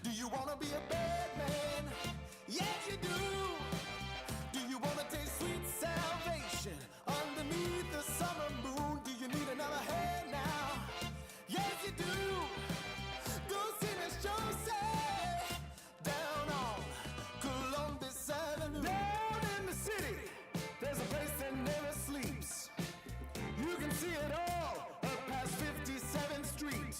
Do you wanna be a bad man? Yes, you do. Do you wanna taste sweet salvation underneath the summer moon? Do you need another hand now? Yes, you do. Go see Miss Josie down on Columbus Avenue. Down in the city, there's a place that never sleeps. You can see it all up past 57th Street.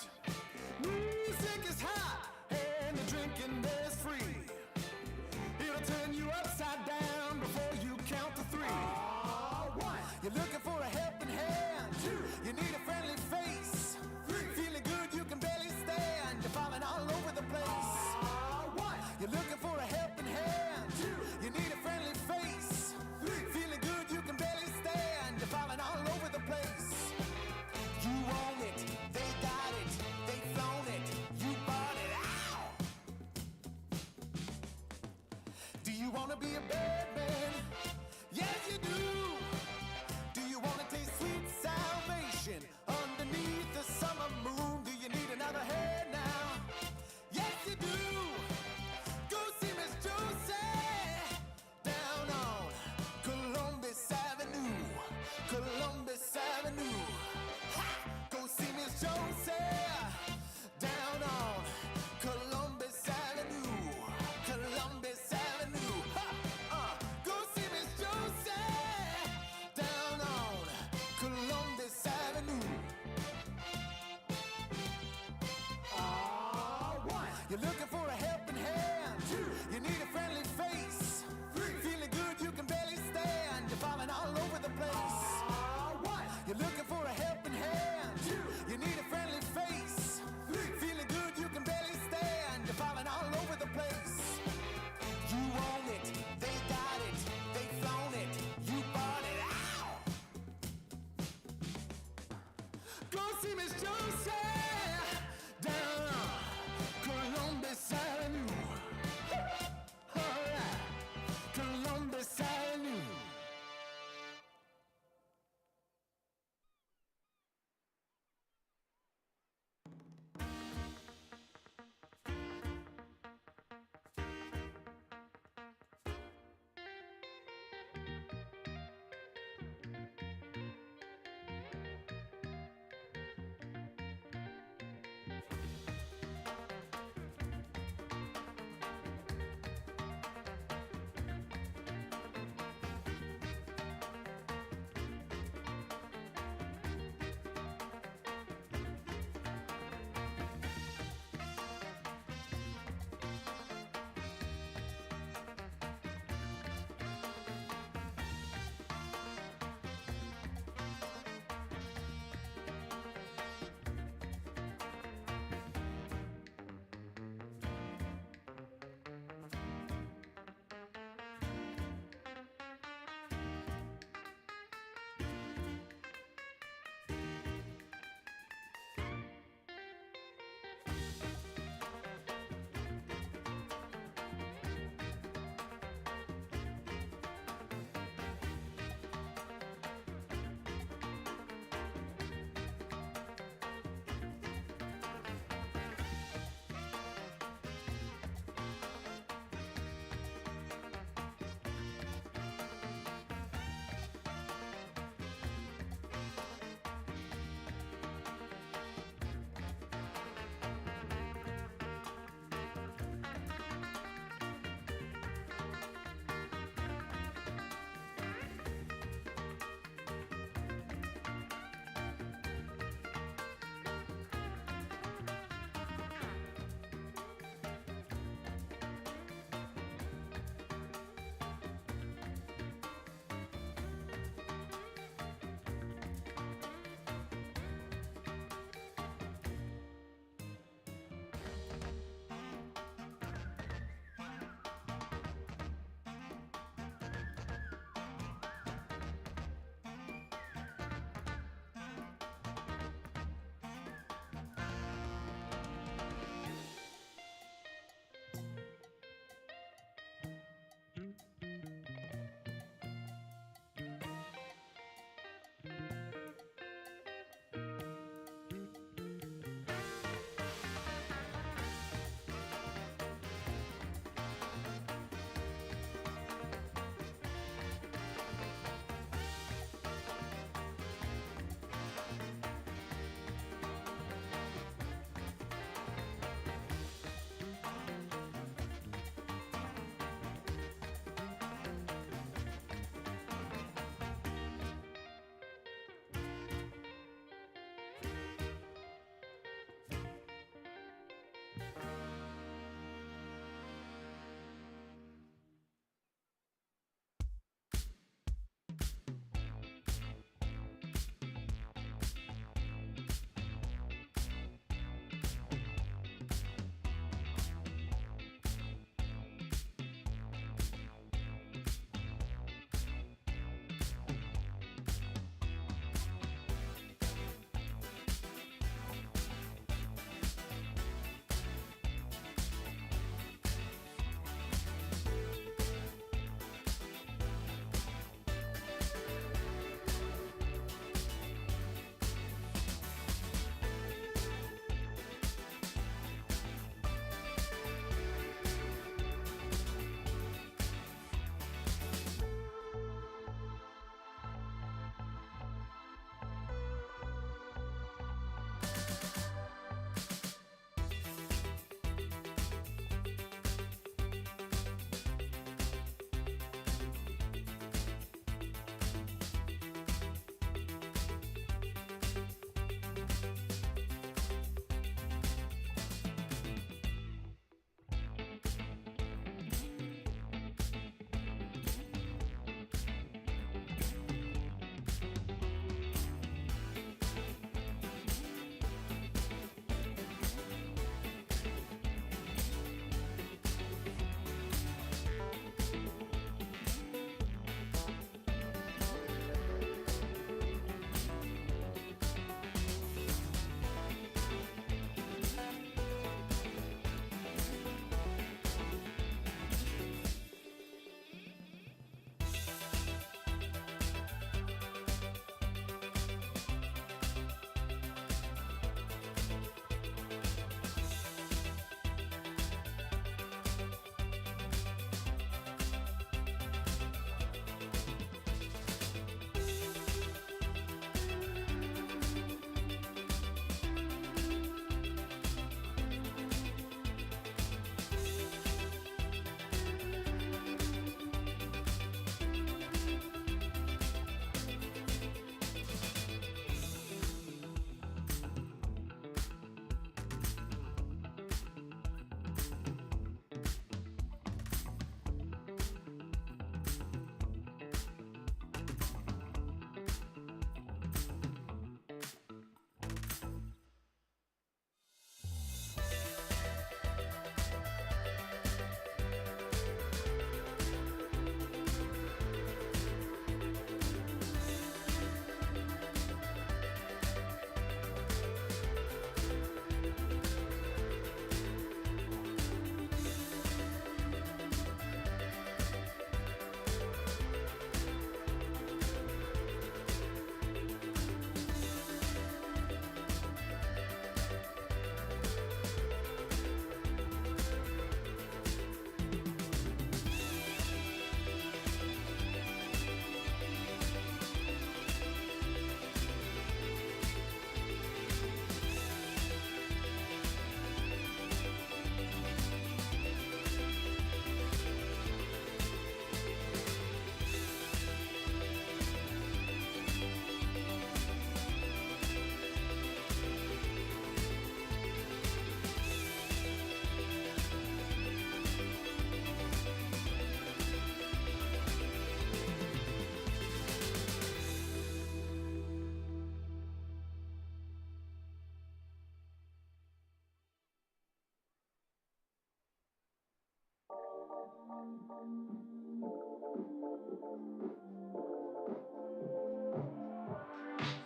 Music is hot and the drinking there's free. It'll turn you upside down before you count to three. One, you're looking for a helping hand. Two, you need a friendly face. Three, feeling good you can barely stand. You're falling all over the place. One, you're looking for a helping hand. Two, you need a friendly face. Three, feeling good you can barely stand. You're falling all over the place. You own it, they got it, they flown it, you bought it. Ow! Do you wanna be a bad man? Yes, you do. Do you wanna taste sweet salvation underneath the summer moon? Do you need another hand now? Yes, you do. Go see Miss Josie down on Columbus Avenue. Columbus Avenue. Ha! Go see Miss Josie down on Columbus Avenue. Columbus Avenue. Ha! Go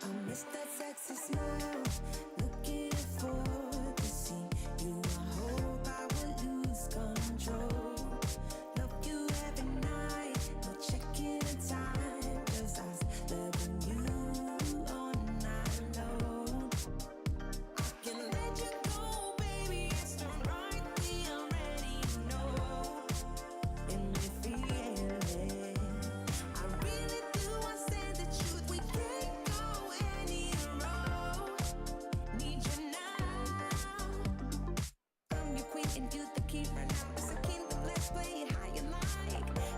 I miss that sexy smile, looking forward to see you. I hope I will lose control. Love you every night, no checking the time, just us loving you all night long. I can let you go, baby, it's the right thing, I'm ready to know. And we feel it, I really do, I say the truth, we can't go any road. Need you now, I'm your queen and you the keeper now. It's a kingdom, let's play it how you like.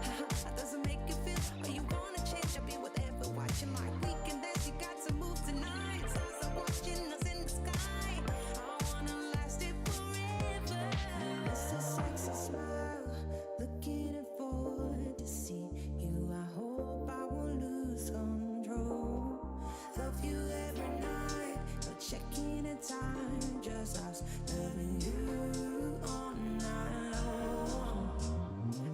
How does it make you feel? Or you wanna change? I'll be whatever, watching like we can dance. You got to move tonight. Stars are watching us in the sky. I wanna last it forever. It's a sexy smile, looking forward to see you. I hope I won't lose control. Love you every night, no checking the time, just us loving you all night long.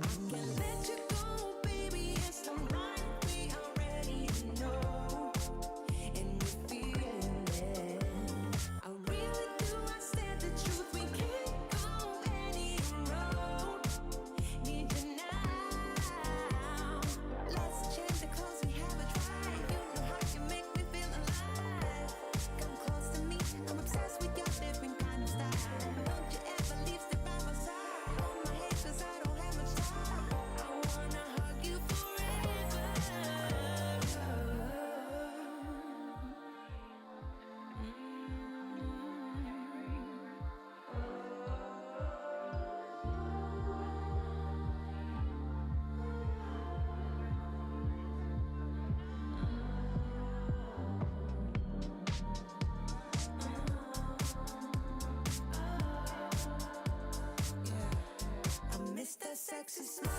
I can let you go, baby, it's the right way, I'm ready to know. And we feel it, I really do, I said the truth, we can't go any road. Need you now, let's change the clothes, we have a drive. You know how you make me feel alive. Come close to me, I'm obsessed with your different kind of style. Don't you ever leave, step by my side. Hold my hand, cause I don't have much time. I wanna hug you forever. I miss that sexy smile,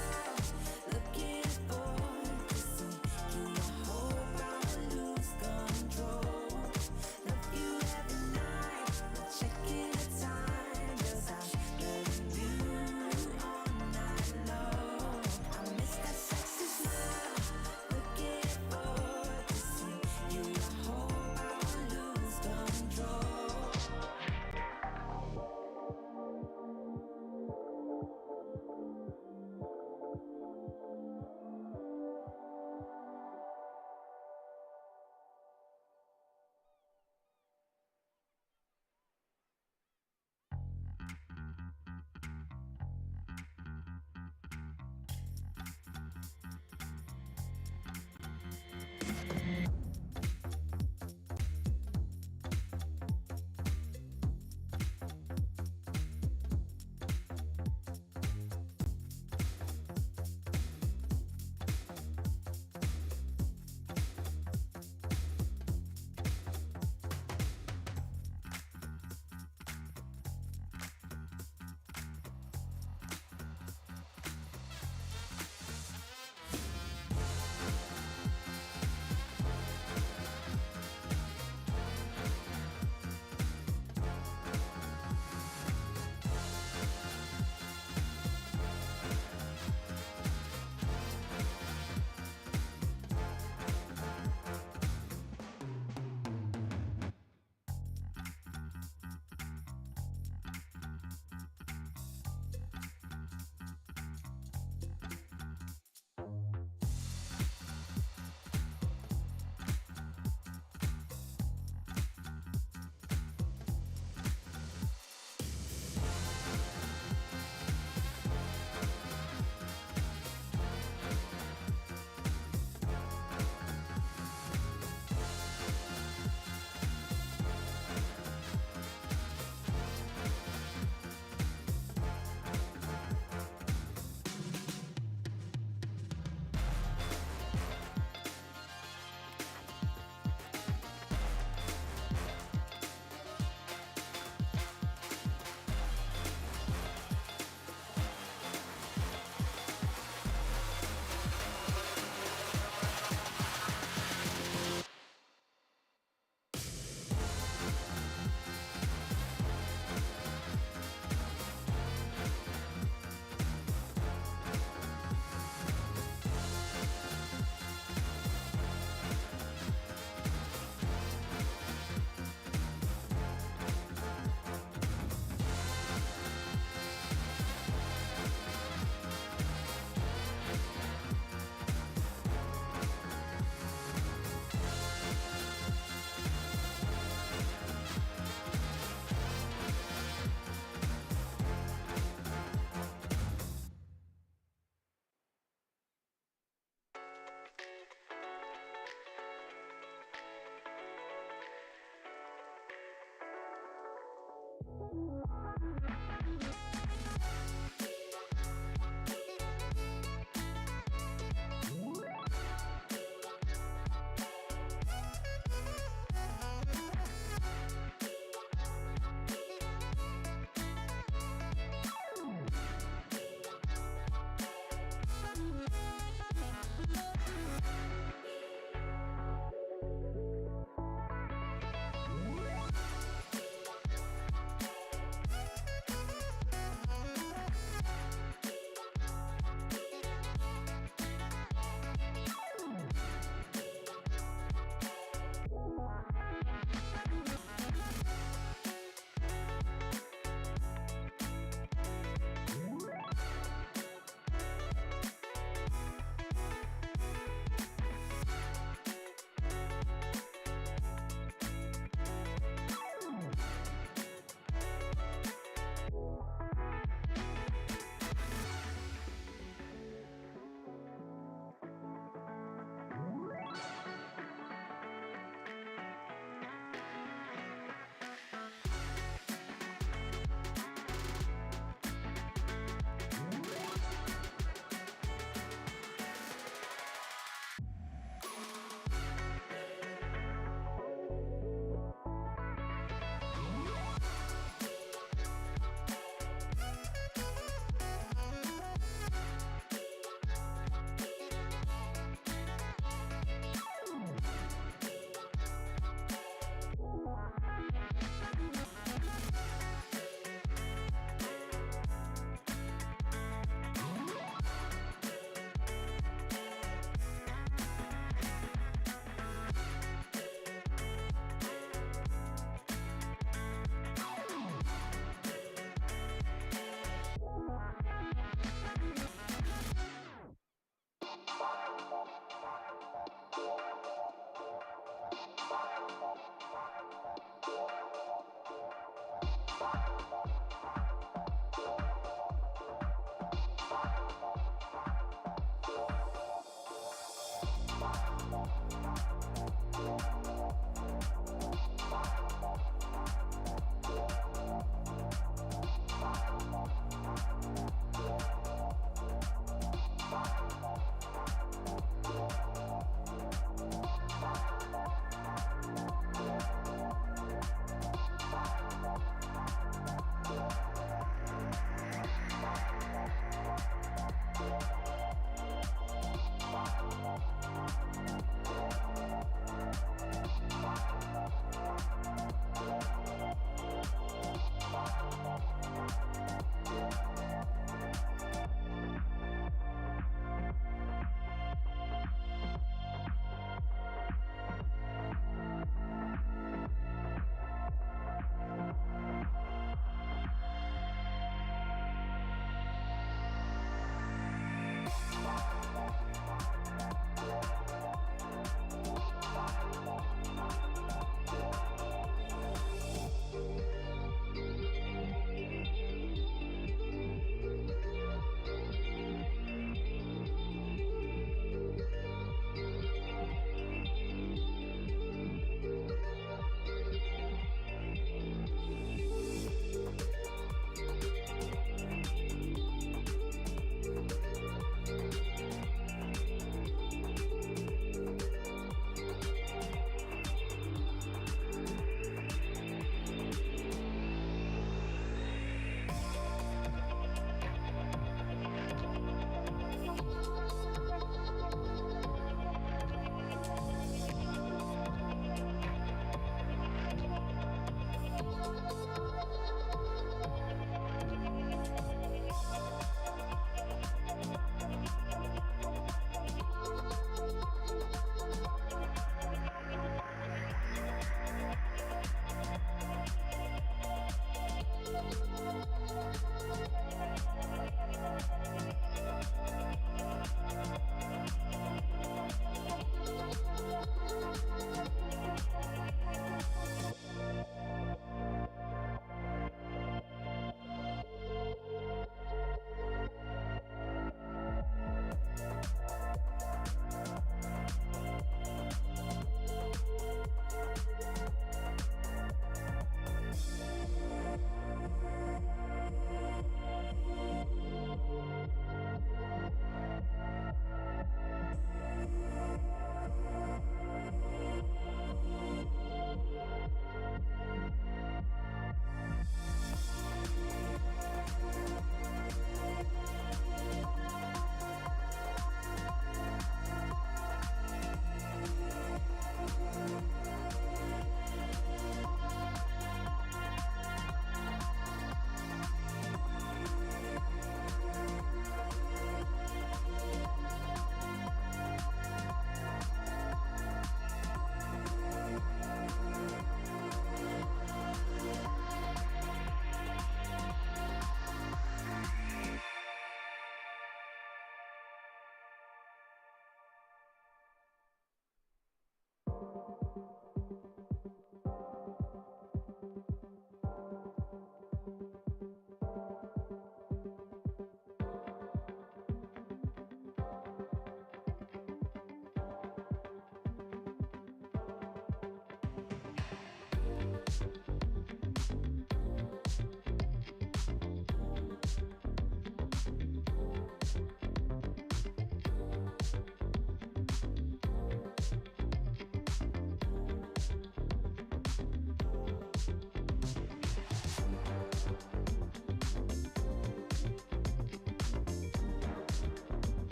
looking forward to see you. I hope I will lose control. Love you every night, no checking the time, just us loving you all night long. I miss that sexy smile, looking forward to see you. I hope I will lose control.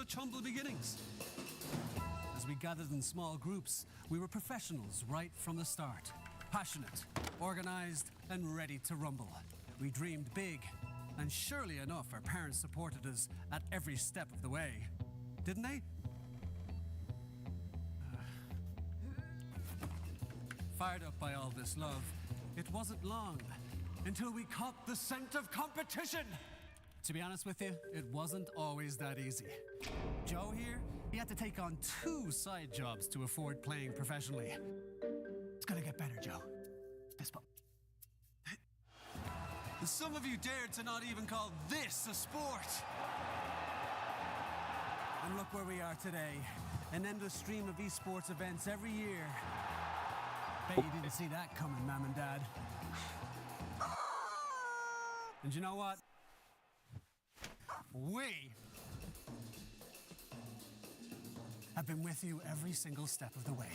such humble beginnings. As we gathered in small groups, we were professionals right from the start. Passionate, organized, and ready to rumble. We dreamed big, and surely enough, our parents supported us at every step of the way. Didn't they? Fired up by all this love, it wasn't long until we caught the scent of competition. To be honest with you, it wasn't always that easy. Joe here, he had to take on 2 side jobs to afford playing professionally. It's gonna get better, Joe. Fist bump. Some of you dared to not even call this a sport. And look where we are today. An endless stream of esports events every year. Bet you didn't see that coming, Mom and Dad. And you know what? We have been with you every single step of the way.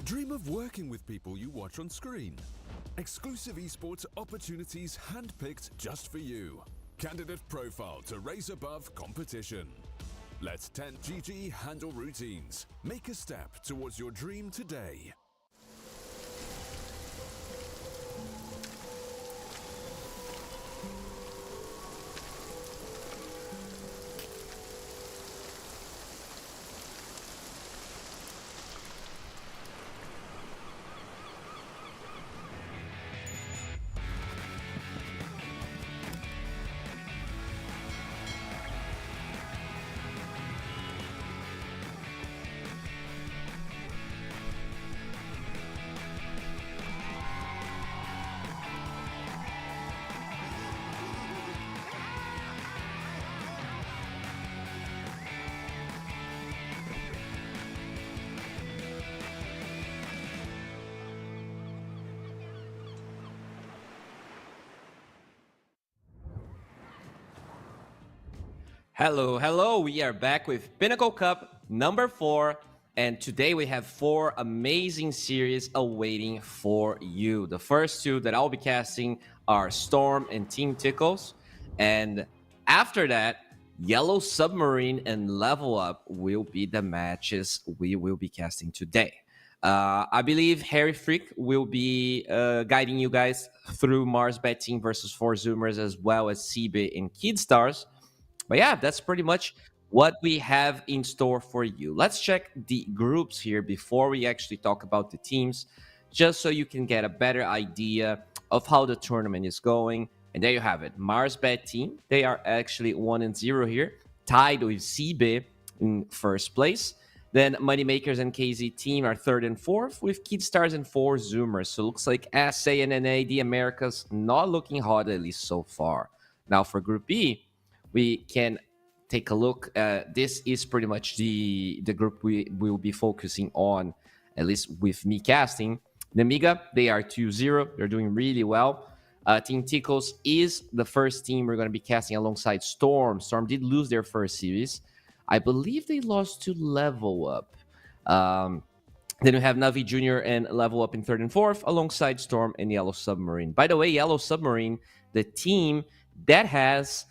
Dream of working with people you watch on screen. Exclusive esports opportunities handpicked just for you. Candidate profile to raise above competition. Let 10GG handle routines. Make a step towards your dream today. Hello, hello. We are back with Pinnacle Cup number 4, and today we have 4 amazing series awaiting for you. The first 2 that I'll be casting are Storm and Team Tickles, and after that, Yellow Submarine and Level Up will be the matches we will be casting today. I believe Harry Freak will be guiding you guys through Mars Bet Team versus 4 Zoomers, as well as CB and Kid Stars. But yeah, that's pretty much what we have in store for you. Let's check the groups here before we actually talk about the teams, just so you can get a better idea of how the tournament is going. And there you have it. Mars Bet Team, they are actually 1-0 here, tied with CB in first place. Then Moneymakers and KZ Team are 3rd and 4th, with Kid Stars and 4 Zoomers. So it looks like SA and NA, the Americas, not looking hot, at least so far. Now for Group B, we can take a look. This is pretty much the group we will be focusing on, at least with me casting. Nemiga, they are 2-0. They're doing really well. Team Tickles is the first team we're going to be casting alongside Storm. Storm did lose their first series. I believe they lost to Level Up. Then we have Navi Jr. and Level Up in 3rd and 4th, alongside Storm and Yellow Submarine. By the way, Yellow Submarine, the team that has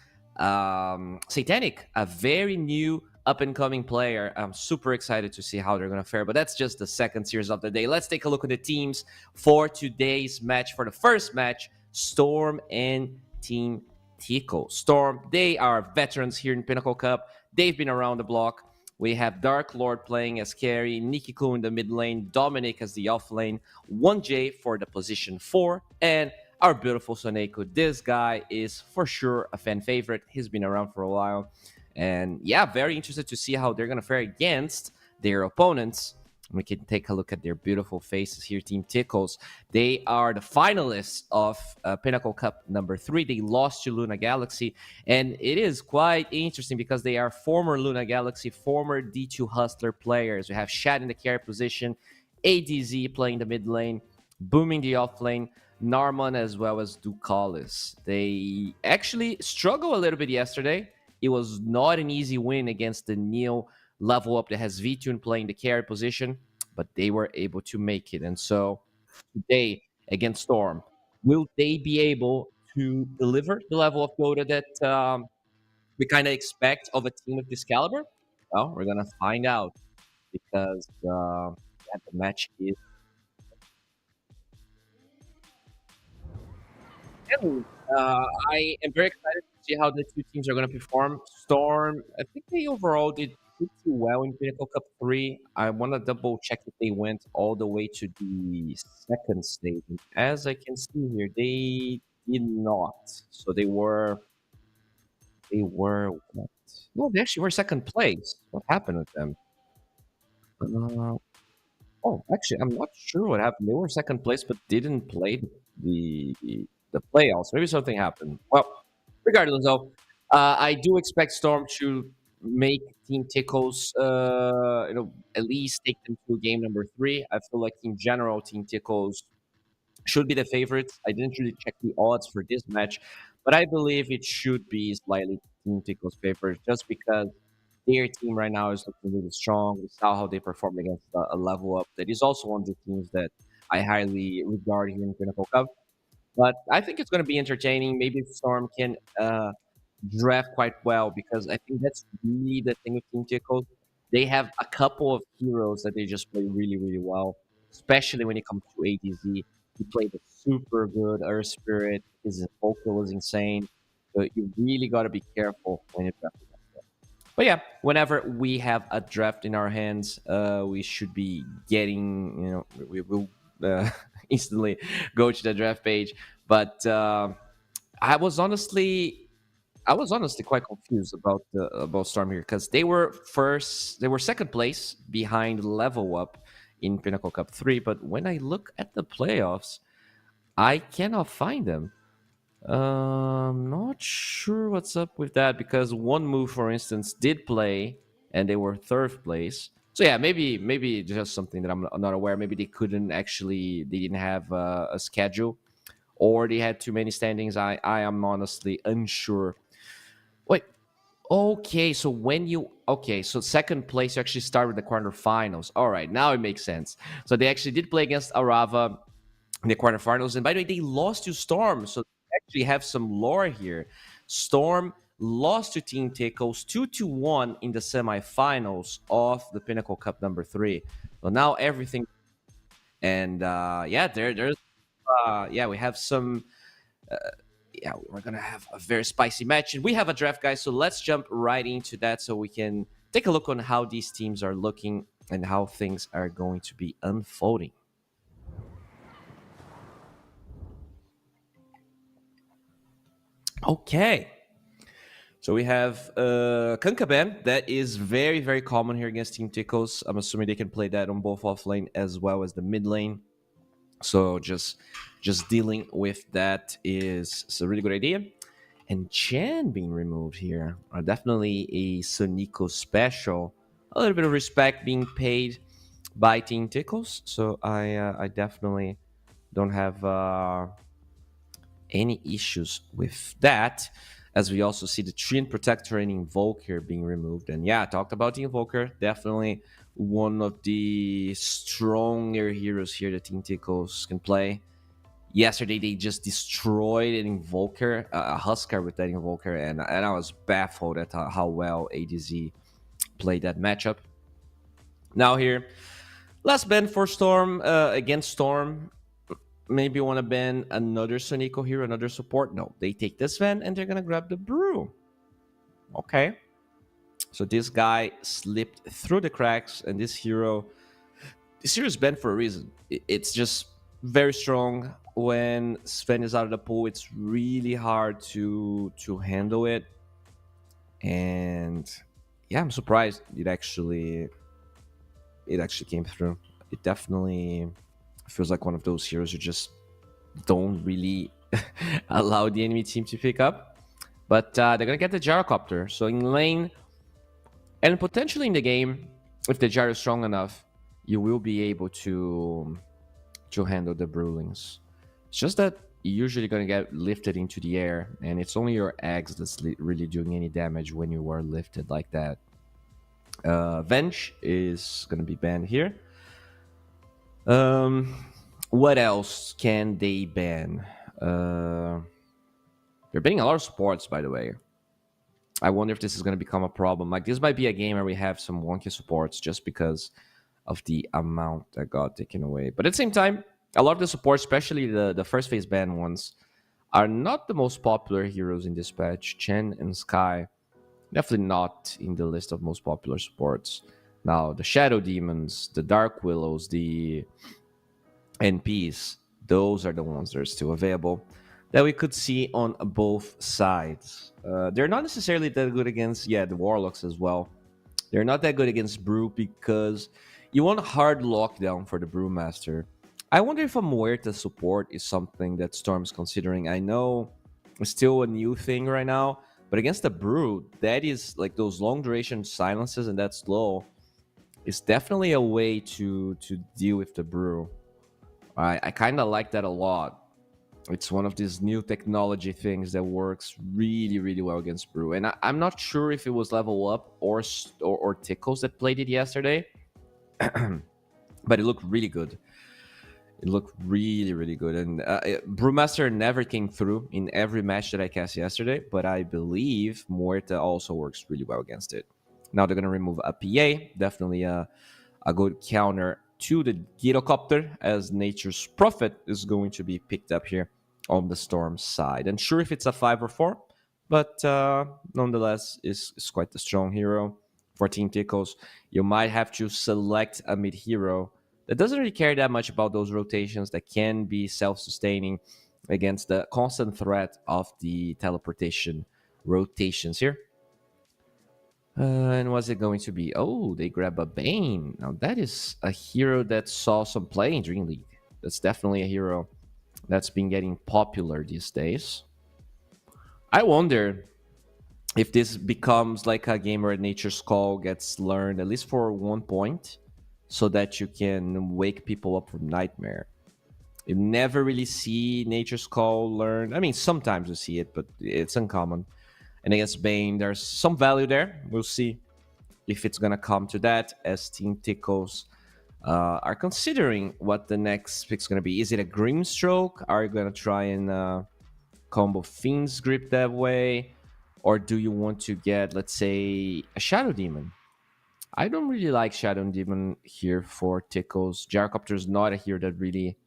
Satanic, a very new up-and-coming player. I'm super excited to see how they're going to fare, but that's just the second series of the day. Let's take a look at the teams for today's match. For the first match, Storm and Team Tickle. Storm, they are veterans here in Pinnacle Cup. They've been around the block. We have Dark Lord playing as carry, Nikiku in the mid lane, Dominic as the off lane, 1J for the position 4, and our beautiful Soneko. This guy is for sure a fan favorite. He's been around for a while. And yeah, very interested to see how they're going to fare against their opponents. We can take a look at their beautiful faces here. Team Tickles. They are the finalists of Pinnacle Cup number 3. They lost to Luna Galaxy, and it is quite interesting because they are former Luna Galaxy, former D2 Hustler players. We have Shad in the carry position, ADZ playing the mid lane, Booming the off lane, Narman as well as Ducalis. They actually struggled a little bit yesterday. It was not an easy win against the Neo level up that has V-Tune playing the carry position, but they were able to make it. And so today against Storm, will they be able to deliver the level of quota that we kind of expect of a team of this caliber? Well, we're going to find out because the match is. And, I am very excited to see how the two teams are going to perform. Storm, I think they overall did pretty well in Pinnacle Cup 3. I want to double check if they went all the way to the second stage. As I can see here, they did not. So they were what? No, they actually were second place. What happened with them? Uh, Oh, actually, I'm not sure what happened. They were second place, but didn't play the the playoffs. Maybe something happened. Well, regardless, though, I do expect Storm to make Team Tickles, at least take them to game number 3. I feel like in general, Team Tickles should be the favorites. I didn't really check the odds for this match, but I believe it should be slightly Team Tickle's favor just because their team right now is looking really strong. We saw how they performed against a level up that is also one of the teams that I highly regard here in Pinnacle Cup. But I think it's going to be entertaining. Maybe Storm can draft quite well because I think that's really the thing with Team Tickle. They have a couple of heroes that they just play really, really well, especially when it comes to ADZ. He played a super good Earth Spirit. His vocal was insane. So you really got to be careful when you draft against them. But yeah, whenever we have a draft in our hands, we should be getting, we will instantly go to the draft page. But I was honestly quite confused about Storm here because they were second place behind Level Up in Pinnacle Cup 3, but when I look at the playoffs, I cannot find them. Not sure what's up with that because one move, for instance, did play and they were third place. So yeah, maybe just something that I'm not aware. Maybe they didn't have a schedule, or they had too many standings. I am honestly unsure. Wait, okay, so second place you actually start with the quarterfinals. All right, now it makes sense. So they actually did play against Arava in the quarterfinals, and by the way, they lost to Storm. So they actually have some lore here. Storm lost to Team Tickles 2-1 in the semifinals of the Pinnacle Cup number 3. So now everything, and we have some we're gonna have a very spicy match, and we have a draft, guys. So let's jump right into that, so we can take a look on how these teams are looking and how things are going to be unfolding. Okay, so we have Kankaben. That is very, very common here against Team Tickles. I'm assuming they can play that on both off lane as well as the mid lane. So just dealing with that is a really good idea. And Chan being removed here are definitely a Sonico special. A little bit of respect being paid by Team Tickles. So I definitely don't have any issues with that. As we also see the Treant Protector and Invoker being removed. And yeah, I talked about the Invoker. Definitely one of the stronger heroes here that Team Tickles can play. Yesterday, they just destroyed an Invoker, a Huskar with that Invoker, and I was baffled at how well ADZ played that matchup. Now here, last ban for Storm, against Storm. Maybe you want to ban another Sonico hero, another support. No, they take this van and they're going to grab the Brew. Okay. So this guy slipped through the cracks, and this hero is banned for a reason. It's just very strong. When Sven is out of the pool, it's really hard to handle it. And yeah, I'm surprised it it actually came through. It definitely feels like one of those heroes you just don't really allow the enemy team to pick up. But they're going to get the gyrocopter. So in lane, and potentially in the game, if the gyro is strong enough, you will be able to handle the Brewlings. It's just that you're usually going to get lifted into the air, and it's only your eggs that's really doing any damage when you are lifted like that. Venge is going to be banned here. What else can they ban? They're banning a lot of supports, by the way. I wonder if this is going to become a problem. Like, this might be a game where we have some wonky supports just because of the amount that got taken away. But at the same time, a lot of the supports, especially the first phase ban ones, are not the most popular heroes in this patch. Chen and Sky, definitely not in the list of most popular supports. Now, the Shadow Demons, the Dark Willows, the NPs, those are the ones that are still available that we could see on both sides. They're not necessarily that good against, the Warlocks as well. They're not that good against Brew because you want a hard lockdown for the Brewmaster. I wonder if a Muerta support is something that Storm's considering. I know it's still a new thing right now, but against the Brew, that is like those long duration silences and that slow is definitely a way to deal with the Brew. I kind of like that a lot. It's one of these new technology things that works really, really well against Brew. And I'm not sure if it was Level Up or Tickles that played it yesterday, but it looked really good. It looked really, really good. And Brewmaster never came through in every match that I cast yesterday, but I believe Muerta also works really well against it. Now they're going to remove a PA, definitely a good counter to the Gyrocopter, as Nature's Prophet is going to be picked up here on the Storm side. And sure, if it's a 5 or 4, but nonetheless, is quite a strong hero. For Team Tickles, you might have to select a mid hero that doesn't really care that much about those rotations, that can be self-sustaining against the constant threat of the teleportation rotations here. And what's it going to be? Oh, they grab a Bane. Now, that is a hero that saw some play in Dream League. That's definitely a hero that's been getting popular these days. I wonder if this becomes like a game where Nature's Call gets learned, at least for 1 point, so that you can wake people up from Nightmare. You never really see Nature's Call learned. I mean, sometimes you see it, but it's uncommon. And against Bane, there's some value there. We'll see if it's going to come to that, as Team Tickles are considering what the next pick's going to be. Is it a Grimstroke? Are you going to try and combo Fiend's Grip that way? Or do you want to get, let's say, a Shadow Demon? I don't really like Shadow Demon here for Tickles. Gyrocopter is not a hero that really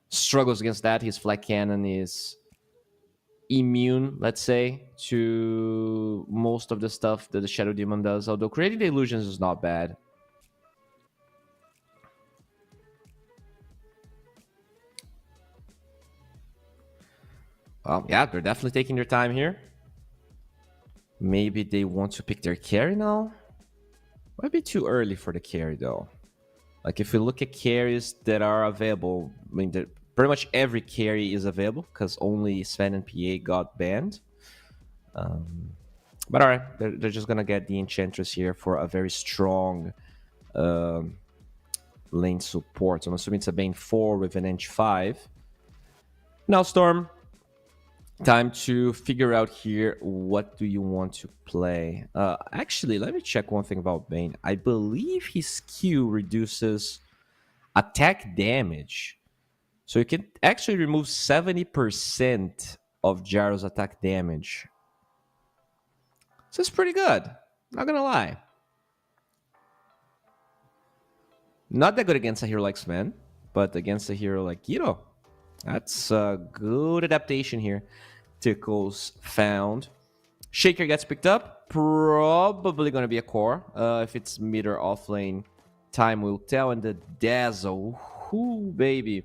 struggles against that. His Flag Cannon is immune, let's say, to most of the stuff that the Shadow Demon does, although creating the illusions is not bad. Well, yeah, they're definitely taking their time here. Maybe they want to pick their carry now. Might be too early for the carry, though. Like, if we look at carries that are available, I mean, pretty much every carry is available because only Sven and PA got banned. But all right, they're just going to get the Enchantress here for a very strong lane support. So I'm assuming it's a Bane 4 with an Ench 5. Now, Storm, time to figure out here, what do you want to play? Actually, let me check one thing about Bane. I believe his Q reduces attack damage. So you can actually remove 70% of Gyro's attack damage. So it's pretty good. Not gonna lie. Not that good against a hero like Sven, but against a hero like Gyro, that's a good adaptation here. Tickles found. Shaker gets picked up. Probably gonna be a core. If it's mid or off lane, time will tell. And the Dazzle, whoo baby.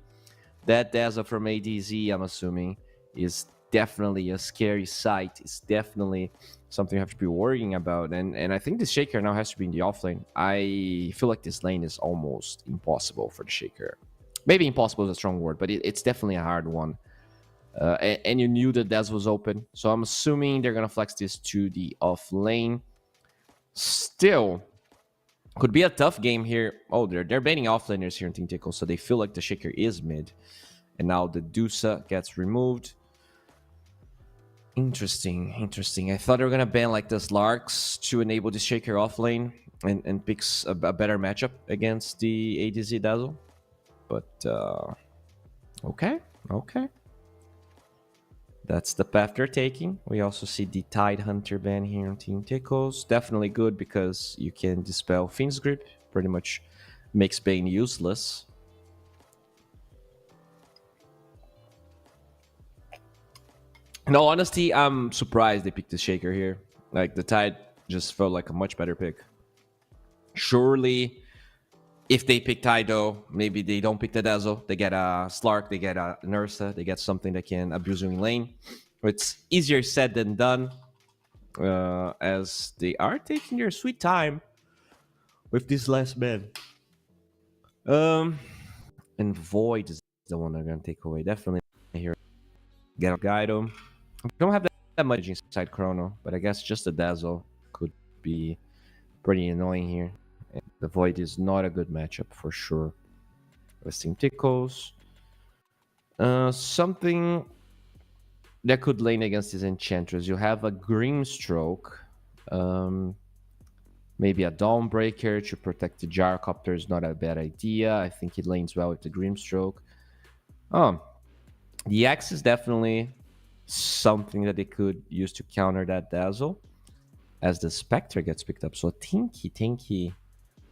That Dazzle from ADZ, I'm assuming, is definitely a scary sight. It's definitely something you have to be worrying about. And I think the Shaker now has to be in the offlane. I feel like this lane is almost impossible for the Shaker. Maybe impossible is a strong word, but it's definitely a hard one. And you knew that Dez was open, so I'm assuming they're gonna flex this to the off lane. Still, could be a tough game here. Oh, they're banning offlaners here in Team Tickle, so they feel like the Shaker is mid. And now the Dusa gets removed. Interesting. I thought they were gonna ban like the Slarks to enable the Shaker off lane and picks a better matchup against the ADZ Dazzle. But okay. That's the path they're taking. We also see the Tide Hunter ban here on Team Tickles. Definitely good because you can dispel Fiend's Grip. Pretty much makes Bane useless. In all honesty, I'm surprised they picked the Shaker here. Like, the Tide just felt like a much better pick. Surely, if they pick Tide, though, maybe they don't pick the Dazzle. They get a Slark, they get a Nursa, they get something that can abuse you in lane. It's easier said than done, as they are taking their sweet time with this last ban. And Void is the one they're going to take away. Definitely here. Get a guide them. Don't have that much inside Chrono, but I guess just the Dazzle could be pretty annoying here. And the Void is not a good matchup for sure. With Team Tickles. Something that could lane against these Enchantress. You have a Grimstroke. Maybe a Dawnbreaker to protect the Gyrocopter is not a bad idea. I think it lanes well with the Grimstroke. The Axe is definitely something that they could use to counter that Dazzle as the Spectre gets picked up. So Tinky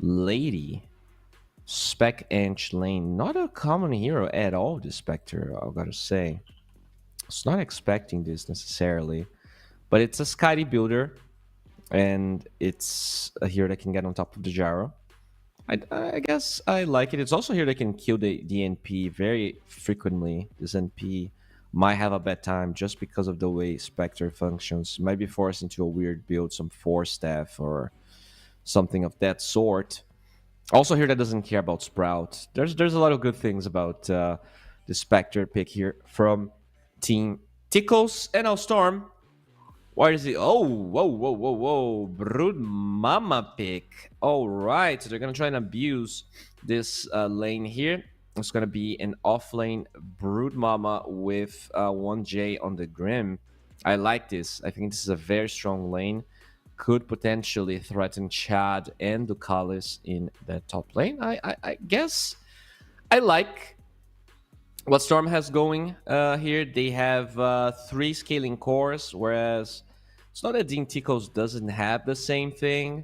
Lady Spec Ench lane. Not a common hero at all, the Spectre, I gotta say. It's not expecting this necessarily, but it's a Skady builder, and it's a hero that can get on top of the Gyro. I guess I like it. It's also here that can kill the NP very frequently. This NP might have a bad time just because of the way Spectre functions. Might be forced into a weird build, some Force Staff or something of that sort. Also here that doesn't care about Sprout. There's a lot of good things about the Spectre pick here from Team Tickles. And now Storm. Where is he? Oh, whoa. Brood Mama pick. All right, so they're going to try and abuse this lane here. It's going to be an off-lane Brood Mama with 1J on the Grim. I like this. I think this is a very strong lane. Could potentially threaten Chad and Ducalis in the top lane. I guess I like what Storm has going here. They have 3 scaling cores, whereas it's not that Team Tickles doesn't have the same thing,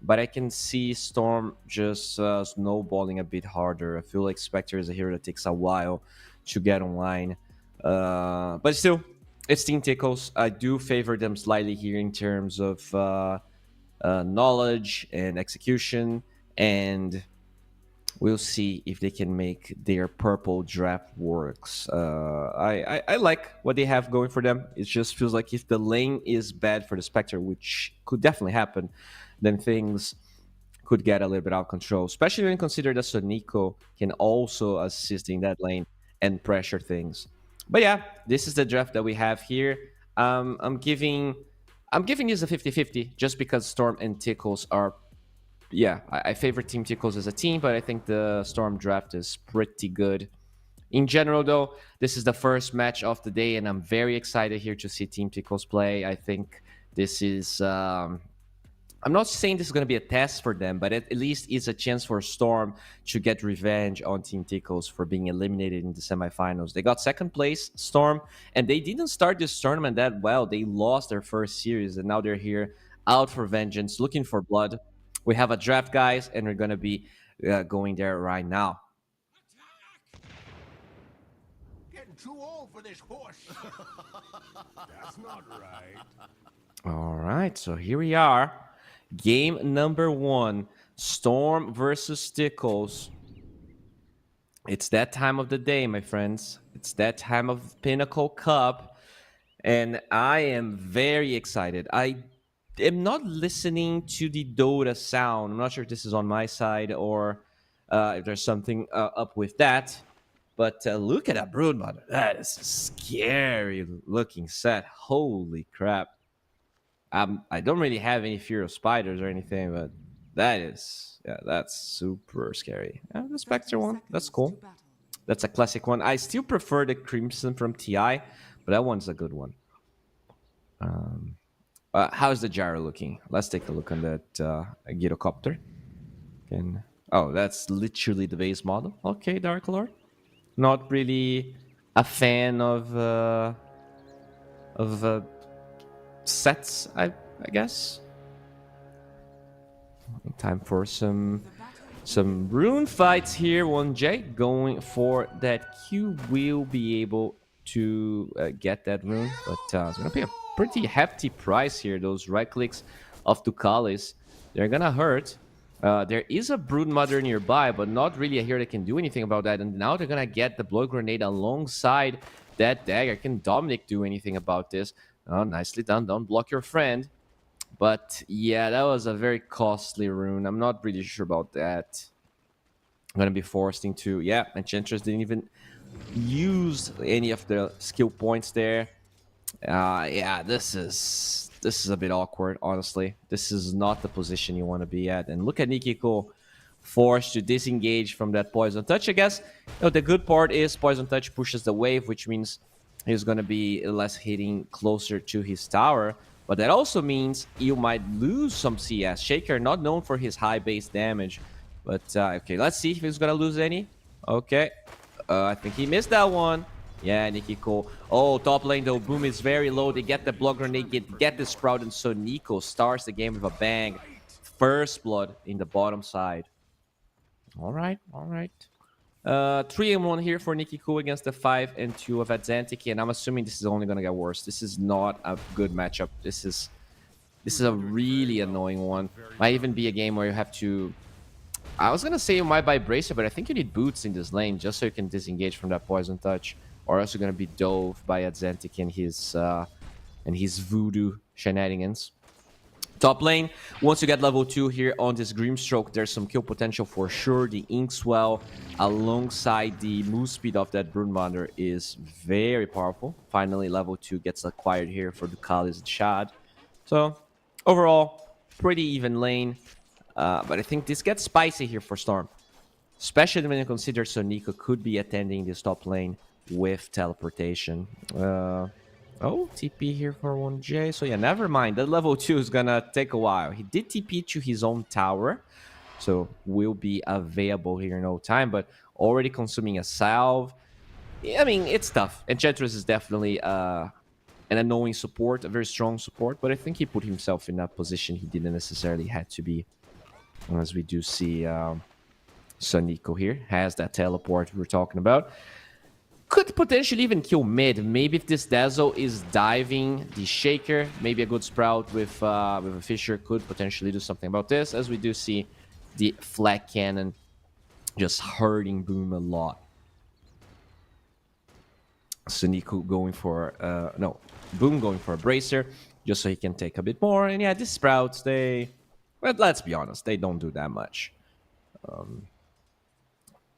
but I can see Storm just snowballing a bit harder. I feel like Spectre is a hero that takes a while to get online. But still, it's Team Tickles. I do favor them slightly here in terms of knowledge and execution, and we'll see if they can make their purple draft works. I like what they have going for them. It just feels like if the lane is bad for the Spectre, which could definitely happen, then things could get a little bit out of control, especially when you consider that Sonico can also assist in that lane and pressure things. But yeah, this is the draft that we have here. I'm giving this a 50-50 just because Storm and Tickles are... Yeah, I favor Team Tickles as a team, but I think the Storm draft is pretty good. In general, though, this is the first match of the day, and I'm very excited here to see Team Tickles play. I think this is... I'm not saying this is going to be a test for them, but at least it's a chance for Storm to get revenge on Team Tickles for being eliminated in the semifinals. They got second place, Storm, and they didn't start this tournament that well. They lost their first series, and now they're here out for vengeance, looking for blood. We have a draft, guys, and we're going to be going there right now. Getting too old for this horse. That's not right. All right, so here we are. Game number 1, Storm versus Tickles. It's that time of the day, my friends. It's that time of Pinnacle Cup. And I am very excited. I am not listening to the Dota sound. I'm not sure if this is on my side or if there's something up with that. But look at that Broodmother. That is a scary looking set. Holy crap. I don't really have any fear of spiders or anything, but that's super scary. The Spectre one, that's cool. That's a classic one. I still prefer the Crimson from TI, but that one's a good one. How's the gyro looking? Let's take a look on that gyrocopter. Oh, that's literally the base model. Okay, Dark Lord. Not really a fan of sets, I guess. Time for some rune fights here. 1J going for that Q will be able to get that rune, but it's gonna be a pretty hefty price here. Those right clicks of Tucalis, they're gonna hurt. There is a Broodmother nearby, but not really a hero that can do anything about that. And now they're gonna get the Blood Grenade alongside that dagger. Can Dominic do anything about this? Oh, nicely done. Don't block your friend. But yeah, that was a very costly rune. I'm not really sure about that. I'm gonna be forced into... Yeah, Enchantress didn't even use any of the skill points there. Yeah, this is a bit awkward, honestly. This is not the position you want to be at. And look at Nikiko forced to disengage from that Poison Touch. I guess the good part is Poison Touch pushes the wave, which means he's going to be less hitting closer to his tower. But that also means you might lose some CS. Shaker, not known for his high base damage. But, okay, let's see if he's going to lose any. Okay. I think he missed that one. Yeah, Nikiko. Oh, top lane though. Boom is very low. They get the Blood Grenade, get the Sprout, and so Nico starts the game with a bang. First blood in the bottom side. All right, all right. 3-1 here for Nikiko against the 5 and 2 of Adzantic, and I'm assuming this is only gonna get worse. This is not a good matchup. This is a really annoying one. Might even be a game where you have to... I was gonna say you might buy Bracer, but I think you need boots in this lane just so you can disengage from that Poison Touch. Or else you're gonna be dove by Adzantic and his voodoo shenanigans. Top lane, once you get level 2 here on this Grimstroke, there's some kill potential for sure. The Inkswell alongside the move speed of that Broodmother is very powerful. Finally, level 2 gets acquired here for Ducalis and Shad. So, overall, pretty even lane. But I think this gets spicy here for Storm. Especially when you consider Sonico could be attending this top lane with teleportation. Oh, TP here for 1J. So yeah, never mind. That level 2 is gonna take a while. He did TP to his own tower, so will be available here in no time, but already consuming a salve. Yeah, I mean, it's tough. Enchantress is definitely an annoying support, a very strong support, but I think he put himself in that position he didn't necessarily have to be. As we do see Sonico here has that teleport we were talking about. Could potentially even kill mid. Maybe if this Dazzle is diving the Shaker, maybe a good Sprout with a Fisher could potentially do something about this, as we do see the Flak Cannon just hurting Boom a lot. Sonico going for... no, Boom going for a Bracer, just so he can take a bit more. And yeah, these Sprouts, they... But let's be honest, they don't do that much.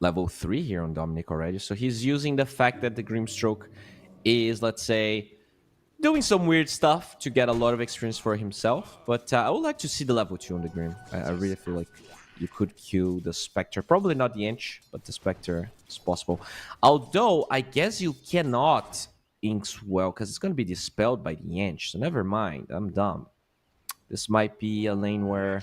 Level 3 here on Dominic already. So he's using the fact that the Grimstroke is, let's say, doing some weird stuff to get a lot of experience for himself. But I would like to see the level 2 on the Grim. I really feel like you could kill the Spectre. Probably not the Inch, but the Spectre is possible. Although, I guess you cannot Inkswell, because it's going to be dispelled by the Inch. So never mind, I'm dumb. This might be a lane where...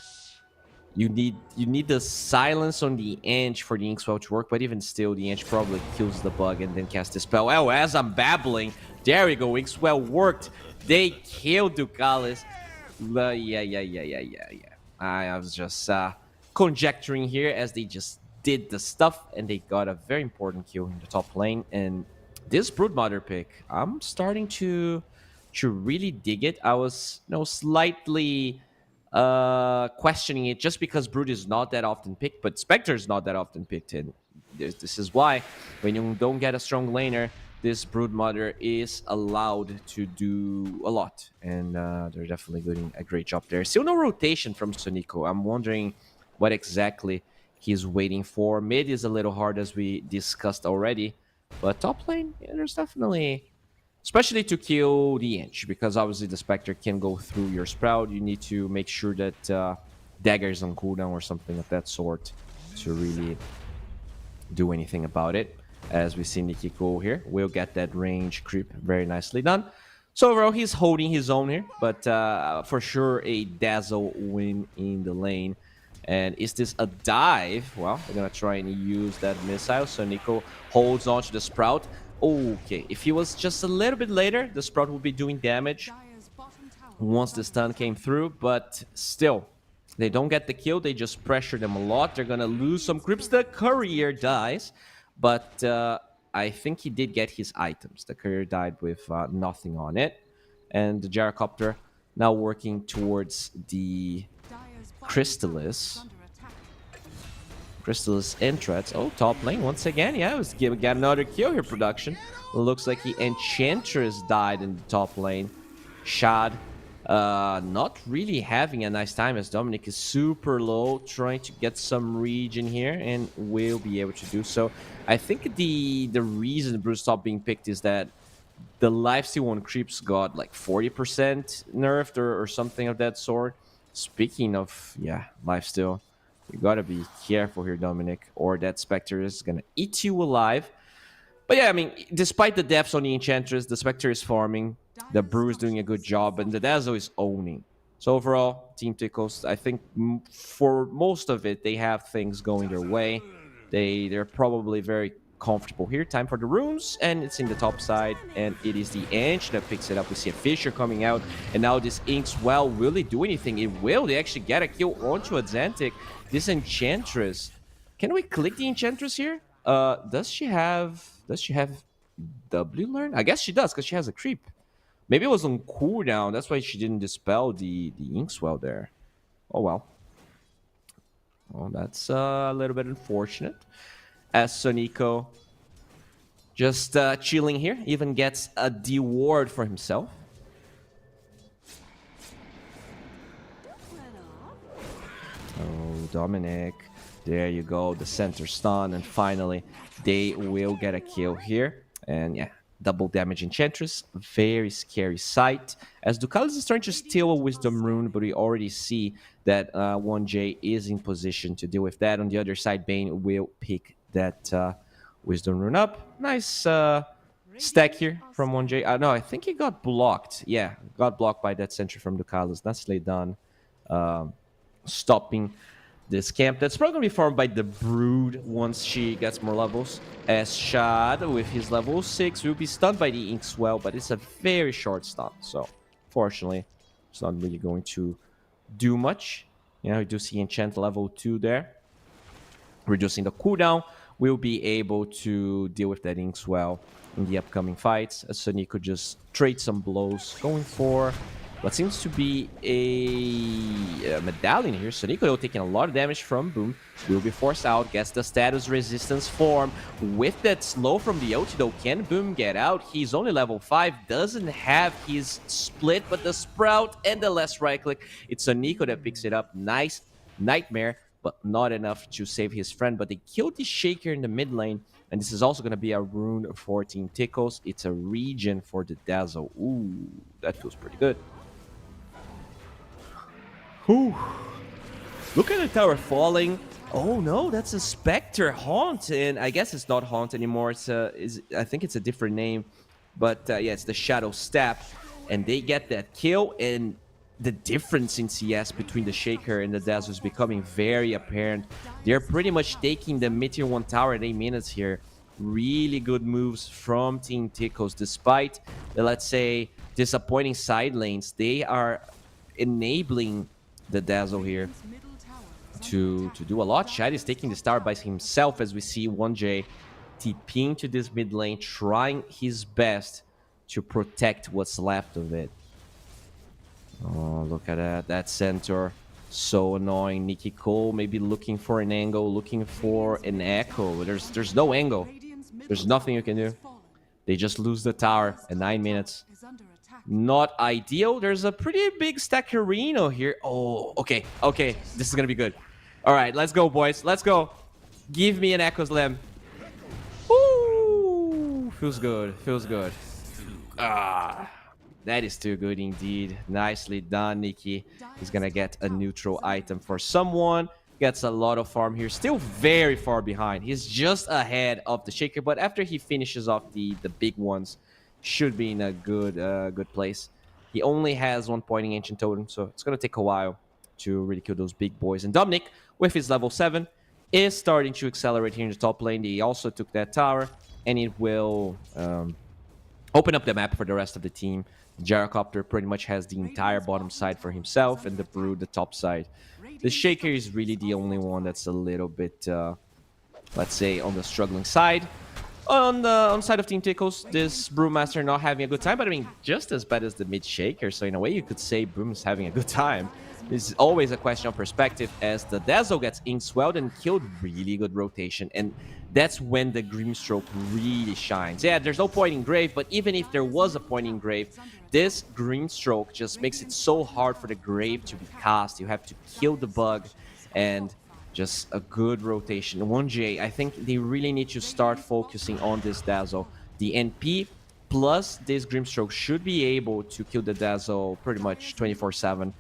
You need the silence on the Inch for the Inkswell to work, but even still, the Inch probably kills the bug and then casts the spell. Oh, as I'm babbling, there we go. Inkswell worked. They killed Ducalis. Yeah. I was just conjecturing here as they just did the stuff and they got a very important kill in the top lane. And this Broodmother pick, I'm starting to really dig it. I was, slightly... questioning it just because Brood is not that often picked, but Spectre is not that often picked in. This is why when you don't get a strong laner, this Broodmother is allowed to do a lot, and they're definitely doing a great job there. Still no rotation from Sonico. I'm wondering what exactly he's waiting for. Mid is a little hard, as we discussed already, but top lane, yeah, there's definitely, especially to kill the Inch, because obviously the Spectre can go through your Sprout. You need to make sure that Dagger is on cooldown or something of that sort to really do anything about it. As we see Nikki go here, we'll get that range creep very nicely done. So overall, he's holding his own here, but for sure a Dazzle win in the lane. And is this a dive? Well, we're gonna try and use that missile. So Nico holds on to the Sprout. Okay, if he was just a little bit later, the Sprout would be doing damage once the stun came through, but still, they don't get the kill. They just pressure them a lot. They're gonna lose some creeps. The courier dies, but I think he did get his items. The courier died with nothing on it. And the Gyrocopter now working towards the Crystallis. Crystallis Entrance. Oh, top lane once again. Yeah, got another kill here, production. Looks like the Enchantress died in the top lane. Shad not really having a nice time, as Dominic is super low, trying to get some region here, and will be able to do so. I think the reason Bruce stopped being picked is that the lifesteal on creeps got like 40% nerfed or something of that sort. Speaking of, yeah, lifesteal, you gotta be careful here, Dominic, or that Spectre is gonna eat you alive. But yeah, I mean, despite the deaths on the Enchantress, the Spectre is farming, the Brew is doing a good job, and the Dazzle is owning. So overall, Team Tickles, I think for most of it, they have things going their way. They're probably very comfortable here. Time for the runes, and it's in the top side, and it is the Ange that picks it up. We see a Fisher coming out, and now this Inkswell, will they do anything? It will. They actually get a kill onto a Xantic. This Enchantress, can we click the Enchantress here? Does she have W learn? I guess she does, because she has a creep. Maybe it was on cooldown. That's why she didn't dispel the Inkswell there. Oh well. Well, that's a little bit unfortunate. As Sonico just chilling here, even gets a D ward for himself. Oh, Dominic. There you go, the center stun, and finally they will get a kill here. And yeah, double damage Enchantress, very scary sight. As Ducalis is trying to steal a Wisdom Rune, but we already see that 1J is in position to deal with that. On the other side, Bane will pick that Wisdom Rune up. Nice stack here from 1J. No, I think he got blocked. Yeah, got blocked by that sentry from Ducalis. Nicely done. Stopping this camp. That's probably going to be formed by the Brood once she gets more levels. As Shad, with his level 6, will be stunned by the Inkswell, but it's a very short stun. So, fortunately, it's not really going to do much. You know, we do see Enchant level 2 there. Reducing the cooldown. We'll be able to deal with that Inkswell in the upcoming fights. As Sunny could just trade some blows. Going for what seems to be a medallion here. Sonico taking a lot of damage from Boom. Will be forced out. Gets the status resistance form. With that slow from the ulti though, can Boom get out? He's only level 5. Doesn't have his split, but the Sprout and the last right click. It's Sonico that picks it up. Nice Nightmare, but not enough to save his friend. But they killed the Shaker in the mid lane. And this is also going to be a rune for Team Tickles. It's a regen for the Dazzle. Ooh, that feels pretty good. Whew. Look at the tower falling. Oh no, that's a Spectre Haunt, and I guess it's not Haunt anymore. I think it's a different name, but yeah, it's the Shadow Step, and they get that kill. And the difference in CS between the Shaker and the Dazzle is becoming very apparent. They're pretty much taking the mid-tier 1 tower at 8 minutes here. Really good moves from Team Tickles, despite the, let's say, disappointing side lanes. They are enabling the Dazzle here to do a lot. Shad is taking this tower by himself, as we see 1J TPing to this mid lane, trying his best to protect what's left of it. Oh, look at that. That center, so annoying. Nikki Cole maybe looking for an angle, looking for an echo. There's no angle. There's nothing you can do. They just lose the tower in 9 minutes. Not ideal. There's a pretty big stack Reno here. Oh, okay. Okay, this is going to be good. All right, let's go, boys. Let's go. Give me an Echo Slam. Ooh, feels good. Feels good. Ah, that is too good indeed. Nicely done, Nikki. He's going to get a neutral item for someone. Gets a lot of farm here. Still very far behind. He's just ahead of the Shaker, but after he finishes off the big ones, should be in a good place. He only has 1 point in Ancient Totem, so it's going to take a while to really kill those big boys. And Dominic, with his level 7, is starting to accelerate here in the top lane. He also took that tower, and it will open up the map for the rest of the team. Gyrocopter pretty much has the entire bottom side for himself, and the Brood the top side. The Shaker is really the only one that's a little bit, let's say, on the struggling side. On the side of Team Tickles, this Brewmaster not having a good time, but I mean, just as bad as the mid Shaker. So in a way, you could say Broom's having a good time. This is always a question of perspective, as the Dazzle gets ink-swelled and killed. Really good rotation, and that's when the Grimstroke really shines. Yeah, there's no point in Grave, but even if there was a point in Grave, this Grimstroke just makes it so hard for the Grave to be cast. You have to kill the bug, and just a good rotation. 1J, I think they really need to start focusing on this Dazzle. The NP plus this Grimstroke should be able to kill the Dazzle pretty much 24/7.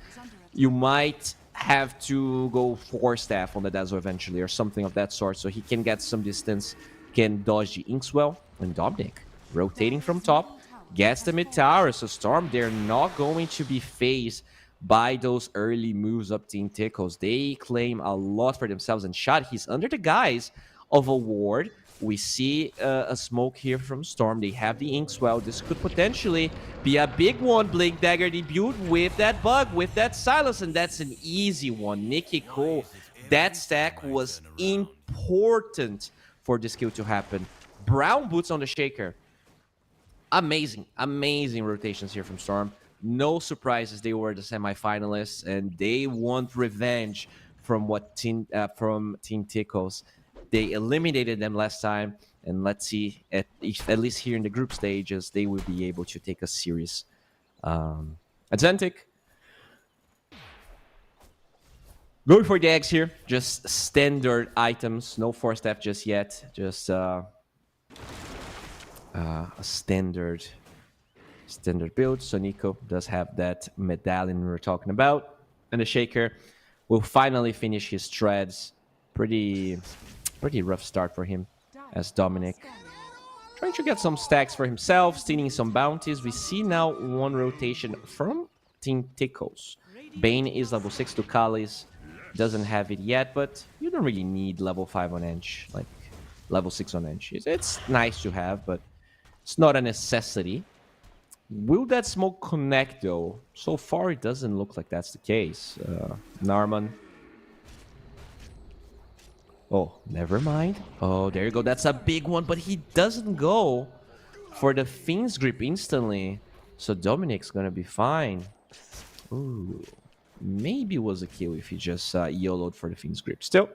You might have to go 4 staff on the Dazzle eventually or something of that sort, so he can get some distance, can dodge the Inkswell. And Dominic, rotating from top, gets the mid tower. So Storm, they're not going to be phased by those early moves up Team Tickles. They claim a lot for themselves, and Shot, he's under the guise of a ward. We see a smoke here from Storm. They have the Inkswell. This could potentially be a big one. Blink Dagger debut with that bug, with that silence, and that's an easy one. Nikki Cole, that stack was important for this kill to happen. Brown boots on the Shaker. Amazing, amazing rotations here from Storm. No surprises, they were the semifinalists, and they want revenge from from Team Tickles. They eliminated them last time, and let's see, at least here in the group stages, they will be able to take a serious Atlantic. Going for the eggs here, just standard items, no 4-step just yet, just a standard build. So Nico does have that medallion we were talking about, and the Shaker will finally finish his treads. Pretty rough start for him, as Dominic trying to get some stacks for himself, stealing some bounties. We see now 1 rotation from Team Tickles. Bane is level 6 to Kali's. Doesn't have it yet, but you don't really need level 5 on Ench, like level 6 on Ench. It's nice to have, but it's not a necessity. Will that smoke connect, though? So far, it doesn't look like that's the case. Narman. Oh, never mind. Oh, there you go. That's a big one, but he doesn't go for the Fiend's Grip instantly. So Dominic's gonna be fine. Ooh. Maybe it was a kill if he just YOLO'd for the Fiend's Grip. Still,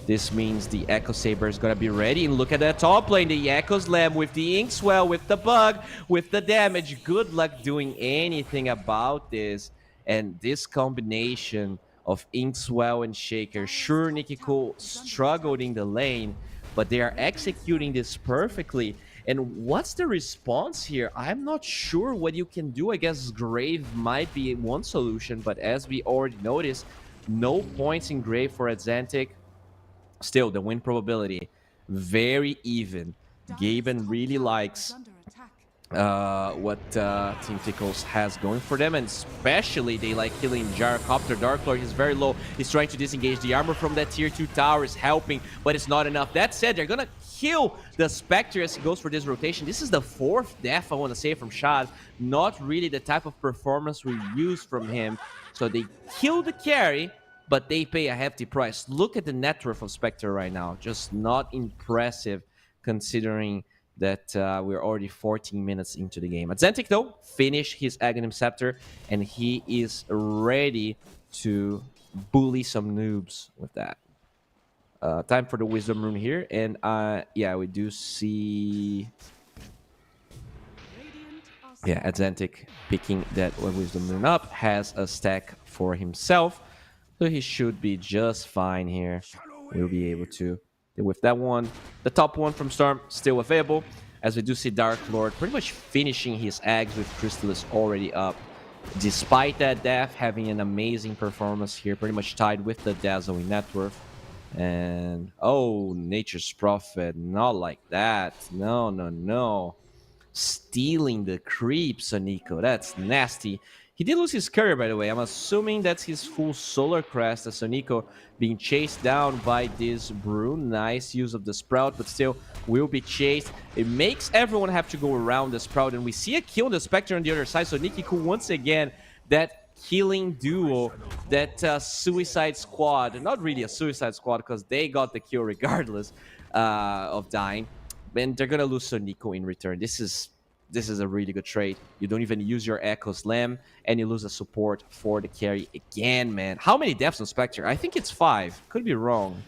this means the Echo Saber is gonna be ready. And look at that top lane. The Echo Slam with the Inkswell, with the bug, with the damage. Good luck doing anything about this. And this combination of Inkswell and Shaker. Sure, Nikki Cole struggled in the lane, but they are executing this perfectly. And what's the response here? I'm not sure what you can do. I guess Grave might be one solution, but as we already noticed, no points in Grave for Atlantic. Still, the win probability, very even. Gaben really likes what Team Tickles has going for them, and especially they like killing Gyrocopter. Dark Lord is very low. He's trying to disengage. The armor from that tier 2 tower is helping, but it's not enough. That said, they're gonna kill the Spectre as he goes for this rotation. This is the 4th death, I want to say, from Shad. Not really the type of performance we use from him. So they kill the carry, but they pay a hefty price. Look at the net worth of Spectre right now. Just not impressive considering that we're already 14 minutes into the game. Atlantic, though, finished his Aghanim Scepter, and he is ready to bully some noobs with that. Time for the Wisdom Rune here, and yeah, we do see Yeah, Adzentic picking that Wisdom Rune up, has a stack for himself. So he should be just fine here. We'll be able to deal with that one. The top one from Storm still available, as we do see Dark Lord pretty much finishing his eggs with Crystallis already up. Despite that death, having an amazing performance here, pretty much tied with the Dazzle in net worth. And, oh, Nature's Prophet, not like that. No, no, no. Stealing the creep, Sonico. That's nasty. He did lose his courier, by the way. I'm assuming that's his full solar crest as Sonico being chased down by this brew. Nice use of the sprout, but still will be chased. It makes everyone have to go around the sprout, and we see a kill on the Spectre on the other side. So Nikiku, once again, that killing duo, that suicide squad. Not really a suicide squad, because they got the kill regardless of dying. And they're gonna lose Sonico in return. This is a really good trade. You don't even use your Echo Slam, and you lose a support for the carry again, man. How many deaths on Spectre? I think it's 5. Could be wrong.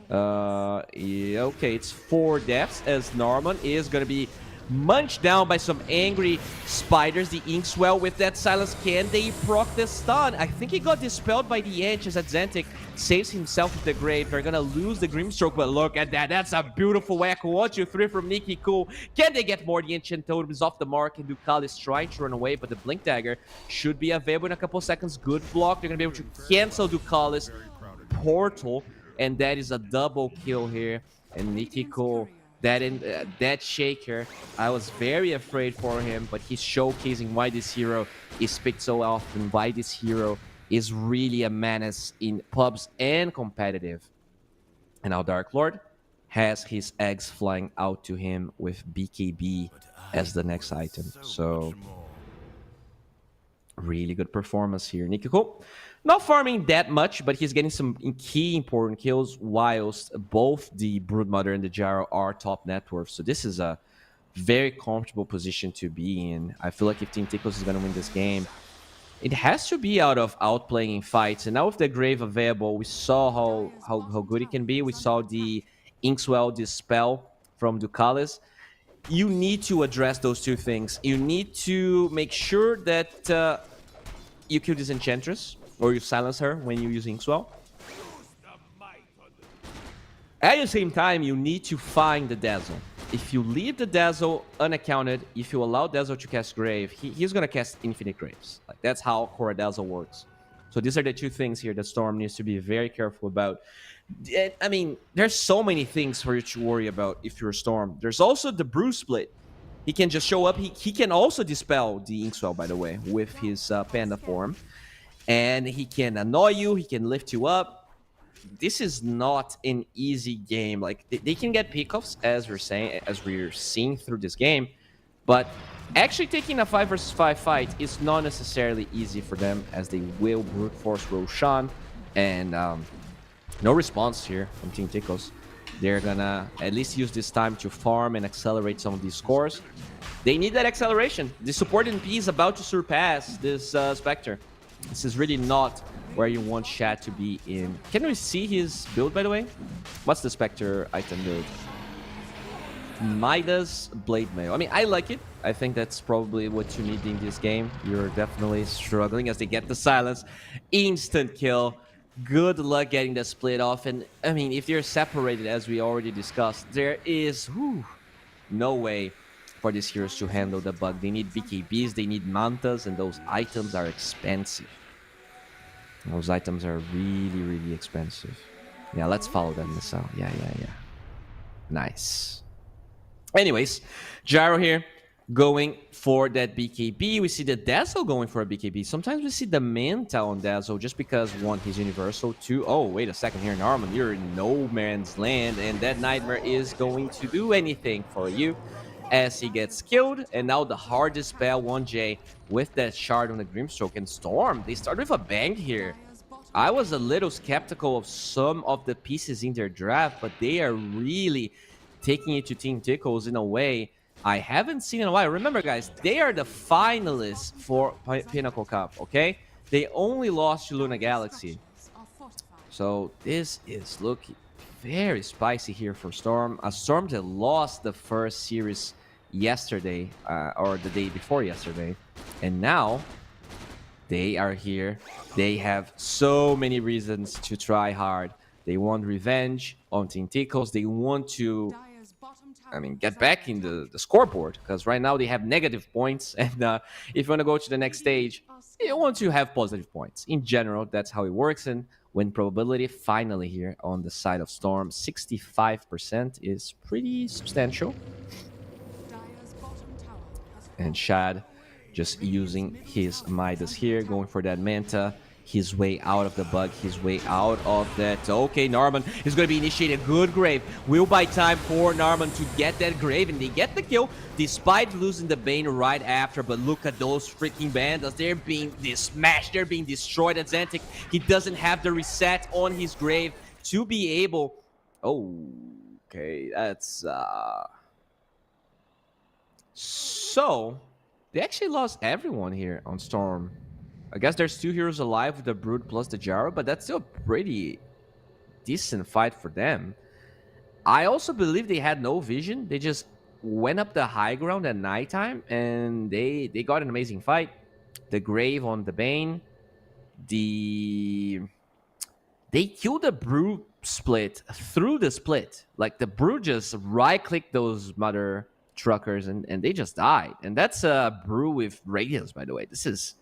Yeah, okay, it's 4 deaths, as Norman is gonna be munched down by some angry spiders. The Inkswell with that silence, can they proc the stun? I think he got dispelled by the Edge as Adzentic saves himself with the grave. They're gonna lose the Grimstroke, but look at that. That's a beautiful echo. 1, 2, 3 from Nikiku. Can they get more? The Ancient Totem is off the mark, and Ducalis trying to run away, but the Blink Dagger should be available in a couple seconds. Good block. They're gonna be able to cancel Ducalis portal, and that is a double kill here. And Nikiku, that shaker, I was very afraid for him, but he's showcasing why this hero is picked so often, why this hero is really a menace in pubs and competitive. And now Dark Lord has his eggs flying out to him with BKB as the next item. So really good performance here. Nikiku not farming that much, but he's getting some key important kills, whilst both the Broodmother and the Gyro are top net worth. So this is a very comfortable position to be in. I feel like if Team Tickles is going to win this game, it has to be out of outplaying in fights. And now with the Grave available, we saw how good it can be. We saw the Inkswell dispel from Ducalis. You need to address those two things. You need to make sure that you kill this Enchantress, or you silence her when you're using Inkswell. At the same time, you need to find the Dazzle. If you leave the Dazzle unaccounted, if you allow Dazzle to cast Grave, he's going to cast Infinite Graves. Like, that's how Core Dazzle works. So these are the two things here that Storm needs to be very careful about. I mean, there's so many things for you to worry about if you're Storm. There's also the Brew Split. He can just show up. He can also dispel the Inkswell, by the way, with his Panda form. And he can annoy you. He can lift you up. This is not an easy game. Like, they can get pickoffs, as we're seeing through this game. But actually taking a 5 versus 5 fight is not necessarily easy for them, as they will brute force Roshan. And no response here from Team Tickles. They're gonna at least use this time to farm and accelerate some of these scores. They need that acceleration. The support NP is about to surpass this Spectre. This is really not where you want Shad to be in. Can we see his build, by the way? What's the Spectre item build? Midas Blade Mail. I mean, I like it. I think that's probably what you need in this game. You're definitely struggling as they get the silence. Instant kill. Good luck getting the split off. And, I mean, if they're separated, as we already discussed, there is no way for these heroes to handle the bug. They need BKBs, they need mantas, and those items are expensive. Those items are really, really expensive. Yeah, let's follow them this out. Yeah. Nice. Anyways, Gyro here going for that BKB. We see the Dazzle going for a BKB. Sometimes we see the Manta on Dazzle just because, 1, he's universal. 2, oh, wait a second here, Norman. You're in no man's land, and that Nightmare is going to do anything for you as he gets killed. And now the hardest spell, 1J, with that shard on the Grimstroke. And Storm, they start with a bang here. I was a little skeptical of some of the pieces in their draft, but they are really taking it to Team Tickles in a way I haven't seen in a while. Remember, guys, they are the finalists for Pinnacle Cup, okay? They only lost to Luna Galaxy. So this is looking very spicy here for Storm. A Storm that lost the first series yesterday or the day before yesterday, and now they are here. They have so many reasons to try hard. They want revenge on Team Tickles. They want to, get back in the scoreboard, because right now they have negative points. And if you want to go to the next stage, you want to have positive points. In general, that's how it works. And win probability finally here on the side of Storm, 65% is pretty substantial. And Shad just using his Midas here, going for that Manta. His way out of the bug, his way out of that. Okay, Narman is going to be initiating a good grave. Will buy time for Narman to get that grave, and they get the kill despite losing the Bane right after. But look at those freaking bandas. They're being smashed, they're being destroyed. At Xantic, he doesn't have the reset on his grave to be able... Oh, okay, that's... So, they actually lost everyone here on Storm. I guess there's 2 heroes alive with the Brood plus the Jaro, but that's still a pretty decent fight for them. I also believe they had no vision. They just went up the high ground at nighttime, and they got an amazing fight. The Grave on the Bane. They killed the Brood split through the split. Like, the Brood just right-clicked those mother truckers, and they just died. And that's a Brew with Radiance, by the way. This is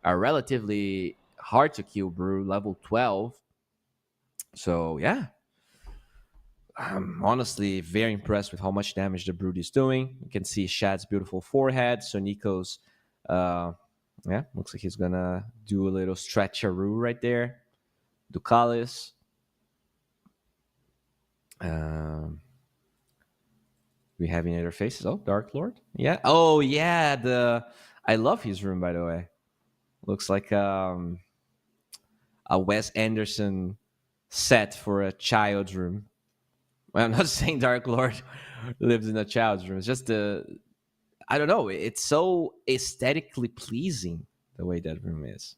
a relatively hard to kill Brew, level 12. So yeah, I'm honestly very impressed with how much damage the Brood is doing. You can see Shad's beautiful forehead. So Nico's, looks like he's gonna do a little stretcheroo right there. Ducalis. We have any other faces? Oh, Dark Lord. Yeah. Oh yeah. I love his room, by the way. Looks like a Wes Anderson set for a child's room. Well, I'm not saying Dark Lord lives in a child's room. It's just I don't know. It's so aesthetically pleasing the way that room is.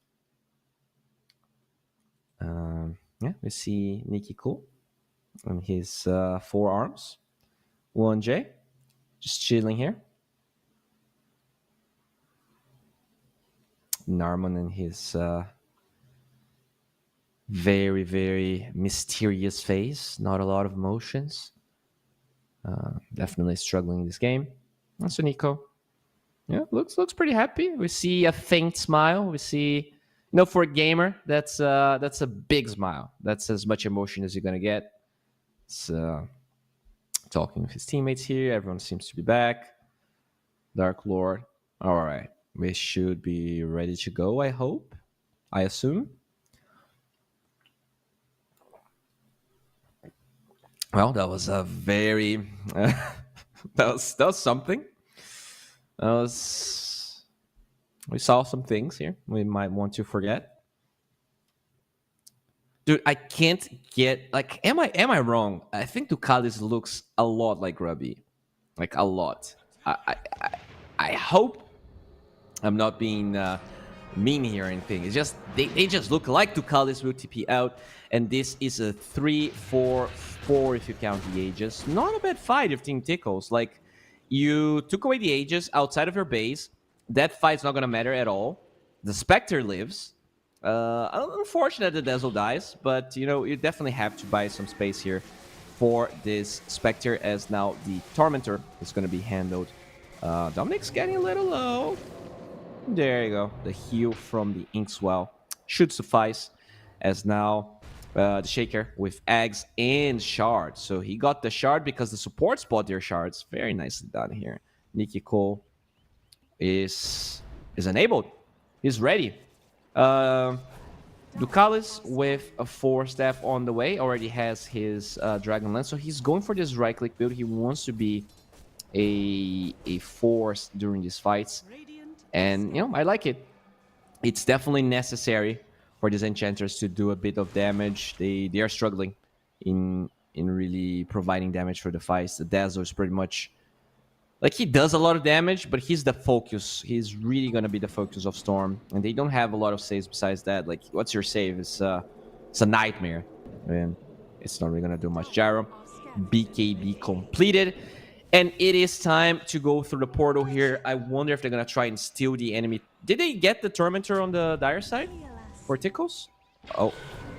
We see Nikki Cool on his 4 arms. 1J, just chilling here. Narman and his very, very mysterious face. Not a lot of emotions. Definitely struggling in this game. And so Nico, looks pretty happy. We see a faint smile. We see, for a gamer, that's a big smile. That's as much emotion as you're gonna get. It's talking with his teammates here. Everyone seems to be back. Dark Lord. All right. We should be ready to go, I hope. I assume. Well, that was a very... that was something. We saw some things here we might want to forget. Dude, I can't get... Like, am I wrong? I think Ducalis looks a lot like Grubby. Like, a lot. I hope I'm not being mean here or anything. It's just they just look like Ducalis will TP out, and this is a 3-4-4 if you count the Aegis. Not a bad fight if Team Tickles. Like, you took away the Aegis outside of your base. That fight's not gonna matter at all. The Spectre lives. Unfortunate the Dazzle dies, but you definitely have to buy some space here for this Spectre, as now the Tormentor is gonna be handled. Dominic's getting a little low. There you go. The heal from the Inkswell should suffice, as now the Shaker with Eggs and Shard. So he got the Shard because the support bought their Shards. Very nicely done here. Nikki Cole is enabled. He's ready. Ducalis with a 4-staff on the way already has his Dragon Lance. So he's going for this right-click build. He wants to be a force during these fights. And, I like it. It's definitely necessary for these enchanters to do a bit of damage. They are struggling in really providing damage for the fights. The Dazzle is pretty much... Like, he does a lot of damage, but he's the focus. He's really going to be the focus of Storm. And they don't have a lot of saves besides that. Like, what's your save? It's a nightmare. And it's not really going to do much. Gyro, BKB completed. And it is time to go through the portal here. I wonder if they're going to try and steal the enemy. Did they get the Tormentor on the dire side for Tickles? Oh,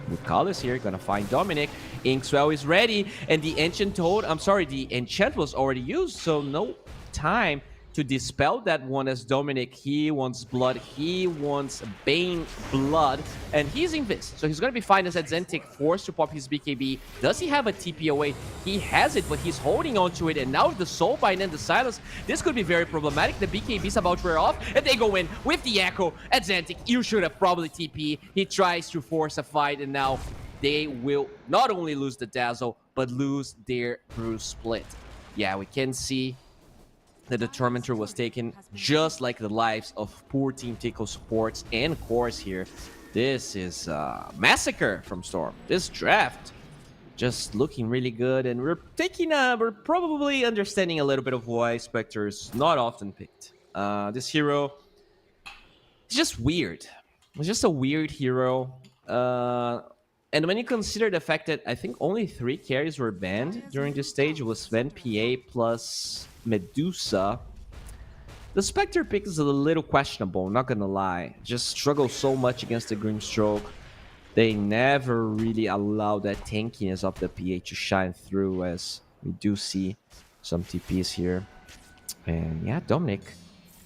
Mukalis here, going to find Dominic. Inkswell is ready. And the Enchant Toad, I'm sorry, the Enchant was already used. So no time to dispel that one as Dominic. He wants blood. He wants Bane blood. And he's invis. So he's going to be fine as Zentik, forced to pop his BKB. Does he have a TP away? He has it, but he's holding on to it. And now with the Soulbind and the Silence, this could be very problematic. The BKB is about to wear off. And they go in with the Echo at Zentik. You should have probably TP. He tries to force a fight. And now they will not only lose the Dazzle, but lose their Bruise Split. Yeah, we can see that the Tormentor was taken, just like the lives of poor Team Tickle supports and cores here. This is a massacre from Storm. This draft just looking really good, and we're probably understanding a little bit of why Spectre is not often picked. This hero is just weird. It's just a weird hero. And when you consider the fact that I think only 3 carries were banned during this stage, it was Sven PA plus Medusa. The Spectre pick is a little questionable, not gonna lie. Just struggle so much against the Grimstroke. They never really allow that tankiness of the PA to shine through, as we do see some TPs here. And yeah, Dominic.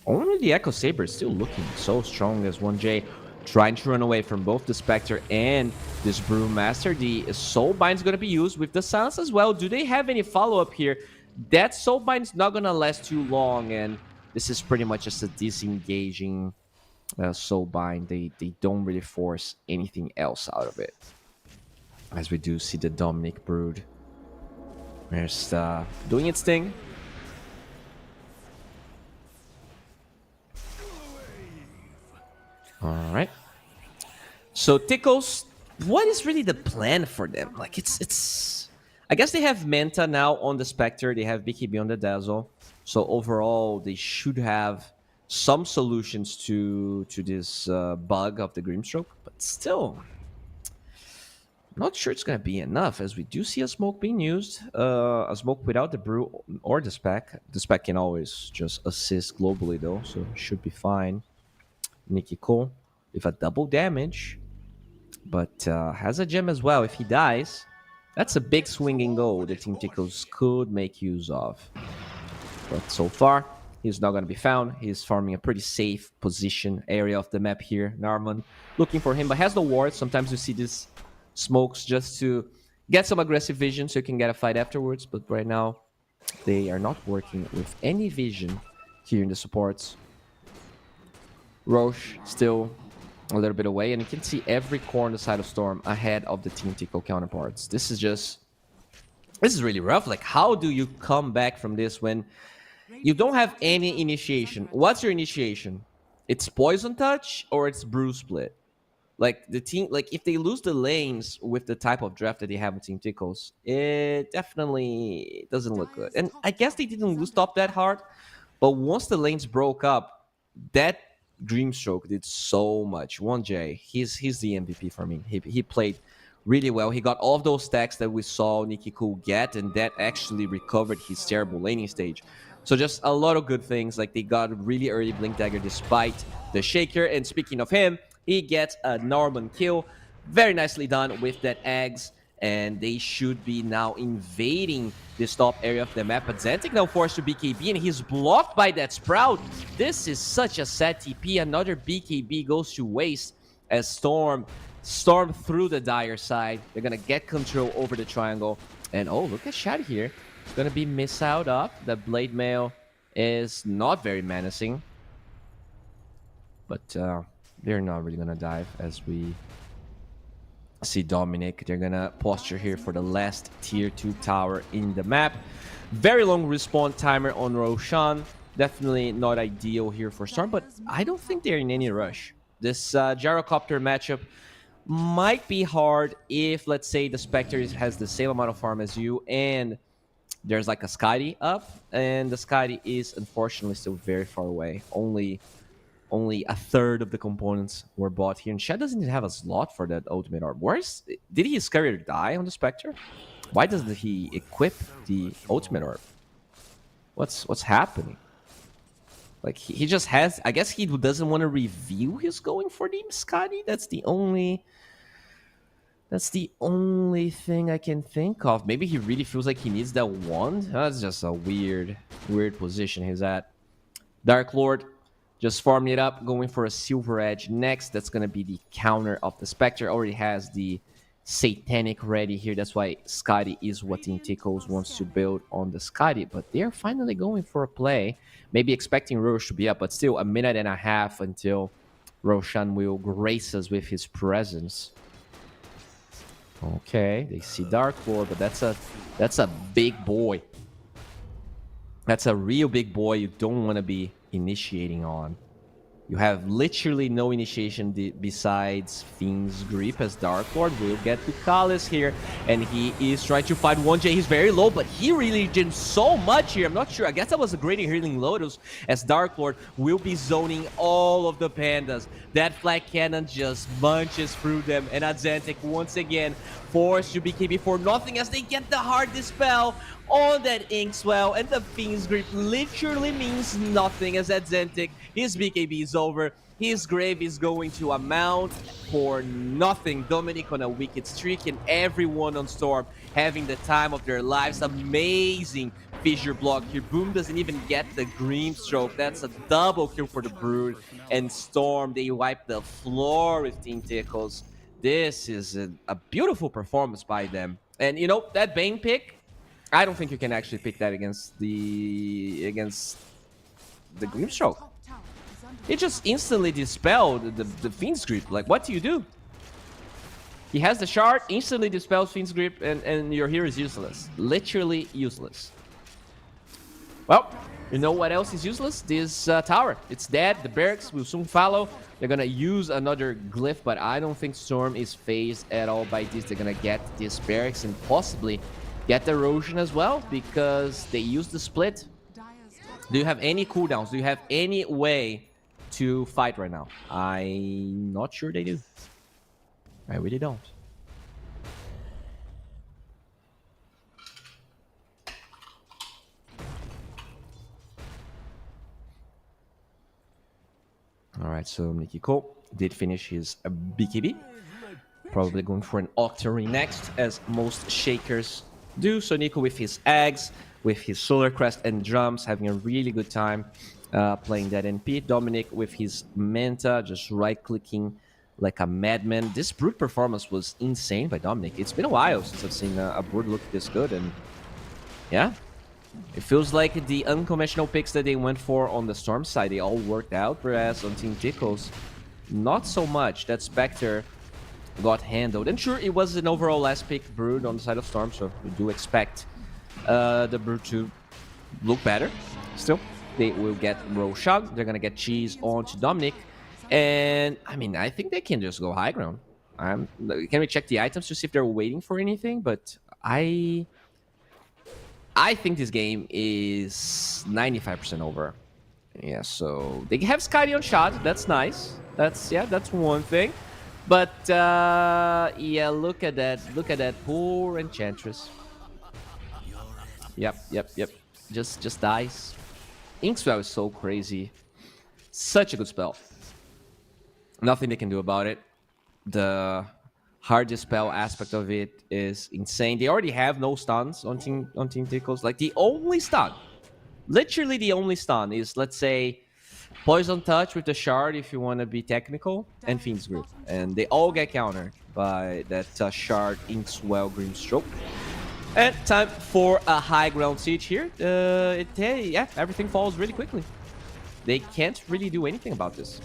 Only the Echo Saber is still looking so strong as 1J. Trying to run away from both the Spectre and this Brewmaster. The Soulbind is going to be used with the Silence as well. Do they have any follow-up here? That Soulbind is not going to last too long, and this is pretty much just a disengaging Soulbind. They don't really force anything else out of it. As we do see the Dominic Brood. Just doing its thing. All right. So Tickles, what is really the plan for them? Like it's I guess they have Manta now on the Spectre. They have BKB on the Dazzle. So overall, they should have some solutions to this bug of the Grimstroke. But still, I'm not sure it's going to be enough, as we do see a smoke being used. A smoke without the Brew or the Spec. The Spec can always just assist globally, though, so it should be fine. Nikiko with a double damage, but has a gem as well. If he dies, that's a big swinging goal that Team Tickles could make use of. But so far, he's not going to be found. He's farming a pretty safe position area of the map here. Narman looking for him, but has the ward. Sometimes you see these smokes just to get some aggressive vision so you can get a fight afterwards. But right now, they are not working with any vision here in the supports. Roche still a little bit away, and you can see every core on the side of Storm ahead of the Team Tickle counterparts. This is really rough. Like, how do you come back from this when you don't have any initiation? What's your initiation? It's Poison Touch or it's Bruise Split? Like, the team, like, if they lose the lanes with the type of draft that they have with Team Tickles, it definitely doesn't look good. And I guess they didn't lose top that hard, but once the lanes broke up, that Dreamstroke did so much. 1J, he's the MVP for me. He played really well. He got all of those stacks that we saw Nikiku get, and that actually recovered his terrible laning stage. So just a lot of good things. Like, they got a really early Blink Dagger despite the Shaker. And speaking of him, he gets a Norman kill. Very nicely done with that Eggs. And they should be now invading this top area of the map. But Zentik now forced to BKB, and he's blocked by that Sprout. This is such a sad TP. Another BKB goes to waste as Storm through the dire side. They're going to get control over the triangle. And oh, look at Shad here. It's going to be miss out up. The Blade Mail is not very menacing. But they're not really going to dive as we see Dominic. They're gonna posture here for the last tier 2 tower in the map. Very long respawn timer on Roshan. Definitely not ideal here for Storm, but I don't think they're in any rush. This Gyrocopter matchup might be hard if, let's say, the Spectre has the same amount of farm as you and there's like a Skadi up, and the Skadi is unfortunately still very far away. Only a third of the components were bought here. And Shad doesn't even have a slot for that ultimate orb. Did his carrier die on the Spectre? Why doesn't he equip the ultimate orb? What's happening? Like he just has. I guess he doesn't want to reveal he's going for the Scotty. That's the only thing I can think of. Maybe he really feels like he needs that wand. That's just a weird position he's at. Dark Lord just farming it up, going for a Silver Edge next. That's going to be the counter of the Spectre. Already has the Satanic ready here. That's why Scotty is what Team Tickles wants to build on the Scotty. But they're finally going for a play. Maybe expecting Roche to be up, but still a minute and a half until Roshan will grace us with his presence. Okay, they see Dark Lord, but that's a big boy. That's a real big boy you don't want to be initiating on. You have literally no initiation besides Fiend's Grip, as Dark Lord will get to Kalis here. And he is trying to fight 1J. He's very low, but he really did so much here. I'm not sure. I guess that was a great healing Lotus, as Dark Lord will be zoning all of the pandas. That flag cannon just bunches through them. And Azantic once again forced to BKB for nothing as they get the hard dispel on that Inkswell, and the Fiend's Grip literally means nothing as Azantic, his BKB is over, his grave is going to amount for nothing. Dominic on a wicked streak, and everyone on Storm having the time of their lives. Amazing fissure block here. Boom doesn't even get the green stroke. That's a double kill for the Brood, and Storm, they wipe the floor with Team Tickles. This is a beautiful performance by them. And you know, that Bane pick, I don't think you can actually pick that against the Grimstroke. It just instantly dispelled the Fiend's Grip. Like, what do you do? He has the shard, instantly dispels Fiend's Grip, and your hero is useless. Literally useless. Well, you know what else is useless? This tower. It's dead. The barracks will soon follow. They're gonna use another glyph, but I don't think Storm is phased at all by this. They're gonna get this barracks and possibly get the erosion as well, because they use the split. Do you have any cooldowns? Do you have any way to fight right now? I'm not sure they do. I really don't. Alright, so Nikiko did finish his BKB. Probably going for an Octarine next, as most Shakers do. So Nico with his eggs, with his Solar Crest and drums, having a really good time playing that NP. Dominic with his Manta, just right-clicking like a madman. This Brood performance was insane by Dominic. It's been a while since I've seen a Brood look this good, and yeah. It feels like the unconventional picks that they went for on the Storm side, they all worked out, whereas on Team Tickles, not so much. That Spectre got handled. And sure, it was an overall last pick Brood on the side of Storm, so we do expect the Brood to look better. Still, they will get Roshan. They're going to get Cheese onto Dominic. And, I mean, I think they can just go high ground. Can we check the items to see if they're waiting for anything? But I think this game is 95% over. Yeah, so they have Scotty on shot. That's nice. That's one thing. But yeah, look at that. Look at that poor Enchantress. Yep. Just dies. Inkswell is so crazy. Such a good spell. Nothing they can do about it. The hard dispel aspect of it is insane. They already have no stuns on Team Tickles. Like, the only stun, literally the only stun is, let's say, Poison Touch with the Shard, if you want to be technical, and Fiend's Grip. And they all get countered by that Shard, Inkswell, Grimstroke. And time for a high ground siege here. Yeah, everything falls really quickly. They can't really do anything about this.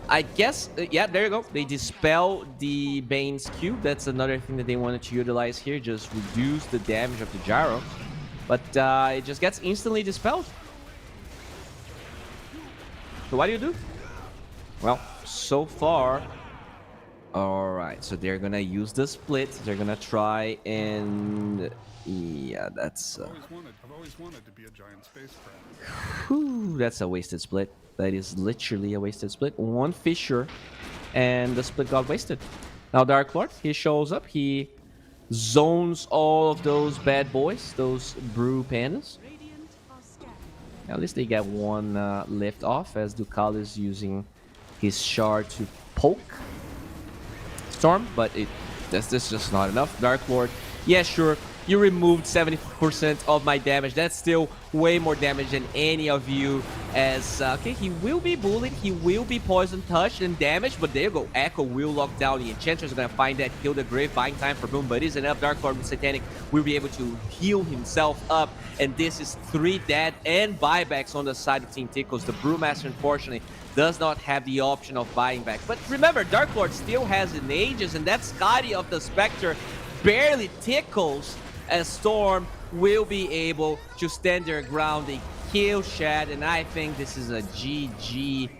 I guess, yeah, there you go. They dispel the Bane's Q. That's another thing that they wanted to utilize here. Just reduce the damage of the Gyro. But it just gets instantly dispelled. So what do you do? Well, so far... Alright, so they're gonna use the split. They're gonna try and... Yeah, that's... I've always wanted to be a giant space crab. Whew, that's a wasted split. That is literally a wasted split. One fissure, and the split got wasted. Now Dark Lord, he shows up. He zones all of those bad boys, those brew pandas. At least they get one lift off as Ducal is using his shard to poke Storm, but that's just not enough. Dark Lord, yeah, sure, you removed 70% of my damage. That's still way more damage than any of you. As okay, he will be bullied, he will be poison touched and damaged, but there you go. Echo will lock down. The Enchantress are gonna find that kill the Grave, buying time for Boom, but is enough. Dark Lord with Satanic will be able to heal himself up, and this is 3 dead and buybacks on the side of Team Tickles. The Brewmaster, unfortunately, does not have the option of buying back. But remember, Dark Lord still has an Aegis, and that Scotty of the Spectre barely tickles as Storm will be able to stand their ground. They kill Shad, and I think this is a GG.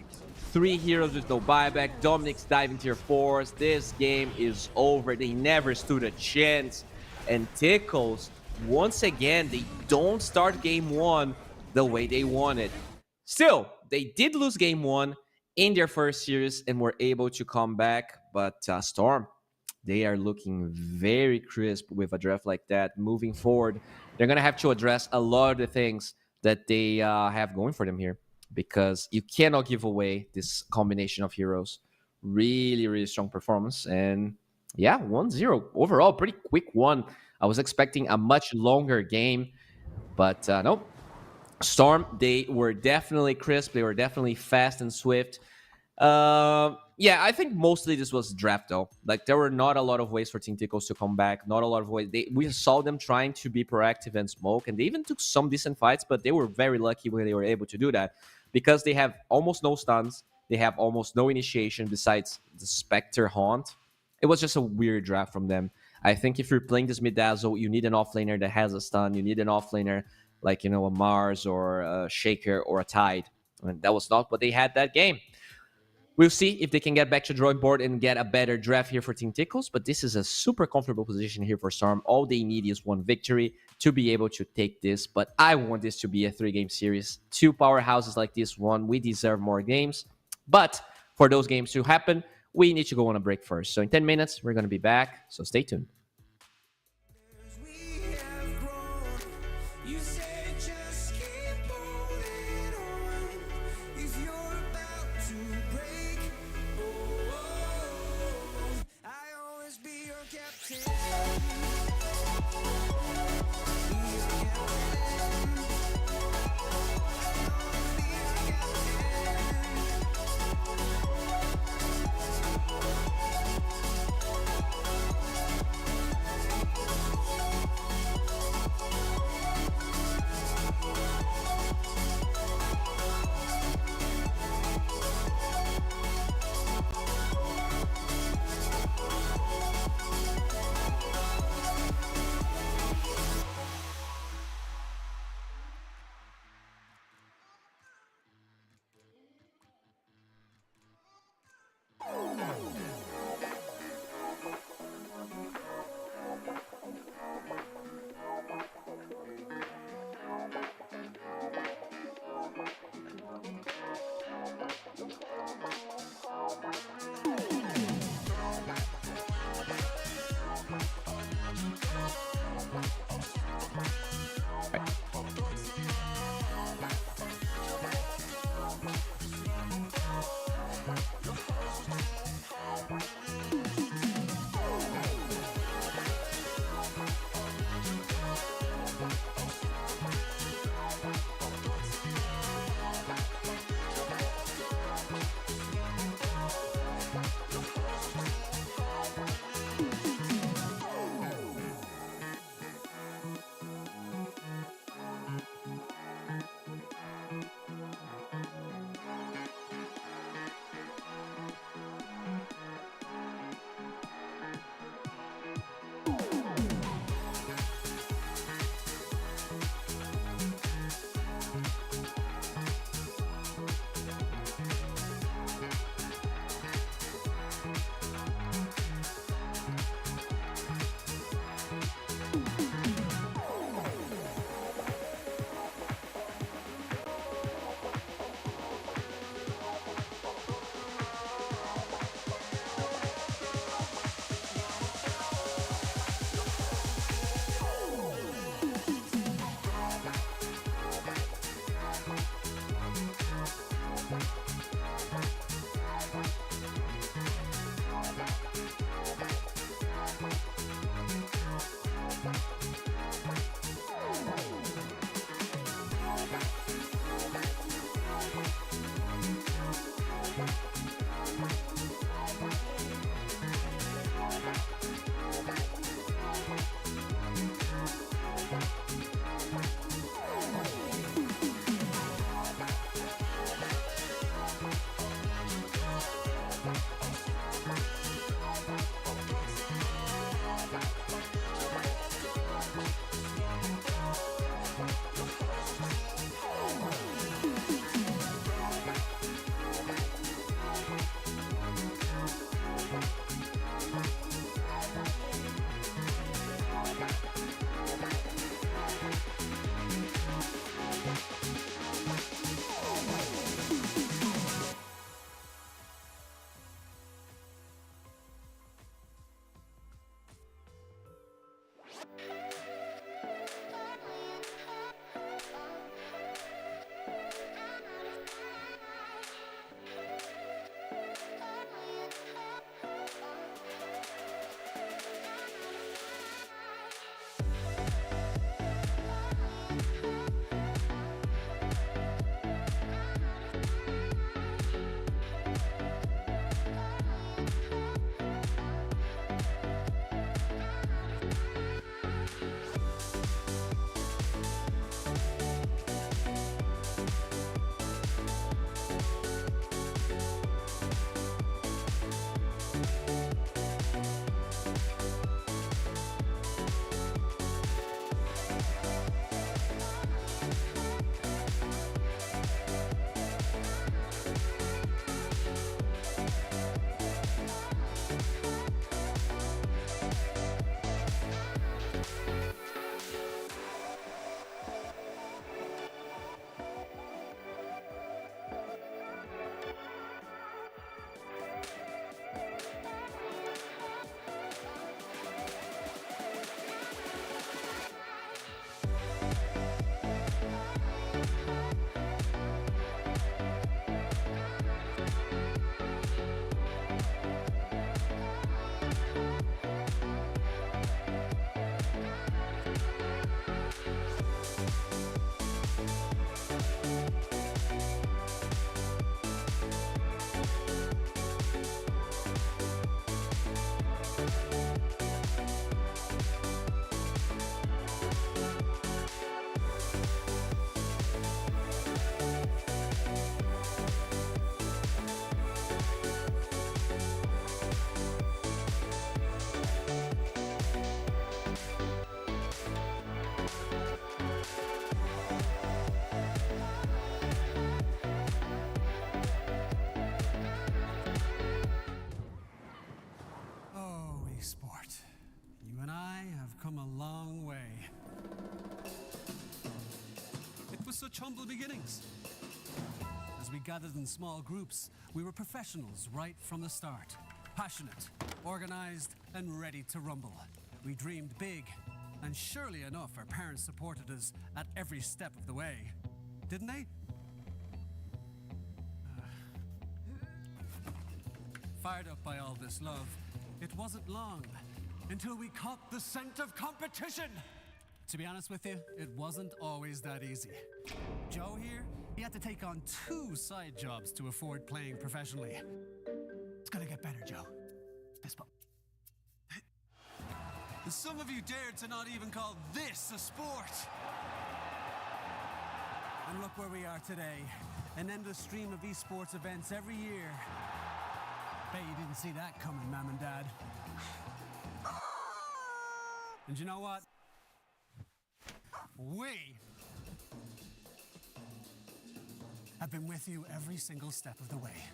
3 heroes with no buyback. Dominic's diving tier 4s. This game is over. They never stood a chance. And Tickles, once again, they don't start game 1 the way they wanted. Still, they did lose game 1 in their first series and were able to come back. But Storm, they are looking very crisp with a draft like that. Moving forward, they're going to have to address a lot of the things that they have going for them here, because you cannot give away this combination of heroes. Really, really strong performance. And yeah, 1-0 overall. Pretty quick one. I was expecting a much longer game, but nope. Storm, they were definitely crisp. They were definitely fast and swift. Yeah, I think mostly this was draft though. Like, there were not a lot of ways for Team Tickles to come back. Not a lot of ways. We saw them trying to be proactive and smoke, and they even took some decent fights, but they were very lucky when they were able to do that, because they have almost no stuns. They have almost no initiation besides the Spectre Haunt. It was just a weird draft from them. I think if you're playing this mid-dazzle, you need an offlaner that has a stun. You need an offlaner like, you know, a Mars or a Shaker or a Tide. And that was not what they had that game. We'll see if they can get back to drawing board and get a better draft here for Team Tickles, but this is a super comfortable position here for Storm. All they need is one victory to be able to take this, but I want this to be a 3-game series. 2 powerhouses like this one, we deserve more games, but for those games to happen, we need to go on a break first. So in 10 minutes, we're going to be back, so stay tuned. We have grown. You said just keep holding on. If you're about to break, oh, I always be your captain. Be your captain. Be your esport. You and I have come a long way. It was such humble beginnings. As we gathered in small groups, we were professionals right from the start. Passionate, organized, and ready to rumble. We dreamed big, and surely enough, our parents supported us at every step of the way. Didn't they? Fired up by all this love, it wasn't long until we caught the scent of competition. To be honest with you, it wasn't always that easy. Joe here, he had to take on 2 side jobs to afford playing professionally. It's gonna get better, Joe. Fist bump. Some of you dared to not even call this a sport. And look where we are today. An endless stream of esports events every year. Bet you didn't see that coming, Mom and Dad. And you know what? We have been with you every single step of the way.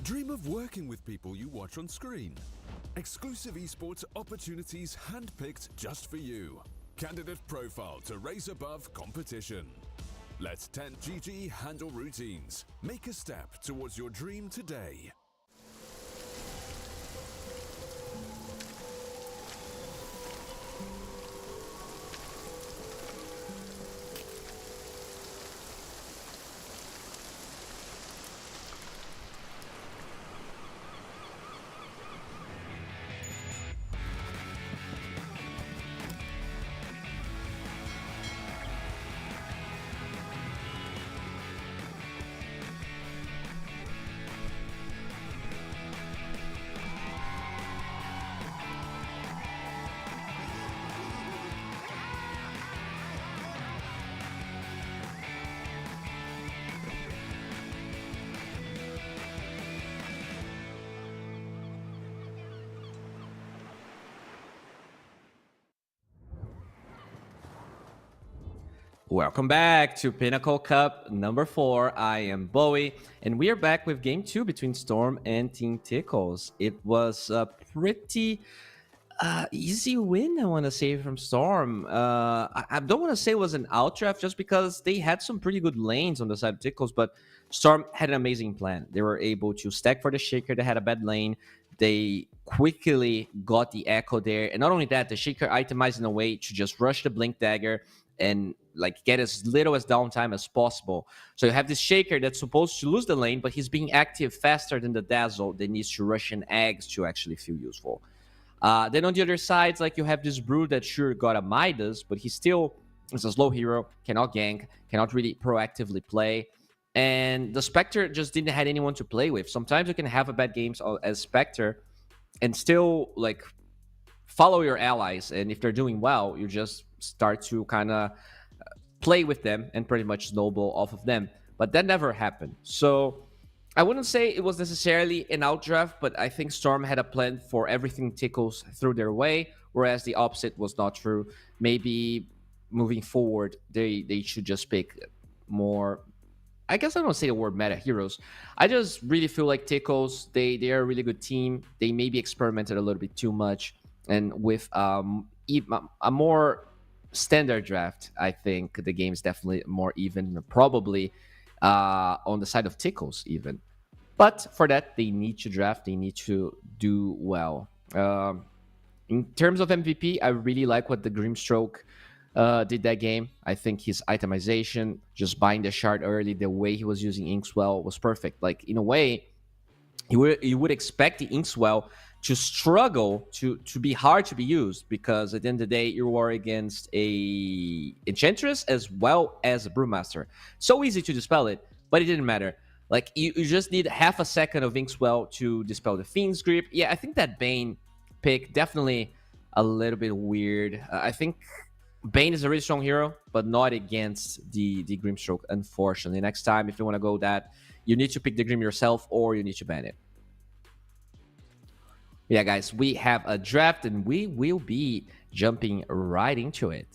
Dream of working with people you watch on screen. Exclusive esports opportunities handpicked just for you. Candidate profile to raise above competition. Let 10GG handle routines. Make a step towards your dream today. Welcome back to Pinnacle Cup number 4. I am Bowie, and we are back with game 2 between Storm and Team Tickles. It was a pretty easy win, I want to say, from Storm. I don't want to say it was an outdraft just because they had some pretty good lanes on the side of Tickles, but Storm had an amazing plan. They were able to stack for the Shaker. They had a bad lane. They quickly got the Echo there, and not only that, the Shaker itemized in a way to just rush the Blink Dagger and like get as little as downtime as possible. So you have this Shaker that's supposed to lose the lane, but he's being active faster than the Dazzle that needs to rush in eggs to actually feel useful. Then on the other side, like you have this Brood that sure got a Midas, but he still is a slow hero, cannot gank, cannot really proactively play. And the Spectre just didn't have anyone to play with. Sometimes you can have a bad game as Spectre and still like follow your allies. And if they're doing well, you just start to kind of play with them and pretty much snowball off of them. But that never happened. So I wouldn't say it was necessarily an outdraft, but I think Storm had a plan for everything Tickles through their way, whereas the opposite was not true. Maybe moving forward, they should just pick more, I guess I don't say the word meta heroes. I just really feel like Tickles, they are a really good team. They maybe experimented a little bit too much. And with a more standard draft, I think the game is definitely more even, probably on the side of Tickles even. But for that, they need to draft. They need to do well. In terms of MVP, I really like what the Grimstroke did that game. I think his itemization, just buying the shard early, the way he was using Inkswell was perfect. Like, in a way, you would expect the Inkswell to struggle to be hard to be used, because at the end of the day you are against a enchantress as well as a brewmaster. So easy to dispel it, but it didn't matter. Like you just need half a second of Inkswell to dispel the Fiend's Grip. Yeah, I think that Bane pick definitely a little bit weird. I think Bane is a really strong hero, but not against the Grimstroke, unfortunately. Next time, if you want to go that, you need to pick the Grim yourself or you need to ban it. Yeah, guys, we have a draft and we will be jumping right into it.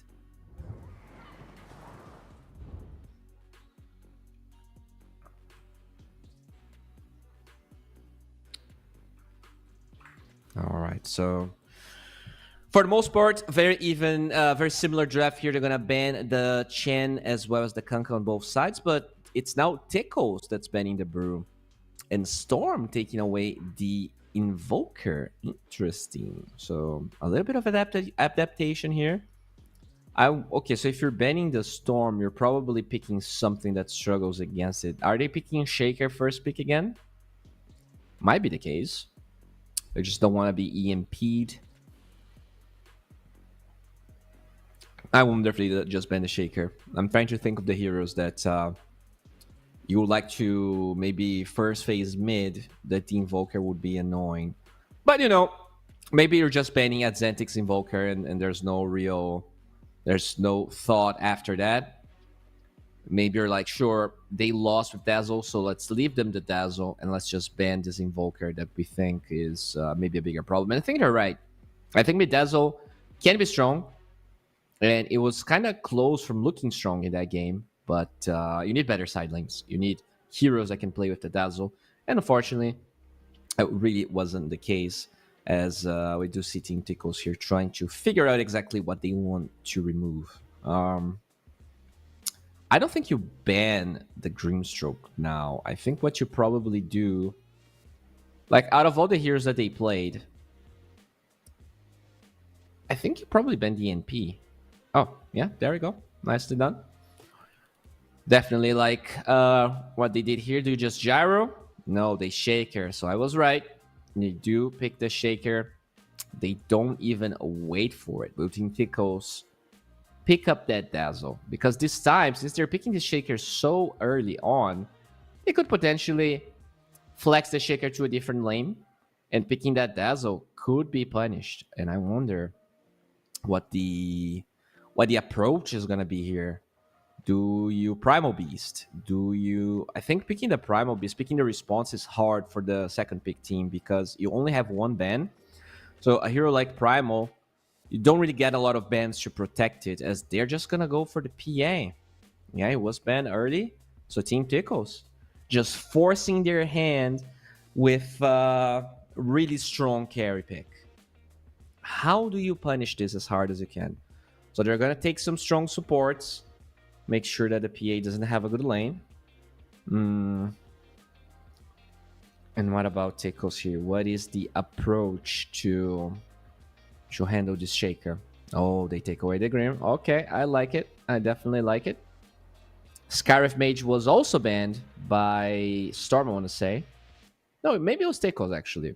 All right, so for the most part, very even, very similar draft here. They're gonna ban the Chen as well as the Kunkka on both sides, but it's now Tickles that's banning the Brew, and Storm taking away the Invoker. Interesting. So a little bit of adaptation here. Okay, so if you're banning the Storm, you're probably picking something that struggles against it. Are they picking Shaker first pick again? Might be the case. They just don't want to be EMP'd. I wonder if they just ban the Shaker. I'm trying to think of the heroes that you would like to maybe first phase mid, that the Invoker would be annoying. But, you know, maybe you're just banning at Zentix Invoker and there's no thought after that. Maybe you're like, sure, they lost with Dazzle, so let's leave them the Dazzle and let's just ban this Invoker that we think is maybe a bigger problem. And I think they're right. I think Dazzle can be strong, and it was kind of close from looking strong in that game, but you need better side lanes. You need heroes that can play with the Dazzle, and unfortunately, it really wasn't the case, as we do see Team Tickles here trying to figure out exactly what they want to remove. I don't think you ban the Grimstroke now. I think what you probably do, like out of all the heroes that they played, I think you probably ban the NP. Oh, yeah, there we go. Nicely done. Definitely like what they did here. Do you just gyro? No, they shaker. So I was right. They do pick the shaker. They don't even wait for it. Team Tickles pick up that Dazzle, because this time, since they're picking the shaker so early on, they could potentially flex the shaker to a different lane, and picking that Dazzle could be punished. And I wonder what the approach is gonna be here. Do you Primal Beast? I think picking the Primal Beast, picking the response is hard for the second pick team, because you only have one ban. So a hero like Primal, you don't really get a lot of bans to protect it, as they're just gonna go for the PA. Yeah, it was banned early. So Team Tickles just forcing their hand with really strong carry pick. How do you punish this as hard as you can? So they're gonna take some strong supports, make sure that the PA doesn't have a good lane. And what about Tickles here? What is the approach to handle this shaker? Oh, they take away the Grim. Okay, I like it. I definitely like it. Scarif Mage was also banned by Storm, I want to say. No, maybe it was Tickles, actually.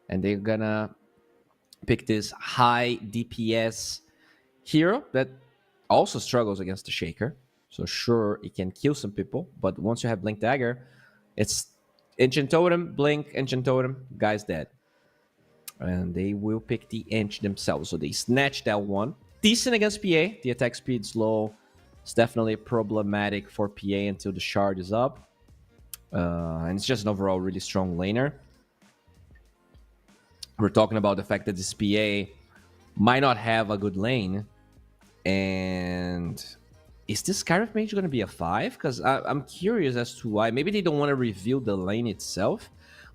And they're gonna pick this high DPS hero that also struggles against the shaker. So sure, it can kill some people, but once you have Blink Dagger, it's Ancient Totem, Blink, Ancient Totem, guy's dead. And they will pick the Ench themselves. So they snatch that one. Decent against PA. The attack speed's low. It's definitely problematic for PA until the shard is up. And it's just an overall really strong laner. We're talking about the fact that this PA might not have a good lane. And is this Scarif Mage going to be a 5? Because I'm curious as to why. Maybe they don't want to reveal the lane itself.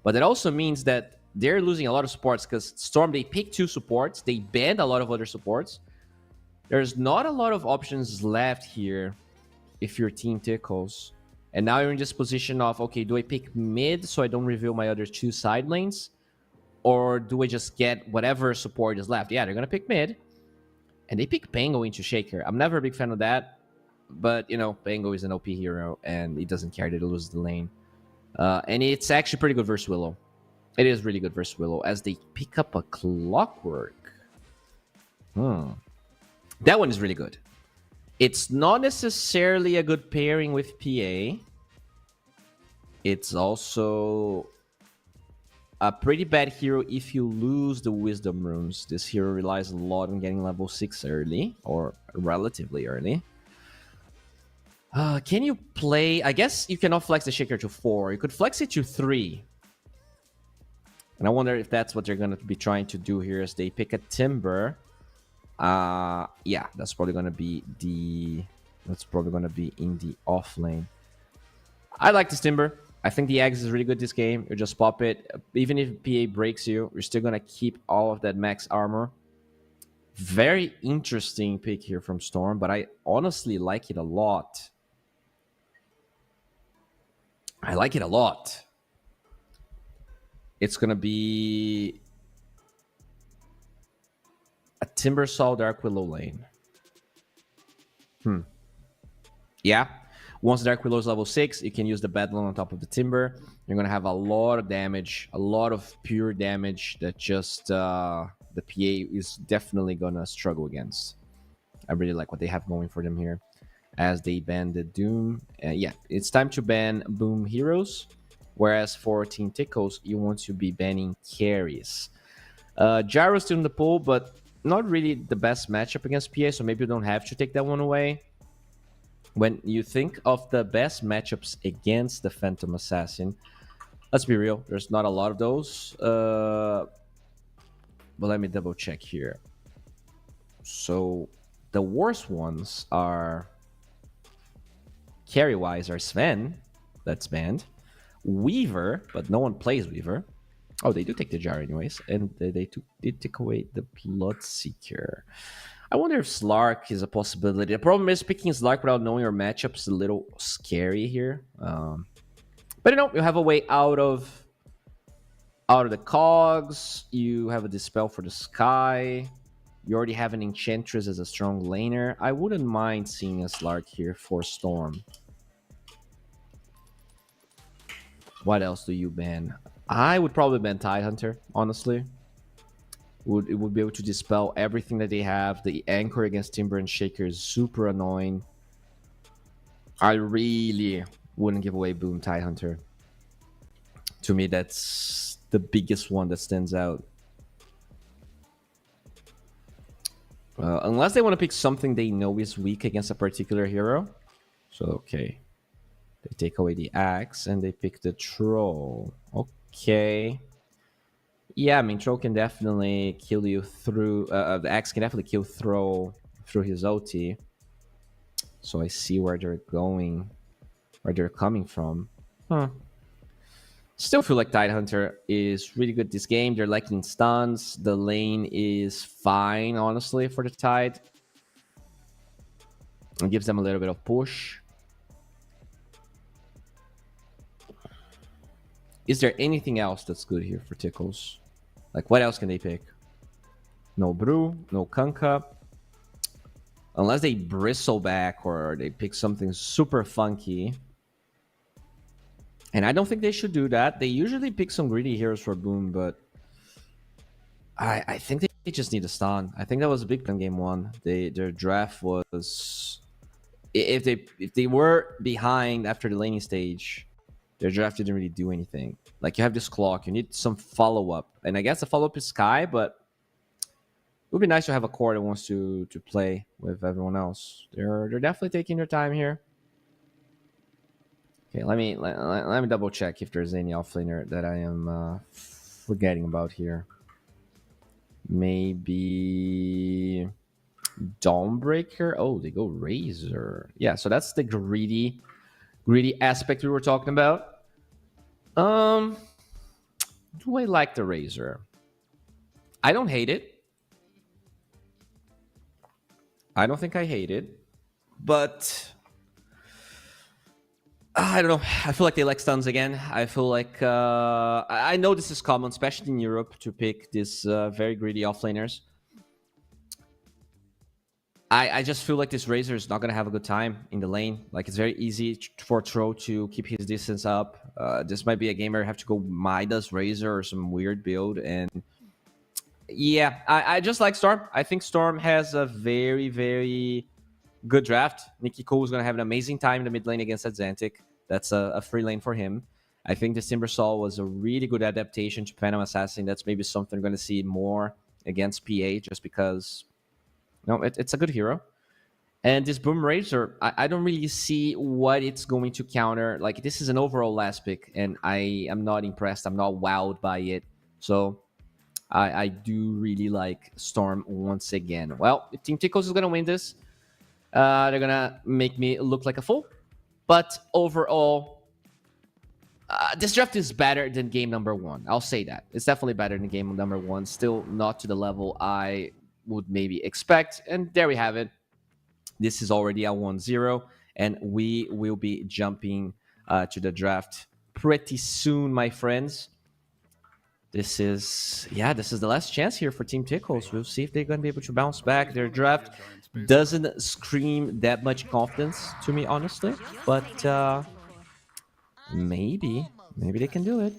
But it also means that they're losing a lot of supports, because Storm, they picked 2 supports. They banned a lot of other supports. There's not a lot of options left here if you're Team Tickles. And now you're in this position of, okay, do I pick mid so I don't reveal my other 2 side lanes? Or do I just get whatever support is left? Yeah, they're going to pick mid. And they pick Pango into Shaker. I'm never a big fan of that. But, you know, Pango is an OP hero, and he doesn't care that he loses the lane. And it's actually pretty good versus Willow. It is really good versus Willow as they pick up a Clockwork. That one is really good. It's not necessarily a good pairing with PA. It's also a pretty bad hero if you lose the Wisdom Runes. This hero relies a lot on getting level 6 early, or relatively early. Can you play... I guess you cannot flex the Shaker to 4. You could flex it to 3. And I wonder if that's what they're going to be trying to do here as they pick a Timber. Yeah, that's probably going to be the... That's probably going to be in the off lane. I like this Timber. I think the Axe is really good this game. You just pop it. Even if PA breaks you, you're still going to keep all of that max armor. Very interesting pick here from Storm, but I honestly like it a lot. I like it a lot. It's going to be a Timbersaw Dark Willow lane. Yeah. Once Dark Willow is level 6, you can use the Bedlam on top of the Timber. You're going to have a lot of damage, a lot of pure damage that just the PA is definitely going to struggle against. I really like what they have going for them here as they ban the Doom. Yeah, it's time to ban Boom heroes, whereas for Team Tickles, you want to be banning carries. Gyro's still in the pool, but not really the best matchup against PA, so maybe you don't have to take that one away. When you think of the best matchups against the Phantom Assassin, let's be real, there's not a lot of those. But let me double check here. So the worst ones are, carry-wise, are Sven, that's banned. Weaver, but no one plays Weaver. Oh, they do take the Jar anyways. And they did take away the Bloodseeker. I wonder if Slark is a possibility. The problem is picking Slark without knowing your matchup is a little scary here. But you know, you have a way out of the cogs. You have a Dispel for the Sky. You already have an Enchantress as a strong laner. I wouldn't mind seeing a Slark here for Storm. What else do you ban? I would probably ban Tidehunter, honestly. It would be able to dispel everything that they have. The Anchor against Timber and Shaker is super annoying. I really wouldn't give away Boom Tidehunter. To me, that's the biggest one that stands out. Unless they want to pick something they know is weak against a particular hero. So, okay. They take away the Axe and they pick the Troll. Okay. Yeah, I mean, Troll can definitely kill you through... the Axe can definitely kill through his ulti. So I see where they're going. Where they're coming from. Still feel like Tidehunter is really good this game. They're lacking stuns. The lane is fine, honestly, for the Tide. It gives them a little bit of push. Is there anything else that's good here for Tickles? Like, what else can they pick? No Brew, no Kunkka. Unless they bristle back or they pick something super funky. And I don't think they should do that. They usually pick some greedy heroes for Boom, but I think they just need a stun. I think that was a big plan game 1. Their draft was... If they were behind after the laning stage, their draft didn't really do anything. Like, you have this clock, you need some follow-up. And I guess the follow-up is Sky, but it would be nice to have a core that wants to play with everyone else. They're definitely taking their time here. Okay, let me double check if there's any offlaner that I am forgetting about here. Maybe Dawnbreaker. Oh, they go Razor. Yeah, so that's the greedy aspect we were talking about. Do I like the Razor? I don't hate it. I don't think I hate it, but I don't know. I feel like they like stuns again. I feel like I know this is common, especially in Europe, to pick these very greedy offlaners. I just feel like this Razor is not going to have a good time in the lane. Like, it's very easy for Tro to keep his distance up. This might be a game where you have to go Midas Razor or some weird build. And yeah, I just like Storm. I think Storm has a very, very good draft. Nicky Cole is going to have an amazing time in the mid lane against Atlantic. That's a free lane for him. I think the Timbersaw was a really good adaptation to Phantom Assassin. That's maybe something we're going to see more against PA just because... No, it's a good hero. And this Boom Razor, I don't really see what it's going to counter. Like, this is an overall last pick, and I am not impressed. I'm not wowed by it. So, I do really like Storm once again. Well, if Team Tickles is going to win this, they're going to make me look like a fool. But overall, this draft is better than game number 1. I'll say that. It's definitely better than game number 1. Still not to the level I would maybe expect. And there we have it. This is already a 1-0, and we will be jumping to the draft pretty soon, my friends. This is the last chance here for Team Tickles. We'll see if they're going to be able to bounce back. Their draft doesn't scream that much confidence to me, honestly, but maybe they can do it.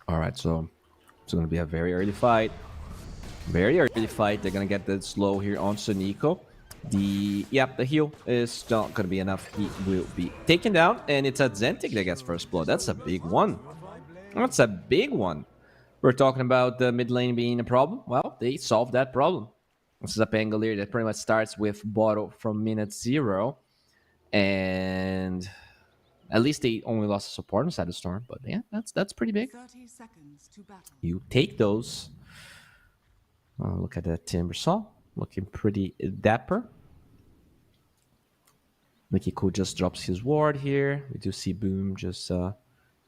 All right, so it's going to be a very early fight. Very early fight. They're going to get the slow here on Sonico. The heal is not going to be enough. He will be taken down, and it's Atlantic that gets first blood. That's a big one. That's a big one. We're talking about the mid lane being a problem. Well, they solved that problem. This is a Pangolier that pretty much starts with bottle from minute 0. And... at least they only lost a support inside the Storm, but yeah, that's pretty big. 30 seconds to battle. You take those. Look at that Timbersaw, looking pretty dapper. Nicky Cool just drops his ward here. We do see Boom just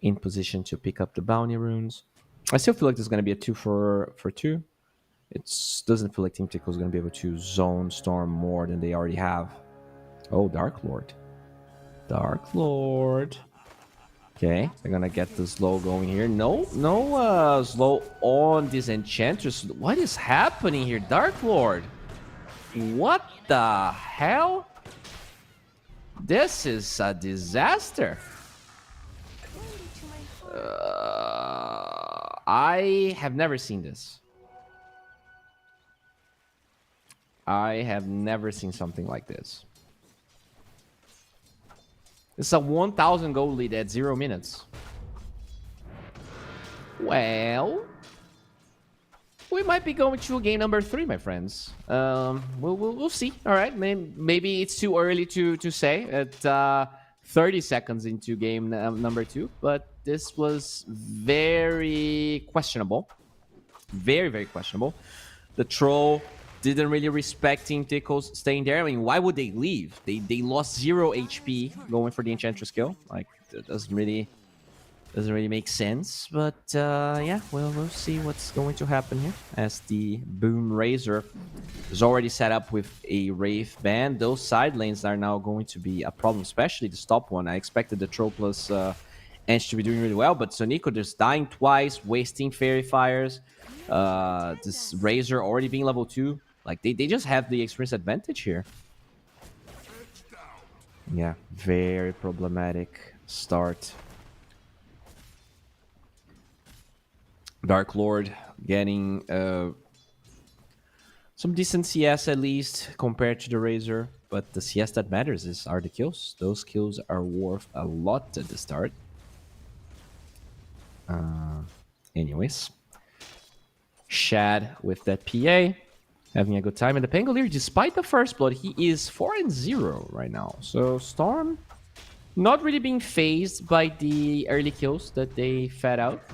in position to pick up the bounty runes. I still feel like there's going to be a 2 for 2. It doesn't feel like Team Tickle is going to be able to zone Storm more than they already have. Oh, Dark Lord. Dark Lord. Okay, they're gonna get the slow going here. No slow on this Enchantress. What is happening here? Dark Lord. What the hell? This is a disaster. I have never seen this. I have never seen something like this. It's a 1,000 goal lead at 0 minutes. Well, we might be going to game number 3, my friends. We'll see. All right, maybe it's too early to say at 30 seconds into game number 2, but this was very questionable. Very, very questionable. The troll didn't really respect Team Tickles staying there. I mean, why would they leave? They lost 0 HP going for the Enchantress kill. Like, it doesn't really make sense. But yeah, well, we'll see what's going to happen here as the Boom Razor is already set up with a Wraith Band. Those side lanes are now going to be a problem, especially the top one. I expected the Troll plus Ench to be doing really well, but Sonico just dying twice, wasting Fairy Fires. This Razor already being level 2. Like, they just have the experience advantage here. Yeah, very problematic start. Dark Lord getting some decent CS at least compared to the Razor. But the CS that matters are the kills. Those kills are worth a lot at the start. Anyways. Shad with that PA. Having a good time. And the Pangolier, despite the first blood, he is 4-0 right now. So Storm not really being phased by the early kills that they fed out.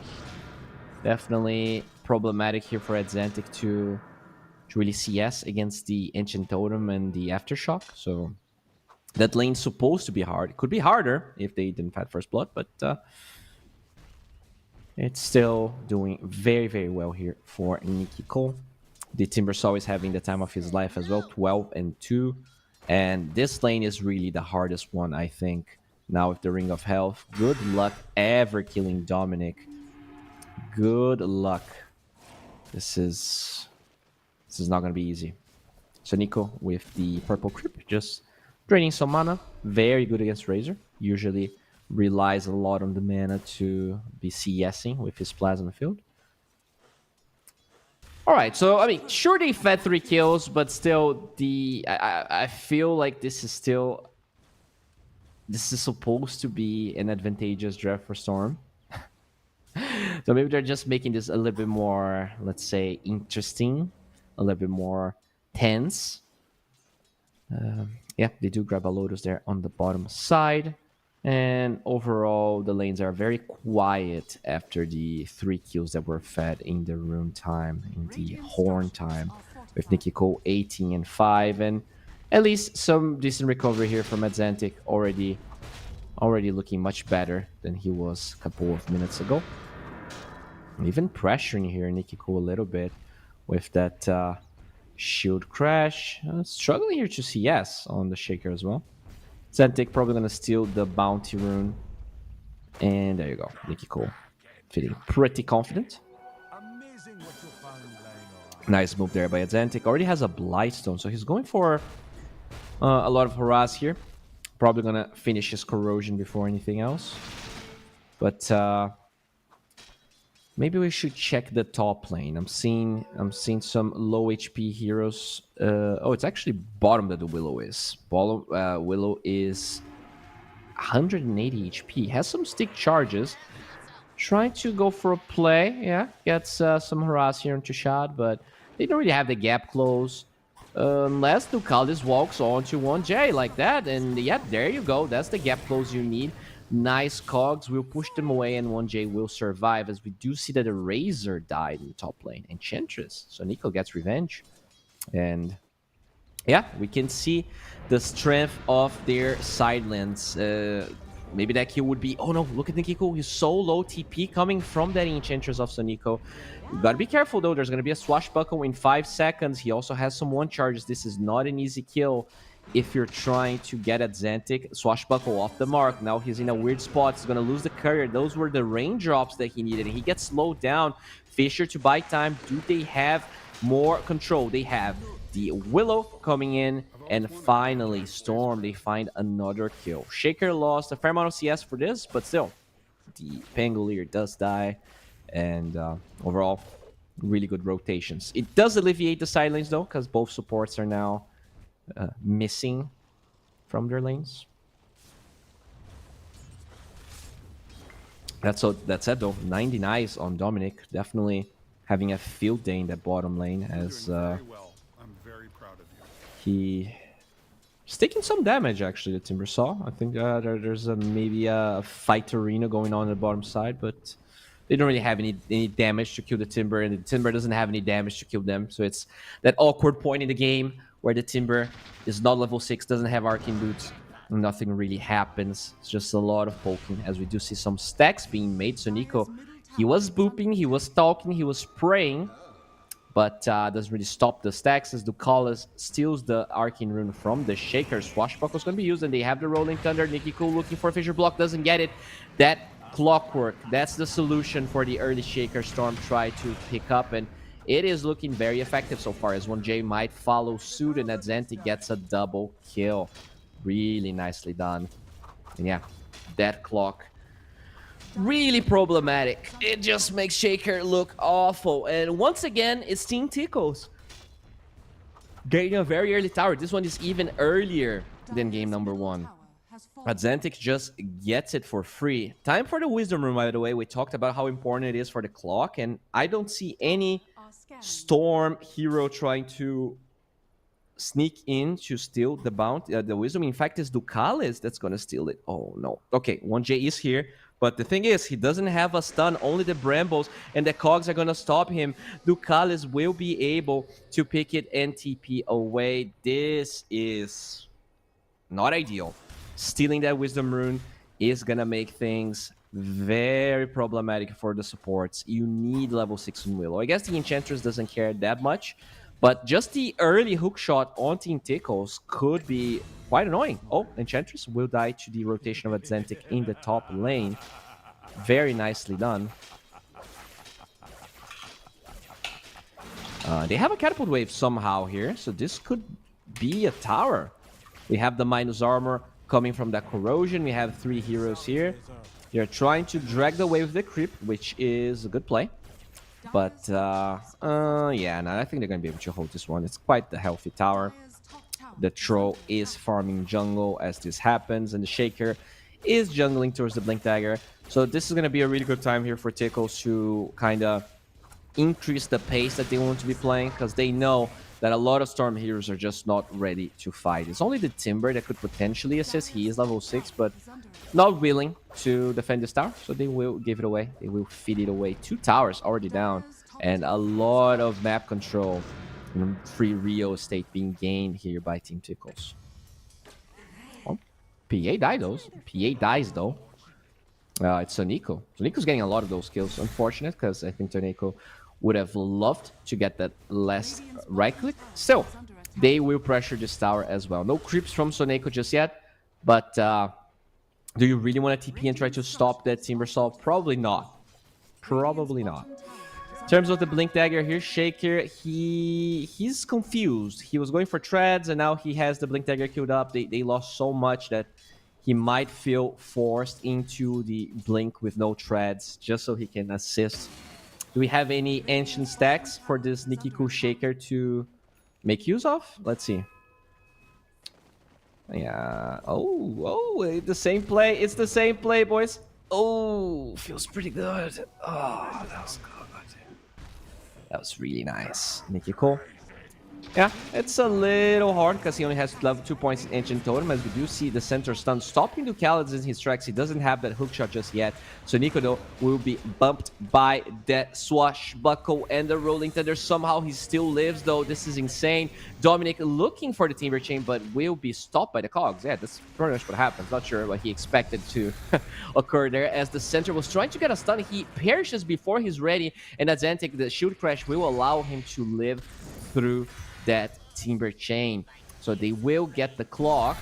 Definitely problematic here for Atlantic to really CS against the Ancient Totem and the Aftershock. So that lane's supposed to be hard. It could be harder if they didn't fight first blood, but it's still doing very, very well here for Nicky Cole. The Timbersaw is having the time of his life as well, 12-2. And this lane is really the hardest one, I think. Now with the Ring of Health. Good luck ever killing Dominic. Good luck. This is not gonna be easy. So Nico with the purple creep, just draining some mana. Very good against Razor. Usually relies a lot on the mana to be CSing with his plasma field. All right, so I mean, sure they fed 3 kills, but still, I feel like this is supposed to be an advantageous draft for Storm. So maybe they're just making this a little bit more, let's say, interesting, a little bit more tense. Yeah, they do grab a Lotus there on the bottom side. And overall, the lanes are very quiet after the 3 kills that were fed in the rune time, in the horn time, with Nicky Cole 18 and 5. And at least some decent recovery here from Adzentic, already looking much better than he was a couple of minutes ago. Even pressuring here Nicky Cole a little bit with that shield crash. Struggling here to CS on the Shaker as well. Adzentic probably going to steal the bounty rune. And there you go. Nicky Cole feeling pretty confident. Nice move there by Adzentic. Already has a Blightstone, so he's going for a lot of harass here. Probably going to finish his corrosion before anything else. But maybe we should check the top lane. I'm seeing some low HP heroes. Oh, it's actually bottom that the Willow is. Willow is 180 HP. Has some stick charges. Trying to go for a play. Yeah, gets some harass here into shot, but they don't really have the gap close. Unless Ducalis walks onto 1J like that. And yeah, there you go. That's the gap close you need. Nice cogs will push them away, and 1J will survive, as we do see that a Razor died in the top lane. Enchantress. So Nico gets revenge. And yeah, we can see the strength of their side lanes. Maybe that kill would be... Oh no, look at Nico. He's so low TP coming from that Enchantress of Sonico. You gotta be careful though. There's gonna be a swashbuckle in 5 seconds. He also has some 1 charges. This is not an easy kill. If you're trying to get Adzentic, swashbuckle off the mark. Now he's in a weird spot. He's going to lose the courier. Those were the raindrops that he needed. And he gets slowed down. Fisher to buy time. Do they have more control? They have the Willow coming in. And finally, Storm, they find another kill. Shaker lost a fair amount of CS for this, but still, the Pangolier does die. And overall, really good rotations. It does alleviate the side lanes, though, because both supports are now missing from their lanes. That said, though, 99 on Dominic. Definitely having a field day in that bottom lane, as very well. I'm very proud of you. he's taking some damage, actually, the Timber saw. I think there's maybe a fight arena going on the bottom side, but they don't really have any damage to kill the Timber, and the Timber doesn't have any damage to kill them. So it's that awkward point in the game where the Timber is not level 6, doesn't have Arcane Boots, nothing really happens. It's just a lot of poking, as we do see some stacks being made. So Nico, he was booping, he was talking, he was praying, but doesn't really stop the stacks, as Ducalis steals the Arcane Rune from the Shaker. Swashbuckle is going to be used, and they have the Rolling Thunder. Nicky Cool looking for a Fissure Block, doesn't get it. That Clockwork, that's the solution for the early Shaker. Storm tried to pick up, and it is looking very effective so far, as 1J might follow suit, and Adzentic gets a double kill. Really nicely done. And yeah, that clock, really problematic. It just makes Shaker look awful. And once again, it's Team Tickles getting a very early tower. This one is even earlier than game number 1. Adzentic just gets it for free. Time for the Wisdom Room, by the way. We talked about how important it is for the clock, and I don't see any Storm hero trying to sneak in to steal the bounty, the Wisdom. In fact, it's Ducalis that's gonna steal it. Oh no. Okay, 1J is here, but the thing is, he doesn't have a stun. Only the Brambles and the Cogs are gonna stop him. Ducalis will be able to pick it and TP away. This is not ideal. Stealing that Wisdom Rune is gonna make things very problematic for the supports. You need level 6 on Willow. I guess the Enchantress doesn't care that much, but just the early hook shot on Team Tickles could be quite annoying. Oh, Enchantress will die to the rotation of Adzentic in the top lane. Very nicely done. They have a catapult wave somehow here, so this could be a tower. We have the minus armor coming from that corrosion. We have 3 heroes here. They're trying to drag the wave with the creep, which is a good play. But, yeah, no, I think they're going to be able to hold this one. It's quite the healthy tower. The troll is farming jungle as this happens, and the shaker is jungling towards the blink dagger. So this is going to be a really good time here for Tickles to kind of increase the pace that they want to be playing, because they know that a lot of Storm heroes are just not ready to fight. It's only the Timber that could potentially assist. He is level 6, but not willing to defend this tower, so they will give it away. They will feed it away. 2 towers already down, and a lot of map control and free real estate being gained here by Team Tickles. Oh, PA dies though. It's Sonico. Sonico's getting a lot of those kills. Unfortunate, because I think Sonico would have loved to get that last right click. Still, they will pressure this tower as well. No creeps from Sonico just yet, but do you really want to TP and try to stop that Timber Saw? Probably not. Probably not. In terms of the Blink Dagger here, Shaker, he's confused. He was going for treads, and now he has the Blink Dagger queued up. They lost so much that he might feel forced into the Blink with no treads, just so he can assist. Do we have any ancient stacks for this Nikiku Shaker to make use of? Let's see. Yeah. Oh, it's the same play. It's the same play, boys. Oh, feels pretty good. Oh, that was good. That was really nice. Nikiku. Yeah, it's a little hard because he only has level 2 points in Ancient Totem, as we do see the center stun stopping Ducalids in his tracks. He doesn't have that hookshot just yet. So Nico, though, will be bumped by that swashbuckle and the Rolling Thunder. Somehow he still lives, though. This is insane. Dominic looking for the Timber Chain, but will be stopped by the cogs. Yeah, that's pretty much what happens. Not sure what he expected to occur there. As the center was trying to get a stun, he perishes before he's ready. And Azantic, the shield crash will allow him to live through that Timber Chain. So they will get the clock,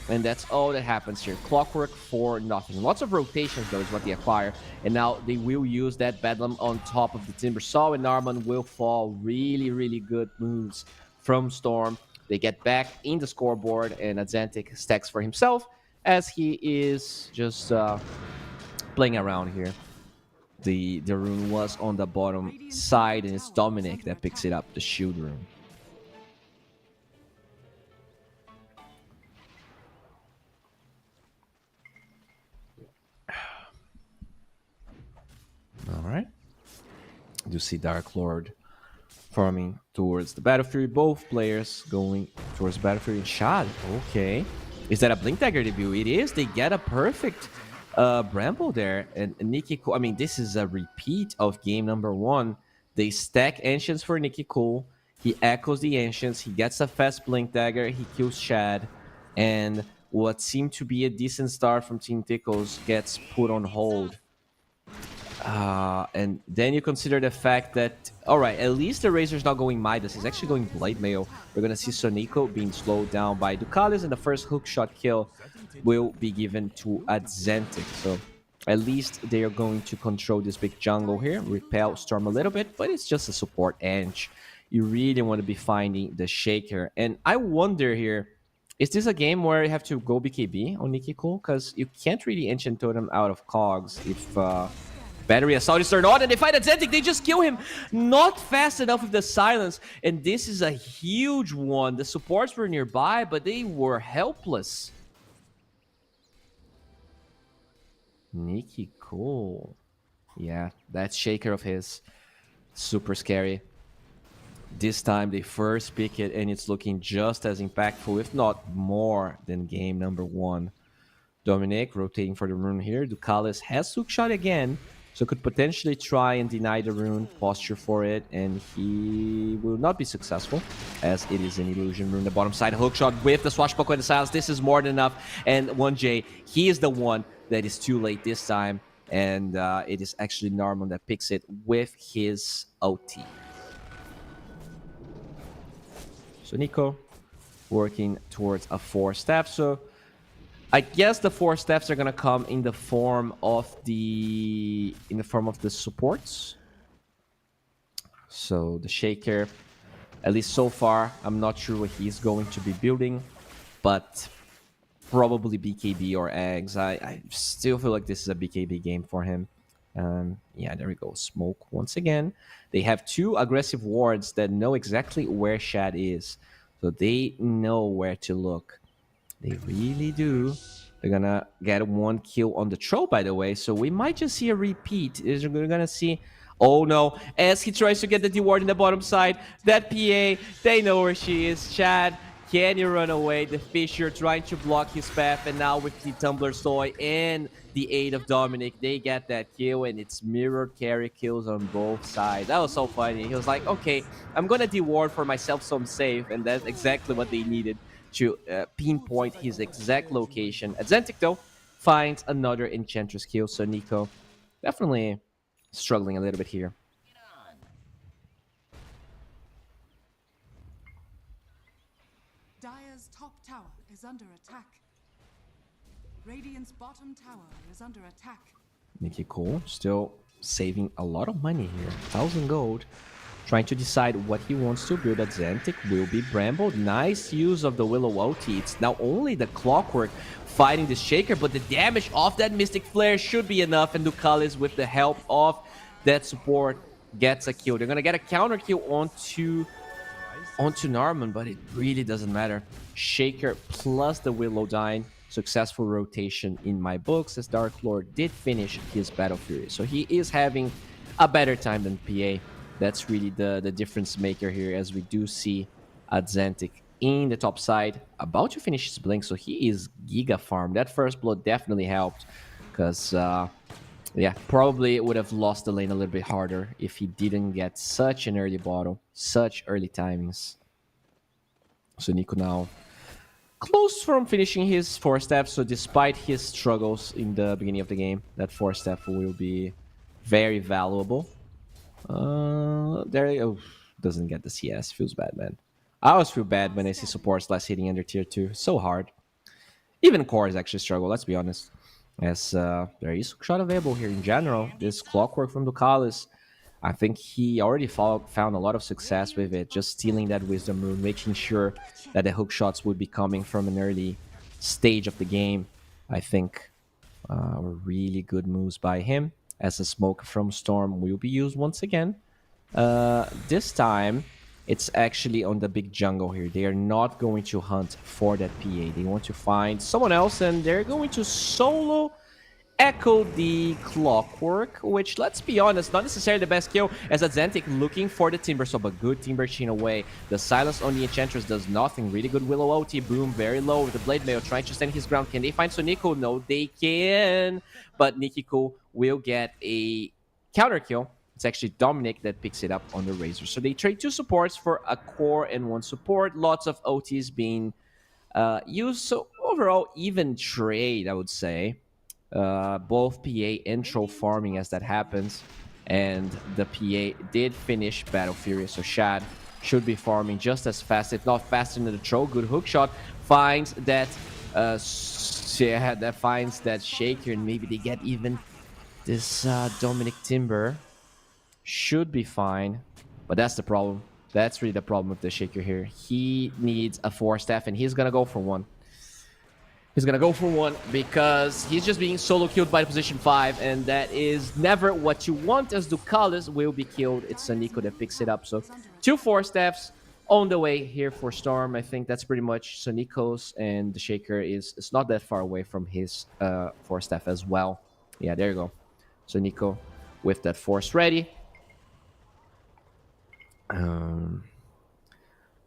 and that's all that happens here. Clockwork for nothing. Lots of rotations, though, is what they acquire. And now they will use that Bedlam on top of the Timber Saw, and Narman will fall. Really, really good moves from Storm. They get back in the scoreboard, and Azantic stacks for himself as he is just playing around here. The rune was on the bottom side, and it's Dominic that picks it up, the shield rune. All right. You see Dark Lord farming towards the Battlefield. Both players going towards Battlefield and Shad. Okay. Is that a Blink Dagger debut? It is. They get a perfect Bramble there. And Nikiku, I mean, this is a repeat of game number 1. They stack Ancients for Nikiku. He echoes the Ancients. He gets a fast Blink Dagger. He kills Shad. And what seemed to be a decent start from Team Tickles gets put on hold. And then you consider the fact that, alright, at least the Razor's not going Midas, he's actually going Blade Mail. We're gonna see Sonico being slowed down by Ducalis, and the first hookshot kill will be given to Azantic. So at least they are going to control this big jungle here, repel Storm a little bit, but it's just a support edge. You really want to be finding the Shaker. And I wonder here, is this a game where you have to go BKB on Nikiku? Because you can't really Ancient Totem out of cogs if Battery Assault is turned on, and they fight Azantic. They just kill him. Not fast enough with the silence, and this is a huge one. The supports were nearby, but they were helpless. Nikiku. Yeah, that Shaker of his. Super scary. This time they first pick it, and it's looking just as impactful, if not more, than game number 1. Dominic rotating for the rune here. Ducalis has hookshot again, so could potentially try and deny the rune, posture for it, and he will not be successful, as it is an illusion rune. The bottom side hookshot with the swashbuckle and the silence. This is more than enough. And 1J, he is the one that is too late this time, and it is actually Narman that picks it with his OT. So Nico working towards a 4-step. So I guess the 4 steps are gonna come in the form of the supports. So the Shaker At least so far, I'm not sure what he's going to be building, but probably BKB or eggs. I still feel like this is a BKB game for him. Yeah, there we go. Smoke once again. They have 2 aggressive wards that know exactly where Shad is. So they know where to look. They really do. They're gonna get 1 kill on the troll, by the way. So we might just see a repeat. We're gonna see... Oh no, as he tries to get the D ward in the bottom side. That PA, they know where she is. Chad, can you run away? The Fisher trying to block his path. And now with the Tumbler Soy and the aid of Dominic, they get that kill. And it's mirrored carry kills on both sides. That was so funny. He was like, okay, I'm gonna D ward for myself so I'm safe. And that's exactly what they needed to pinpoint his exact location. Adzentic, though, finds another Enchantress kill. So Nico definitely struggling a little bit here. Dire's top tower is under attack. Radiant's bottom tower is under attack. Nico still saving a lot of money here. 1,000 gold. Trying to decide what he wants to build. Adzentic will be Bramble. Nice use of the Willow ulti. It's now only the Clockwork fighting the Shaker, but the damage off that Mystic Flare should be enough. And Ducalis, with the help of that support, gets a kill. They're gonna get a counter kill onto Narman, but it really doesn't matter. Shaker plus the Willow dying. Successful rotation in my books, as Dark Lord did finish his Battle Fury. So he is having a better time than PA. That's really the difference maker here, as we do see Adzentic in the top side, about to finish his blink. So he is giga farm. That first blood definitely helped, because yeah, probably would have lost the lane a little bit harder if he didn't get such an early bottle, such early timings. So Nico now close from finishing his 4-step. So despite his struggles in the beginning of the game, that 4-step will be very valuable. There, oh, doesn't get the CS. Feels bad, man. I always feel bad when I see supports less hitting under tier 2. So hard. Even cores actually struggle, let's be honest. As there is shot available here in general. This Clockwork from Ducalis, I think he already found a lot of success with it. Just stealing that Wisdom Rune, making sure that the hook shots would be coming from an early stage of the game. I think really good moves by him. As the smoke from Storm will be used once again. This time, it's actually on the big jungle here. They are not going to hunt for that PA. They want to find someone else, and they're going to solo echo the Clockwork, which, let's be honest, not necessarily the best kill, as Adzentic looking for the Timber Saw, but good Timber Chain away. The silence on the Enchantress does nothing. Really good Willow ulti. Boom, very low with the Blade Mail, trying to stand his ground. Can they find Sonico? No, they can. But Nikiko will get a counter kill. It's actually Dominic that picks it up on the Razor. So they trade 2 supports for a core and 1 support. Lots of OTs being used. So overall, even trade, I would say. Both PA and Troll farming as that happens. And the PA did finish Battle Fury. So Shad should be farming just as fast, if not faster than the Troll. Good hook shot. Finds that that finds that Shaker, and maybe they get even this Dominic Timber. Should be fine, but that's the problem. That's really the problem with the Shaker here. He needs a 4-staff, and he's gonna go for 1. He's gonna go for 1 because he's just being solo killed by position 5, and that is never what you want, as Ducalis will be killed. It's Sonico that picks it up. So 2 4-staffs on the way here for Storm. I think that's pretty much Sonico's, and the Shaker is not that far away from his 4-staff as well. Yeah, there you go. Sonico with that force ready.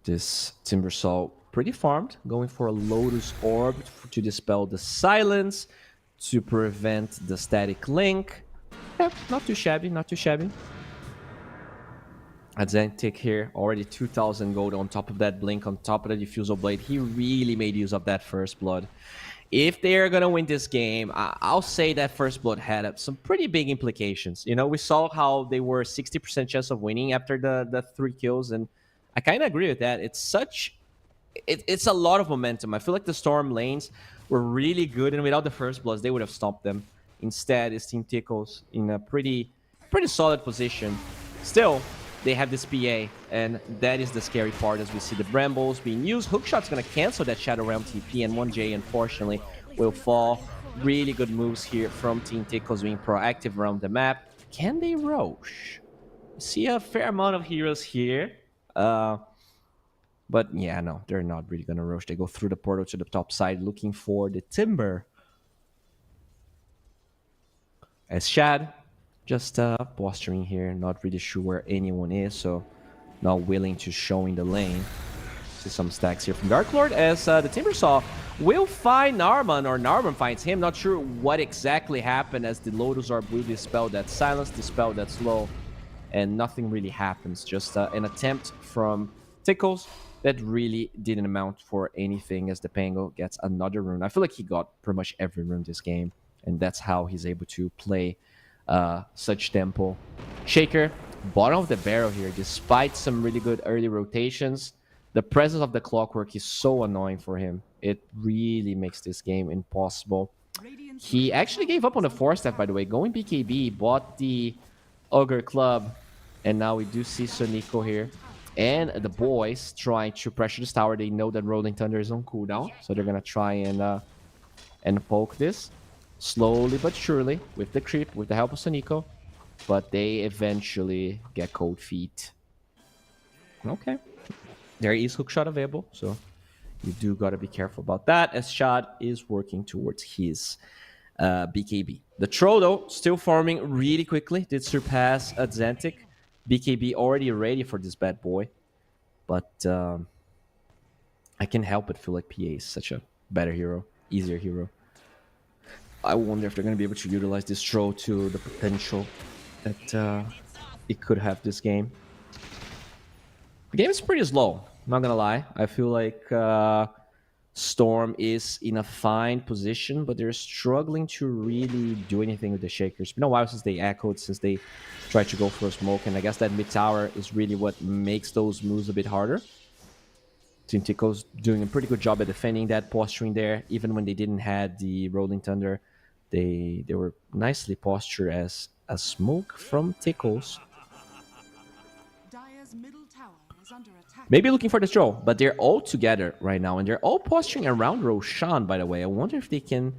This Timber Saw pretty farmed, going for a Lotus Orb to dispel the silence, to prevent the static link. Yeah, not too shabby, not too shabby. Adzentic here, already 2,000 gold on top of that blink, on top of the Diffusal Blade. He really made use of that first blood. If they're gonna win this game, I'll say that first blood had some pretty big implications. You know, we saw how they were 60% chance of winning after the 3 kills, and I kind of agree with that. It's a lot of momentum. I feel like the Storm lanes were really good, and without the first bloods, they would have stopped them. Instead, it's Team Tickles in a pretty solid position. Still, they have this PA, and that is the scary part as we see the Brambles being used. Hookshot's going to cancel that Shadow Realm TP, and 1J, unfortunately, will fall. Really good moves here from Team Tickles being proactive around the map. Can they Roche? See a fair amount of heroes here. But yeah, no, they're not really going to Roche. They go through the portal to the top side looking for the Timber. As Shad, just posturing here, not really sure where anyone is, so not willing to show in the lane. See some stacks here from Dark Lord as the Timbersaw will find Narman, or Narman finds him. Not sure what exactly happened as the Lotus Orb will dispel that silence, dispel that slow, and nothing really happens. Just an attempt from Tickles that really didn't amount for anything as the Pango gets another rune. I feel like he got pretty much every rune this game, and that's how he's able to play such tempo. Shaker, bottom of the barrel here, despite some really good early rotations. The presence of the Clockwork is so annoying for him. It really makes this game impossible. He actually gave up on the 4-step, by the way. Going BKB, bought the Ogre Club, and now we do see Sonico here. And the boys trying to pressure this tower. They know that Rolling Thunder is on cooldown, so they're going to try and poke this. Slowly but surely, with the creep, with the help of Sonico. But they eventually get cold feet. Okay. There is hookshot available, so you do got to be careful about that, as Shad is working towards his BKB. The Troll, though, still farming really quickly. Did surpass Atlantic. BKB already ready for this bad boy. But I can help but feel like PA is such a better hero, easier hero. I wonder if they're going to be able to utilize this Troll to the potential that it could have this game. The game is pretty slow, not going to lie. I feel like Storm is in a fine position, but they're struggling to really do anything with the Shakers. It's been a while since they echoed, since they tried to go for a smoke, and I guess that mid tower is really what makes those moves a bit harder. Team Tickles doing a pretty good job at defending that, posturing there. Even when they didn't have the Rolling Thunder, they were nicely postured as a smoke from Tickles. Dire's middle tower is under attack. Maybe looking for the troll, but they're all together right now, and they're all posturing around Roshan, by the way. I wonder if they can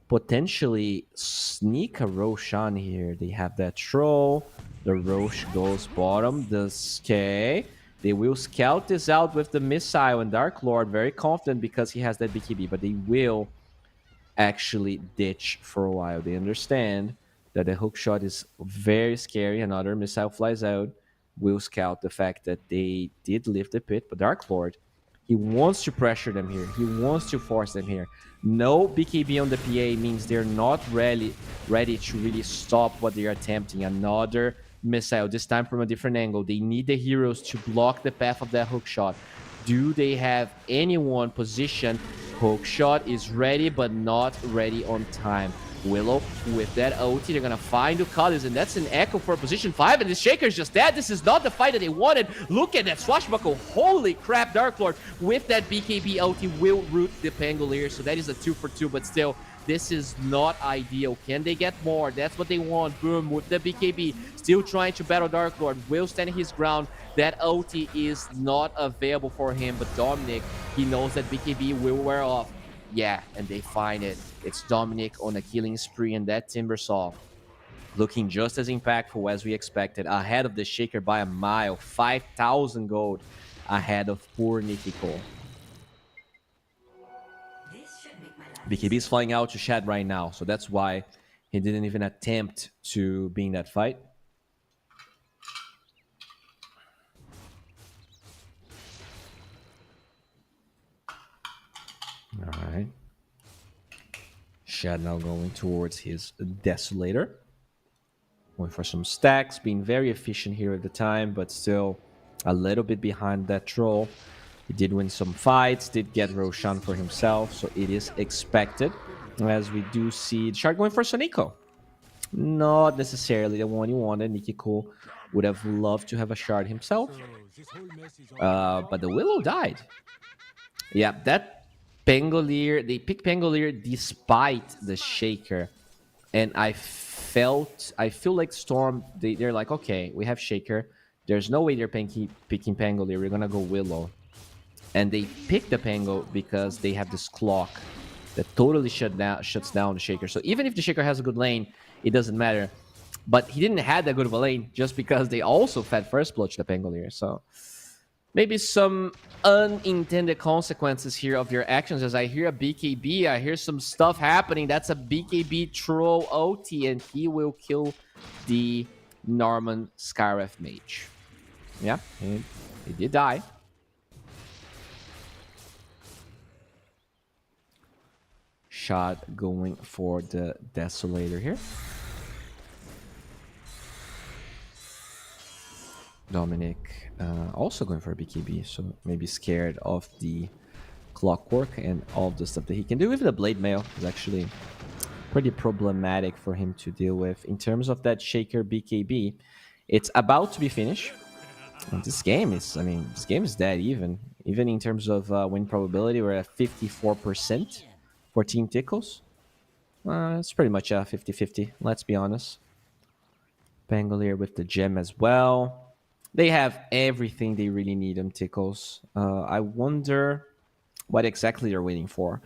potentially sneak a Roshan here. They have that troll. The Rosh goes bottom. The Skay. They will scout this out with the missile, and Dark Lord very confident because he has that BKB, but they will actually ditch for a while. They understand that the hook shot is very scary. Another missile flies out. Will scout the fact that they did lift the pit, but Dark Lord, he wants to pressure them here. He wants to force them here. No BKB on the PA means they're not ready to really stop what they're attempting. Another missile, this time from a different angle. They need the heroes to block the path of that hook shot. Do they have anyone positioned? Hook shot is ready, but not ready on time. Willow with that ulti, they're gonna find Ducalis, and that's an echo for position 5, and the Shaker's just dead. This is not the fight that they wanted. Look at that swashbuckle. Holy crap, Dark Lord with that BKB ulti will root the Pangolier, so that is a 2 for 2, but still, this is not ideal. Can they get more? That's what they want. Boom with the BKB, still trying to battle Dark Lord, will stand his ground. That ulti is not available for him, but Dominic, he knows that BKB will wear off. Yeah, and they find it. It's Dominic on a killing spree, and that Timbersaw looking just as impactful as we expected. Ahead of the Shaker by a mile. 5,000 gold ahead of poor Nikki Cole. BKB is flying out to Shad right now, so that's why he didn't even attempt to be in that fight. All right. Shad now going towards his Desolator. Going for some stacks, being very efficient here at the time, but still a little bit behind that troll. He did win some fights, did get Roshan for himself, so it is expected. As we do see the Shark going for Sonico. Not necessarily the one he wanted. Nikiko would have loved to have a Shard himself. But the Willow died. Yeah, that Pangolier, they picked Pangolier despite the Shaker. And I feel like Storm, they're like, okay, we have Shaker. There's no way they're picking Pangolier. We're gonna go Willow. And they pick the Pango because they have this clock that totally shuts down the Shaker. So even if the Shaker has a good lane, it doesn't matter. But he didn't have that good of a lane just because they also fed first blood to the Pangolier. So maybe some unintended consequences here of your actions. As I hear a BKB, I hear some stuff happening. That's a BKB troll OT, and he will kill the Norman Skyref mage. Yeah, and he did die. Shot going for the Desolator here. Dominic also going for a BKB, so maybe scared of the clockwork and all the stuff that he can do. With the Blade Mail is actually pretty problematic for him to deal with. In terms of that Shaker BKB, it's about to be finished. And this game is, I mean, this game is dead even. Even in terms of win probability, we're at 54% for Team Tickles. It's pretty much a 50-50, let's be honest. Pangolier with the gem as well. They have everything they really need on Tickles. I wonder what exactly they're waiting for.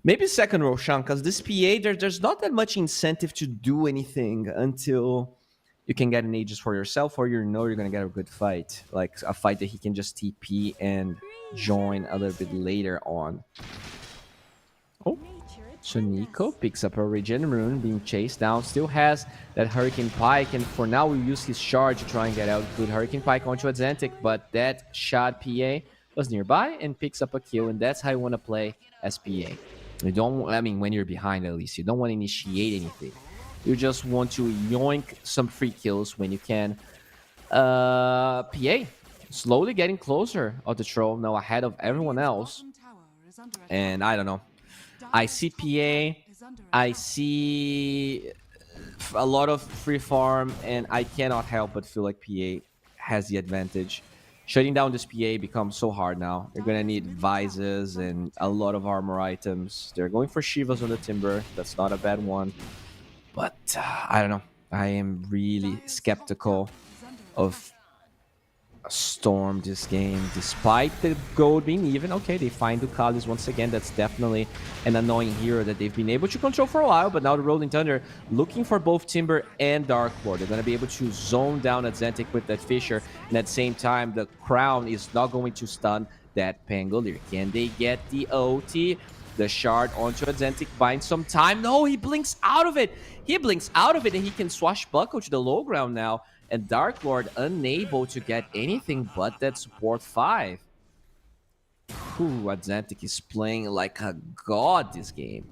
Maybe second Roshan, because this PA, there's not that much incentive to do anything until you can get an Aegis for yourself, or you know you're going to get a good fight. Like a fight that he can just TP and join a little bit later on. Oh, so Nico picks up a Regen Rune, being chased down. Still has that Hurricane Pike, and for now we'll use his shard to try and get out. Good Hurricane Pike onto Adzentic, but that shot PA was nearby and picks up a kill, and that's how you want to play as PA. You don't, I mean, when you're behind at least, you don't want to initiate anything. You just want to yoink some free kills when you can. PA slowly getting closer of the troll now, ahead of everyone else. And I don't know. I see PA, I see a lot of free farm, and I cannot help but feel like PA has the advantage. Shutting down this PA becomes so hard now. You're gonna need Vises and a lot of armor items. They're going for Shivas on the Timber. That's not a bad one. But I don't know. I am really skeptical of Storm this game, despite the gold being even. Okay, they find Ducalis once again. That's definitely an annoying hero that they've been able to control for a while, but now the Rolling Thunder looking for both Timber and Dark Lord. They're going to be able to zone down Adzentic with that Fisher, and at the same time, the Crown is not going to stun that Pangolier. Can they get the OT? The shard onto Adzentic, binds some time. No, he blinks out of it. He blinks out of it, and he can swashbuckle to the low ground now. And Dark Lord unable to get anything but that support 5. Ooh, Adzentic is playing like a god this game.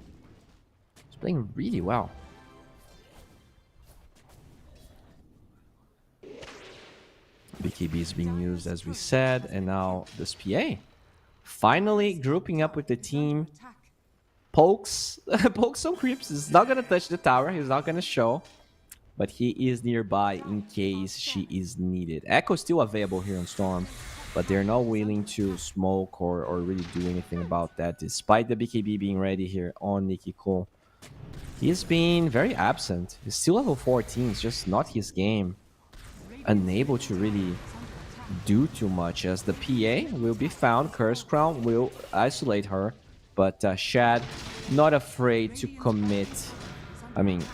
He's playing really well. BKB is being used as we said, and now this PA. Finally grouping up with the team. Pokes some creeps. He's not gonna touch the tower. He's not gonna show. But he is nearby in case she is needed. Echo is still available here on Storm, but they're not willing to smoke or really do anything about that, despite the BKB being ready here on Nikki Cole. He's been very absent. He's still level 14, it's just not his game. Unable to really do too much, as the PA will be found. Curse Crown will isolate her, but Shad not afraid to commit. I mean,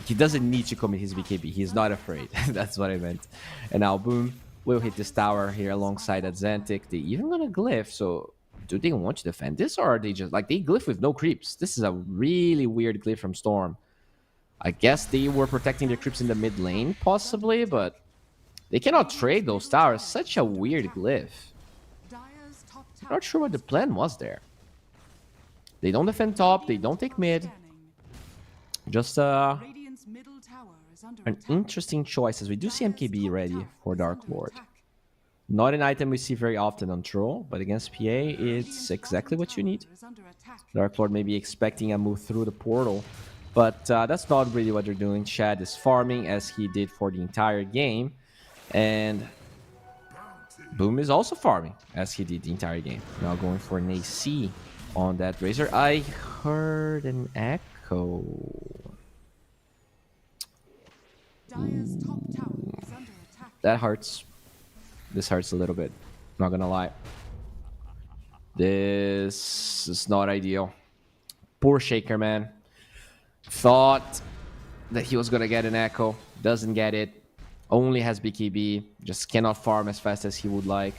he doesn't need to commit his BKB. He's not afraid. That's what I meant. And now, boom, we'll hit this tower here alongside Adzentic. They even gonna glyph, so do they want to defend this, or are they just, like, they glyph with no creeps? This is a really weird glyph from Storm. I guess they were protecting their creeps in the mid lane, possibly, but they cannot trade those towers. Such a weird glyph. Not sure what the plan was there. They don't defend top, they don't take mid. Just an interesting choice, as we do see MKB ready for Dark Lord. Not an item we see very often on Troll, but against PA, it's exactly what you need. Dark Lord may be expecting a move through the portal, but that's not really what they're doing. Shad is farming, as he did for the entire game, and Boom is also farming, as he did the entire game. Now going for an AC on that Razor. I heard an echo. that hurts. This hurts a little bit. Not gonna lie. This is not ideal. Poor Shaker, man. Thought that he was gonna get an Echo. Doesn't get it. Only has BKB. Just cannot farm as fast as he would like.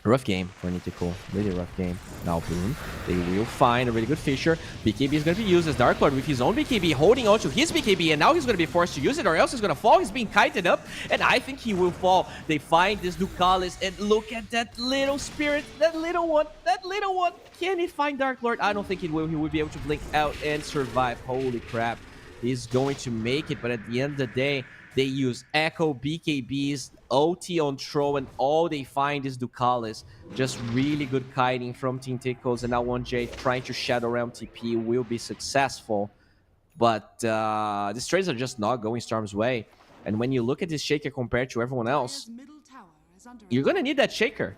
Rough game for Tickle. Really rough game. Now, boom. They will find a really good Fisher. BKB is going to be used as Dark Lord with his own BKB, holding on to his BKB, and now he's going to be forced to use it, or else he's going to fall. He's being kited up, and I think he will fall. They find this Ducalis, and look at that little spirit. That little one. That little one. Can he find Dark Lord? I don't think he will. He will be able to blink out and survive. Holy crap. He's going to make it, but at the end of the day, they use Echo, BKBs, OT on throw, and all they find is Ducalis. Just really good kiting from Team Tickles, and now 1J trying to Shadow Realm TP will be successful. But these trades are just not going Storm's way. And when you look at this Shaker compared to everyone else, you're going to need that Shaker.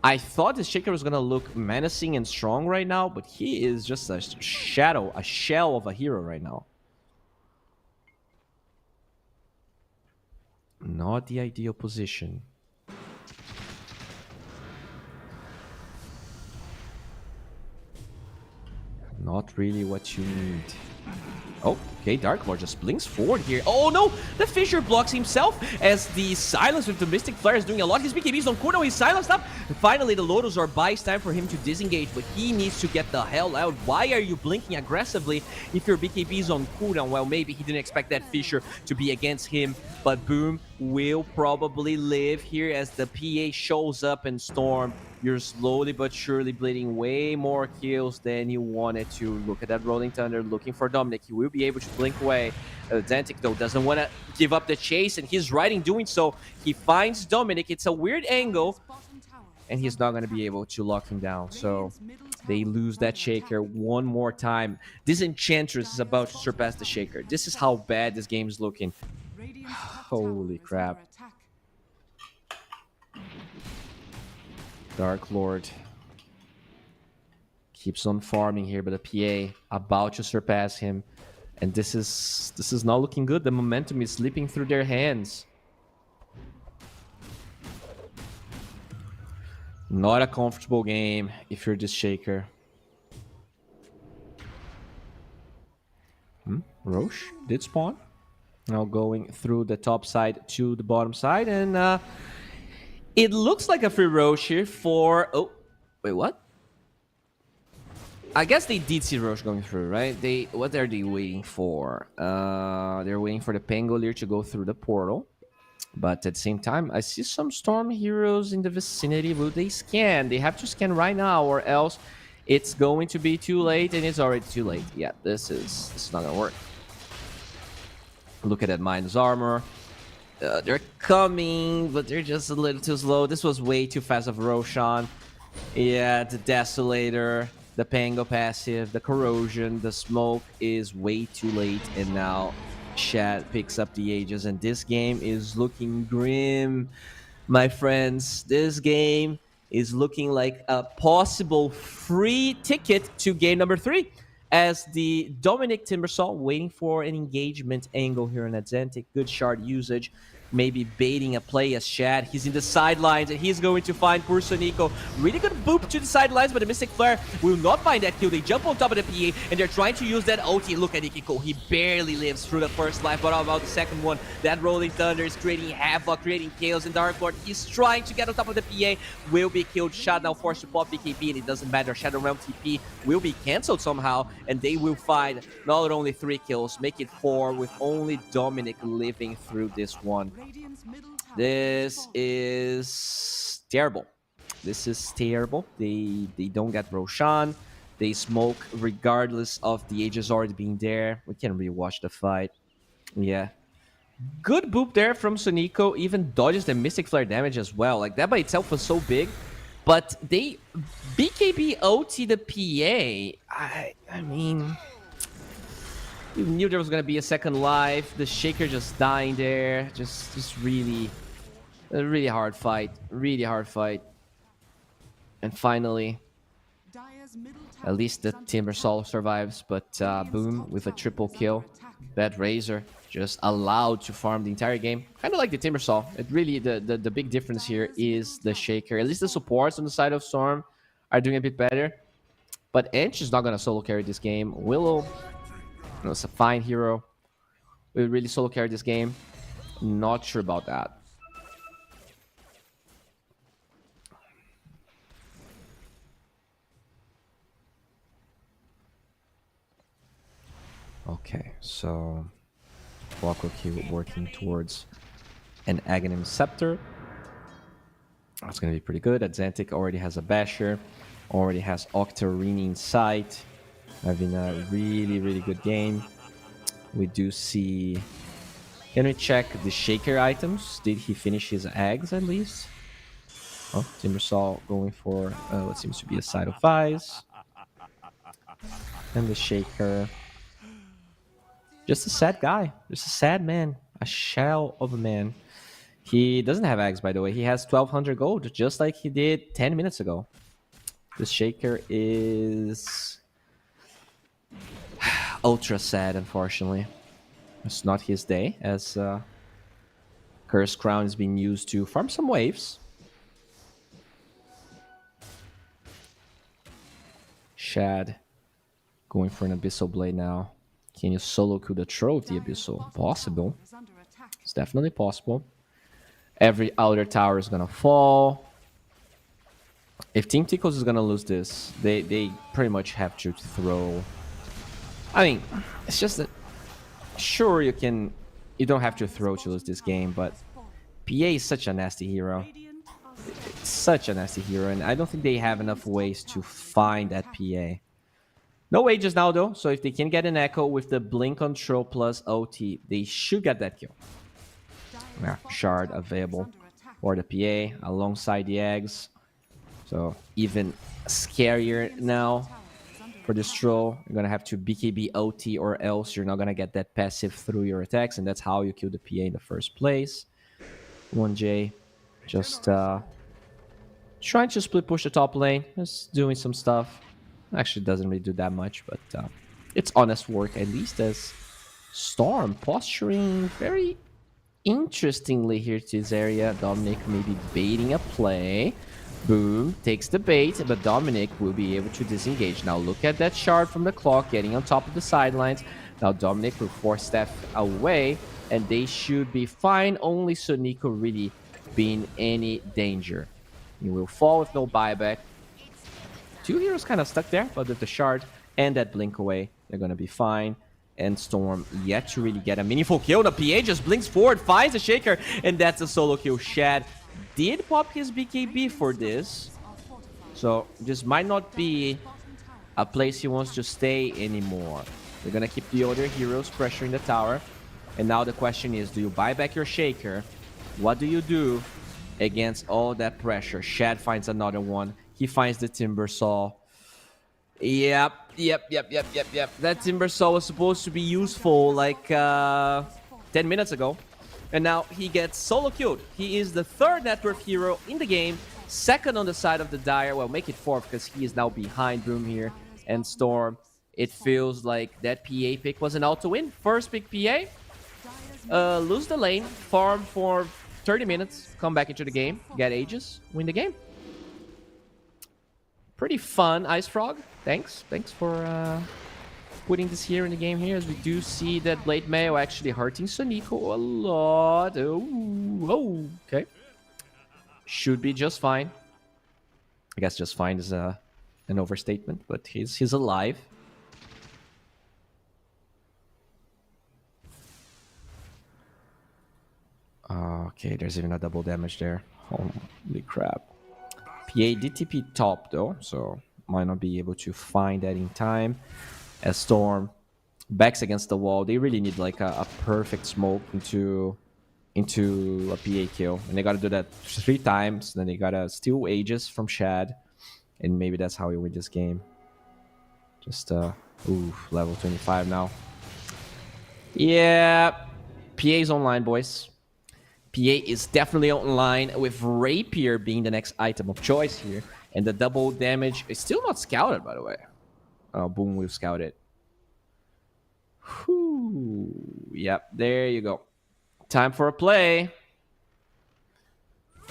I thought this Shaker was going to look menacing and strong right now, but he is just a shadow, a shell of a hero right now. Not the ideal position. Not really what you need. Oh, okay, Dark Lord just blinks forward here. Oh no! The Fisher blocks himself as the silence with the Mystic Flare is doing a lot. His BKB is on cooldown, he's silenced up. And finally, the Lotus Orb buys time for him to disengage, but he needs to get the hell out. Why are you blinking aggressively if your BKB is on cooldown? Well, maybe he didn't expect that Fisher to be against him, but Boom will probably live here as the PA shows up and Storm. You're slowly but surely bleeding way more kills than you wanted to. Look at that Rolling Thunder looking for Dominic. He will be able to blink away. Zantic, though, doesn't want to give up the chase, and he's right in doing so. He finds Dominic. It's a weird angle, and he's not going to be able to lock him down. So they lose that Shaker one more time. This Enchantress is about to surpass the Shaker. This is how bad this game is looking. Holy crap. Dark Lord keeps on farming here, but the PA about to surpass him, and this is not looking good. The momentum is slipping through their hands. Not a comfortable game if you're this Shaker. Roche did spawn. Now going through the top side to the bottom side, and it looks like a free Roche here for... Oh, wait, what? I guess they did see Roche going through, right? What are they waiting for? They're waiting for the Pangolier to go through the portal. But at the same time, I see some Storm heroes in the vicinity. Will they scan? They have to scan right now, or else it's going to be too late, and it's already too late. Yeah, this is not gonna work. Look at that Midas Armor. They're coming, but they're just a little too slow. This was way too fast of Roshan. Yeah, the Desolator, the Pango passive, the Corrosion, the Smoke is way too late. And now Shad picks up the Aegis, and this game is looking grim, my friends. This game is looking like a possible free ticket to game number 3. As the Dominic Timbersaw waiting for an engagement angle here in Atlantic. Good shard usage. Maybe baiting a play as Shad. He's in the sidelines, and he's going to find poor Sonico. Really good boop to the sidelines, but the Mystic Flare will not find that kill. They jump on top of the PA, and they're trying to use that OT. Look at Ikiko. He barely lives through the first life, but how about the second one? That Rolling Thunder is creating havoc, creating chaos in Dark Lord. He's trying to get on top of the PA. Will be killed. Shad now forced to pop BKB, and it doesn't matter. Shadow Realm TP will be cancelled somehow, and they will find not only 3 kills, make it 4, with only Dominic living through this one. This is terrible. This is terrible. They don't get Roshan. They smoke regardless of the Aegis already being there. We can rewatch the fight. Yeah. Good boop there from Sonico. Even dodges the Mystic Flare damage as well. Like, that by itself was so big. But they BKB OT the PA. I mean... You knew there was going to be a second life. The Shaker just dying there. Just really... A really hard fight. Really hard fight. And finally... At least the Timbersaw survives. But Boom with a triple kill. Bad Razor. just allowed to farm the entire game. Kind of like the Timbersaw. It really, the big difference here is the Shaker. At least the supports on the side of Storm are doing a bit better. But Ench is not going to solo carry this game. Willow, it's a fine hero. Will really solo carry this game. Not sure about that. Okay, so Clockwork here working towards an Aghanim Scepter. That's going to be pretty good. Atlantic already has a Basher, already has Octarine in sight. Having a really, really good game. We do see... Can we check the Shaker items? Did he finish his eggs at least? Oh, Timbersaw going for what seems to be a side of Eyes. And the Shaker... Just a sad guy. Just a sad man. A shell of a man. He doesn't have eggs, by the way. He has 1,200 gold, just like he did 10 minutes ago. The Shaker is... ultra sad, unfortunately. It's not his day, as Curse Crown is being used to farm some waves. Shad going for an Abyssal Blade now. Can you solo kill the Troll with the Abyssal? Possible. It's definitely possible. Every outer tower is gonna fall. If Team Tickles is gonna lose this, they pretty much have to throw... I mean, it's just that... Sure, you don't have to throw to lose this game, but... PA is such a nasty hero. It's such a nasty hero, and I don't think they have enough ways to find that PA. No Aegis now, though, so if they can get an Echo with the Blink Control plus OT, they should get that kill. Yeah, Shard available for the PA alongside the eggs. So even scarier now for this Troll. You're going to have to BKB OT or else you're not going to get that passive through your attacks, and that's how you kill the PA in the first place. 1J just trying to split push the top lane, just doing some stuff. Actually doesn't really do that much, but it's honest work, at least, as Storm posturing very interestingly here to this area. Dominic maybe baiting a play. Boom, takes the bait, but Dominic will be able to disengage. Now look at that shard from the clock getting on top of the sidelines. Now Dominic will force Steph away, and they should be fine. Only Sonico really being any danger. He will fall with no buyback. Two heroes kind of stuck there, but with the shard and that blink away, they're going to be fine. And Storm yet to really get a meaningful kill. The PA just blinks forward, finds a Shaker, and that's a solo kill. Shad did pop his BKB for this, so this might not be a place he wants to stay anymore. They're going to keep the other heroes pressuring the tower. And now the question is, do you buy back your Shaker? What do you do against all that pressure? Shad finds another one. He finds the Timbersaw. Yep. That Timbersaw was supposed to be useful like 10 minutes ago. And now he gets solo killed. He is the third net worth hero in the game. Second on the side of the Dire. Well, make it fourth because he is now behind Broom here. And Storm, it feels like that PA pick was an auto-win. First pick PA. Lose the lane. Farm for 30 minutes. Come back into the game. Get Aegis. Win the game. Pretty fun, Ice Frog. Thanks for putting this here in the game here, as we do see that Blade Mail actually hurting Sonico a lot. Oh, okay. Should be just fine. I guess just fine is an overstatement, but he's alive. Okay, there's even a double damage there. Holy crap. PA did TP top though, so might not be able to find that in time. As Storm backs against the wall, they really need like a perfect smoke into a PA kill. And they gotta do that 3 times, then they gotta steal Aegis from Shad. And maybe that's how we win this game. Just, level 25 now. Yeah, PA's online, boys. PA is definitely online, with Rapier being the next item of choice here. And the double damage is still not scouted, by the way. Oh, boom, we've scouted. Whew. Yep, there you go. Time for a play.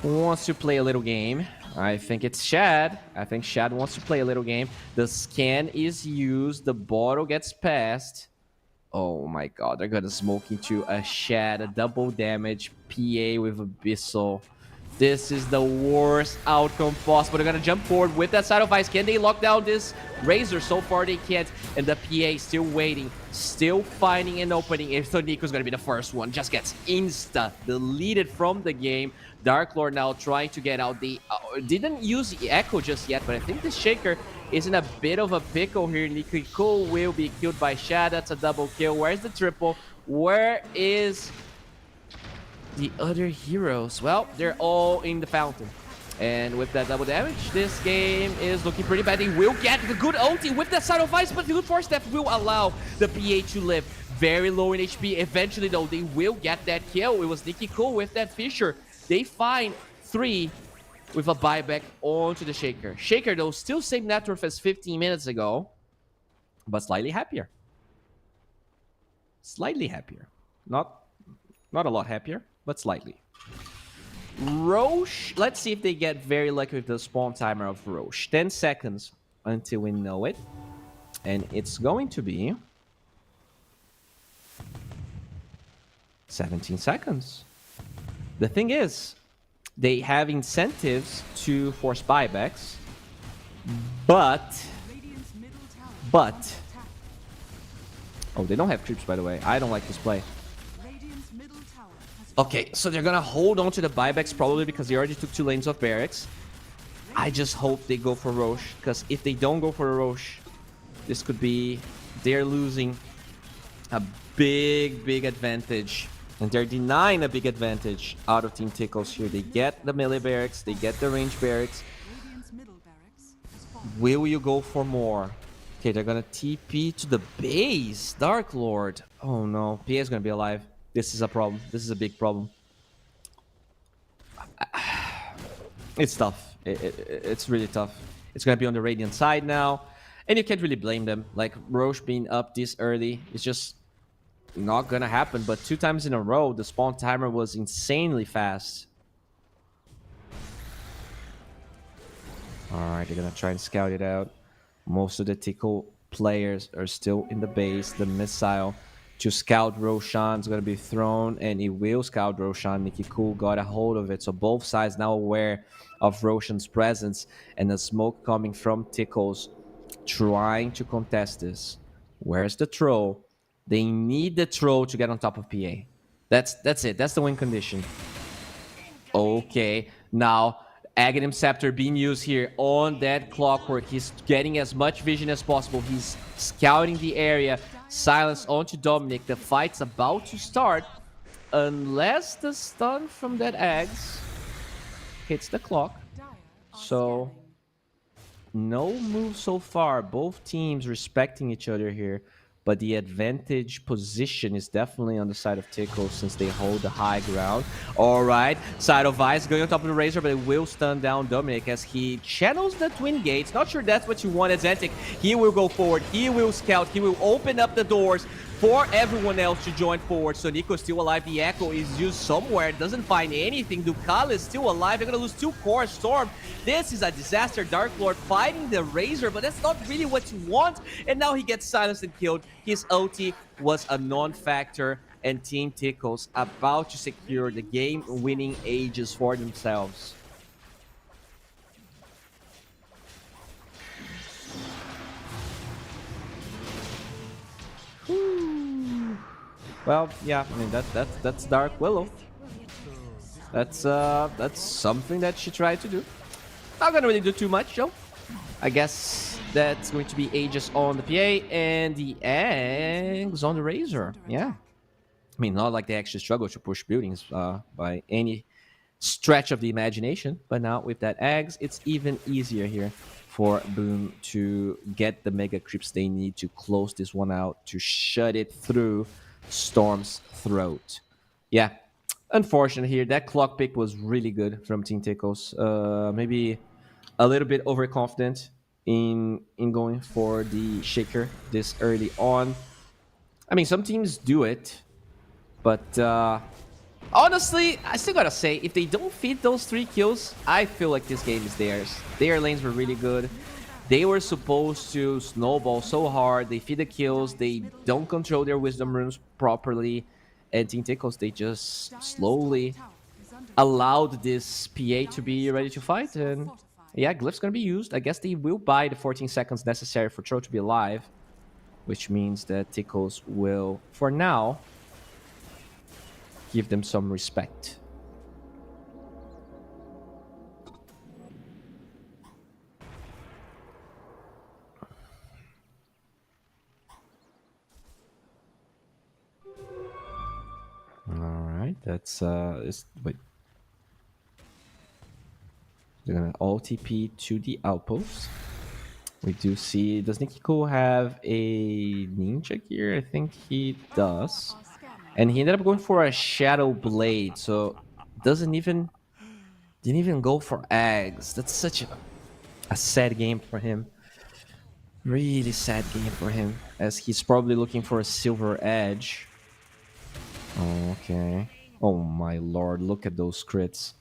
Who wants to play a little game? I think it's Shad. I think Shad wants to play a little game. The scan is used. The bottle gets passed. Oh my god, they're gonna smoke into a Shad, a double damage PA with Abyssal. This is the worst outcome possible. They're gonna jump forward with that side of ice. Can they lock down this Razor? So far they can't. And the PA still waiting, still finding an opening. If so, Nico's gonna be the first one. Just gets deleted from the game. Dark Lord now trying to get out. They didn't use the Echo just yet, but I think the Shaker is in a bit of a pickle here. Nico will be killed by Shad. That's a double kill. Where's the triple? Where is the other heroes? Well, they're all in the fountain. And with that double damage, this game is looking pretty bad. They will get the good ulti with that side of ice, but the good force step will allow the PA to live. Very low in HP. Eventually, though, they will get that kill. It was Nico with that Fisher. They find 3 with a buyback onto the Shaker. Shaker, though, still same net worth as 15 minutes ago, but slightly happier. Slightly happier. Not a lot happier, but slightly. Roche, let's see if they get very lucky with the spawn timer of Roche. 10 seconds until we know it. And it's going to be 17 seconds. The thing is, they have incentives to force buybacks, but oh, they don't have creeps, by the way. I don't like this play. Okay, so they're gonna hold on to the buybacks probably because they already took 2 lanes of barracks. I just hope they go for Roche, because if they don't go for a Roche, this could be they're losing a big advantage. And they're denying a big advantage out of Team Tickles here. They get the melee barracks, they get the range barracks. Will you go for more? Okay, they're gonna TP to the base. Dark Lord. Oh no, PA is gonna be alive. This is a problem. This is a big problem. It's tough. It's really tough. It's gonna be on the Radiant side now. And you can't really blame them. Like, Roche being up this early is just not gonna happen. But 2 times in a row, the spawn timer was insanely fast. Alright, they're gonna try and scout it out. Most of the Tickle players are still in the base. The missile to scout Roshan is gonna be thrown, and it will scout Roshan. Nikki Cool got a hold of it, so both sides now aware of Roshan's presence, and the smoke coming from Tickles trying to contest this. Where's the troll? They need the troll to get on top of PA. That's it. That's the win condition. Okay, now Aghanim Scepter being used here on that Clockwork. He's getting as much vision as possible. He's scouting the area. Silence onto Dominic. The fight's about to start. Unless the stun from that Ags hits the clock. So, no move so far. Both teams respecting each other here. But the advantage position is definitely on the side of Tickle since they hold the high ground. All right, side of Ice going on top of the Razor, but it will stun down Dominic as he channels the Twin Gates. Not sure that's what you want as Antic. He will go forward. He will scout. He will open up the doors for everyone else to join forward. So Nico's still alive. The Echo is used somewhere. Doesn't find anything. Ducal is still alive. They're going to lose 2 cores. Storm. This is a disaster. Dark Lord fighting the Razor, but that's not really what you want. And now he gets silenced and killed. His ulti was a non-factor, and Team Tickles about to secure the game-winning Aegis for themselves. Well, yeah, I mean that's Dark Willow. That's something that she tried to do. Not gonna really do too much, though. I guess that's going to be Aegis on the PA and the eggs on the Razor. Yeah, I mean, not like they actually struggle to push buildings by any stretch of the imagination, but now with that eggs, it's even easier here for Boom to get the mega creeps they need to close this one out, to shut it through Storm's throat. Yeah, unfortunate here. That clock pick was really good from Team Tickles. Maybe a little bit overconfident in going for the Shaker this early on. I mean, some teams do it, But honestly, I still gotta say, if they don't feed those 3 kills, I feel like this game is theirs. Their lanes were really good. They were supposed to snowball so hard. They feed the kills. They don't control their wisdom runes properly. And Team Tickles, they just slowly allowed this PA to be ready to fight. And yeah, Glyph's gonna be used. I guess they will buy the 14 seconds necessary for Tro to be alive, which means that Tickles will, for now, give them some respect. All right, that's wait. They're gonna all TP to the outpost. We do see, does Nikiko have a ninja gear? I think he does. And he ended up going for a Shadow Blade, so didn't even go for eggs. That's such a sad game for him. Really sad game for him, as he's probably looking for a silver edge. Okay. Oh my lord, look at those crits.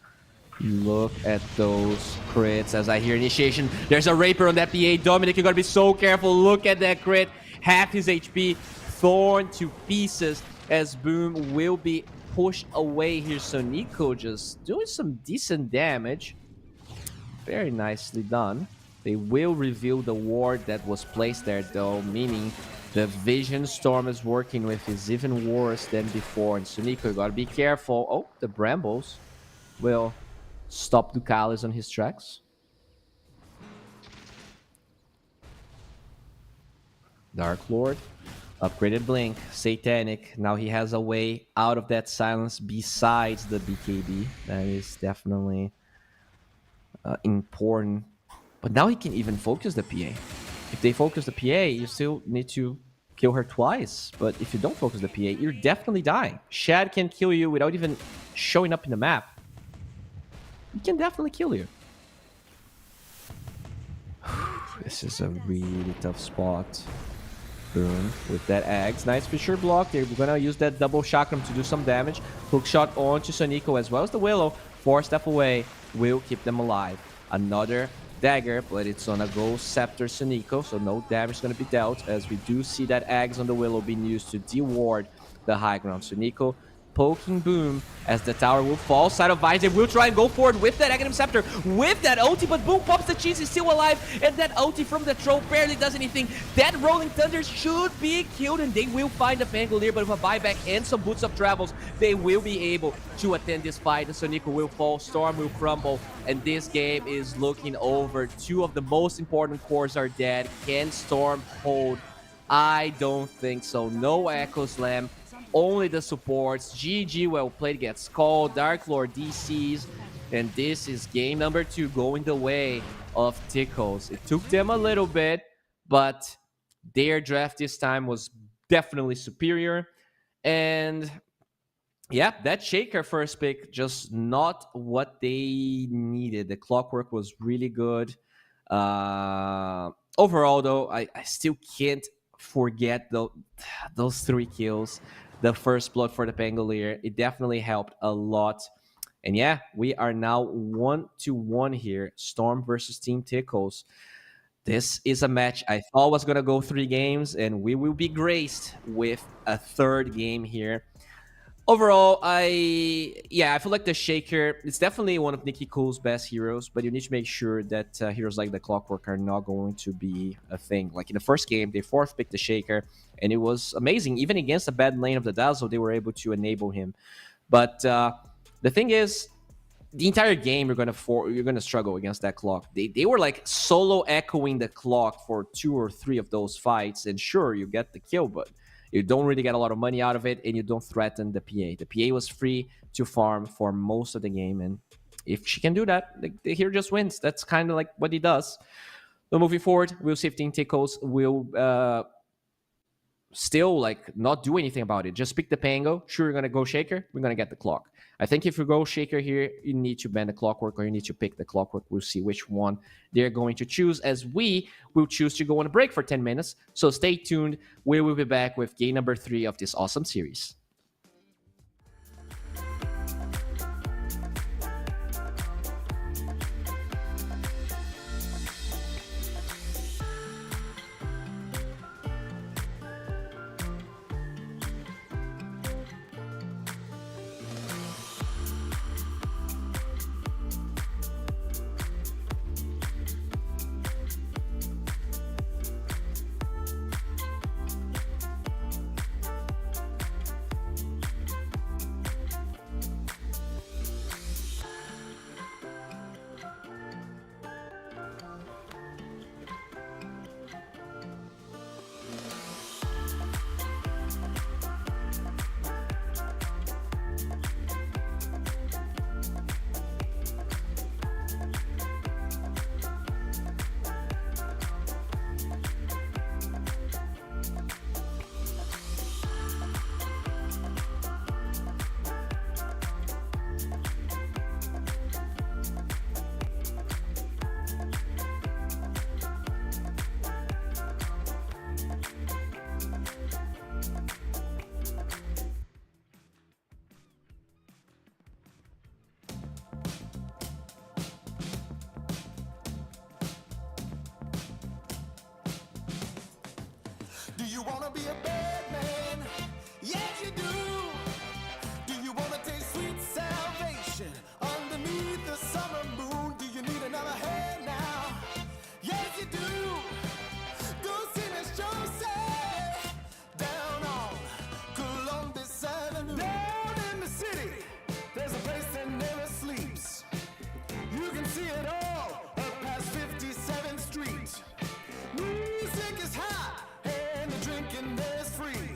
Look at those crits. As I hear initiation, there's a Raper on that PA. Dominic, you gotta be so careful. Look at that crit. Half his HP torn to pieces as Boom will be pushed away here. So Nico just doing some decent damage. Very nicely done. They will reveal the ward that was placed there though, meaning the Vision Storm is working with is even worse than before. And Sunico, you gotta be careful. Oh, the Brambles will stop Ducalis on his tracks. Dark Lord, upgraded Blink, Satanic. Now he has a way out of that silence besides the BKB. That is definitely important. But now he can even focus the PA. If they focus the PA, you still need to kill her twice. But if you don't focus the PA, you're definitely dying. Shad can kill you without even showing up in the map. He can definitely kill you. This is a really tough spot. Boom. With that Axe. Nice Fisher block. They're gonna use that double chakram to do some damage. Hook shot onto Sonico as well as the Willow. 4 step away. Will keep them alive. Another dagger, but it's on a Ghost Scepter Sonico, so no damage is going to be dealt, as we do see that Axe on the Willow being used to de-ward the high ground. Sonico poking Boom as the tower will fall. Side of Vice, they will try and go forward with that Aghanim Scepter, with that ulti, but Boom pops the cheese, he's still alive, and that ulti from the troll barely does anything. That Rolling Thunder should be killed, and they will find the Pangolier, but with a buyback and some Boots of Travels, they will be able to attend this fight, and Sonico will fall, Storm will crumble, and this game is looking over. 2 of the most important cores are dead. Can Storm hold? I don't think so. No Echo Slam. Only the supports. GG, well played, gets called. Dark Lord DCs. And this is game number 2 going the way of Tickles. It took them a little bit, but their draft this time was definitely superior. And yeah, that Shaker first pick, just not what they needed. The Clockwork was really good. Overall, though, I still can't forget those 3 kills. The first blood for the Pangolier, it definitely helped a lot. And yeah, we are now 1-1 here. Storm versus Team Tickles. This is a match I thought was going to go 3 games, and we will be graced with a 3rd game here. Overall, I feel like the Shaker, it's definitely one of Nikiko's best heroes, but you need to make sure that heroes like the Clockwork are not going to be a thing. Like in the first game, they 4th picked the Shaker, and it was amazing. Even against the bad lane of the Dazzle, they were able to enable him. But the thing is, the entire game you're gonna struggle against that clock. They were like solo echoing the clock for 2 or 3 of those fights, and sure, you get the kill, but you don't really get a lot of money out of it, and you don't threaten the PA. The PA was free to farm for most of the game, and if she can do that, the hero just wins. That's kind of like what he does. So moving forward, we'll see if Team Tickles will still like not do anything about it. Just pick the Pango. Sure, you're gonna go Shaker. We're gonna get the clock. I think if you go Shaker here, you need to ban the Clockwork, or you need to pick the Clockwork. We'll see which one they're going to choose, as we will choose to go on a break for 10 minutes. So stay tuned. We will be back with game number 3 of this awesome series. Do you wanna be a bad man? Yes, you do. Do you wanna taste sweet salvation underneath the summer moon? Do you need another hand now? Yes, you do. Go see Miss Josie down on Columbus Avenue. Down in the city, there's a place that never sleeps. You can see it all up past 57th Street. Music is hot and the drinking there's free.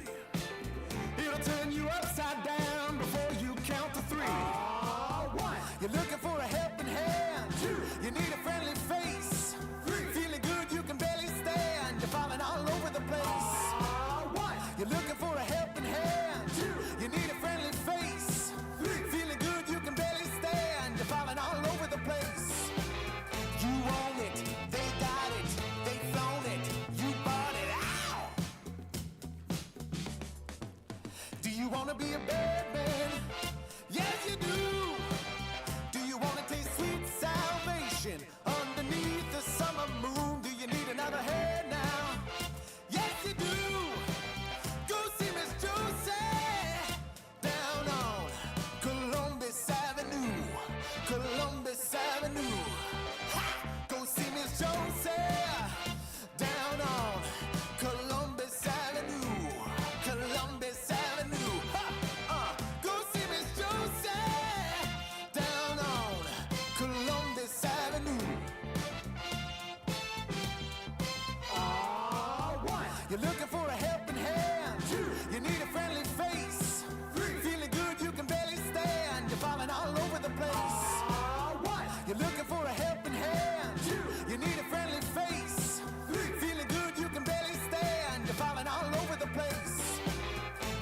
It'll turn you upside down before you count to three. One, you're looking for a helping hand. Two, you need a friendly face. Three, feeling good you can barely stand. You're falling all over the place. One, you're looking for a helping hand. Two, you need a friendly face. Three, feeling good you can barely stand. You're falling all over the place. You own it, they got it, they flown it, you bought it. Ow! Do you wanna be a bad man? Yes, you do. Do you wanna taste sweet salvation underneath the summer moon? Do you need another hand now? Yes, you do. Go see Miss Josie down on Columbus Avenue. Columbus Avenue. Ha! Go see Miss Josie down on Columbus Avenue. Columbus Avenue. Ha! Go see Miss Josie down on Columbus Avenue. One, you're looking for a helping hand. Two, you need a friendly face. Three, feeling good you can barely stand. You're falling all over the place. One, you're looking for a helping hand. Two, you need a friendly face. Three, feeling good you can barely stand. You're falling all over the place.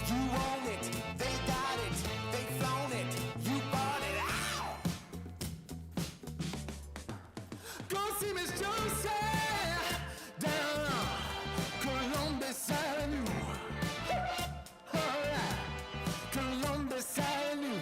You own it, they got it, they flown it, you bought it. Ow! Go see Miss Josie down on Columbus Avenue. All right, Columbus Avenue.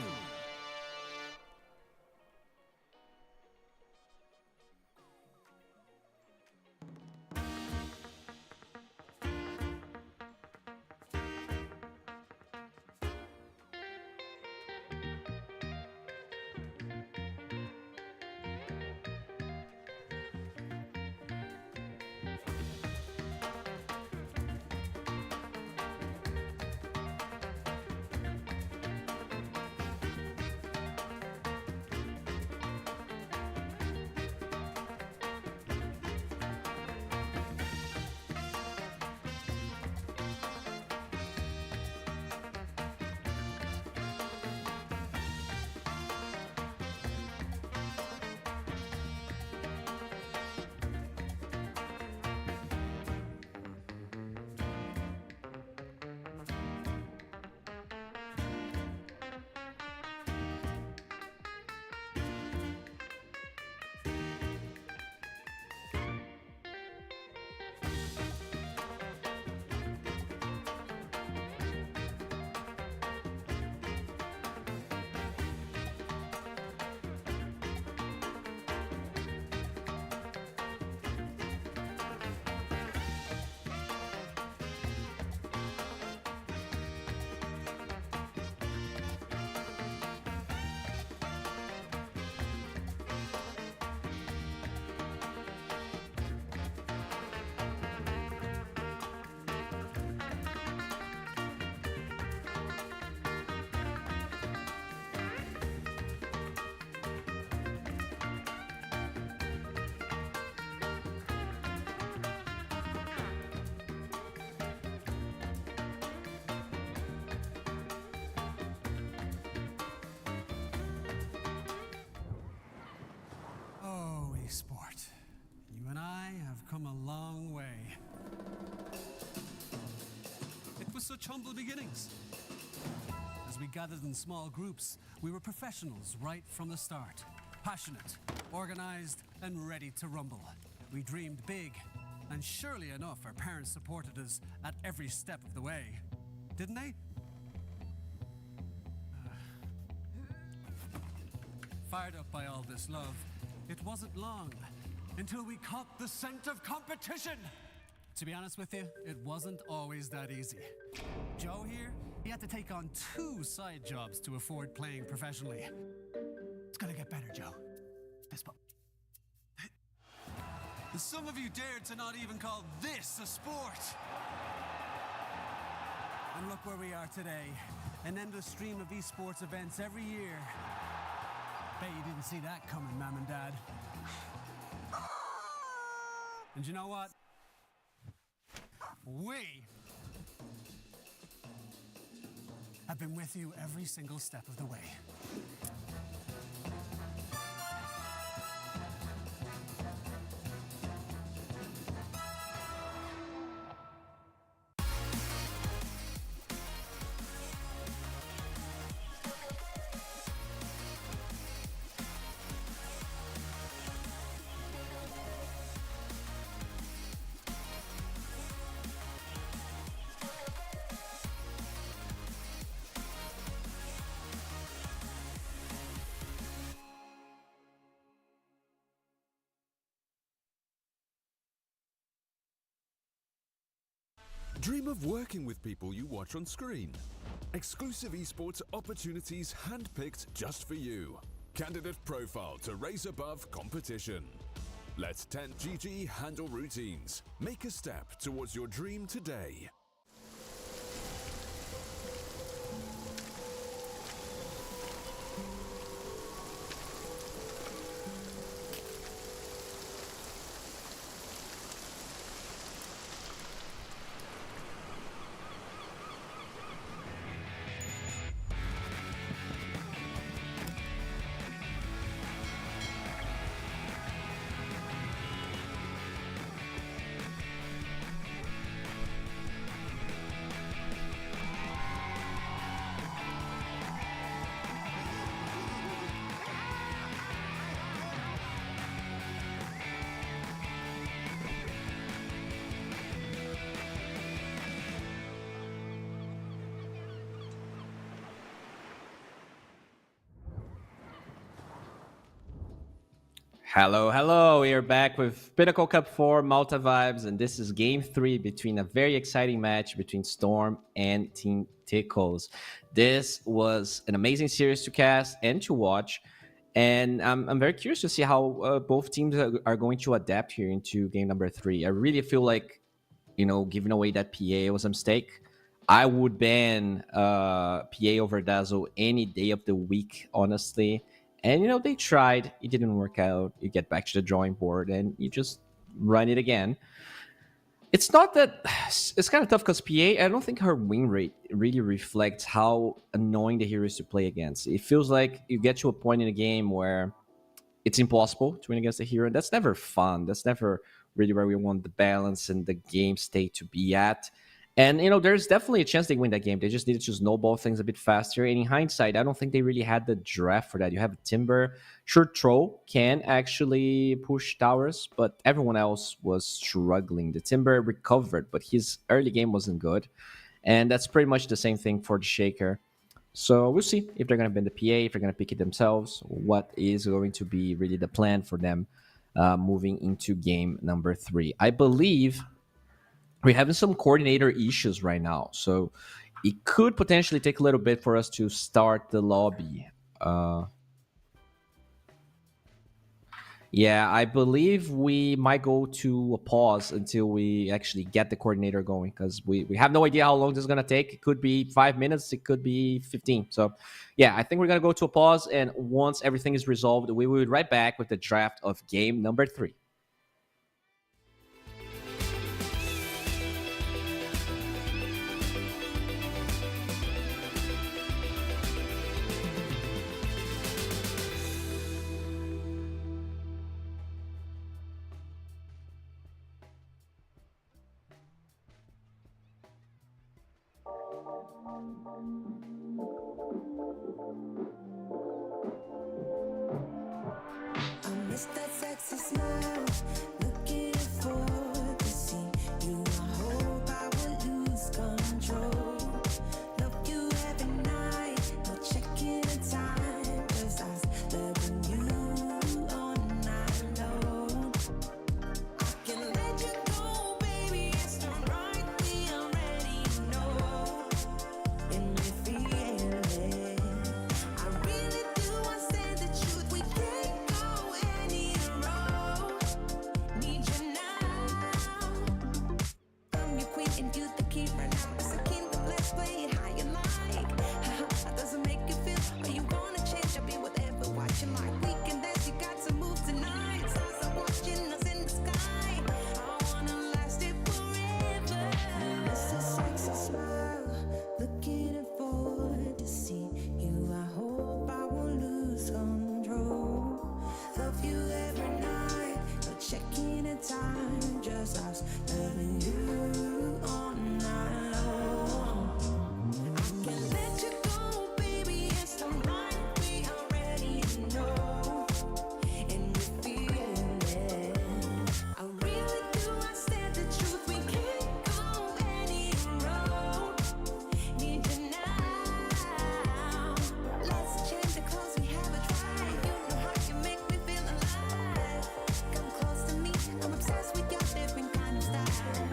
Sport. You and I have come a long way. It was such humble beginnings. As we gathered in small groups, we were professionals right from the start. Passionate, organized, and ready to rumble. We dreamed big, and surely enough, our parents supported us at every step of the way. Didn't they? Fired up by all this love, it wasn't long until we caught the scent of competition. To be honest with you, it wasn't always that easy. Joe here, he had to take on 2 side jobs to afford playing professionally. It's gonna get better, Joe. Fist bump. Some of you dared to not even call this a sport. And look where we are today. An endless stream of esports events every year. Bet you didn't see that coming, Mom and Dad. And you know what? We have been with you every single step of the way. Dream of working with people you watch on screen. Exclusive esports opportunities handpicked just for you. Candidate profile to raise above competition. Let 10GG handle routines. Make a step towards your dream today. Hello, hello. We are back with Pinnacle Cup 4 Malta vibes, and this is game 3 between a very exciting match between Storm and Team Tickles. This was an amazing series to cast and to watch, and I'm very curious to see how both teams are going to adapt here into game number 3. I really feel like, giving away that PA was a mistake. I would ban PA over Dazzle any day of the week, honestly. And, they tried. It didn't work out. You get back to the drawing board and you just run it again. It's not that... It's kind of tough because PA, I don't think her win rate really reflects how annoying the hero is to play against. It feels like you get to a point in a game where it's impossible to win against the hero. And that's never fun. That's never really where we want the balance and the game state to be at. And, there's definitely a chance they win that game. They just needed to snowball things a bit faster. And in hindsight, I don't think they really had the draft for that. You have a Timber. Sure, Troll can actually push towers, but everyone else was struggling. The Timber recovered, but his early game wasn't good. And that's pretty much the same thing for the Shaker. So we'll see if they're going to bend the PA, if they're going to pick it themselves, what is going to be really the plan for them moving into game number 3. I believe... we're having some coordinator issues right now, so it could potentially take a little bit for us to start the lobby. Yeah, I believe we might go to a pause until we actually get the coordinator going, because we have no idea how long this is going to take. It could be 5 minutes, it could be 15. So, yeah, I think we're going to go to a pause, and once everything is resolved, we will be right back with the draft of game number 3. Miss that sexy smile, looking for the scene. You, I hope I will lose control. Love you every night, no checking the time, 'cause I was loving you all night long. I can let you go, baby, yes checking the time, just us loving you all night long. I can let you go, baby, it's the right we already know, and we feel it. I really do, I said the truth, we can't go any road. Need you now. Let's change the clothes we haven't tried. You know how you make me feel alive. Come close to me, I'm obsessed with your different kind of style.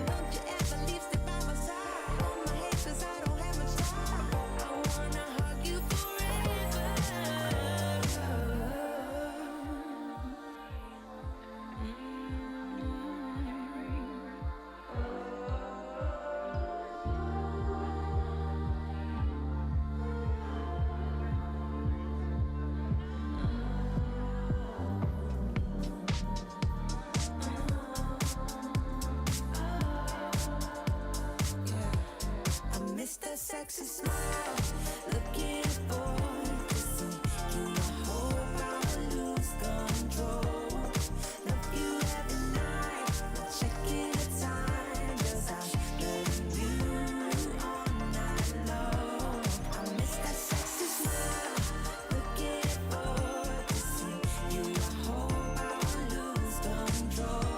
Don't you ever leave, stay by my side. Hold my hand, 'cause I don't have much time. I wanna hug you forever. I miss that sexy smile, looking forward to see you. I hope I lose control. Love you every night, not checking the time, just us loving you all night long. I miss that sexy smile, looking forward to see you. I hope I lose control.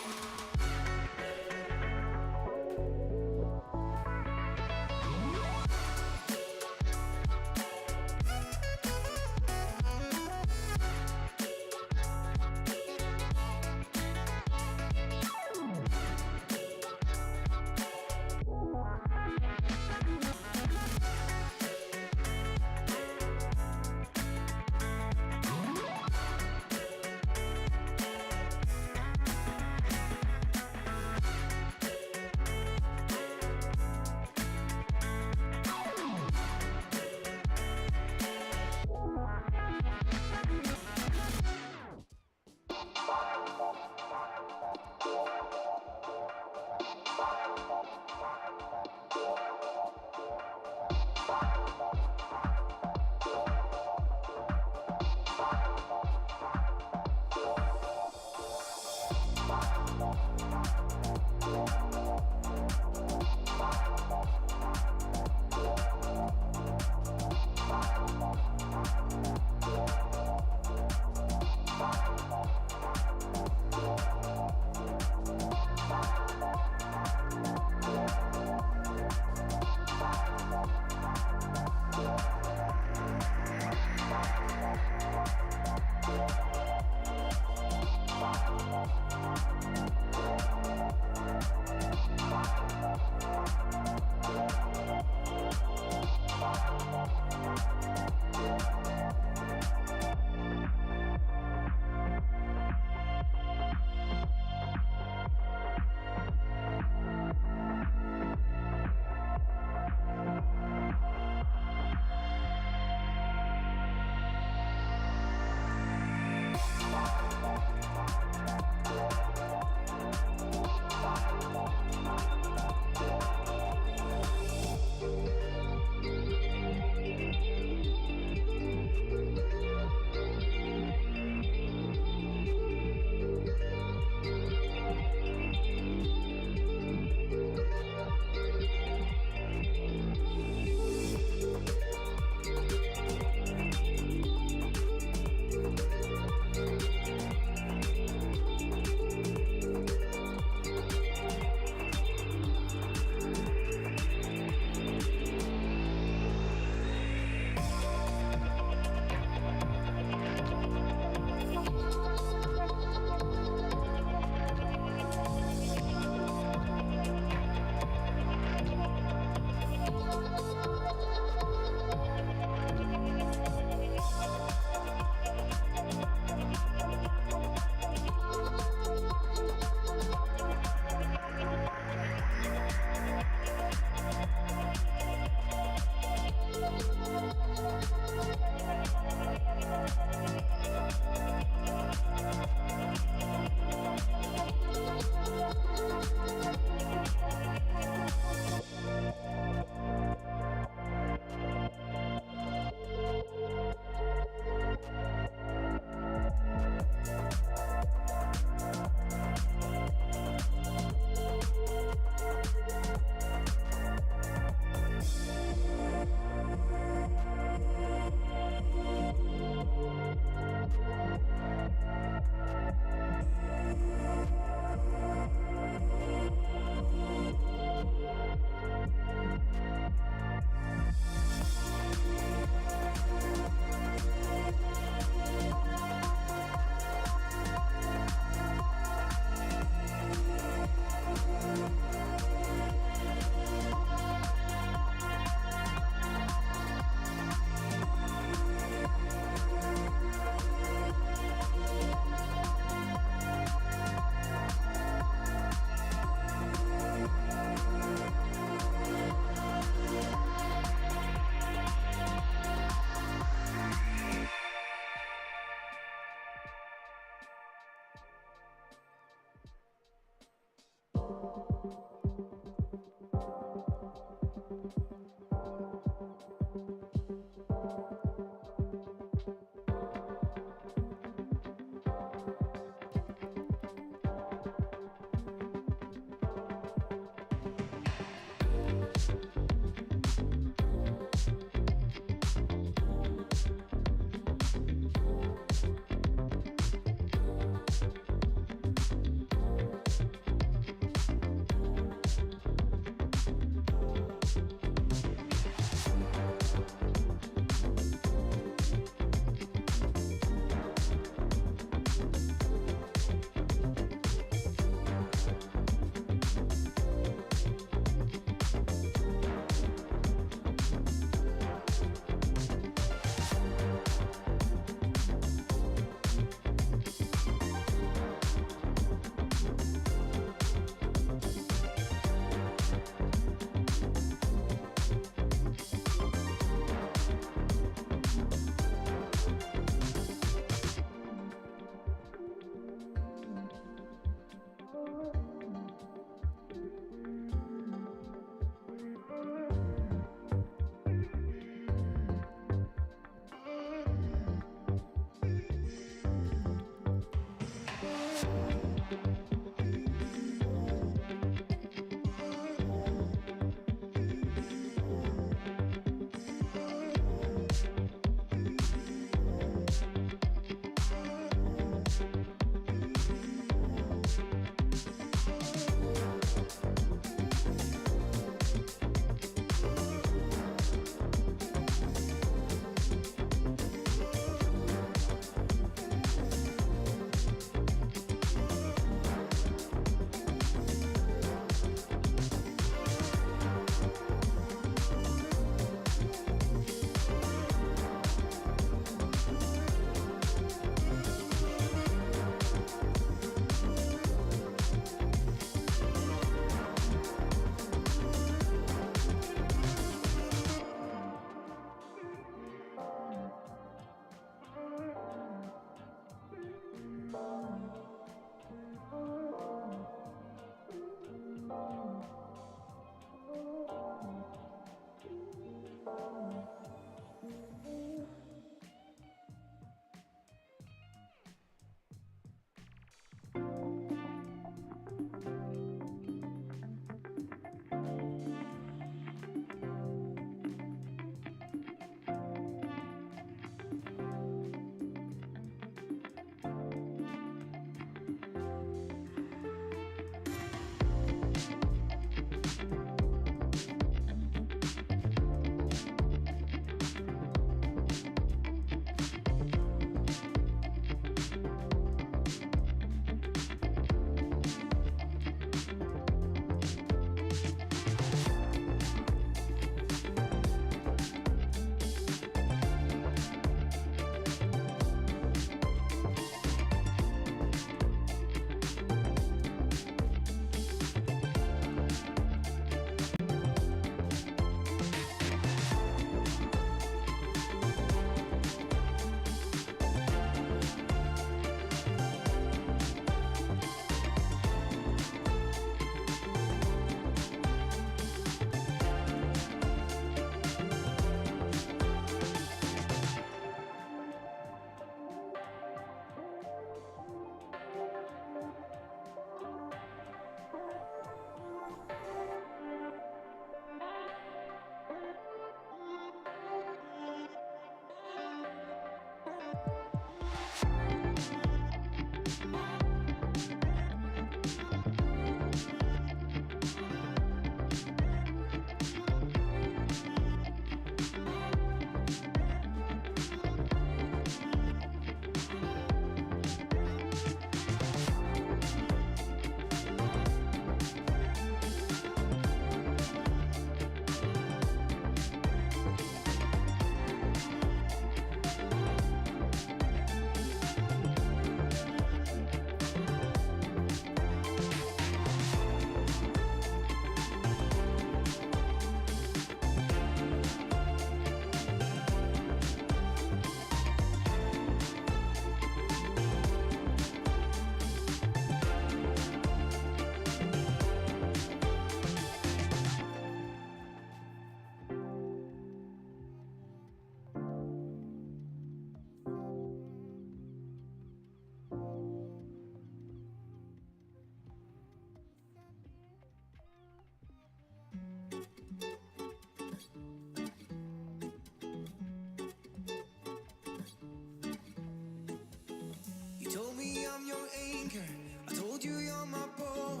I'm your anchor. I told you you're my bow.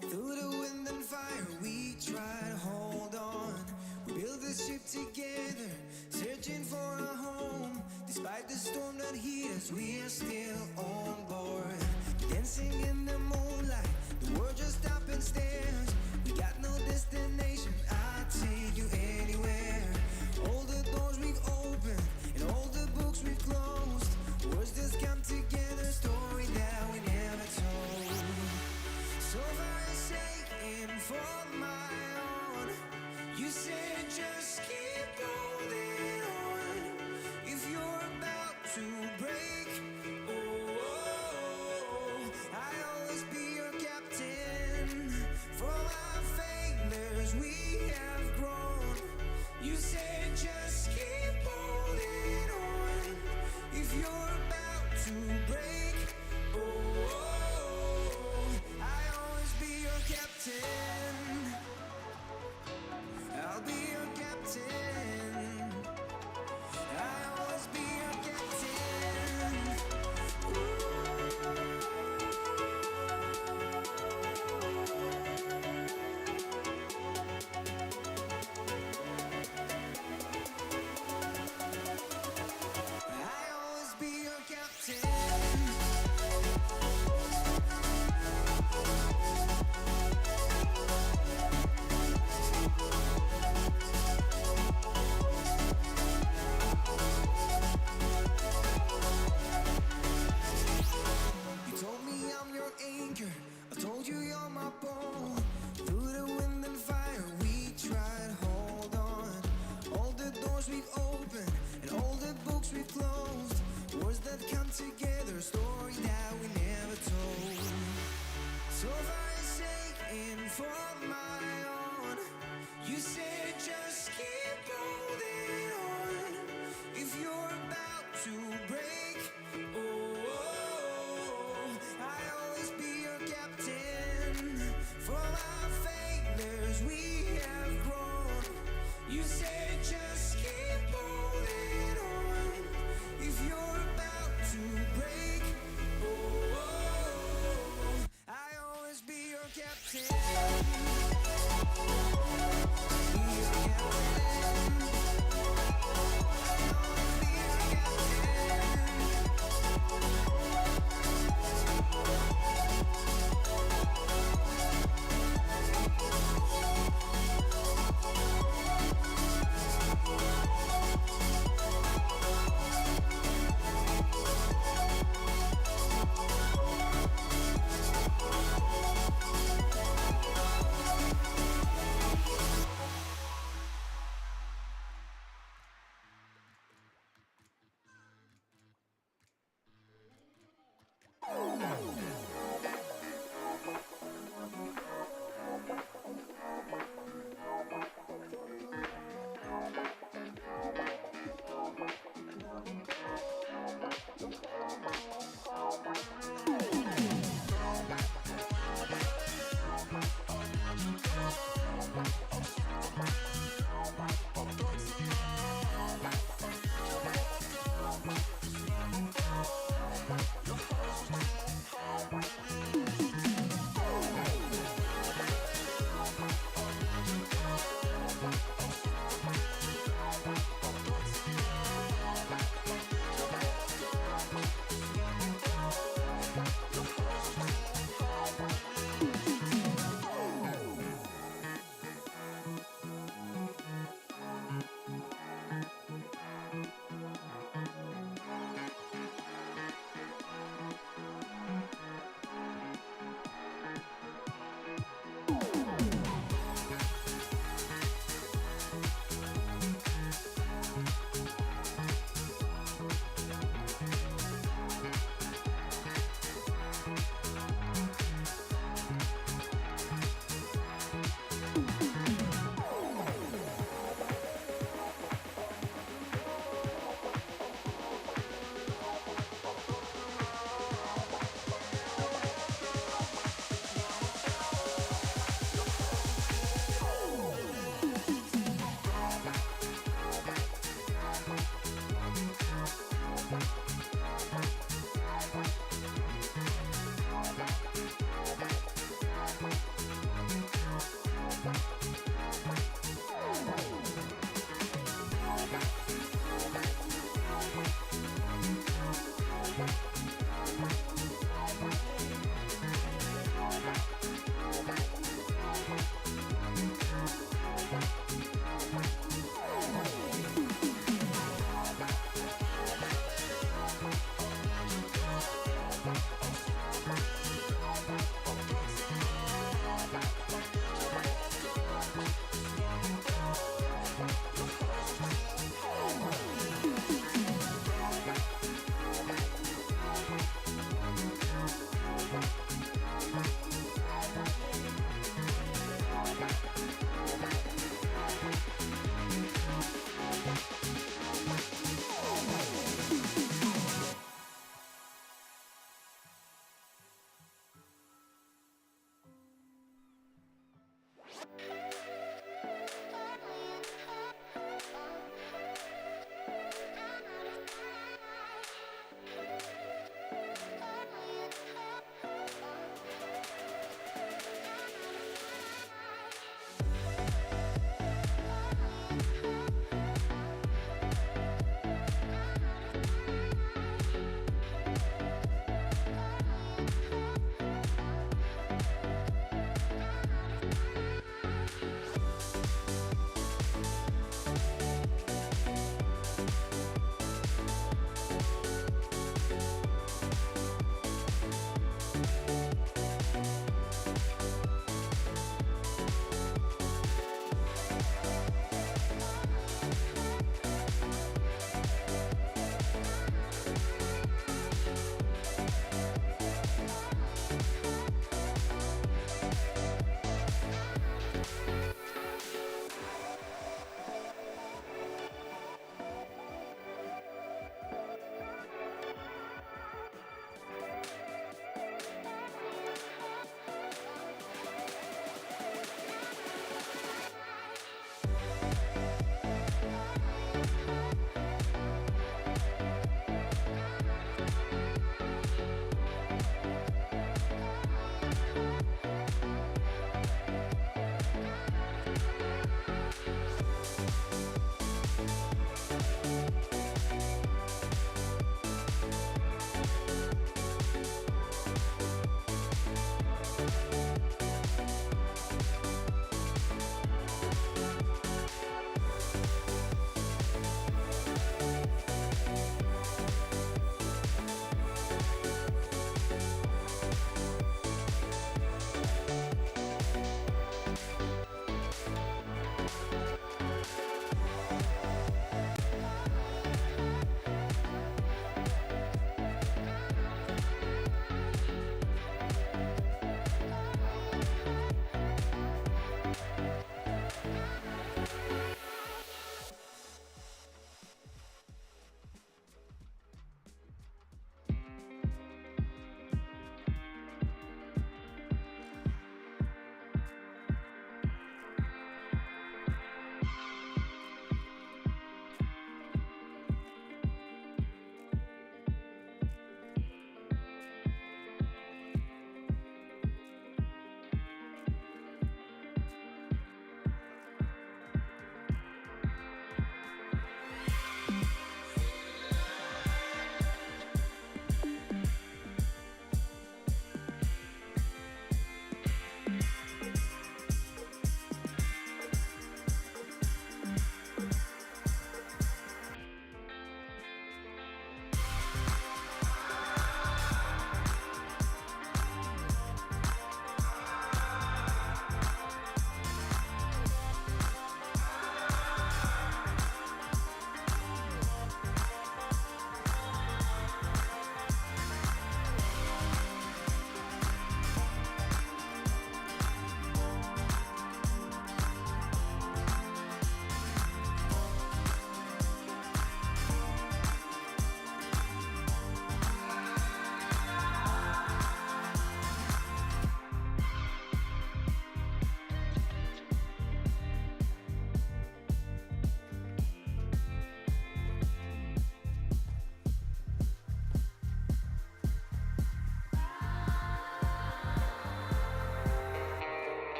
Through the wind and fire, we try to hold on. We build this ship together, searching for a home. Despite the storm that hit us, we are still on board. Dancing in the moonlight, the world just stopped and stares. We got no destination, I'll take you anywhere. All the doors we've opened and all the books we've closed. Words just come together, story that we never told. So far saying for my own, you said just keep holding on. If you're about to break, I'll always be your captain. For our failures we have grown. You said just keep holding on. If you're about to break, I'll always be your captain. I'll be your captain. I'll always be your captain. I'll always be your captain. You told me I'm your anchor. I told you you're my bow. Through the wind and fire, we tried to hold on. All the doors we've opened and all the books we've closed. Words that come together, a story that we never told. So far saying for my own, you said just keep holding on. If you're about to break, I'll always be your captain. For our failures we have grown. You said just keep holding on. If you're about to break, I'll always be your captain. Be your captain. I'll always be your captain.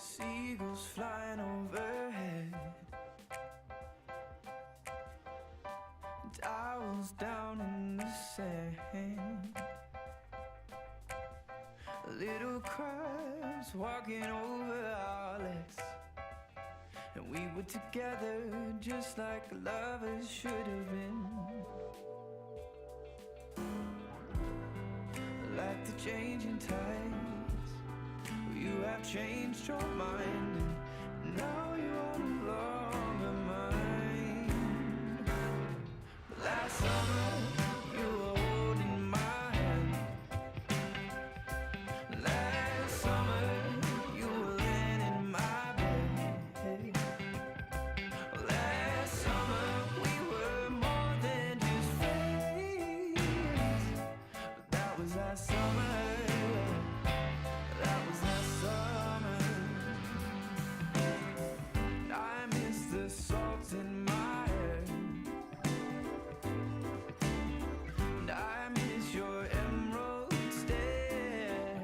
Seagulls flying overhead, towels down in the sand, little crabs walking over our legs, and we were together just like lovers should have been. Like the changing tides, you have changed your mind, and now you are no longer mine. Last summer, you were holding my hand. Last summer, you were laying in my bed. Last summer, we were more than just friends. But that was last summer. That was last summer. I miss the salt in my hair, and I miss your emerald stare,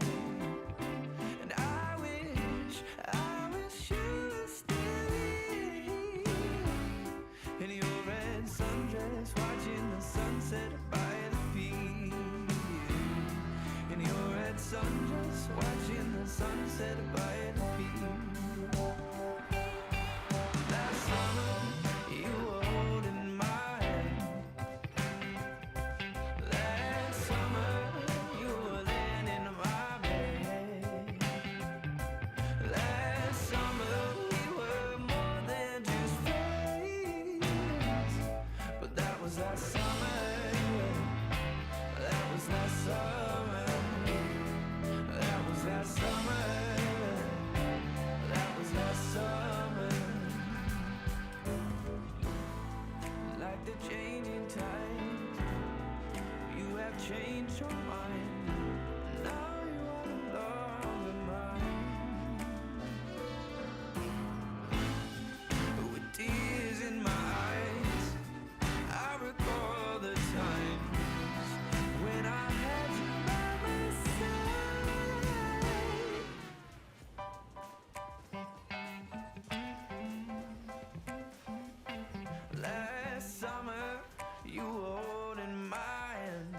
and I wish you were still here in your red sundress, watching the sunset by the pier. In your red sundress, watching the sunset by the pier. Last summer, you were holding my hand. Last summer, you were laying in my bed. Last summer, we were more than just friends. But that was last summer. That was last summer. That was last summer. That was last summer. Like the changing tides, you have changed your mind. Now you are no longer mine. With tears in my eyes, I recall the times when I had you by my side. Last summer, you were holding my hand.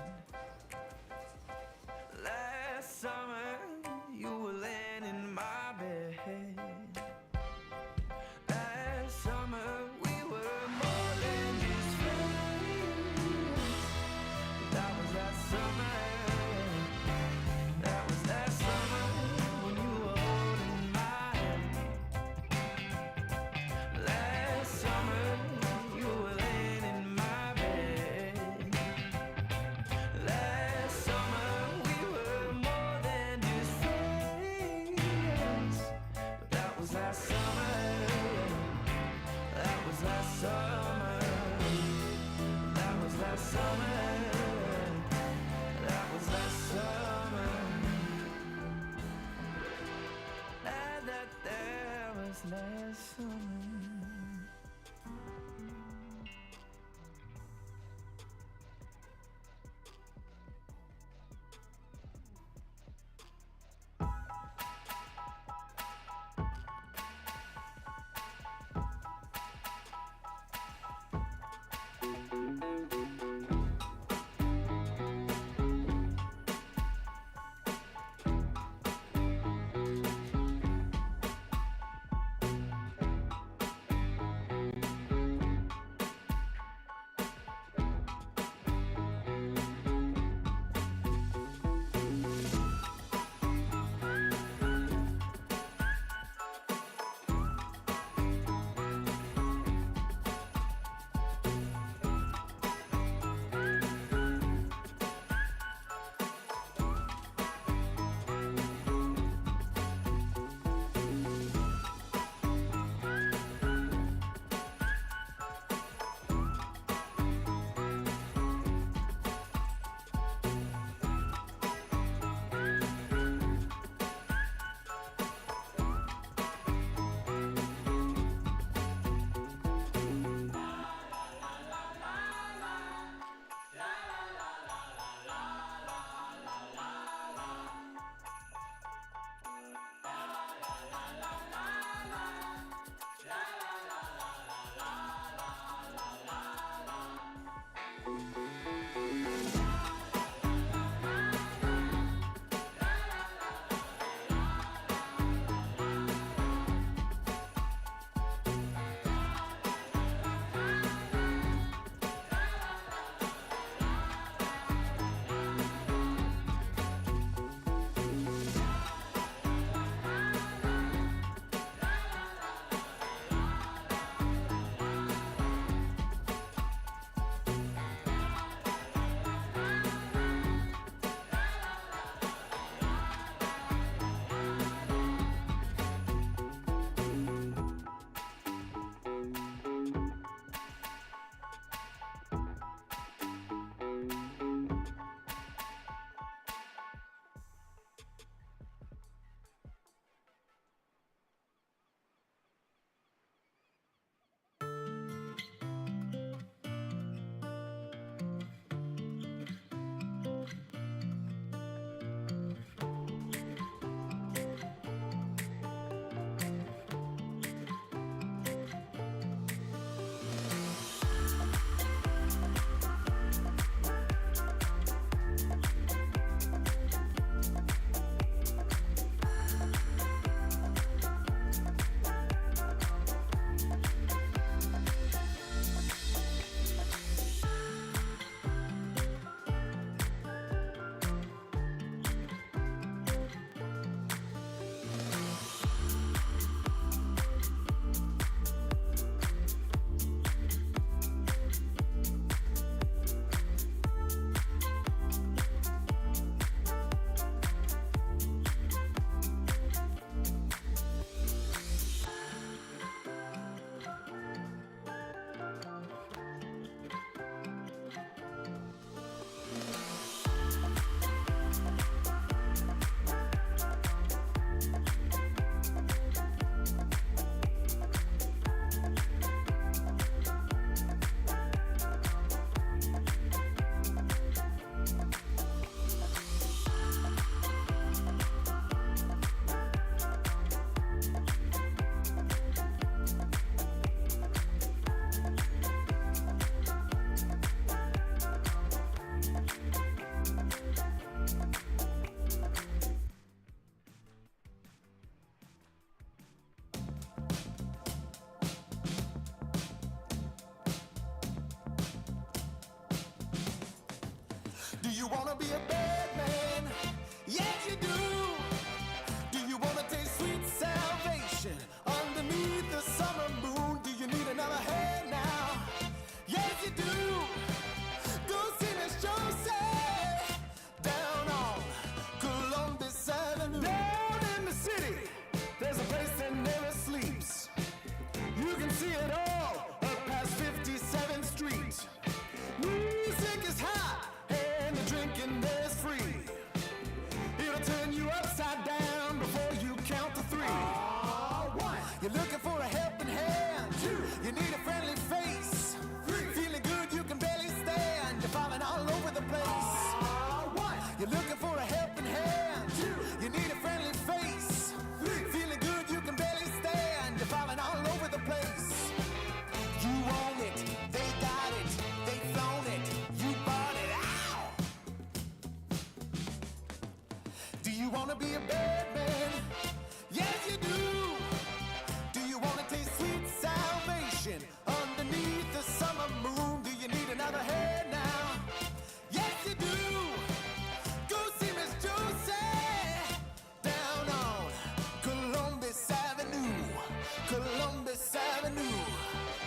you wanna be a bad man? Yes, you do. Do you wanna taste sweet salvation underneath the summer moon? Do you need another hand now? Yes, you do. Go see Miss Josie down on Columbus Avenue. Down in the city, there's a place that never sleeps. You can see it all up past 57th Street. Music is hot and the drinking there's free. It'll turn you upside down before you count to three. One, you're looking for a helping hand. Two, you need a friendly face. Three, feeling good you can barely stand. You're falling all over the place. One, you're looking for a helping hand. Two, you need a friendly face. Three, feeling good you can barely stand. You're falling all over the place. You own it, they got it, they flown it, you bought it. Ow! Do you wanna be a bad man? Yes, you do. Do you wanna taste sweet salvation underneath the summer moon? Do you need another head now? Yes, you do. Go see Miss Josie down on Columbus Avenue. Columbus Avenue.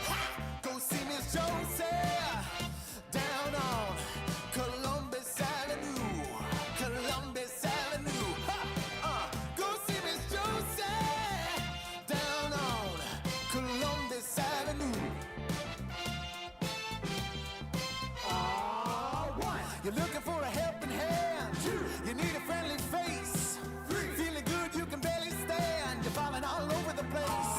Ha! Go see Miss Josie down on Columbus Avenue. Columbus Avenue. Ha! Go see Miss Josie down on Columbus Avenue. One, you're looking for a helping hand. Two, you need a friendly face. Three, feeling good you can barely stand. You're falling all over the place.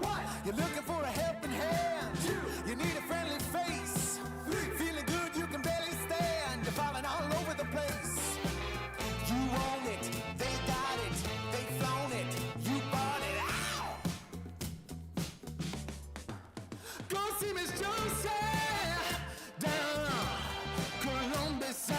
One, you're looking for a helping hand. Two, you need a friendly face. Three, feeling good you can barely stand. You're falling all over the place. You own it, they got it, they flown it, you bought it. Ow! Go see Miss Josie down on Columbus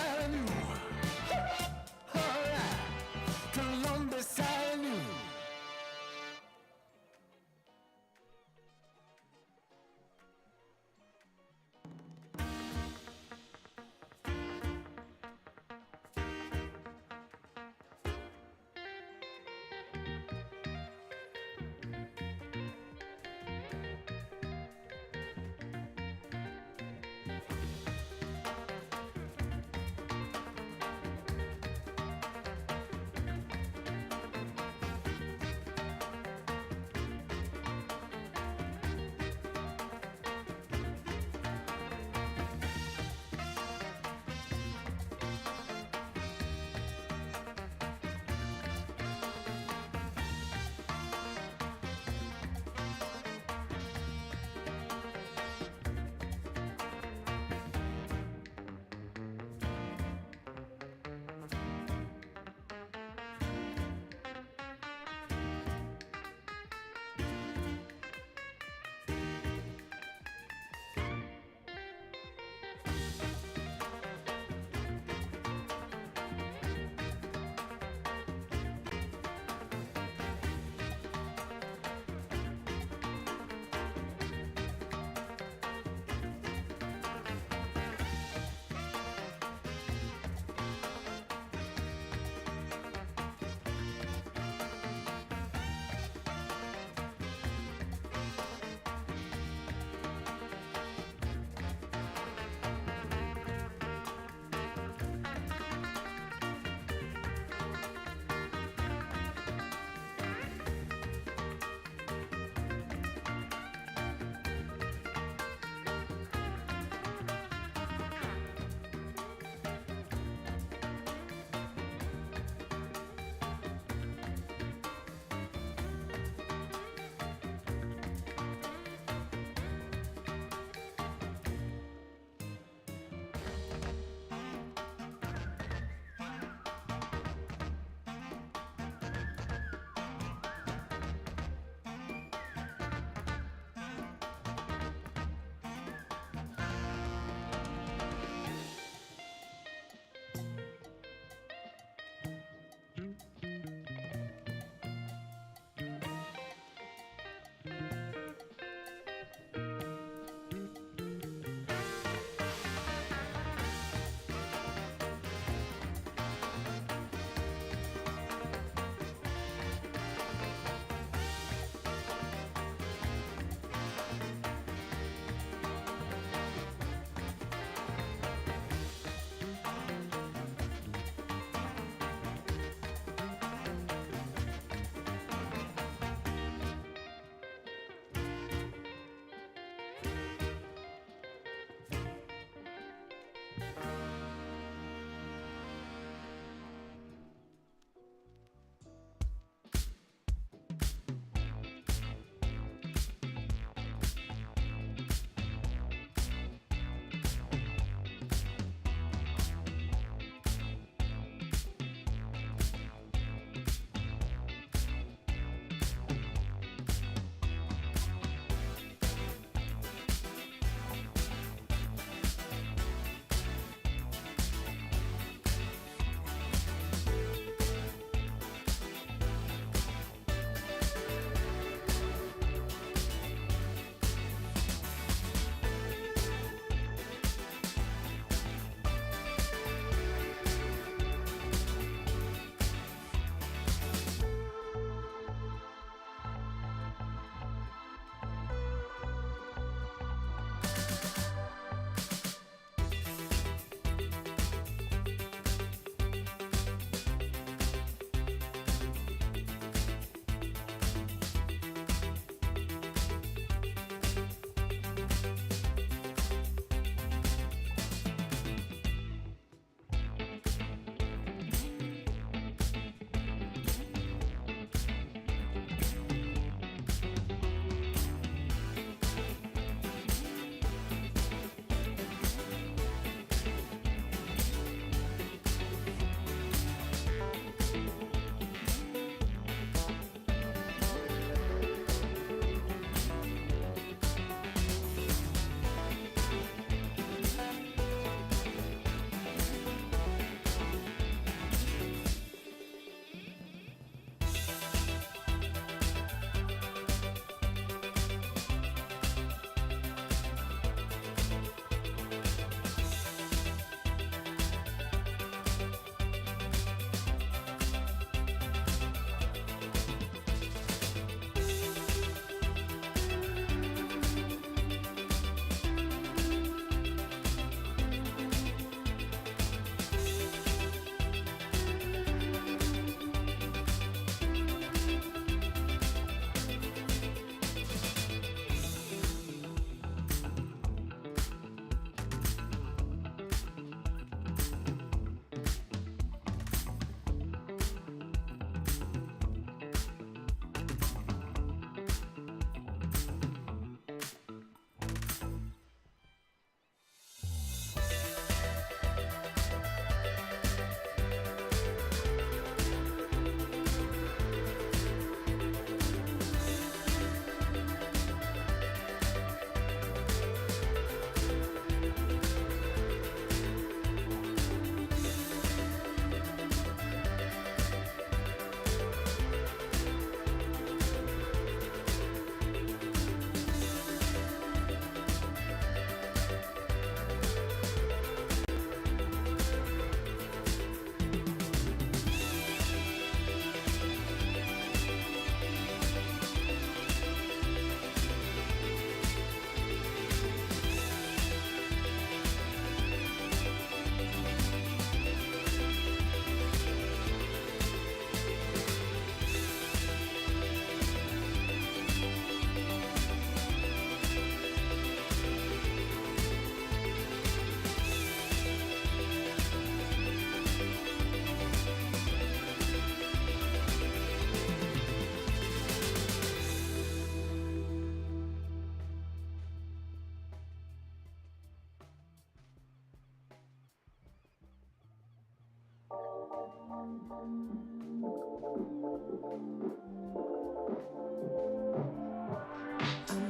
I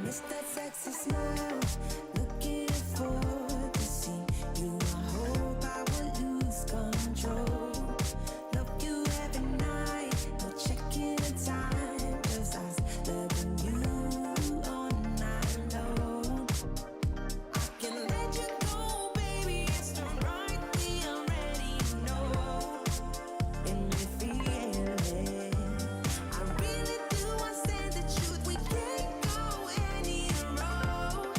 miss that sexy smile, looking for to see you. I hope I will lose control. Love you every night, no checking the time, 'cause I was loving you all night long. I can let you go, baby, it's the right thing, I already know. And you feel it, I really do, I say the truth, we can't go any road.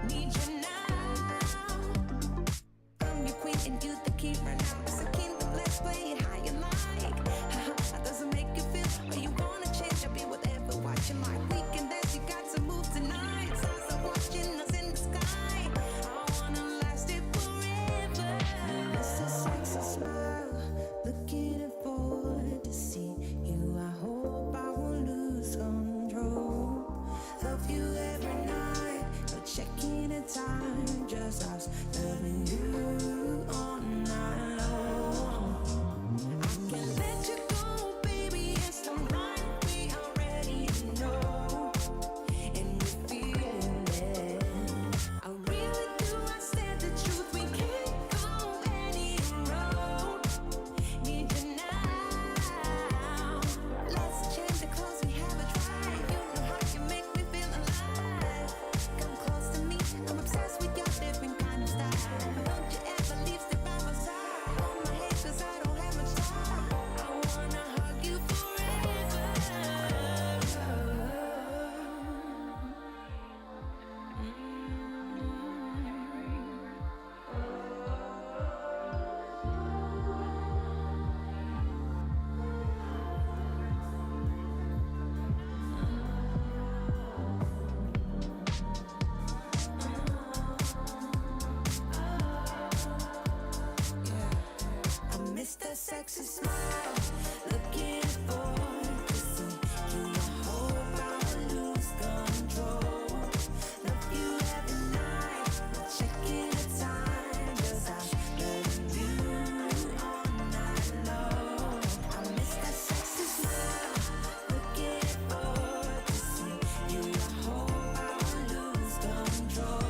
Need you now. I'm your queen and you the king right now. It's a kingdom, let's play it how you like. That doesn't make you feel, or you wanna change, I'll be whatever, watching like we can dance, you got to move tonight. Stars are watching us in the sky. I wanna last it forever. It's a sexy smile, looking forward to see you. I hope I won't lose control. Love you every night, no checking the time, just us loving you all night long. I can let you go, baby, it's the right we already know. And you feel it, I really do, I said the truth, we can't go any road. Need you now. Let's change the clothes we haven't tried. You know how you make me feel alive. Come close to me, I'm obsessed with your different kind of style. Don't you ever leave, step by my side. Hold my hand, 'cause I don't have much time. I wanna hug you forever. I miss that sexy smile, looking forward to see you. I hope I will lose control. Love you every night, not checking the time, 'cause I love you all night long. I miss that sexy smile, looking forward to see you. I hope I will lose control.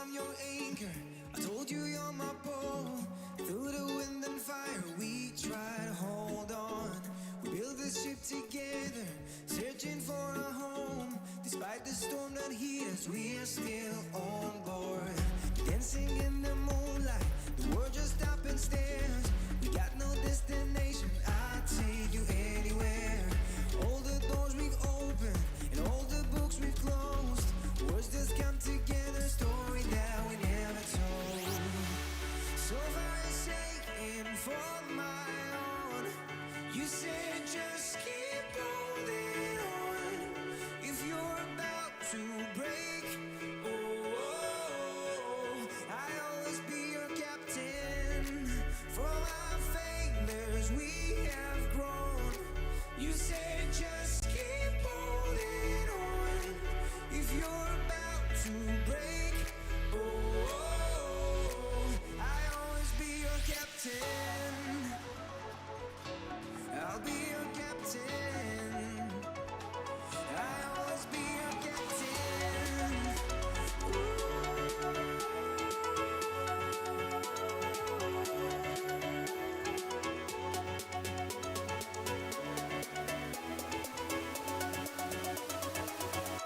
I'm your anchor. I told you you're my bow. Through the wind and fire, we try to hold on. We build this ship together, searching for a home. Despite the storm that hit us, we are still on board. Dancing in the moonlight, the world just stops and stares. We got no destination, I'll take you anywhere. All the doors we've opened and all the books we've closed. Words just come together, story that we never told. So far forsaken for my own. You said just keep holding on. If you're about to break, I'll always be your captain. For our failures we have grown. You said just keep holding on. If you're about to break, I'll always be your captain. I'll be your captain. I'll always be your captain.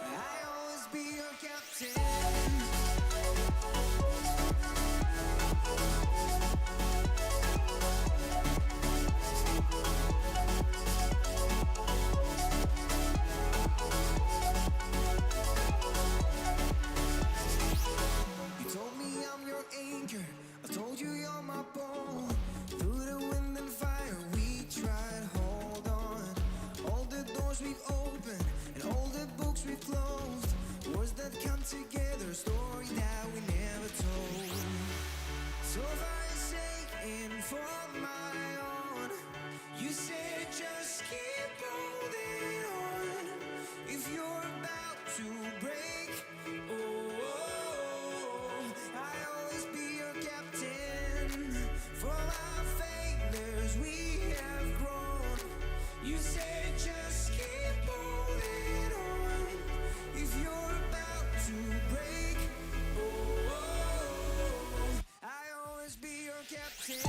I'll always be your captain. You told me I'm your anchor. I told you you're my bow. Through the wind and fire, we tried hold on. All the doors we've opened and all the books we've closed. Words that come together, story that we never told. So far forsaken for my own. You said just keep holding on. If you're about to break, I'll always be your captain. For our failures we have grown. You said just keep holding on. If you're about to break, I'll always be your captain.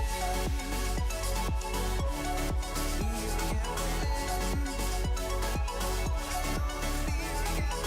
Be your captain. I'll always be your captain.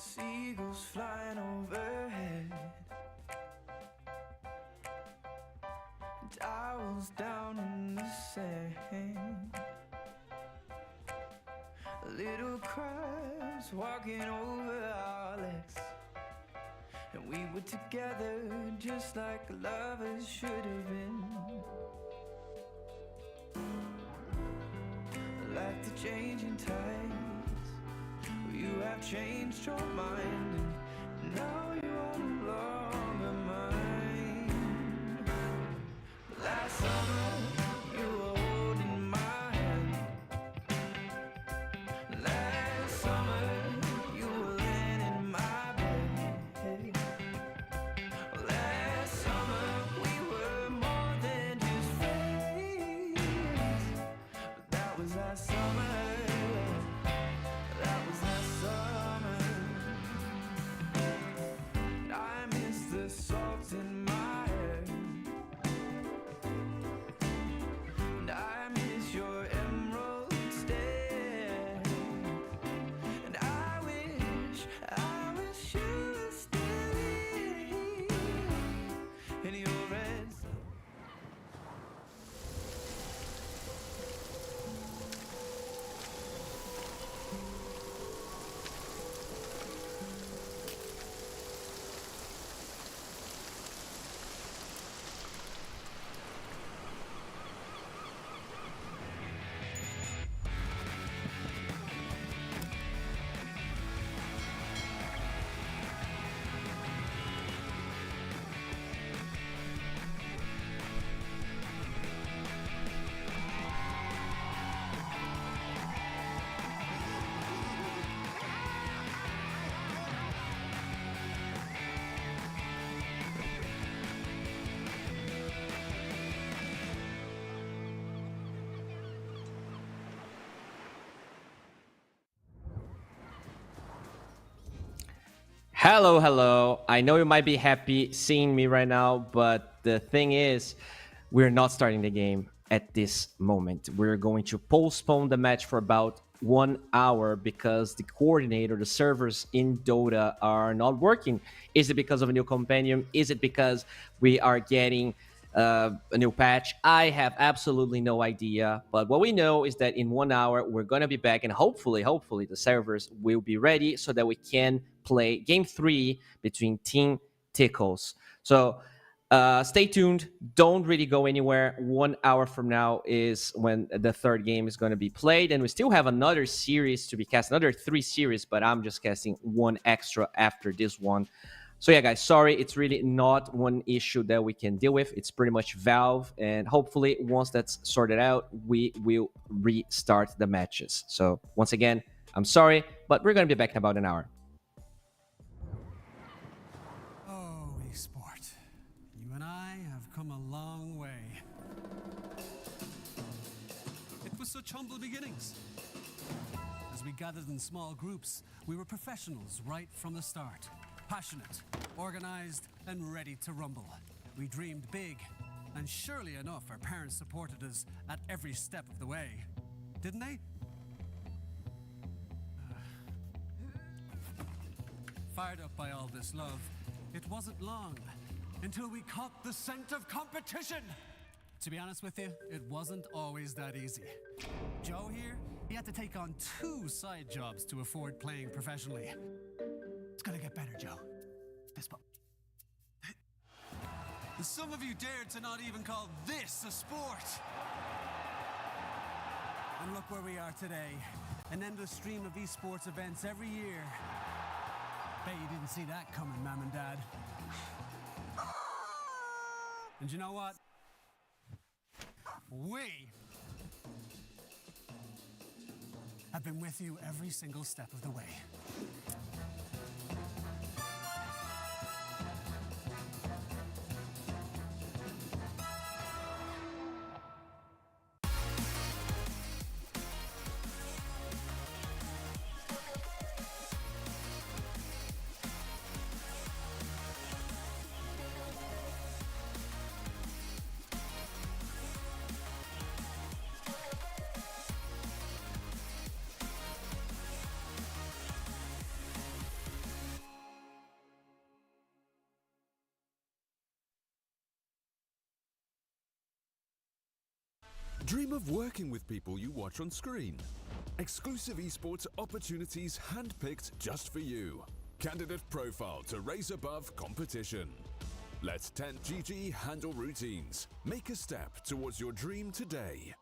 Seagulls flying overhead, towels down in the sand, little crabs walking over our legs, and we were together just like lovers should have been. Like the changing tides, you have changed your mind, and now you are no longer mine. Last summer, you were holding my hand. Last summer, you were laying in my bed. Last summer, we were more than just friends. But that was last summer. That was last summer. And I miss the salt in my hair. And I miss your emerald stare. And I wish you were still here in your red. Hello, hello. I know you might be happy seeing me right now, but the thing is, we're not starting the game at this moment. We're going to postpone the match for about 1 hour because the coordinator, the servers in Dota are not working. Is it because of a new companion? Is it because we are getting a new patch? I have absolutely no idea. But what we know is that in 1 hour, we're going to be back, and hopefully the servers will be ready so that we can play game 3 between Team Tickles. So stay tuned. Don't really go anywhere. 1 hour from now is when the third game is going to be played, and we still have another series to be cast, another 3 series, but I'm just casting 1 extra after this one. So yeah, guys, sorry, it's really not one issue that we can deal with. It's pretty much Valve, and hopefully once that's sorted out, we will restart the matches. So once again, I'm sorry, but we're going to be back in about an hour. Oh, esport. You and I have come a long way. It was such humble beginnings. As we gathered in small groups, we were professionals right from the start. Passionate, organized, and ready to rumble. We dreamed big, and surely enough, our parents supported us at every step of the way. Didn't they? Fired up by all this love, it wasn't long until we caught the scent of competition. To be honest with you, it wasn't always that easy. Joe here, he had to take on 2 side jobs to afford playing professionally. It's gonna get better, Joe. Fist bump. Some of you dared to not even call this a sport. And look where we are today. An endless stream of esports events every year. Bet you didn't see that coming, Mom and Dad. And you know what? We have been with you every single step of the way. Dream of working with people you watch on screen. Exclusive esports opportunities handpicked just for you. Candidate profile to raise above competition. Let 10GG handle routines. Make a step towards your dream today.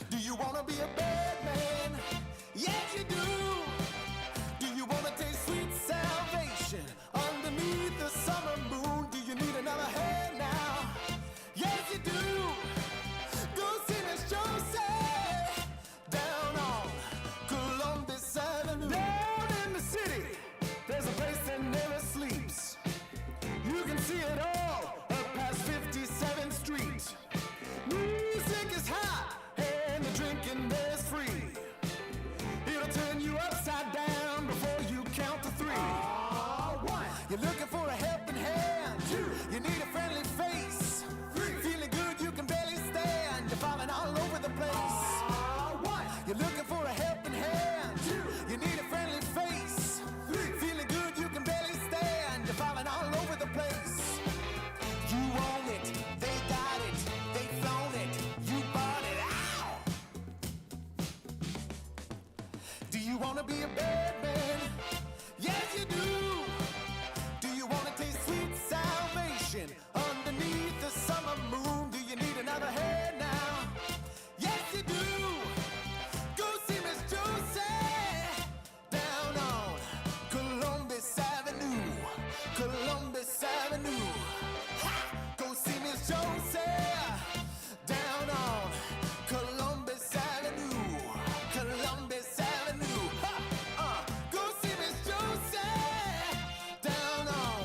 Do you wanna be a bad man? Yes, you do. Do you wanna taste sweet salvation underneath the summer moon? Do you need another hand now? Yes, you do. Go see Miss Josie down on Columbus Avenue. Down in the city, there's a place that never sleeps. You can see it all up past 57th Street. Music is hot and the drinking there's free. It'll turn you upside down before you count to three. One, you're looking for a helping hand. Two, you need a friendly face. Three, feeling good you can barely stand. You're falling all over the place. One, you're looking for a helping hand. Two, you need a friendly face. Three, feeling good you can barely stand. You're falling all over the place. You own it, they got it, they flown it, you bought it. Ow! Do you wanna be a bad man? Yes, you do. Do you wanna taste sweet salvation underneath the summer moon? Do you need another hand now? Yes, you do. Go see Miss Josie down on Columbus Avenue. Columbus Avenue. Ha! Go see Miss Josie down on Columbus Avenue. Columbus Avenue. Ha! Go see Miss Josie down on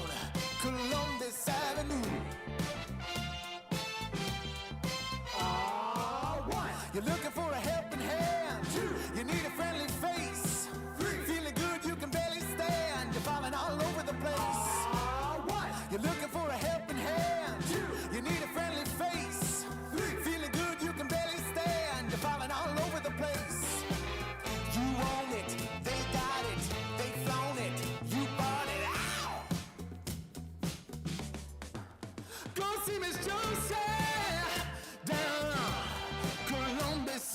Columbus Avenue. One, you're looking for a helping hand. Two, you need a friendly face. Three, feeling good you can barely stand. You're falling all over the place. One, you're looking for a helping hand. Two, you need a friendly face. Three, feeling good you can barely stand. You're falling all over the place. You own it, they got it, they flown it, you bought it. Ow! Go see Miss Josie down on Columbus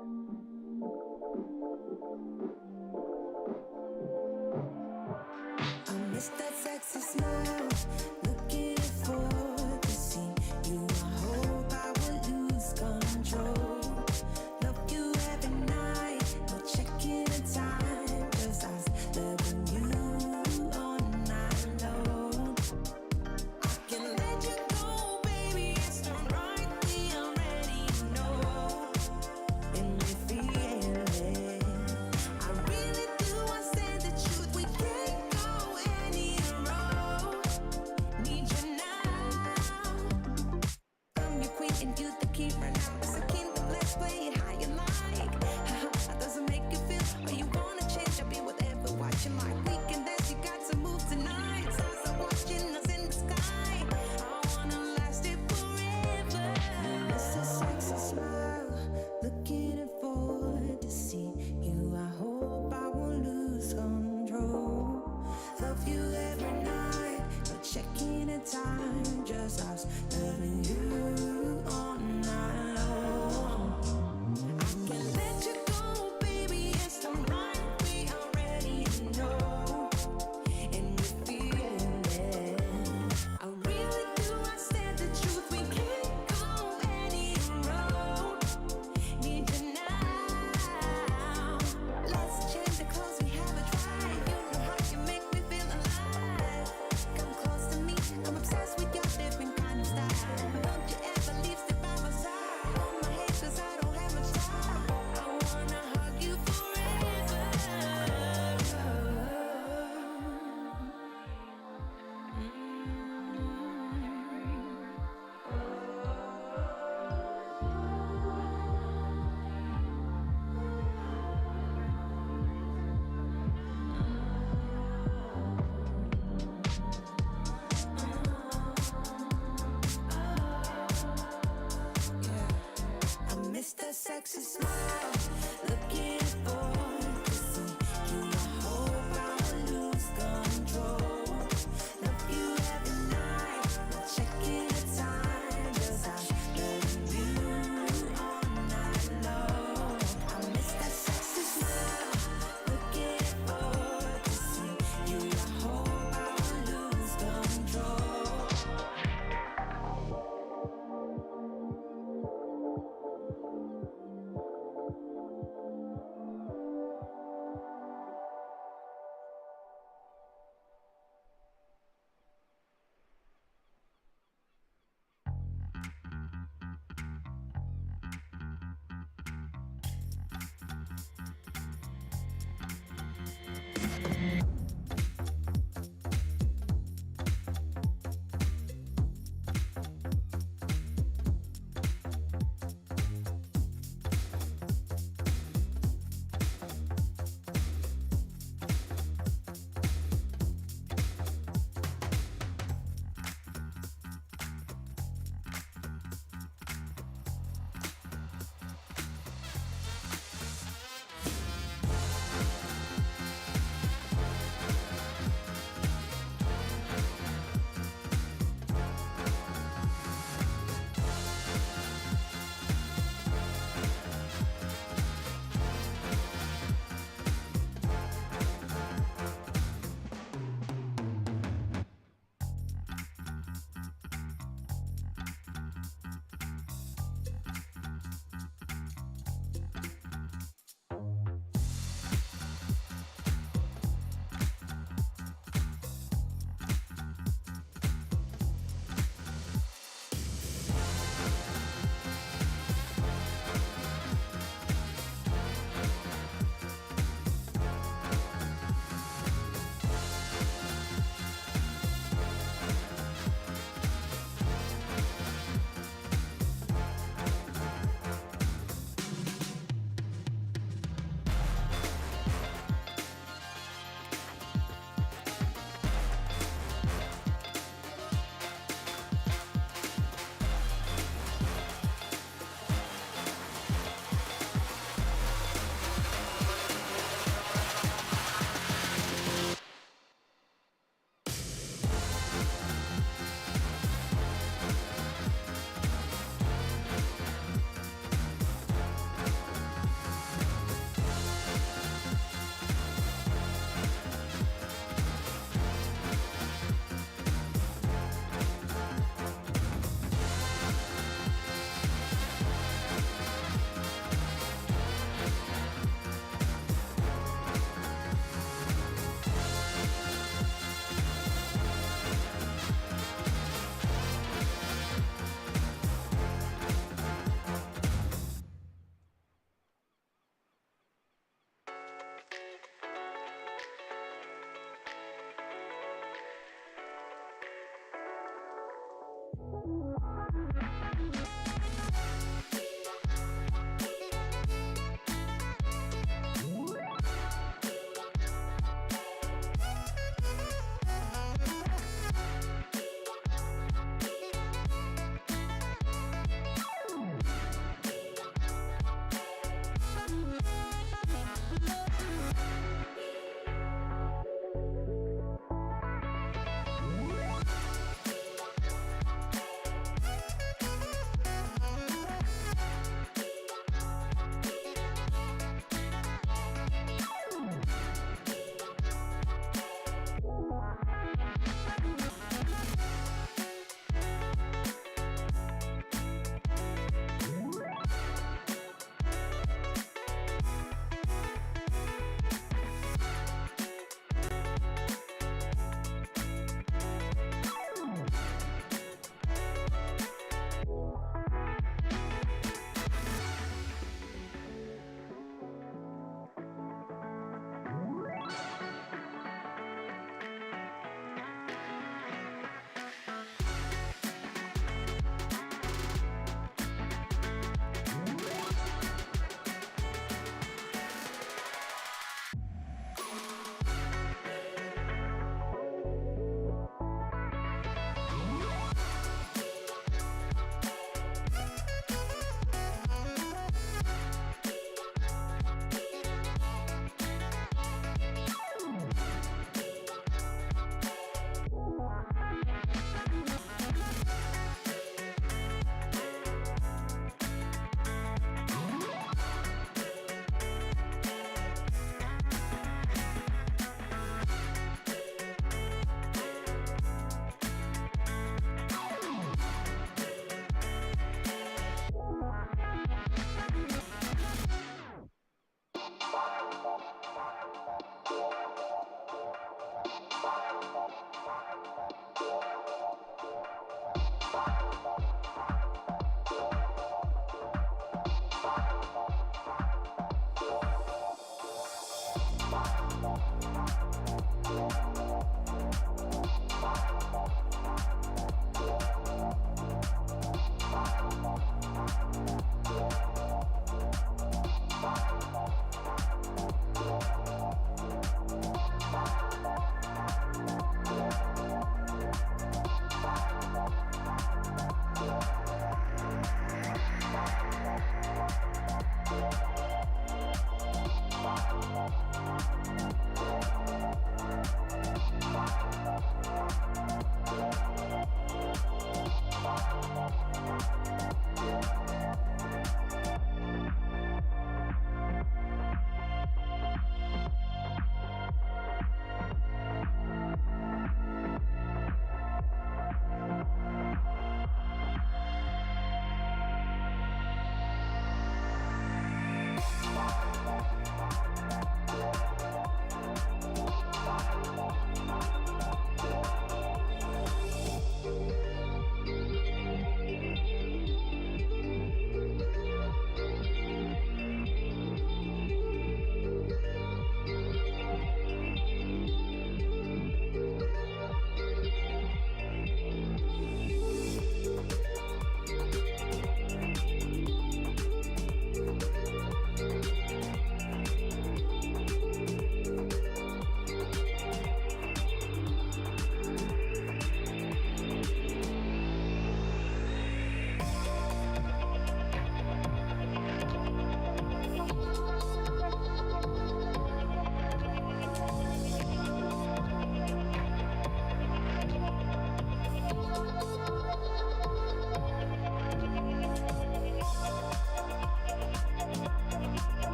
I miss that sexy smile, looking for to see you. I hope I will lose control. Love you every night, no checking the time. Just us loving you all night long. I can let you go, baby. It's the right thing. I'm ready, you know. And we feel it. I really do. I said the truth. We can't go any road. Need you now. I'm your queen and you the keeper. Now it's a kingdom. Let's play it how you like. How does it make you feel? Or you wanna change? I'll be whatever. Watching like we can dance. You got to move tonight. Stars are watching us in the sky. I wanna last it forever. It's a sexy smile, looking forward to see you. I hope I won't lose control. Love you every night, no checking the time. Just us loving you all night long. I can let you go, baby. It's the right we already know. And we feel it. I really do. I said the truth. We can't go any road. Need you now. Let's change the clothes we have a drive. You know how you make me feel alive. Come close to me. I'm obsessed with your different kind of style. Don't you ever leave, step by my side. Hold my hand 'cause I don't have much time. I wanna hug you forever. I miss that sexy smile, looking forward to see you. I hope I will lose control. Love you every night, not checking the time. Just us loving you all night long. I miss that sexy smile, looking forward to see you. I hope I will lose control.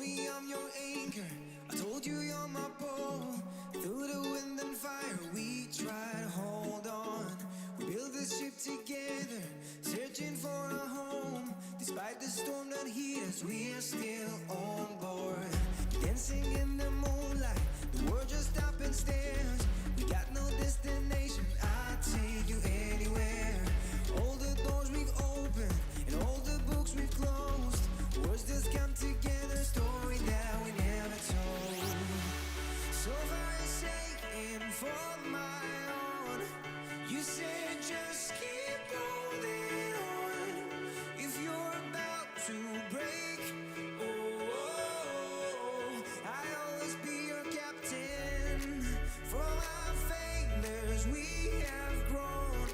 me I'm your anchor. I told you you're my bow. Through the wind and fire, we tried to hold on. We built this ship together, searching for a home. Despite the storm that hit us, we are still on board. Dancing in the moonlight, the world just stopped and stares. We got no destination, I'll take you anywhere. All the doors we've opened and all the books we've closed. Words just come together, story that we never told. So far you're saying for my own. You said just keep holding on. If you're about to break, I'll always be your captain. For our failures we have grown.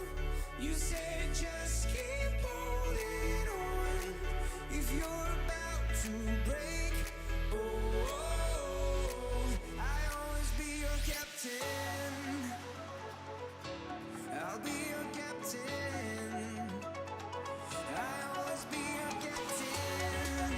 You said just keep holding on. If you're about to break, I'll always be your captain. I'll be your captain. I'll always be your captain.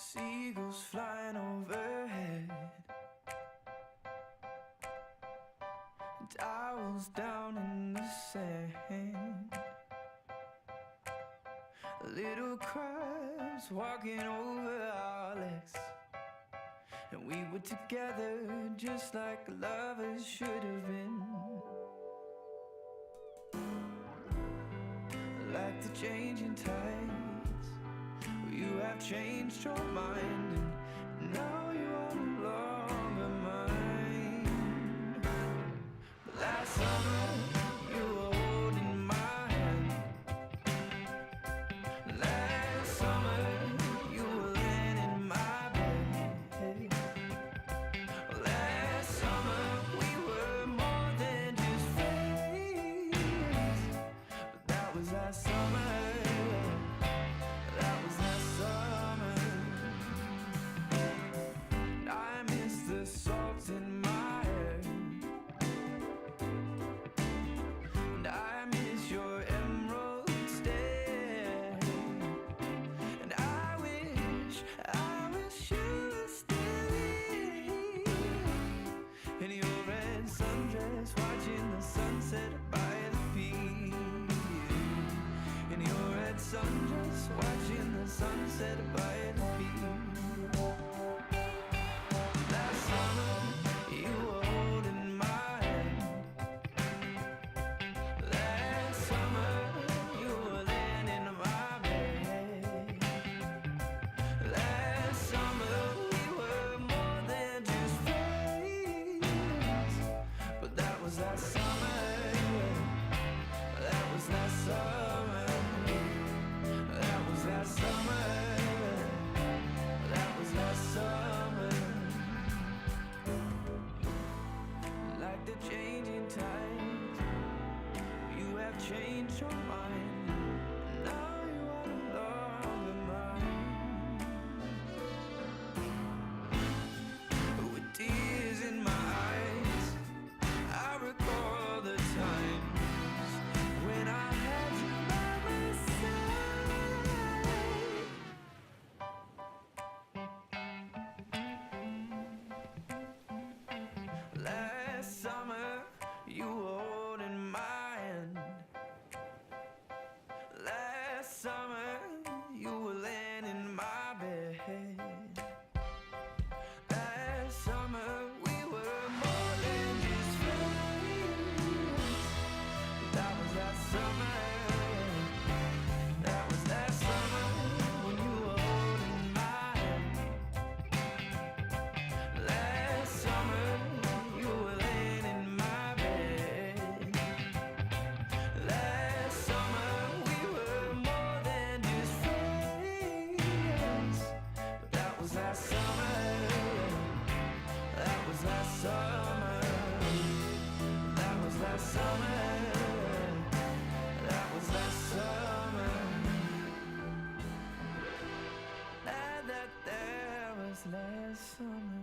seagulls flying overhead, towels down in the sand, little crabs walking over our legs, and we were together just like lovers should have been. Like the changing tides, you have changed your mind, and now you are no longer mine. But last summer you were holding my hand. Last summer you were laying in my bed. Last summer we were more than just friends. But that was last summer. That was last summer. And I miss the salt in my hair, and I miss your emerald stare, and I wish you were still here in your red sundress, watching the sunset by the pier. In your red sundress, watching the sunset by the pier. Last summer, you were holding my hand. Last summer, you were laying in my bed. Last summer, we were more than just friends. But that was last summer. That was last summer. That was last summer. That was last summer. Like the changing tides, you have changed your mind. Now you are no longer mine. With tears in my eyes, I recall the times when I had you by my side. Last summer, you were holding my hand. Last summer, you were laying in my bed. Last summer, we were more than just friends. That was last summer. That was last summer when you were holding my hand. Last summer, you were laying in my bed. Last summer, we were more than just friends. But that was last summer. That was last summer. That was last summer. That was last summer. That was last summer.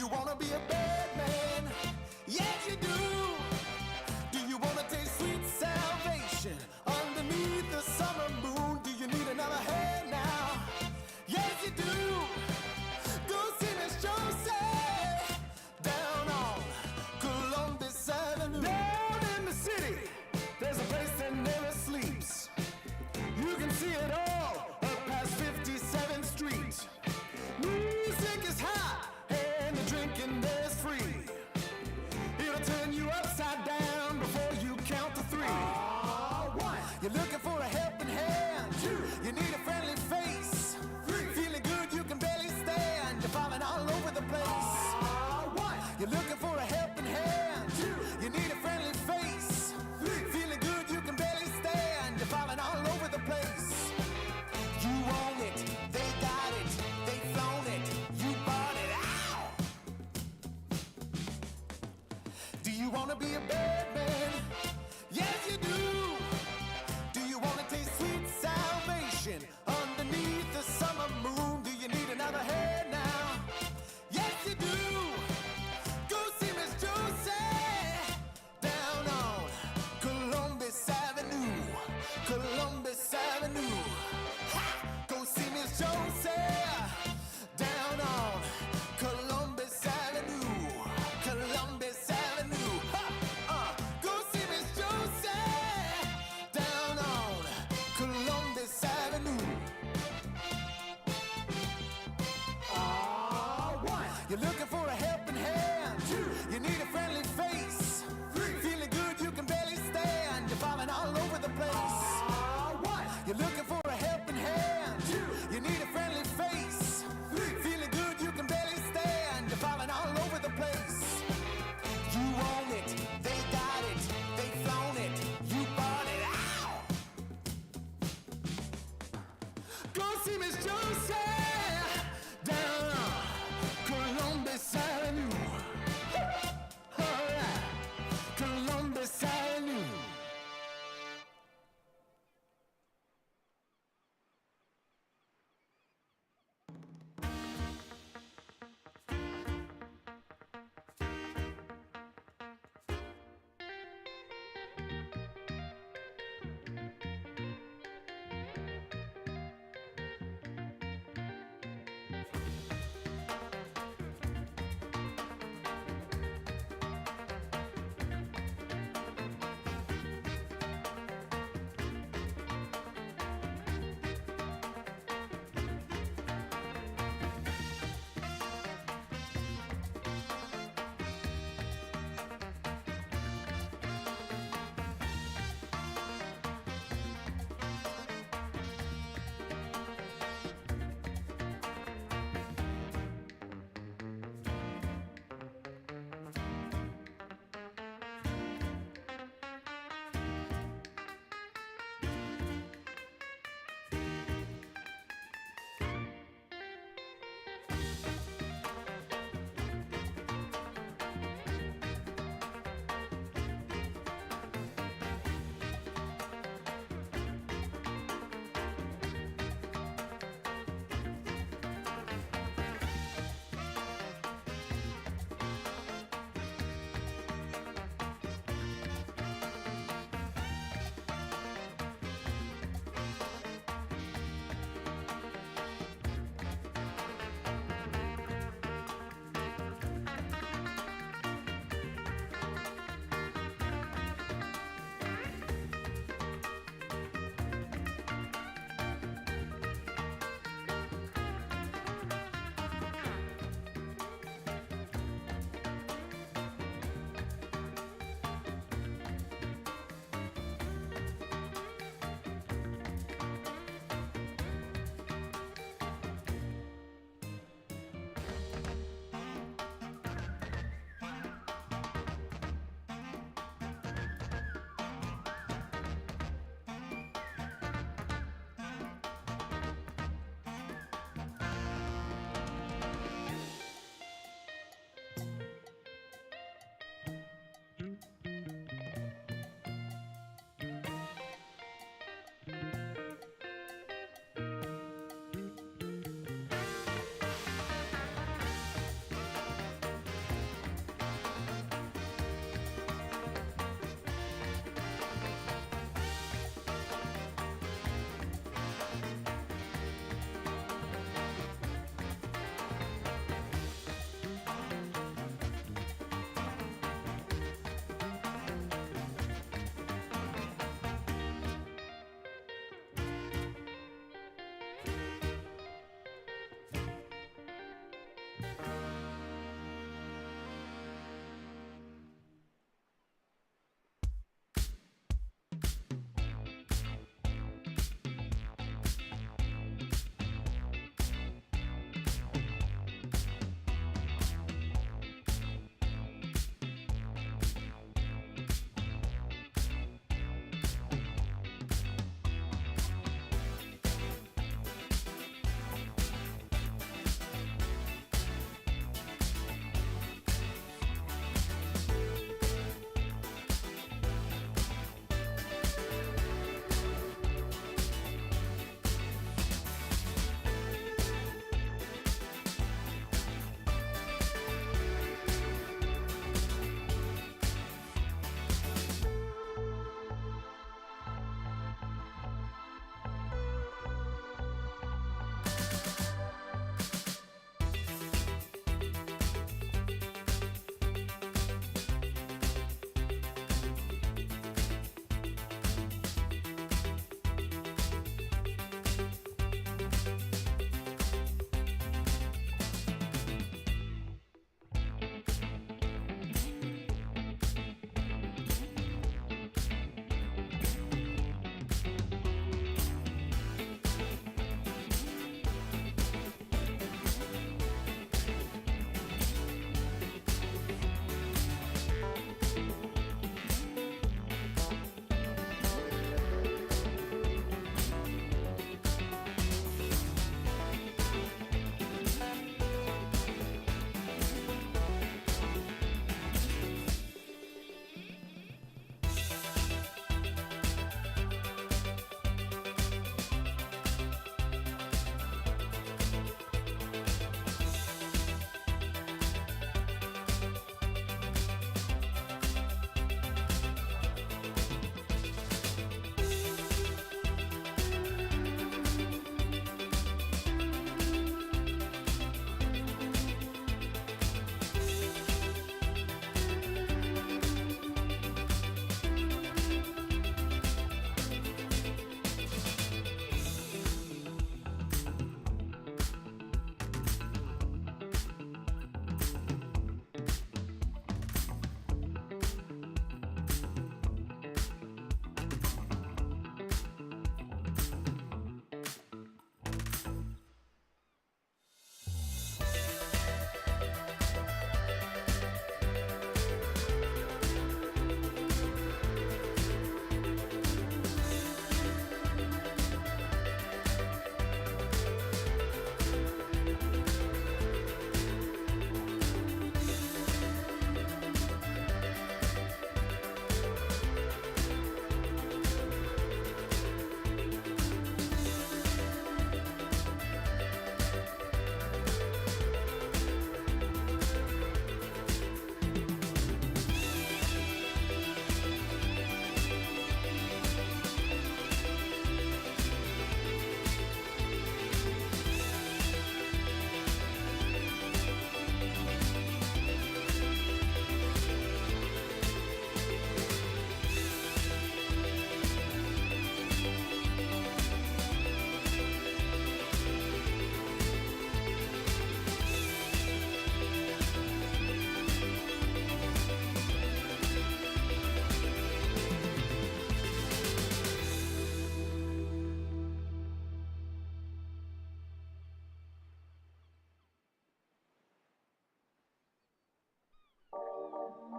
you wanna be a bad man? Yes, you do. Do you wanna taste sweet salvation underneath the summer moon? Do you need another hand now? Yes, you do. Go see Miss Josie down on Columbus Avenue. Down in the city, there's a place that never sleeps. You can see it all up past 57th Street. Music is hot and the drinking there's free. It'll turn you upside down before you count to three. One, you're looking for a helping hand. Two, you need a friendly face. Three, feeling good you can barely stand. You're falling all over the place. One, you're looking for a helping hand. Two, you need a friendly face. Three, feeling good you can barely stand. You're falling all over the place. You own it, they got it, they flown it, you bought it. Ow! Do you wanna be a bad man? Yes, you do. Do you wanna taste sweet salvation underneath the summer moon? Do you need another hand now? Yes, you do. Go see Miss Josie down on Columbus Avenue. Columbus Avenue. Ha! Go see Miss Josie down on Columbus Avenue. Columbus Avenue. Ha! Go see Miss Josie down on Columbus Avenue. One, you're looking for a helping hand. Two, you need a friendly face. Three, feeling good you can barely stand. You're falling all over the place. One, you're looking for a helping hand. Two, you need a friendly face. Three, feeling good you can barely stand. You're falling all over the place. You own it, they got it, they flown it, you bought it. Ow! Go see Miss Josie down on Columbus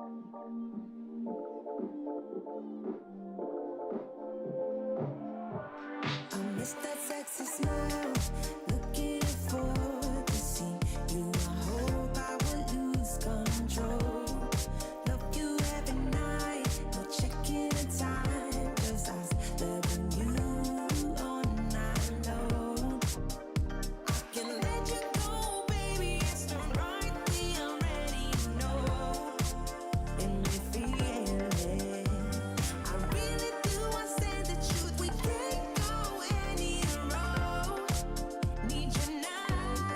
I miss that sexy smile, looking for to see you. I hope I will lose control. Love you every night, no checking the time, just us loving you all night long. I can let you go, baby, it's the right thing. I'm ready, you know, and we feel it. I really do. I said the truth. We can't go any road. Need you now.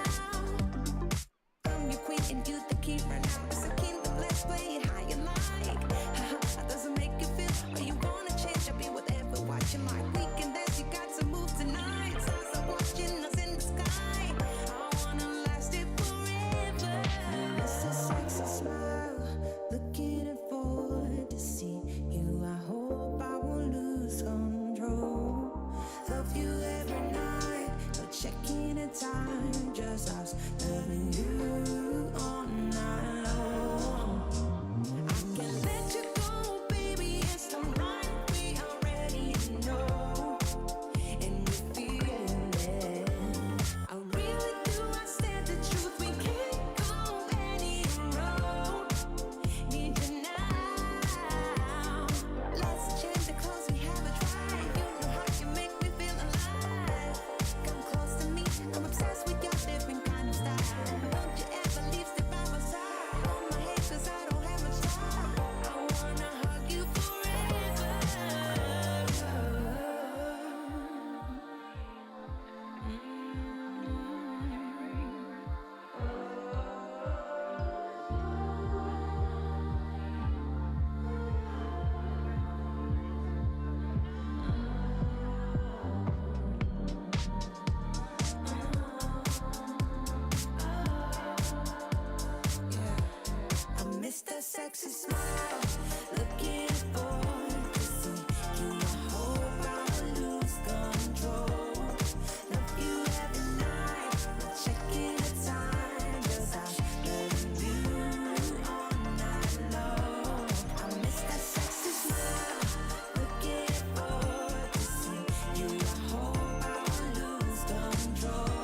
I'm your queen and you the keeper now. It's a kingdom. Let's play it how you like. How does it make you feel? Or you wanna change? I'll be whatever. Watching my weekend dance. You got to move tonight. Stars are watching us in the sky. I wanna last it forever. It's a sexy smile, looking forward to see you. I hope I won't lose control. Love you every night, no checking the time, just us loving you all night long. I can let you go, baby, it's the right way. Already know, and we feel it. I really do. I said the truth. We can't go any road. Need you now. Let's change the clothes. We have a drive. You know how you make me feel alive. Come close to me. I'm obsessed with your different kind of style. Don't you ever leave, step by my side. Hold my hand 'cause I don't have much time. I wanna hug you forever. I miss that sexy smile, looking forward to see you. I hope I will lose control. Love you every night, no checking the time, just us loving you all night long. I miss that sexy smile, looking forward to see you. I hope I will lose control.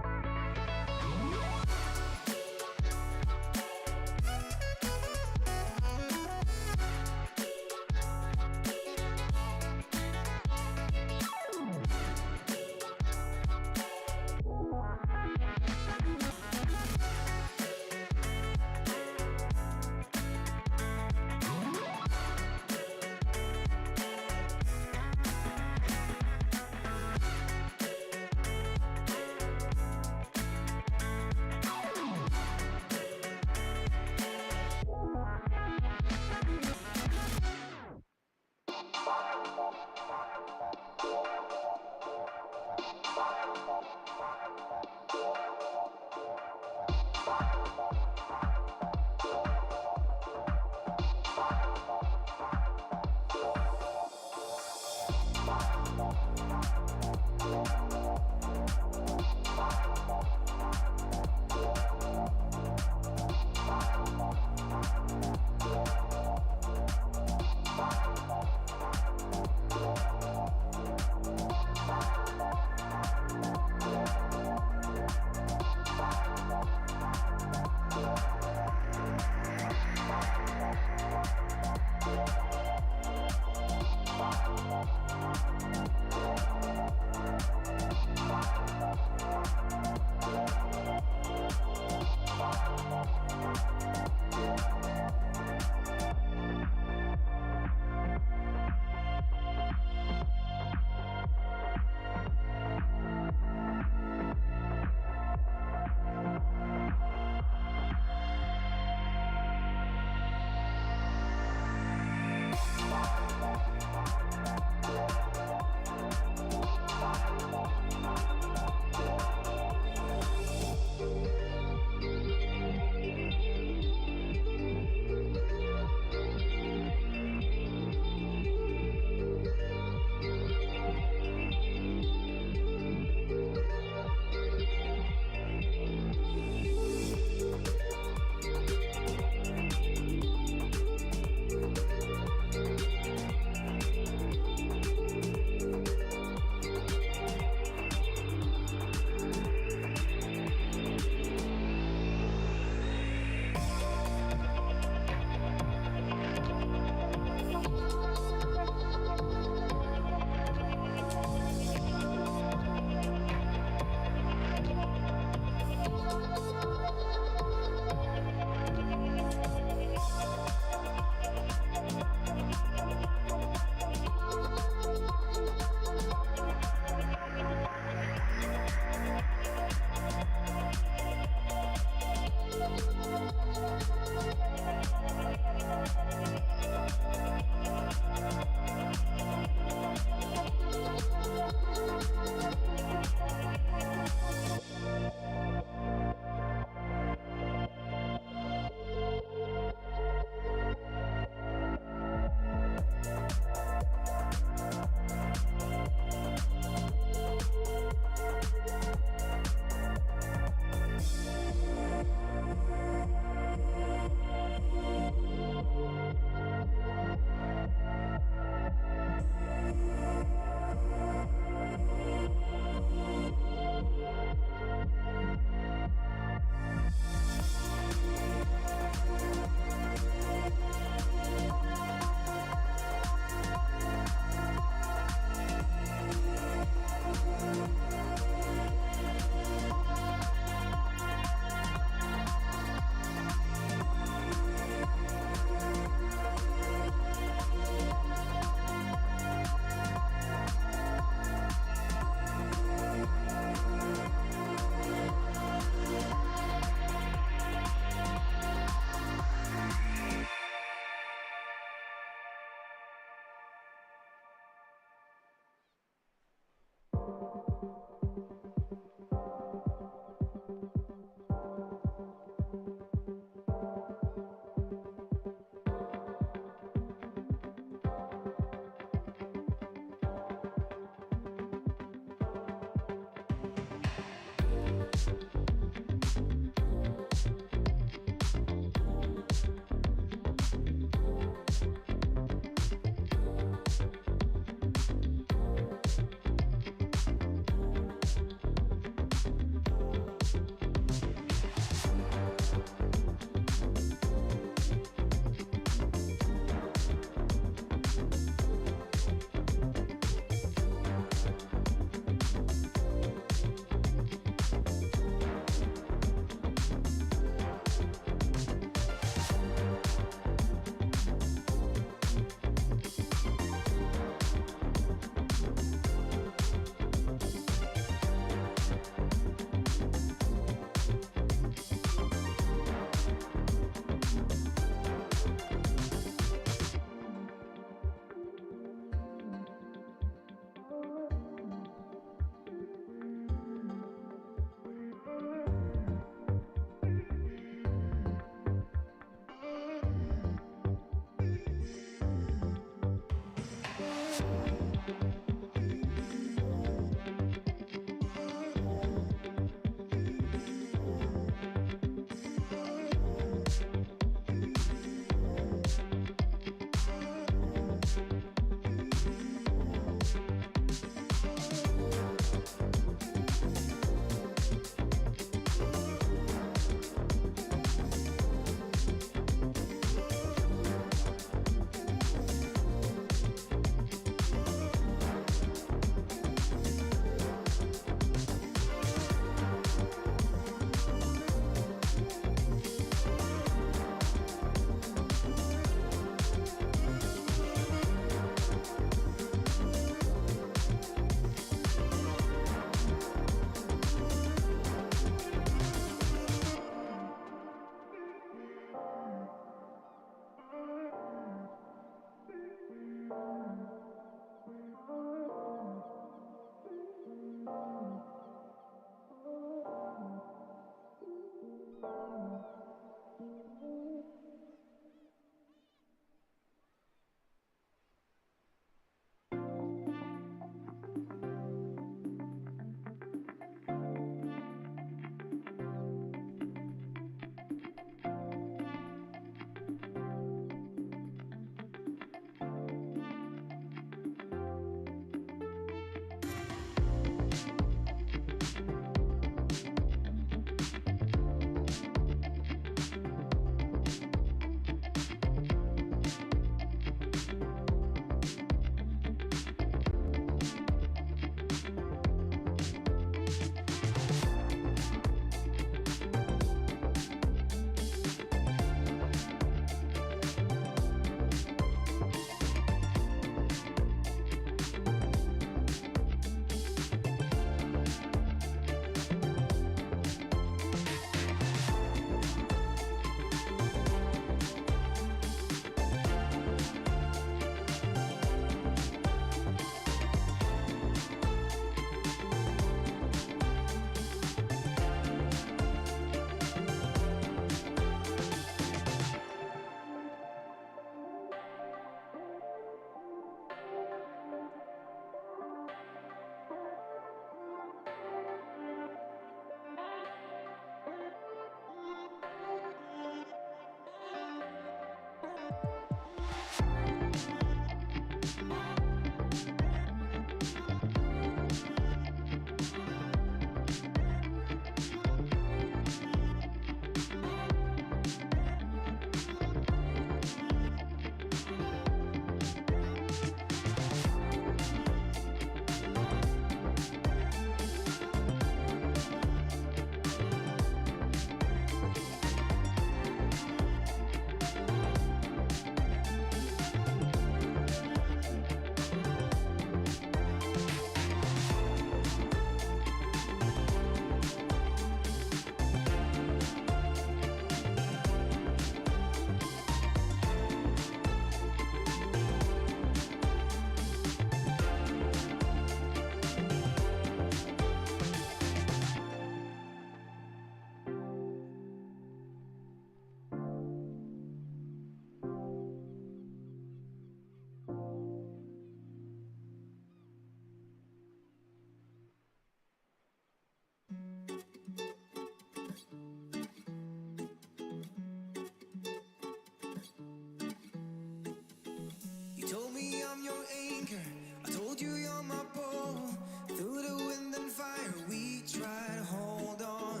told me I'm your anchor. I told you you're my bow. Through the wind and fire, we try to hold on.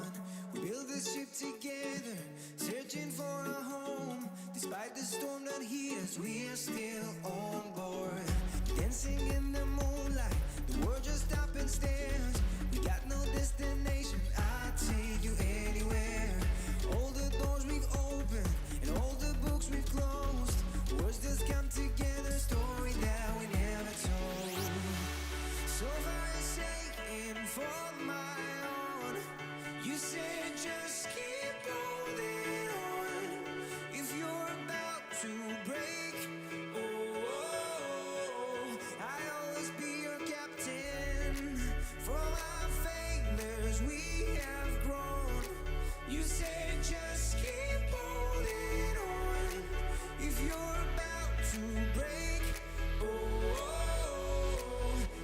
We build this ship together, searching for a home. Despite the storm that hit us, we are still on board. Dancing in the moonlight, the world just stopped and stares. We got no destination, I'll take you anywhere. All the doors we've opened and all the books we've closed. Words just come together, story that we never told. So far forsaken for my own. You said just keep holding on. If you're about to break, I'll always be your captain. For our failures we have grown. You said just keep holding on. If you're about to break,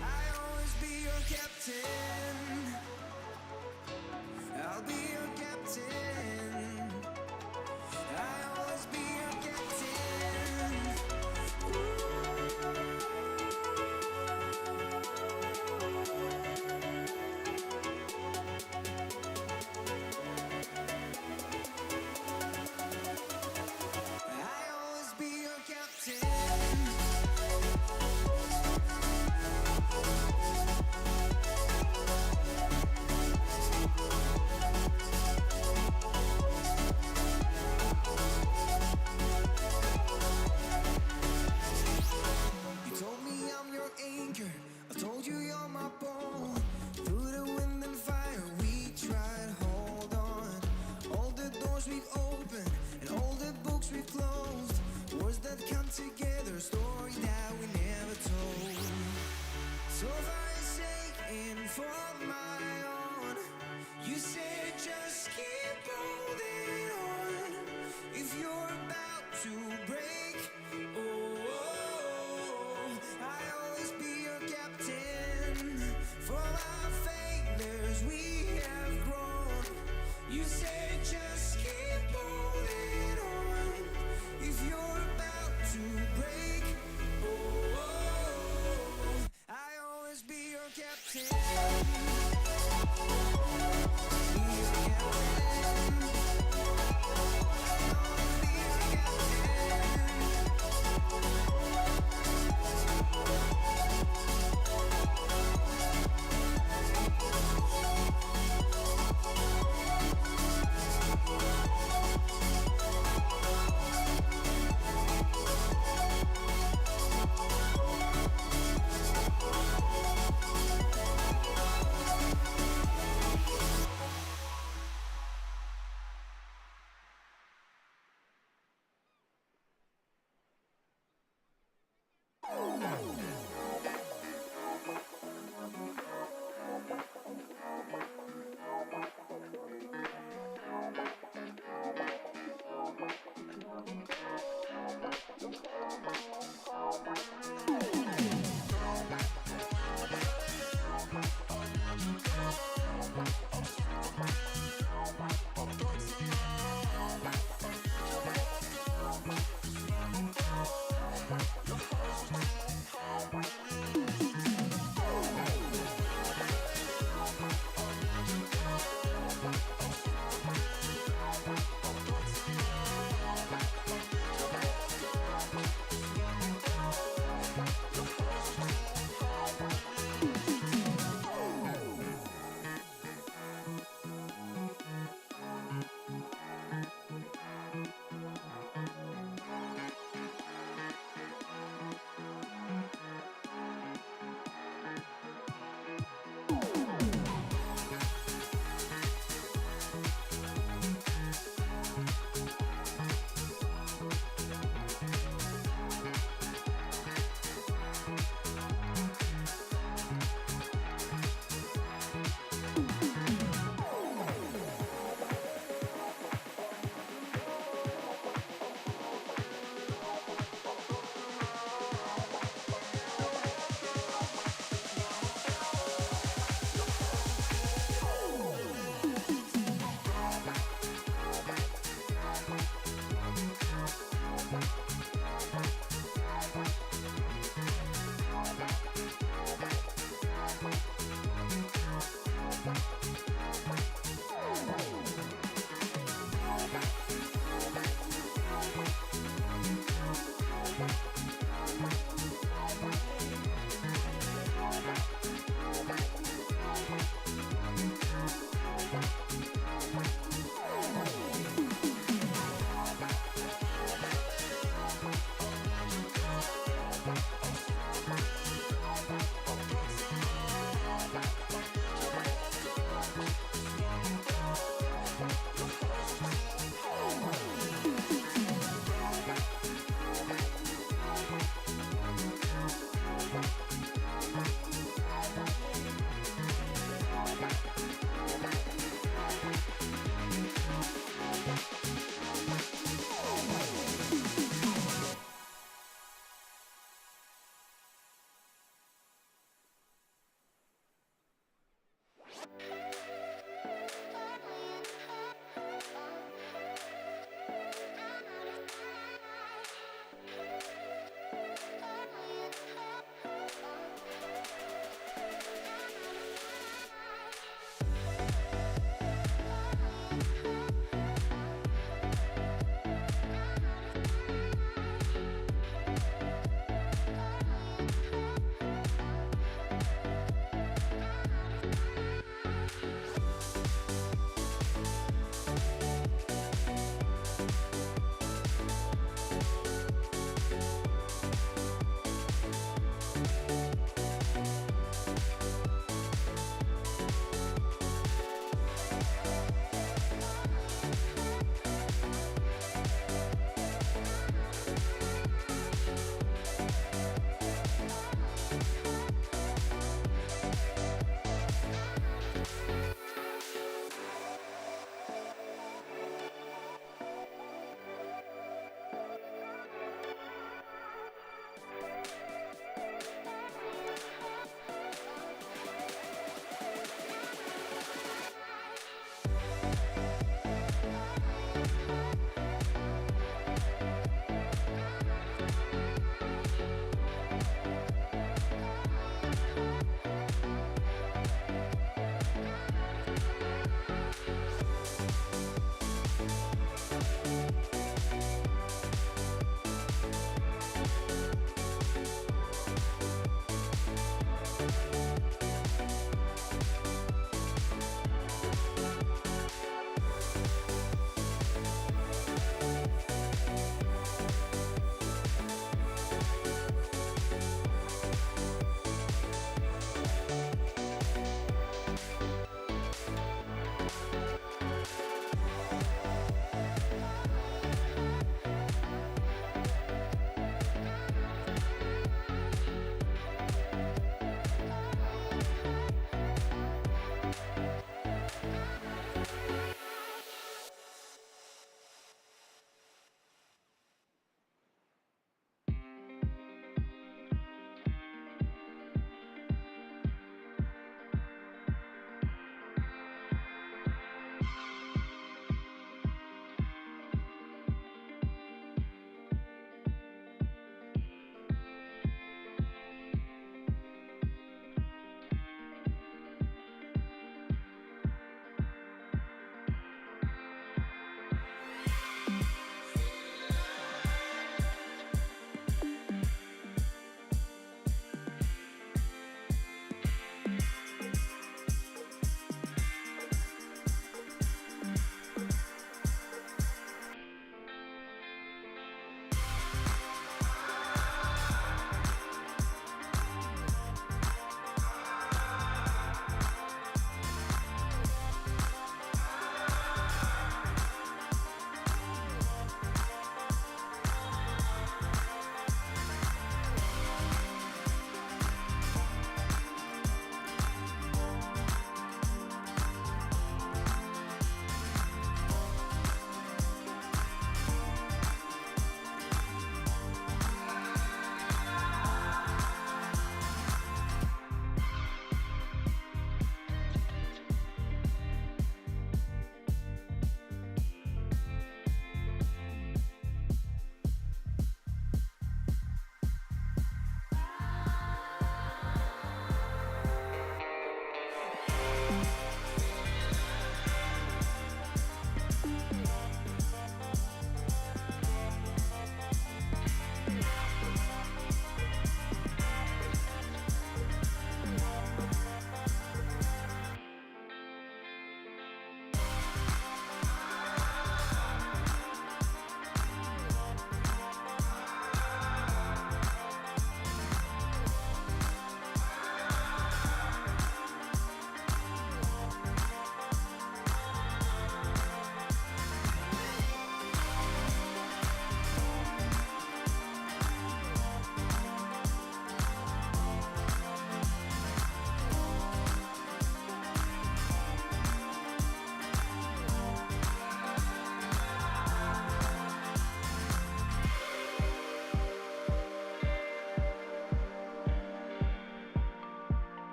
I'll always be your captain. I'll be your captain. I'll always be your captain. I'll always be your captain. You told me I'm your anchor. I told you you're my bow. Through the wind and fire, we tried to hold on. All the doors we've opened and all the books we've closed. Words that come together, story that we never told. So far forsaken for my own. You said just keep holding on. If you're about to break, I'll always be your captain. For our failures we have grown. You said just keep holding on. If you're about to break, I'll always be your captain. Be your captain. I'll always be your captain.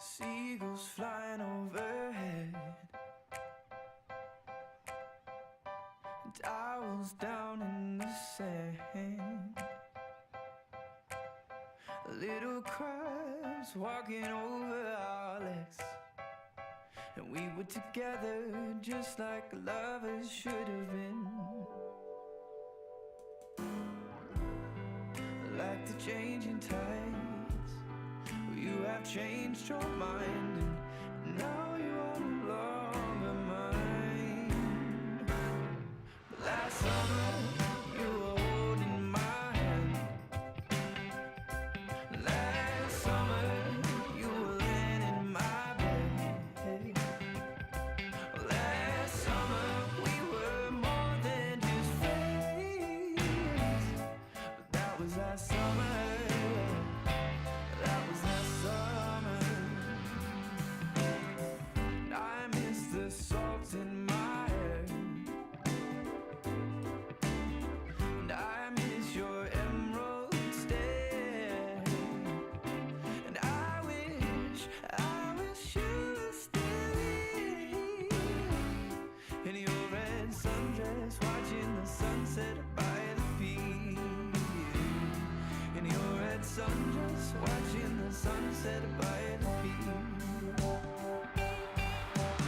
seagulls flying overhead, and owls down in the sand, little crabs walking over our legs, and we were together just like lovers should have been. Like the changing tides, you have changed your mind, and now you are no longer mine. Last summer you were holding my hand. Last summer you were laying in my bed. Last summer we were more than just friends. But that was last summer. That was last summer. And I miss the salt in my hair, and I miss your emerald stare, and I wish you were still here in your red sundress, watching the sunset by the pier. In your red sundress, watching the sunset by the pier.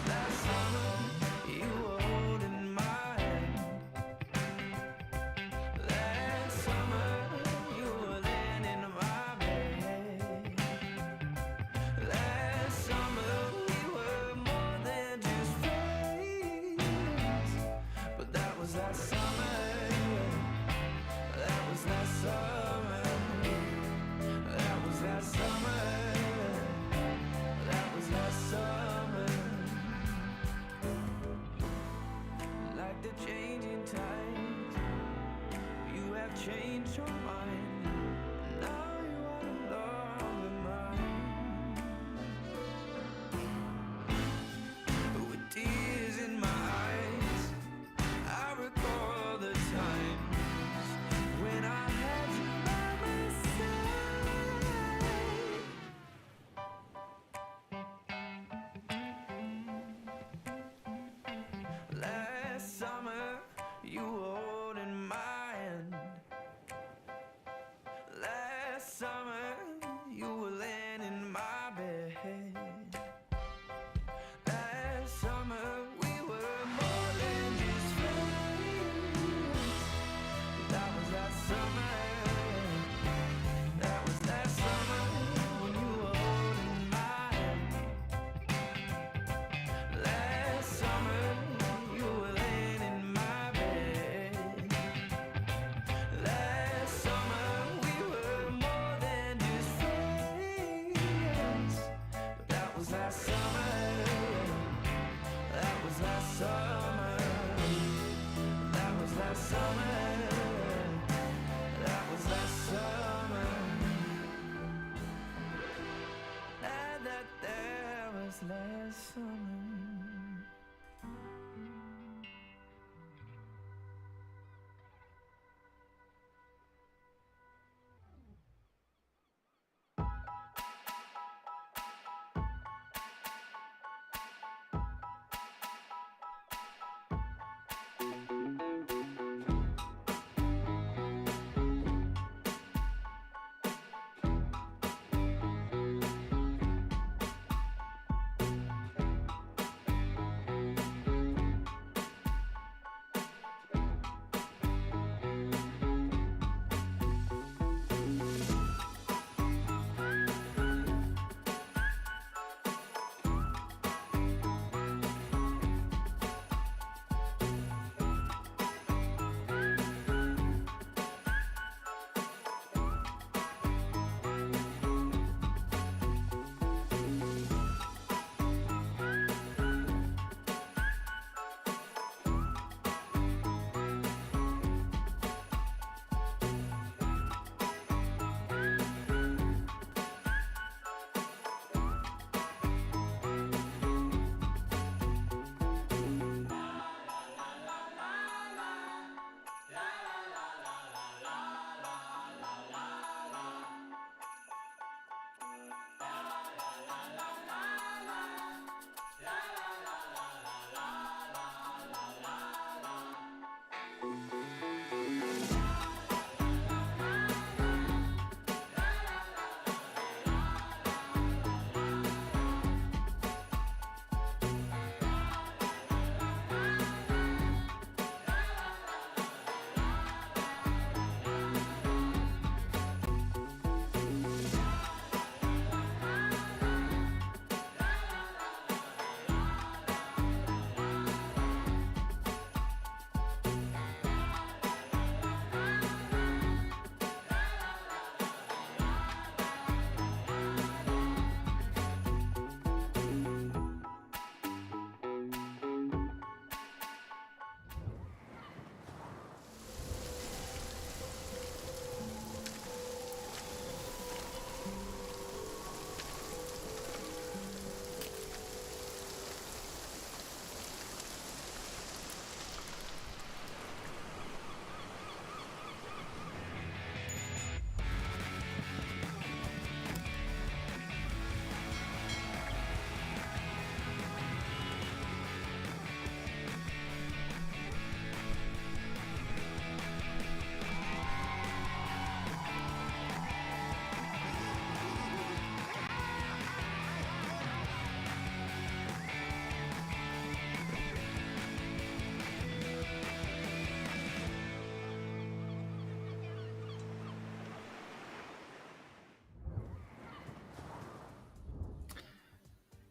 Last summer, you were holding my hand. Last summer, you were laying in my bed. Last summer, we were more than just friends. But that was last summer. That was last summer. That was last summer. That was last summer. Like the changing tides, you have changed your mind. Now you are no longer mine. With tears in my eyes, I recall the times when I had you by my side. Last summer, you were holding my hand. Last summer, you were laying in my bed. Last summer, we were more than just friends. That was last summer. That was last summer when you were holding my hand. Last summer, you were laying in my bed. Last summer, we were more than just friends. But that was last summer. That was last summer. That was last summer. That was last summer. That was last summer.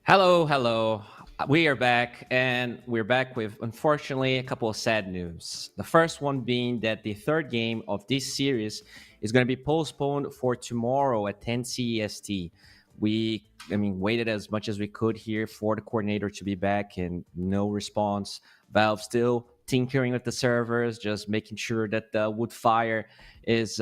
Hello, hello. We are back, and we're back with, unfortunately, a couple of sad news. The first one being that the third game of this series is going to be postponed for tomorrow at 10 CEST. Waited as much as we could here for the coordinator to be back, and no response. Valve still tinkering with the servers, just making sure that the Woodfire is,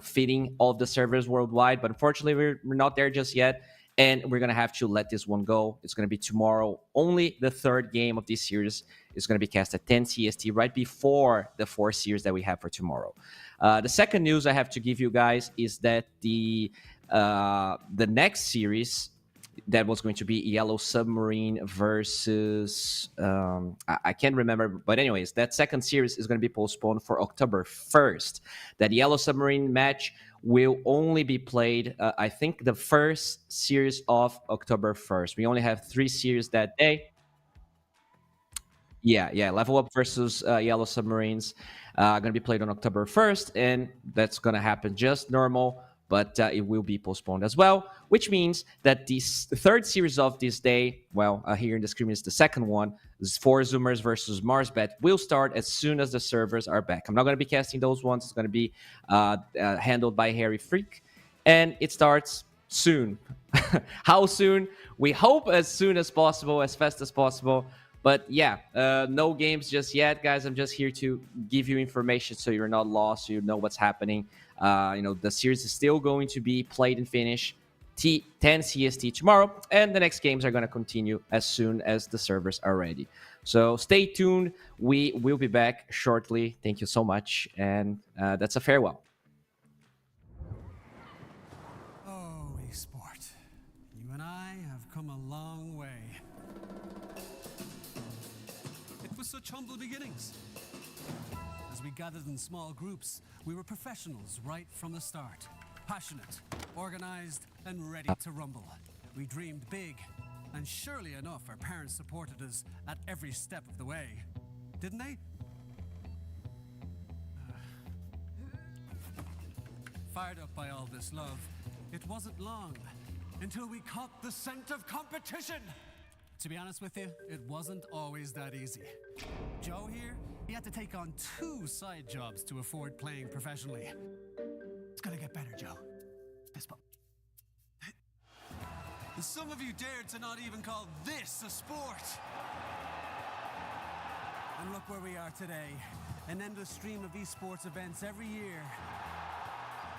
fitting all of the servers worldwide. But unfortunately, we're not there just yet, and we're gonna have to let this one go. It's gonna be tomorrow. Only the third game of this series is gonna be cast at 10 CST, right before the fourth series that we have for tomorrow. The second news I have to give you guys is that the next series that was going to be Yellow Submarine versus I can't remember, but anyways, that second series is going to be postponed for October 1st. That Yellow Submarine match will only be played, I think, the first series of October 1st. We only have 3 series that day. Yeah. Level Up versus Yellow Submarines going to be played on October 1st, and that's going to happen just normal, but it will be postponed as well, which means that the third series of this day, here in the screen is the second one, is For Zoomers versus Marsbet, will start as soon as the servers are back. I'm not going to be casting those ones. It's going to be handled by Harry Freak, and it starts soon. How soon? We hope as soon as possible, as fast as possible. But yeah, no games just yet, guys. I'm just here to give you information so you're not lost, so you know what's happening. The series is still going to be played and finished 10 CST tomorrow, and the next games are going to continue as soon as the servers are ready. So stay tuned. We will be back shortly. Thank you so much, and that's a farewell. Oh, esport. You and I have come a long way. It was such humble beginnings. As we gathered in small groups, we were professionals right from the start. Passionate, organized, and ready to rumble. We dreamed big, and surely enough, our parents supported us at every step of the way. Didn't they? Fired up by all this love, it wasn't long until we caught the scent of competition. To be honest with you, it wasn't always that easy. Joe here, he had to take on 2 side jobs to afford playing professionally. It's gonna get better, Joe. Fist bump. Some of you dared to not even call this a sport. And look where we are today. An endless stream of esports events every year.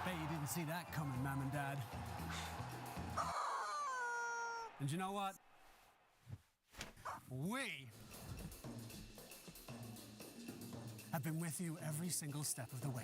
Bet you didn't see that coming, Mom and Dad. And you know what? We have been with you every single step of the way.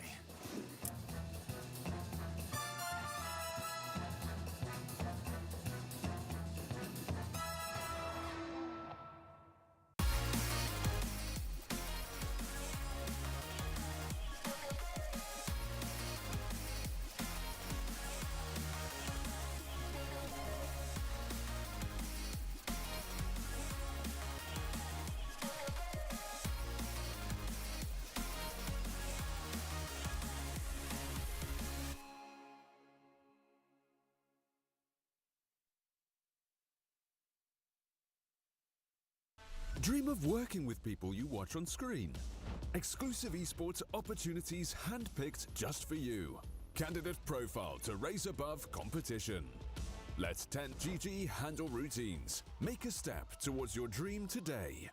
Dream of working with people you watch on screen. Exclusive esports opportunities handpicked just for you. Candidate profile to raise above competition. Let 10GG handle routines. Make a step towards your dream today.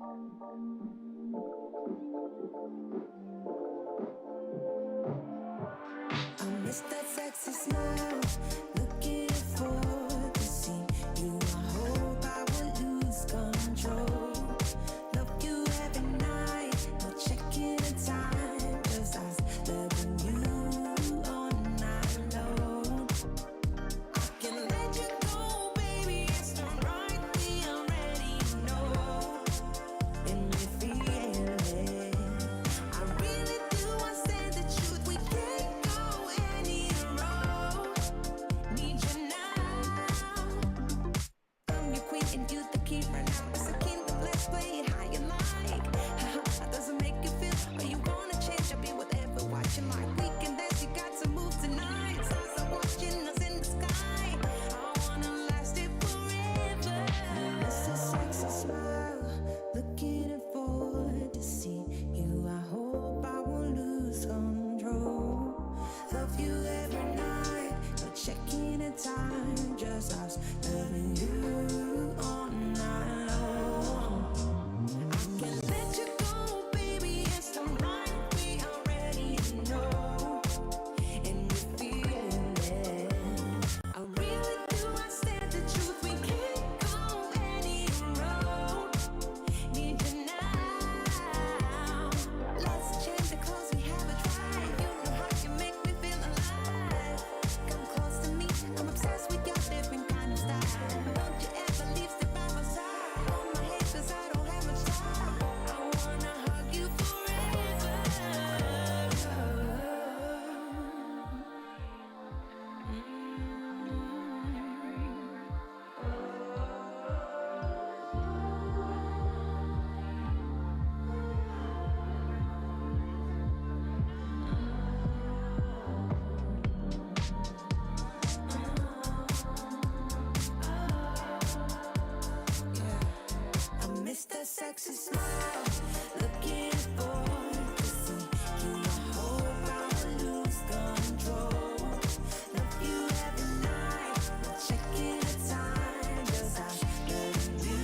I miss that sexy smile, looking for to see you. I hope I will lose control. Love you every night, no checking the time. Just us loving you all night long. I can let you go, baby. It's the right thing. I'm ready, you know. And we feel it. I really do. I said the truth. We can't go any road. Need you now. I'm your queen and you the king right now. It's a kingdom. Let's play it how you like. How does it make you feel? Or you wanna change? I'll be whatever. Watching like we can dance. You got to move tonight. Stars are watching us in the sky. I wanna last it forever. It's a sexy smile, looking forward to see you. I hope I won't lose control. Love you every night, no checking the time. Just us loving you all night long. I can let you go, baby. It's the right we already know. And we feel it. I really do. I said the truth. We can't go any road. Need you now. Let's change the clothes we have a drive. You know how you make me feel alive. Come close to me. I'm obsessed with your different kind of style. Don't you ever leave, step by my side. Hold my hand 'cause I don't have much time. I wanna hug you forever. I miss that sexy smile, looking forward to see you. I hope I will lose control. Love you every night, no checking the time. Just us loving you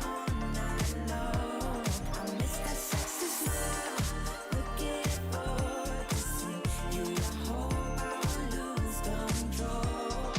all night long. I miss that sexy smile, looking forward to see you. I hope I will lose control.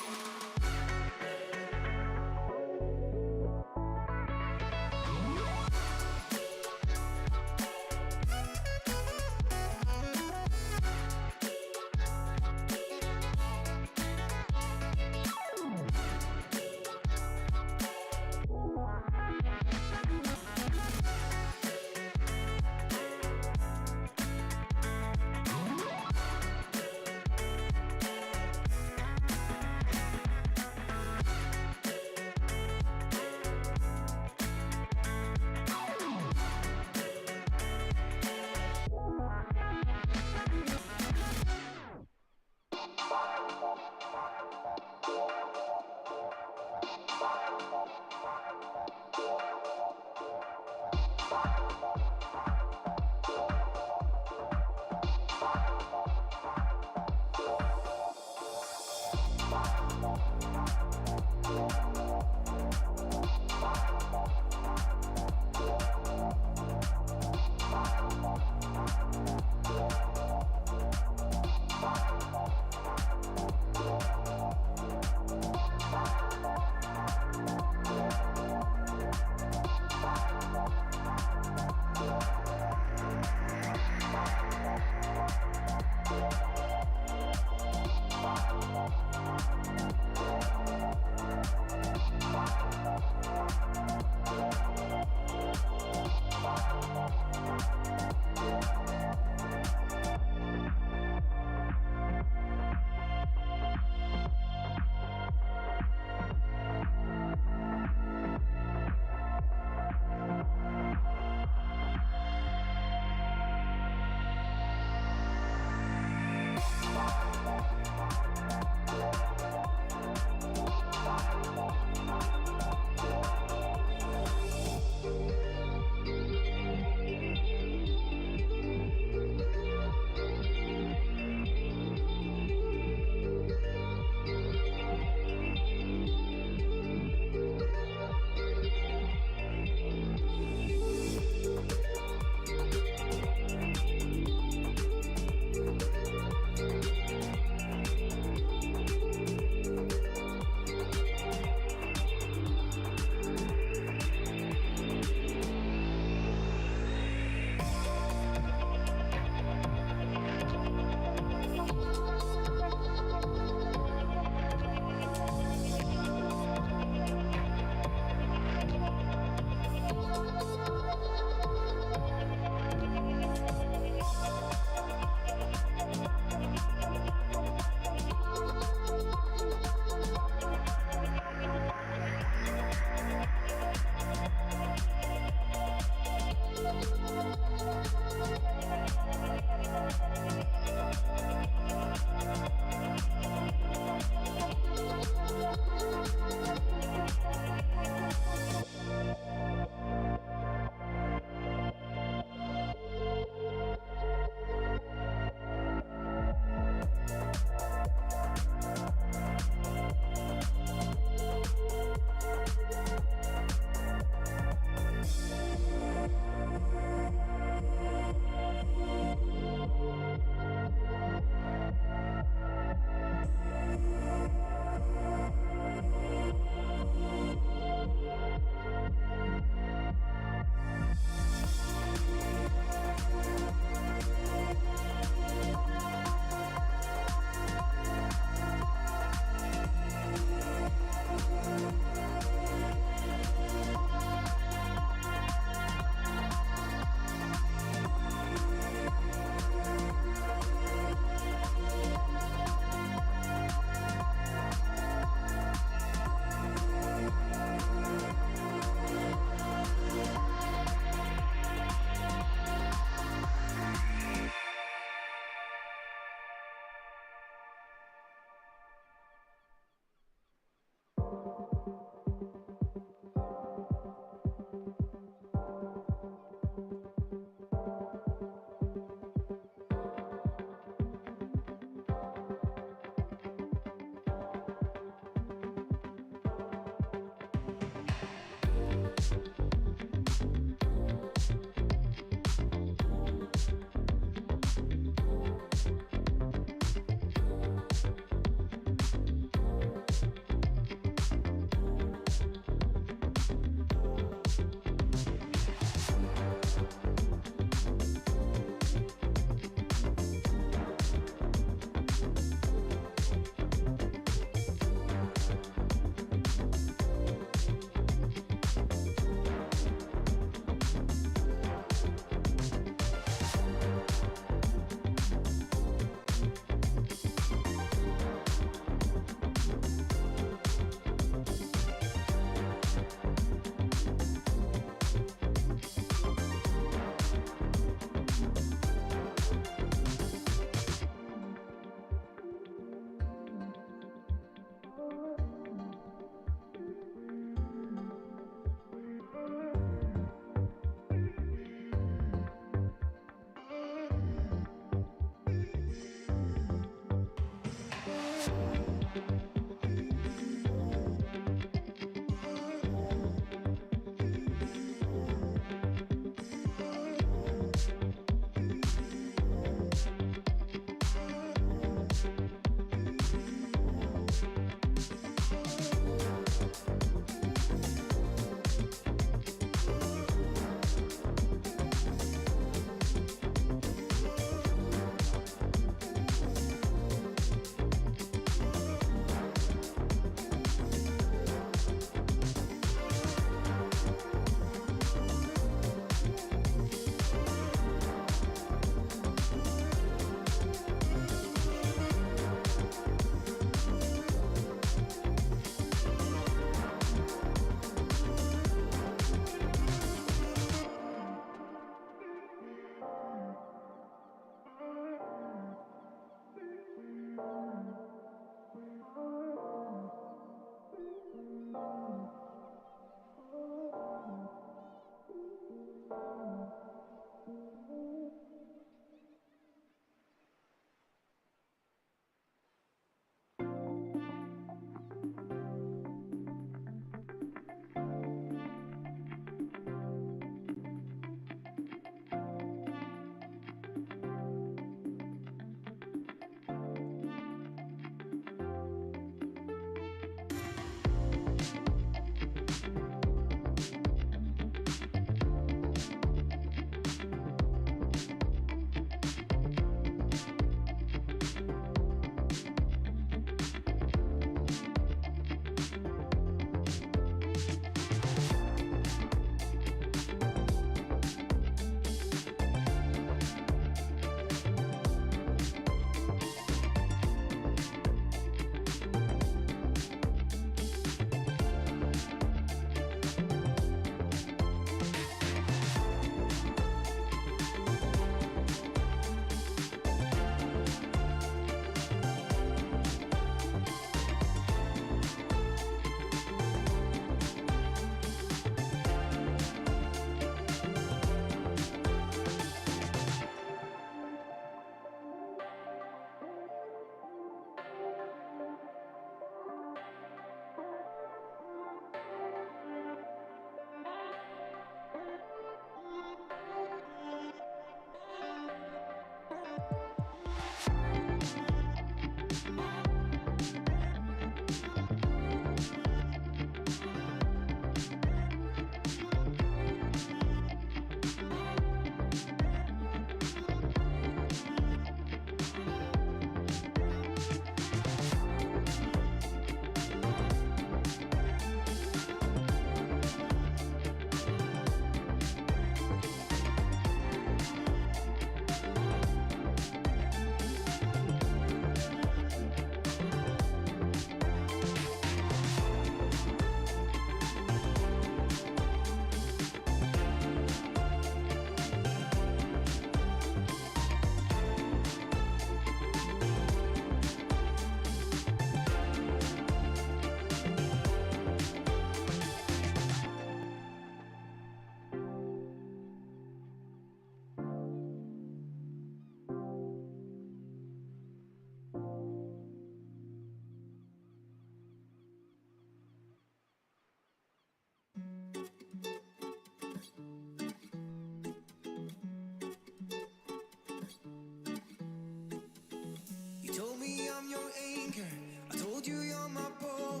told me I'm your anchor. I told you you're my bow.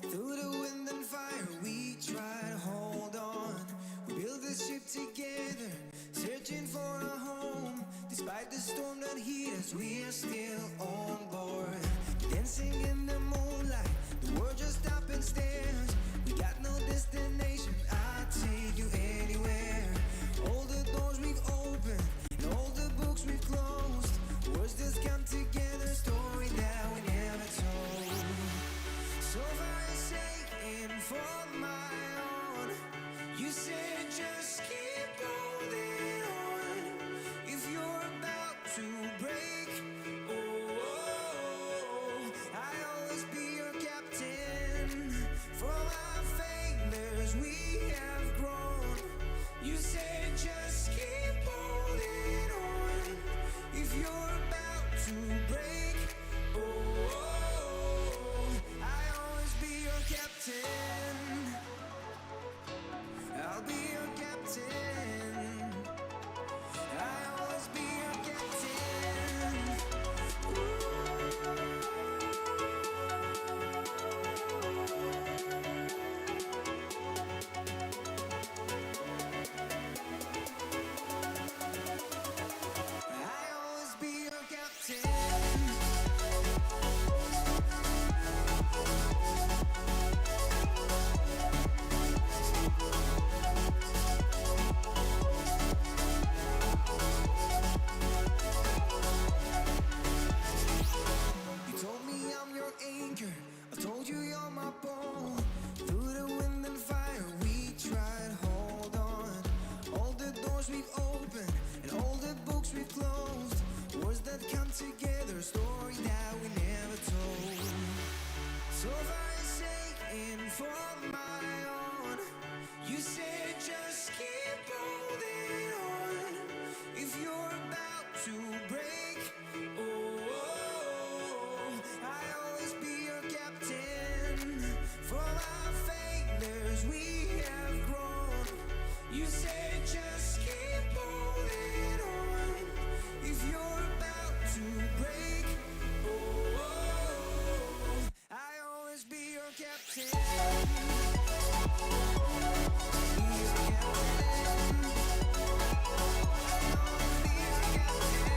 Through the wind and fire, we try to hold on. We built this ship together, searching for a home. Despite the storm that hit us, we are still on board. Dancing in the moonlight, the world just stopped and stares. We got no destination, I'll take you anywhere. All the doors we've opened, and all the books we've closed. Words just come together, story that we never told. So far I say, and for my own, you said just keep holding on. If you're about to break, I'll always be your captain. For our failures we have grown. You said just keep holding on. If you're about to break, I'll always be your captain. I'll be your captain. I'll always be your captain. I'll always be your captain. You told me I'm your anchor. I told you you're my bow. Through the wind and fire, we tried to hold on. All the doors we've opened, and all the books we've closed. Words that come together, story that we never told. So far I say, and for my own, you said just keep holding on. If you're about to break, I'll always be your captain. For our failures we have grown. You said just keep holding on. If you're about to break, I'll always be your captain. Be your captain. I'll always be your captain.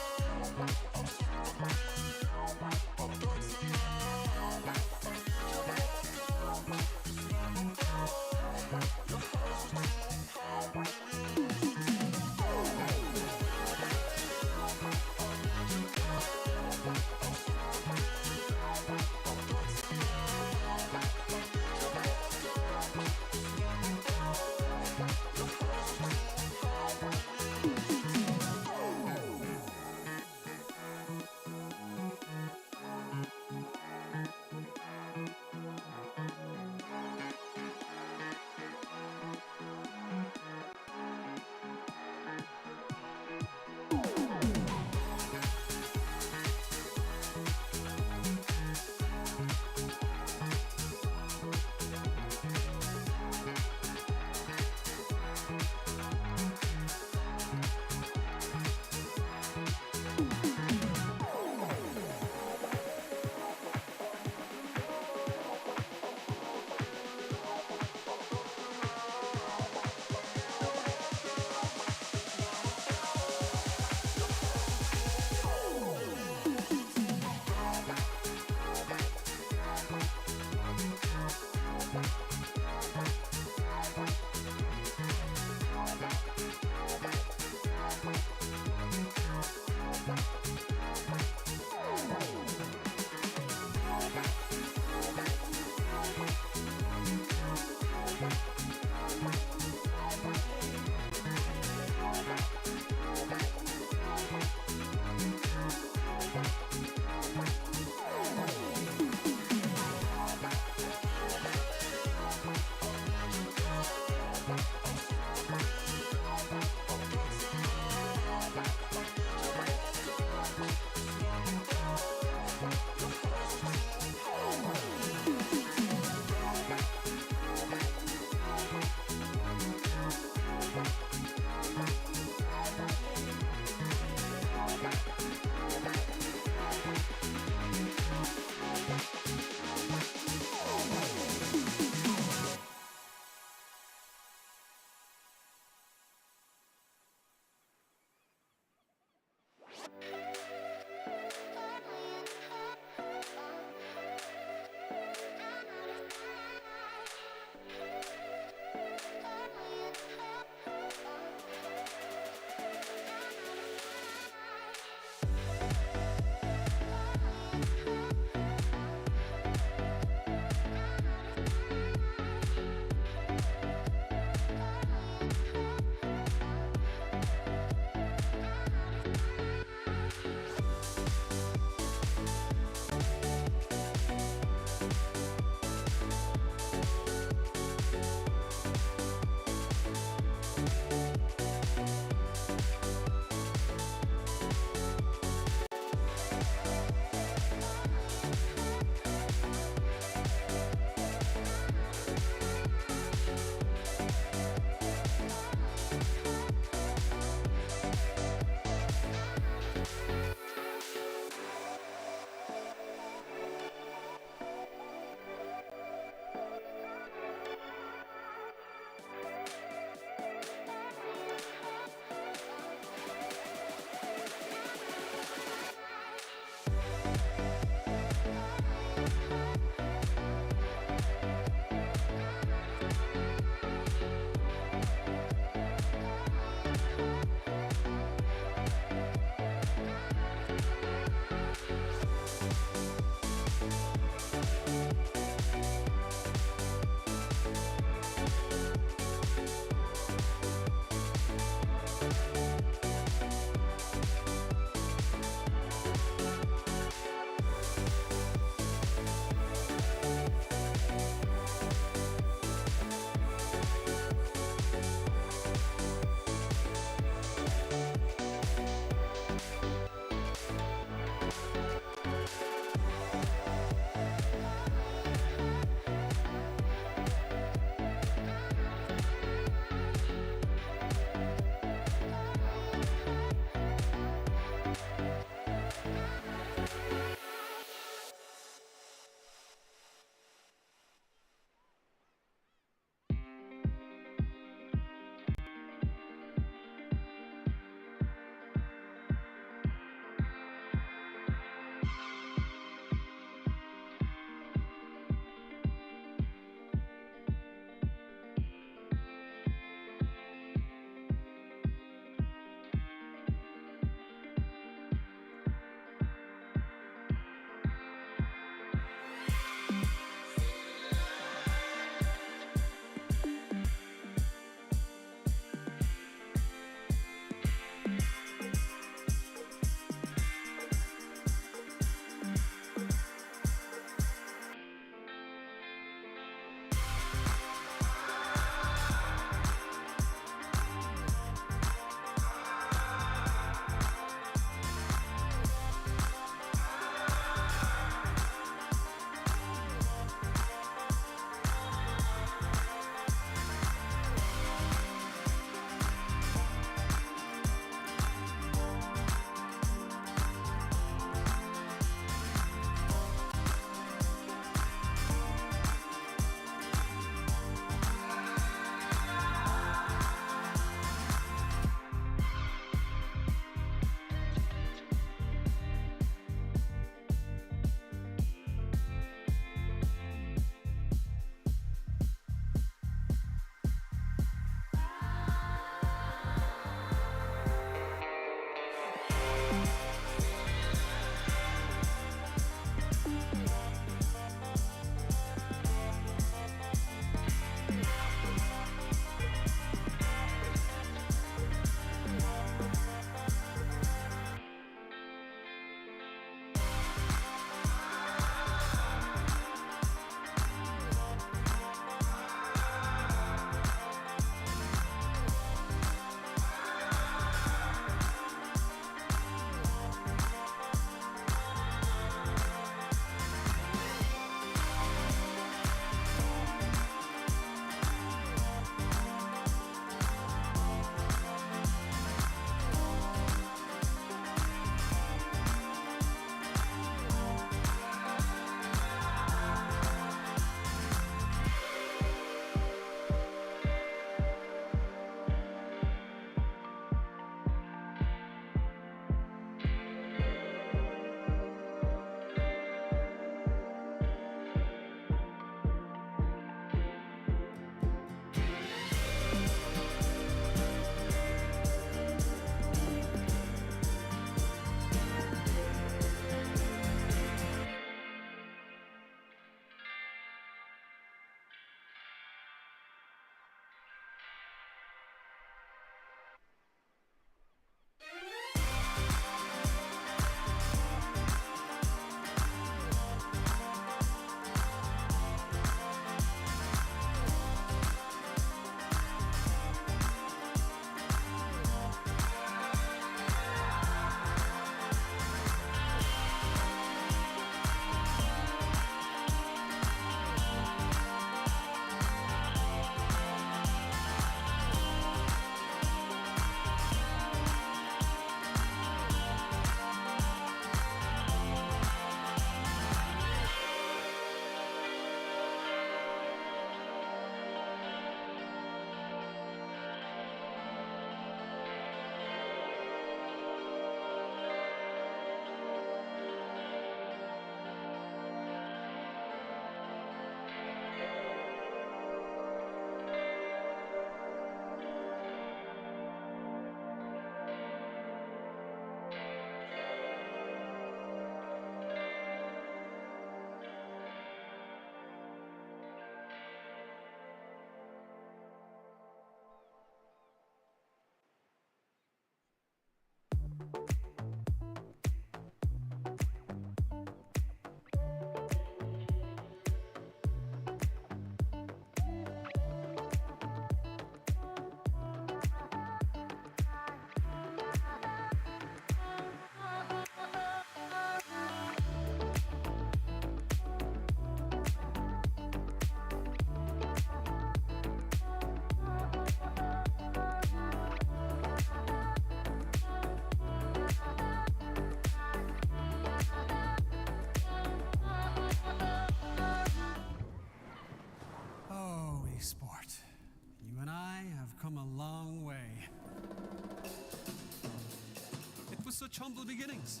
such humble beginnings.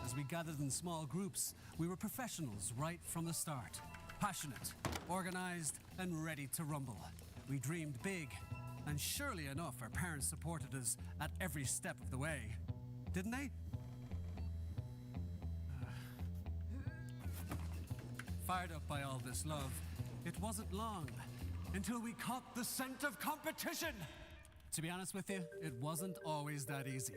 As we gathered in small groups, we were professionals right from the start. Passionate, organized, and ready to rumble. We dreamed big, and surely enough, our parents supported us at every step of the way. Didn't they? Fired up by all this love, it wasn't long until we caught the scent of competition. To be honest with you, it wasn't always that easy.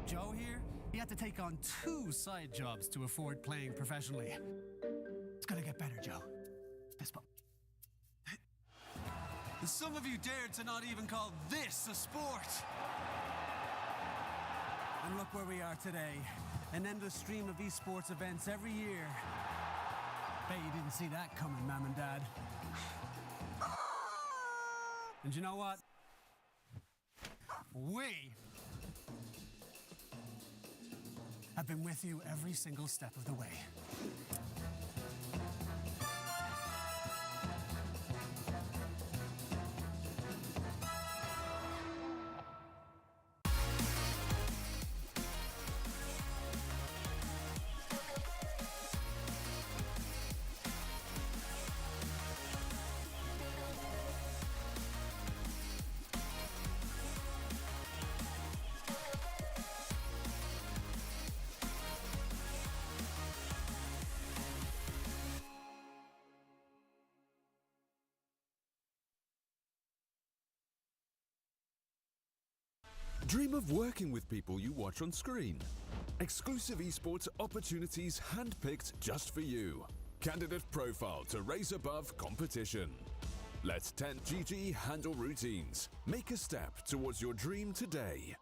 Joe here, he had to take on 2 side jobs to afford playing professionally. It's gonna get better, Joe. Fist bump. Some of you dared to not even call this a sport. And look where we are today. An endless stream of esports events every year. Bet you didn't see that coming, Mom and Dad. And you know what? We have been with you every single step of the way. Dream of working with people you watch on screen. Exclusive esports opportunities handpicked just for you. Candidate profile to raise above competition. Let 10GG handle routines. Make a step towards your dream today.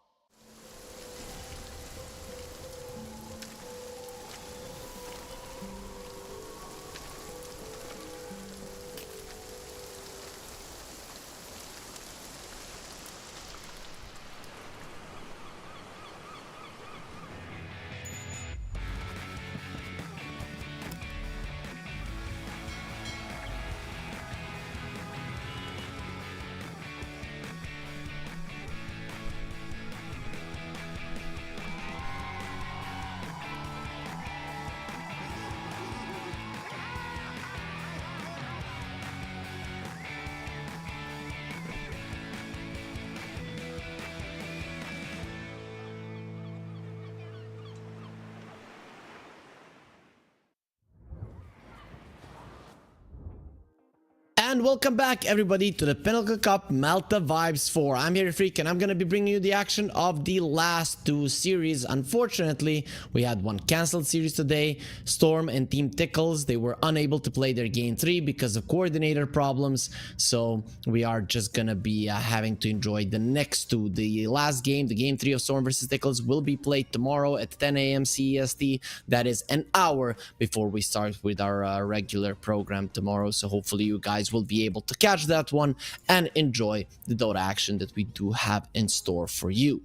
And welcome back everybody to the Pinnacle Cup Malta Vibes 4. I'm here Freak and I'm gonna be bringing you the action of the last 2 series. Unfortunately, we had one cancelled series today. Storm and Team Tickles, they were unable to play their game 3 because of coordinator problems. So we are just gonna be having to enjoy the next 2. The last game, the game 3 of Storm versus Tickles, will be played tomorrow at 10 AM CEST. That is an hour before we start with our regular program tomorrow. So hopefully you guys will be able to catch that one and enjoy the Dota action that we do have in store for you.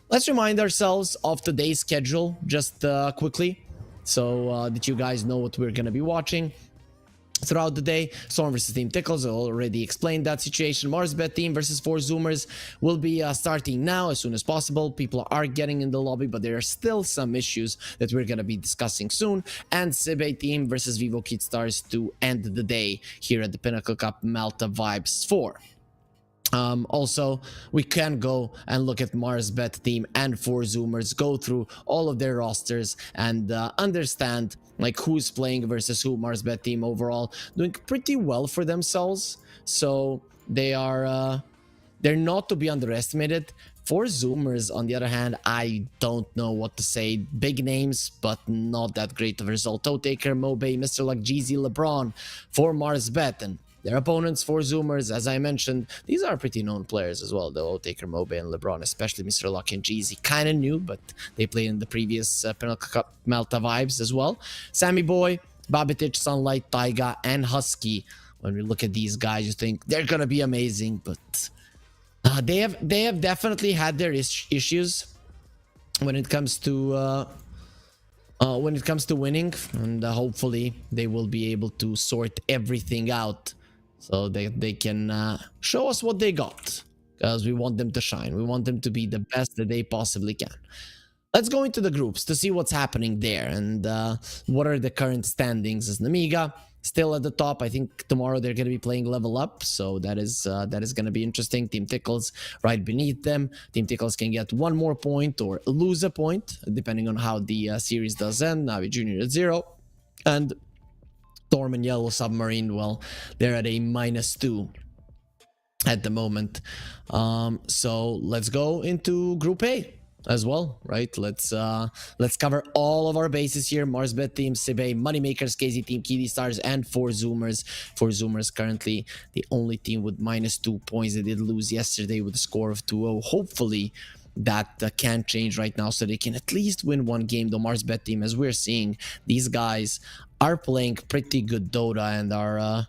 Let's remind ourselves of today's schedule just quickly, so that you guys know what we're going to be watching throughout the day. Storm versus Team Tickles, I already explained that situation. Marsbet team versus 4 Zoomers will be starting now as soon as possible. People are getting in the lobby, but there are still some issues that we're going to be discussing soon. And Sibe team versus Vivo Kid Stars to end the day here at the Pinnacle Cup Malta Vibes 4. Also, we can go and look at Marsbet team and 4 Zoomers, go through all of their rosters and understand like who's playing versus who. Marsbet team overall doing pretty well for themselves, so they are they're not to be underestimated. 4 Zoomers, on the other hand, I don't know what to say. Big names, but not that great of a result. Toe Taker, Mobe, Mr. Luck, Jeezy, LeBron for Marsbet, and their opponents, 4 Zoomers, as I mentioned, these are pretty known players as well, though. Taker, Mobe, and LeBron, especially Mr. Luck and Jeezy. Kind of new, but they played in the previous Pinnacle Cup Malta Vibes as well. Sammy Boy, Babitich, Sunlight, Taiga, and Husky. When we look at these guys, you think they're going to be amazing, but they have definitely had their issues when it comes to winning, and hopefully they will be able to sort everything out so they can show us what they got, because we want them to shine. We want them to be the best that they possibly can. let's go into the groups to see what's happening there and what are the current standings. As Namiga still at the top. I think tomorrow they're going to be playing level up, so that is going to be interesting. Team Tickles right beneath them. Team Tickles can get one more point or lose a point depending on how the series does end. Navi Junior at 0, and Storm and Yellow Submarine, well, they're at a -2 at the moment. So let's go into Group A as well, right? Let's cover all of our bases here. Marsbet team, Sibe, Moneymakers, KZ team, Kiddy Stars, and 4Zoomers. 4Zoomers currently the only team with -2 points. They did lose yesterday with a score of 2-0. Hopefully that can change right now so they can at least win one game. The Marsbet team, as we're seeing, these guys are playing pretty good Dota and are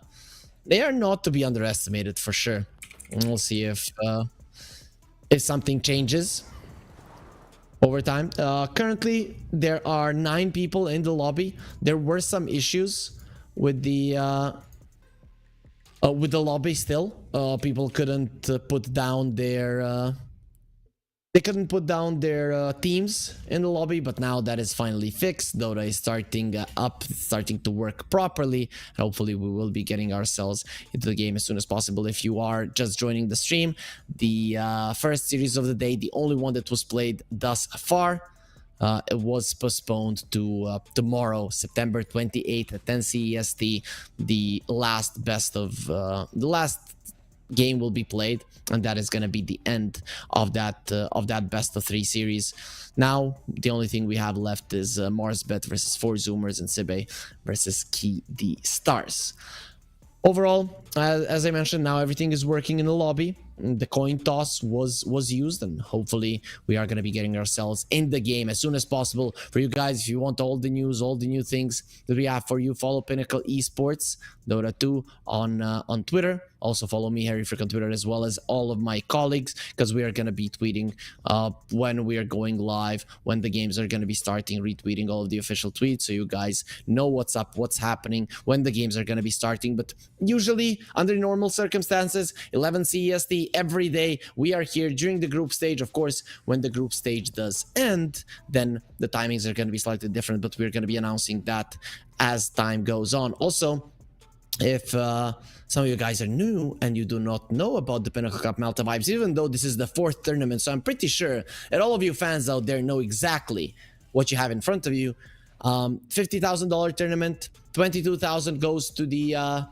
they are not to be underestimated for sure. And we'll see if something changes over time. Currently, there are 9 people in the lobby. There were some issues with the lobby still. People couldn't put down their teams in the lobby, but now that is finally fixed. Dota is starting to work properly. And hopefully we will be getting ourselves into the game as soon as possible. If you are just joining the stream, the first series of the day, the only one that was played thus far, it was postponed to tomorrow, September 28th at 10 CEST. The last game will be played, and that is going to be the end of that best of 3 series. Now the only thing we have left is Marsbet versus 4Zoomers and Sibe versus KD Stars. Overall, as I mentioned, now everything is working in the lobby. The coin toss was used, and hopefully we are going to be getting ourselves in the game as soon as possible. For you guys, if you want all the news, all the new things that we have for you, follow Pinnacle Esports Dota 2 on Twitter. Also follow me, Harry Frick, on Twitter, as well as all of my colleagues, because we are going to be tweeting when we are going live, when the games are going to be starting, retweeting all of the official tweets, so you guys know what's up, what's happening, when the games are going to be starting. But usually, under normal circumstances, 11 CEST every day, we are here during the group stage. Of course, when the group stage does end, then the timings are going to be slightly different, but we're going to be announcing that as time goes on. Also, if some of you guys are new and you do not know about the Pinnacle Cup Malta vibes, even though this is the 4th tournament, so I'm pretty sure that all of you fans out there know exactly what you have in front of you. $50,000 tournament, 22,000 goes to the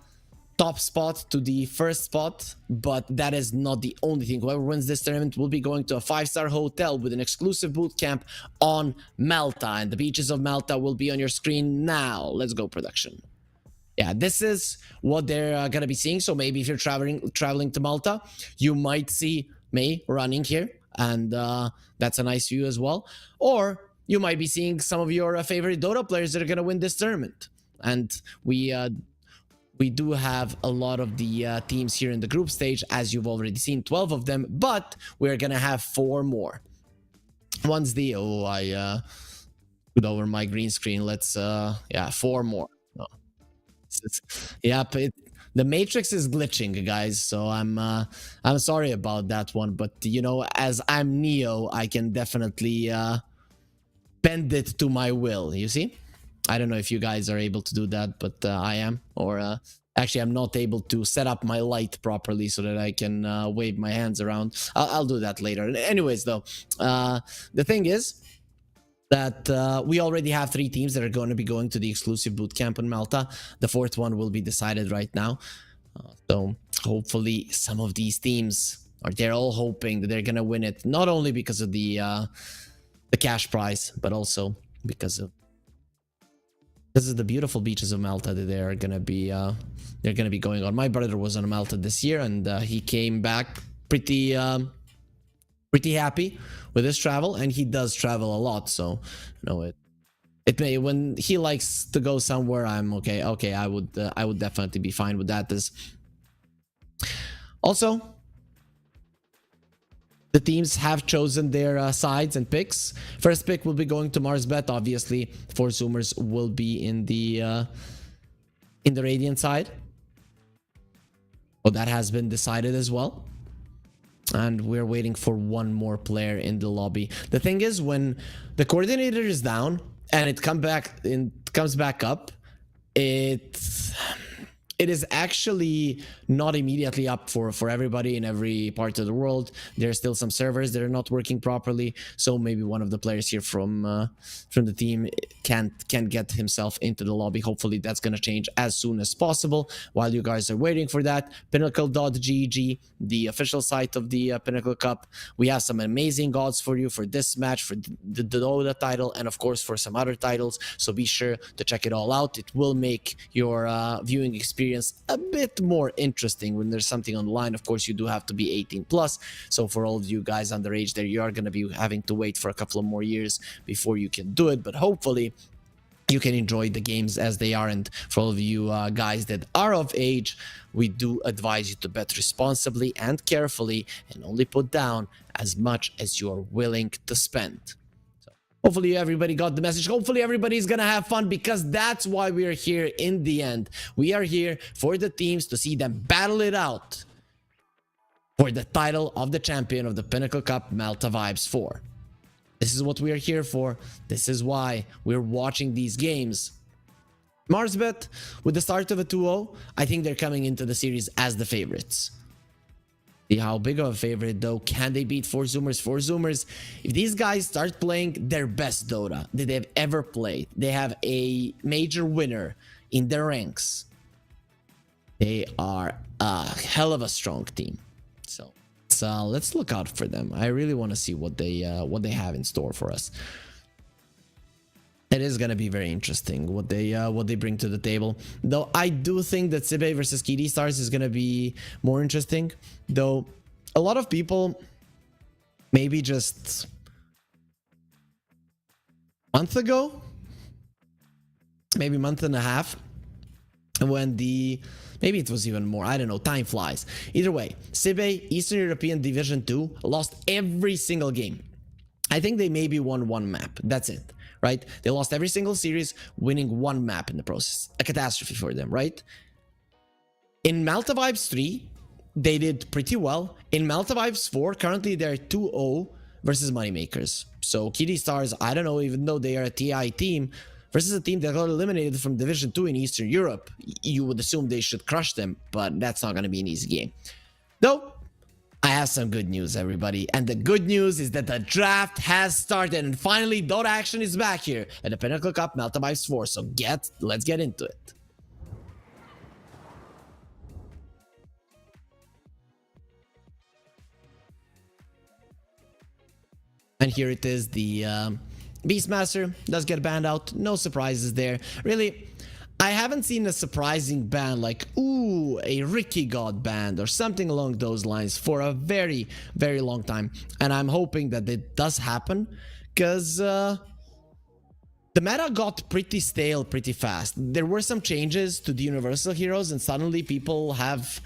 top spot, to the first spot, but that is not the only thing. Whoever wins this tournament will be going to a 5-star hotel with an exclusive boot camp on Malta, and the beaches of Malta will be on your screen now. Let's go, production. Yeah, this is what they're gonna be seeing. So maybe if you're traveling to Malta, you might see me running here, and that's a nice view as well. Or you might be seeing some of your favorite Dota players that are gonna win this tournament. And we do have a lot of the teams here in the group stage, as you've already seen, 12 of them, but we're gonna have 4 more. Once the I put over my green screen. Let's 4 more. Yep, the matrix is glitching, guys, so I'm sorry about that one, but you know, as I'm Neo, I can definitely bend it to my will. You see, I don't know if you guys are able to do that, but I am. Or actually, I'm not able to set up my light properly so that I can wave my hands around. I'll do that later. Anyways, though, the thing is that we already have 3 teams that are going to be going to the exclusive boot camp in Malta. The 4th one will be decided right now. So hopefully some of these teams, or they're all hoping that they're going to win it, not only because of the cash prize, but also because of the beautiful beaches of Malta that they're going to be going on. My brother was on Malta this year, and he came back pretty happy with his travel, and he does travel a lot, so you know, it may, when he likes to go somewhere, I'm okay, I would definitely be fine with that. Also, the teams have chosen their sides and picks. First pick will be going to Marsbet, obviously. 4Zoomers will be in the Radiant side. Well, that has been decided as well. And we're waiting for one more player in the lobby. The thing is, when the coordinator is down and it comes back up, it is actually not immediately up for everybody in every part of the world. There are still some servers that are not working properly, so maybe one of the players here from the team can't get himself into the lobby. Hopefully that's gonna change as soon as possible. While you guys are waiting for that, Pinnacle.gg, the official site of the Pinnacle Cup, we have some amazing odds for you for this match, for the Dota title, and of course for some other titles, so be sure to check it all out. It will make your viewing experience a bit more interesting when there's something on the line. Of course, you do have to be 18 plus, so for all of you guys underage there, you are going to be having to wait for a couple of more years before you can do it, but hopefully you can enjoy the games as they are. And for all of you guys that are of age, we do advise you to bet responsibly and carefully, and only put down as much as you are willing to spend. Hopefully everybody got the message. Hopefully everybody's gonna have fun, because that's why we are here in the end. We are here for the teams, to see them battle it out for the title of the champion of the Pinnacle Cup Malta Vibes 4. This is what we are here for. This is why we're watching these games. Marsbet, with the start of a 2-0, I think they're coming into the series as the favorites. See how big of a favorite though. Can they beat 4Zoomers? 4Zoomers, if these guys start playing their best Dota that they've ever played, they have a major winner in their ranks, they are a hell of a strong team. So let's look out for them. I really want to see what they have in store for us. It is going to be very interesting what they bring to the table. Though I do think that Sibe versus KD Stars is going to be more interesting. Though a lot of people, maybe just a month ago, maybe a month and a half, when maybe it was even more, I don't know, time flies. Either way, Sibe, Eastern European Division 2, lost every single game. I think they maybe won one map. That's it. Right? They lost every single series, winning one map in the process. A catastrophe for them, right? In Malta Vibes 3, they did pretty well. In Malta Vibes 4, currently they're 2-0 versus Moneymakers. So KD Stars, I don't know, even though they are a TI team, versus a team that got eliminated from Division 2 in Eastern Europe, you would assume they should crush them, but that's not going to be an easy game. Though, I have some good news, everybody, and the good news is that the draft has started, and finally Dota action is back here at the Pinnacle Cup Malta Vibes 4, so let's get into it. And here it is, the Beastmaster does get banned out, no surprises there. Really, I haven't seen a surprising ban like, ooh, a Ricky got banned or something along those lines for a very, very long time. And I'm hoping that it does happen, because the meta got pretty stale pretty fast. There were some changes to the Universal Heroes, and suddenly people have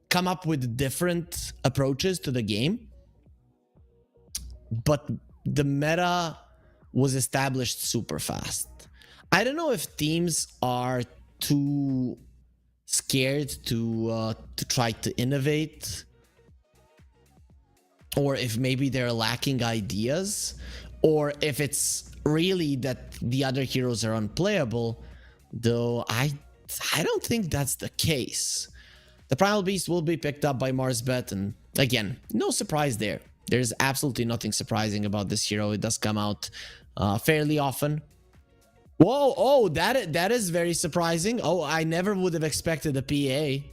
come up with different approaches to the game. But the meta was established super fast. I don't know if teams are too scared to try to innovate, or if maybe they're lacking ideas, or if it's really that the other heroes are unplayable. Though I don't think that's the case. The Primal Beast will be picked up by Marsbet, and again, no surprise there. There's absolutely nothing surprising about this hero. It does come out fairly often. Whoa, oh, that is very surprising. Oh, I never would have expected a PA.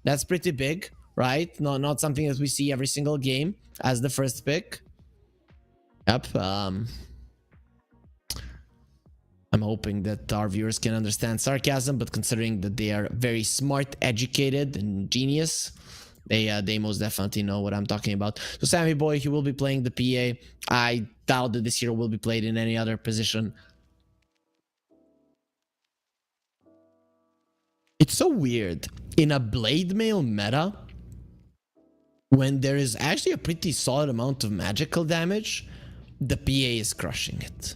That's pretty big, right? Not something that we see every single game as the first pick. Yep. I'm hoping that our viewers can understand sarcasm, but considering that they are very smart, educated, and genius, they most definitely know what I'm talking about. So Sammy Boy, he will be playing the PA. I doubt that this hero will be played in any other position. It's so weird. In a Blade Mail meta, when there is actually a pretty solid amount of magical damage, the PA is crushing it.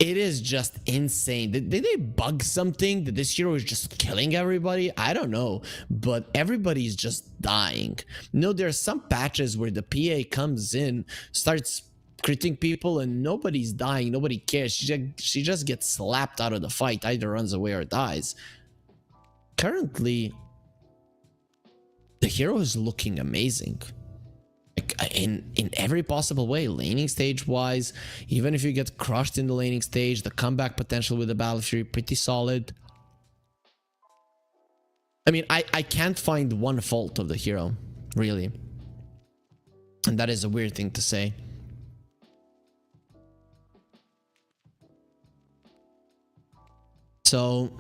It is just insane. Did they bug something? That this hero is just killing everybody? I don't know, but everybody's just dying. No, there are some patches where the PA comes in, starts critting people, and nobody's dying. Nobody cares. She just gets slapped out of the fight, either runs away or dies. Currently, the hero is looking amazing. In every possible way, laning stage wise. Even if you get crushed in the laning stage, the comeback potential with the Battle Fury pretty solid. I mean, I can't find one fault of the hero, really, and that is a weird thing to say. So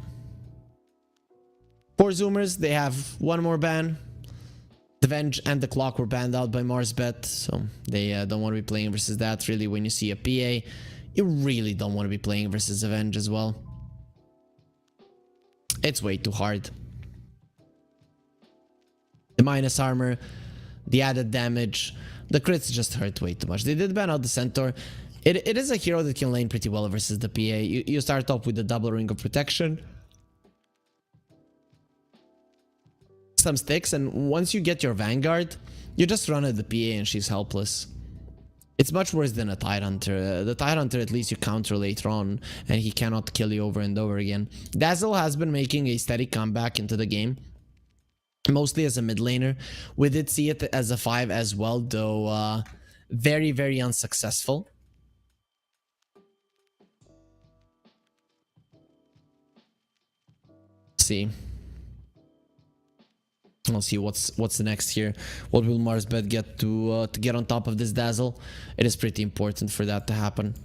for Zoomers, they have one more ban. The Venge and the Clock were banned out by Marsbet, so they don't want to be playing versus that. Really, when you see a PA, you really don't want to be playing versus a Venge as well. It's way too hard. The minus armor, the added damage, the crits just hurt way too much. They did ban out the Centaur. It is a hero that can lane pretty well versus the PA. You start off with the double ring of protection, some sticks, and once you get your Vanguard, you just run at the PA and she's helpless. It's much worse than a Tidehunter. The Tidehunter, at least you counter later on and he cannot kill you over and over again. Dazzle has been making a steady comeback into the game, mostly as a mid laner. We did see it as a 5 as well, though very, very unsuccessful. See. We'll see what's the next here. What will Marsbet get to get on top of this Dazzle? It is pretty important for that to happen.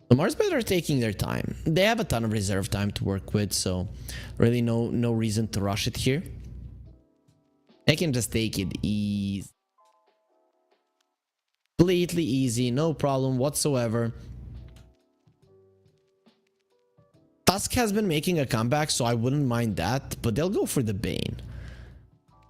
The Marsbet are taking their time. They have a ton of reserve time to work with, so really no reason to rush it here. They can just take it easy. Completely easy, no problem whatsoever. Tusk has been making a comeback, so I wouldn't mind that, but they'll go for the Bane.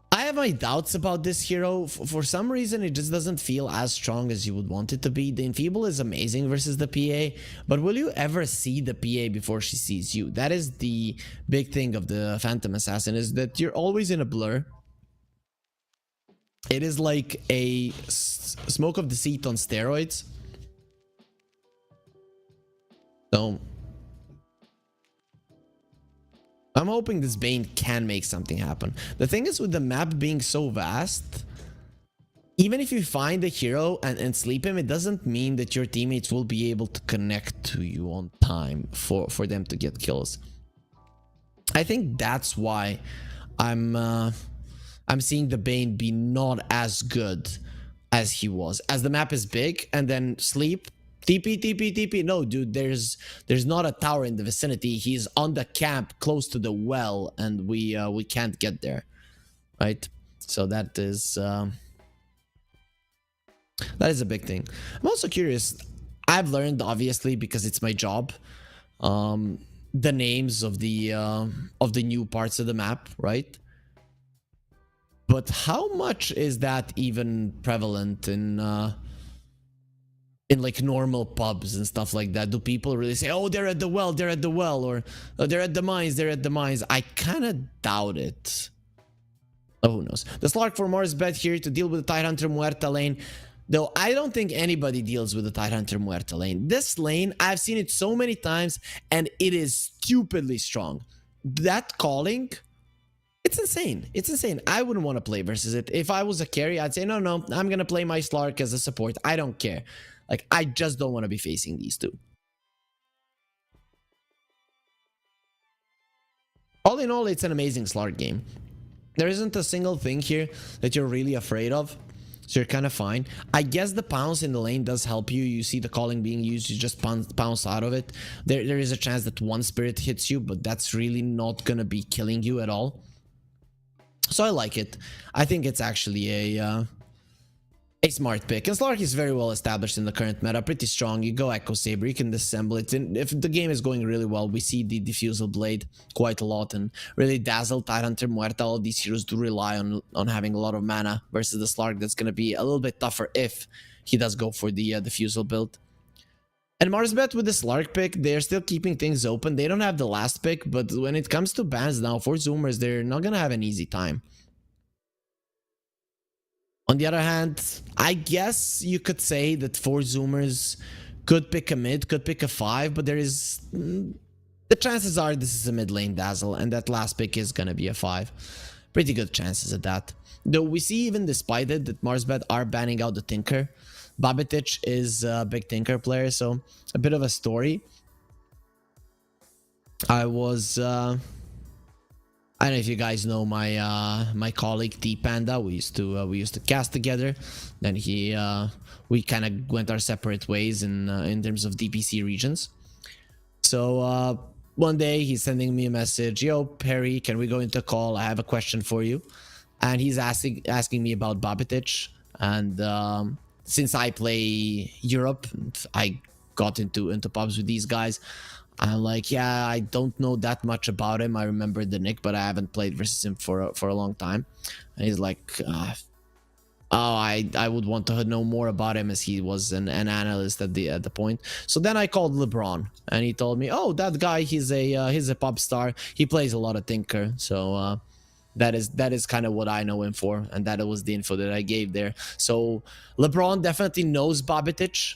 I have my doubts about this hero. For some reason, it just doesn't feel as strong as you would want it to be. The Enfeeble is amazing versus the PA, but will you ever see the PA before she sees you? That is the big thing of the Phantom Assassin, is that you're always in a blur. It is like a smoke of deceit on steroids. So I'm hoping this Bane can make something happen. The thing is, with the map being so vast, even if you find a hero and sleep him, it doesn't mean that your teammates will be able to connect to you on time for them to get kills. I think that's why I'm seeing the Bane be not as good as he was. As the map is big, and then sleep, TP, TP, TP. No, dude, there's not a tower in the vicinity. He's on the camp close to the well, and we can't get there, right? So that is a big thing. I'm also curious. I've learned, obviously, because it's my job, the names of the new parts of the map, right? But how much is that even prevalent in like normal pubs and stuff like that? Do people really say, oh, they're at the well, they're at the well, or oh, they're at the mines, they're at the mines? I kind of doubt it. Oh, who knows? The Slark for Marsbet here to deal with the Tidehunter Muerta lane. Though I don't think anybody deals with the Tidehunter Muerta lane. This lane, I've seen it so many times, and it is stupidly strong. That calling... it's insane. It's insane. I wouldn't want to play versus it. If I was a carry, I'd say, no, I'm going to play my Slark as a support. I don't care. Like, I just don't want to be facing these two. All in all, it's an amazing Slark game. There isn't a single thing here that you're really afraid of, so you're kind of fine. I guess the pounce in the lane does help you. You see the calling being used, you just pounce out of it. There is a chance that one spirit hits you, but that's really not going to be killing you at all. So I like it. I think it's actually a a smart pick. And Slark is very well established in the current meta, pretty strong. You go Echo Saber, you can disassemble it. And if the game is going really well, we see the Diffusal Blade quite a lot, and really Dazzle, Tidehunter, Muerta, all of these heroes do rely on having a lot of mana versus the Slark. That's going to be a little bit tougher if he does go for the Diffusal build. And Marsbet with the Slark pick, they're still keeping things open. They don't have the last pick, but when it comes to bans now, for Zoomers, they're not going to have an easy time. On the other hand, I guess you could say that 4 Zoomers could pick a mid, could pick a 5, but there is... the chances are this is a mid lane Dazzle, and that last pick is gonna be a 5. Pretty good chances at that. Though we see even despite it that Marsbet are banning out the Tinker. Babetich is a big Tinker player, so a bit of a story. I was... I don't know if you guys know my my colleague T Panda. We used to cast together. Then we kind of went our separate ways in terms of DPC regions. So one day he's sending me a message. Yo, Perry, can we go into a call? I have a question for you. And he's asking me about Babetich. And since I play Europe, I got into pubs with these guys. I'm like, yeah, I don't know that much about him. I remember the nick, but I haven't played versus him for a long time. And he's like, oh, I would want to know more about him, as he was an analyst at the point. So then I called LeBron, and he told me, oh, that guy, he's a pop star. He plays a lot of Tinker. So that is kind of what I know him for, and that was the info that I gave there. So LeBron definitely knows Babetich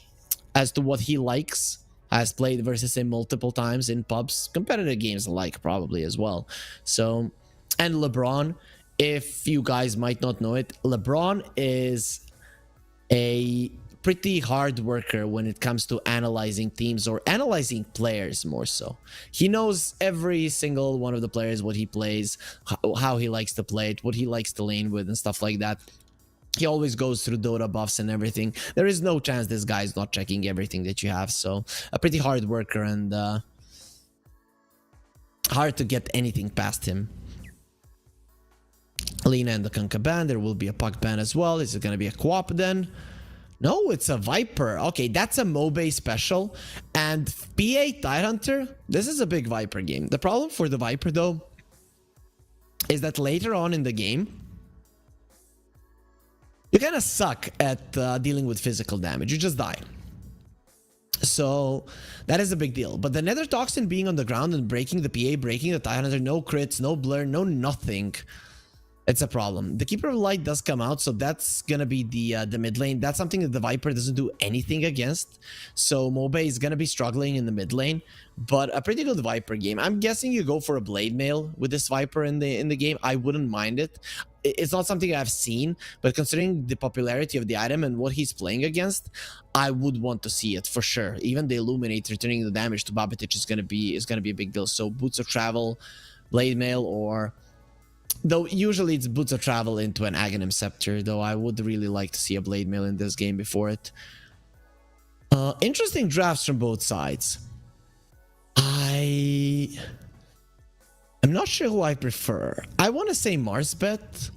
as to what he likes. Has played versus him multiple times in pubs, competitive games alike probably as well. So, and LeBron, if you guys might not know it, LeBron is a pretty hard worker when it comes to analyzing teams or analyzing players more so. He knows every single one of the players, what he plays, how he likes to play it, what he likes to lane with and stuff like that. He always goes through Dota buffs and everything. There is no chance this guy is not checking everything that you have. So a pretty hard worker, and hard to get anything past him. Lina and the Kunkka ban. There will be a Puck ban as well. Is it going to be a co-op then? No, it's a Viper. Okay, that's a MOBA special. And PA Tidehunter, this is a big Viper game. The problem for the Viper though is that later on in the game, you kind of suck at dealing with physical damage. You just die. So that is a big deal. But the Nether Toxin being on the ground and breaking the PA, breaking the Tidehunter, no crits, no blur, no nothing. It's a problem. The Keeper of Light does come out, so that's gonna be the mid lane. That's something that the Viper doesn't do anything against. So MOBA is gonna be struggling in the mid lane, but a pretty good Viper game. I'm guessing you go for a Blade Mail with this Viper in the game. I wouldn't mind it. It's not something I've seen, but considering the popularity of the item and what he's playing against, I would want to see it for sure. Even the Illuminate returning the damage to Babetich is gonna be a big deal. So Boots of Travel, Blade Mail, or though usually it's Boots of Travel into an Aghanim Scepter, though I would really like to see a Blade Mail in this game before it. Interesting drafts from both sides. I'm not sure who I prefer. I want to say Marsbet,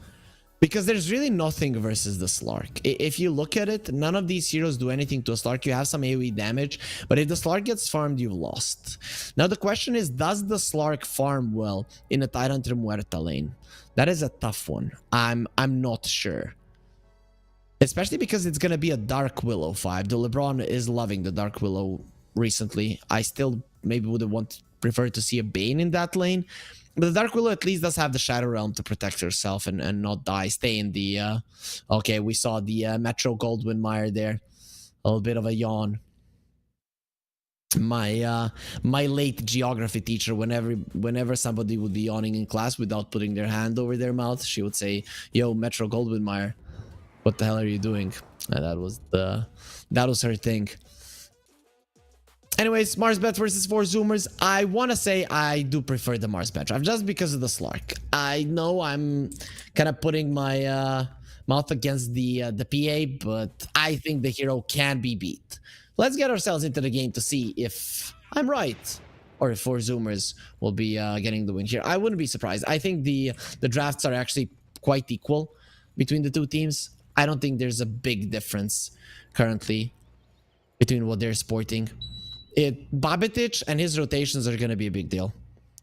because there's really nothing versus the Slark. If you look at it, none of these heroes do anything to a Slark. You have some AoE damage, but if the Slark gets farmed, you've lost. Now the question is, does the Slark farm well in a Tidehunter Muerta lane? That is a tough one. I'm not sure. Especially because it's going to be a Dark Willow 5. The LeBron is loving the Dark Willow recently. I still maybe would have preferred to see a Bane in that lane. But the Dark Willow at least does have the Shadow Realm to protect herself and not die. Stay in the... okay, we saw the Metro Goldwyn Mire there. A little bit of a yawn. My late geography teacher, whenever somebody would be yawning in class without putting their hand over their mouth, she would say, yo, Metro Goldwyn Mire, what the hell are you doing? And that was her thing. Anyways, Marsbet versus 4 Zoomers. I want to say I do prefer the Marsbet draft just because of the Slark. I know I'm kind of putting my mouth against the PA, but I think the hero can be beat. Let's get ourselves into the game to see if I'm right or if 4 Zoomers will be getting the win here. I wouldn't be surprised. I think the drafts are actually quite equal between the two teams. I don't think there's a big difference currently between what they're sporting. Bobbitich and his rotations are going to be a big deal,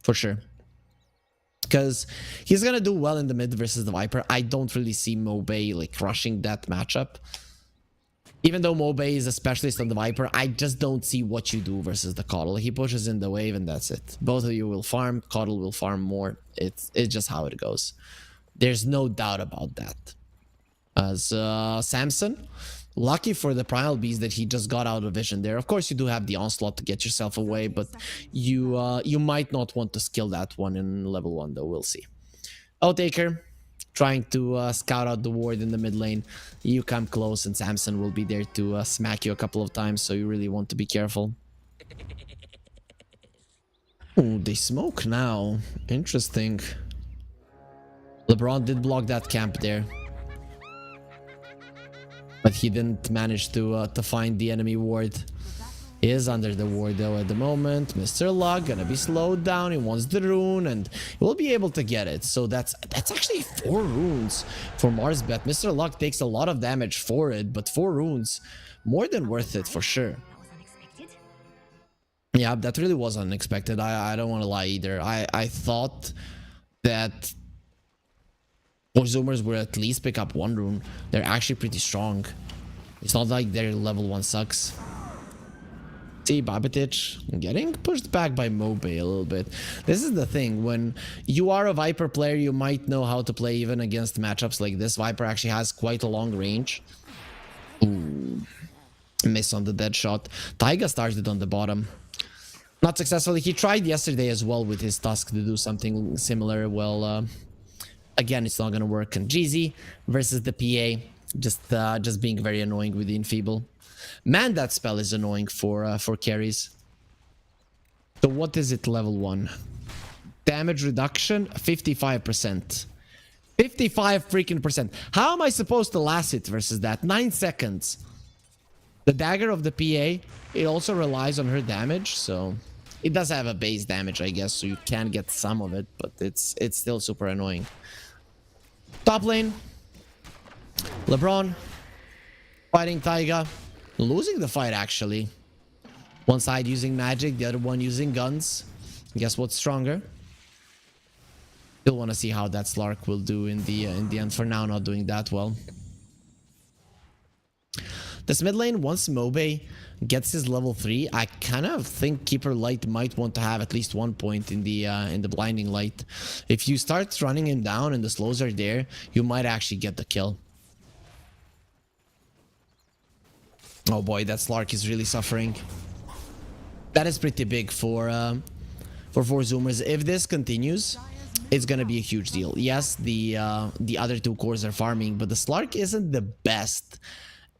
for sure. Because he's going to do well in the mid versus the Viper. I don't really see Mobay like crushing that matchup. Even though Mobay is a specialist on the Viper, I just don't see what you do versus the Coddle. He pushes in the wave and that's it. Both of you will farm. Coddle will farm more. It's just how it goes. There's no doubt about that. As Samson, lucky for the Primal Beast that he just got out of vision there. Of course, you do have the Onslaught to get yourself away, but you might not want to skill that one in level 1, though. We'll see. Outtaker, trying to scout out the ward in the mid lane. You come close and Samson will be there to smack you a couple of times, so you really want to be careful. Oh, they smoke now. Interesting. LeBron did block that camp there, but he didn't manage to find the enemy ward. He is under the ward though at the moment. Mr. Luck gonna be slowed down. He wants the rune and he will be able to get it. So that's actually 4 runes for Marsbet. Mr. Luck takes a lot of damage for it, but 4 runes, more than worth it for sure. Yeah, that really was unexpected. I don't want to lie either. I thought that Zoomers would at least pick up 1 rune. They're actually pretty strong. It's not like their level 1 sucks. See, Bobbitich getting pushed back by Mobay a little bit. This is the thing. When you are a Viper player, you might know how to play even against matchups like this. Viper actually has quite a long range. Ooh. Miss on the dead shot. Taiga started on the bottom. Not successfully. He tried yesterday as well with his Tusk to do something similar. Well, again, it's not going to work. And GZ versus the PA. Just being very annoying with the Enfeeble. Man, that spell is annoying for carries. So what is it, level 1? Damage reduction, 55%. 55 freaking percent. How am I supposed to last it versus that? 9 seconds. The dagger of the PA, it also relies on her damage, so it does have a base damage, I guess, so you can get some of it, but it's still super annoying. Top lane, LeBron fighting Taiga, losing the fight actually. One side using magic, the other one using guns. Guess what's stronger? Still want to see how that Slark will do in the end. For now, not doing that well. This mid lane, once Mobay gets his level 3, I kind of think Keeper Light might want to have at least 1 point in the Blinding Light. If you start running him down and the slows are there, you might actually get the kill. Oh boy, that Slark is really suffering. That is pretty big for 4 Zoomers. If this continues, it's gonna be a huge deal. Yes, the other 2 cores are farming, but the Slark isn't the best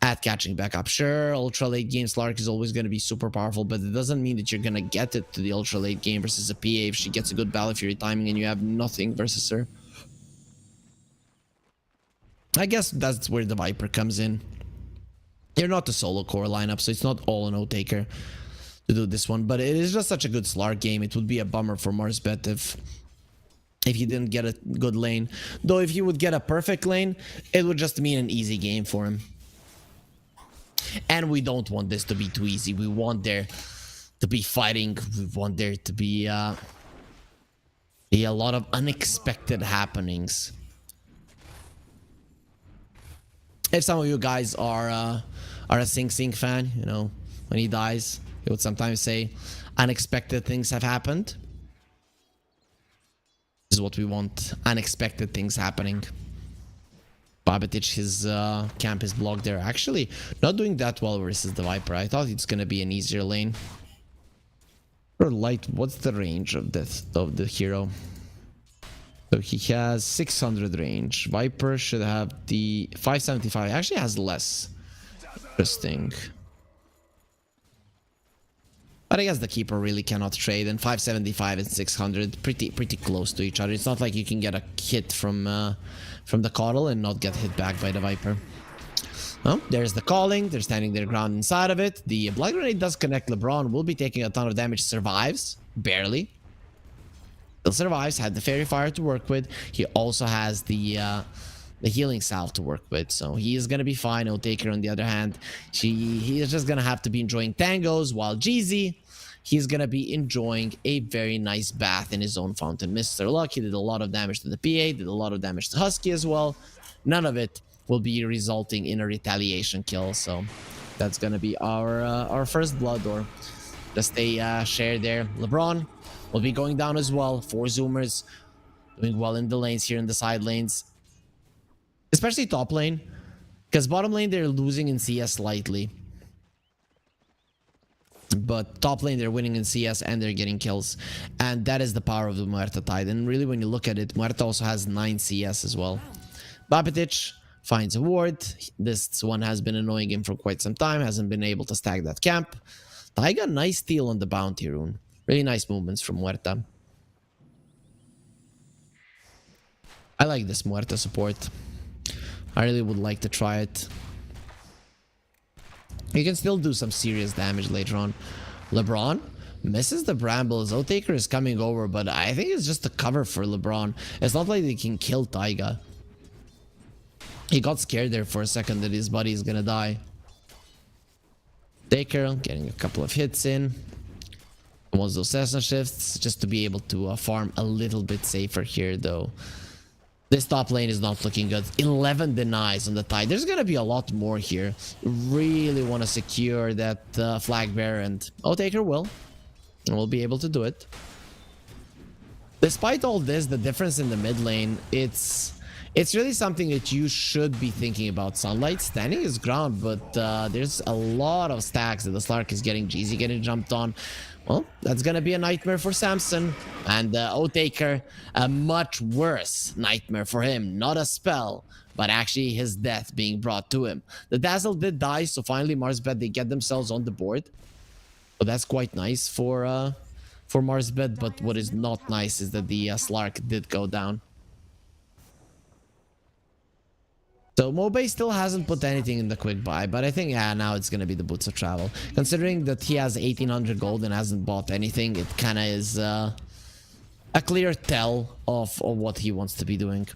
at catching back up. Sure, ultra late game Slark is always going to be super powerful, but it doesn't mean that you're going to get it to the ultra late game versus a PA if she gets a good Battle Fury timing and you have nothing versus her. I guess that's where the Viper comes in. You're not a solo core lineup, so it's not all an Outtaker to do this one, but it is just such a good Slark game. It would be a bummer for Marsbet if he didn't get a good lane. Though if he would get a perfect lane, it would just mean an easy game for him. And we don't want this to be too easy. We want there to be fighting. We want there to be a lot of unexpected happenings. If some of you guys are a Sing Sing fan, you know, when he dies, he would sometimes say, unexpected things have happened. This is what we want. Unexpected things happening. Bobbitich, his camp is blocked there. Actually, not doing that well versus the Viper. I thought it's gonna be an easier lane. Or light, what's the range of the hero? So he has 600 range. Viper should have the 575. Actually has less. Interesting. But I guess the Keeper really cannot trade, and 575 and 600 pretty close to each other. It's not like you can get a hit from the Coddle and not get hit back by the Viper. Oh, there's the calling. They're standing their ground inside of it. The Blood Grenade does connect LeBron. Will be taking a ton of damage. Survives. Barely. Still survives. Had the Fairy Fire to work with. He also has the the healing salve to work with, so he is gonna be fine. Otaker, on the other hand, he is just gonna have to be enjoying tangos, while Jeezy, he's gonna be enjoying a very nice bath in his own fountain. Mr. Lucky did a lot of damage to the PA, did a lot of damage to Husky as well. None of it will be resulting in a retaliation kill, so that's gonna be our first blood, or just a share there. LeBron will be going down as well. 4 zoomers doing well in the lanes here, in the side lanes, especially top lane, because bottom lane they're losing in CS slightly, but top lane they're winning in CS and they're getting kills, and that is the power of the Muerta Tide. And really, when you look at it, Muerta also has 9 CS as well. Babitic finds a ward. This one has been annoying him for quite some time, hasn't been able to stack that camp. Taiga, nice steal on the bounty rune. Really nice movements from Muerta. I like this Muerta support. I really would like to try it. You can still do some serious damage later on. LeBron misses the brambles. Otaker is coming over, but I think it's just a cover for LeBron. It's not like they can kill Taiga. He got scared there for a second that his buddy is gonna die. Taker getting a couple of hits in. Wants those Cessna shifts just to be able to farm a little bit safer here, though. This top lane is not looking good. 11 denies on the Tide. There's gonna be a lot more here. Really want to secure that flag bearer, and Otaker will. And we'll be able to do it. Despite all this, the difference in the mid lane, it's really something that you should be thinking about. Sunlight standing his ground, but there's a lot of stacks that the Slark is getting. Jeezy getting jumped on. Well, that's gonna be a nightmare for Samson. And Otaker, a much worse nightmare for him. Not a spell, but actually his death being brought to him. The Dazzle did die, so finally Marsbed, they get themselves on the board. So that's quite nice for Marsbed, but what is not nice is that the Slark did go down. So Mobay still hasn't put anything in the quick buy, but I think, yeah, now it's going to be the Boots of Travel. Considering that he has 1800 gold and hasn't bought anything, it kind of is a clear tell of what he wants to be doing.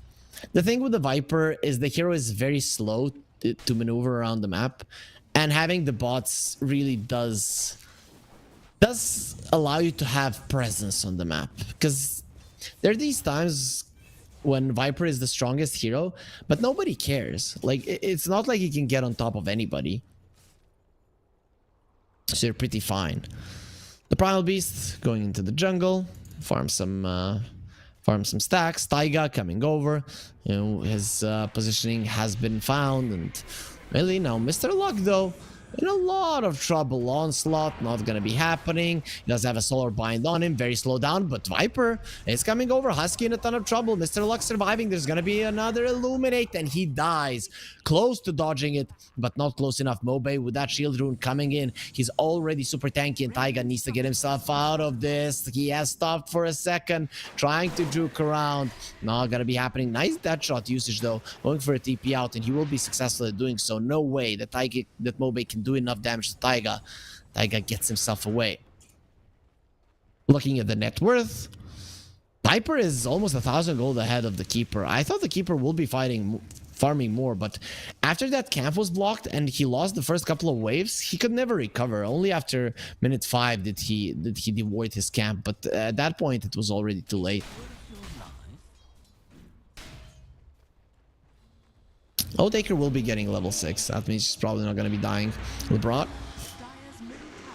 The thing with the Viper is the hero is very slow to maneuver around the map, and having the bots really does allow you to have presence on the map, because there are these times when Viper is the strongest hero, but nobody cares. Like, it's not like he can get on top of anybody. So you're pretty fine. The Primal Beast going into the jungle, farm some stacks. Taiga coming over. You know, his positioning has been found, and really now Mr. Luck though in a lot of trouble. Onslaught not gonna be happening. He does have a solar bind on him, very slow down, but Viper is coming over. Husky in a ton of trouble. Mr. Luck surviving. There's gonna be another Illuminate, and he dies. Close to dodging it, but not close enough. Mobay with that shield rune coming in. He's already super tanky, and Taiga needs to get himself out of this. He has stopped for a second, trying to juke around. Not gonna be happening. Nice dead shot usage though, going for a TP out, and he will be successful at doing so. No way that Mobay can do enough damage to Taiga. Taiga gets himself away. Looking at the net worth, Viper is almost 1,000 gold ahead of the Keeper. I thought the Keeper will be farming more, but after that camp was blocked and he lost the first couple of waves, he could never recover. Only after minute 5 did he devoid his camp, but at that point it was already too late. Otaker will be getting level 6. That means he's probably not going to be dying. LeBron,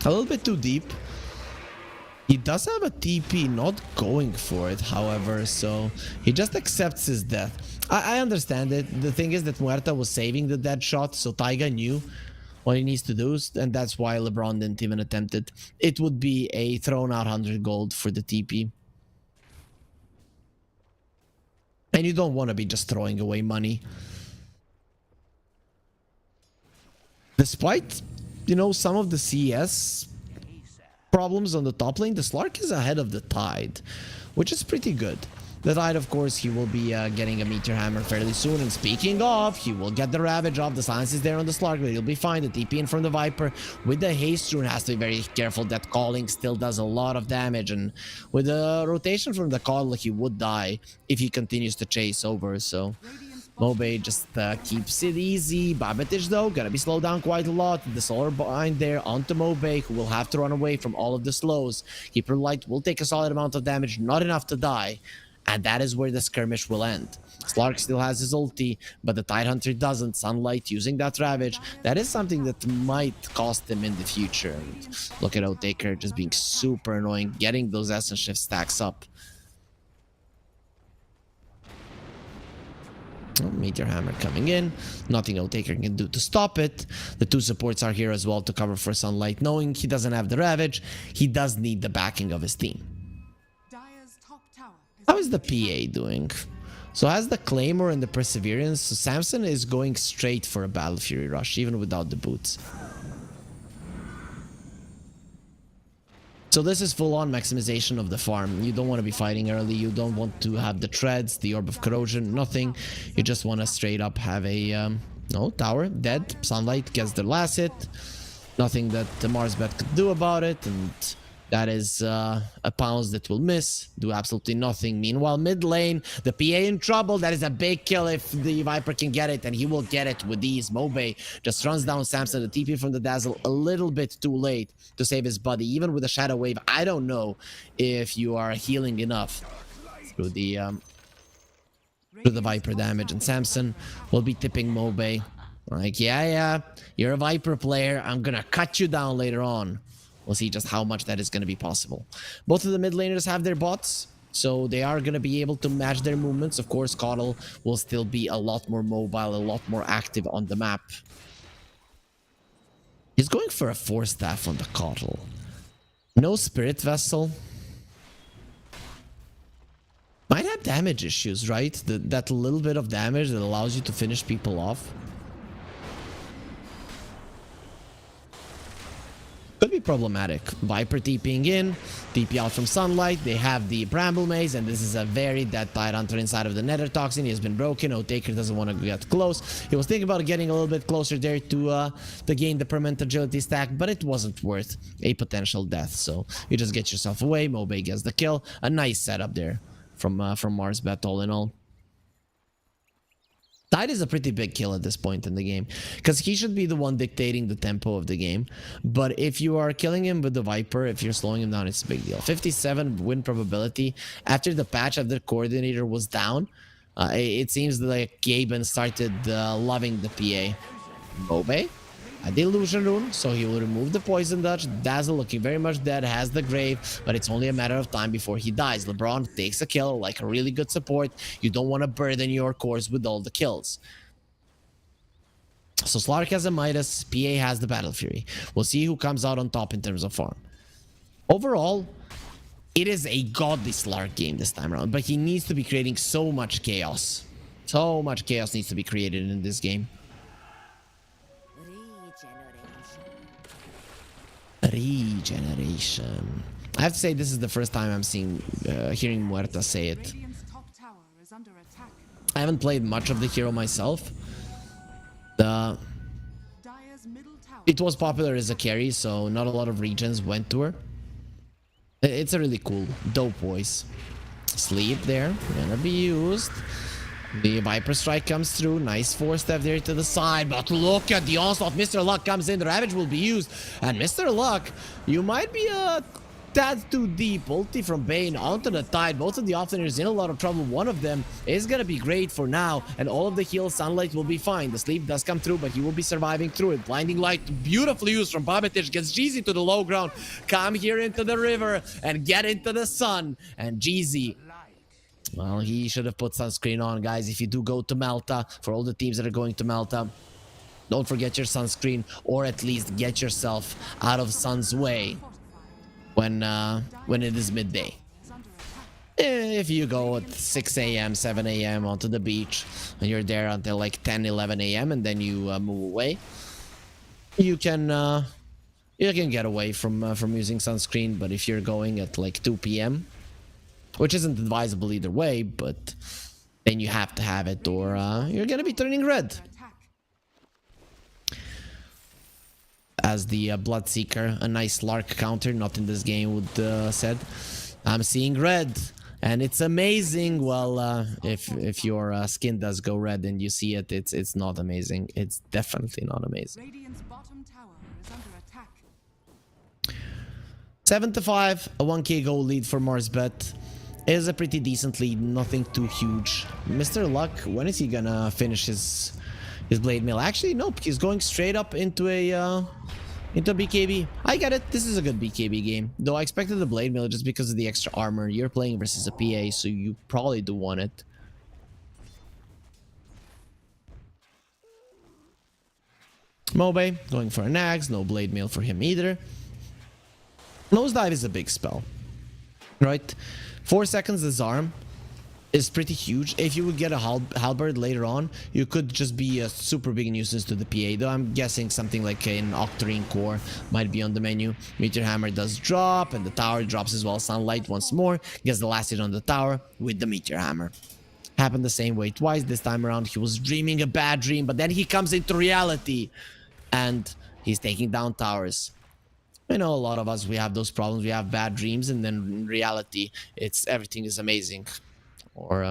a little bit too deep. He does have a TP, not going for it, however, so he just accepts his death. I understand it. The thing is that Muerta was saving the dead shot, so Taiga knew what he needs to do, and that's why LeBron didn't even attempt it. It would be a thrown out 100 gold for the TP. And you don't want to be just throwing away money. Despite, you know, some of the CS problems on the top lane, the Slark is ahead of the Tide, which is pretty good. The Tide, of course, he will be getting a Meteor Hammer fairly soon. And speaking of, he will get the Ravage off. The silence is there on the Slark, but he'll be fine. The TP in from the Viper with the Haste Rune has to be very careful. That Calling still does a lot of damage. And with the rotation from the Call, he would die if he continues to chase over. So Mobe just keeps it easy. Babitage though, gonna be slowed down quite a lot. The solar bind there onto Mobe, who will have to run away from all of the slows. Keeper Light will take a solid amount of damage, not enough to die. And that is where the skirmish will end. Slark still has his ulti, but the Tidehunter doesn't. Sunlight using that Ravage. That is something that might cost him in the future. And look at Otaker just being super annoying, getting those Essence Shift stacks up. Oh, Meteor Hammer coming in. Nothing Otaker can do to stop it. The two supports are here as well to cover for Sunlight. Knowing he doesn't have the Ravage, he does need the backing of his team. How is the PA doing? So has the Claymore and the Perseverance, so Samson is going straight for a Battle Fury rush, even without the boots. So this is full-on maximization of the farm. You don't want to be fighting early, you don't want to have the treads, the Orb of Corrosion, nothing. You just want to straight up have a... no, tower, dead. Sunlight gets the last hit. Nothing that the Marsbat could do about it, and... that is a Pounce that will miss, do absolutely nothing. Meanwhile, mid lane, the PA in trouble. That is a big kill if the Viper can get it, and he will get it with ease. Mobe just runs down Samson, the TP from the Dazzle a little bit too late to save his buddy. Even with a Shadow Wave, I don't know if you are healing enough through the Viper damage, and Samson will be tipping Mobe. Like, yeah, you're a Viper player. I'm gonna cut you down later on. We'll see just how much that is going to be possible. Both of the mid laners have their bots, so they are going to be able to match their movements. Of course, Coddle will still be a lot more mobile, a lot more active on the map. He's going for a 4-staff on the Coddle. No Spirit Vessel. Might have damage issues, right? That little bit of damage that allows you to finish people off. Could be problematic. Viper TPing in, TP out from Sunlight. They have the Bramble Maze, and this is a very dead Tidehunter inside of the Nether Toxin. He has been broken. Otaker doesn't want to get close. He was thinking about getting a little bit closer there to gain the permanent agility stack, but it wasn't worth a potential death. So you just get yourself away. Mobe gets the kill. A nice setup there from Marsbat all in all. Tide is a pretty big kill at this point in the game, because he should be the one dictating the tempo of the game. But if you are killing him with the Viper, if you're slowing him down, it's a big deal. 57 win probability. After the patch, after the coordinator was down, it seems like Gaben started loving the PA. Mobe a Delusion Rune, so he will remove the Poison Dodge. Dazzle looking very much dead, has the Grave, but it's only a matter of time before he dies. LeBron takes a kill like a really good support. You don't want to burden your cores with all the kills. So Slark has a Midas, PA has the Battle Fury. We'll see who comes out on top in terms of farm. Overall, it is a godly Slark game this time around, but he needs to be creating so much chaos. So much chaos needs to be created in this game. Regeneration. I have to say this is the first time I'm hearing Muerta say it. I haven't played much of the hero myself. It was popular as a carry, so not a lot of regens went to her. It's a really cool, dope voice. Sleep there, gonna be used. The Viper Strike comes through. Nice 4-step there to the side. But look at the onslaught. Mr. Luck comes in. The Ravage will be used. And Mr. Luck, you might be a tad too deep. Ulti from Bane onto the Tide. Both of the offlaners in a lot of trouble. One of them is going to be great for now. And all of the heal Sunlight will be fine. The sleep does come through, but he will be surviving through it. Blinding Light, beautifully used from Babitic. Gets Jeezy to the low ground. Come here into the river and get into the sun. And Jeezy... well, he should have put sunscreen on, guys. If you do go to Malta, for all the teams that are going to Malta, don't forget your sunscreen, or at least get yourself out of sun's way when it is midday. If you go at 6 a.m., 7 a.m. onto the beach, and you're there until like 10, 11 a.m., and then you move away, you can get away from using sunscreen. But if you're going at like 2 p.m., which isn't advisable either way, but then you have to have it, or you're gonna be turning red. As the Bloodseeker, a nice Lark counter, not in this game, would said. I'm seeing red. And it's amazing. Well, if your skin does go red and you see it, it's not amazing. It's definitely not amazing. Radiant's bottom tower is under attack. 7-5, a 1k goal lead for Marsbet. Is a pretty decent lead, nothing too huge. Mr. Luck, when is he gonna finish his blade mail? Actually, nope, he's going straight up into a BKB. I get it, this is a good BKB game. Though I expected the blade mail just because of the extra armor. You're playing versus a PA, so you probably do want it. Mobe going for an axe, no blade mail for him either. Nosedive is a big spell, right? 4 seconds disarm is pretty huge. If you would get a halberd later on, you could just be a super big nuisance to the PA. Though I'm guessing something like an Octarine core might be on the menu. Meteor Hammer does drop, and the tower drops as well. Sunlight once more gets the last hit on the tower with the Meteor Hammer. Happened the same way twice. This time around, he was dreaming a bad dream, but then he comes into reality, and he's taking down towers. I know a lot of us, we have those problems. We have bad dreams, and then in reality, everything is amazing. Or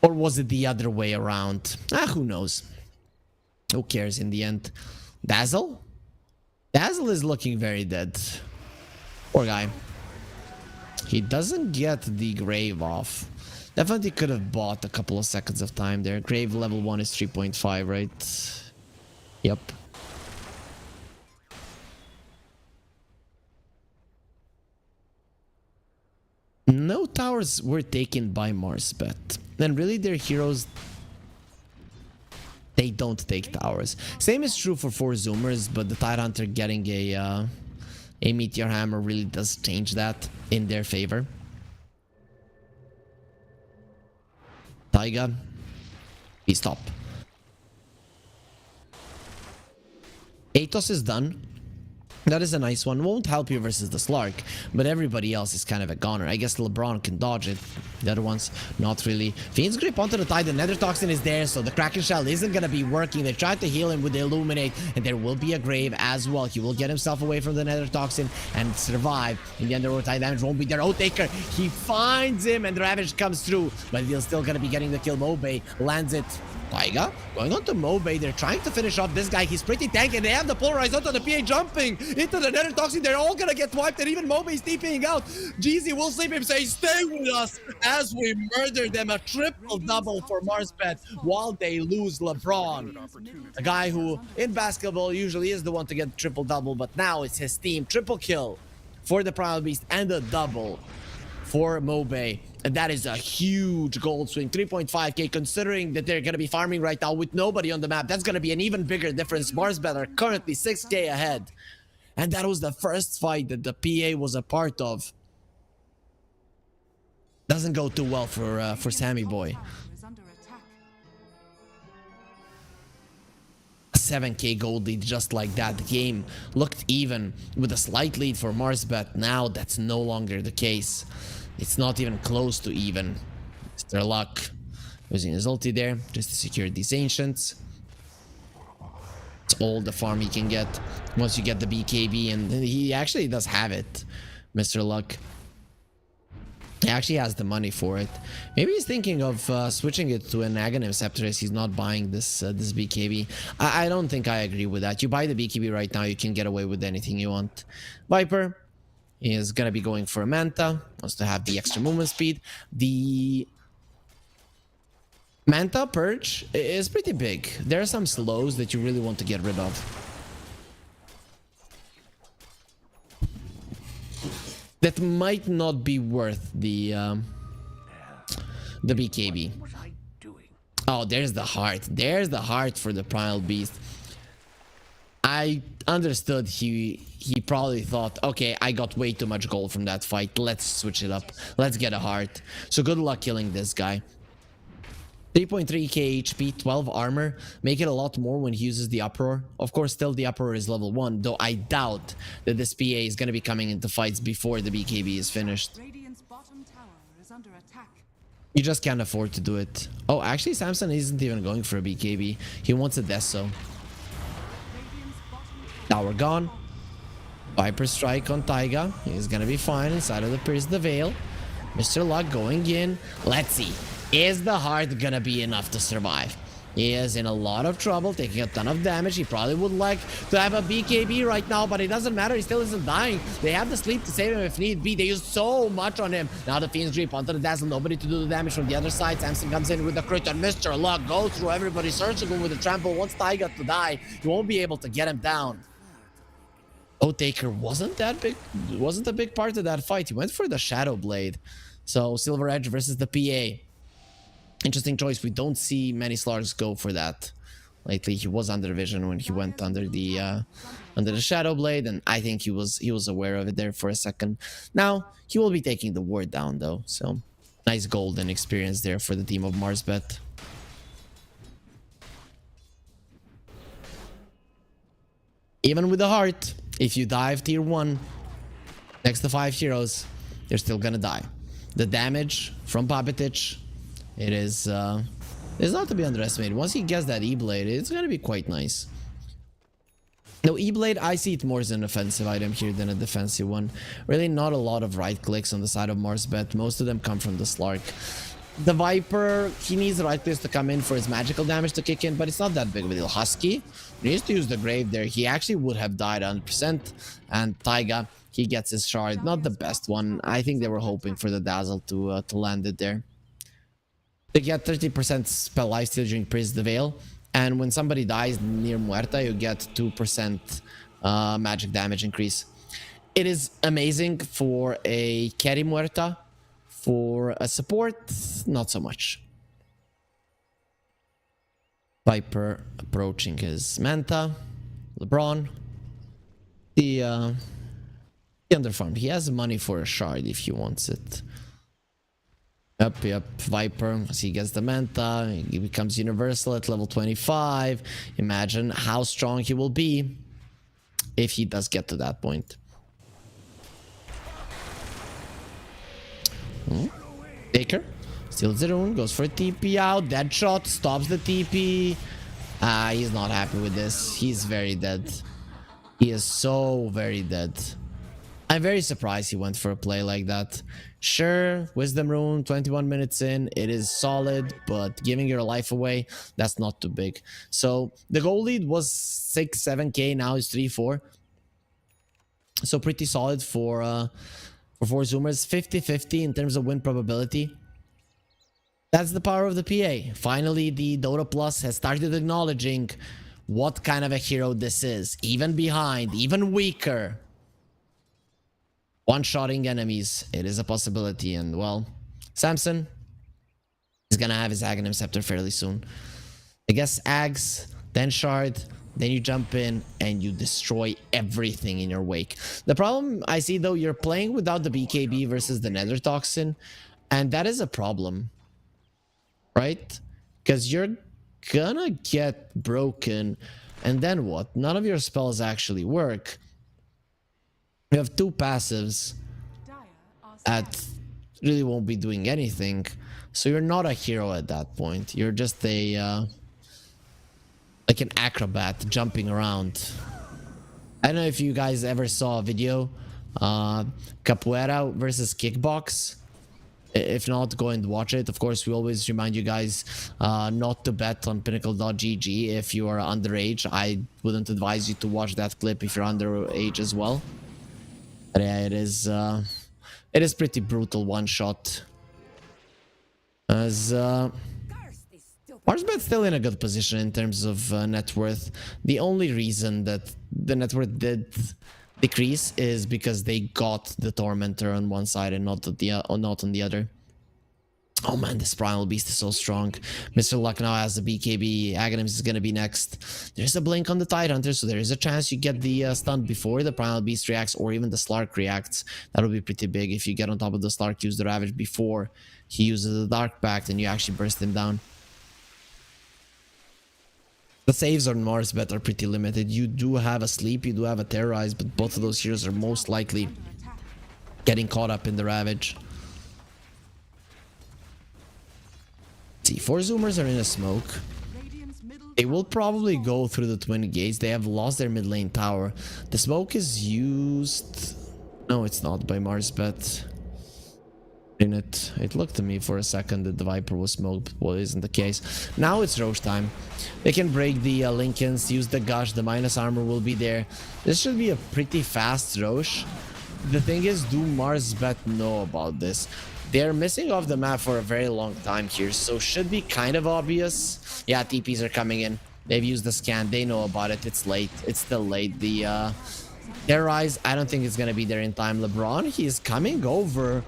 was it the other way around? Who knows? Who cares in the end? Dazzle? Dazzle is looking very dead. Poor guy. He doesn't get the grave off. Definitely could have bought a couple of seconds of time there. Grave level 1 is 3.5, right? Yep. No towers were taken by Marsbet. And really their heroes, they don't take towers. Same is true for 4 Zoomers, but the Tidehunter getting a Meteor Hammer really does change that in their favor. Taiga, please stop. Atos is done. That is a nice one. Won't help you versus the Slark, but everybody else is kind of a goner. I guess LeBron can dodge it. The other ones, not really. Fiend's Grip onto the Tide. The Nether Toxin is there, so the Kraken Shell isn't going to be working. They tried to heal him with the Illuminate, and there will be a Grave as well. He will get himself away from the Nether Toxin and survive. In the Underworld Tide damage won't be there. Taker, he finds him, and the Ravage comes through, but he's still going to be getting the kill. Mobe lands it. Taiga going on to Mobe. They're trying to finish off this guy. He's pretty tanky. They have the Polarized onto the PA jumping into the Nether Toxin. They're all gonna get wiped, and even Mobe is TPing out. Jeezy will sleep him, say, stay with us as we murder them. A triple double for Marsbet while they lose LeBron. A guy who in basketball usually is the one to get triple double, but now it's his team. Triple kill for the Primal Beast and a double for Mobe. And that is a huge gold swing. 3.5k, considering that they're going to be farming right now with nobody on the map. That's going to be an even bigger difference. Marsbet are currently 6k ahead. And that was the first fight that the PA was a part of. Doesn't go too well for Sammy Boy. 7k gold lead just like that. The game looked even with a slight lead for Marsbet. Now that's no longer the case. It's not even close to even. Mr. Luck using his ulti there just to secure these Ancients. It's all the farm he can get once you get the BKB, and he actually does have it, Mr. Luck. He actually has the money for it. Maybe he's thinking of switching it to an Aghanim Scepter as he's not buying this this BKB. I don't think I agree with that. You buy the BKB right now, you can get away with anything you want. Viper is gonna be going for a Manta. Wants to have the extra movement speed. The Manta Purge is pretty big. There are some slows that you really want to get rid of. That might not be worth the BKB. Oh, there's the heart. There's the heart for the Primal Beast. I understood he probably thought, okay, I got way too much gold from that fight. Let's switch it up. Let's get a heart. So good luck killing this guy. 3.3k HP, 12 armor. Make it a lot more when he uses the Uproar. Of course, still the Uproar is level 1, though I doubt that this PA is going to be coming into fights before the BKB is finished. Radiant's bottom tower is under attack. You just can't afford to do it. Oh, actually, Samson isn't even going for a BKB. He wants a Deso. Tower gone. Viper Strike on Taiga. He's gonna be fine inside of the Pierce the Veil. Mr. Luck going in. Let's see. Is the heart gonna be enough to survive? He is in a lot of trouble, taking a ton of damage. He probably would like to have a BKB right now, but it doesn't matter. He still isn't dying. They have the sleep to save him if need be. They use so much on him. Now the Fiend's Grip onto the Dazzle. Nobody to do the damage from the other side. Samson comes in with the crit, and Mr. Luck goes through everybody. Surgical with the trample. Wants Taiga to die. He won't be able to get him down. Taker wasn't that big. Wasn't a big part of that fight. He went for the Shadow Blade. So Silver Edge versus the PA. Interesting choice. We don't see many Slarks go for that lately. He was under vision when he went under the Shadow Blade, and I think he was aware of it there for a second. Now he will be taking the ward down though, so nice golden experience there for the team of Marsbet. Even with the heart, if you dive tier 1 next to 5 heroes, you're still gonna die. The damage from Papetic, it is not to be underestimated. Once he gets that E-Blade, it's gonna be quite nice. No, E-Blade, I see it more as an offensive item here than a defensive one. Really not a lot of right clicks on the side of Marsbet. Most of them come from the Slark. The Viper, he needs the right clicks to come in for his magical damage to kick in, but it's not that big of a deal. Husky needs to use the Grave there. He actually would have died 100%. And Taiga, he gets his shard. Not the best one. I think they were hoping for the Dazzle to land it there. They get 30% spell lifesteal during Praise the Veil, and when somebody dies near Muerta, you get 2% magic damage increase. It is amazing for a carry Muerta. For a support, not so much. Viper approaching his Manta. LeBron. The underfarm. He has money for a shard if he wants it. Yep, Viper, as he gets the Manta, he becomes universal at level 25. Imagine how strong he will be if he does get to that point. Taker, steals the rune, goes for a TP out, dead shot, stops the TP. He's not happy with this. He's very dead. He is so very dead. I'm very surprised he went for a play like that. Sure, Wisdom Rune, 21 minutes in, it is solid, but giving your life away, that's not too big. So the goal lead was 6-7k, now it's 3-4. So pretty solid for 4 Zoomers, 50-50 in terms of win probability. That's the power of the PA. Finally, the Dota Plus has started acknowledging what kind of a hero this is. Even behind, even weaker. One-shotting enemies, it is a possibility. And, well, Samson is gonna have his Aghanim Scepter fairly soon. I guess Ags, then Shard, then you jump in and you destroy everything in your wake. The problem I see, though, you're playing without the BKB versus the Nether Toxin, and that is a problem, right? Because you're gonna get broken, and then what? None of your spells actually work. You have 2 passives that really won't be doing anything, so you're not a hero at that point. You're just a like an acrobat jumping around. I don't know if you guys ever saw a video, Capoeira versus Kickbox. If not, go and watch it. Of course, we always remind you guys not to bet on Pinnacle.gg if you are underage. I wouldn't advise you to watch that clip if you're underage as well. But yeah, it is pretty brutal one shot. As Marsbet's still in a good position in terms of net worth. The only reason that the net worth did decrease is because they got the Tormentor on one side and not on the other. Oh man, this Primal Beast is so strong. Mr. Luck now has the BKB. Aghanim is going to be next. There's a blink on the Tidehunter, so there is a chance you get the stun before the Primal Beast reacts, or even the Slark reacts. That'll be pretty big if you get on top of the Slark, use the Ravage before he uses the Dark Pact, and you actually burst him down. The saves on Marsbet are pretty limited. You do have a Sleep, you do have a Terrorize, but both of those heroes are most likely getting caught up in the Ravage. See, 4 Zoomers are in a smoke. They will probably go through the Twin Gates. They have lost their mid lane tower. The smoke is used... No, it's not by Marsbet. in it. It looked to me for a second that the Viper was smoked. Well, isn't the case. Now it's Roche time. They can break the Lincolns, use the Gush, the minus armor will be there. This should be a pretty fast Roche. The thing is, do Marsbet know about this? They're missing off the map for a very long time here, so should be kind of obvious. Yeah, TPs are coming in. They've used the scan. They know about it. It's late. It's still late. The Terrorize, I don't think it's gonna be there in time. LeBron, he is coming over.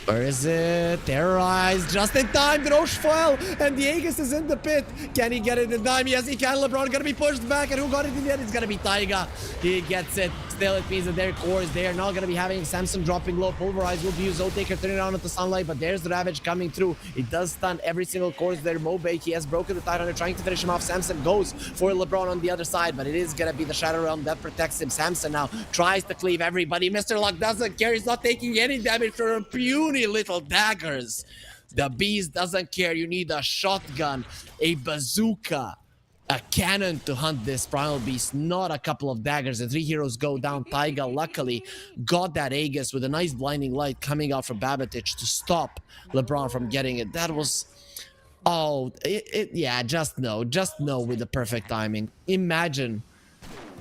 Where is it? Terrorize just in time. The Roche fell and the Aegis is in the pit. Can he get it in time? Yes, he can. LeBron gonna be pushed back, and who got it in the end? It's gonna be Taiga. He gets it. Still, it means that their cores, they are not gonna be having Samson dropping low. Pulverize will be used. Otaker turning around into sunlight, but there's the Ravage coming through. It does stun every single course there. Mobe, he has broken the Titan. They're trying to finish him off. Samson goes for LeBron on the other side, but it is gonna be the Shadow Realm that protects him. Samson now tries to cleave everybody. Mr. Luck doesn't care. He's not taking any damage from puny little daggers. The Beast doesn't care. You need a shotgun, a bazooka, a cannon to hunt this Primal Beast, not a couple of daggers. The 3 heroes go down. Taiga luckily got that Aegis with a nice blinding light coming out from Babatich to stop LeBron from getting it. That was... Oh, yeah, just no with the perfect timing. Imagine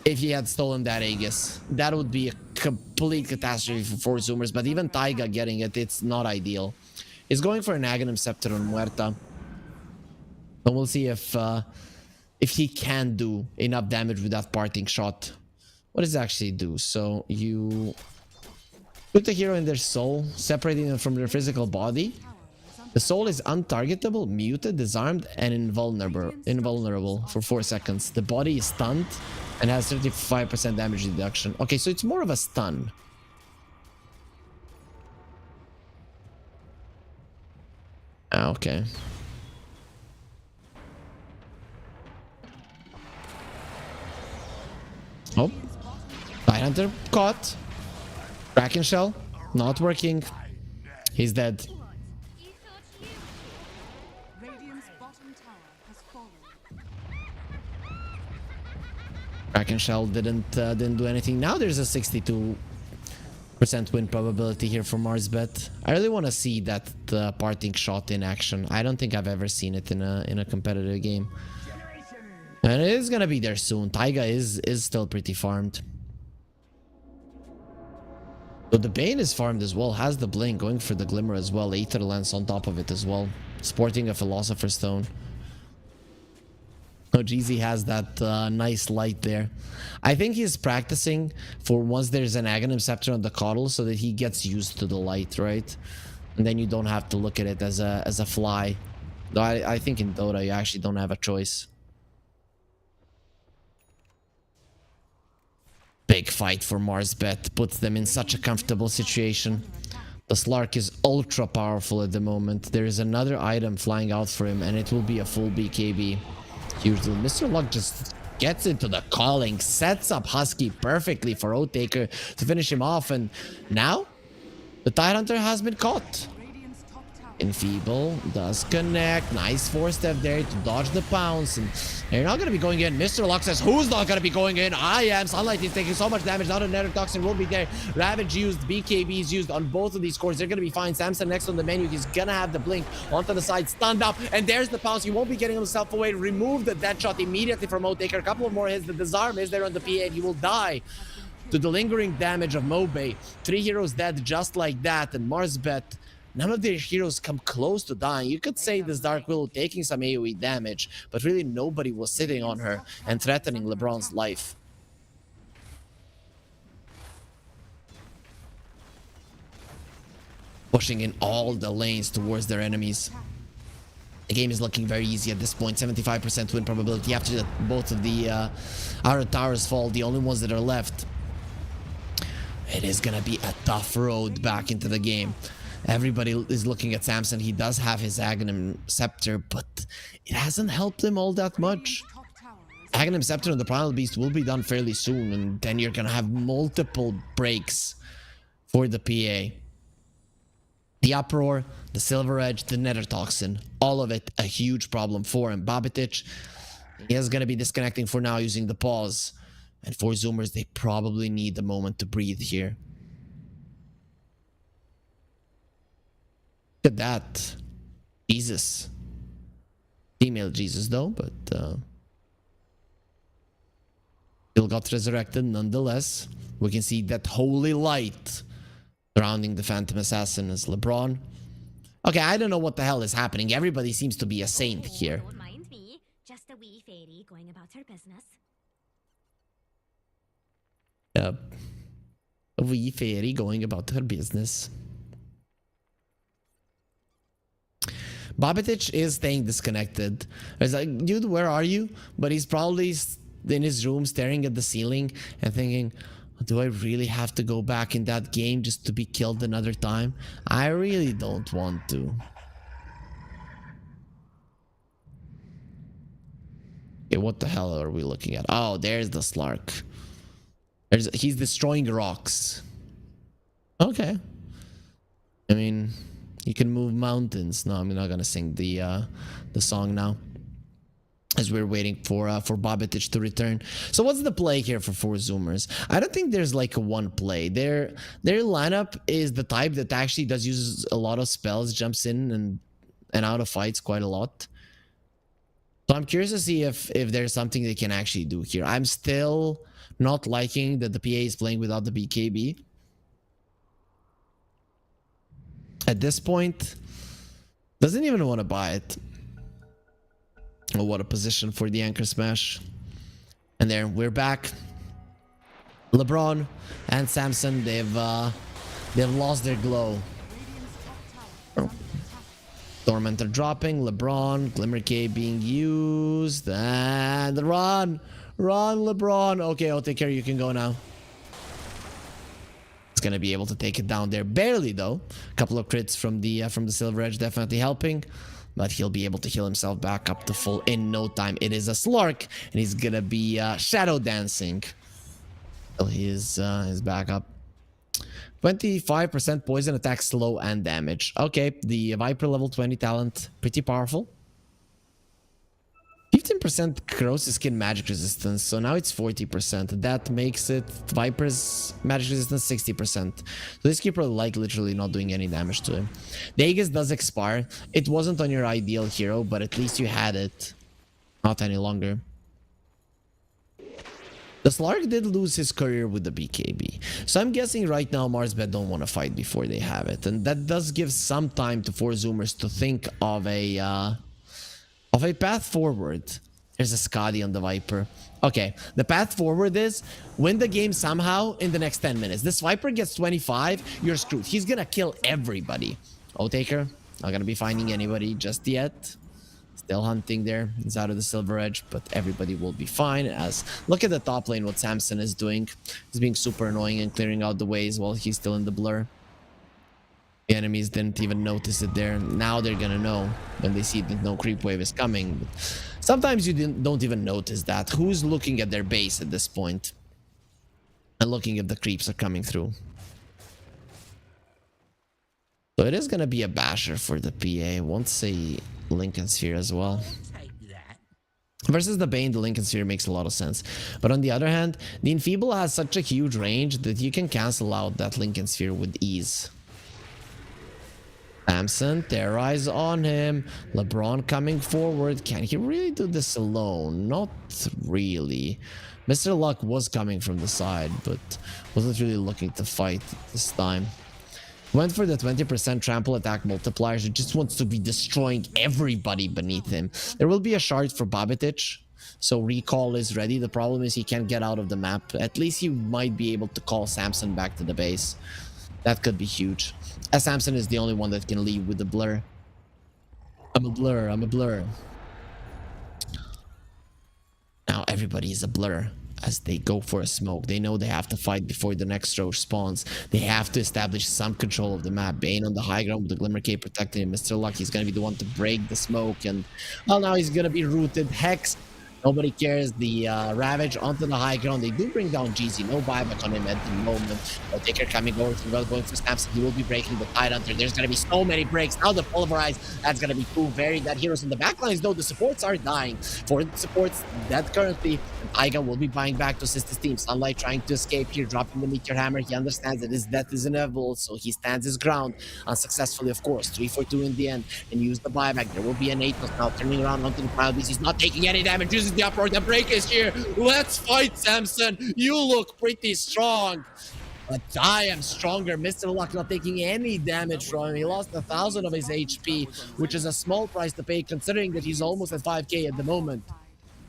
if he had stolen that Aegis. That would be a complete catastrophe for 4 Zoomers, but even Taiga getting it, it's not ideal. He's going for an Aghanim Scepter on Muerta. And we'll see if he can do enough damage with that parting shot. What does it actually do? So you put the hero in their soul, separating them from their physical body. The soul is untargetable, muted, disarmed, and invulnerable for 4 seconds. The body is stunned and has 35% damage reduction. Okay, so it's more of a stun. Okay. Oh. Tidehunter caught. Kraken Shell. Not working. He's dead. Radiant's bottom tower has fallen. Kraken Shell didn't do anything. Now there's a 62% win probability here for Marsbet. I really want to see that parting shot in action. I don't think I've ever seen it in a competitive game. And it is gonna be there soon. Taiga is still pretty farmed. So the Bane is farmed as well. Has the Blink, going for the Glimmer as well. Aether Lens on top of it as well. Sporting a Philosopher's Stone. Oh, Jeezy has that nice light there. I think he's practicing for once there's an Aghanim Scepter on the Coddle so that he gets used to the light, right? And then you don't have to look at it as a fly. Though I think in Dota you actually don't have a choice. Big fight for Marsbet, puts them in such a comfortable situation. The Slark is ultra powerful at the moment. There is another item flying out for him and it will be a full BKB. Usually Mr. Luck just gets into the calling, sets up Husky perfectly for Oathtaker to finish him off, and now the Tidehunter has been caught. Enfeeble does connect. Nice 4-step there to dodge the pounce, and they're not going to be going in. Mr. Luck says, who's not going to be going in? I am. Sunlight is taking so much damage. Now the Nether Toxin will be there. Ravage used, BKB is used on both of these cores. They're going to be fine. Samson next on the menu. He's going to have the Blink onto the side, stunned up, and there's the pounce. He won't be getting himself away. Remove the dead shot immediately from Oathtaker. A couple of more hits. The disarm is there on the PA, and he will die to the lingering damage of Mobe. 3 heroes dead just like that, and Marsbet, none of their heroes come close to dying. You could say this Dark Willow taking some AoE damage, but really nobody was sitting on her and threatening LeBron's life. Pushing in all the lanes towards their enemies. The game is looking very easy at this point. 75% win probability after both of the outer towers fall. The only ones that are left. It is gonna be a tough road back into the game. Everybody is looking at Samson. He does have his Aghanim Scepter, but it hasn't helped him all that much. Aghanim Scepter and the Primal Beast will be done fairly soon, and then you're gonna have multiple breaks for the PA. The Uproar, the Silver Edge, the Nether Toxin, all of it a huge problem for him. Babitich, he is gonna be disconnecting for now using the pause. And for Zoomers, they probably need a moment to breathe here. Look at that. Jesus. Female Jesus though, but still got resurrected nonetheless. We can see that holy light surrounding the Phantom Assassin as LeBron. Okay, I don't know what the hell is happening. Everybody seems to be a saint here. Don't mind me. Just a wee fairy going about her business. Yep. A wee fairy going about her business. Bobbitich is staying disconnected. It's like, dude, where are you? But he's probably in his room staring at the ceiling and thinking, do I really have to go back in that game just to be killed another time? I really don't want to. Okay, what the hell are we looking at? Oh, there's the Slark. He's destroying rocks. Okay. I mean, you can move mountains. No, I'm not gonna sing the song now, as we're waiting for Bobbitich to return. So what's the play here for 4 Zoomers? I don't think there's like a one play. Their lineup is the type that actually does use a lot of spells, jumps in and out of fights quite a lot. So I'm curious to see if there's something they can actually do here. I'm still not liking that the PA is playing without the BKB. At this point, doesn't even want to buy it. Oh, what a position for the anchor smash. And there, we're back. LeBron and Samson, they've lost their glow. Oh. Tormentor dropping, LeBron, Glimmer K being used, and run, LeBron. Okay, I'll take care. You can go now. It's gonna be able to take it down there, barely though. A couple of crits from the Silver Edge definitely helping, but he'll be able to heal himself back up to full in no time. It is a Slark, and he's gonna be shadow dancing. Till he's back up. 25% poison attack, slow, and damage. Okay, the Viper level 20 talent, pretty powerful. 15% corrosive skin magic resistance, so now it's 40%. That makes it Viper's magic resistance 60%. So this keeper like literally not doing any damage to him. The Aegis does expire. It wasn't on your ideal hero, but at least you had it. Not any longer. The Slark did lose his career with the BKB. So I'm guessing right now Marsbet don't want to fight before they have it. And that does give some time to 4 Zoomers to think of a path forward. There's a Skadi on the Viper. Okay, the path forward is win the game somehow in the next 10 minutes. This Viper gets 25, you're screwed. He's gonna kill everybody. O-Taker, not gonna be finding anybody just yet. Still hunting there. He's out of the Silver Edge, but everybody will be fine. As look at the top lane, what Samson is doing. He's being super annoying and clearing out the ways while he's still in the blur. The enemies didn't even notice it there. Now they're gonna know when they see that no creep wave is coming. Sometimes you don't even notice that. Who's looking at their base at this point? And looking if the creeps are coming through. So it is gonna be a basher for the PA. Won't say Lincoln Sphere as well. Versus the Bane, the Lincoln Sphere makes a lot of sense. But on the other hand, the Enfeeble has such a huge range that you can cancel out that Lincoln Sphere with ease. Samson, Terrorize on him. LeBron coming forward. Can he really do this alone? Not really. Mr. Luck was coming from the side, but wasn't really looking to fight this time. Went for the 20% trample attack multipliers. He just wants to be destroying everybody beneath him. There will be a shard for Bobbitich, so recall is ready. The problem is he can't get out of the map. At least he might be able to call Samson back to the base. That could be huge, as Samson is the only one that can leave with the blur. I'm a blur. Now everybody is a blur. As they go for a smoke, they know they have to fight before the next Roche spawns. They have to establish some control of the map. Bane on the high ground with the Glimmer Cape protecting him. Mr. Luck, he's gonna be the one to break the smoke, and well, now he's gonna be rooted. Hex Nobody cares. The Ravage onto the high ground. They do bring down GZ. No buyback on him at the moment. Taker coming over to going for snaps. He will be breaking the Tide Hunter. There's going to be so many breaks. Now the Pulverize. That's going to be two very dead heroes in the backlines, though. The supports are dying. For the supports that currently, Taiga will be buying back to assist his team. Sunlight trying to escape here, dropping the Meteor Hammer. He understands that his death is inevitable, so he stands his ground unsuccessfully, of course. 3-for-2 in the end, and use the buyback. There will be an Atos now turning around onto the pile. He's not taking any damage. Uses the uproar. The break is here. Let's fight, Samson. You look pretty strong. But I am stronger. Mr. Luck not taking any damage from him. He lost 1,000 of his HP, which is a small price to pay considering that he's almost at 5k at the moment.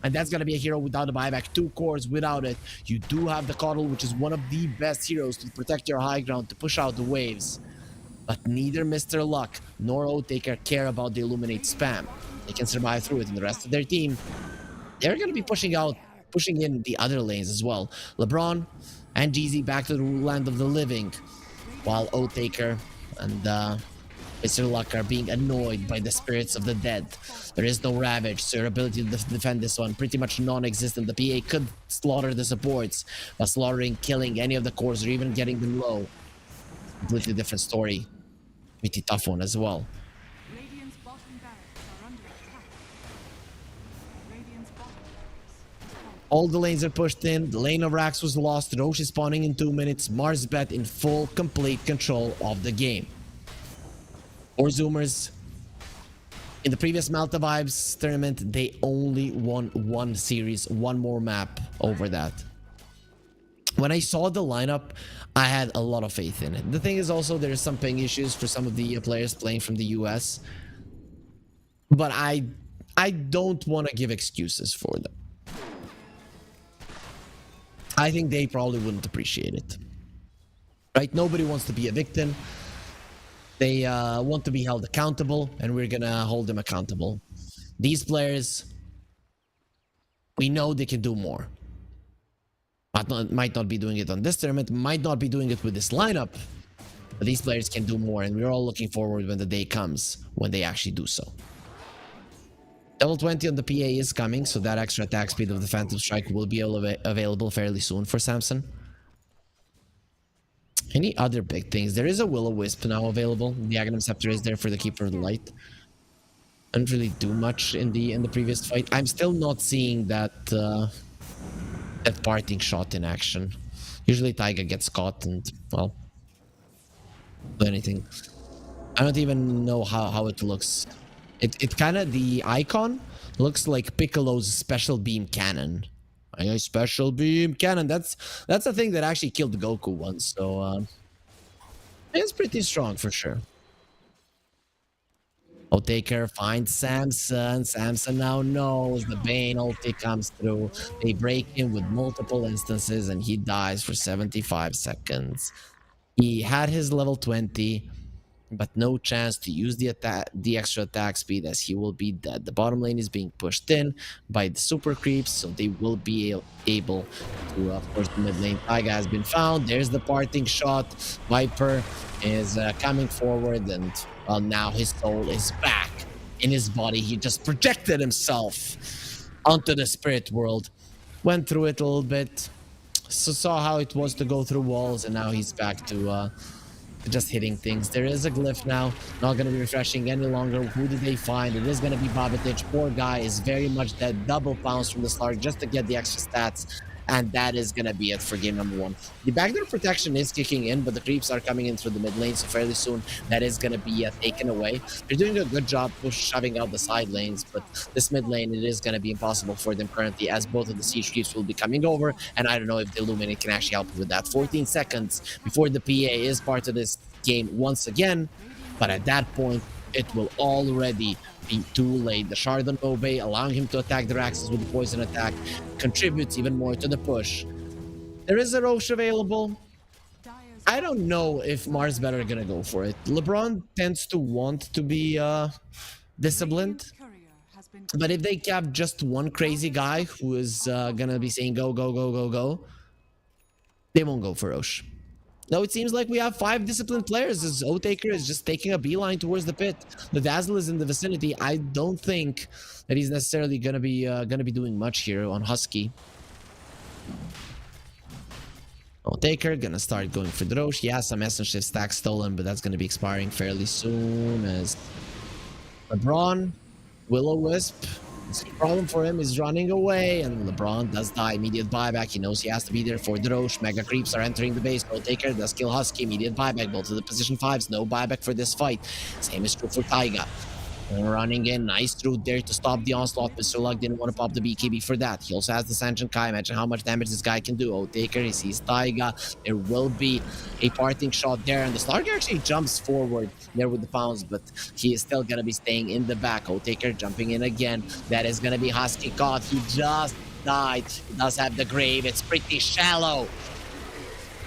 And that's going to be a hero without a buyback. 2 cores without it. You do have the Coddle, which is one of the best heroes to protect your high ground, to push out the waves. But neither Mr. Luck nor O-Taker care about the Illuminate spam. They can survive through it, and the rest of their team, they're going to be pushing in the other lanes as well. LeBron and GZ back to the land of the living, while O-Taker and Mr. Luck are being annoyed by the spirits of the dead. There is no Ravage, so your ability to defend this one pretty much non-existent. The PA could slaughter the supports, but slaughtering, killing any of the cores, or even getting them low, completely different story. Pretty tough one as well. Radiant's bottom barracks are under attack. Radiant's bottom barracks. All the lanes are pushed in. The lane of Rax was lost. Roche is spawning in 2 minutes. Marsbet in full, complete control of the game. Or Zoomers. In the previous Malta Vibes tournament, they only won 1 series, 1 more map over that. When I saw the lineup, I had a lot of faith in it. The thing is also there's some ping issues for some of the players playing from the US. But I don't want to give excuses for them. I think they probably wouldn't appreciate it. Right? Nobody wants to be a victim. They want to be held accountable, and we're gonna hold them accountable. These players, we know they can do more. Might not be doing it on this tournament, might not be doing it with this lineup, but these players can do more, and we're all looking forward when the day comes when they actually do so. Level 20 on the PA is coming, so that extra attack speed of the Phantom Strike will be available fairly soon for Samson. Any other big things? There is a Will-O-Wisp now available. The Aghanim Scepter is there for the Keeper of the Light. Didn't really do much in the previous fight. I'm still not seeing that that parting shot in action. Usually Taiga gets caught and, well, do anything. I don't even know how it looks. It kind of, the icon looks like Piccolo's special beam cannon. A special beam cannon. That's a thing that actually killed Goku once. So it's pretty strong for sure. O-Taker finds Samson. Samson now knows the Bane ulti comes through. They break him with multiple instances and he dies for 75 seconds. He had his level 20, but no chance to use the extra attack speed as he will be dead. The bottom lane is being pushed in by the super creeps, so they will be able to, of course, the mid lane Taiga has been found. There's the parting shot. Viper is coming forward, and well, now his soul is back in his body. He just projected himself onto the spirit world, went through it a little bit, so saw how it was to go through walls, and now he's back to just hitting things. There is a glyph now, not going to be refreshing any longer. Who did they find? It is going to be Babatic. Poor guy is very much dead. Double pounds from the start just to get the extra stats. And that is going to be it for game number 1. The backdoor protection is kicking in, but the creeps are coming in through the mid lane, so fairly soon that is going to be taken away. They're doing a good job shoving out the side lanes, but this mid lane, it is going to be impossible for them currently, as both of the siege creeps will be coming over, and I don't know if the Illuminate can actually help with that. 14 seconds before the PA is part of this game once again, but at that point, it will already be too late. The Shard on Bowie, allowing him to attack the Raxes with the poison attack, contributes even more to the push. There is a Roche available. I don't know if Mars better gonna go for it. LeBron tends to want to be disciplined, but if they cap just one crazy guy who is gonna be saying go, go, go, go, go, they won't go for Roche. No, it seems like we have 5 disciplined players as Otaker is just taking a beeline towards the pit. The Dazzle is in the vicinity. I don't think that he's necessarily gonna be doing much here on Husky. Otaker gonna start going for Drosh. He has some Essence Shift stack stolen, but that's gonna be expiring fairly soon as LeBron, Will-O-Wisp. The problem for him is running away, and LeBron does die. Immediate buyback. He knows he has to be there for Drosh. Mega creeps are entering the base. Otaker does kill Husky. Immediate buyback. Both to the position 5s. No buyback for this fight. Same is true for Taiga. Running in, nice route there to stop the onslaught. Mr. Luck didn't want to pop the BKB for that. He also has the Sanction Kai. Imagine how much damage this guy can do. Otaker, he sees Taiga. There will be a parting shot there, and the Starger actually jumps forward there with the pounds, but he is still gonna be staying in the back. Otaker jumping in again. That is gonna be Husky caught. He just died. He does have the grave. It's pretty shallow,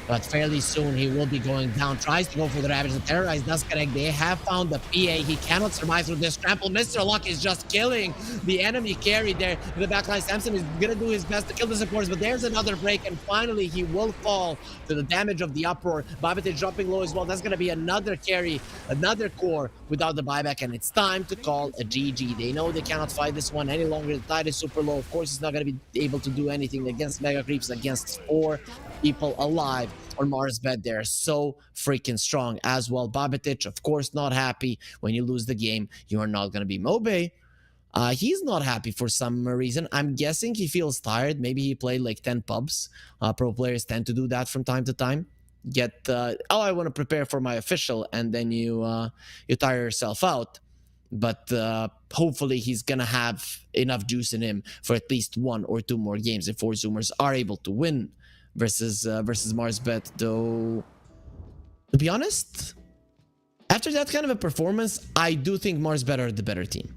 but fairly soon he will be going down. Tries to go for the Ravage. The Terrorize does connect. They have found the PA. He cannot survive through this trample. Mr. Luck is just killing the enemy carry there in the backline. Samson is going to do his best to kill the supporters, but there's another break, and finally he will fall to the damage of the uproar. Babbitt is dropping low as well. That's going to be another carry, another core without the buyback, and it's time to call a GG. They know they cannot fight this one any longer. The tide is super low. Of course, he's not going to be able to do anything against Mega Creeps, against 4 people alive on Mars bed. They're so freaking strong as well. Babbitt, of course, not happy when you lose the game. You are not going to be Mobe. He's not happy for some reason. I'm guessing he feels tired. Maybe he played like 10 pubs. Pro players tend to do that from time to time. Get, oh, I want to prepare for my official, and then you tire yourself out. But hopefully he's gonna have enough juice in him for at least 1 or 2 more games if 4 Zoomers are able to win versus Marsbet. Though, to be honest, after that kind of a performance, I do think Marsbet are the better team.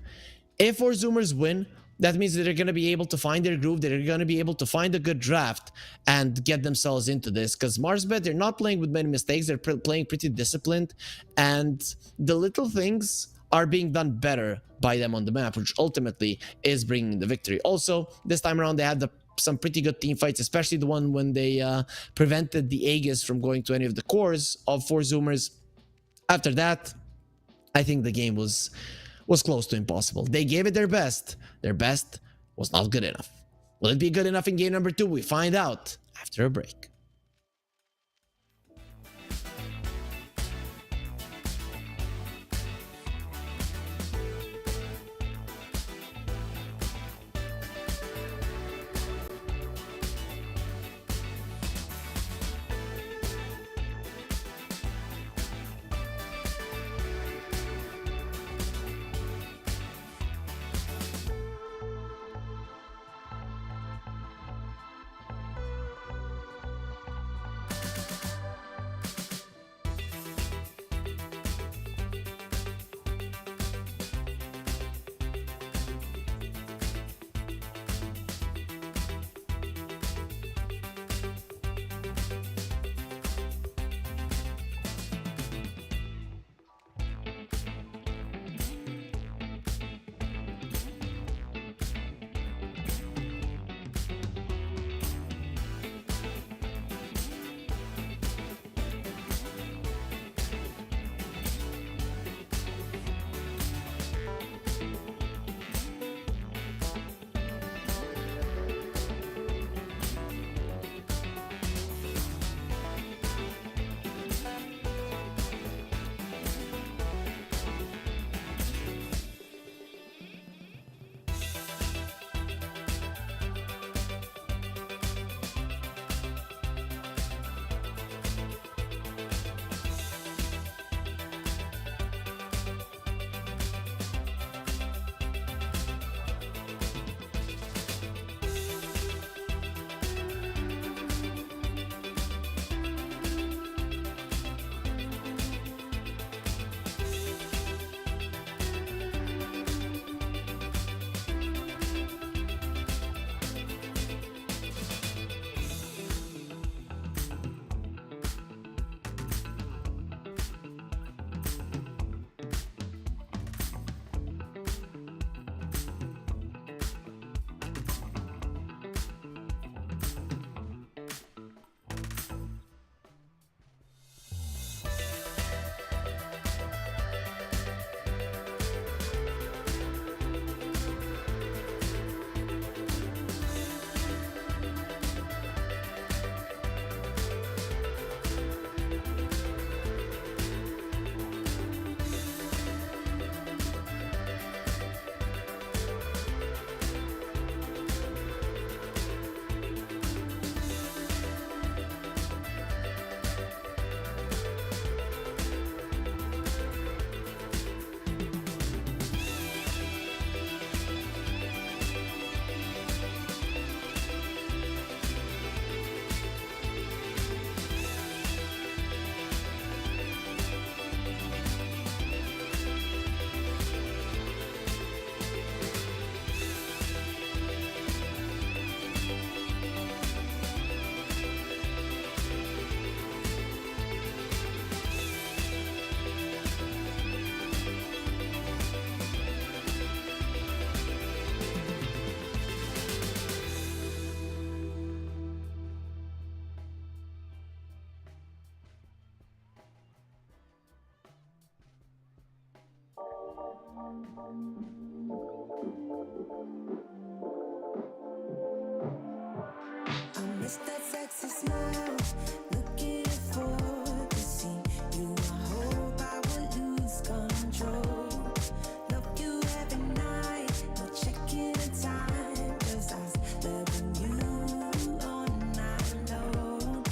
If 4 Zoomers win, that means that they're going to be able to find their groove. They're going to be able to find a good draft and get themselves into this. Because Marsbet, they're not playing with many mistakes. They're playing pretty disciplined. And the little things are being done better by them on the map, which ultimately is bringing the victory. Also, this time around, they had some pretty good team fights, especially the one when they prevented the Aegis from going to any of the cores of 4 Zoomers. After that, I think the game was close to impossible. They gave it their best. Their best was not good enough. Will it be good enough in game number 2? We find out after a break. I miss that sexy smile, looking for to see you. I hope I would lose control. Love you every night, no checking the time, 'cause I was loving you all night long.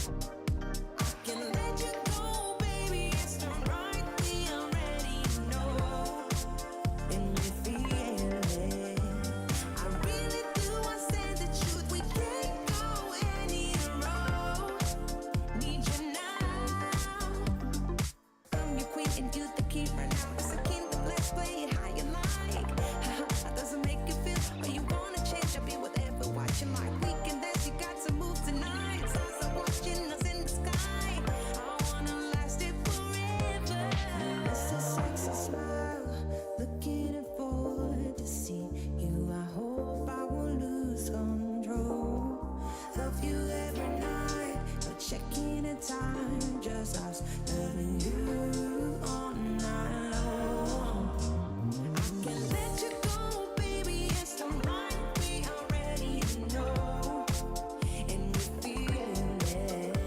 I can let you go, baby, it's the right thing, I already know. And we feel it, I really do, I say the truth, we can't go any road. Need you now. I'm your queen and you the king right now. It's a kingdom, let's play it how you like. How does it make you feel? Or you wanna change? I'll be whatever, watch you like. We can dance, you got to move tonight. Stars are watching us in the sky. I wanna last it forever. It's a sexy smile, looking forward to see you. I hope I won't lose control. Love you every night, no checking the time. Just us loving you all night long. I can let you go, baby, it's the right we already know. And we feel it,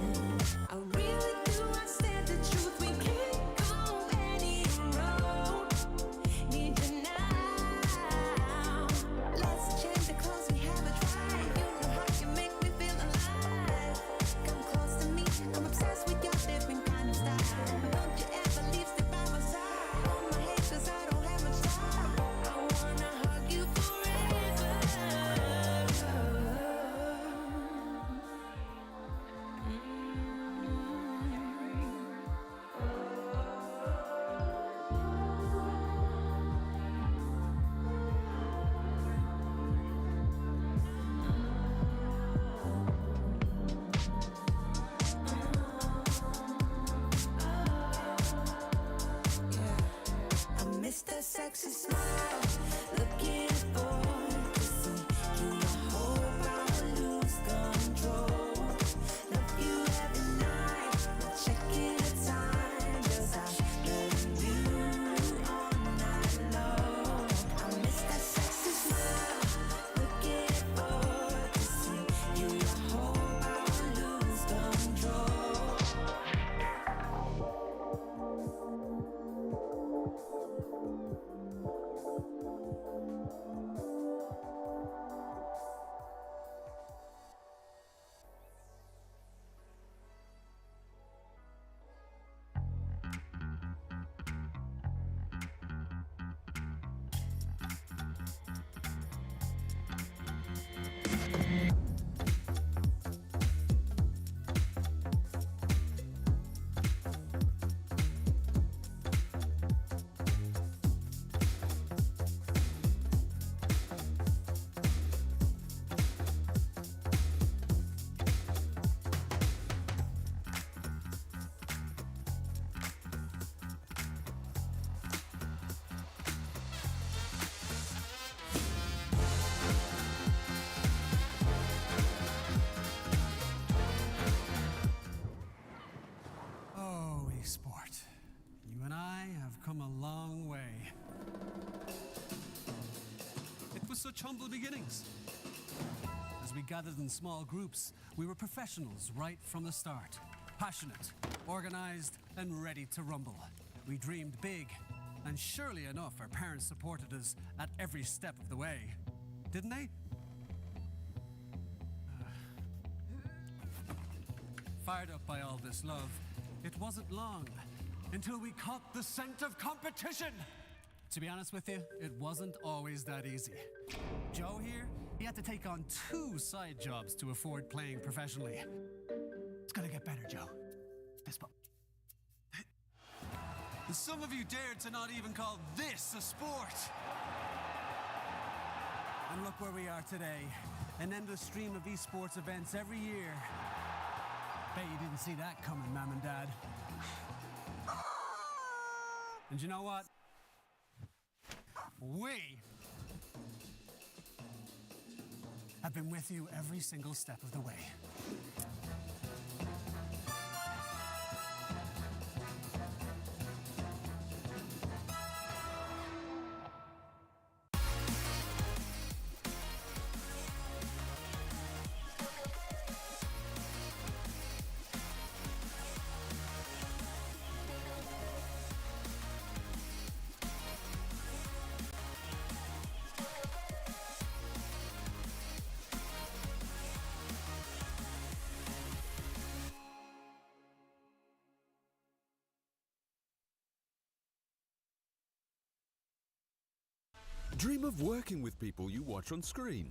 I really do, I said the truth, we can't go any road. Need you now. Let's change the clothes, we have a drive. You know how you make me feel alive. Come close to me, I'm obsessed with your different kind of style. Don't you ever leave, step by my side. Hold my hand, 'cause I don't have much time. I wanna hug you forever. I miss that sexy smile, looking forward to see you. I hope I won't lose control. Love you every night, not checking the time, 'cause I love you all night long. I miss that sexy smile, looking forward to see you. I hope I won't lose control. Bowie sport. You and I have come a long way. It was such humble beginnings. As we gathered in small groups, we were professionals right from the start. Passionate, organized, and ready to rumble. We dreamed big, and surely enough, our parents supported us at every step of the way. Didn't they? Fired up by all this love, it wasn't long until we caught the scent of competition. To be honest with you, it wasn't always that easy. Joe here, he had to take on 2 side jobs to afford playing professionally. It's gonna get better, Joe. Fist bump. Some of you dared to not even call this a sport. And look where we are today. An endless stream of esports events every year. Bet you didn't see that coming, Mom and Dad. And you know what? We have been with you every single step of the way. Dream of working with people you watch on screen.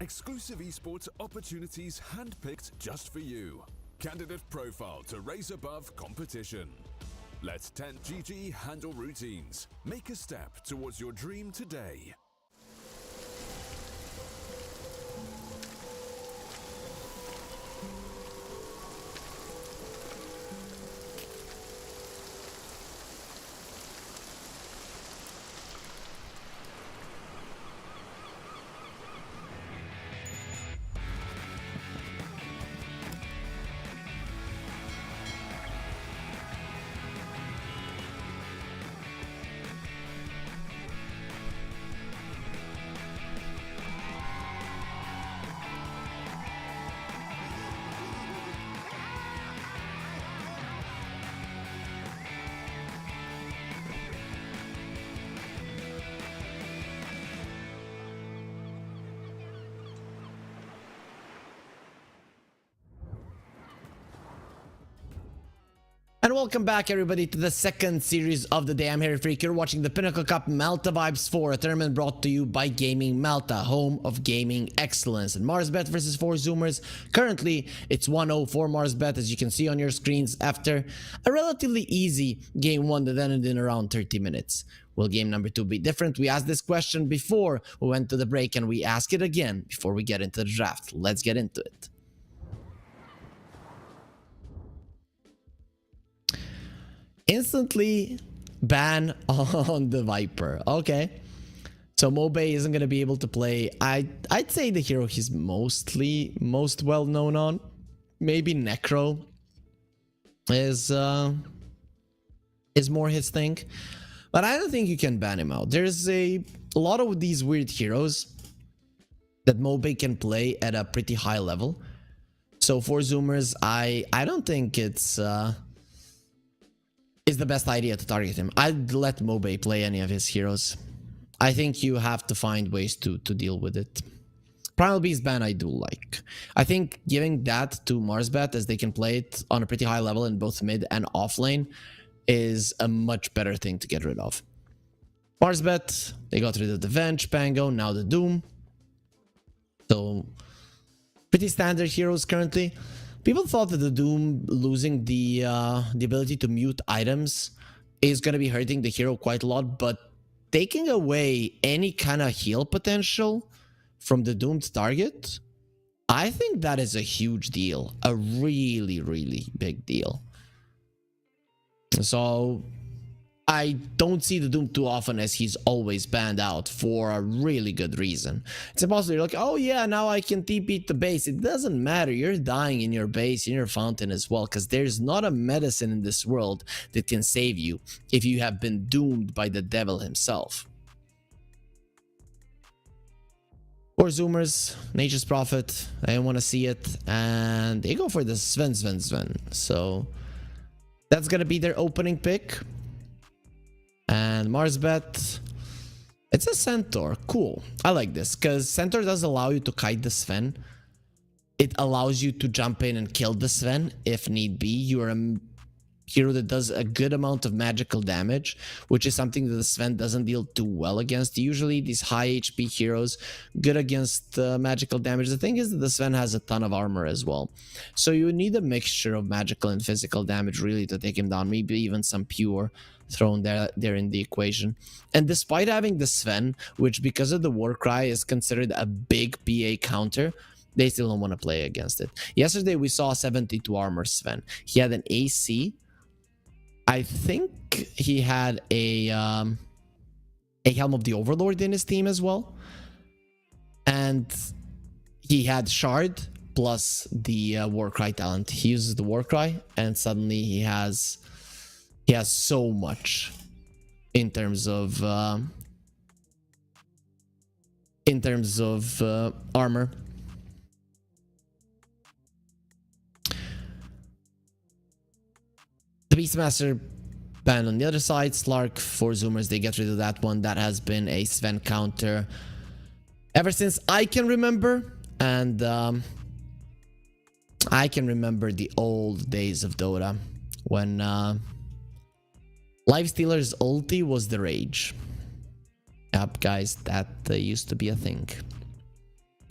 Exclusive esports opportunities handpicked just for you. Candidate profile to raise above competition. Let 10GG handle routines. Make a step towards your dream today. And welcome back, everybody, to the second series of the day. I'm Harry Freak. You're watching the Pinnacle Cup Malta Vibes 4, a tournament brought to you by Gaming Malta, home of gaming excellence. And Marsbet versus 4 Zoomers. Currently, it's 1-0 for Marsbet, as you can see on your screens, after a relatively easy game 1 that ended in around 30 minutes. Will game number 2 be different? We asked this question before we went to the break, and we ask it again before we get into the draft. Let's get into it. Instantly ban on the Viper. Okay, so Mobay isn't gonna be able to play. I'd say the hero he's most well known on, maybe Necro is more his thing, but I don't think you can ban him out. There's a lot of these weird heroes that Mobay can play at a pretty high level. So for Zoomers, I don't think it's the best idea to target him. I'd let Mobay play any of his heroes. I think you have to find ways to deal with it. Primal Beast ban I do like. I think giving that to Marsbet, as they can play it on a pretty high level in both mid and off lane, is a much better thing to get rid of. Marsbet, they got rid of the Venge, Pango, now the Doom. So, pretty standard heroes currently. People thought that the Doom losing the ability to mute items is going to be hurting the hero quite a lot, but taking away any kind of heal potential from the Doomed target, I think that is a huge deal. A really, really big deal. So I don't see the Doom too often, as he's always banned out for a really good reason. It's impossible. You're like, oh yeah, now I can TP the base. It doesn't matter. You're dying in your base, in your fountain as well, because there's not a medicine in this world that can save you if you have been doomed by the devil himself. For Zoomers, Nature's Prophet, I want to see it, and they go for the Sven. So that's gonna be their opening pick. And Marsbet, it's a Centaur. Cool. I like this because Centaur does allow you to kite the Sven. It allows you to jump in and kill the Sven if need be. You're a hero that does a good amount of magical damage, which is something that the Sven doesn't deal too well against. Usually these high HP heroes, good against magical damage. The thing is that the Sven has a ton of armor as well. So you need a mixture of magical and physical damage really to take him down. Maybe even some pure thrown there in the equation. And despite having the Sven, which because of the Warcry is considered a big PA counter, they still don't want to play against it. Yesterday we saw 72 armor Sven. He had an AC. I think he had a Helm of the Overlord in his team as well. And he had Shard plus the Warcry talent. He uses the Warcry and suddenly he has so much in terms of armor. The Beastmaster banned on the other side. Slark for Zoomers, they get rid of that one. That has been a Sven counter ever since I can remember, and I can remember the old days of Dota when Lifestealer's ulti was the rage. Yep, guys, that used to be a thing.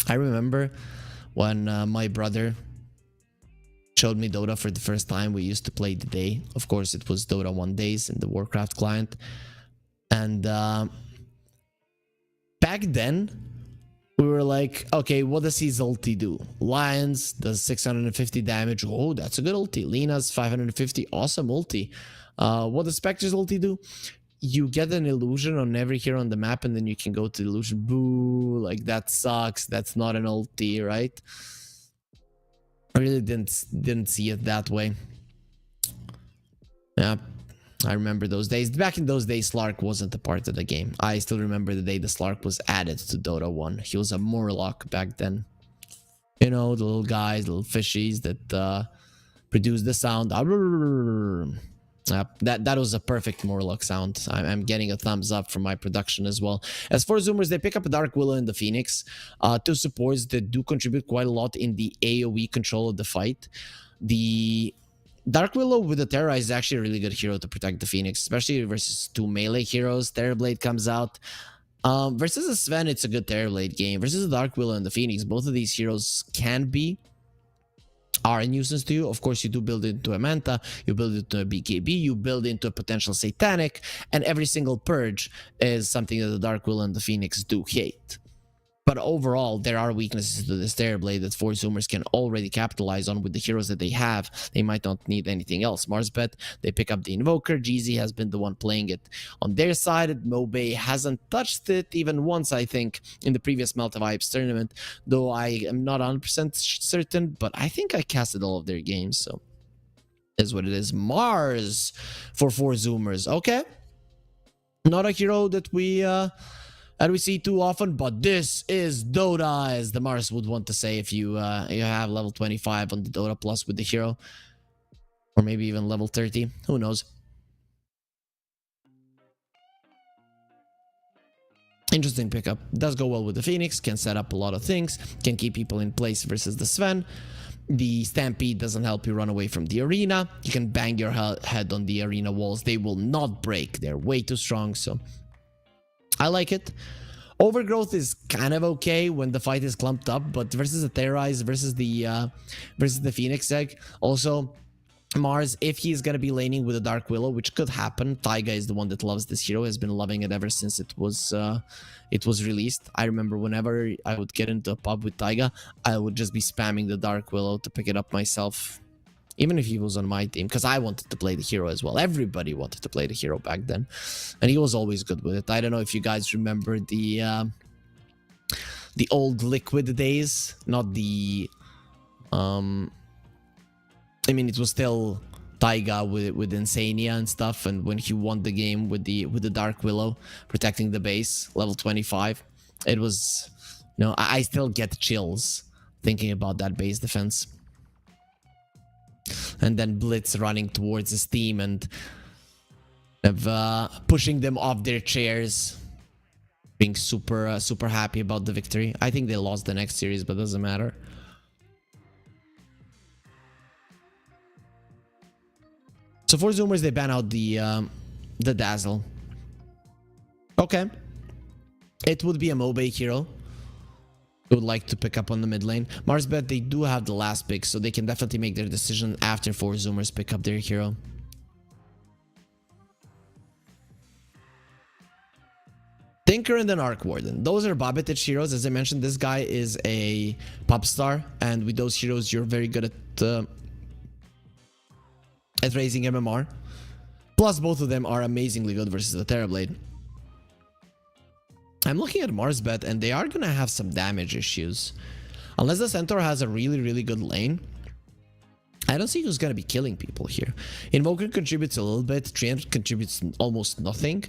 I remember when my brother showed me Dota for the first time. We used to play the day. Of course, it was Dota 1 days in the Warcraft client. And back then, we were like, okay, what does his ulti do? Lions does 650 damage. Oh, that's a good ulti. Lena's 550. Awesome ulti. What does Spectre's ulti do? You get an illusion on every hero on the map, and then you can go to illusion. Boo, like that sucks. That's not an ulti, right? I really didn't see it that way. Yeah, I remember those days. Back in those days, Slark wasn't a part of the game. I still remember the day the Slark was added to Dota 1. He was a Morlock back then. You know, the little guys, little fishies that produce the sound. That was a perfect Morlock sound. I'm getting a thumbs up from my production as well. As for Zoomers, they pick up a Dark Willow and the Phoenix. Two supports that do contribute quite a lot in the AoE control of the fight. The Dark Willow with the Terra is actually a really good hero to protect the Phoenix, especially versus two melee heroes. Terrorblade comes out. Versus a Sven, it's a good Terrorblade game. Versus the Dark Willow and the Phoenix, both of these heroes are a nuisance to you. Of course, you do build it into a Manta, you build it into a BKB, you build into a potential Satanic, and every single purge is something that the Dark Willow and the Phoenix do hate. But overall, there are weaknesses to this Terrorblade that 4 Zoomers can already capitalize on with the heroes that they have. They might not need anything else. Marsbet, they pick up the Invoker. GZ has been the one playing it on their side. Mobay hasn't touched it even once, I think, in the previous Malta Vibes tournament, though I am not 100% certain, but I think I casted all of their games, so is what it is. Mars for 4 Zoomers. Okay. Not a hero that we see too often, but this is Dota, as the Mars would want to say if you have level 25 on the Dota Plus with the hero, or maybe even level 30. Who knows? Interesting pickup. Does go well with the Phoenix. Can set up a lot of things. Can keep people in place versus the Sven. The Stampede doesn't help you run away from the arena. You can bang your head on the arena walls. They will not break. They're way too strong, so I like it. Overgrowth is kind of okay when the fight is clumped up, but versus the Terrorize, versus the Phoenix Egg, also Mars, if he's gonna be laning with a Dark Willow, which could happen. Taiga is the one that loves this hero, has been loving it ever since it was released. I remember whenever I would get into a pub with Taiga, I would just be spamming the Dark Willow to pick it up myself. Even if he was on my team, because I wanted to play the hero as well. Everybody wanted to play the hero back then, and he was always good with it. I don't know if you guys remember the old Liquid days, not the I mean, it was still Taiga with Insania and stuff, and when he won the game with the Dark Willow protecting the base, level 25, it was, you know, I still get chills thinking about that base defense. And then Blitz running towards his team and pushing them off their chairs, being super happy about the victory. I think they lost the next series, but doesn't matter. So for Zoomers, they ban out the Dazzle. Okay, it would be a Mobay hero. Would like to pick up on the mid lane. Marsbet, they do have the last pick, so they can definitely make their decision after 4 Zoomers pick up their hero. Tinker and an Arc Warden. Those are Babitage heroes. As I mentioned, this guy is a pop star, and with those heroes, you're very good at raising MMR. Plus, both of them are amazingly good versus the Terrorblade. I'm looking at Marsbet, and they are going to have some damage issues. Unless the Centaur has a really good lane, I don't see who's going to be killing people here. Invoker contributes a little bit, Treant contributes almost nothing.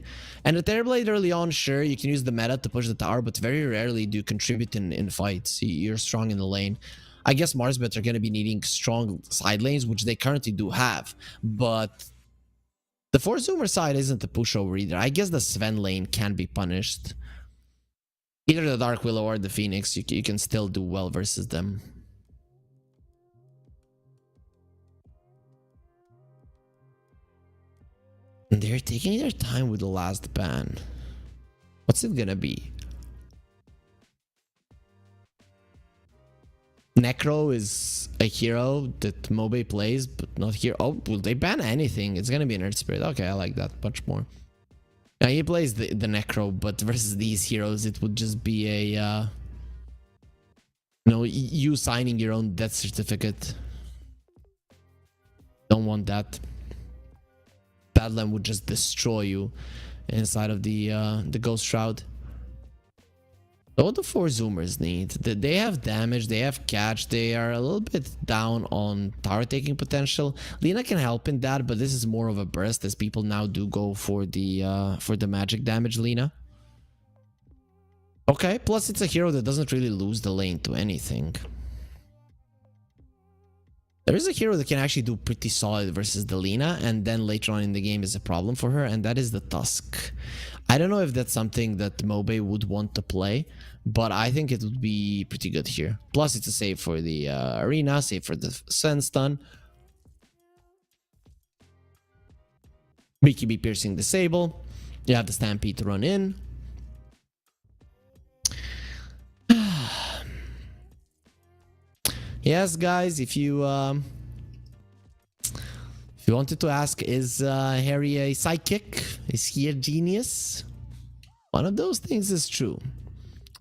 And the Terrorblade early on, sure, you can use the meta to push the tower, but very rarely do you contribute in fights. You're strong in the lane. I guess Marsbet are going to be needing strong side lanes, which they currently do have. But the 4 Zoomer side isn't a pushover either. I guess the Sven lane can be punished. Either the Dark Willow or the Phoenix, you can still do well versus them. And they're taking their time with the last ban. What's it gonna be? Necro is a hero that Mobe plays, but not here. Oh, will they ban anything? It's gonna be an Earth Spirit. Okay, I like that much more. Now he plays the Necro, but versus these heroes, it would just be a you signing your own death certificate. Don't want that. Badland would just destroy you inside of the Ghost Shroud. So what the 4 Zoomers need? They have damage, they have catch, they are a little bit down on tower taking potential. Lina can help in that, but this is more of a burst as people now do go for the magic damage Lina. Okay, plus it's a hero that doesn't really lose the lane to anything. There is a hero that can actually do pretty solid versus the Lina, and then later on in the game is a problem for her, and that is the Tusk. I don't know if that's something that Mobe would want to play, but I think it would be pretty good here. Plus it's a save for the arena, save for the Sun Stun. BKB piercing disable. You have the Stampede to run in. Yes, guys, if you wanted to ask, is Harry a psychic? Is he a genius? One of those things is true.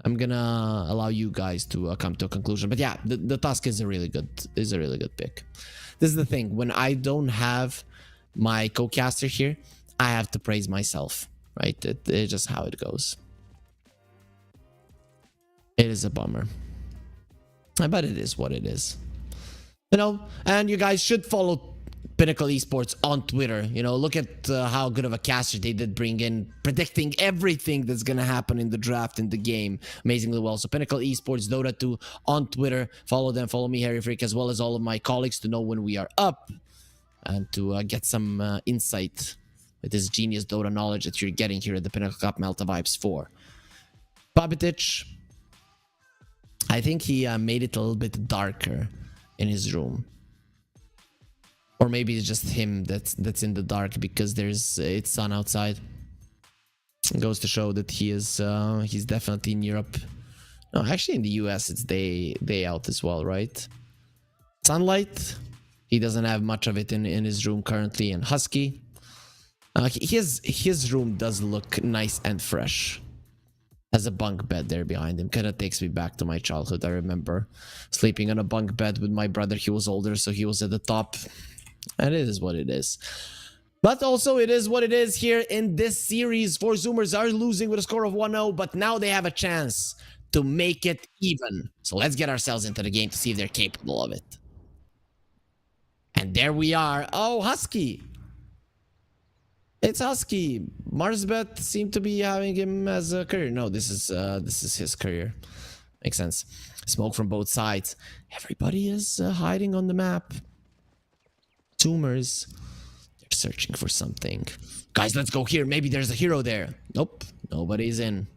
I'm gonna allow you guys to come to a conclusion, but yeah, the Tusk is a really good pick. This is the thing: when I don't have my co-caster here, I have to praise myself, right? It's just how it goes. It is a bummer. But it is what it is. You know, and you guys should follow Pinnacle Esports on Twitter. You know, look at how good of a caster they did bring in, predicting everything that's going to happen in the draft in the game amazingly well. So Pinnacle Esports, Dota 2 on Twitter. Follow them, follow me, Harry Freak, as well as all of my colleagues to know when we are up and to get some insight with this genius Dota knowledge that you're getting here at the Pinnacle Cup Malta Vibes 4. Babitic, I think he made it a little bit darker in his room, or maybe it's just him that's in the dark because it's sun outside. It goes to show that he's definitely in Europe. No, actually in the US it's day out as well, right? Sunlight, he doesn't have much of it in his room currently. And Husky, his room does look nice and fresh. Has a bunk bed there behind him. Kind of takes me back to my childhood. I remember sleeping on a bunk bed with my brother. He was older, so he was at the top. And it is what it is. But also, it is what it is here in this series. 4 Zoomers are losing with a score of 1-0, but now they have a chance to make it even. So let's get ourselves into the game to see if they're capable of it. And there we are. Oh, Husky. It's Husky. Marsbet seemed to be having him as a career. No, this is his career. Makes sense. Smoke from both sides. Everybody is hiding on the map. Zoomers. They're searching for something. Guys, let's go here. Maybe there's a hero there. Nope. Nobody's in.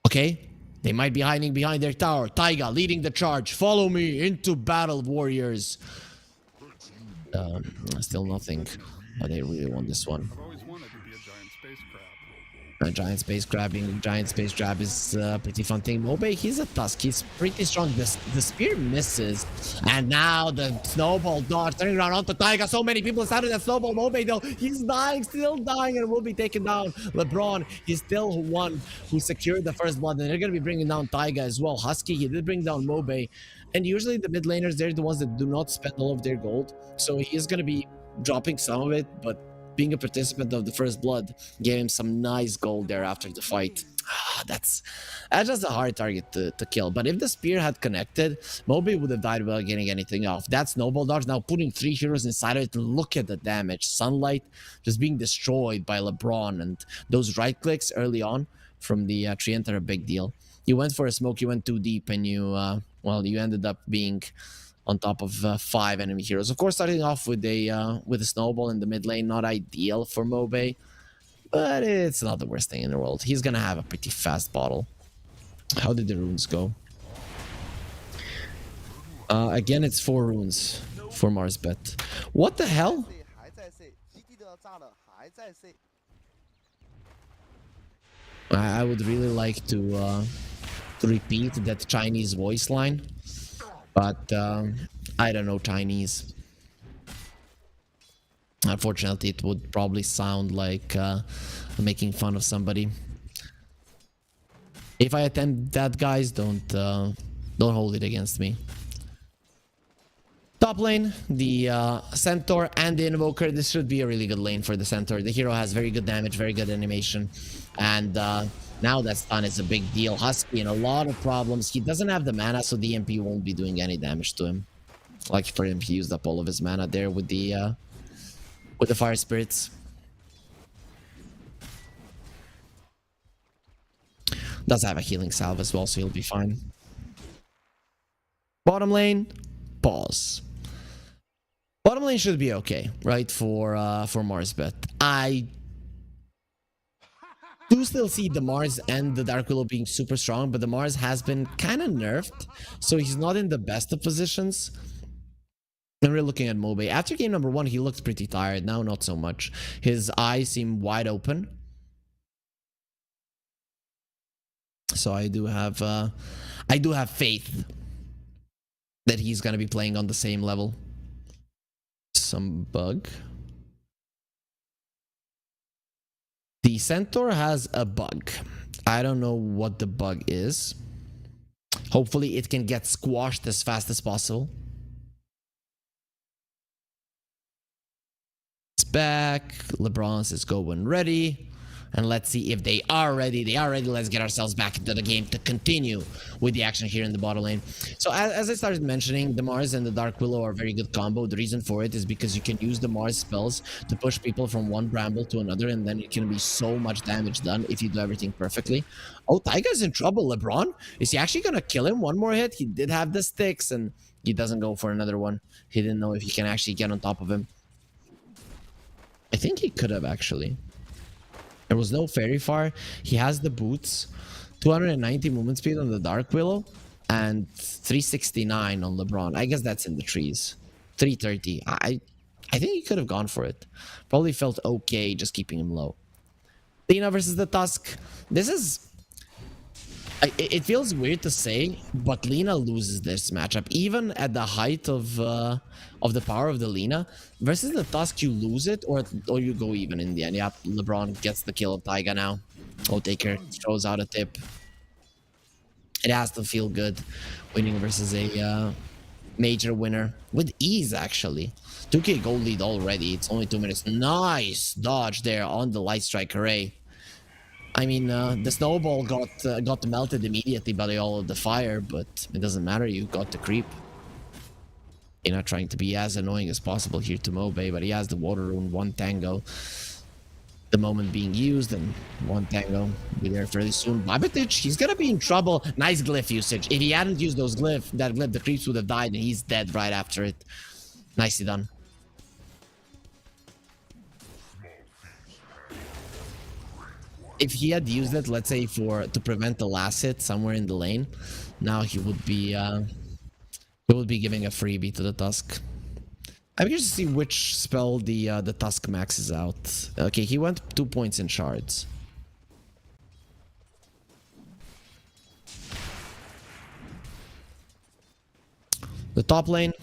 Okay. They might be hiding behind their tower. Taiga leading the charge. Follow me into battle, warriors. Still nothing. Oh, they really want this one. I've always wanted to be a giant space crab. A giant space crab being a giant space crab is a pretty fun thing. Mobe, he's a Tusk. He's pretty strong. The spear misses. And now the snowball dodge turning around onto Taiga. So many people inside of that snowball. Mobe, though, he's dying, still dying, and will be taken down. LeBron, he's still one who secured the first blood. And they're going to be bringing down Taiga as well. Husky, he did bring down Mobe. And usually the mid laners, they're the ones that do not spend all of their gold. So he is going to be dropping some of it, but being a participant of the first blood gave him some nice gold there after the fight. That's just a hard target to kill. But if the spear had connected, Moby would have died without getting anything off. That snowball dodge now putting 3 heroes inside of it. Look at the damage. Sunlight just being destroyed by LeBron, and those right clicks early on from the Treant are a big deal. You went for a smoke, you went too deep, and you ended up being on top of 5 enemy heroes. Of course, starting off with a snowball in the mid lane, not ideal for Mobe, but it's not the worst thing in the world. He's gonna have a pretty fast bottle. How did the runes go? Again, it's 4 runes for Marsbet. What the hell? I would really like to repeat that Chinese voice line, but I don't know Chinese. Unfortunately, it would probably sound like making fun of somebody. If I attempt that, guys, don't hold it against me. Top lane, the Centaur and the Invoker. This should be a really good lane for the Centaur. The hero has very good damage, very good animation. And now that stun is a big deal. Husky in a lot of problems. He doesn't have the mana, so the MP won't be doing any damage to him. Like for him, he used up all of his mana there with the Fire Spirits. Does have a healing salve as well, so he'll be fine. Bottom lane, pause. Bottom lane should be okay, right, for Mars bet. I do still see the Mars and the Dark Willow being super strong, but the Mars has been kind of nerfed, so he's not in the best of positions. And we're looking at Mobe. After game number 1, he looked pretty tired. Now, not so much. His eyes seem wide open. So I do have faith that he's gonna be playing on the same level. Some bug. The Centaur has a bug. I don't know what the bug is. Hopefully it can get squashed as fast as possible. It's back. LeBron's is going ready. And let's see if they are ready. They are ready. Let's get ourselves back into the game to continue with the action here in the bottom lane. So as I started mentioning, the Mars and the Dark Willow are a very good combo. The reason for it is because you can use the Mars spells to push people from one bramble to another, and then it can be so much damage done if you do everything perfectly. Oh, Taiga's in trouble. LeBron? Is he actually going to kill him? One more hit? He did have the sticks, and he doesn't go for another one. He didn't know if he can actually get on top of him. I think he could have, actually. There was no fairy fire. He has the boots, 290 movement speed on the Dark Willow, and 369 on LeBron. I guess that's in the trees. 330. I think he could have gone for it. Probably felt okay just keeping him low. Lina versus the Tusk. This is... It feels weird to say, but Lina loses this matchup. Even at the height of the power of the Lina, versus the Tusk, you lose it, or you go even in the end. Yep, LeBron gets the kill of Taiga now. Taker throws out a tip. It has to feel good winning versus a major winner. With ease, actually. 2k gold lead already. It's only 2 minutes. Nice dodge there on the Light Strike Array. I mean, the snowball got melted immediately by all of the fire, but it doesn't matter. You got the creep. You're not trying to be as annoying as possible here to Mobe, but he has the water rune, 1 tango. The moment being used, and 1 tango. Be there fairly soon. Babitic, he's gonna be in trouble. Nice glyph usage. If he hadn't used those glyph, the creeps would have died, and he's dead right after it. Nicely done. If he had used it, let's say to prevent the last hit somewhere in the lane, now he would be giving a freebie to the Tusk. I'm curious to see which spell the Tusk maxes out. Okay, he went 2 points in shards. The top lane.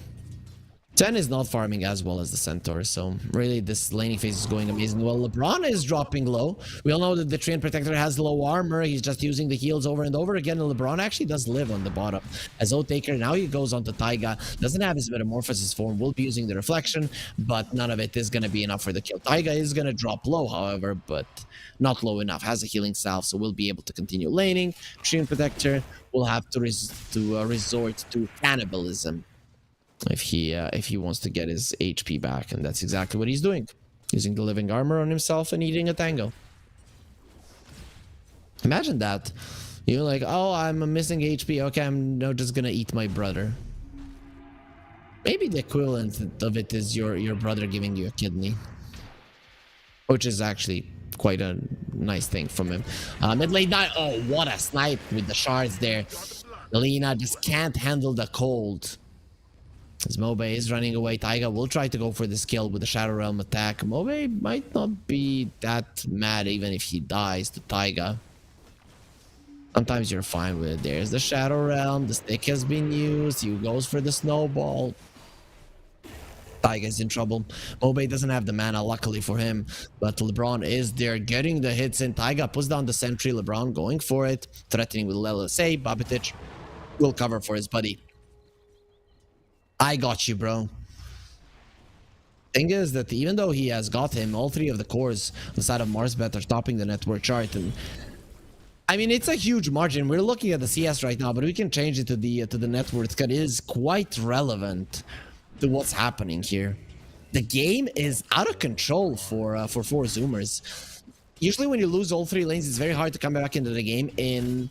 10 is not farming as well as the Centaur, so really this laning phase is going amazing. Well, LeBron is dropping low. We all know that the Treant Protector has low armor. He's just using the heals over and over again, and LeBron actually does live on the bottom. As Taker, now he goes on to Taiga. Doesn't have his Metamorphosis form. Will be using the Reflection, but none of it is going to be enough for the kill. Taiga is going to drop low, however, but not low enough. Has a healing salve, so we'll be able to continue laning. Treant Protector will have to resort to cannibalism if he wants to get his HP back, and that's exactly what he's doing, using the living armor on himself and eating a tango. Imagine that. You're like, oh, I'm missing HP, okay, I'm now just gonna eat my brother. Maybe the equivalent of it is your brother giving you a kidney, which is actually quite a nice thing from him. Mid lane die. Oh, what a snipe with the shards there. Lina just can't handle the cold. As Mobe is running away, Taiga will try to go for this kill with the Shadow Realm attack. Mobe might not be that mad even if he dies to Taiga. Sometimes you're fine with it. There's the Shadow Realm. The stick has been used. He goes for the snowball. Taiga's in trouble. Bowie doesn't have the mana, luckily for him. But LeBron is there getting the hits in. Taiga puts down the sentry. LeBron going for it. Threatening with LSA. Babitic will cover for his buddy. I got you, bro. Thing is that even though he has got him, all three of the cores on the side of Marsbet are topping the network chart. And I mean, it's a huge margin. We're looking at the CS right now, but we can change it to the net worth because it is quite relevant to what's happening here. The game is out of control for four Zoomers. Usually when you lose all three lanes, it's very hard to come back into the game. In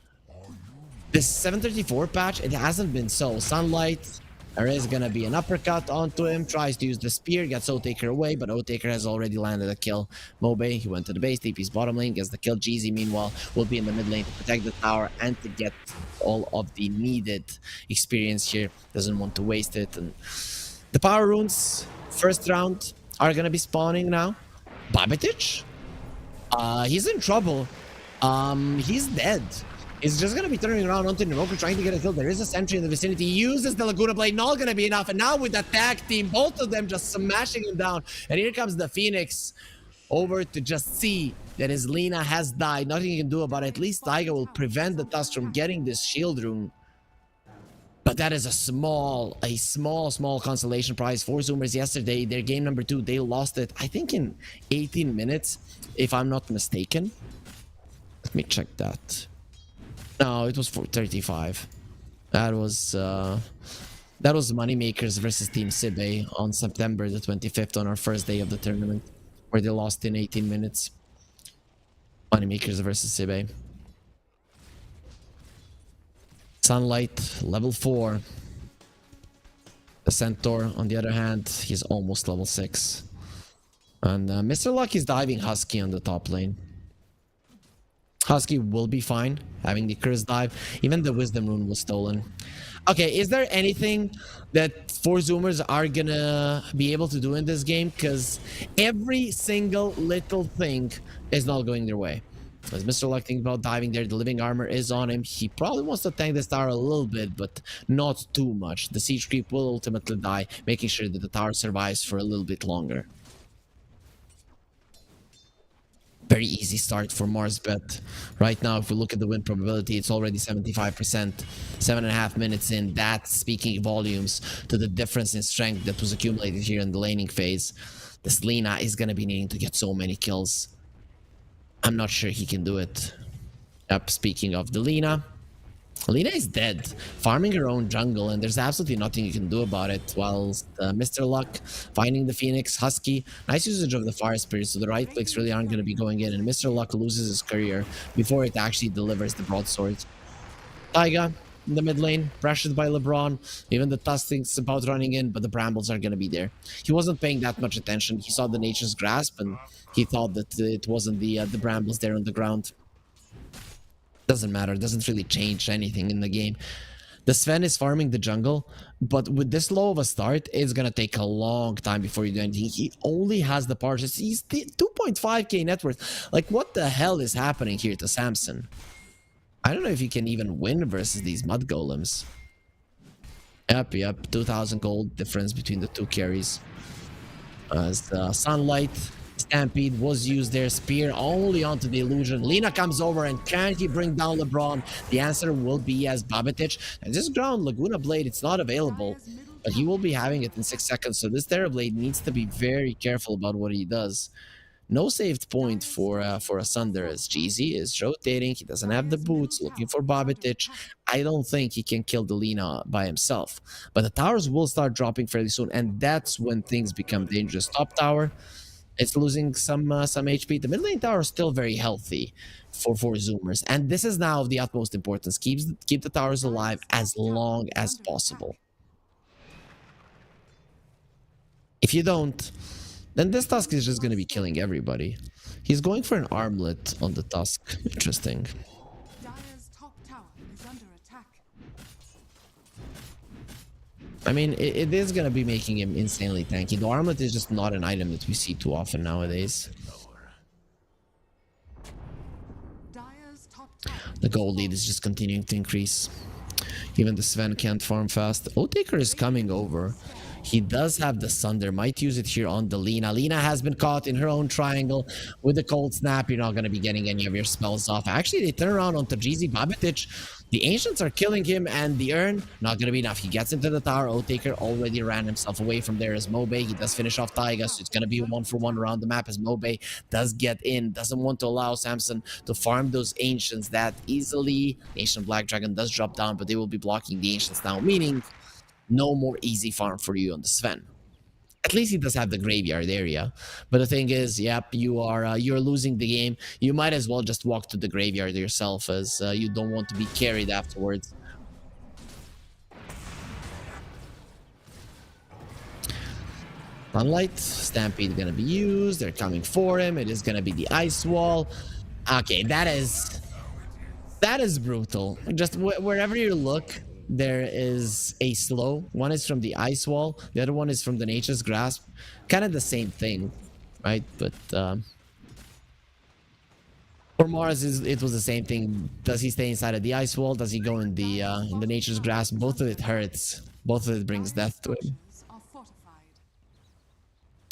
this 734 patch, it hasn't been so. Sunlight, there is gonna be an uppercut onto him, tries to use the spear, gets O-Taker away, but O-Taker has already landed a kill. Mobe, he went to the base, TP's bottom lane, gets the kill. Jeezy, meanwhile, will be in the mid lane to protect the tower and to get all of the needed experience here. Doesn't want to waste it. And the power runes, first round, are gonna be spawning now. Babitic? He's in trouble. He's dead. He's just gonna be turning around onto Ninoku, trying to get a kill. There is a sentry in the vicinity. He uses the Laguna Blade, not gonna be enough. And now with the tag team, both of them just smashing him down. And here comes the Phoenix over to just see that his Lina has died. Nothing he can do about it. At least Taiga will prevent the Tusk from getting this shield rune. But that is a small consolation prize for Zoomers. Yesterday, their game number 2, they lost it, I think, in 18 minutes, if I'm not mistaken. Let me check that. No, it was for 35. That was Moneymakers versus Team Sibe on September the 25th on our first day of the tournament, where they lost in 18 minutes. Moneymakers versus Sibe. Sunlight, level 4. The Centaur, on the other hand, he's almost level 6. And Mr. Luck is diving Husky on the top lane. Husky will be fine, having the curse dive. Even the Wisdom Rune was stolen. Okay, is there anything that 4 Zoomers are gonna be able to do in this game? Because every single little thing is not going their way. As Mr. Luck thinks about diving there, the living armor is on him. He probably wants to tank this tower a little bit, but not too much. The siege creep will ultimately die, making sure that the tower survives for a little bit longer. Very easy start for Marsbet. Right now, if we look at the win probability, it's already 75%. 7.5 minutes in, that's speaking volumes to the difference in strength that was accumulated here in the laning phase. This Lina is going to be needing to get so many kills. I'm not sure he can do it. Yep, speaking of the Lina. Lina is dead, farming her own jungle, and there's absolutely nothing you can do about it. While Mr. Luck finding the Phoenix, Husky, nice usage of the Fire Spirit, so the right clicks really aren't going to be going in, and Mr. Luck loses his career before it actually delivers the broadsword. Taiga in the mid lane, pressured by LeBron. Even the Tusk thinks about running in, but the Brambles are going to be there. He wasn't paying that much attention. He saw the Nature's Grasp, and he thought that it wasn't the Brambles there on the ground. Doesn't matter, doesn't really change anything in the game. The Sven is farming the jungle, but with this low of a start, it's gonna take a long time before you do anything. He only has the parts. He's 2.5k net worth. Like, what the hell is happening here to Samson? I don't know if he can even win versus these mud golems. Yep, 2,000 gold difference between the 2 carries. As the Sunlight Stampede was used there. Spear only onto the illusion. Lina comes over, and can he bring down LeBron? The answer will be yes, Babitic. And this ground, Laguna Blade, it's not available, but he will be having it in 6 seconds. So this Terrorblade needs to be very careful about what he does. No saved point for Asunder, as Jeezy is rotating. He doesn't have the boots, looking for Babitic. I don't think he can kill the Lina by himself. But the towers will start dropping fairly soon, and that's when things become dangerous. Top tower, it's losing some HP. The mid lane tower is still very healthy for Zoomers. And this is now of the utmost importance. Keep the towers alive as long as possible. If you don't, then this Tusk is just going to be killing everybody. He's going for an armlet on the Tusk. Interesting. Dire's top tower is under attack. I mean, it is going to be making him insanely tanky. The armlet is just not an item that we see too often nowadays. Dire's top tower. The gold lead is just continuing to increase. Even the Sven can't farm fast. Otaker is coming over. He does have the Sunder. Might use it here on the Lina. Lina has been caught in her own triangle with the cold snap. You're not going to be getting any of your spells off. Actually, they turn around on Tajizi Babitic. The Ancients are killing him, and the Urn, not going to be enough. He gets into the tower. Otaker already ran himself away from there as Mobe. He does finish off Taiga, so it's going to be a 1-for-1 around the map as Mobe does get in. Doesn't want to allow Samson to farm those Ancients that easily. Nation Black Dragon does drop down, but they will be blocking the Ancients now, meaning no more easy farm for you on the Sven. At least he does have the graveyard area. But the thing is, yep, you're losing the game. You might as well just walk to the graveyard yourself, as you don't want to be carried afterwards. Sunlight, Stampede gonna be used. They're coming for him. It is gonna be the ice wall. Okay, that is brutal. Just wherever you look, there is a slow. One is from the ice wall, the other one is from the nature's grasp. Kind of the same thing, right? But for Mars, it was the same thing. Does he stay inside of the ice wall? Does he go in the nature's grasp? Both of it hurts. Both of it brings death to him. Are fortified.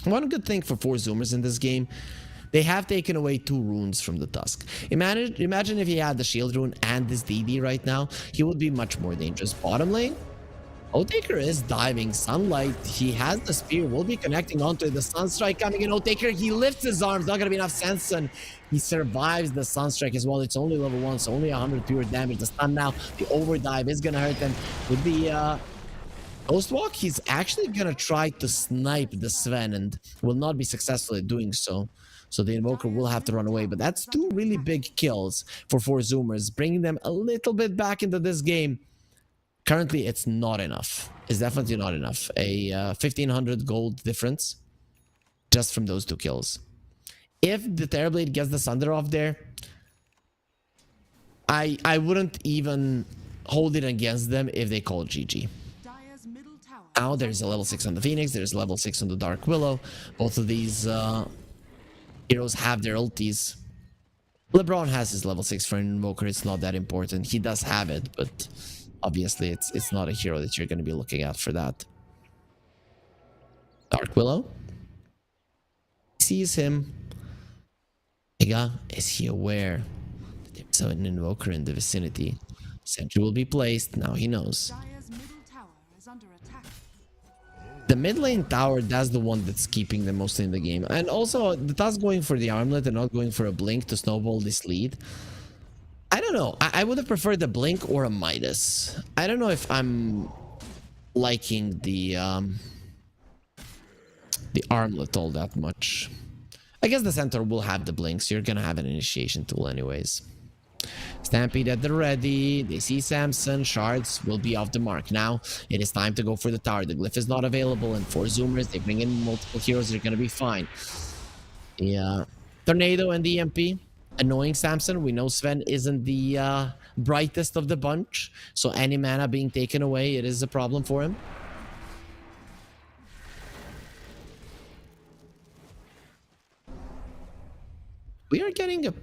One good thing for 4 Zoomers in this game, they have taken away 2 runes from the Tusk. Imagine if he had the shield rune and this DD right now, he would be much more dangerous. Bottom lane, Otaker is diving. Sunlight, he has the spear, will be connecting onto the Sunstrike coming in. Otaker, he lifts his arms, not gonna be enough sense, and he survives the Sunstrike as well. It's only level 1, so only 100 pure damage. The stun now, the overdive is gonna hurt them. With the Ghostwalk, he's actually gonna try to snipe the Sven and will not be successful at doing so. So the Invoker will have to run away. But that's 2 really big kills for 4 Zoomers, bringing them a little bit back into this game. Currently, it's not enough. It's definitely not enough. A 1,500 gold difference just from those 2 kills. If the Terrorblade gets the Sunder off there, I wouldn't even hold it against them if they call GG. Dire's middle tower. Now there's a level 6 on the Phoenix, there's level 6 on the Dark Willow. Both of these heroes have their ultis. LeBron has his level 6 for an Invoker. It's not that important. He does have it, but obviously it's not a hero that you're going to be looking at for that. Dark Willow sees him. Vega, is he aware that there's an Invoker in the vicinity? Sentry will be placed. Now he knows. Dire's middle tower is under attack. The mid lane tower, that's the one that's keeping them mostly in the game. And also, the task going for the armlet and not going for a blink to snowball this lead. I don't know. I would have preferred a blink or a Midas. I don't know if I'm liking the armlet all that much. I guess the center will have the blink, so you're gonna have an initiation tool anyways. Stampede at the ready. They see Samson. Shards will be off the mark. Now it is time to go for the tower. The glyph is not available, and 4 Zoomers, they bring in multiple heroes. They're gonna be fine. Yeah, Tornado and the EMP annoying Samson. We know Sven isn't the brightest of the bunch, so any mana being taken away, it is a problem for him. We are getting a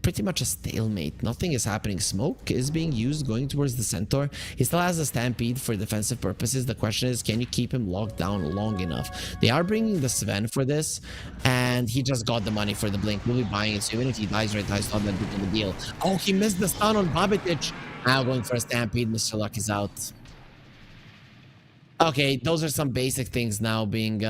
pretty much a stalemate. Nothing is happening. Smoke is being used going towards the Centaur. He still has a Stampede for defensive purposes. The question is, can you keep him locked down long enough? They are bringing the Sven for this, and he just got the money for the blink. We'll be buying it, so even if he dies right now, it's not that big of a deal. Oh, he missed the stun on Babitic. Now going for a Stampede. Mr. Luck is out. Okay, those are some basic things now being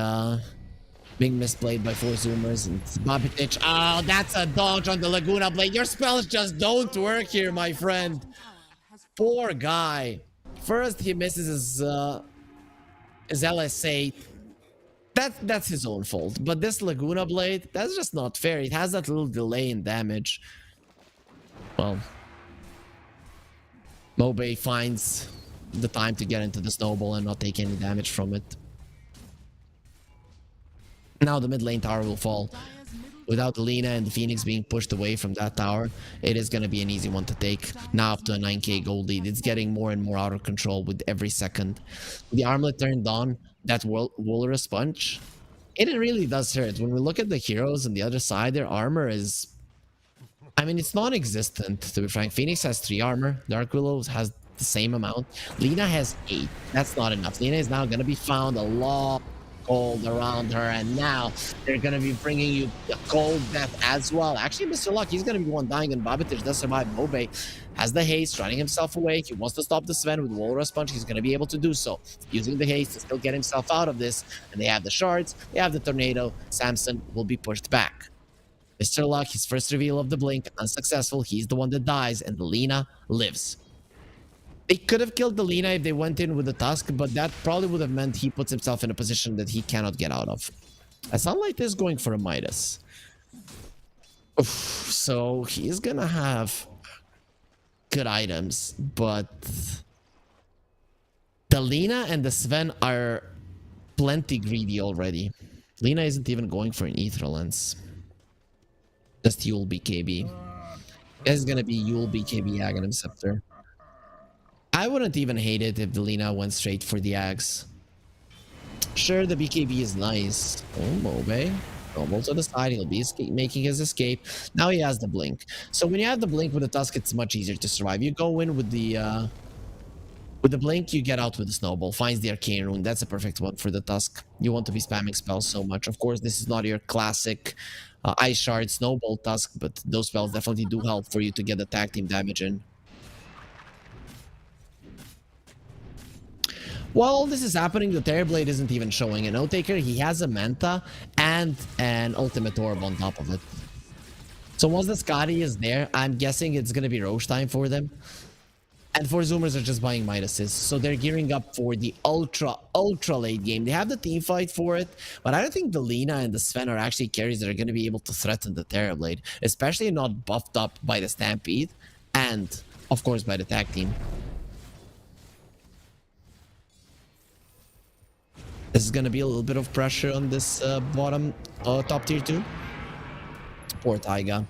misplayed by 4 Zoomers. And Babitic. Oh, that's a dodge on the Laguna Blade. Your spells just don't work here, my friend. Poor guy. First, he misses his LS8. That's his own fault. But this Laguna Blade, that's just not fair. It has that little delay in damage. Well, Mobe finds the time to get into the snowball and not take any damage from it. Now the mid lane tower will fall. Without Lina and the Phoenix being pushed away from that tower, it is going to be an easy one to take. Now up to a 9k gold lead. It's getting more and more out of control with every second. The armlet turned on, that Walrus Punch, it really does hurt. When we look at the heroes on the other side, their armor is I mean, it's non-existent, to be frank. Phoenix has 3 armor. Dark Willow has the same amount. Lina has 8. That's not enough. Lina is now going to be found a lot cold around her, and now they're going to be bringing you a cold death as well. Actually, Mr. Luck, he's going to be one dying, and bo3 does survive. Bowie has the haste, running himself away. He wants to stop the Sven with Walrus Punch. He's going to be able to do so, using the haste to still get himself out of this. And they have the shards, they have the tornado. Samson will be pushed back. Mr. Luck, his first reveal of the blink, unsuccessful. He's the one that dies, and the Lina lives. They could have killed the Lina if they went in with the Tusk, but that probably would have meant he puts himself in a position that he cannot get out of. Sunlight is going for a Midas. Oof, so he's gonna have good items, but the Lina and the Sven are plenty greedy already. Lina isn't even going for an Ether Lens. Just Yule BKB. It's gonna be Yule BKB Aghanim Scepter. I wouldn't even hate it if the Lina went straight for the Axe. Sure, the BKB is nice. Oh, Bowie. Roll to the side. He'll be making his escape. Now he has the blink. So when you have the blink with the Tusk, it's much easier to survive. You go in with the blink, you get out with the snowball. Finds the arcane rune. That's a perfect one for the Tusk. You want to be spamming spells so much. Of course, this is not your classic Ice Shard snowball Tusk, but those spells definitely do help for you to get the tag team damage in. While all this is happening, the Terrorblade isn't even showing an Oathtaker. He has a Manta and an Ultimate Orb on top of it. So once the Scotty is there, I'm guessing it's going to be Roche time for them. And 4 Zoomers are just buying Midases. So they're gearing up for the ultra late game. They have the team fight for it, but I don't think the Lina and the Sven are actually carries that are going to be able to threaten the Terrorblade, especially not buffed up by the Stampede and, of course, by the tag team. This is going to be a little bit of pressure on this bottom top tier 2. Poor Taiga.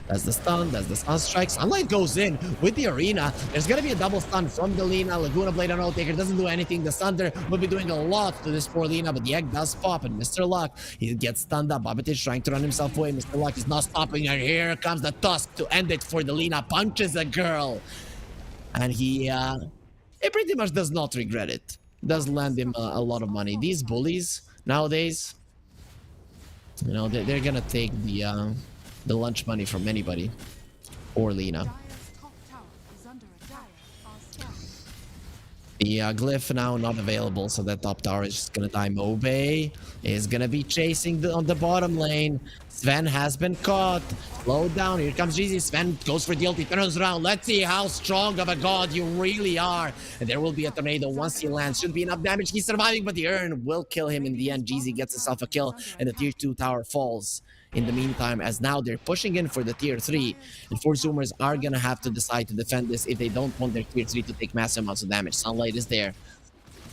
That's the stun. That's the stun strike. Sunlight goes in with the arena. There's going to be a double stun from the Lina. Laguna Blade on Oathtaker doesn't do anything. The Thunder will be doing a lot to this poor Lina, but the egg does pop, and Mr. Luck, he gets stunned up. bo3 is trying to run himself away. Mr. Luck is not stopping, and here comes the Tusk to end it for the Lina. Punches a girl. And he pretty much does not regret it. Does land him a lot of money. These bullies nowadays, you know, they're gonna take the lunch money from anybody. Or Lina. The glyph now not available, so that top tower is just gonna die. Bowie is gonna be chasing on the bottom lane. Sven has been caught. Slow down. Here comes Jeezy. Sven goes for the ulti. Turns around. Let's see how strong of a god you really are. And there will be a tornado once he lands. Should be enough damage. He's surviving, but the urn will kill him in the end. Jeezy gets himself a kill, and the tier 2 tower falls. In the meantime, as now they're pushing in for the tier 3, and 4 Zoomers are gonna have to decide to defend this if they don't want their tier 3 to take massive amounts of damage. Sunlight is there.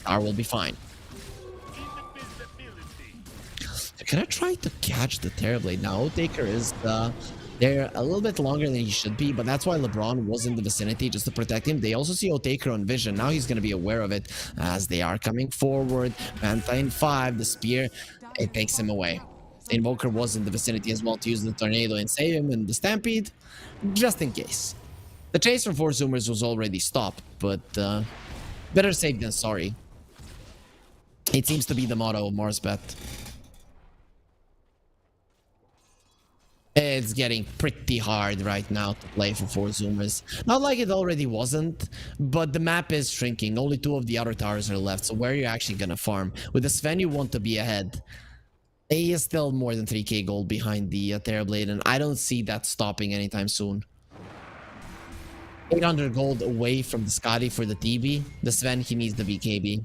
Tower will be fine. Can I try to catch the Terrorblade? Now, Oathtaker is there a little bit longer than he should be, but that's why LeBron was in the vicinity just to protect him. They also see Oathtaker on vision. Now he's going to be aware of it as they are coming forward. Manta in 5, the spear, it takes him away. Invoker was in the vicinity as well to use the tornado and save him in the stampede, just in case. The chase from 4 Zoomers was already stopped, but better safe than sorry. It seems to be the motto of Mars Bet. It's getting pretty hard right now to play for 4 Zoomers. Not like it already wasn't, but the map is shrinking. Only 2 of the other towers are left, so where are you actually gonna farm? With the Sven, you want to be ahead. He is still more than 3k gold behind the Terrorblade, and I don't see that stopping anytime soon. 800 gold away from the Scotty for the TB. The Sven, he needs the BKB.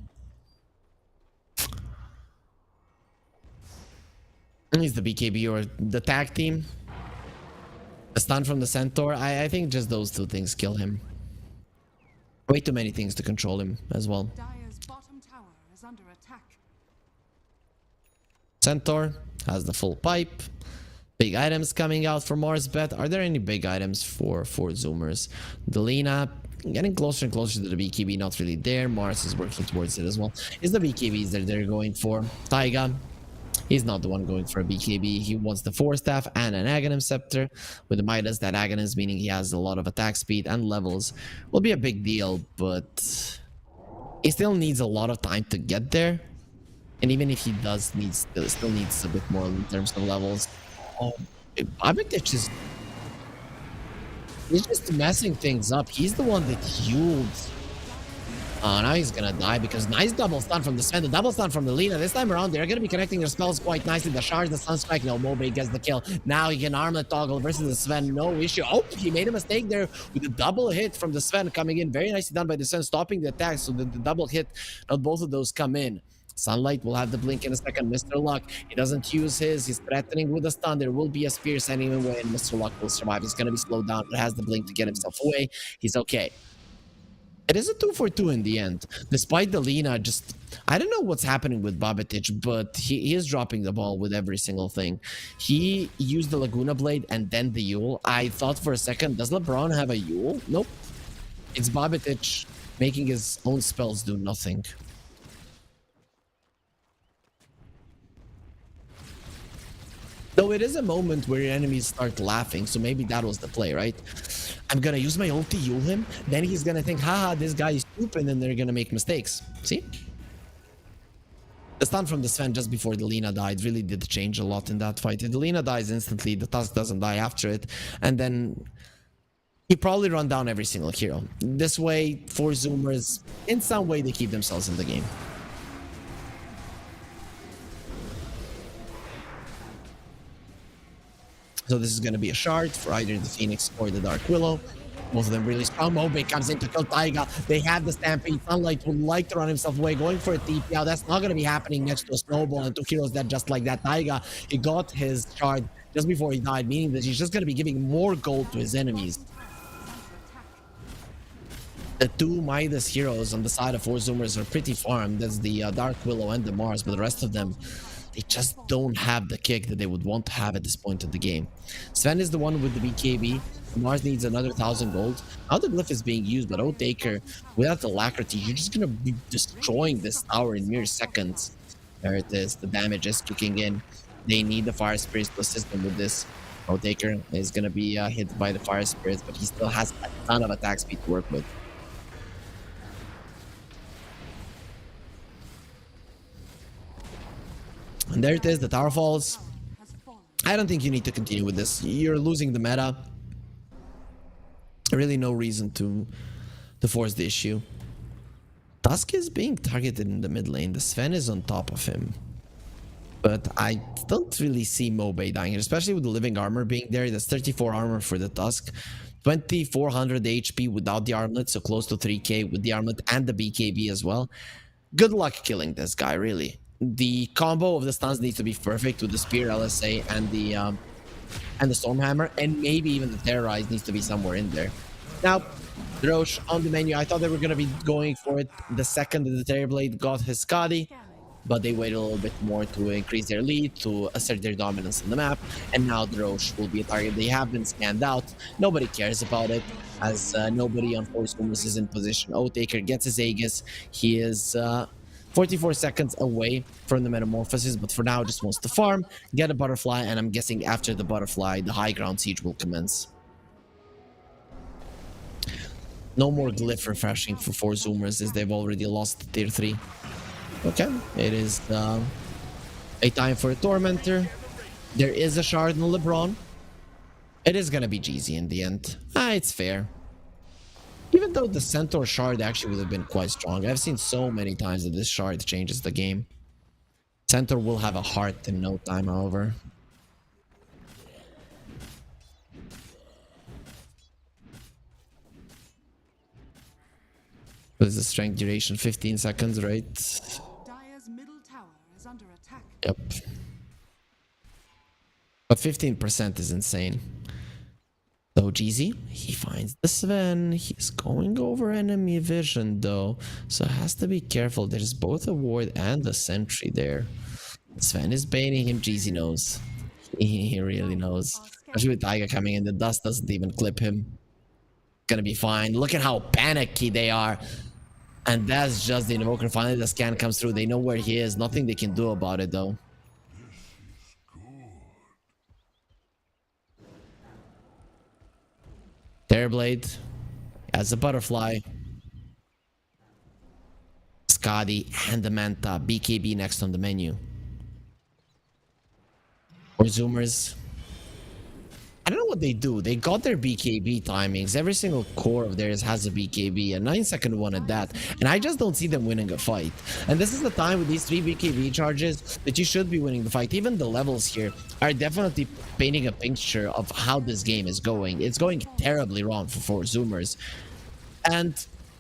He needs the BKB or the tag team. A stun from the Centaur. I think just those 2 things kill him. Way too many things to control him as well. Dire's bottom tower is under attack. Centaur has the full pipe. Big items coming out for Mars Bet. Are there any big items for 4 Zoomers? Delina getting closer and closer to the BKB. Not really there. Mars is working towards it as well. Is the BKBs that they're going for. Taiga He's not the one going for a BKB. He wants the 4-staff and an Aghanim Scepter. With the Midas, that Aghanim, meaning he has a lot of attack speed and levels, will be a big deal, but he still needs a lot of time to get there. And even if he does, still needs a bit more in terms of levels. Bobbitich is... he's just messing things up. He's the one that healed. Now he's gonna die because nice double stun from the Sven, the double stun from the Lina. This time around, they're gonna be connecting their spells quite nicely. The Shards, the Sunstrike, no, Bowie gets the kill. Now he can armlet toggle versus the Sven, no issue. Oh, he made a mistake there with the double hit from the Sven coming in. Very nicely done by the Sven, stopping the attack, so the double hit, not both of those come in. Sunlight will have the blink in a second. Mr. Luck, he doesn't use his. He's threatening with a stun. There will be a spear sending him away, and Mr. Luck will survive. He's gonna be slowed down, but has the blink to get himself away. He's okay. It is a 2-for-2 in the end. Despite the Lina, just... I don't know what's happening with Bobbitich, but he is dropping the ball with every single thing. He used the Laguna Blade and then the Yule. I thought for a second, does LeBron have a Yule? Nope. It's Bobbitich making his own spells do nothing. Though it is a moment where your enemies start laughing, so maybe that was the play, right? I'm gonna use my ulti, Yule him, then he's gonna think, haha, this guy is stupid, and they're gonna make mistakes. See? The stun from the Sven just before the Lina died really did change a lot in that fight. If the Lina dies instantly, the Tusk doesn't die after it, and then he probably run down every single hero. This way, 4 Zoomers, in some way, they keep themselves in the game. So this is going to be a shard for either the Phoenix or the Dark Willow. Both of them really strong. Mobe comes in to kill Taiga. They have the Stampede. Sunlight would like to run himself away, going for a TP. Now that's not going to be happening next to a Snowball and 2 heroes dead just like that. Taiga, he got his shard just before he died, meaning that he's just going to be giving more gold to his enemies. The 2 Midas heroes on the side of 4 Zoomers are pretty farmed. That's the Dark Willow and the Mars, but the rest of them, they just don't have the kick that they would want to have at this point of the game. Sven is the one with the BKB. Mars needs another 1,000 gold. Now the glyph is being used, but Oathtaker, without alacrity, you're just going to be destroying this tower in mere seconds. There it is. The damage is kicking in. They need the Fire Spirits to assist them with this. Oathtaker is going to be hit by the Fire Spirits, but he still has a ton of attack speed to work with. And there it is, the tower falls. I don't think you need to continue with this. You're losing the meta. Really no reason to force the issue. Tusk is being targeted in the mid lane. The Sven is on top of him. But I don't really see Mobe dying here, especially with the living armor being there. That's 34 armor for the Tusk. 2400 HP without the armlet, so close to 3k with the armlet and the BKB as well. Good luck killing this guy, really. The combo of the stuns needs to be perfect with the Spear, LSA, and the Stormhammer, and maybe even the Terrorize needs to be somewhere in there. Now, Drosh on the menu. I thought they were going to be going for it the second that the Terrorblade got his Skadi, but they waited a little bit more to increase their lead, to assert their dominance on the map, and now Drosh will be a target. They have been scanned out. Nobody cares about it, as nobody on Force Wombers is in position. Oathtaker gets his Aegis. He is 44 seconds away from the Metamorphosis, but for now just wants to farm, get a Butterfly, and I'm guessing after the Butterfly, the high ground siege will commence. No more glyph refreshing for 4 Zoomers, as they've already lost tier 3. Okay, it is a time for a Tormentor. There is a shard in LeBron. It is gonna be GZ in the end. It's fair. Even though the Centaur shard actually would have been quite strong. I've seen so many times that this shard changes the game. Centaur will have a heart in no time, however. What is the strength duration? 15 seconds, right? Dire's middle tower is under attack. Yep. But 15% is insane. So GZ, he finds the Sven. He's going over enemy vision though, so has to be careful. There's both a ward and a sentry there. Sven is baiting him. GZ knows. He really knows. Especially with Taiga coming in, the dust doesn't even clip him. Gonna be fine. Look at how panicky they are. And that's just the Invoker. Finally the scan comes through. They know where he is. Nothing they can do about it though. Terrorblade as a butterfly. Scotty and the Manta. BKB next on the menu. For Zoomers, I don't know what they do. They got their BKB timings. Every single core of theirs has a BKB, a 9-second one at that. And I just don't see them winning a fight. And this is the time with these 3 BKB charges that you should be winning the fight. Even the levels here are definitely painting a picture of how this game is going. It's going terribly wrong for Zoomers. And,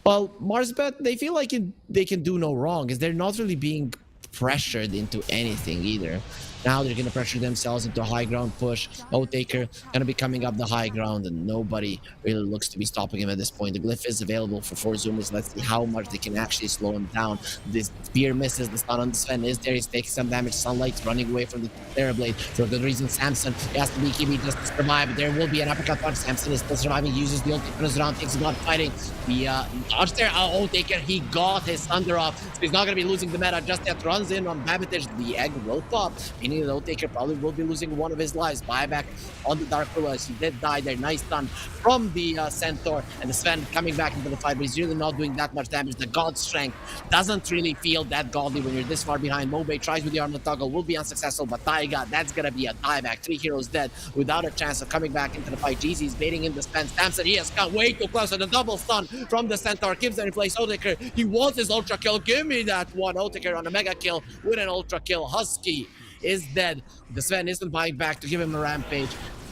well, Marsbet, they feel like they can do no wrong, as they're not really being pressured into anything either. Now they're going to pressure themselves into a high ground push. Otaker going to be coming up the high ground, and nobody really looks to be stopping him at this point. The glyph is available for 4 Zoomers. Let's see how much they can actually slow him down. This spear misses. The stun on the Sven is there. He's taking some damage. Sunlight's running away from the Terrorblade for good reason. Samson has to be keeping just to survive. There will be an uppercut punch. Samson is still surviving. Uses the ulti, turns around, takes a lot fighting. The dodge there. Otaker, he got his thunder off. So he's not going to be losing the meta just yet. Runs in on Babitage. The egg will pop. Meaning the Otaker probably will be losing one of his lives. Buyback on the Dark Pillars. He did die there. Nice stun from the Centaur. And the Sven coming back into the fight, but he's really not doing that much damage. The God Strength doesn't really feel that godly when you're this far behind. Mobe tries with the armor toggle, will be unsuccessful, but Taiga, that's gonna be a dieback. 3 heroes dead without a chance of coming back into the fight. Jeezy's baiting in the Sven. Samson, he has come way too close, and the double stun from the Centaur gives them in place. Otaker, he wants his ultra kill. Give me that one. Otaker on a mega kill with an ultra kill. Husky is dead. The Sven isn't buying back to give him a rampage,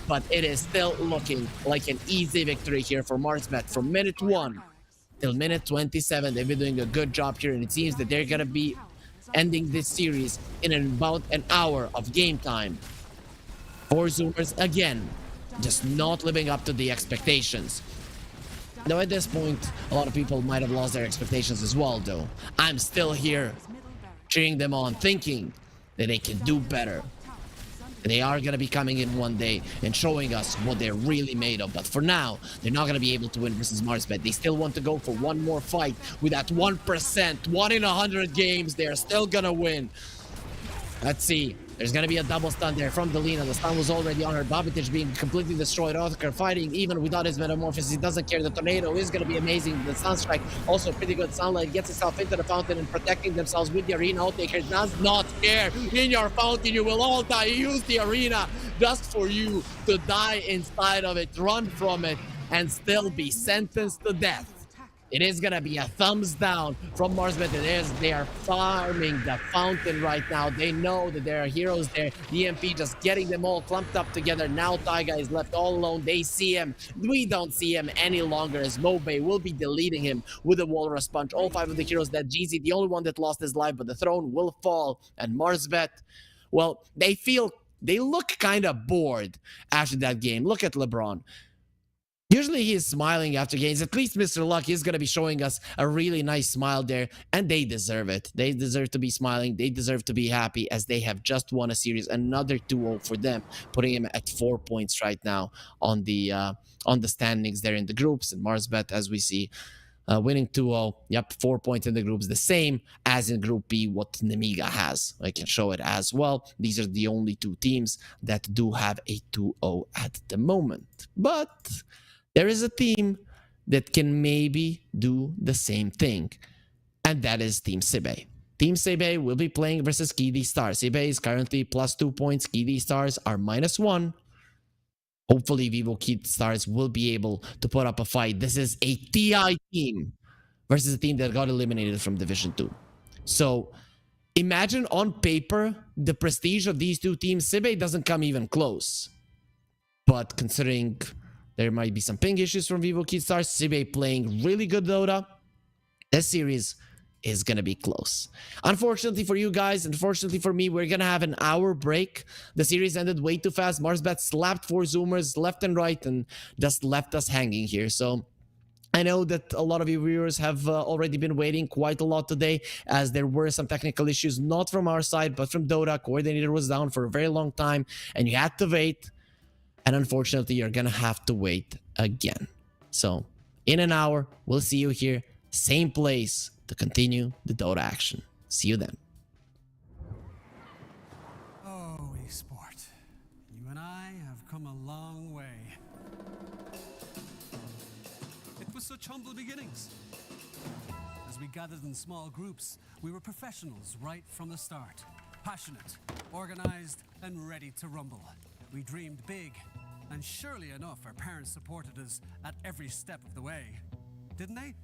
but it is still looking like an easy victory here for Marsbet. From minute 1 till minute 27, they've been doing a good job here, and it seems that they're gonna be ending this series in about an hour of game time. 4 Zoomers, again, just not living up to the expectations. Now at this point, a lot of people might have lost their expectations as well, though. I'm still here cheering them on, thinking that they can do better. They are going to be coming in one day and showing us what they're really made of. But for now, they're not going to be able to win versus Marsbet. They still want to go for one more fight with that 1%. 1 in 100 games, they're still going to win. Let's see. There's going to be a double stun there from Delina. The stun was already on her. Babitage being completely destroyed. Otaker fighting even without his metamorphosis. He doesn't care. The tornado is going to be amazing. The Sunstrike also pretty good. Sunlight gets itself into the fountain and protecting themselves with the arena. Otaker does not care. In your fountain, you will all die. Use the arena just for you to die inside of it. Run from it and still be sentenced to death. It is going to be a thumbs down from Marsbet. They are farming the fountain right now. They know that there are heroes there. EMP just getting them all clumped up together. Now Taiga is left all alone. They see him. We don't see him any longer, as Mobe will be deleting him with a Walrus Punch. All 5 of the heroes dead. Jeezy, the only one that lost his life, but the throne will fall. And Marsbet, well, they look kind of bored after that game. Look at LeBron. Usually he is smiling after games. At least Mr. Luck is going to be showing us a really nice smile there. And they deserve it. They deserve to be smiling. They deserve to be happy, as they have just won a series. Another 2-0 for them, putting him at 4 points right now on the standings there in the groups. And Marsbet, as we see, winning 2-0. Yep, 4 points in the groups. The same as in Group B, what Nemiga has. I can show it as well. These are the only 2 teams that do have a 2-0 at the moment. But there is a team that can maybe do the same thing, and that is Team Sibe. Team Sibe will be playing versus Kidi Stars. Sibe is currently +2 points. Kidi Stars are -1. Hopefully, Vivo Kid Stars will be able to put up a fight. This is a TI team versus a team that got eliminated from Division 2. So, imagine on paper the prestige of these 2 teams. Sibe doesn't come even close. But considering there might be some ping issues from Vivo Kid Stars, Sibe playing really good Dota, this series is going to be close. Unfortunately for you guys, unfortunately for me, we're going to have an hour break. The series ended way too fast. Marsbet slapped 4 Zoomers left and right and just left us hanging here. So I know that a lot of you viewers have already been waiting quite a lot today, as there were some technical issues, not from our side, but from Dota. Coordinator was down for a very long time, and you had to wait. And unfortunately, you're going to have to wait again. So, in an hour, we'll see you here, same place, to continue the Dota action. See you then. Oh, esport. You and I have come a long way. such humble beginnings. As we gathered in small groups, we were professionals right from the start. Passionate, organized, and ready to rumble. We dreamed big, and surely enough, our parents supported us at every step of the way. Didn't they?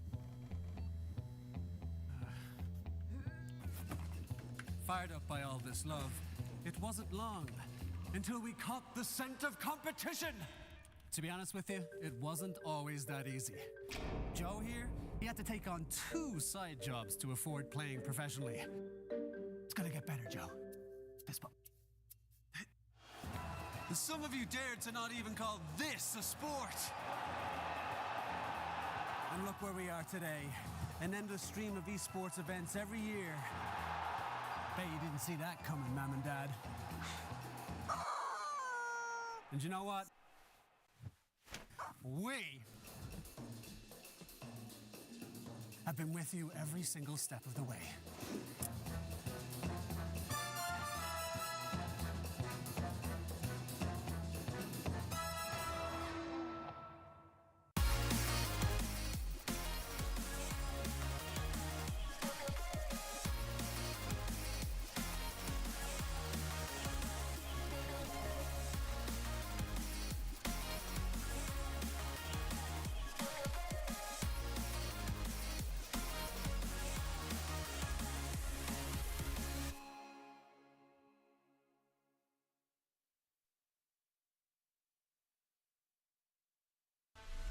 Fired up by all this love, it wasn't long until we caught the scent of competition. To be honest with you, it wasn't always that easy. Joe here, he had to take on 2 side jobs to afford playing professionally. It's gonna get better, Joe. Some of you dared to not even call this a sport. And look where we are today. An endless stream of esports events every year. Bet you didn't see that coming, Mom and Dad. And you know what? We have been with you every single step of the way.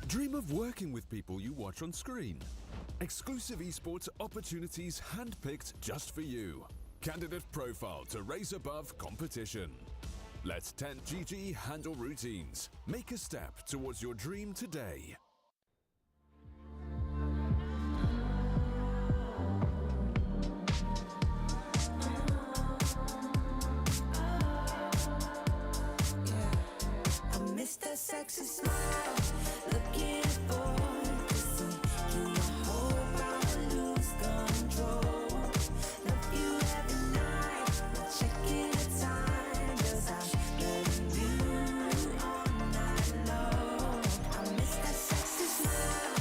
Dream of working with people you watch on screen. Exclusive esports opportunities handpicked just for you. Candidate profile to raise above competition. Let 10GG handle routines. Make a step towards your dream today. I miss that sexy smile, looking forward to see you. I hope I lose control. Love you every night, not checking the time, 'cause I'm loving you all night long. I miss that sexy smile,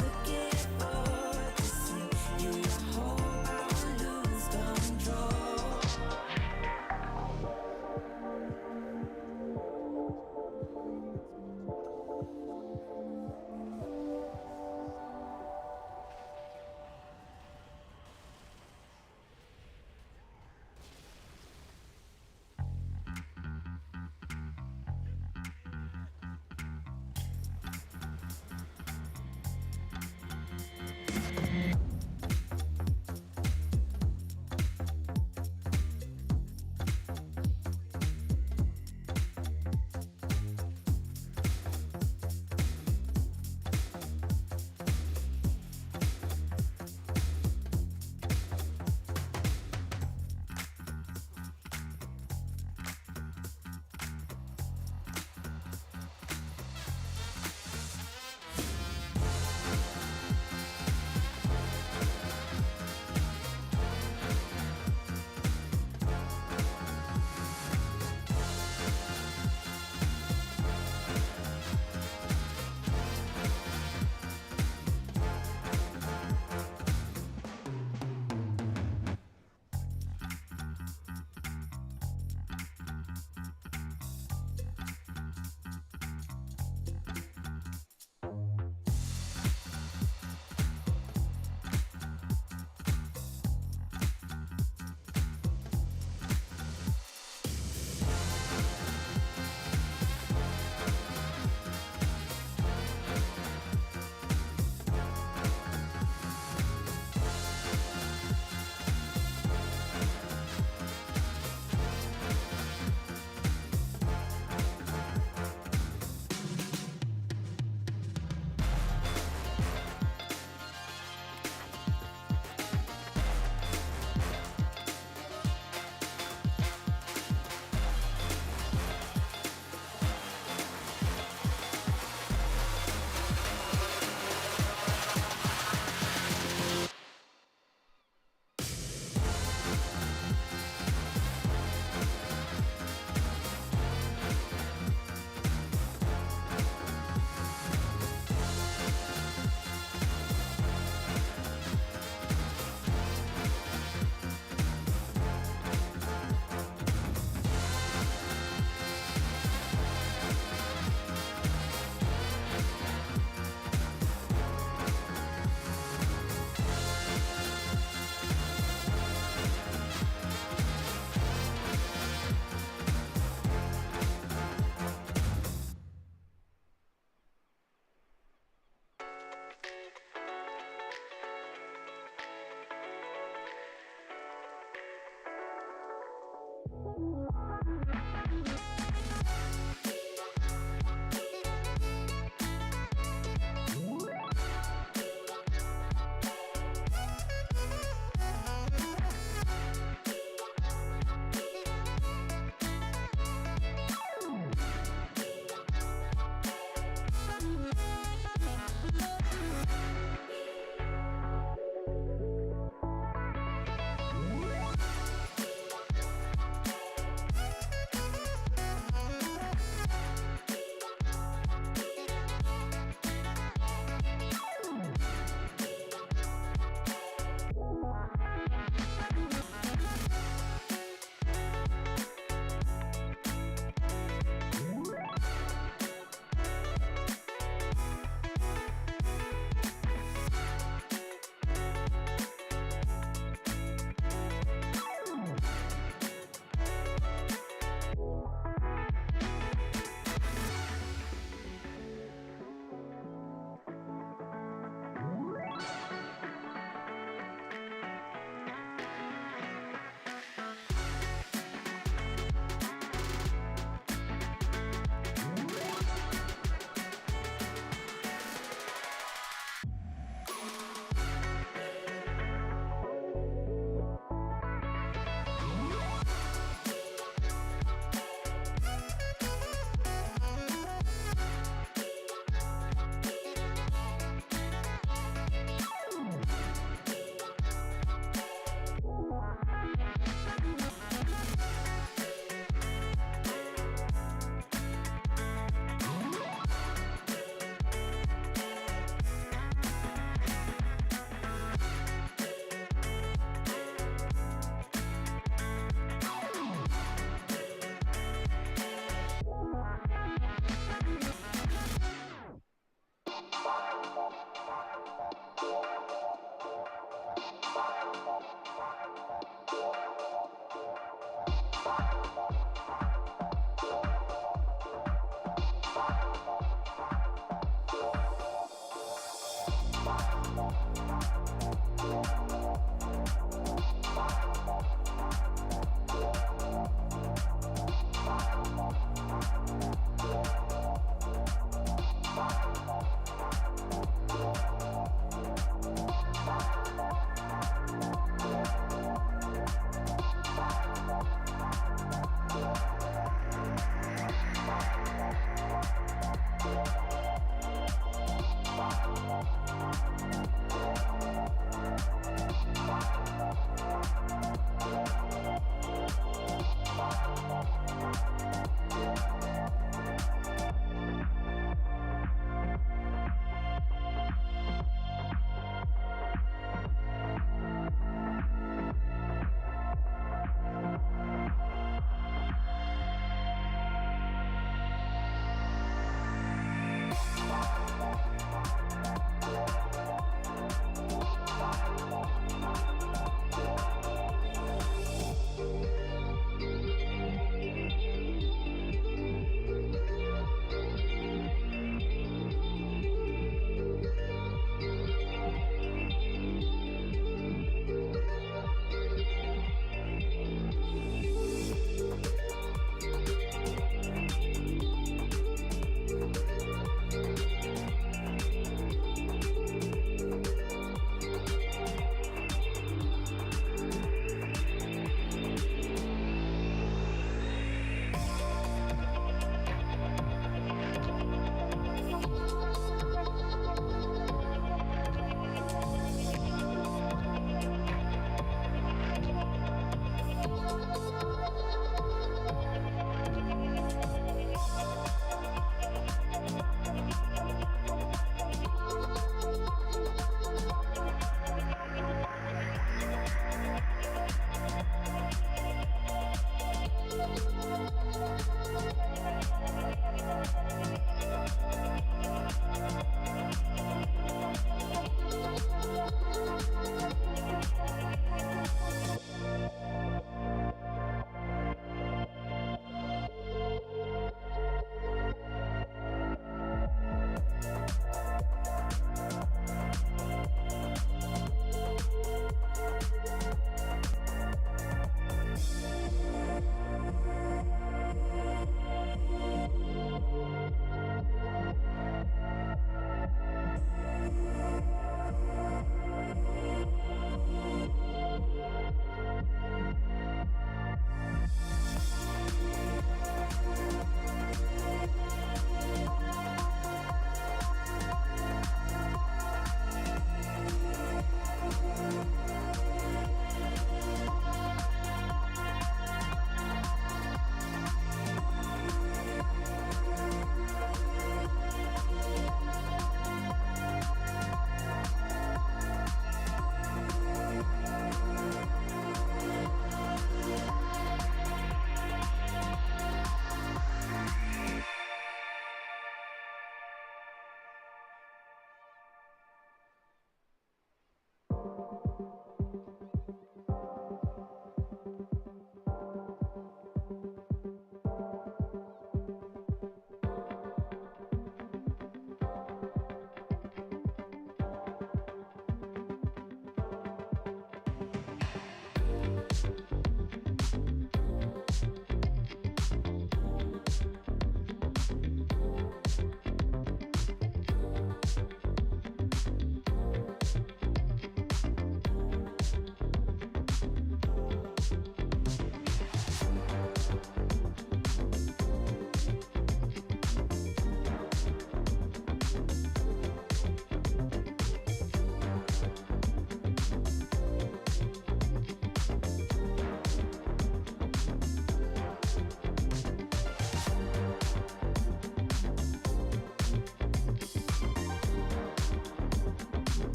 looking forward to see you. I hope I lose control.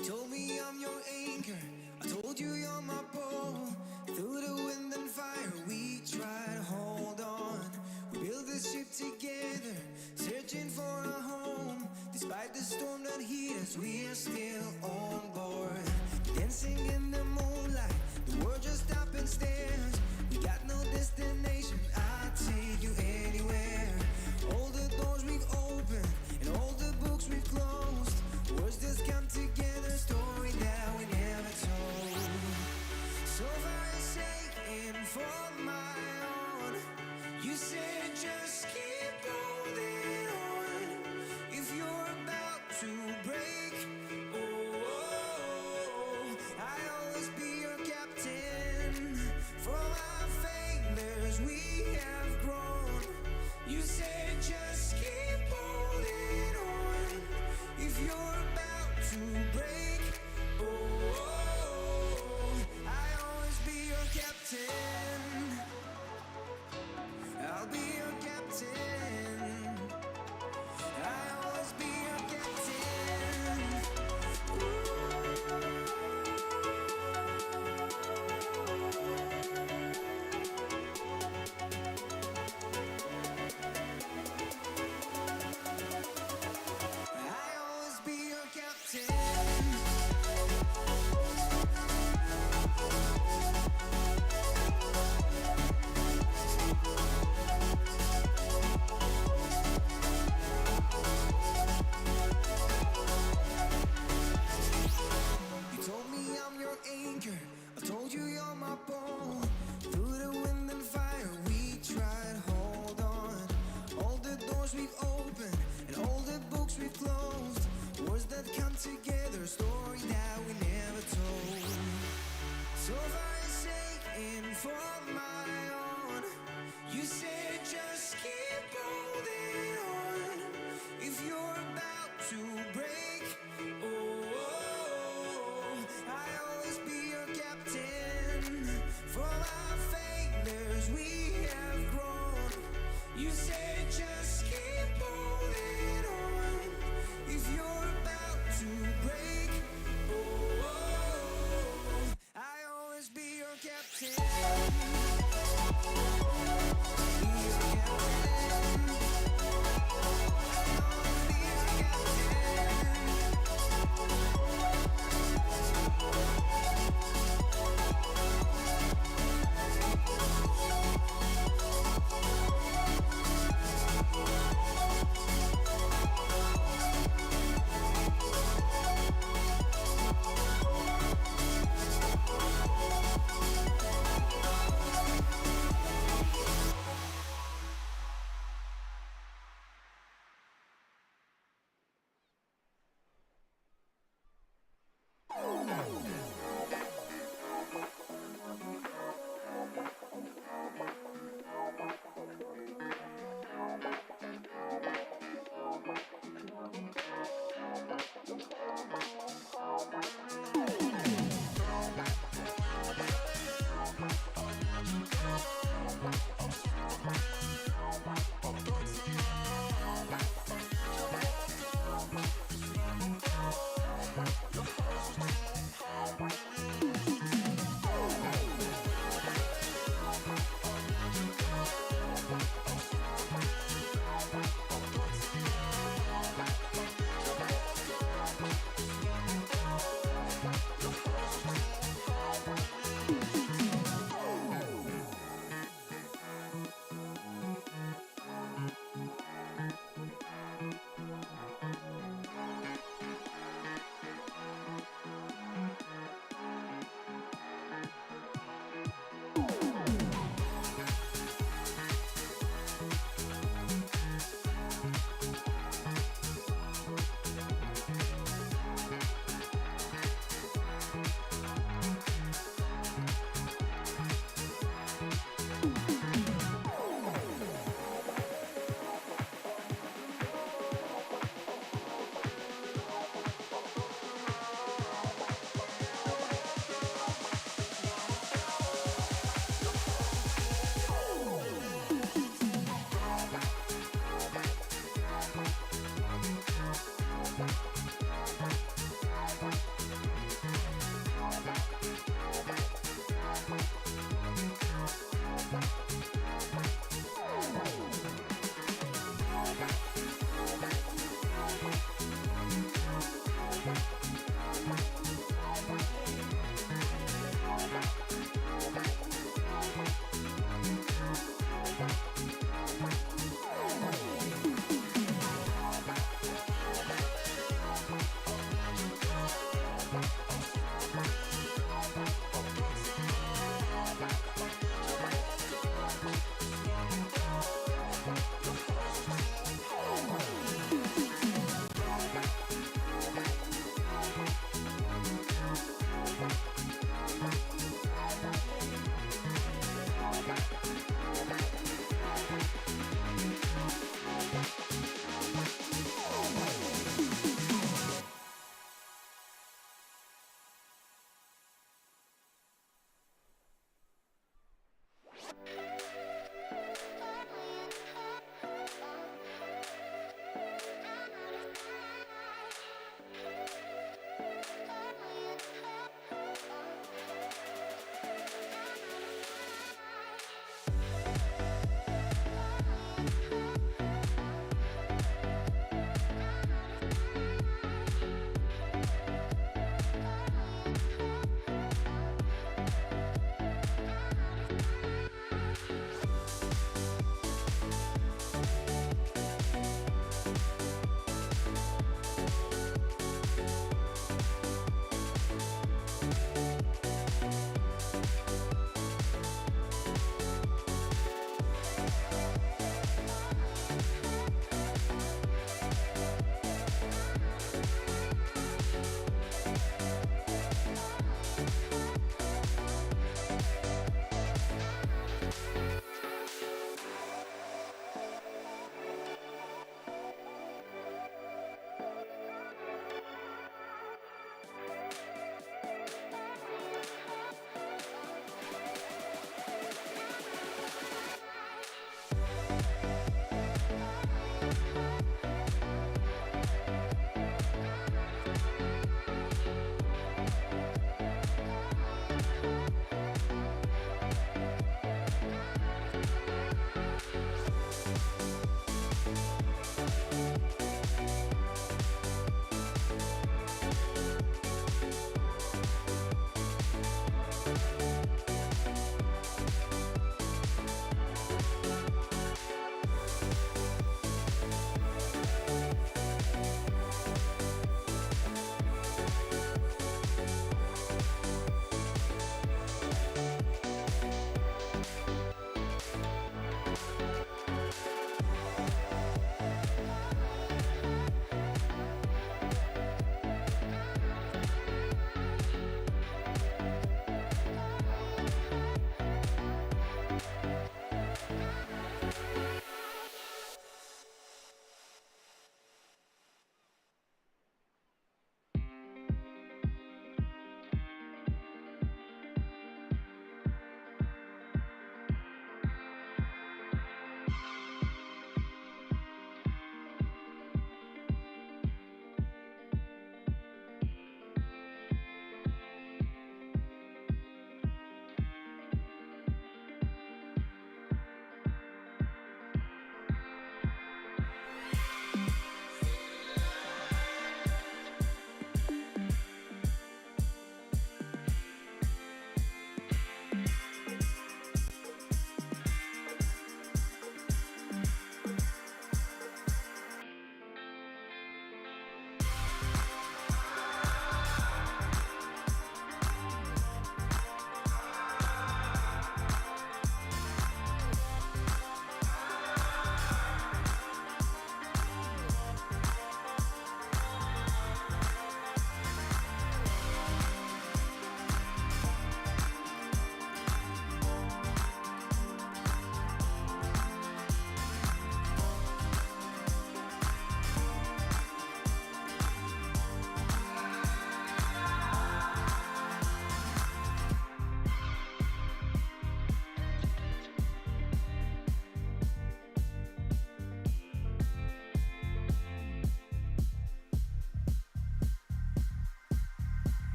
You told me I'm your anchor. I told you you're my bow. Through the wind and fire, we tried to hold on. We built this ship together, searching for a home. Despite the storm that hit us, we are still on board. Dancing in the moonlight, the world just stopped and stares. We got no destination, I'll take you anywhere. All the doors we've opened and all the books we've closed. Words just come together, story that we never told. So far you're safe and for my own. You said just keep holding on. If you're about to break, I'll always be your captain. For our failures we have grown. You said just keep holding on. If you're about to break, I'll always be your captain. I'll be your captain. I'll always be your captain. I'll always be your captain. You told me I'm your anchor. I told you you're my bow. Through the wind and fire, we tried hold on. All the doors we've opened and all the books we've closed. Words that come together, story that we never told. So far you're safe and for my own. You said just keep holding on. If you're about to break, I'll always be your captain. For our failures we have grown. You said just keep holding on. If you're about to break, I'll always be your captain. Be your captain. I'll always be your captain.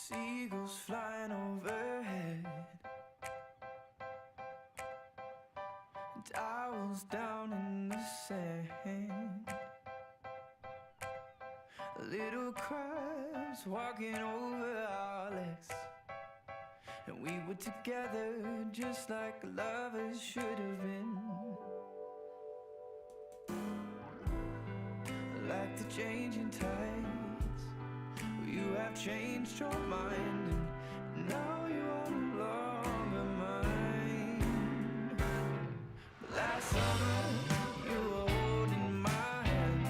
seagulls flying overhead, and owls down in the sand, little crabs walking over our legs, and we were together just like lovers should have been. Like the changing tides, you have changed your mind, and now you are no longer mine. Last summer you were holding my hand.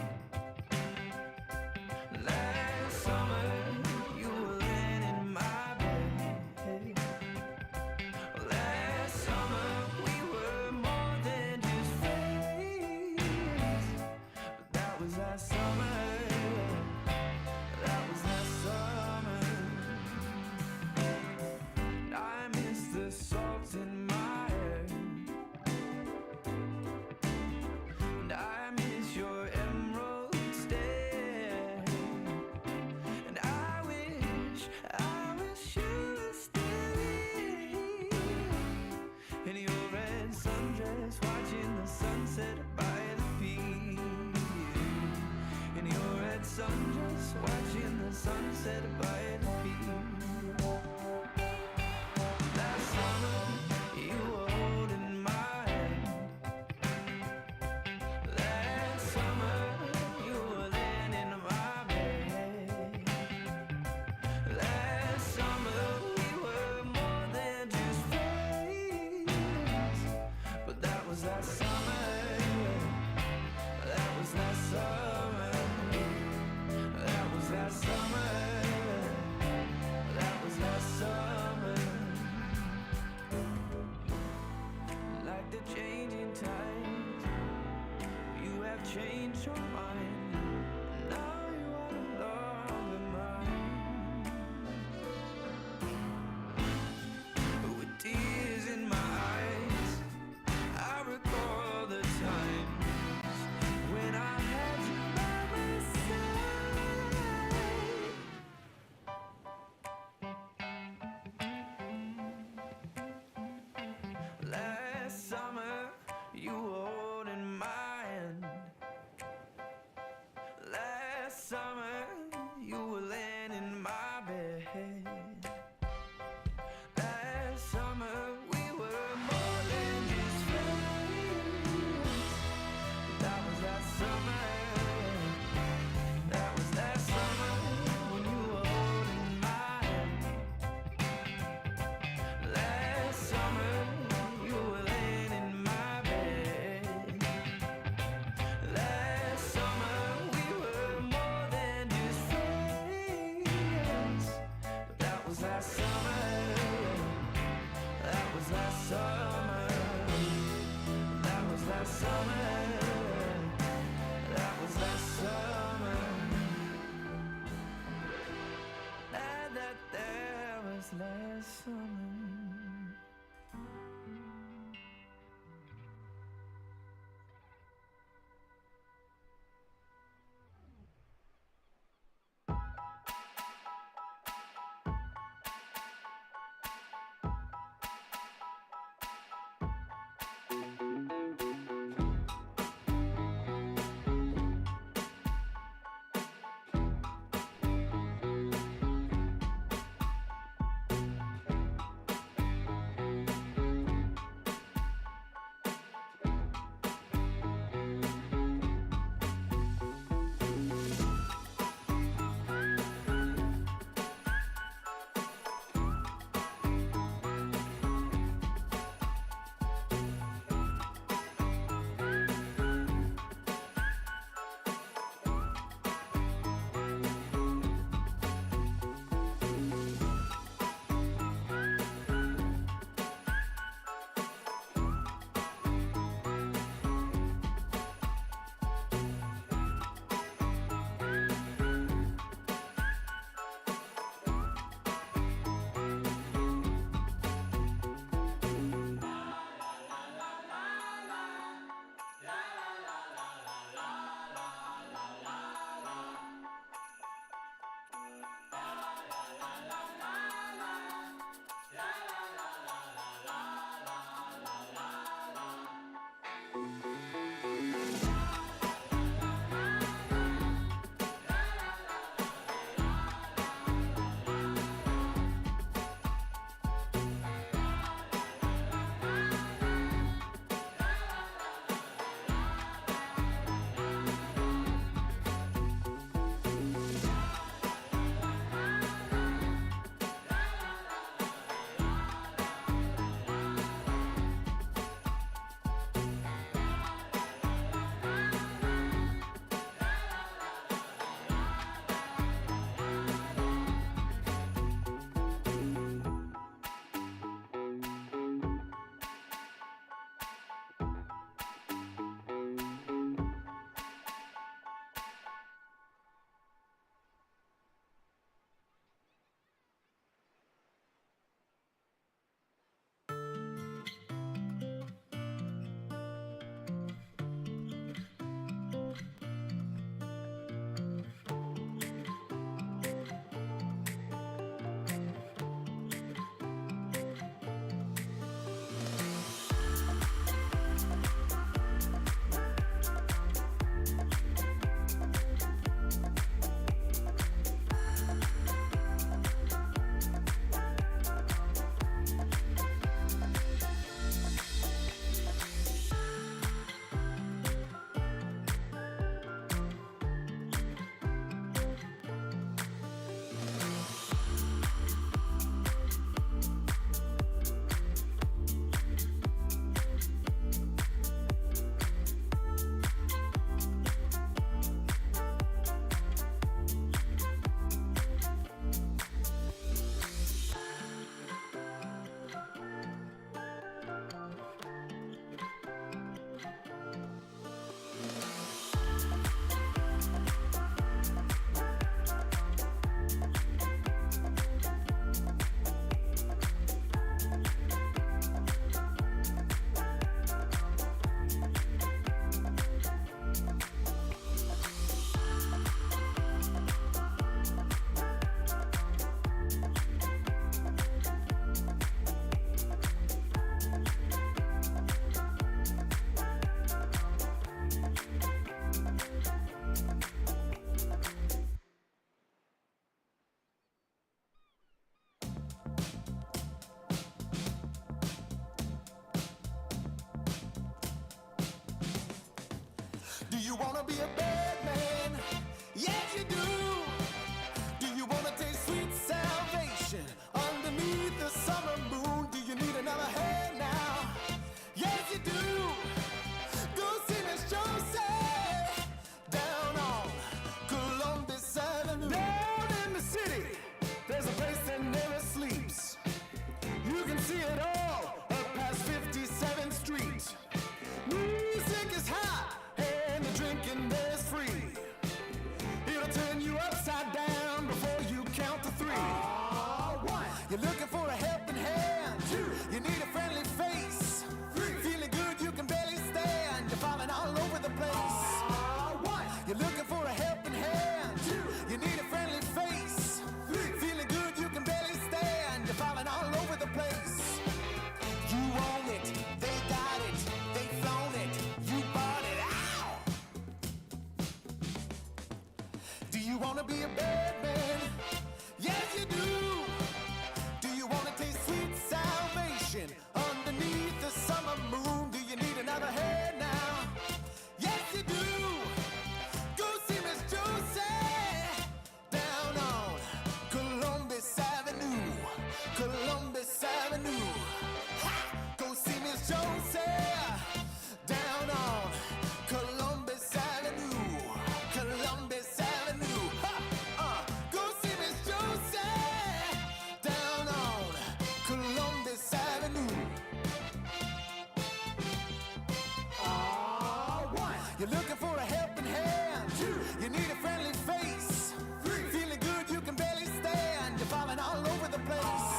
Last summer you were laying in my bed. Last summer we were more than just friends. But that was last summer. That was last summer. And I miss the salt in my hair, and I miss your emerald stare, and I wish you were still here in your red sundress, watching the sunset by the pier. In your red sundress, watching the sunset by the pier. Last summer you were holding my hand. Last summer you were laying in my bed. Last summer we were more than just friends. But that was last summer. That was last summer. That was last summer. That was last summer. Like the changing tides, you have changed your mind. Now you are no longer mine. With tears in my eyes, I recall the times when I had you by my side. Last summer you were holding my hand. you wanna be a bad man? Yes, you do. Do you wanna taste sweet salvation underneath the summer moon? Do you need another hand now? Yes, you do. Go see Miss Josie down on Columbus Avenue. Down in the city, there's a place that never sleeps. You can see it all up past 57th Street. Music is hot and the drinking there's free. It'll turn you upside down before you count to three. One, you're looking for a helping hand. Two, you need a friendly face. Three, feeling good you can barely stand. You're falling all over the place. One, you're looking for a helping hand. Two, you need a friendly face. Three, feeling good you can barely stand. You're falling all over the place. You own it, they got it, they flown it, you bought it. Ow! Do you wanna be a bad man? Yes, you do. Do you wanna taste sweet salvation underneath the summer moon? Do you need another hand now? Yes, you do. Go see Miss Josie down on Columbus Avenue. Columbus Avenue. Go see Miss Josie down on Columbus Avenue. Columbus Avenue. Go see Miss Josie down on Columbus Avenue. One, you're looking for a helping hand. Two, you need a friendly face. Three, feeling good you can barely stand. You're falling all over the place.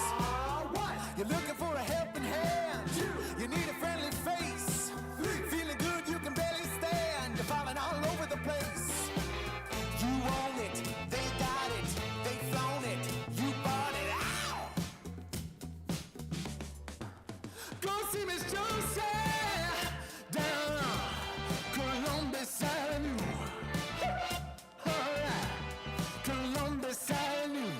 One, you're looking for a helping hand. Two, you need a friendly face. Three, feeling good you can barely stand. You're falling all over the place. You own it, they got it, they flown it, you bought it. Ow! Go see Miss Josie down on Columbus Avenue. All right, Columbus Avenue.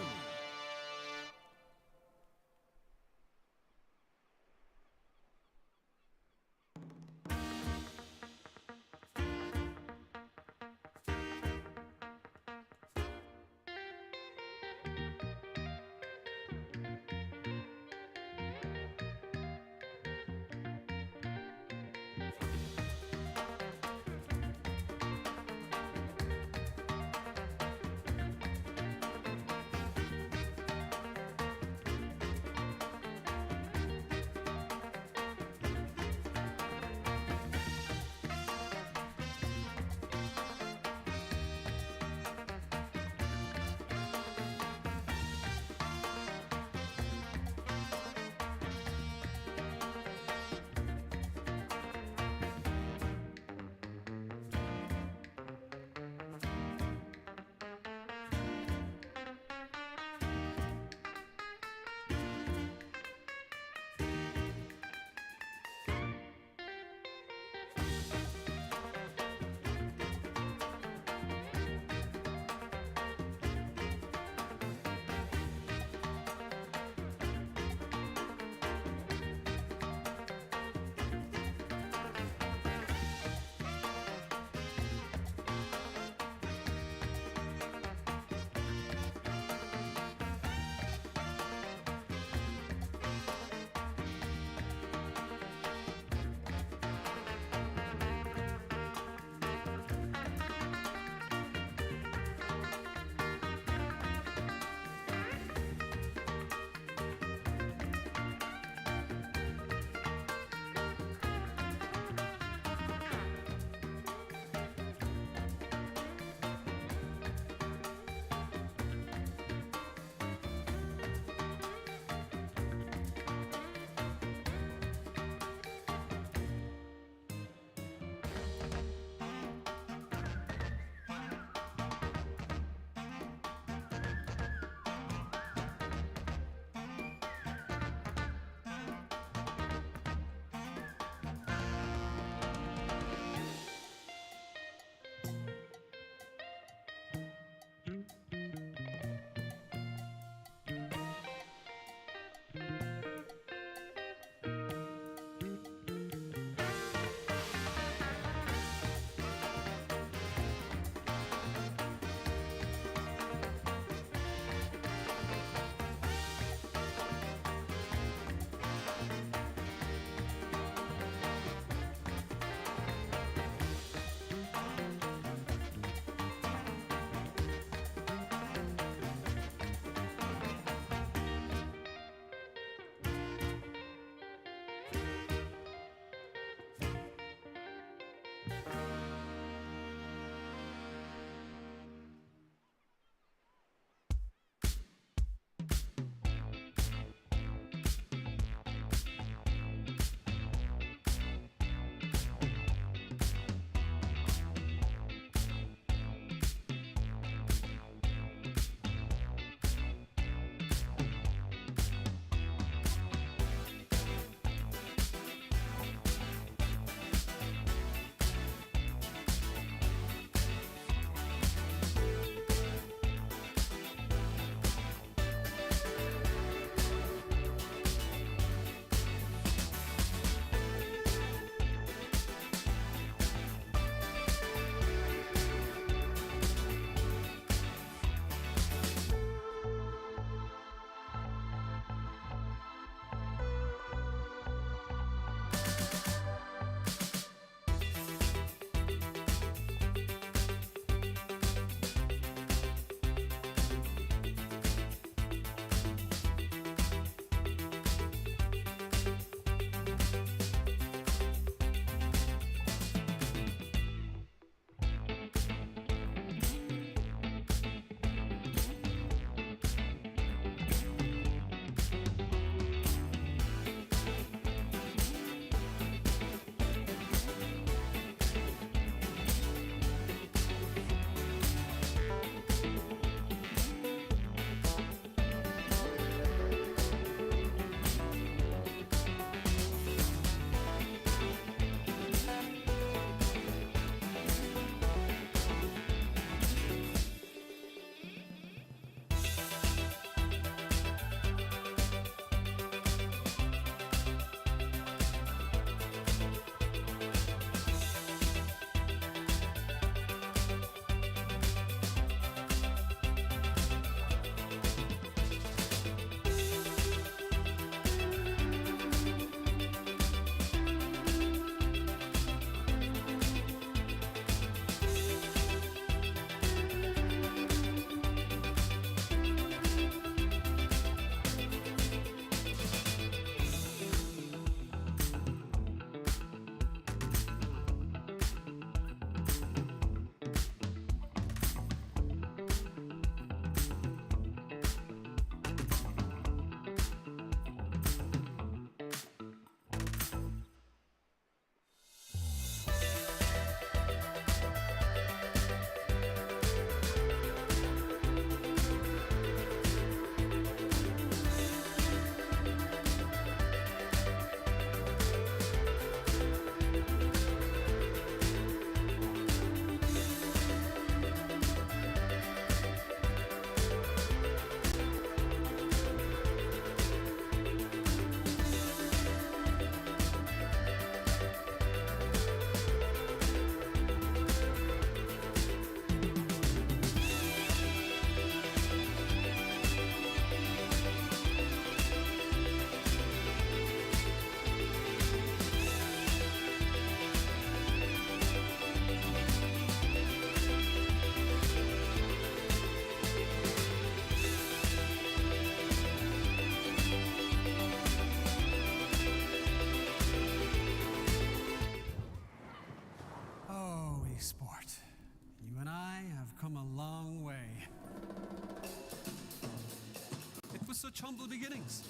such humble beginnings.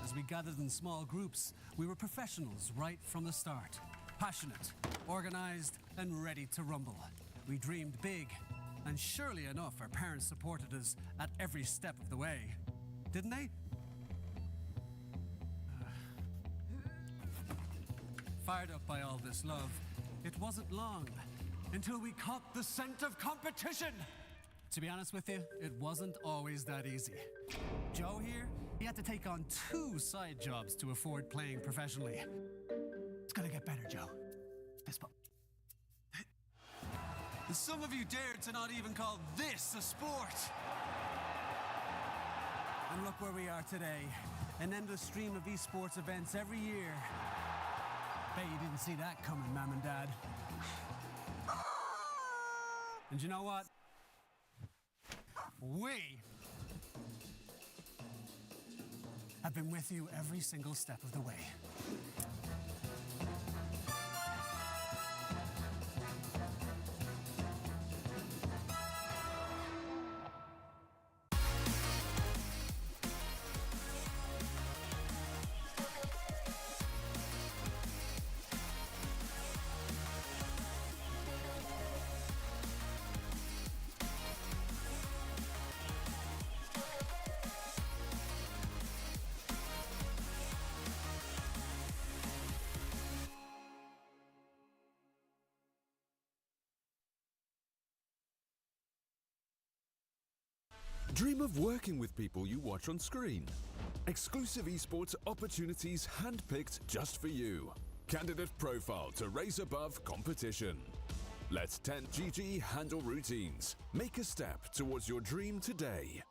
As we gathered in small groups, we were professionals right from the start. Passionate, organized, and ready to rumble. We dreamed big, and surely enough, our parents supported us at every step of the way. Didn't they? Fired up by all this love, it wasn't long until we caught the scent of competition. To be honest with you, it wasn't always that easy. Joe here, he had to take on 2 side jobs to afford playing professionally. It's gonna get better, Joe. Fist bump. Some of you dared to not even call this a sport. And look where we are today. An endless stream of esports events every year. Bet you didn't see that coming, Mom and Dad. And you know what? We have been with you every single step of the way. Dream of working with people you watch on screen. Exclusive esports opportunities handpicked just for you. Candidate profile to raise above competition. Let 10GG handle routines. Make a step towards your dream today.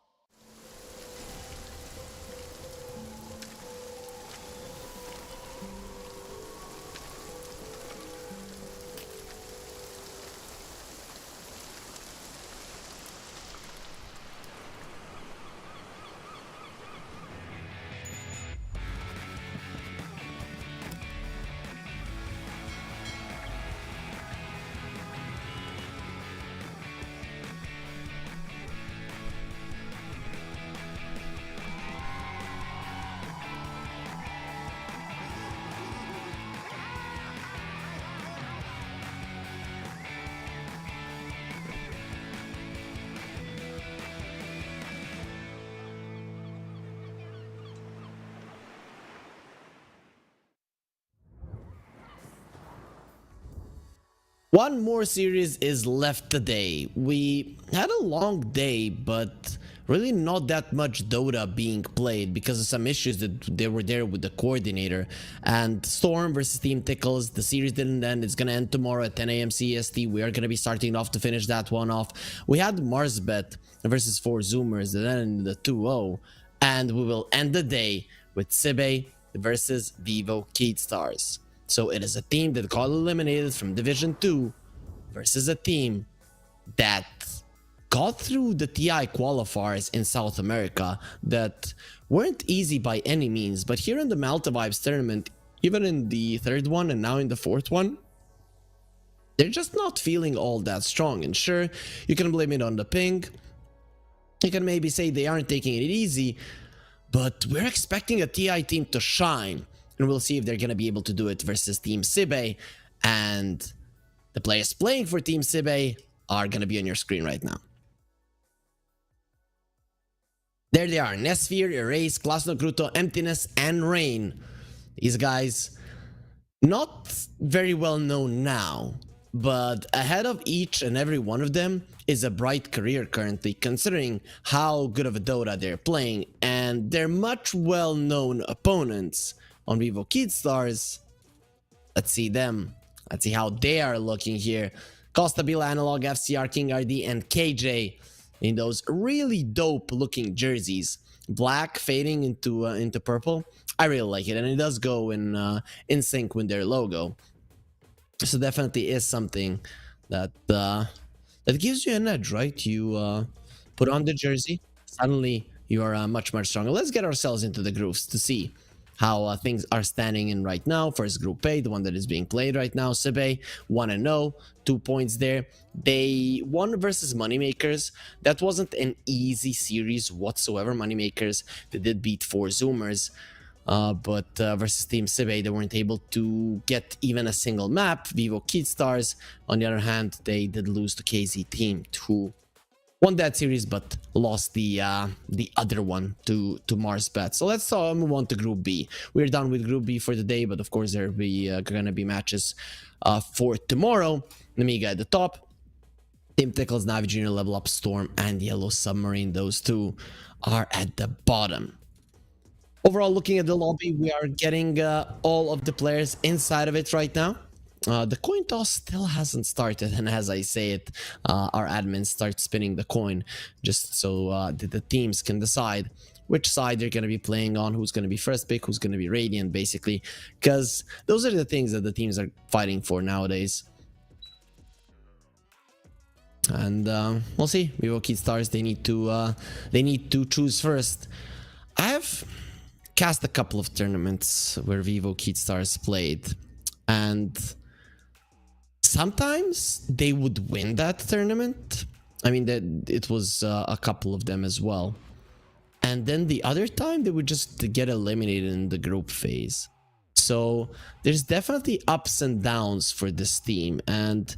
One more series is left today. We had a long day, but really not that much Dota being played because of some issues that they were there with the coordinator. And Storm versus Team Tickles, the series didn't end. It's gonna end tomorrow at 10 AM CST. We are gonna be starting off to finish that one off. We had Marsbet versus 4 Zoomers that ended the 2-0, and we will end the day with Sibe versus Vivo Keystars. So it is a team that got eliminated from Division 2 versus a team that got through the TI qualifiers in South America that weren't easy by any means. But here in the Malta Vibes tournament, even in the 3rd one and now in the 4th one, they're just not feeling all that strong. And sure, you can blame it on the ping. You can maybe say they aren't taking it easy, but we're expecting a TI team to shine. And we'll see if they're going to be able to do it versus Team Sibe. And the players playing for Team Sibe are going to be on your screen right now. There they are. Nesphere, Erase, Klasno Kruto, Emptiness, and Rain. These guys, not very well known now, but ahead of each and every one of them is a bright career currently, considering how good of a Dota they're playing. And they're much well-known opponents on Vivo Keystars. Let's see them. Let's see how they are looking here. Costa Bila, Analog, FCR, King RD, and KJ in those really dope looking jerseys. Black fading into purple. I really like it, and it does go in sync with their logo. So definitely is something that that gives you an edge, right? You put on the jersey, suddenly you are much stronger. Let's get ourselves into the grooves to see how things are standing in right now. First Group A, the one that is being played right now, Sibe 1-0, 2 points there. They won versus Moneymakers. That wasn't an easy series whatsoever. Moneymakers, they did beat 4 Zoomers. But versus Team Sibe, they weren't able to get even a single map. Vivo Keystars, on the other hand, they did lose to KZ Team, who won that series but lost the other one to MarsBet. So let's move on to Group B. We're done with Group B for the day, but of course there'll be gonna be matches for tomorrow. Namiga at the top, Team Tickles, Navi Junior, Level Up, Storm, and Yellow Submarine. Those two are at the bottom. Overall, looking at the lobby, we are getting all of the players inside of it right now. The coin toss still hasn't started, and as I say it, our admins start spinning the coin just so the teams can decide which side they're going to be playing on, who's going to be first pick, who's going to be Radiant, basically, because those are the things that the teams are fighting for nowadays. And we'll see. Vivo Keystars, they need to choose first. I have cast a couple of tournaments where Vivo Keystars played, and sometimes they would win that tournament. I mean, it was a couple of them as well. And then the other time they would just get eliminated in the group phase. So there's definitely ups and downs for this team, and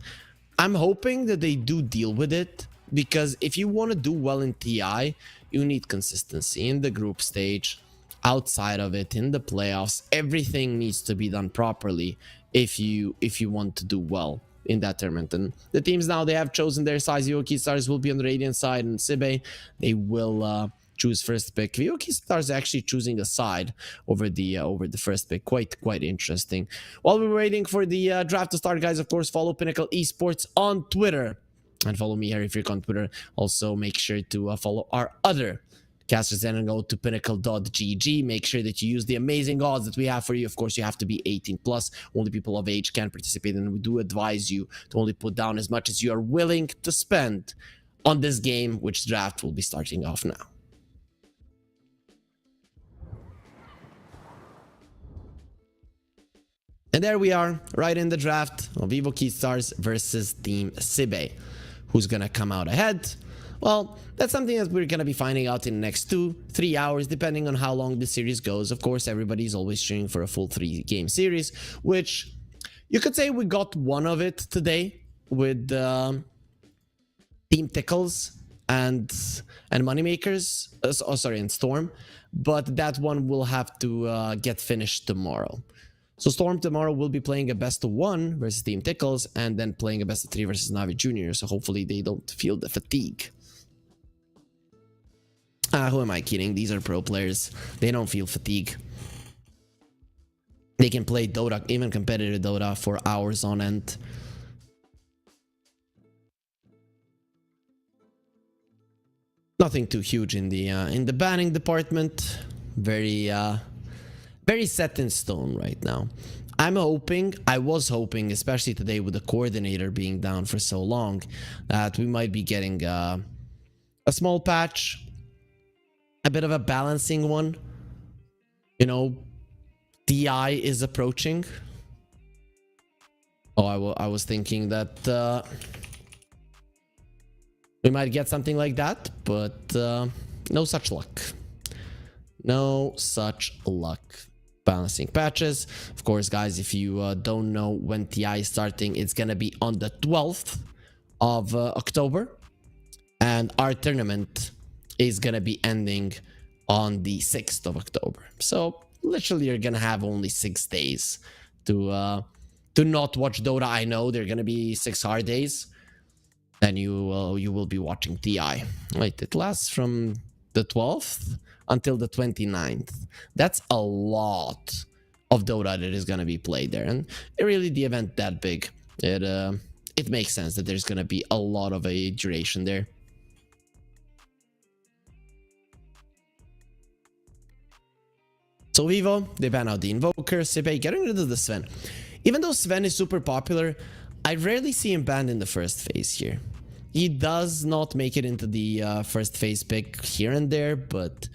I'm hoping that they do deal with it, because if you want to do well in TI, you need consistency in the group stage, outside of it, in the playoffs. Everything needs to be done properly if you want to do well in that tournament. And the teams now, they have chosen their sides. Vivo Keystars will be on the Radiant side, and Sibe, they will choose first pick. Vivo Keystars actually choosing a side over the first pick. Quite interesting. While we're waiting for the draft to start, guys, of course, follow Pinnacle Esports on Twitter, and follow me here if you're on Twitter. Also, make sure to follow our other casters and go to pinnacle.gg. Make sure that you use the amazing odds that we have for you. Of course, you have to be 18 plus. Only people of age can participate, and we do advise you to only put down as much as you are willing to spend on this game, which draft will be starting off now. And there we are, right in the draft of Vivo Keystars versus Team Sibe. Who's gonna come out ahead? Well, that's something that we're gonna be finding out in the next 2-3 hours, depending on how long the series goes. Of course, everybody's always cheering for a full 3-game series, which you could say we got one of it today with Team Tickles and Moneymakers. And Storm, but that one will have to get finished tomorrow. So Storm tomorrow will be playing a best of 1 versus Team Tickles, and then playing a best of 3 versus Navi Junior. So hopefully they don't feel the fatigue. Who am I kidding? These are pro players. They don't feel fatigue. They can play Dota, even competitive Dota, for hours on end. Nothing too huge in the banning department. Very set in stone right now. I was hoping, especially today with the coordinator being down for so long, that we might be getting a small patch, a bit of a balancing one. You know, DI is approaching. Oh, I was thinking that we might get something like that, but no such luck. No such luck. Balancing patches. Of course, guys, if you don't know when TI is starting, it's gonna be on the 12th of October, and our tournament is gonna be ending on the 6th of October. So literally, you're gonna have only 6 days to not watch Dota. I know they're gonna be 6 hard days, and you will be watching TI. Wait, it lasts from the 12th until the 29th. That's a lot of Dota that is going to be played there, and really the event that big, it makes sense that there's going to be a lot of a duration there. So Vivo, they ban out the Invoker. Sibe getting rid of the Sven. Even though Sven is super popular, I rarely see him banned in the first phase here. He does not make it into the first phase pick here and there, but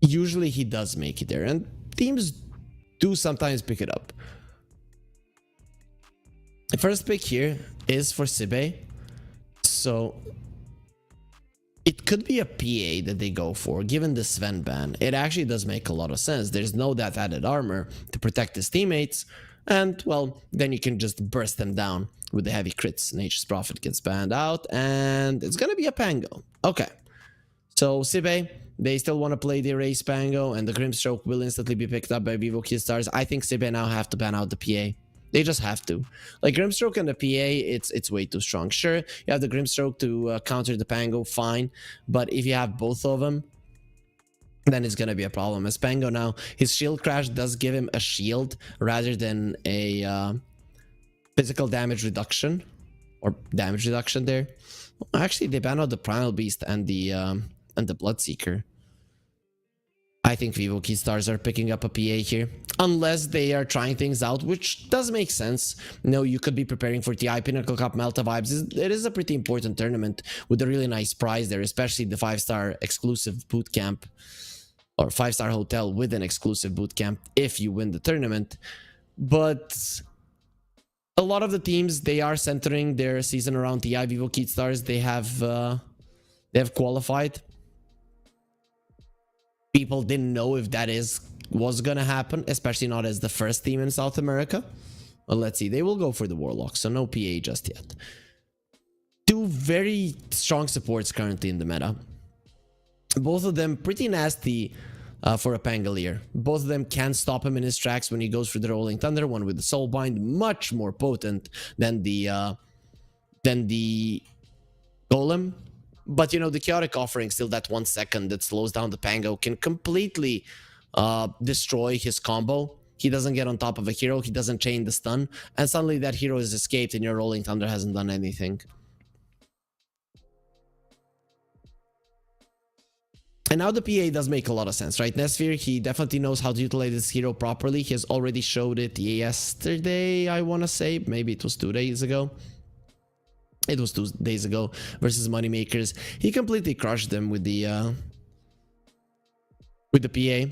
usually he does make it there, and teams do sometimes pick it up. The first pick here is for Sibe, so it could be a PA that they go for. Given the Sven ban, it actually does make a lot of sense. There's no that added armor to protect his teammates, and well, then you can just burst them down with the heavy crits. Nature's Prophet gets banned out, and it's gonna be a Pango. Okay, so Sibe, they still want to play the Erase Pango, and the Grimstroke will instantly be picked up by Vivo Keystars. I think Sibe now have to ban out the PA. They just have to. Like Grimstroke and the PA, it's way too strong. Sure, you have the Grimstroke to counter the Pango, fine. But if you have both of them, then it's going to be a problem. As Pango now, his shield crash does give him a shield rather than a physical damage reduction. Or damage reduction there. Actually, they ban out the Primal Beast and the Bloodseeker. I think Vivo Keystars are picking up a PA here. Unless they are trying things out, which does make sense. You know, you could be preparing for TI Pinnacle Cup Malta vibes. It is a pretty important tournament with a really nice prize there, especially the 5-star exclusive boot camp. Or 5-star hotel with an exclusive boot camp if you win the tournament. But a lot of the teams, they are centering their season around TI Vivo Keystars. They have qualified. People didn't know if that was gonna happen, especially not as the first team in South America. Well, let's see. They will go for the Warlock, so no PA just yet. Two very strong supports currently in the meta. Both of them pretty nasty for a Pangolier. Both of them can stop him in his tracks when he goes for the Rolling Thunder. One with the Soulbind, much more potent than the Golem. But, you know, the Chaotic Offering, still that 1 second that slows down the Pango, can completely destroy his combo. He doesn't get on top of a hero, he doesn't chain the stun, and suddenly that hero is escaped and your Rolling Thunder hasn't done anything. And now the PA does make a lot of sense, right? Nesfir, he definitely knows how to utilize this hero properly. He has already showed it yesterday, I want to say. Maybe it was 2 days ago. It was 2 days ago versus Moneymakers. He completely crushed them with the PA.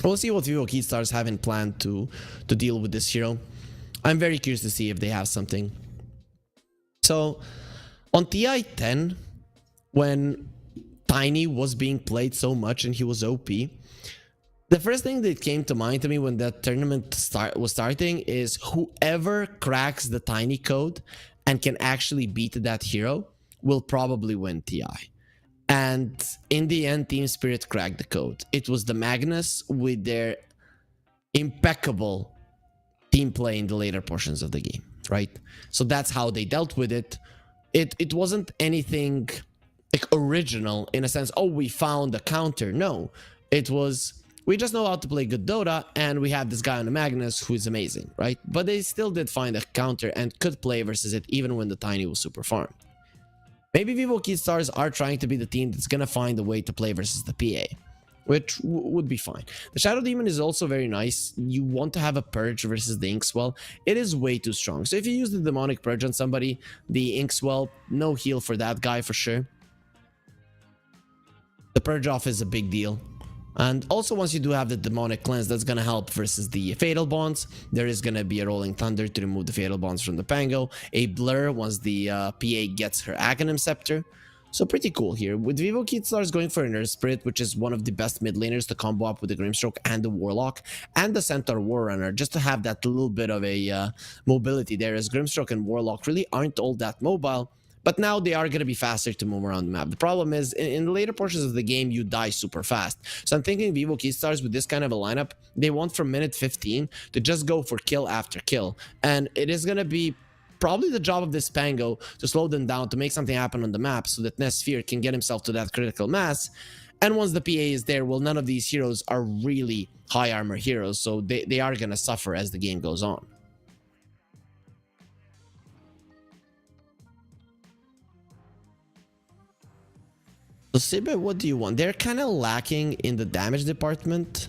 We'll see what Vivo Keystars have in plan to deal with this hero. I'm very curious to see if they have something. So on TI 10, when Tiny was being played so much and he was OP, the first thing that came to mind to me when that tournament was starting is whoever cracks the Tiny code and can actually beat that hero will probably win TI. And in the end, Team Spirit cracked the code. It was the Magnus with their impeccable team play in the later portions of the game, right? So that's how they dealt with it. It wasn't anything like original in a sense, oh, we found a counter. No, it was, we just know how to play good Dota, and we have this guy on the Magnus who is amazing, right? But they still did find a counter and could play versus it even when the Tiny was super farmed. Maybe Vivo Keystars are trying to be the team that's going to find a way to play versus the PA, which would be fine. The Shadow Demon is also very nice. You want to have a Purge versus the Inkswell. It is way too strong. So if you use the Demonic Purge on somebody, the Inkswell, no heal for that guy for sure. The Purge off is a big deal. And also once you do have the Demonic Cleanse, that's going to help versus the Fatal Bonds. There is going to be a Rolling Thunder to remove the Fatal Bonds from the Pango. A Blur once the PA gets her Aghanim Scepter. So pretty cool here. With Vivo Keystars going for an Earth Spirit, which is one of the best mid laners to combo up with the Grimstroke and the Warlock. And the Centaur Warrunner, just to have that little bit of a mobility there, as Grimstroke and Warlock really aren't all that mobile. But now they are going to be faster to move around the map. The problem is, in the later portions of the game, you die super fast. So I'm thinking Vivo Keystars with this kind of a lineup, they want from minute 15 to just go for kill after kill. And it is going to be probably the job of this Pango to slow them down, to make something happen on the map so that Nesfir can get himself to that critical mass. And once the PA is there, well, none of these heroes are really high armor heroes, so they are going to suffer as the game goes on. So Sibe, what do you want? They're kind of lacking in the damage department.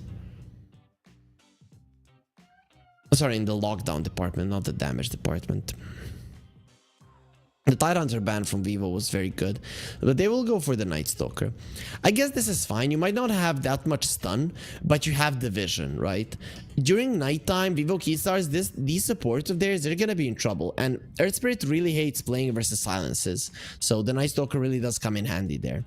Sorry, in the lockdown department, not the damage department. The Tidehunter ban from Vivo was very good, but they will go for the Night Stalker. I guess this is fine. You might not have that much stun, but you have the vision, right? During nighttime, Vivo Keystars, these supports of theirs, they're gonna be in trouble. And Earth Spirit really hates playing versus silences, so the Night Stalker really does come in handy there.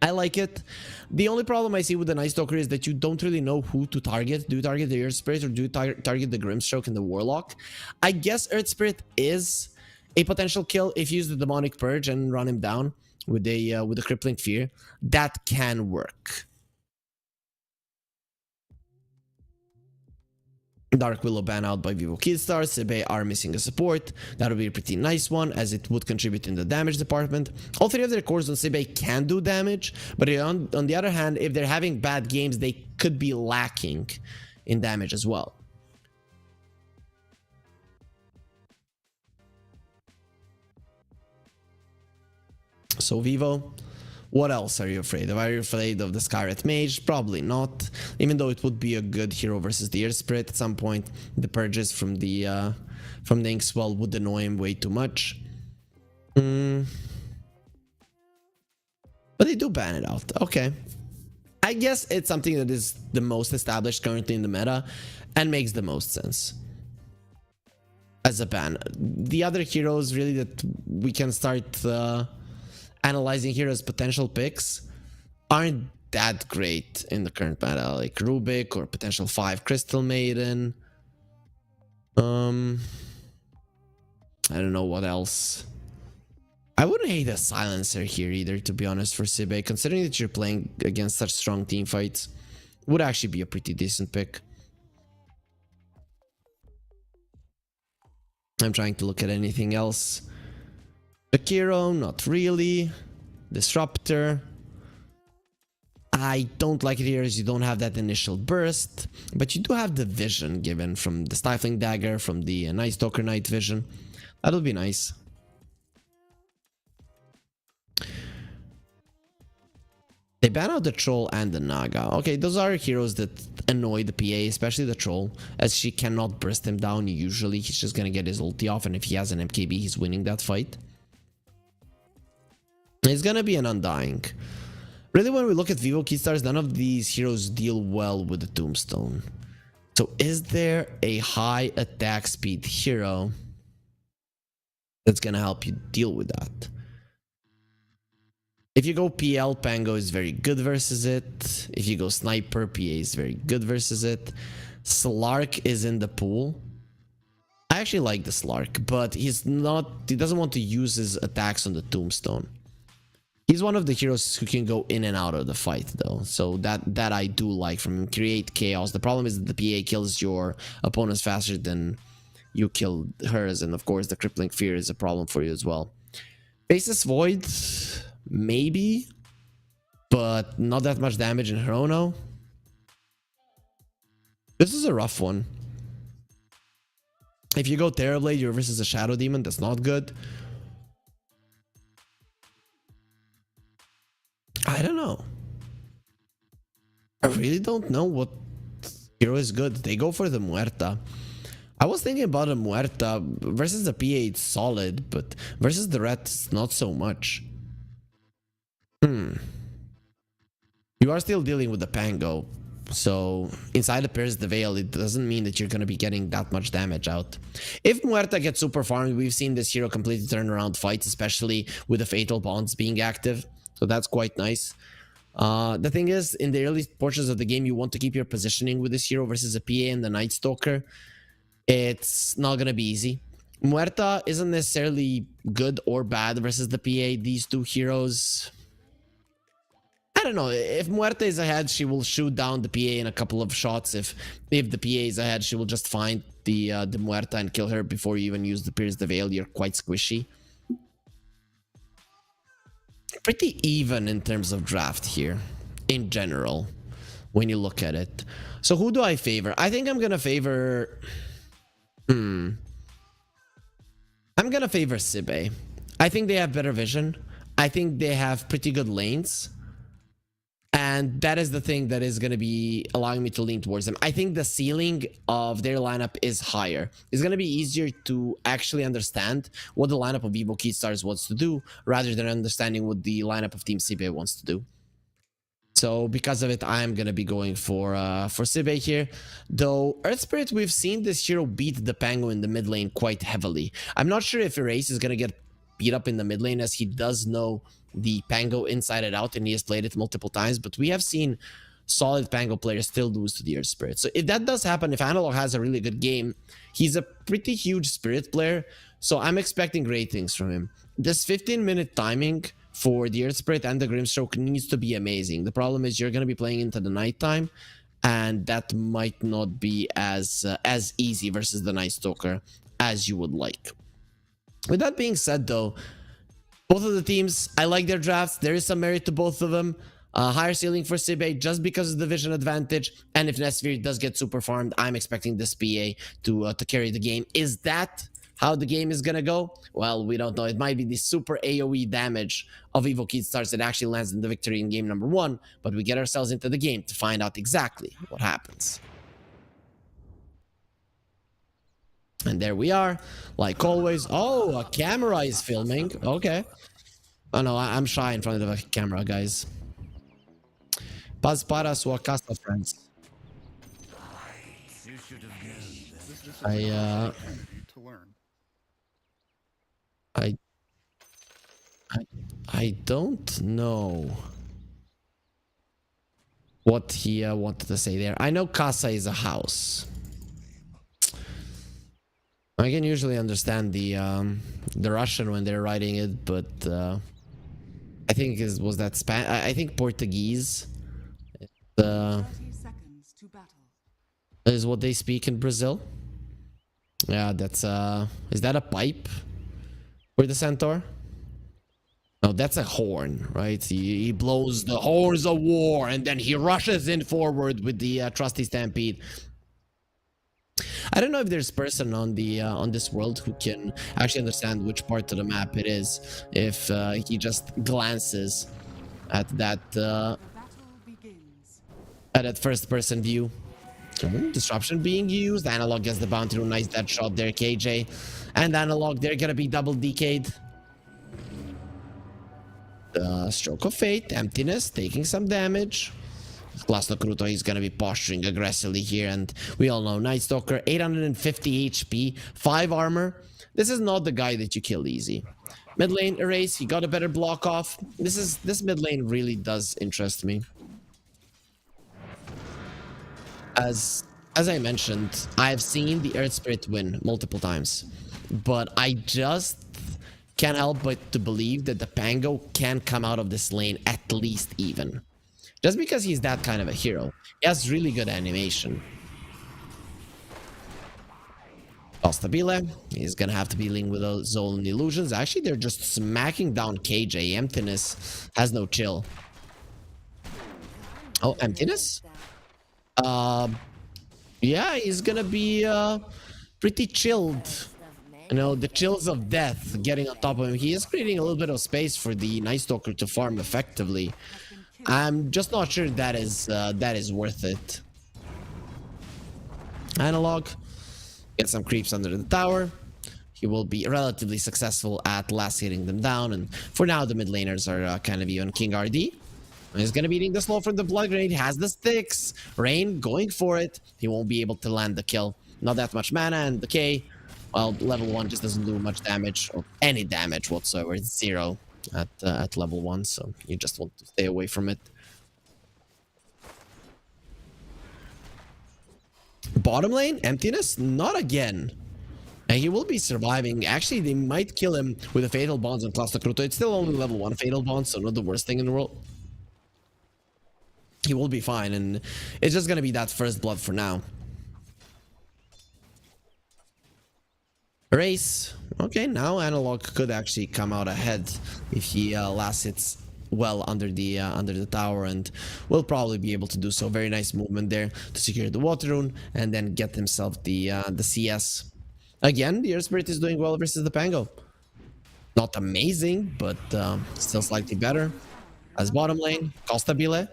I like it. The only problem I see with the Night Stalker is that you don't really know who to target. Do you target the Earth Spirit or do you target the Grimstroke and the Warlock? I guess Earth Spirit is a potential kill if you use the Demonic Purge and run him down with a Crippling Fear. That can work. Dark Willow ban out by Vivo Keystars. Sibe are missing a support. That would be a pretty nice one, as it would contribute in the damage department. All three of their cores on Sibe can do damage, but on the other hand, if they're having bad games, they could be lacking in damage as well. So Vivo, what else are you afraid of? Are you afraid of the Skyret Mage? Probably not, even though it would be a good hero versus the Air Spirit at some point. The purges from the Inkswell would annoy him way too much. But they do ban it out. Okay. I guess it's something that is the most established currently in the meta and makes the most sense as a ban. The other heroes really that we can start analyzing here as potential picks aren't that great in the current meta, like Rubik or potential 5 Crystal Maiden. I don't know what else. I wouldn't hate a Silencer here either, to be honest, for Sibe, considering that you're playing against such strong team fights. Would actually be a pretty decent pick. I'm trying to look at anything else. Akiro, not really. Disruptor. I don't like it here as you don't have that initial burst, but you do have the vision given from the Stifling Dagger, from the Night Stalker Night Vision. That'll be nice. They ban out the Troll and the Naga. Okay, those are heroes that annoy the PA, especially the Troll, as she cannot burst him down usually. He's just gonna get his ulti off, and if he has an MKB, he's winning that fight. It's gonna be an Undying. Really, when we look at Vivo Keystars, none of these heroes deal well with the Tombstone. So is there a high attack speed hero that's gonna help you deal with that? If you go PL, Pango is very good versus it. If you go Sniper, PA is very good versus it. Slark is in the pool. I actually like the Slark, but he doesn't want to use his attacks on the Tombstone. He's one of the heroes who can go in and out of the fight though, so that I do like from him. Create chaos. The problem is that the PA kills your opponents faster than you kill hers, and of course the Crippling Fear is a problem for you as well. Faceless Void, maybe, but not that much damage in Hirono. This is a rough one. If you go Terrorblade, you're versus a Shadow Demon, that's not good. I don't know. I really don't know what hero is good. They go for the Muerta. I was thinking about a Muerta versus the PA, it's solid, but versus the Rat, it's not so much. You are still dealing with the Pango, so inside the Pierce the Veil, it doesn't mean that you're going to be getting that much damage out. If Muerta gets super farmed, we've seen this hero completely turn around fights, especially with the Fatal Bonds being active, so that's quite nice. The thing is, in the early portions of the game, you want to keep your positioning with this hero versus a PA and the Night Stalker. It's not going to be easy. Muerta isn't necessarily good or bad versus the PA. These two heroes, I don't know. If Muerta is ahead, she will shoot down the PA in a couple of shots. If the PA is ahead, she will just find the Muerta and kill her before you even use the Pierce the Veil. You're quite squishy. Pretty even in terms of draft here, in general, when you look at it. So who do I favor? I think I'm gonna favor... I'm gonna favor Sibe. I think they have better vision. I think they have pretty good lanes. And that is the thing that is going to be allowing me to lean towards them. I think the ceiling of their lineup is higher. It's going to be easier to actually understand what the lineup of Evo Keystars wants to do rather than understanding what the lineup of Team Sibe wants to do. So because of it, I'm going to be going for Sibe here. Though Earth Spirit, we've seen this hero beat the Pango in the mid lane quite heavily. I'm not sure if Erase is going to get beat up in the mid lane, as he does know the Pango inside and out, and he has played it multiple times. But we have seen solid Pango players still lose to the Earth Spirit. So if that does happen, if Analog has a really good game, he's a pretty huge Spirit player. So I'm expecting great things from him. This 15-minute timing for the Earth Spirit and the Grimstroke needs to be amazing. The problem is you're going to be playing into the nighttime, and that might not be as easy versus the Night Stalker as you would like. With that being said, though, both of the teams, I like their drafts. There is some merit to both of them. Higher ceiling for Sibe just because of the vision advantage. And if Nesvir does get super farmed, I'm expecting this PA to carry the game. Is that how the game is gonna go? Well, we don't know. It might be the super AoE damage of Evo Keystars that actually lands in the victory in game number 1, but we get ourselves into the game to find out exactly what happens. And there we are, like always. Oh, a camera is filming. Okay. Oh no, I'm shy in front of a camera, guys. Paz para sua casa, friends. To learn. I don't know what he wanted to say there. I know casa is a house. I can usually understand the Russian when they're writing it, but I think was that I think Portuguese. 30 seconds to battle. Is what they speak in Brazil. Yeah, that's is that a pipe for the centaur? No, that's a horn, right? He blows the horns of war, and then he rushes in forward with the trusty stampede. I don't know if there's a person on the on this world who can actually understand which part of the map it is. If he just glances at that first-person view. Disruption being used. Analog gets the bounty rune. Nice dead shot there, KJ. And Analog, they're gonna be double DK'd. The Stroke of Fate, Emptiness, taking some damage. Glasno Kruto is gonna be posturing aggressively here, and we all know Night Stalker, 850 HP, 5 armor. This is not the guy that you kill easy. Mid lane, Erase, he got a better block off. This mid lane really does interest me. As I mentioned, I've seen the Earth Spirit win multiple times, but I just can't help but to believe that the Pango can come out of this lane at least even. Just because he's that kind of a hero. He has really good animation. Stabile, he's gonna have to be linked with those own illusions. Actually, they're just smacking down KJ. Emptiness has no chill. Oh, Emptiness? Yeah, he's gonna be pretty chilled. You know, the chills of death getting on top of him. He is creating a little bit of space for the Night Stalker to farm effectively. I'm just not sure that is worth it. Analog get some creeps under the tower. He will be relatively successful at last hitting them down, and for now the mid laners are kind of even. King RD is gonna be eating the slow from the blood grenade. Has the sticks. Rain going for it. He won't be able to land the kill. Not that much mana, and the K, well, level 1 just doesn't do much damage or any damage whatsoever. It's 0 at level 1, so you just want to stay away from it. Bottom lane, Emptiness, not again. And he will be surviving. Actually, they might kill him with a Fatal Bonds on Cluster Kruto. It's still only level 1 Fatal Bonds, so not the worst thing in the world. He will be fine, and it's just gonna be that first blood for now. Race. Okay, now Analog could actually come out ahead if he last hits well under the tower, and will probably be able to do so. Very nice movement there to secure the water rune and then get himself the CS. Again, the Earth Spirit is doing well versus the Pango. Not amazing, but still slightly better. As bottom lane, Stabile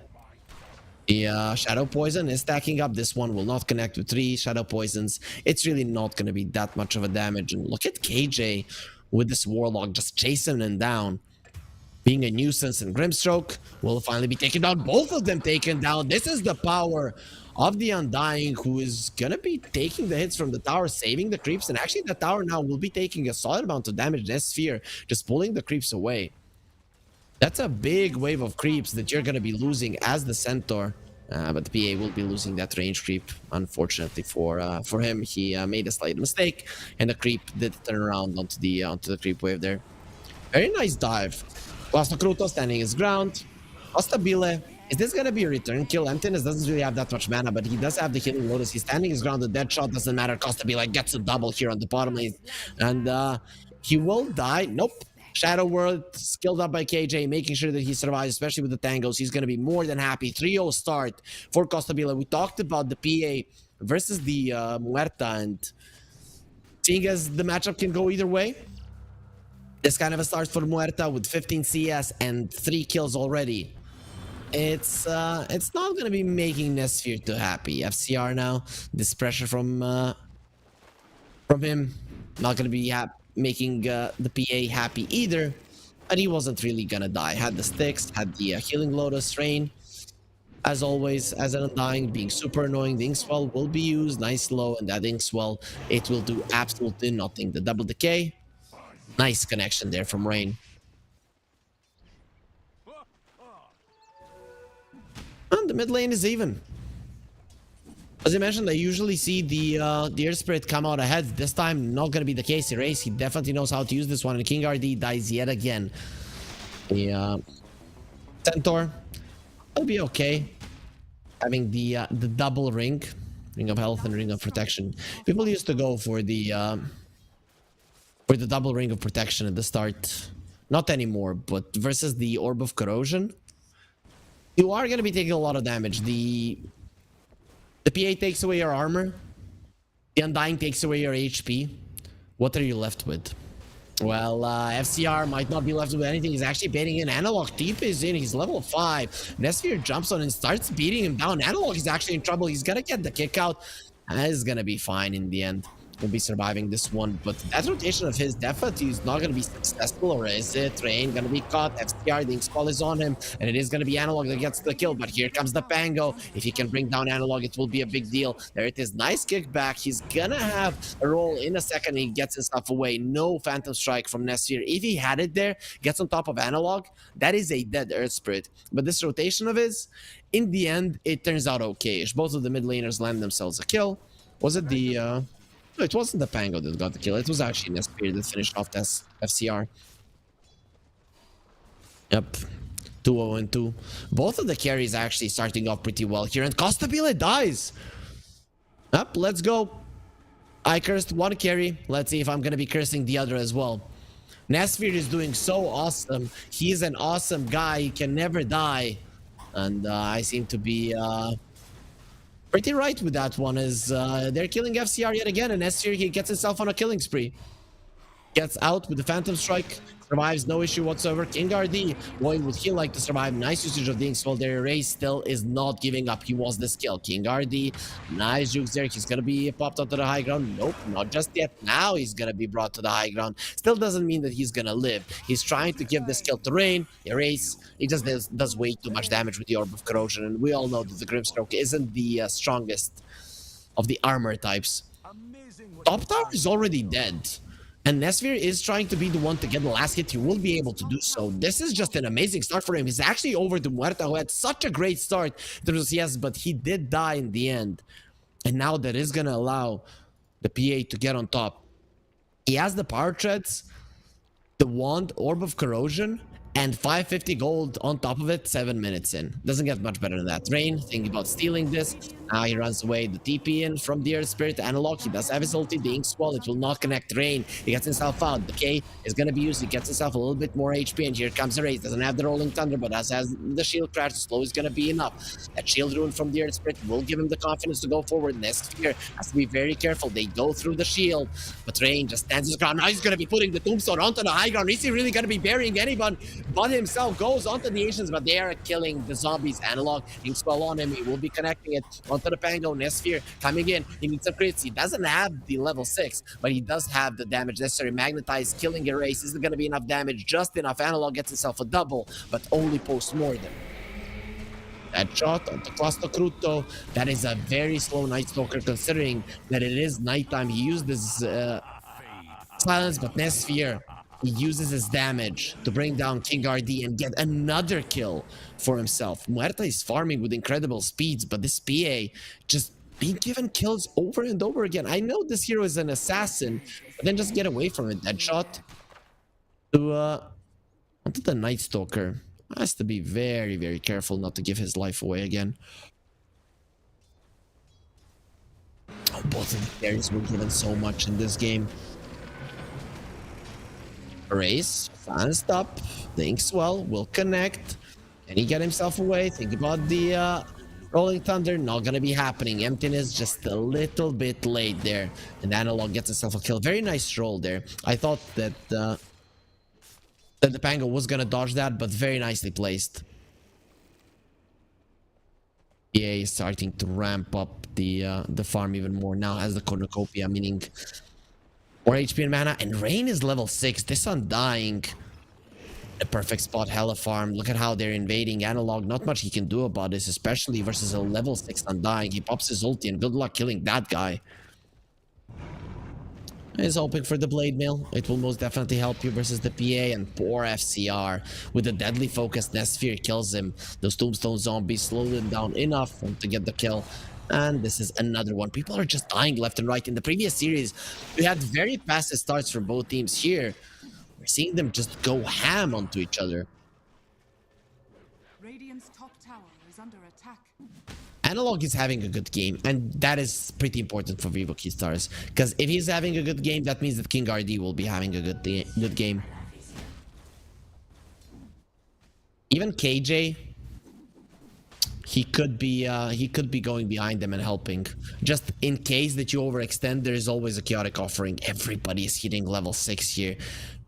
The Shadow Poison is stacking up. This one will not connect with 3 Shadow Poisons. It's really not going to be that much of a damage. And look at KJ with this Warlock just chasing him down. Being a nuisance, and Grimstroke will finally be taken down. Both of them taken down. This is the power of the Undying, who is going to be taking the hits from the tower, saving the creeps. And actually, the tower now will be taking a solid amount of damage. This Sphere just pulling the creeps away. That's a big wave of creeps that you're going to be losing as the Centaur. But the PA will be losing that range creep, unfortunately for him. He made a slight mistake, and the creep did turn around onto the creep wave there. Very nice dive. Costa Cruto standing his ground. Costabile. Is this going to be a return kill? Emptiness doesn't really have that much mana, but he does have the Healing Lotus. He's standing his ground. The dead shot doesn't matter. Costabile gets a double here on the bottom lane. And he will die. Nope. Shadow World skilled up by KJ, making sure that he survives, especially with the tangos. He's going to be more than happy. 3-0 start for Costabile. We talked about the PA versus the Muerta, and seeing as the matchup can go either way, this kind of a start for Muerta with 15 CS and 3 kills already. It's not going to be making Nesphere too happy. FCR now, this pressure from him, not going to be making the PA happy either, but he wasn't really gonna die. Had the sticks, had the Healing Lotus Rain. As always, as an Undying, being super annoying, the Inkswell will be used nice low, and that Inkswell, it will do absolutely nothing. The double decay, nice connection there from Rain. And the mid lane is even. As I mentioned, I usually see the Air Spirit come out ahead. This time, not going to be the case. Erase, he definitely knows how to use this one. And King RD dies yet again. The Centaur will be okay. Having the double ring. Ring of Health and Ring of Protection. People used to go for the double Ring of Protection at the start. Not anymore, but versus the Orb of Corrosion. You are going to be taking a lot of damage. The PA takes away your armor. The Undying takes away your HP. What are you left with? Well, FCR might not be left with anything. He's actually baiting in. Analog Deep is in. He's level 5. Nesphere jumps on and starts beating him down. Analog is actually in trouble. He's gonna get the kick out. It's gonna be fine in the end. He'll be surviving this one, but that rotation of his definitely is not going to be successful, or is it? Rain going to be caught. FCR, the Inkspall is on him, and it is going to be Analog that gets the kill, but here comes the Pango. If he can bring down Analog, it will be a big deal. There it is. Nice kickback. He's going to have a roll in a second. He gets himself away. No Phantom Strike from Nesphere. If he had it there, gets on top of Analog, that is a dead Earth Spirit. But this rotation of his, in the end, it turns out okay-ish. Both of the mid laners land themselves a kill. Was it the... No, it wasn't the Pango that got the kill. It was actually Nesphere that finished off this FCR. Yep. 2-0 and 2. Both of the carries actually starting off pretty well here. And Costabile dies. Yep, let's go. I cursed one carry. Let's see if I'm going to be cursing the other as well. Nesphere is doing so awesome. He's an awesome guy. He can never die. And I seem to be... pretty right with that one, as they're killing FCR yet again, and Nesphere, he gets himself on a killing spree. Gets out with the Phantom Strike, survives, no issue whatsoever. King RD, boy, would he like to survive. Nice usage of the Inkswell there. Ray still is not giving up. He wants this kill. King RD, nice jukes there. He's gonna be popped onto the high ground. Nope, not just yet. Now he's gonna be brought to the high ground. Still doesn't mean that he's gonna live. He's trying to give this kill to Rain. Erase. He just does way too much damage with the Orb of Corrosion, and we all know that the Grimstroke isn't the strongest of the armor types. Top tower is already dead. And Nesphere is trying to be the one to get the last hit. He will be able to do so. This is just an amazing start for him. He's actually over to Muerta, who had such a great start through CS, but he did die in the end. And now that is going to allow the PA to get on top. He has the power treads, the wand, Orb of Corrosion, and 550 gold on top of it 7 minutes in. Doesn't get much better than that. Rain, thinking about stealing this. Now he runs away. The TP in from the Earth Spirit Analog. He does have his ulti. The Inkswell, it will not connect. Rain, he gets himself out. The K is going to be used. He gets himself a little bit more HP. And here comes the Raze. Doesn't have the Rolling Thunder, but as has the Shield Crash, slow is going to be enough. That Shield Rune from the Earth Spirit will give him the confidence to go forward. Nesphere has to be very careful. They go through the shield. But Rain just stands his ground. Now he's going to be putting the Tombstone onto the high ground. Is he really going to be burying anyone? Bud himself goes onto the Asians, but they are killing the zombies. Analog, Inkswell on him. He will be connecting it onto the Pango. Nesphere coming in. He needs some crits. He doesn't have the level 6, but he does have the damage necessary. Magnetize, killing Erase. Isn't going to be enough damage. Just enough. Analog gets himself a double, but only post-mortem. That shot onto Cluster Cruto. That is a very slow Night Stalker considering that it is nighttime. He used his silence, but Nesphere, he uses his damage to bring down King RD and get another kill for himself. Muerta is farming with incredible speeds, but this PA just being given kills over and over again. I know this hero is an assassin, but then just get away from it. That shot to onto the Night Stalker. Has to be very, very careful not to give his life away again. Oh, both of the carries were given so much in this game. Race, fast up, thinks well, will connect. And he get himself away. Think about the Rolling Thunder, not gonna be happening. Emptiness just a little bit late there. And Analog gets himself a kill. Very nice roll there. I thought that the Pango was gonna dodge that, but very nicely placed. EA is starting to ramp up the farm even more now, has the cornucopia, meaning more HP and mana. And Rain is level 6. This Undying, a perfect spot, hella farm. Look at how they're invading. Analog, not much he can do about this, especially versus a level 6 Undying. He pops his ulti and good luck killing that guy. Is hoping for the Blade Mail. It will most definitely help you versus the PA, and poor FCR with the deadly focus. Nesphere kills him. Those Tombstone zombies slow him down enough to get the kill. And this is another one. People are just dying left and right. In the previous series, we had very passive starts from both teams. Here, we're seeing them just go ham onto each other. Radiant's top tower is under attack. Analog is having a good game, and that is pretty important for Vivo Keystars, because if he's having a good game, that means that King RD will be having a good game. Even KJ, he could be going behind them and helping. Just in case that you overextend, there is always a chaotic offering. Everybody is hitting level 6 here,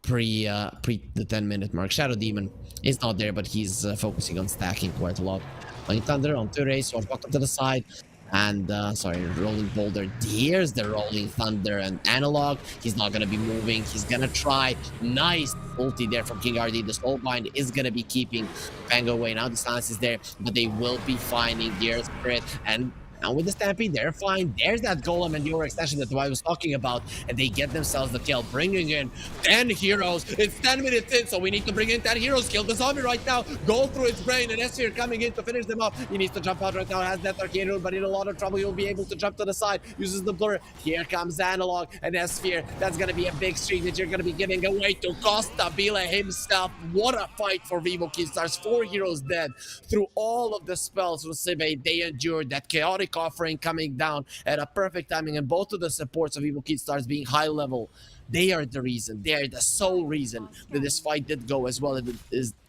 pre the 10-minute mark. Shadow Demon is not there, but he's focusing on stacking quite a lot. Rolling Thunder on 2 race, sword buckle to the side, and sorry, Rolling Boulder. Here's the Rolling Thunder, and Analog, he's not gonna be moving, he's gonna try. Nice ulti there from King RD. The Soulbind is gonna be keeping Pango away. Now the silence is there, but they will be finding their Spirit, and now with the Stampede, they're fine. There's that Golem and the overextension that I was talking about, and they get themselves the kill, bringing in 10 heroes. It's 10 minutes in, so we need to bring in 10 heroes. Kill the zombie right now. Go through its brain, and Esphere coming in to finish them up. He needs to jump out right now. Has that Arcane Rune, but in a lot of trouble. He'll be able to jump to the side. Uses the blur. Here comes Analog and Esphere. That's going to be a big streak that you're going to be giving away to Costa Bila himself. What a fight for Vivo Keystars. 4 heroes dead. Through all of the spells from Sibe, they endured that chaotic offering coming down at a perfect timing, and both of the supports of Vivo Keystars being high level, they are the reason, they are the sole reason that this fight did go as well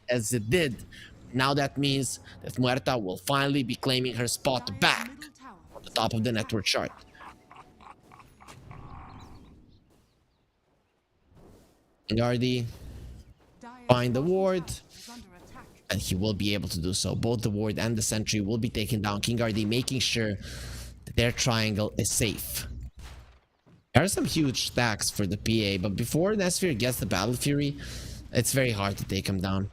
as it did. Now that means that Muerta will finally be claiming her spot back on the top of the network chart. Gardy find the ward, and he will be able to do so. Both the ward and the sentry will be taken down. King RD making sure that their triangle is safe. There are some huge stacks for the PA, but before Nesphere gets the Battle Fury, it's very hard to take him down.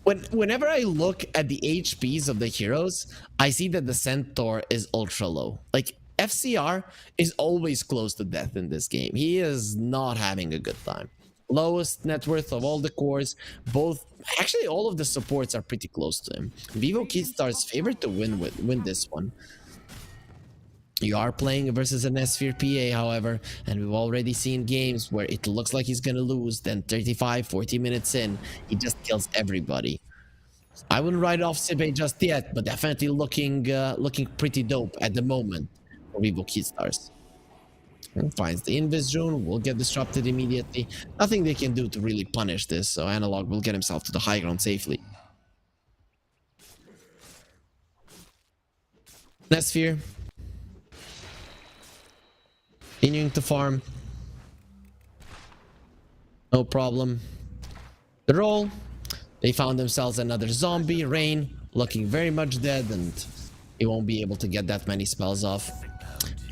Whenever I look at the HPs of the heroes, I see that the Centaur is ultra low. Like, FCR is always close to death in this game. He is not having a good time. Lowest net worth of all the cores. Actually all of the supports are pretty close to him. Vivo Keystars favored to win this one. You are playing versus an Nesphere PA, however, and we've already seen games where it looks like he's gonna lose, then 35-40 minutes in, he just kills everybody. I wouldn't write off Sibe just yet, but definitely looking pretty dope at the moment for Vivo Keystars. And finds the Invis Rune, will get disrupted immediately. Nothing they can do to really punish this, so Analog will get himself to the high ground safely. Nesphere continuing to farm. No problem. The roll. They found themselves another zombie, Rain, looking very much dead, and he won't be able to get that many spells off.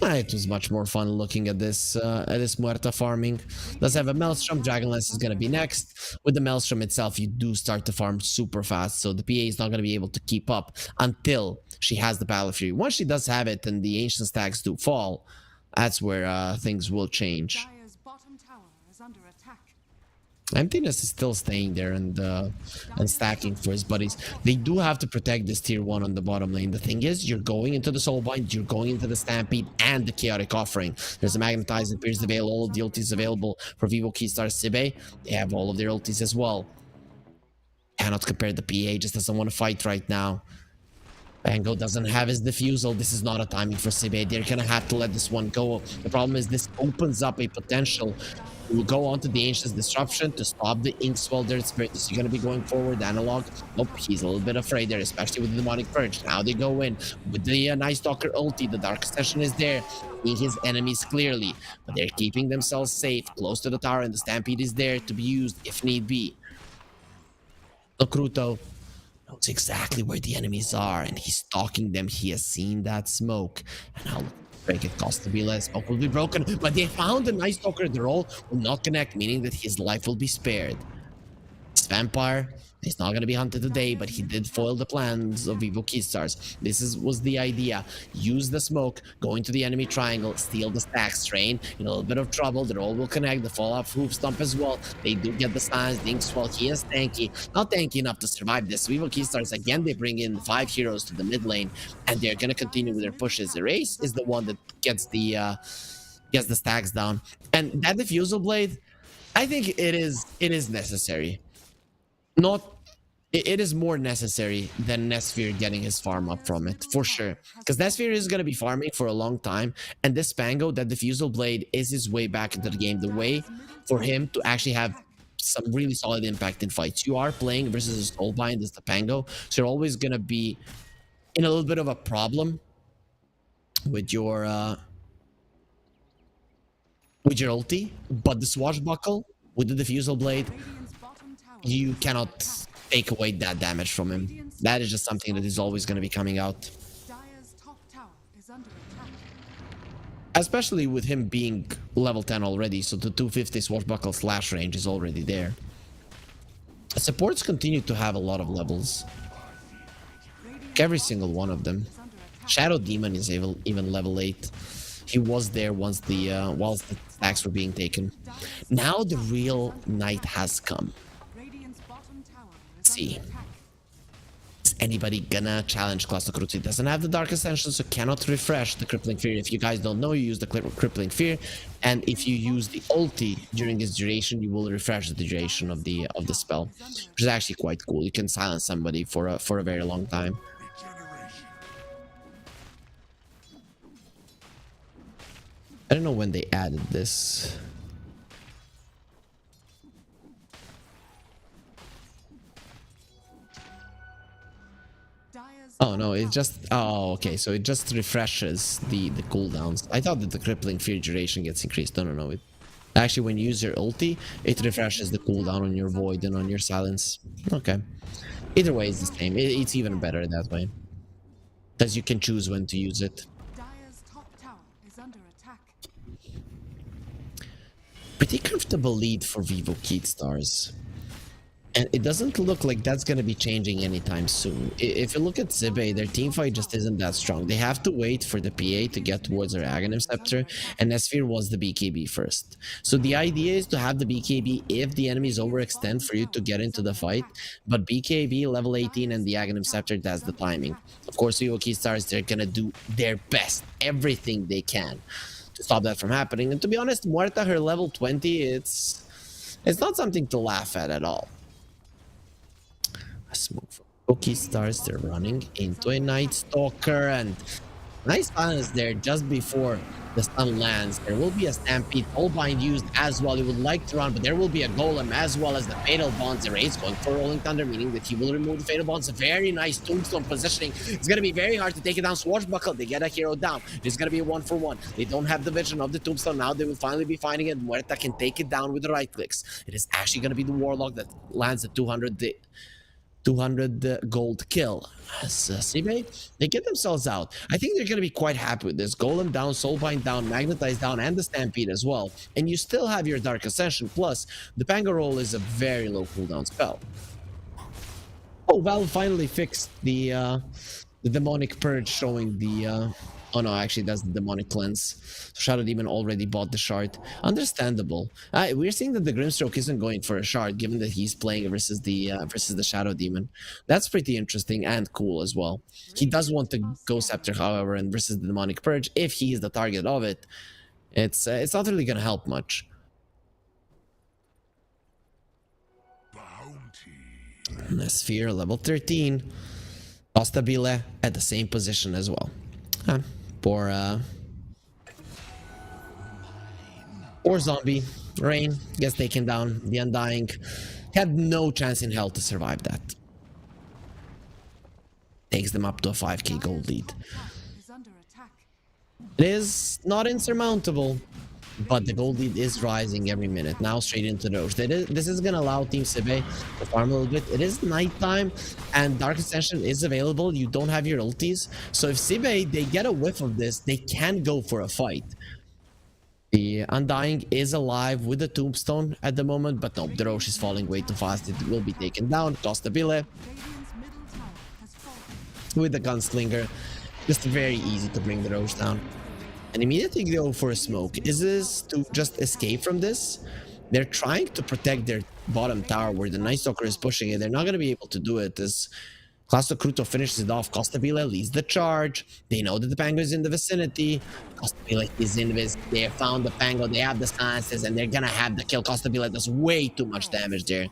It was much more fun looking at this Muerta farming. Let's have a Maelstrom. Dragonlance is going to be next. With the Maelstrom itself, you do start to farm super fast, so the PA is not going to be able to keep up until she has the Battle Fury. Once she does have it and the Ancient Stacks do fall, that's where things will change. Dire's bottom tower is under attack. Emptiness is still staying there and stacking for his buddies. They do have to protect this tier 1 on the bottom lane. The thing is, you're going into the Soulbind, you're going into the Stampede and the Chaotic Offering. There's a Magnetize and Pierce available, all of the ultis available for Vivo Keystar Sibe. They have all of their ultis as well. Cannot compare the PA, just doesn't want to fight right now. Pango doesn't have his defusal. This is not a timing for Sibe. They're gonna have to let this one go. The problem is this opens up a potential. We'll go on to the Ancient's Disruption to stop the Inkswell there. Spirit is going to be going forward. Analog. Nope, he's a little bit afraid there, especially with the Demonic Purge. Now they go in with the Night Stalker ulti. The Dark Ascension is there, seeing his enemies clearly. But they're keeping themselves safe, close to the tower, and the Stampede is there to be used if need be. Lokruto knows exactly where the enemies are, and he's stalking them. He has seen that smoke. And now break it costs to be less. Smoke will be broken, but they found the Night Stalker. The roll will not connect, meaning that his life will be spared. This vampire is not going to be hunted today, but he did foil the plans of Vivo Keystars. This was the idea. Use the smoke, go into the enemy triangle, steal the stacks. Rain in a little bit of trouble. The roll will connect. The fall-off hoof stomp as well. They do get the signs. Inkswell, he is tanky. Not tanky enough to survive this. Vivo Keystars, again, they bring in 5 heroes to the mid lane, and they're going to continue with their pushes. Erase is the one that gets the stacks down. And that Diffusal Blade, I think it is necessary. It is more necessary than Nesphere getting his farm up from it, for sure. Because Nesphere is going to be farming for a long time, and this Pango, that Diffusal Blade, is his way back into the game. The way for him to actually have some really solid impact in fights. You are playing versus a Soulbind as the Pango, so you're always going to be in a little bit of a problem with your ulti, but the Swashbuckle with the Diffusal Blade, you cannot take away that damage from him. That is just something that is always going to be coming out. Dire's top tower is under attack. Especially with him being level 10 already, so the 250 Swashbuckle slash range is already there. Supports continue to have a lot of levels. Every single one of them. Shadow Demon is even level 8. He was there once whilst the stacks were being taken. Now the real night has come. Let's see. Is anybody gonna challenge Class Lokruto? It doesn't have the Dark Ascension, so cannot refresh the Crippling Fear. If you guys don't know, you use the Crippling Fear, and if you use the ulti during its duration, you will refresh the duration of the spell, which is actually quite cool. You can silence somebody for a very long time. I don't know when they added this. Oh no, it just... Oh, okay, so it just refreshes the cooldowns. I thought that the Crippling Fear duration gets increased. No. Actually, when you use your ulti, it refreshes the cooldown on your Void and on your Silence. Okay. Either way, it's the same. It's even better that way. Because you can choose when to use it. Dire's top tower is under attack. Pretty comfortable lead for Vivo Keystars. And it doesn't look like that's going to be changing anytime soon. If you look at Zibe, their team fight just isn't that strong. They have to wait for the PA to get towards their Aghanim Scepter, and Nesphere was the BKB first. So the idea is to have the BKB if the enemies overextend for you to get into the fight, but BKB level 18 and the Aghanim Scepter, that's the timing. Of course, Vivo Keystars, they're going to do their best, everything they can to stop that from happening. And to be honest, Muerta, her level 20, it's not something to laugh at all. Let's move. Keystars, they're running into a Night Stalker, and nice balance there just before the stun lands. There will be a Stampede, Soulbind used as well. He would like to run, but there will be a Golem as well as the Fatal Bonds. Erase going for Rolling Thunder, meaning that he will remove the Fatal Bonds. Very nice Tombstone positioning. It's going to be very hard to take it down. Swashbuckle, they get a hero down. It's going to be a 1-for-1. They don't have the vision of the Tombstone. Now they will finally be finding it. Muerta can take it down with the right clicks. It is actually going to be the Warlock that lands the 200. 200 gold kill. As Sibe, they get themselves out. I think they're going to be quite happy with this. Golem down, Soulbind down, Magnetize down, and the Stampede as well. And you still have your Dark Ascension, plus the Pango Roll is a very low cooldown spell. Oh, Valve finally fixed the Demonic Purge, showing the... oh no, actually that's the Demonic Cleanse. Shadow Demon already bought the shard. Understandable. We're seeing that the Grimstroke isn't going for a shard, given that he's playing versus the Shadow Demon. That's pretty interesting and cool as well. He does want the Ghost Scepter, however, and versus the Demonic Purge, if he is the target of it, it's not really going to help much. The Sphere, level 13. Ostabile at the same position as well. Poor zombie. Rain gets taken down. The Undying had no chance in hell to survive that. Takes them up to a 5k gold lead. It is not insurmountable, but the gold lead is rising every minute. Now straight into the Roche. This is going to allow Team Sibe to farm a little bit. It is nighttime and Dark Ascension is available. You don't have your ultis. So if Sibe, they get a whiff of this, they can go for a fight. The Undying is alive with the Tombstone at the moment, but no, the Roche is falling way too fast. It will be taken down. Costabile with the Gunslinger. Just very easy to bring the Roche down. And immediately go for a smoke. Is this to just escape from this? They're trying to protect their bottom tower where the Night Stalker is pushing it. They're not going to be able to do it as Classo Cruto finishes it off. Costabile leads the charge. They know that the Pango is in the vicinity. Costabile is in this. They have found the Pango. They have the silences and they're going to have the kill. Costabile does way too much damage there.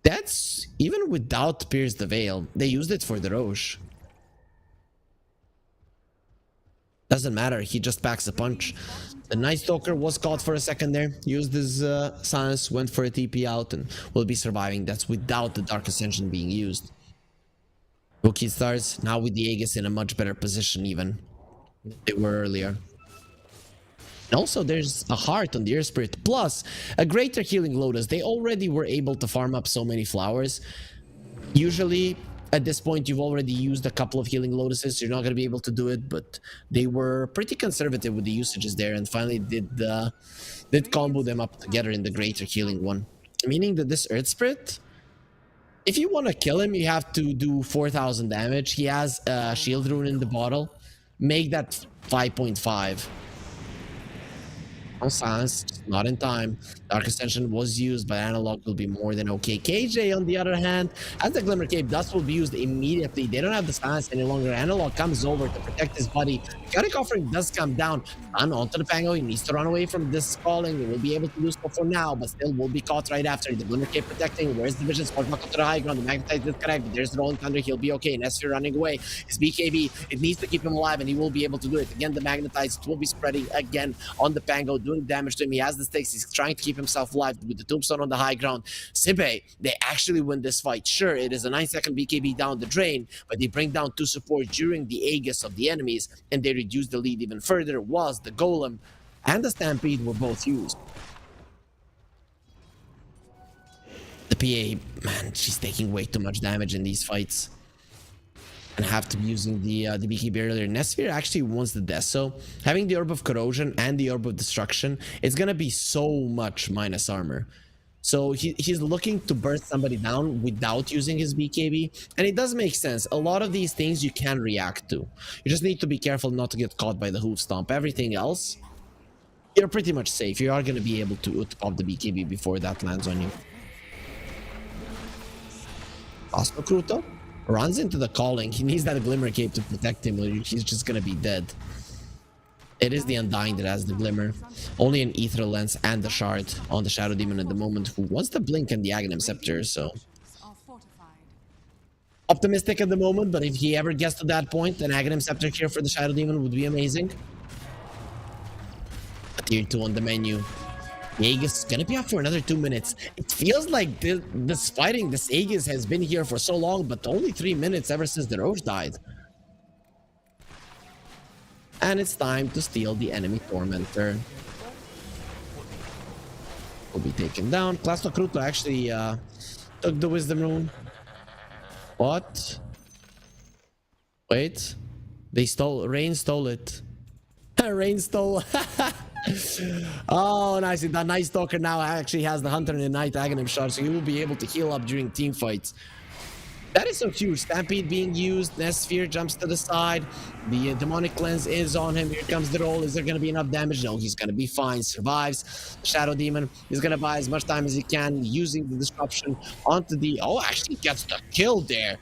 That's even without Pierce the Veil. They used it for the Roche. Doesn't matter, he just packs a punch. The Night Stalker was caught for a second there, used his silence, went for a TP out, and will be surviving. That's without the Dark Ascension being used. Rookie Stars, now with the Aegis in a much better position even than they were earlier. And also there's a heart on the Earth Spirit, plus a greater healing Lotus. They already were able to farm up so many flowers. Usually, at this point, you've already used a couple of healing lotuses. You're not going to be able to do it, but they were pretty conservative with the usages there and finally did combo them up together in the greater healing one. Meaning that this Earth Spirit, if you want to kill him, you have to do 4,000 damage. He has a shield rune in the bottle. Make that 5.5. No silence, not in time. Dark Ascension was used, but Analog will be more than okay. KJ, on the other hand, as the Glimmer Cape, Dust will be used immediately. They don't have the silence any longer. Analog comes over to protect his buddy. Chaotic Offering does come down and onto the Pango. He needs to run away from this calling. He will be able to do so for now, but still will be caught right after. The Glimmer Cape protecting. Where's the vision? Spot back up to the high ground. The Magnetize is correct, but there's the Rolling Thunder. He'll be okay. Nesphere running away. His BKB, it needs to keep him alive, and he will be able to do it. Again, the Magnetize will be spreading again on the Pango, doing damage to him. He has the stakes. He's trying to keep himself alive with the Tombstone on the high ground. Sibe, they actually win this fight. Sure, it is a 9-second BKB down the drain, but they bring down 2 support during the Aegis of the enemies, and they reduce the lead even further. Was the Golem and the Stampede were both used. The PA, man, she's taking way too much damage in these fights. And have to be using the BKB earlier. Nesphere actually wants the death, so having the Orb of Corrosion and the Orb of Destruction, it's gonna be so much minus armor. So he's looking to burst somebody down without using his BKB, and it does make sense. A lot of these things you can react to. You just need to be careful not to get caught by the hoof stomp. Everything else, you're pretty much safe. You are gonna be able to pop the BKB before that lands on you. Osmo Kruto runs into the calling. He needs that Glimmer Cape to protect him, or he's just gonna be dead. It is the Undying that has the Glimmer. Only an Ethereal Lens and the Shard on the Shadow Demon at the moment, who wants the Blink and the Aghanim Scepter, so... optimistic at the moment, but if he ever gets to that point, an Aghanim Scepter here for the Shadow Demon would be amazing. A tier 2 on the menu. The Aegis is gonna be up for another 2 minutes. It feels like this fighting, this Aegis has been here for so long, but only 3 minutes ever since the Roche died. And it's time to steal the enemy Tormentor. Will be taken down. Classo Kruto actually took the Wisdom Rune. What? Wait. Rain stole it. Rain stole. Oh, nice. That Night Stalker now actually has the Hunter and the Night Aghanim shard, so he will be able to heal up during team fights. That is so huge. Stampede being used. Nesphere jumps to the side. The demonic cleanse is on him. Here comes the roll. Is there going to be enough damage? No, he's going to be fine. Survives. The Shadow Demon is going to buy as much time as he can using the disruption onto the... Oh, actually gets the kill there.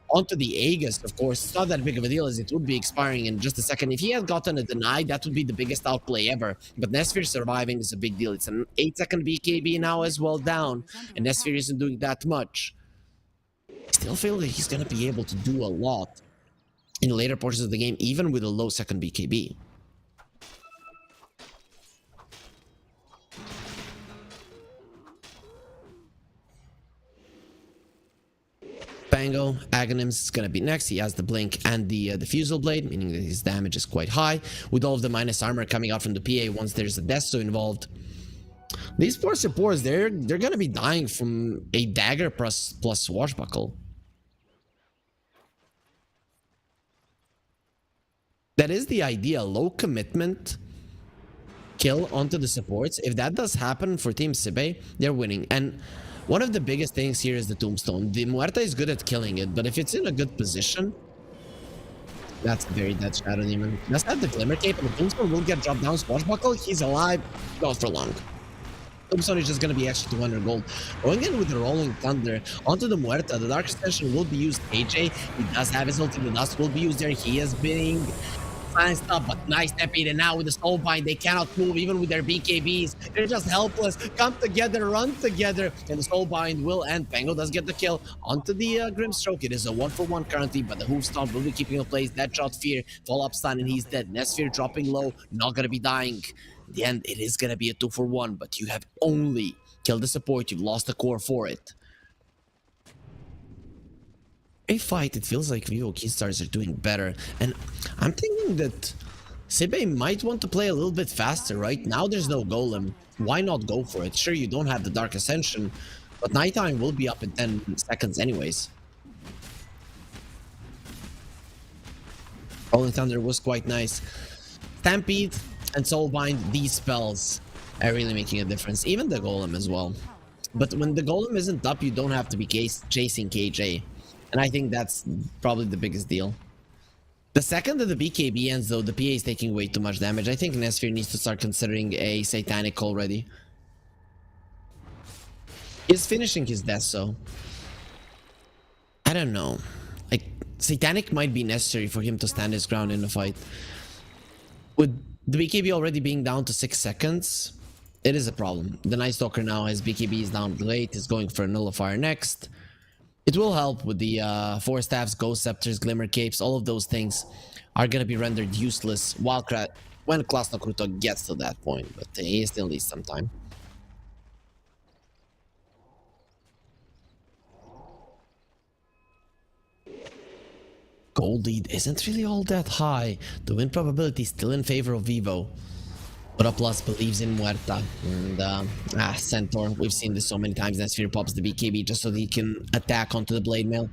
Onto the Aegis, of course. It's not that big of a deal as it would be expiring in just a second. If he had gotten a denied, that would be the biggest outplay ever. But Nesphere surviving is a big deal. It's an 8-second BKB now as well down. And Nesphere isn't doing that much. I still feel that he's going to be able to do a lot in later portions of the game, even with a low second BKB. Pango, Aghanims is going to be next. He has the Blink and the Diffusal Blade, meaning that his damage is quite high. With all of the minus armor coming out from the PA once there's a Desto involved. These 4 supports, they're going to be dying from a Dagger plus Swashbuckle. That is the idea. Low commitment kill onto the supports. If that does happen for Team Sibe, they're winning. And one of the biggest things here is the Tombstone. The Muerta is good at killing it, but if it's in a good position... That's a very dead Shadow Demon. Does have the Glimmer Cape, and the Tombstone will get dropped down. Swashbuckle, he's alive. Goes for long. Tombstone is just going to be extra 200 gold. Going in with the Rolling Thunder onto the Muerta. The Dark Extension will be used. AJ, he does have his ulti. The Dust will be used there. He is being glanced up, but nice Stampede. And now with the Soulbind, they cannot move even with their BKBs. They're just helpless. Come together, run together. And the Soulbind will end. Pango does get the kill onto the Grimstroke. It is a 1-for-1 currently, but the Hoof Stomp will be keeping in place. Deadshot Fear, follow-up stun, and he's dead. Nesphere dropping low, not going to be dying. In the end, it is going to be a 2-for-1, but you have only killed the support. You've lost the core for it. A fight, it feels like Vivo Keystars are doing better. And I'm thinking that Sibe might want to play a little bit faster, right? Now there's no Golem. Why not go for it? Sure, you don't have the Dark Ascension, but Nighttime will be up in 10 seconds anyways. Rolling Thunder was quite nice. Stampede and Soulbind, these spells are really making a difference. Even the Golem as well. But when the Golem isn't up, you don't have to be chasing KJ. And I think that's probably the biggest deal. The second that the BKB ends, though, the PA is taking way too much damage. I think Nesphere needs to start considering a Satanic already. He's finishing his death, so... I don't know. Like, Satanic might be necessary for him to stand his ground in the fight. With the BKB already being down to 6 seconds, it is a problem. The Night Stalker now, his BKB is down late, is going for a Nullifier next. It will help with the 4 staffs, Ghost Scepters, Glimmer Capes. All of those things are going to be rendered useless when Class Nakuto gets to that point, but he still needs some time. Gold lead isn't really all that high. The win probability is still in favor of Vivo. But Plus believes in Muerta. And Centaur, we've seen this so many times. Nesphere pops the BKB just so that he can attack onto the Blade Mail.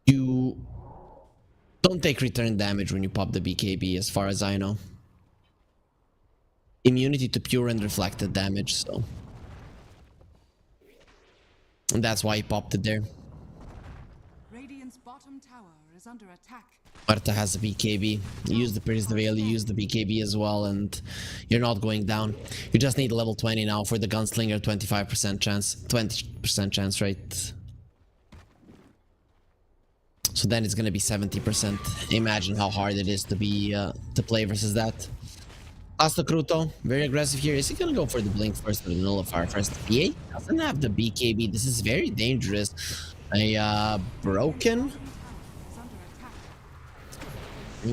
You don't take return damage when you pop the BKB, as far as I know. Immunity to pure and reflected damage, so. And that's why he popped it there. Radiant's bottom tower is under attack. Muerta has a BKB. You use the Pierce the Veil, you use the BKB as well, and you're not going down. You just need level 20 now for the Gunslinger, 25% chance. 20% chance, right? So then it's gonna be 70%. Imagine how hard it is to be to play versus that. Asta Kruto, very aggressive here. Is he gonna go for the Blink first or the Nullifier first? PA doesn't have the BKB. This is very dangerous. A Broken.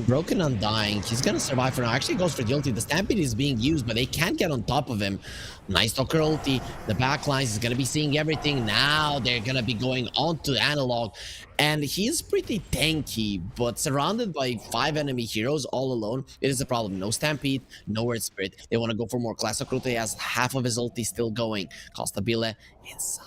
Broken Undying. He's gonna survive for now. Actually goes for the ulti. The Stampede is being used, but they can't get on top of him. Nice Stalker ulti. The backlines is gonna be seeing everything. Now they're gonna be going on to Analog. and he's pretty tanky, but surrounded by 5 enemy heroes all alone, it is a problem. No Stampede, no Earth Spirit. They want to go for more. Classic Rute has half of his ulti still going. Costabile inside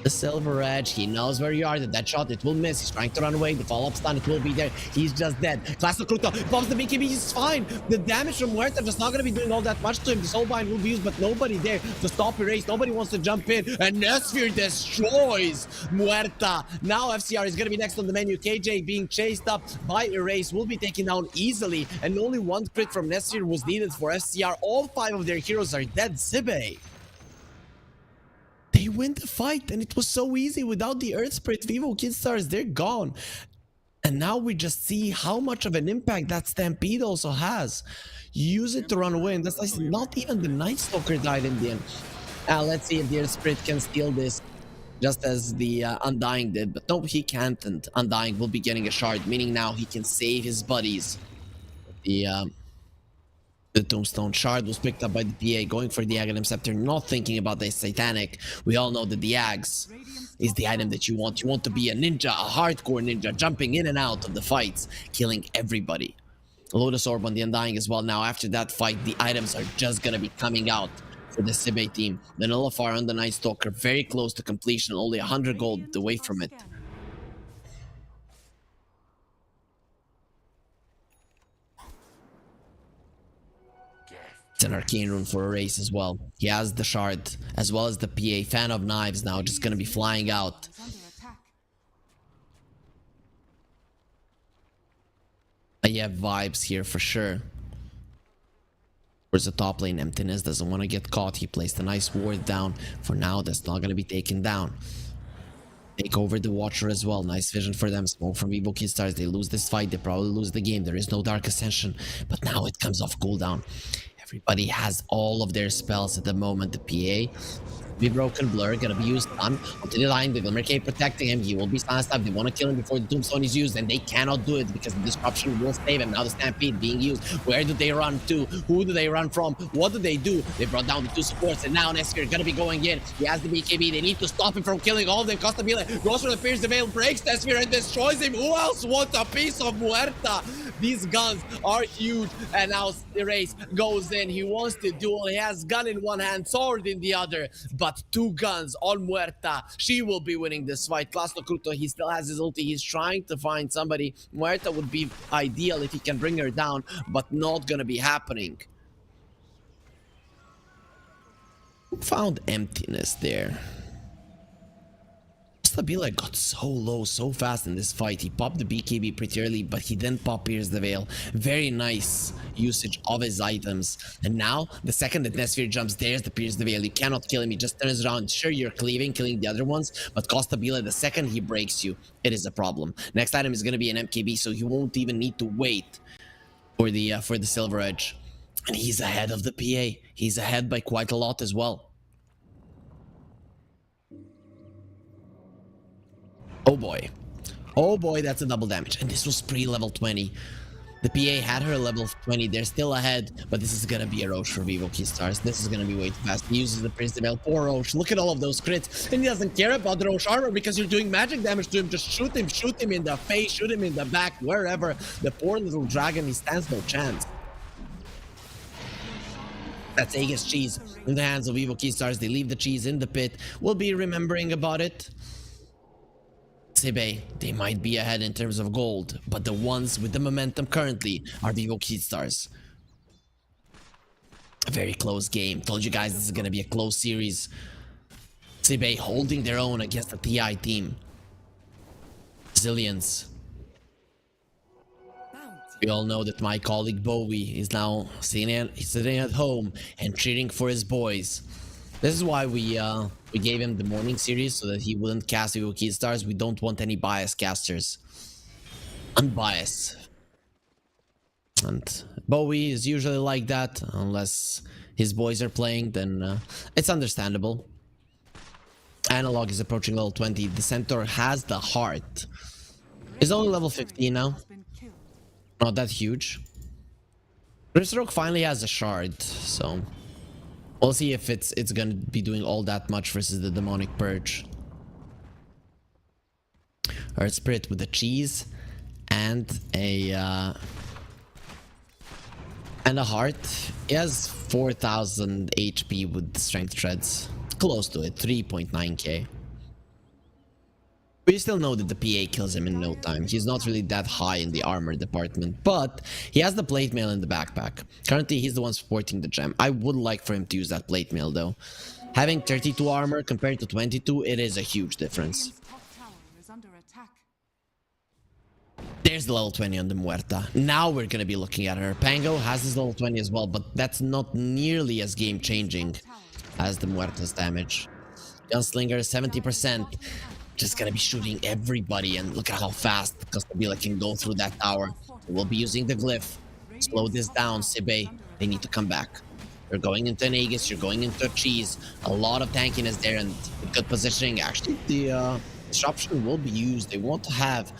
the Silver Edge. He knows where you are. That shot, it will miss. He's trying to run away. The follow-up stun, it will be there. He's just dead. Classic Rute bombs the BKB. He's fine. The damage from Muerta just not going to be doing all that much to him. The Soulbind will be used, but nobody there to stop Erase. Nobody wants to jump in. And Nesphere destroys Muerta. Now FCR is going to be next on the menu. KJ being chased up by Erase will be taken down easily. And only one crit from Nesphere was needed for FCR. All 5 of their heroes are dead. Zibe. They win the fight, and it was so easy without the Earth Spirit. Vivo Kidstars, they're gone. And now we just see how much of an impact that Stampede also has. Use it to run away, and that's like not even the Night Stalker died in the end. Let's see if the Earth Spirit can steal this, just as the Undying did. But no, he can't, and Undying will be getting a shard, meaning now he can save his buddies. The Tombstone shard was picked up by the PA, going for the Aghanim Scepter, not thinking about the Satanic. We all know that the Ags is the item that you want. You want to be a ninja, a hardcore ninja, jumping in and out of the fights, killing everybody. Lotus Orb on the Undying as well. Now, after that fight, the items are just going to be coming out for the Sibe team. The Nullifier on the Night Stalker, very close to completion, only 100 gold away from it. It's an Arcane Rune for Erase as well. He has the shard, as well as the PA. Fan of Knives now, just gonna be flying out. I have vibes here for sure. Where's the top lane? Emptiness doesn't want to get caught. He placed a nice ward down. For now, that's not gonna be taken down. Take over the Watcher as well. Nice vision for them. Smoke from Evo Kidstars. They lose this fight. They probably lose the game. There is no Dark Ascension, but now it comes off cooldown. Everybody has all of their spells at the moment. The PA be broken. Blur gonna be used on onto the line. The Glimmer Cape protecting him. He will be silenced up. They want to kill him before the Tombstone is used, and they cannot do it because the disruption will save him. Now the Stampede being used. Where do they run to? Who do they run from? What do they do? They brought down the 2 supports, and now Nesphere gonna be going in. He has the BKB. They need to stop him from killing all of them. Costabile goes for the Pierce the Veil, breaks Nesphere and destroys him. Who else wants a piece of Muerta? These guns are huge, and now Erase goes in. He wants to duel. He has gun in one hand, sword in the other, but 2 guns on Muerta. She will be winning this fight. Klasno Kruto, he still has his ulti. He's trying to find somebody. Muerta would be ideal if he can bring her down, but not gonna be happening. Found emptiness there. Stabila got so low so fast in this fight. He popped the BKB pretty early, but he then popped Pierce the Veil. Very nice usage of his items. And now, the second that Nesphere jumps, there's the Pierce the Veil. You cannot kill him. He just turns around. Sure, you're cleaving, killing the other ones, but Costabile, the second he breaks you, it is a problem. Next item is going to be an MKB, so you won't even need to wait for the Silver Edge. And he's ahead of the PA. He's ahead by quite a lot as well. Oh boy. Oh boy, that's a double damage. And this was pre-level 20. The PA had her level 20. They're still ahead, but this is gonna be a Roche for Vivo Keystars. This is gonna be way too fast. He uses the Prince Veil. Poor Roche. Look at all of those crits. And he doesn't care about the Roche armor because you're doing magic damage to him. Just shoot him in the face, shoot him in the back, wherever. The poor little dragon, he stands no chance. That's Aegis cheese in the hands of Vivo Keystars. They leave the cheese in the pit. We'll be remembering about it. Sibe, they might be ahead in terms of gold, but the ones with the momentum currently are Vivo Keystars. A very close game. Told you guys this is going to be a close series. Sibe holding their own against the TI team. Zillions. We all know that my colleague Bowie is now sitting at home and cheering for his boys. This is why we gave him the morning series, so that he wouldn't cast Vivo Keystars. We don't want any biased casters. Unbiased. And Bowie is usually like that, unless his boys are playing, then it's understandable. Analog is approaching level 20. The Centaur has the heart. He's only level 15 now. Not that huge. Grimstroke finally has a shard, so we'll see if it's gonna be doing all that much versus the Demonic Purge. Earth Spirit with a cheese and a heart. He has 4,000 HP with strength treads. Close to it, 3.9k. We still know that the PA kills him in no time. He's not really that high in the armor department, but he has the plate mail in the backpack. Currently, he's the one supporting the gem. I would like for him to use that plate mail though. Having 32 armor compared to 22, it is a huge difference. Radiant's top tower is under attack. There's the level 20 on the Muerta. Now we're gonna be looking at her. Pango has his level 20 as well, but that's not nearly as game-changing as the Muerta's damage. Gunslinger 70%. Just gonna be shooting everybody, and look at how fast Costabile can go through that tower. We'll be using the glyph. Slow this down, Sibe. They need to come back. You're going into an Aegis, you're going into a cheese. A lot of tankiness there and good positioning. Actually, the disruption will be used. They want to have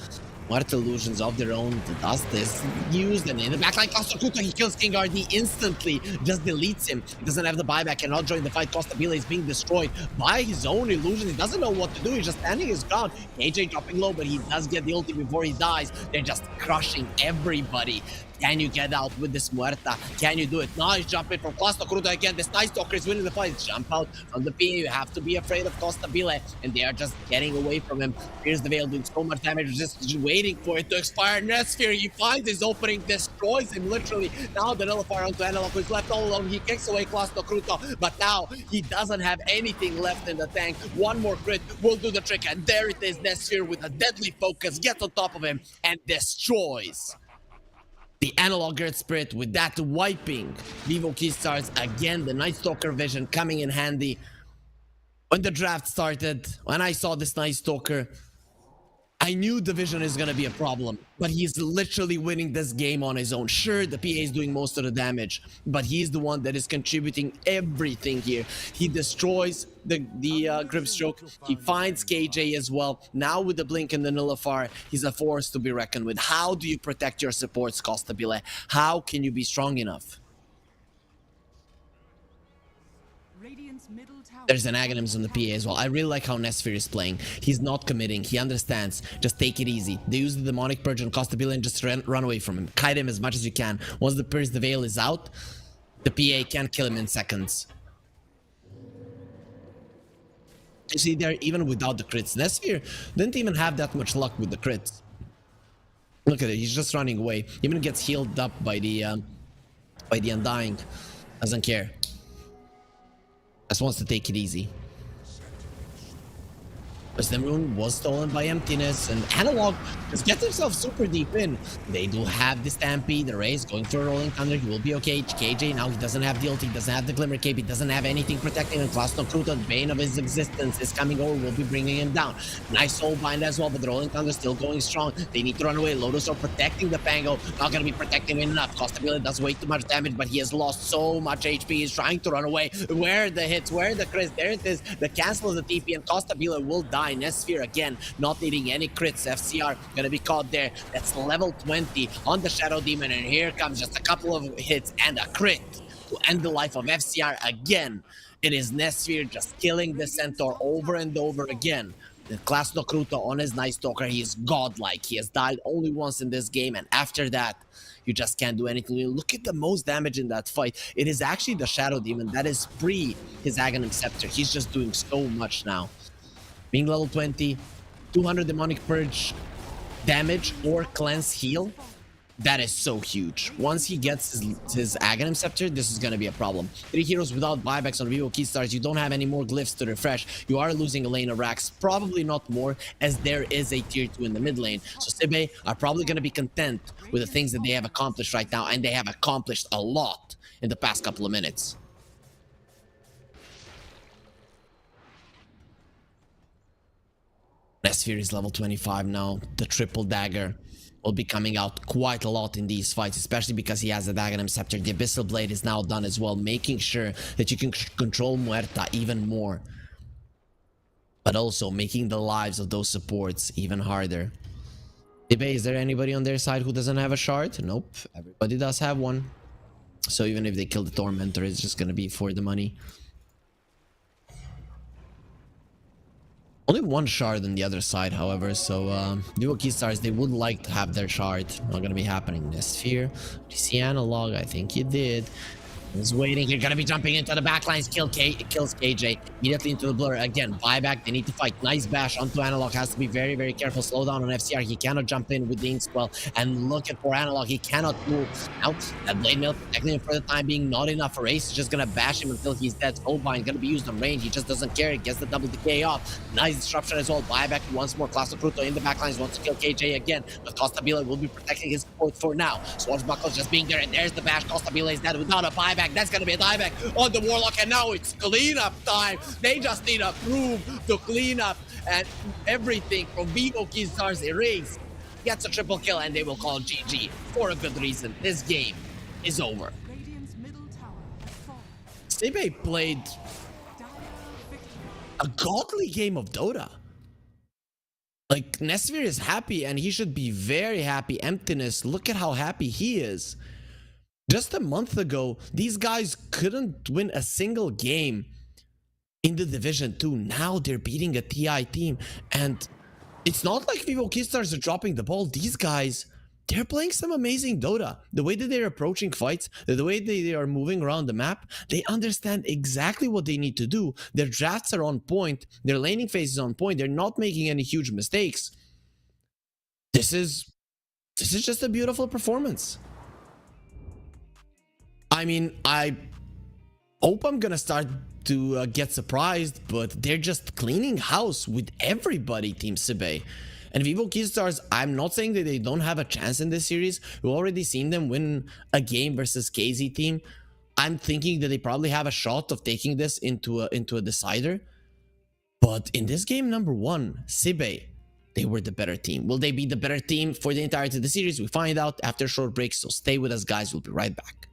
Muerta illusions of their own. The dust is used, and in the backline, Costa he kills King RD instantly, just deletes him. He doesn't have the buyback, cannot join the fight. Costabile is being destroyed by his own illusion. He doesn't know what to do. He's just standing his ground. AJ dropping low, but he does get the ulti before he dies. They're just crushing everybody. Can you get out with this Muerta? Can you do it? Nice jump in from Costa Cruta again. This Night Stalker is winning the fight. Jump out from the PA. You have to be afraid of Costabile, and they are just getting away from him. Here's the Veil doing so much damage, just waiting for it to expire. Netsphere, he finds his opening, destroys him literally. Now the Nullifier onto Analog, who's left all alone. He kicks away Costa Cruta, but now he doesn't have anything left in the tank. One more crit will do the trick, and there it is. Netsphere with a deadly focus gets on top of him and destroys the Analog Earth Spirit. With that wiping Vivo Keystars again. The Night Stalker vision coming in handy. When the draft started, when I saw this Night Stalker, I knew the vision is gonna be a problem, but he's literally winning this game on his own. Sure, the PA is doing most of the damage, but he's the one that is contributing everything here. He destroys the grip stroke. He finds KJ as well. Now with the blink and the nullifier, he's a force to be reckoned with. How do you protect your supports, Costabile? How can you be strong enough? Radiant's middle tower. There's an Aghanims on the PA as well. I really like how Netsphere is playing. He's not committing. He understands. Just take it easy. They use the Demonic Purge on Costabile and just run away from him. Kite him as much as you can. Once the Pierce the Veil is out, the PA can't kill him in seconds. You see there, even without the crits, Netsphere didn't even have that much luck with the crits. Look at it. He's just running away. Even gets healed up by the Undying. Doesn't care. Just wants to take it easy. Wisdom Rune was stolen by Emptiness, and Analog just gets himself super deep in. They do have the Stampede, the Raze going through a Rolling Thunder. He will be okay. KJ now, he doesn't have the ult, he doesn't have the Glimmer Cape, he doesn't have anything protecting him. Class Nocruta, the bane of his existence, is coming over, will be bringing him down. Nice Soul Bind as well, but the Rolling Thunder still going strong. They need to run away. Lotus are protecting the Pango, not gonna be protecting him enough. Costability does way too much damage, but he has lost so much HP. He's trying to run away. Where are the hits? Where are the crits? There it is. The cancel of the TP, and Costabile will die. Netsphere again, not needing any crits. FCR gonna be caught there. That's level 20 on the Shadow Demon, and here comes just a couple of hits and a crit to end the life of FCR again. It is Netsphere just killing the Centaur over and over again. The Class Nocruta on his Night Stalker, he is godlike. He has died only once in this game, and after that, you just can't do anything. Look at the most damage in that fight. It is actually the Shadow Demon that is pre his Aghanim Scepter. He's just doing so much now. Being level 20, 200 Demonic Purge damage or Cleanse Heal, that is so huge. Once he gets his Aghanim Scepter, this is going to be a problem. 3 heroes without buybacks on Vivo Keystars. You don't have any more glyphs to refresh. You are losing a lane of Rax, probably not more, as there is a tier 2 in the mid lane. So Sibe are probably going to be content with the things that they have accomplished right now, and they have accomplished a lot in the past couple of minutes. Netsphere is level 25 now. The triple dagger will be coming out quite a lot in these fights, especially because he has the Aghanim Scepter. The Abyssal Blade is now done as well, making sure that you can control Muerta even more, but also making the lives of those supports even harder. Ibe, is there anybody on their side who doesn't have a shard? Nope, everybody does have one. So even if they kill the Tormentor, it's just gonna be for the money. Only one shard on the other side, however, so Duo Keystars, they would like to have their shard. Not gonna be happening. This sphere. Do you see analog? I think you did. He's waiting. You're gonna be jumping into the backlines. Kills KJ immediately into the blur. Again, buyback. They need to fight. Nice bash onto analog. Has to be very, very careful. Slow down on FCR. He cannot jump in with the Inkswell. And look at poor analog. He cannot move. Now that blade mill protecting him for the time being. Not enough for Ace. He's just gonna bash him until he's dead. Soulbind gonna be used on range. He just doesn't care. He gets the double decay off. Nice disruption as well. Buyback once more. Class of Cruto in the backlines. Wants to kill KJ again. But Costabile will be protecting his support for now. Swashbuckles just being there. And there's the bash. Costabile is dead without a buyback. That's gonna be a dieback on the Warlock, and now it's cleanup time. They just need to prove the cleanup, and everything from Vivo Keystars erased. Gets a triple kill, and they will call GG for a good reason. This game is over. Radiant's middle tower has fallen. Sibe played a godly game of Dota. Like, Nesvir is happy, and he should be very happy. Emptiness, look at how happy he is. Just a month ago, these guys couldn't win a single game in the Division 2. Now they're beating a TI team. And it's not like Vivo Keystars are dropping the ball. These guys, they're playing some amazing Dota. The way that they're approaching fights, the way they are moving around the map, they understand exactly what they need to do. Their drafts are on point. Their laning phase is on point. They're not making any huge mistakes. This is just a beautiful performance. I mean, I hope I'm gonna start to get surprised, but they're just cleaning house with everybody, Team Sibe. And Vivo Keystars, I'm not saying that they don't have a chance in this series. We've already seen them win a game versus KZ team. I'm thinking that they probably have a shot of taking this into a decider. But in this game number 1, Sibe, they were the better team. Will they be the better team for the entirety of the series? We find out after a short break, so stay with us, guys. We'll be right back.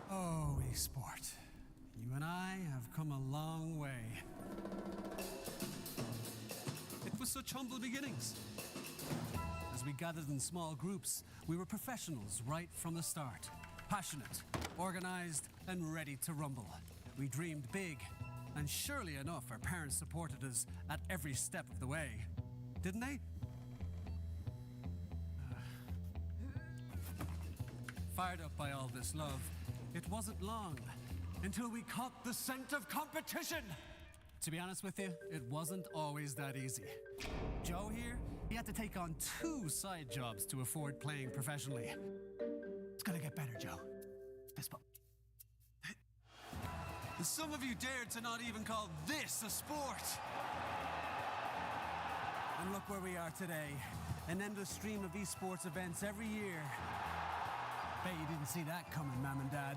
Bowie sport. You and I have come a long way. It was such humble beginnings. As we gathered in small groups, we were professionals right from the start. Passionate, organized, and ready to rumble. We dreamed big, and surely enough, our parents supported us at every step of the way. Didn't they? Fired up by all this love, it wasn't long until we caught the scent of competition. To be honest with you, it wasn't always that easy. Joe here, he had to take on 2 side jobs to afford playing professionally. It's gonna get better, Joe. Fist bump. Some of you dared to not even call this a sport. And look where we are today. An endless stream of esports events every year. Bet you didn't see that coming, Mom and Dad.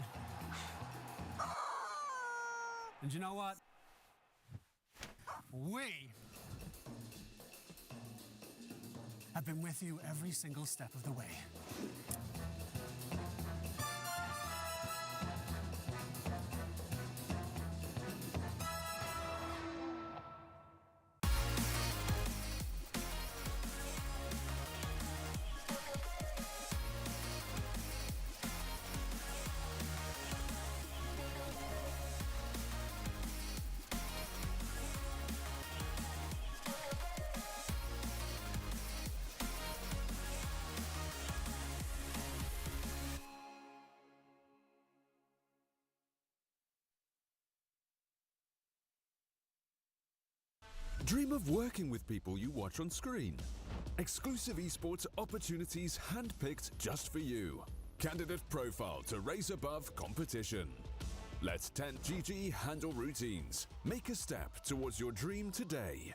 And you know what? We have been with you every single step of the way. Dream of working with people you watch on screen. Exclusive esports opportunities handpicked just for you. Candidate profile to raise above competition. Let 10GG handle routines. Make a step towards your dream today.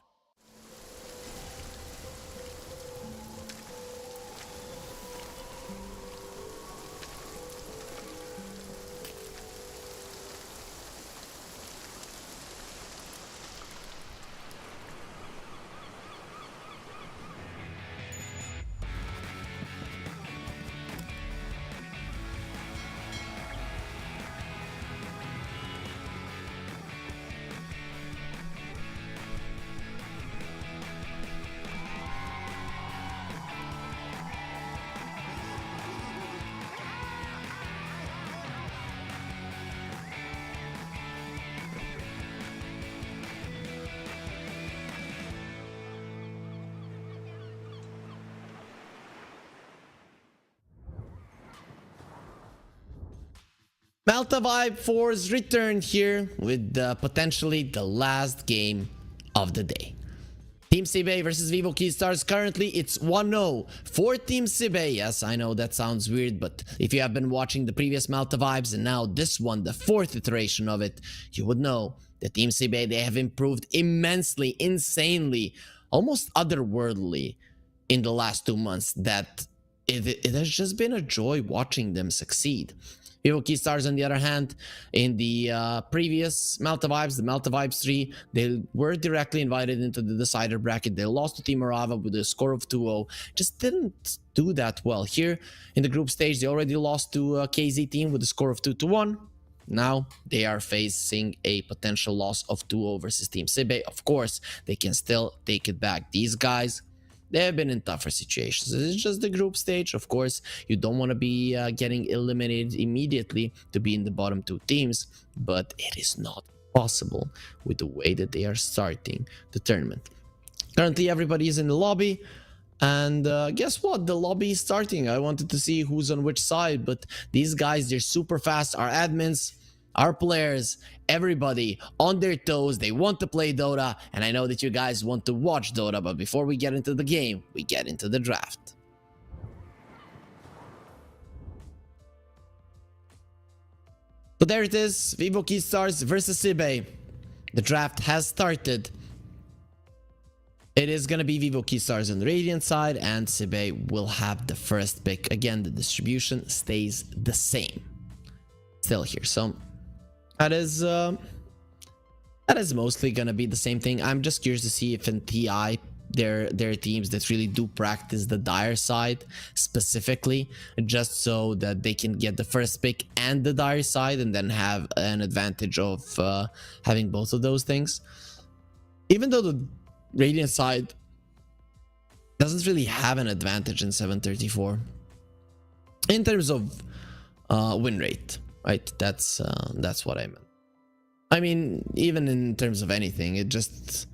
Malta Vibe 4's return here with potentially the last game of the day. Team Sibe versus Vivo Keystars. Currently, it's 1-0 for Team Sibe. Yes, I know that sounds weird, but if you have been watching the previous Malta Vibes and now this one, the 4th iteration of it, you would know that Team Sibe, they have improved immensely, insanely, almost otherworldly in the last 2 months. That it has just been a joy watching them succeed. Vivo Keystars, on the other hand, in the previous Malta Vibes, the Malta Vibes 3, they were directly invited into the decider bracket. They lost to Team Arava with a score of 2-0. Just didn't do that well. Here in the group stage, they already lost to KZ team with a score of 2-1. Now they are facing a potential loss of 2-0 versus Team Sibe. Of course, they can still take it back. These guys, they have been in tougher situations. This is just the group stage. Of course, you don't want to be getting eliminated immediately to be in the bottom two teams, but it is not possible with the way that they are starting the tournament. Currently, everybody is in the lobby. And guess what? The lobby is starting. I wanted to see who's on which side, but these guys, they're super fast. Our admins, our players, everybody on their toes. They want to play Dota, and I know that you guys want to watch Dota, but before we get into the game, we get into the draft. So there it is, Vivo Keystars versus Sibe. The draft has started. It is going to be Vivo Keystars on the Radiant side, and Sibe will have the first pick. Again, the distribution stays the same. Still here, so that is mostly going to be the same thing. I'm just curious to see if in TI there are teams that really do practice the Dire side specifically, just so that they can get the first pick and the Dire side and then have an advantage of having both of those things. Even though the Radiant side doesn't really have an advantage in 734 in terms of win rate, right? That's what I meant. I mean, even in terms of anything, it just,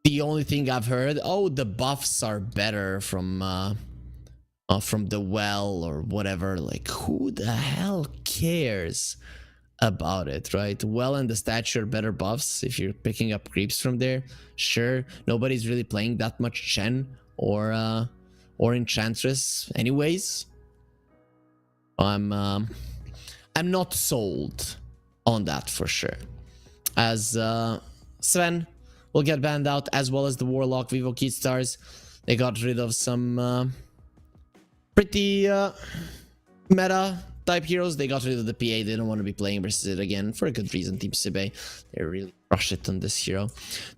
the only thing I've heard, oh, the buffs are better from the well or whatever. Like, who the hell cares about it, right? Well, and the statue are better buffs if you're picking up creeps from there. Sure, nobody's really playing that much Chen or Enchantress anyways. I'm not sold on that for sure. As Sven will get banned out, as well as the Warlock Vivo Keystars. They got rid of some pretty meta type heroes. They got rid of the PA. They don't want to be playing versus it again for a good reason. Team Sibe, they really crush it on this hero.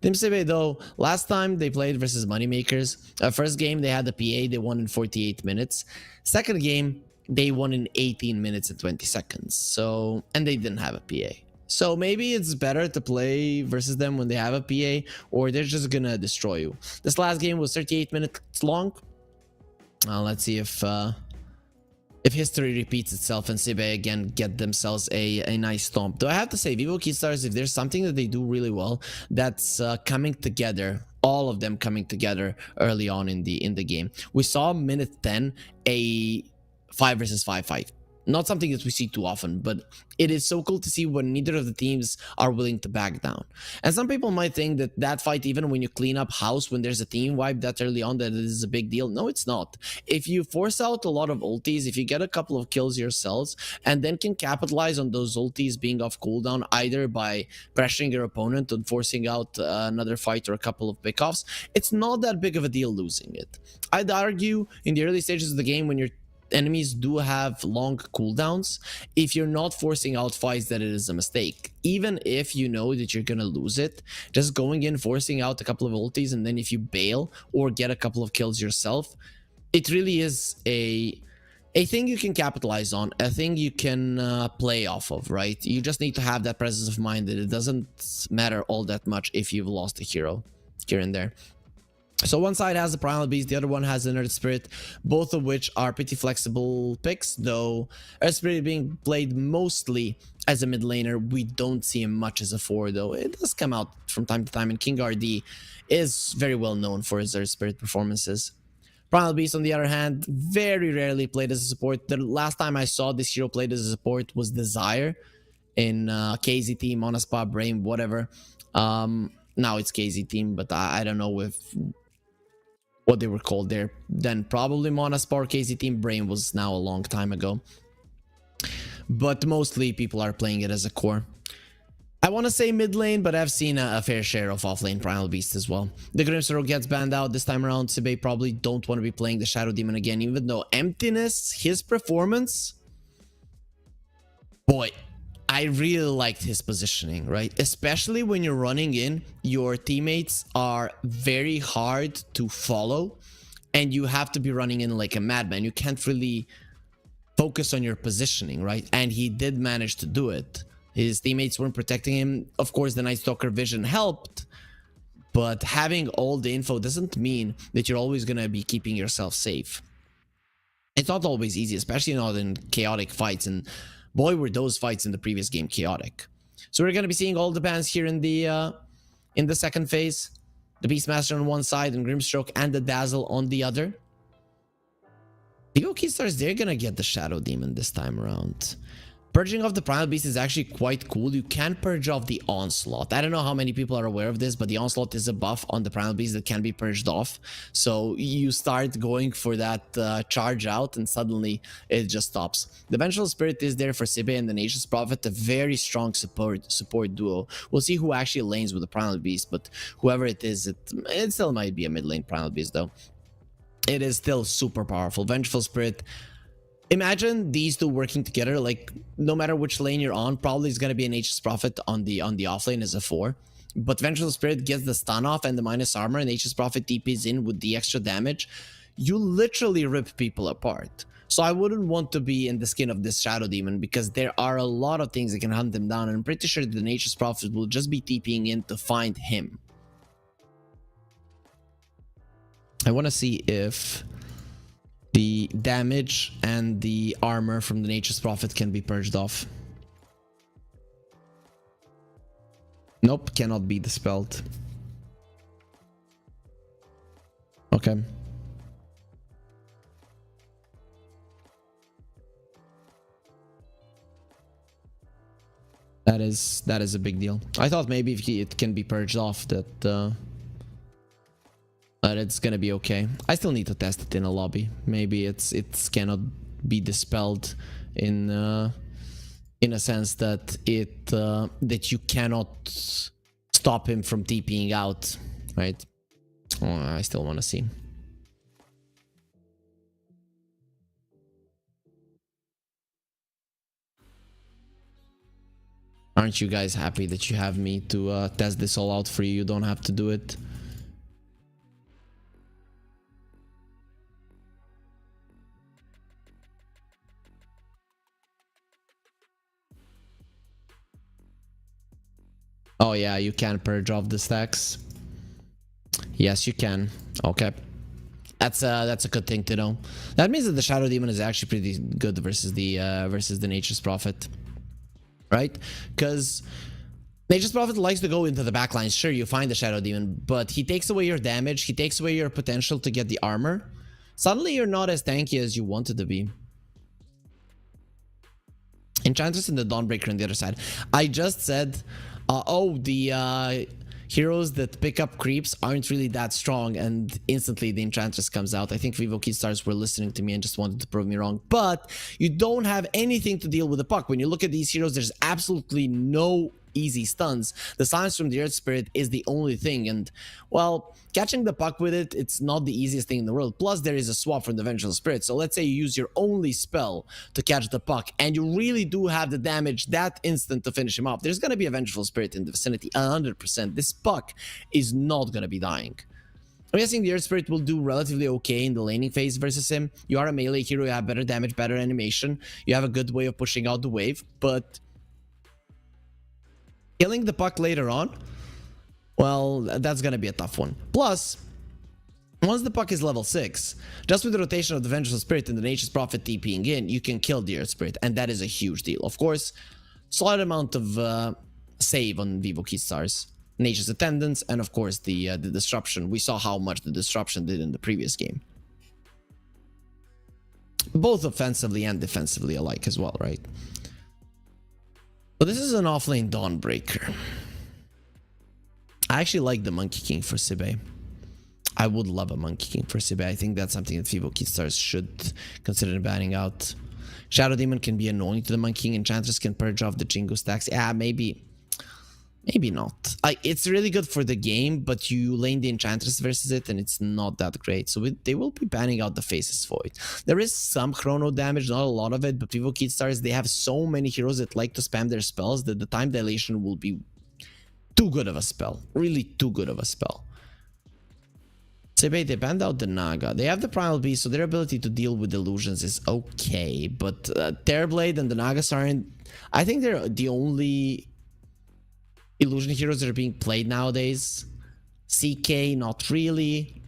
Team Sibe, though, last time they played versus Moneymakers, first game they had the PA. They won in 48 minutes. Second game they won in 18 minutes and 20 seconds. So, and they didn't have a PA. So maybe it's better to play versus them when they have a PA, or they're just gonna destroy you. This last game was 38 minutes long. Let's see if history repeats itself and Sibe again get themselves a nice stomp. Though I have to say, Vivo Keystars, if there's something that they do really well, that's coming together. All of them coming together early on in the game. We saw minute 10 a 5 versus 5 fight. Not something that we see too often, but it is so cool to see when neither of the teams are willing to back down. And some people might think that that fight, even when you clean up house, when there's a team wipe that early on, that it is a big deal. No, it's not. If you force out a lot of ultis, if you get a couple of kills yourselves, and then can capitalize on those ultis being off cooldown, either by pressuring your opponent and forcing out another fight or a couple of pickoffs, it's not that big of a deal losing it. I'd argue in the early stages of the game, when you're enemies do have long cooldowns, if you're not forcing out fights, that it is a mistake. Even if you know that you're gonna lose it, just going in, forcing out a couple of ultis, and then if you bail or get a couple of kills yourself, it really is a thing you can capitalize on, a thing you can play off of, right? You just need to have that presence of mind that it doesn't matter all that much if you've lost a hero here and there. So one side has the Primal Beast, the other one has an Earth Spirit, both of which are pretty flexible picks, though Earth Spirit being played mostly as a mid laner. We don't see him much as a 4, though. It does come out from time to time, and King RD is very well known for his Earth Spirit performances. Primal Beast, on the other hand, very rarely played as a support. The last time I saw this hero played as a support was Desire in KZ team, Monaspa, Brain, whatever. Now it's KZ team, but I don't know if what they were called there. Then probably Monaspar, KZ team. Brain was now a long time ago. But mostly people are playing it as a core. I want to say mid lane, but I've seen a fair share of off lane Primal Beast as well. The Grimstroke gets banned out this time around. Sibe probably don't want to be playing the Shadow Demon again, even though Emptiness, his performance, boy, I really liked his positioning, right? Especially when you're running in, your teammates are very hard to follow, and you have to be running in like a madman. You can't really focus on your positioning, right? And he did manage to do it. His teammates weren't protecting him. Of course, the Night Stalker vision helped, but having all the info doesn't mean that you're always going to be keeping yourself safe. It's not always easy, especially not in chaotic fights, and boy, were those fights in the previous game chaotic. So we're going to be seeing all the bans here in the second phase. The Beastmaster on one side and Grimstroke and the Dazzle on the other. The OK Stars, they're going to get the Shadow Demon this time around. Purging off the Primal Beast is actually quite cool. You can purge off the Onslaught. I don't know how many people are aware of this, but the Onslaught is a buff on the Primal Beast that can be purged off. So you start going for that charge out and suddenly it just stops. The Vengeful Spirit is there for Sibe and the Nature's Prophet, a very strong support duo. We'll see who actually lanes with the Primal Beast, but whoever it is, it still might be a mid lane Primal Beast though. It is still super powerful. Vengeful Spirit. Imagine these two working together, like no matter which lane you're on, probably is going to be an Nature's Prophet on the offlane as a 4. But Vengeful Spirit gets the stun off and the minus armor, and Nature's Prophet TPs in with the extra damage. You literally rip people apart. So I wouldn't want to be in the skin of this Shadow Demon because there are a lot of things that can hunt him down, and I'm pretty sure the Nature's Prophet will just be TPing in to find him. I want to see if the damage and the armor from the Nature's Prophet can be purged off. Nope, cannot be dispelled. Okay. That is a big deal. I thought maybe if it can be purged off that it's gonna be okay. I still need to test it in a lobby. Maybe it's cannot be dispelled in a sense that that you cannot stop him from TPing out, right? Oh, I still want to see. Aren't you guys happy that you have me to test this all out for you? You don't have to do it. Oh yeah, you can purge off the stacks. Yes, you can. Okay. That's a good thing to know. That means that the Shadow Demon is actually pretty good versus the Nature's Prophet. Right? Because Nature's Prophet likes to go into the backlines. Sure, you find the Shadow Demon, but he takes away your damage, he takes away your potential to get the armor. Suddenly you're not as tanky as you wanted to be. Enchantress and the Dawnbreaker on the other side. I just said the heroes that pick up creeps aren't really that strong, and instantly the Enchantress comes out. I think Vivo Key Stars were listening to me and just wanted to prove me wrong, but you don't have anything to deal with the puck. When you look at these heroes, there's absolutely no easy stuns. The Silence from the Earth Spirit is the only thing, and well, catching the puck with it, it's not the easiest thing in the world. Plus there is a swap from the Vengeful Spirit, so let's say you use your only spell to catch the puck and you really do have the damage that instant to finish him off. There's going to be a Vengeful Spirit in the vicinity 100%. This puck is not going to be dying. I'm guessing the Earth Spirit will do relatively okay in the laning phase versus him. You are a melee hero, you have better damage, better animation, you have a good way of pushing out the wave, but killing the puck later on, well, that's gonna be a tough one. Plus, once the puck is level 6, just with the rotation of the Vengeful Spirit and the Nature's Prophet TPing in, you can kill the Earth Spirit, and that is a huge deal. Of course, solid amount of save on Vivo Key Stars, Nature's Attendance, and of course the Disruption. We saw how much the Disruption did in the previous game. Both offensively and defensively alike as well, right? But this is an offlane Dawnbreaker. I actually like the Monkey King for Sibe. I would love a Monkey King for Sibe. I think that's something that Vivo Key Stars should consider banning out. Shadow Demon can be annoying to the Monkey King. Enchantress can purge off the Jingo stacks. Yeah, maybe. Maybe not. It's really good for the game, but you lane the Enchantress versus it, and it's not that great. So they will be banning out the Faceless Void. There is some chrono damage, not a lot of it, but Vivo Kid Stars, they have so many heroes that like to spam their spells that the time dilation will be too good of a spell. Really too good of a spell. Sebe, they banned out the Naga. They have the Primal Beast, so their ability to deal with illusions is okay. But Terrorblade and the Naga Siren, I think they're the only illusion heroes that are being played nowadays. CK, not really.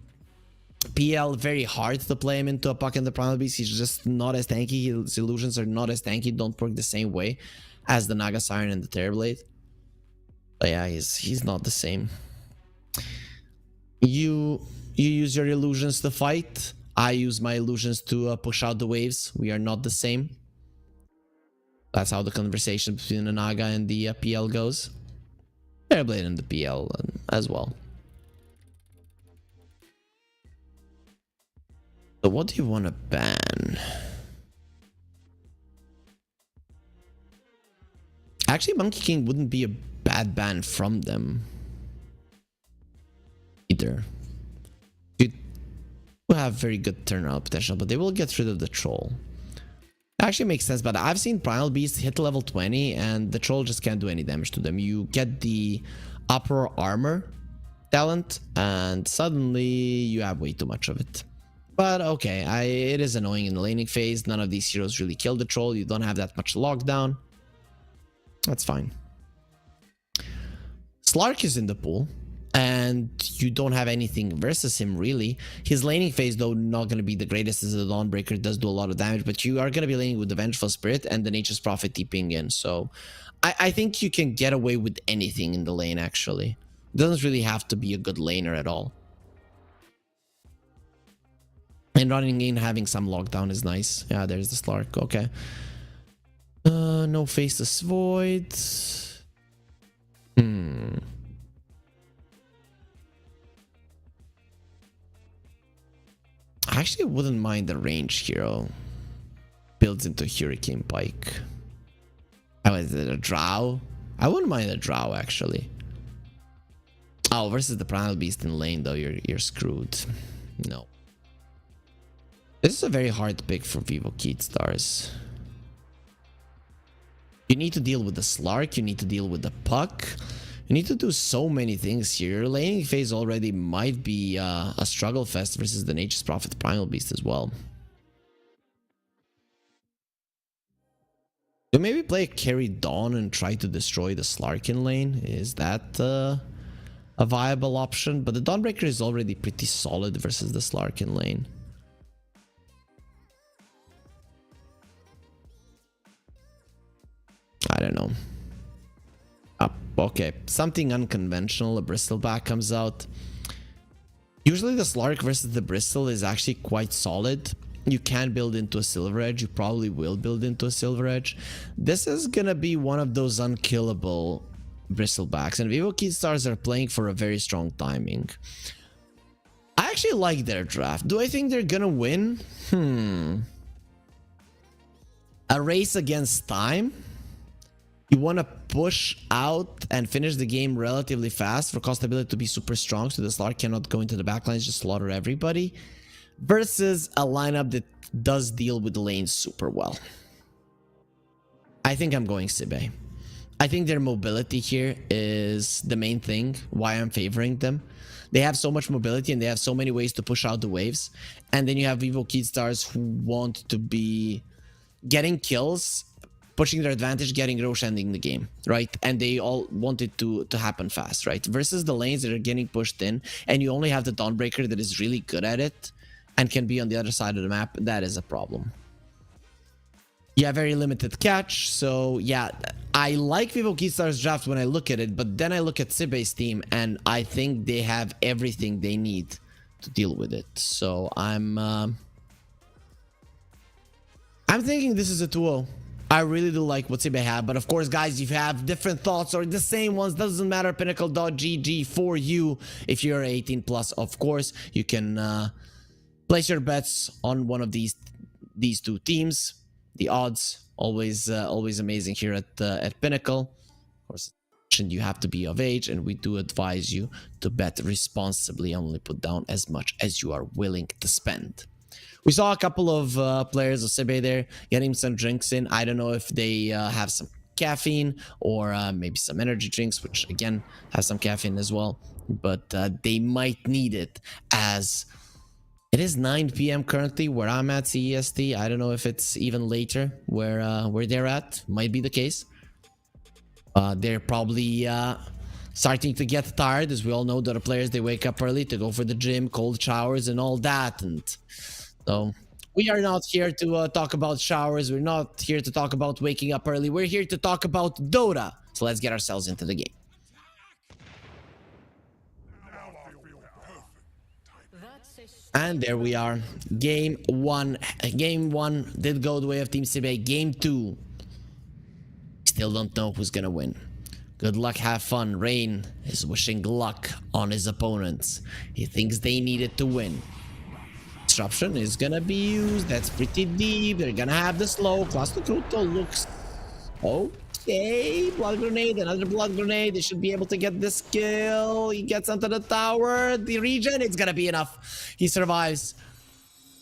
PL, very hard to play him into a Puck and the Primal Beast. He's just not as tanky. His illusions are not as tanky, don't work the same way as the Naga Siren and the Terrorblade. But yeah, he's not the same. You use your illusions to fight. I use my illusions to push out the waves. We are not the same. That's how the conversation between the Naga and the PL goes. Terrorblade and the PL as well. So what do you want to ban? Actually, Monkey King wouldn't be a bad ban from them either. You have very good turnaround potential, but they will get rid of the Troll. Actually makes sense, but I've seen Primal Beast hit level 20 and the Troll just can't do any damage to them. You get the Uproar Armor talent and suddenly you have way too much of it. But okay, it is annoying in the laning phase. None of these heroes really kill the Troll. You don't have that much lockdown. That's fine. Slark is in the pool and you don't have anything versus him really. His laning phase though not going to be the greatest as the Dawnbreaker does do a lot of damage, but you are going to be laning with the Vengeful Spirit and the Nature's Prophet TPing in. So I think you can get away with anything in the lane actually. It doesn't really have to be a good laner at all. And running in having some lockdown is nice. Yeah, there's the Slark. Okay. No Faceless Void. I actually wouldn't mind the range hero. Builds into Hurricane Pike. Oh, is it a Drow? I wouldn't mind a Drow actually. Oh, versus the Primal Beast in lane though, you're screwed. No. This is a very hard pick for Vivo Kid Stars. You need to deal with the Slark, you need to deal with the Puck. You need to do so many things here. Your laning phase already might be a struggle fest versus the Nature's Prophet Primal Beast as well. So maybe play a Carry Dawn and try to destroy the Slark in lane. Is that a viable option? But the Dawnbreaker is already pretty solid versus the Slark in lane. I don't know. Okay, something unconventional. A Bristleback comes out. Usually the Slark versus the Bristle is actually quite solid. You can build into a Silver Edge. You probably will build into a Silver Edge. This is gonna be one of those unkillable Bristlebacks. And Vivo Kid Stars are playing for a very strong timing. I actually like their draft. Do I think they're gonna win? A race against time? You want to push out and finish the game relatively fast for cost ability to be super strong so the Slark cannot go into the backlines, just slaughter everybody, versus a lineup that does deal with the lanes super well. I think I'm going Sibe. I think their mobility here is the main thing why I'm favoring them. They have so much mobility and they have so many ways to push out the waves. And then you have Vivo Kid Stars who want to be getting kills, pushing their advantage, getting Roche, ending the game, right? And they all want it to happen fast, right? Versus the lanes that are getting pushed in, and you only have the Dawnbreaker that is really good at it and can be on the other side of the map. That is a problem. You have very limited catch, so yeah, I like Vivo Kid Stars draft when I look at it, but then I look at Sibe's team, and I think they have everything they need to deal with it. So I'm thinking this is a 2-0. I really do like what Sibe have, but of course, guys, if you have different thoughts or the same ones, doesn't matter. Pinnacle.gg for you. If you're 18 plus, of course, you can place your bets on one of these two teams. The odds always amazing here at Pinnacle. Of course, mentioned, you have to be of age, and we do advise you to bet responsibly. Only put down as much as you are willing to spend. We saw a couple of players of Sebe there getting some drinks in. I don't know if they have some caffeine or maybe some energy drinks, which again have some caffeine as well, but they might need it, as it is 9 p.m. currently where I'm at CEST. I don't know if it's even later where they're at. Might be the case. They're probably starting to get tired, as we all know that the players, they wake up early to go for the gym, cold showers and all that. And so we are not here to talk about showers. We're not here to talk about waking up early. We're here to talk about Dota. So let's get ourselves into the game. And there we are. Game 1. Game 1 did go the way of Team Sebe. Game 2. Still don't know who's gonna win. Good luck, have fun. Rain is wishing luck on his opponents. He thinks they need it to win. Disruption is gonna be used. That's pretty deep. They're gonna have the slow. Cluster Cruto looks okay. Blood grenade, another blood grenade. They should be able to get this kill. He gets onto the tower. The regen, it's gonna be enough. He survives.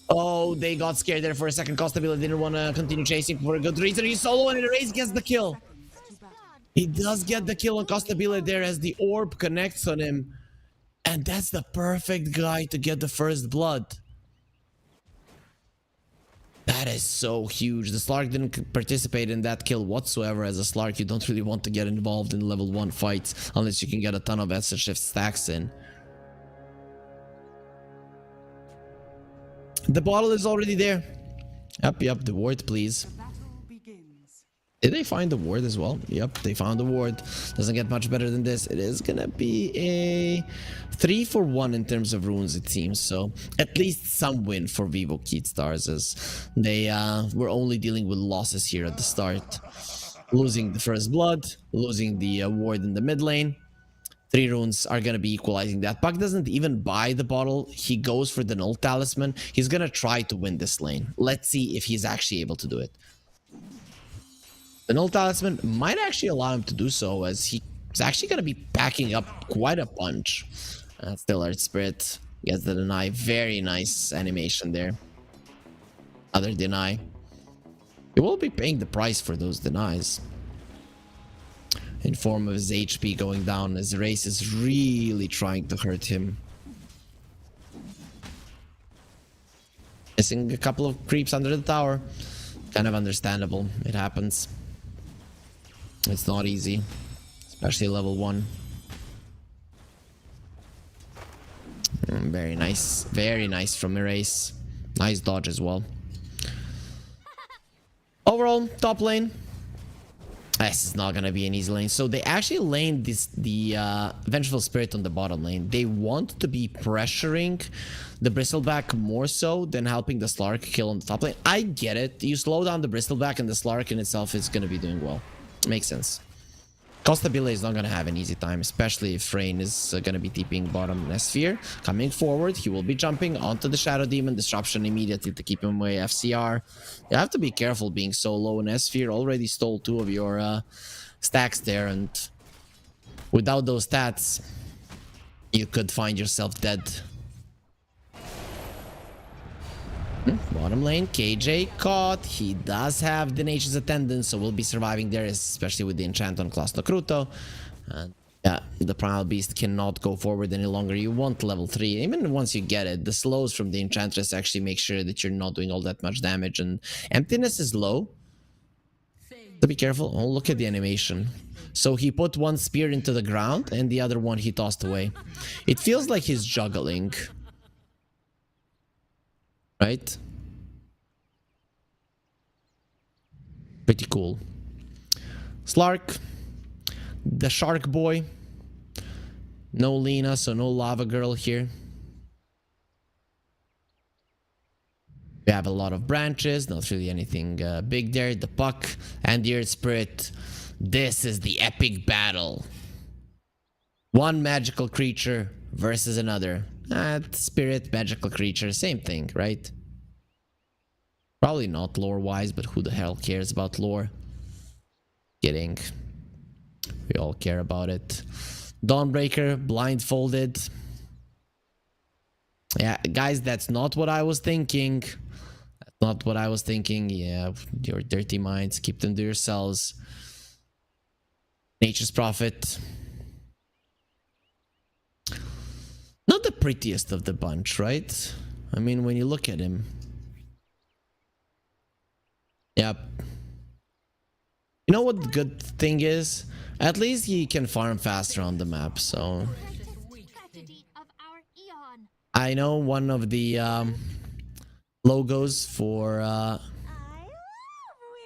Oh, they got scared there for a second. Costabile didn't want to continue chasing for a good reason. He's solo and Erase gets the kill. He does get the kill on Costabile there as the orb connects on him. And that's the perfect guy to get the first blood. That is so huge. The Slark didn't participate in that kill whatsoever. As a Slark, you don't really want to get involved in level 1 fights unless you can get a ton of Essence Shift stacks in. The bottle is already there. Yep, the ward, please. Did they find the ward as well? Yep, they found the ward. Doesn't get much better than this. It is gonna be a 3 for 1 in terms of runes, it seems. So at least some win for Vivo Keystars, as they were only dealing with losses here at the start. Losing the first blood, losing the ward in the mid lane. 3 runes are gonna be equalizing that. Puck doesn't even buy the bottle. He goes for the null talisman. He's gonna try to win this lane. Let's see if he's actually able to do it. The null talisman might actually allow him to do so, as he's actually going to be packing up quite a bunch. Still Earth Spirit gets the deny. Very nice animation there. Other deny. He will be paying the price for those denies, in form of his HP going down, as the race is really trying to hurt him. Missing a couple of creeps under the tower. Kind of understandable. It happens. It's not easy, especially level 1. Very nice from Erase. Nice dodge as well. Overall, top lane. This is not gonna be an easy lane. So they actually laned the Vengeful Spirit on the bottom lane. They want to be pressuring the Bristleback more so than helping the Slark kill on the top lane. I get it. You slow down the Bristleback, and the Slark in itself is gonna be doing well. Makes sense. Costabile is not going to have an easy time, especially if Rain is going to be TPing bottom Sphere. Coming forward, he will be jumping onto the Shadow Demon. Disruption immediately to keep him away. FCR. You have to be careful being so low, and Sphere already stole 2 of your stacks there, and without those stats, you could find yourself dead. Bottom lane, KJ caught. He does have the Nature's Attendance, so we'll be surviving there, especially with the enchant on Class Nokruto. Yeah, the Primal Beast cannot go forward any longer. You want level 3. Even once you get it, the slows from the Enchantress actually make sure that you're not doing all that much damage, and Emptiness is low. So be careful. Oh, look at the animation. So he put one spear into the ground, and the other one he tossed away. It feels like he's juggling. Right? Pretty cool. Slark. The Shark Boy. No Lena, so no Lava Girl here. We have a lot of branches. Not really anything big there. The Puck and the Earth Spirit. This is the epic battle. One magical creature versus another. Spirit, magical creature, same thing, right? Probably not lore-wise, but who the hell cares about lore? Kidding. We all care about it. Dawnbreaker, blindfolded. Yeah, guys, that's not what I was thinking. That's not what I was thinking. Yeah, your dirty minds, keep them to yourselves. Nature's Prophet. Not the prettiest of the bunch, right? I mean, when you look at him. Yep. You know what the good thing is? At least he can farm faster on the map, so... I know one of the logos for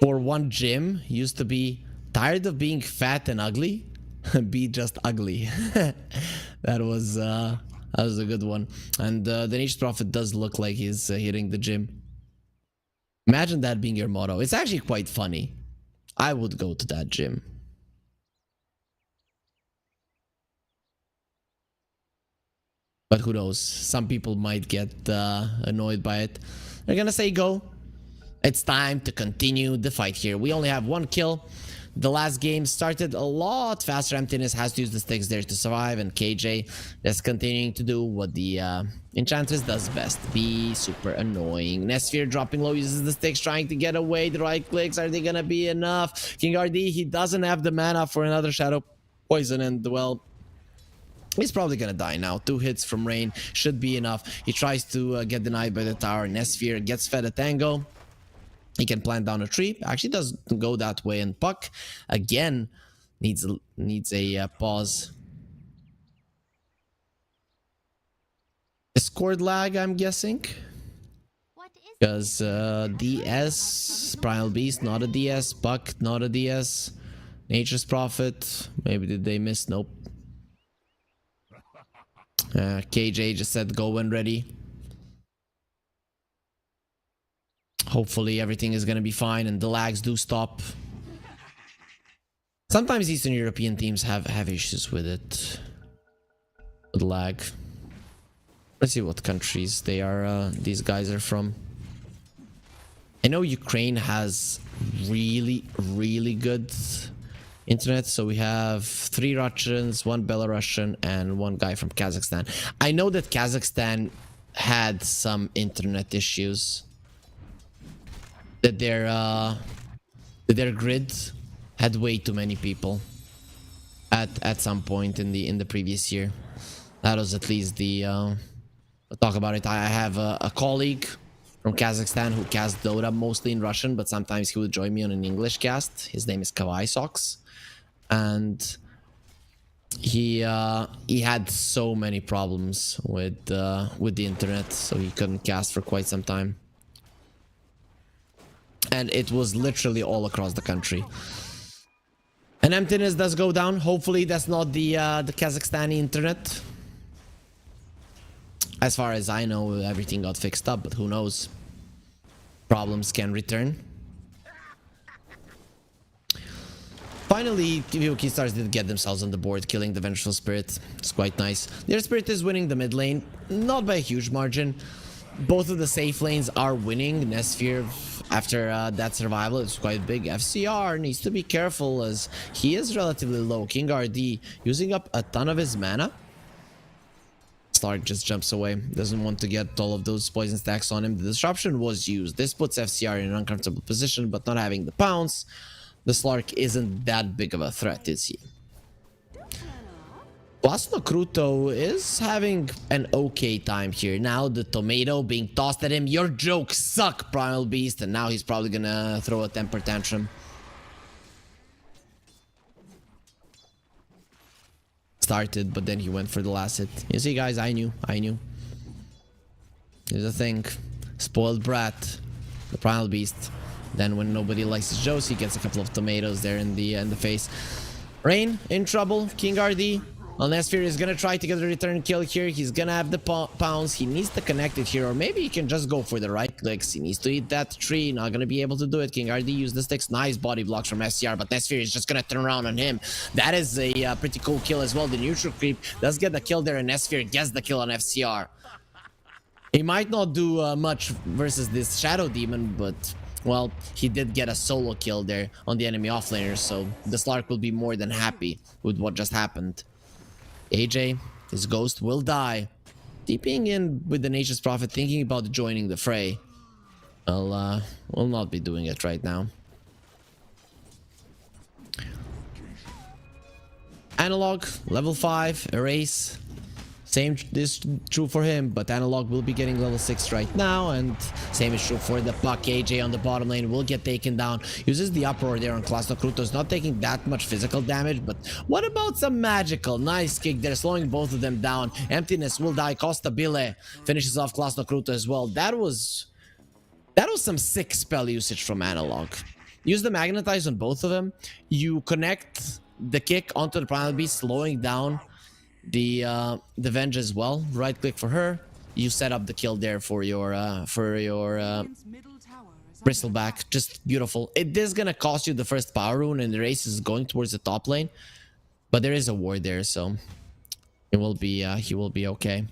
one gym used to be tired of being fat and ugly, be just ugly. That was a good one. And the Nature's Prophet does look like he's hitting the gym. Imagine that being your motto. It's actually quite funny. I would go to that gym. But who knows? Some people might get annoyed by it. They're gonna say go. It's time to continue the fight here. We only have one kill. The last game started a lot faster. Emptiness has to use the sticks there to survive, and KJ is continuing to do what the Enchantress does best. Be super annoying. Nesphere dropping low, uses the sticks, trying to get away. The right clicks, are they gonna be enough? King RD, he doesn't have the mana for another Shadow Poison, and well... he's probably gonna die now. 2 hits from Rain should be enough. He tries to get denied by the tower. Nesphere gets fed a tango. He can plant down a tree. Actually doesn't go that way. And Puck, again, needs a pause. Discord lag, I'm guessing. Because DS, Primal Beast, not a DS. Puck, not a DS. Nature's Prophet, maybe did they miss? Nope. KJ just said go when ready. Hopefully everything is gonna be fine and the lags do stop. Sometimes Eastern European teams have issues with it. With lag. Let's see what countries they are. These guys are from. I know Ukraine has really good internet, so we have 3 Russians, 1 Belarusian, and 1 guy from Kazakhstan. I know that Kazakhstan had some internet issues. That their grid had way too many people at some point in the previous year. That was at least the I'll talk about it. I have a colleague from Kazakhstan who casts Dota mostly in Russian, but sometimes he would join me on an English cast. His name is Kawaii Socks, and he had so many problems with the internet, so he couldn't cast for quite some time. And it was literally all across the country. And Emptiness does go down. Hopefully that's not the Kazakhstani internet. As far as I know, everything got fixed up, but who knows? Problems can return. Finally, Yuki Stars did get themselves on the board, killing the Vengeful Spirit. It's quite nice. Their Spirit is winning the mid lane, not by a huge margin. Both of the safe lanes are winning. Nesphere, after that survival, it's quite big. FCR needs to be careful as he is relatively low. King RD using up a ton of his mana. Slark just jumps away. Doesn't want to get all of those poison stacks on him. The disruption was used. This puts FCR in an uncomfortable position, but not having the pounce, the Slark isn't that big of a threat, is he? Plus, Nokruto is having an okay time here. Now the tomato being tossed at him. Your jokes suck, Primal Beast. And now he's probably gonna throw a temper tantrum. Started, but then he went for the last hit. You see, guys, I knew. Here's the thing. Spoiled brat. The Primal Beast. Then when nobody likes his jokes, he gets a couple of tomatoes there in the face. Rain in trouble. King RD. Nesphere is gonna try to get a return kill here. He's gonna have the pounce. He needs to connect it here, or maybe he can just go for the right clicks. He needs to eat that tree. Not gonna be able to do it. King RD used the sticks. Nice body blocks from FCR, but Nesphere is just gonna turn around on him. That is a pretty cool kill as well. The neutral creep does get the kill there, and Nesphere gets the kill on FCR. He might not do much versus this Shadow Demon, but well, he did get a solo kill there on the enemy offlaner, so the Slark will be more than happy with what just happened. AJ, his ghost will die. TPing in with the Nature's Prophet, thinking about joining the fray. Well, we'll not be doing it right now. Analog, level 5, erase. Same is true for him, but Analog will be getting level 6 right now, and same is true for the Puck. AJ on the bottom lane will get taken down. Uses the uproar there on Klasno Krutos, not taking that much physical damage, but what about some magical? Nice kick there, slowing both of them down. Emptiness will die. Costa Bile finishes off Klasno Kruto as well. That was some sick spell usage from Analog. Use the Magnetize on both of them. You connect the kick onto the Primal Beast, slowing down the Venge as well. Right click for her. You set up the kill there for your Bristleback. Just beautiful. It is gonna cost you the first power rune, and the race is going towards the top lane, but there is a ward there, so it will be he will be okay.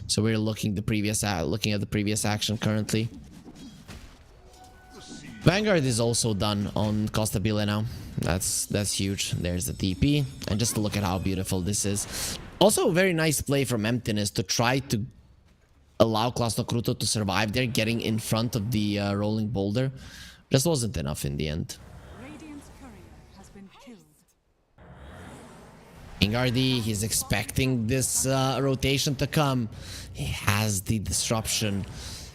So we're looking at the previous action currently. Vanguard is also done on Costa Bile now. That's huge. There's the TP, and just look at how beautiful this is. Also, a very nice play from Emptiness to try to allow Klasno Kruto to survive there, getting in front of the rolling boulder. Just wasn't enough in the end. Radiant's courier has been killed. Ingardi, he's expecting this rotation to come. He has the disruption.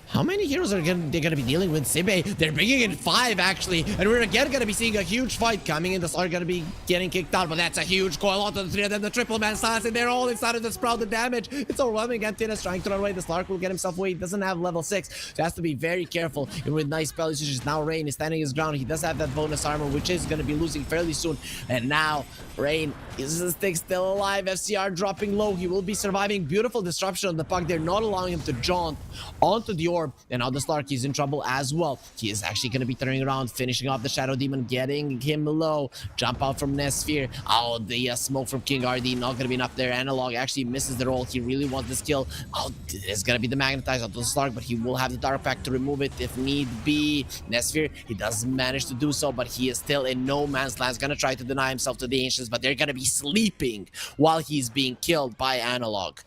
How many heroes are they gonna be dealing with? Sibe, they're bringing in 5 actually, and we're again gonna be seeing a huge fight coming in. The Slark gonna be getting kicked out, but that's a huge coil onto the 3 of them. The triple man silence, and they're all inside of the Sprout. The damage, it's overwhelming. Emptiness trying to run away. The Slark will get himself away. He doesn't have level 6, so has to be very careful. And with nice spell usages, now Rain is standing his ground. He does have that bonus armor, which is gonna be losing fairly soon. And now Rain is still alive. FCR dropping low. He will be surviving. Beautiful disruption on the Puck. They're not allowing him to jaunt onto the orb. And now the Slark is in trouble as well. He is actually going to be turning around, finishing off the Shadow Demon, getting him low. Jump out from Nestsphere. Oh, the smoke from King RD, not going to be enough there. Analog actually misses the roll. He really wants this kill. Oh, it's going to be the Magnetize onto the Slark, but he will have the Dark Pack to remove it if need be. Nestsphere, he does manage to do so, but he is still in no man's land. He's going to try to deny himself to the Ancients, but they're going to be sleeping while he's being killed by Analog.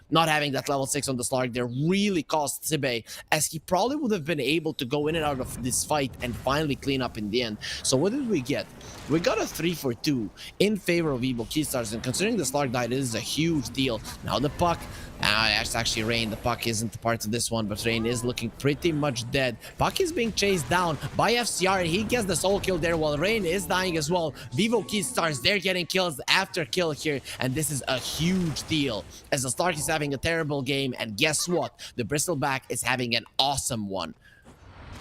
Not having that level 6 on the Slark there really cost Sibe, as he probably would have been able to go in and out of this fight and finally clean up in the end. So what did we get? We got a 3-for-2 in favor of Evo Keystars, and considering the Slark died, it is a huge deal. Now the Puck, that's actually Rain. The Puck isn't part of this one, but Rain is looking pretty much dead. Puck is being chased down by FCR, and he gets the solo kill there while Rain is dying as well. Vivo Keystars, they're getting kills after kill here, and this is a huge deal, as the Slark is having a terrible game, and guess what? The Bristleback is having an awesome one.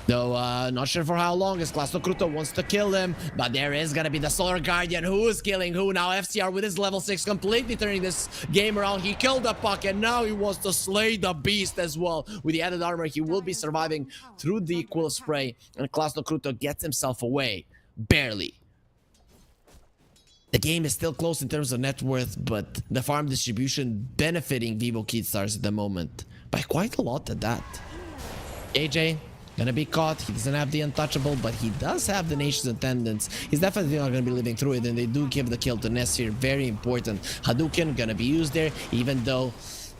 Though, not sure for how long, as Klasno Kruto wants to kill him, but there is gonna be the Solar Guardian who is killing who now. FCR with his level 6 completely turning this game around. He killed the Puck, and now he wants to slay the beast as well. With the added armor, he will be surviving through the Quill Spray, and Klasno Kruto gets himself away. Barely. The game is still close in terms of net worth, but the farm distribution benefiting Vivo Keystars at the moment. By quite a lot at that. AJ gonna be caught. He doesn't have the untouchable, but he does have the Nation's Attendants. He's definitely not gonna be living through it, and they do give the kill to Nestsphere. Very important. Hadouken gonna be used there, even though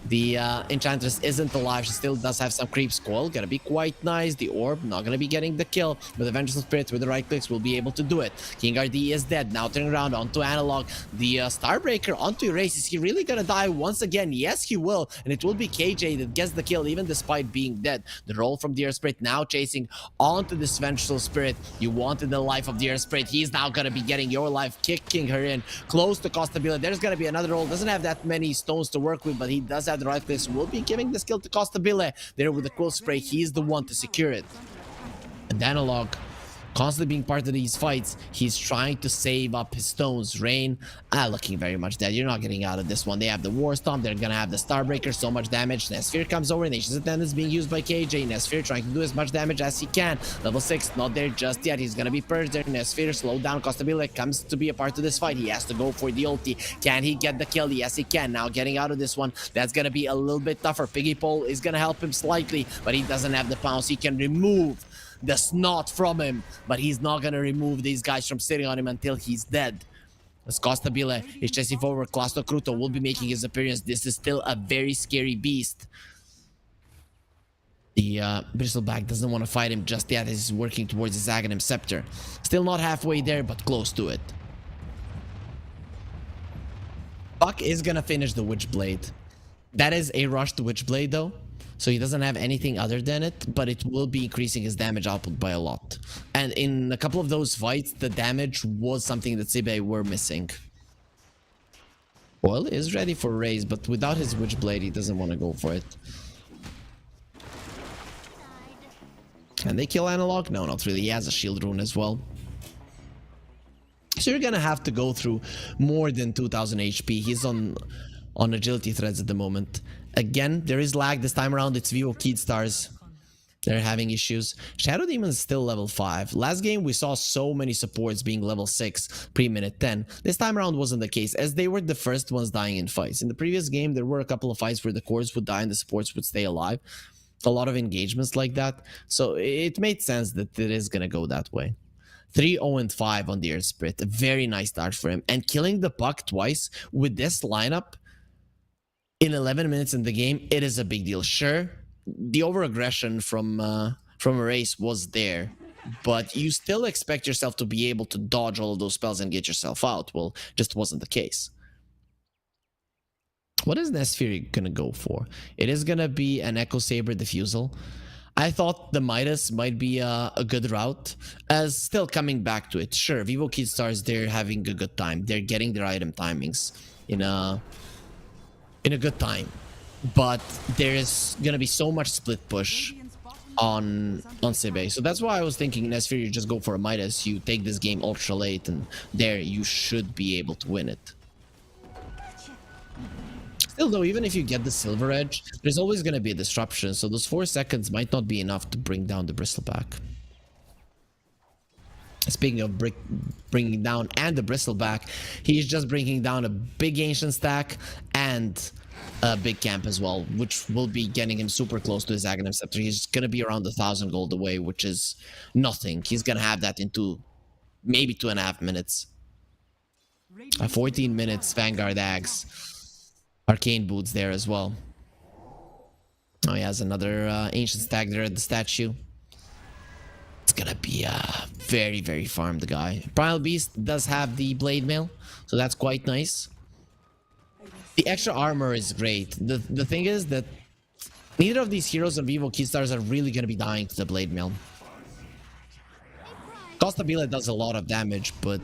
the Enchantress isn't alive. She still does have some creep. Squall gonna be quite nice. The Orb not gonna be getting the kill, but the Vengeful Spirit with the right clicks will be able to do it. King RD is dead. Now turning around onto Analog. The Starbreaker onto Erase. Is he really gonna die once again? Yes, he will, and it will be KJ that gets the kill even despite being dead. The roll from the Earth Spirit now chasing onto this Vengeful Spirit. You wanted the life of the Earth Spirit. He's now gonna be getting your life, kicking her in close to Costa Bile. There's gonna be another roll. Doesn't have that many stones to work with, but he does have the right clicks. Will be giving the skill to Costa Bile. There with the Quill Spray, he's the one to secure it. And Analog, constantly being part of these fights, he's trying to save up his stones. Rain, looking very much dead. You're not getting out of this one. They have the War Stomp. They're gonna have the Starbreaker. So much damage. Nestsphere comes over. Nation's Attendants being used by KJ. Nestsphere trying to do as much damage as he can. Level 6, not there just yet. He's gonna be purged there. Nestsphere slowed down. Costa Bile comes to be a part of this fight. He has to go for the ulti. Can he get the kill? Yes, he can. Now getting out of this one, that's gonna be a little bit tougher. Piggy Pole is gonna help him slightly, but he doesn't have the pounce. He can remove the snot from him, but he's not gonna remove these guys from sitting on him until he's dead. As Costabile is chasing forward, Klasto Kruto will be making his appearance. This is still a very scary beast. The Bristleback doesn't want to fight him just yet as he's working towards his Aghanim Scepter. Still not halfway there, but close to it. Buck is gonna finish the Witchblade. That is a rushed Witchblade though, so he doesn't have anything other than it, but it will be increasing his damage output by a lot. And in a couple of those fights, the damage was something that Sibe were missing. Well, is ready for raise, but without his Witchblade, he doesn't want to go for it. Can they kill Analog? No, not really. He has a shield rune as well. So you're gonna have to go through more than 2000 HP. He's on agility threads at the moment. Again, there is lag this time around. It's Vivo Kid Stars. They're having issues. Shadow Demon is still level 5. Last game, we saw so many supports being level 6 pre-minute 10. This time around wasn't the case, as they were the first ones dying in fights. In the previous game, there were a couple of fights where the cores would die and the supports would stay alive. A lot of engagements like that. So it made sense that it is going to go that way. 3-0-5 on the Earth Spirit. A very nice start for him. And killing the Puck twice with this lineup in 11 minutes in the game, it is a big deal. Sure, the over-aggression from Erase was there, but you still expect yourself to be able to dodge all of those spells and get yourself out. Well, just wasn't the case. What is Nesfiri gonna go for? It is gonna be an Echo Saber Diffusal. I thought the Midas might be a good route, as still coming back to it. Sure, Vivo Kid Stars, they're having a good time. They're getting their item timings in a good time. But there is gonna be so much split push on Sibe. So that's why I was thinking Nesfiri, you just go for a Midas, you take this game ultra late, and there you should be able to win it. Still though, even if you get the Silver Edge, there's always going to be a disruption, so those 4 seconds might not be enough to bring down the Bristleback. Speaking of bringing down and the Bristleback, he's just bringing down a big Ancient stack and a big camp as well, which will be getting him super close to his Aghanim Scepter. He's going to be around 1,000 gold away, which is nothing. He's going to have that in maybe 2.5 minutes. 14 minutes, Vanguard Axe. Arcane Boots there as well. Oh, he has another Ancient stack there at the statue. It's gonna be very, very farmed guy. Primal Beast does have the Blade Mail, so that's quite nice. The extra armor is great. The thing is that neither of these heroes on Vivo Kid Stars are really gonna be dying to the Blade Mail. Costabile does a lot of damage, but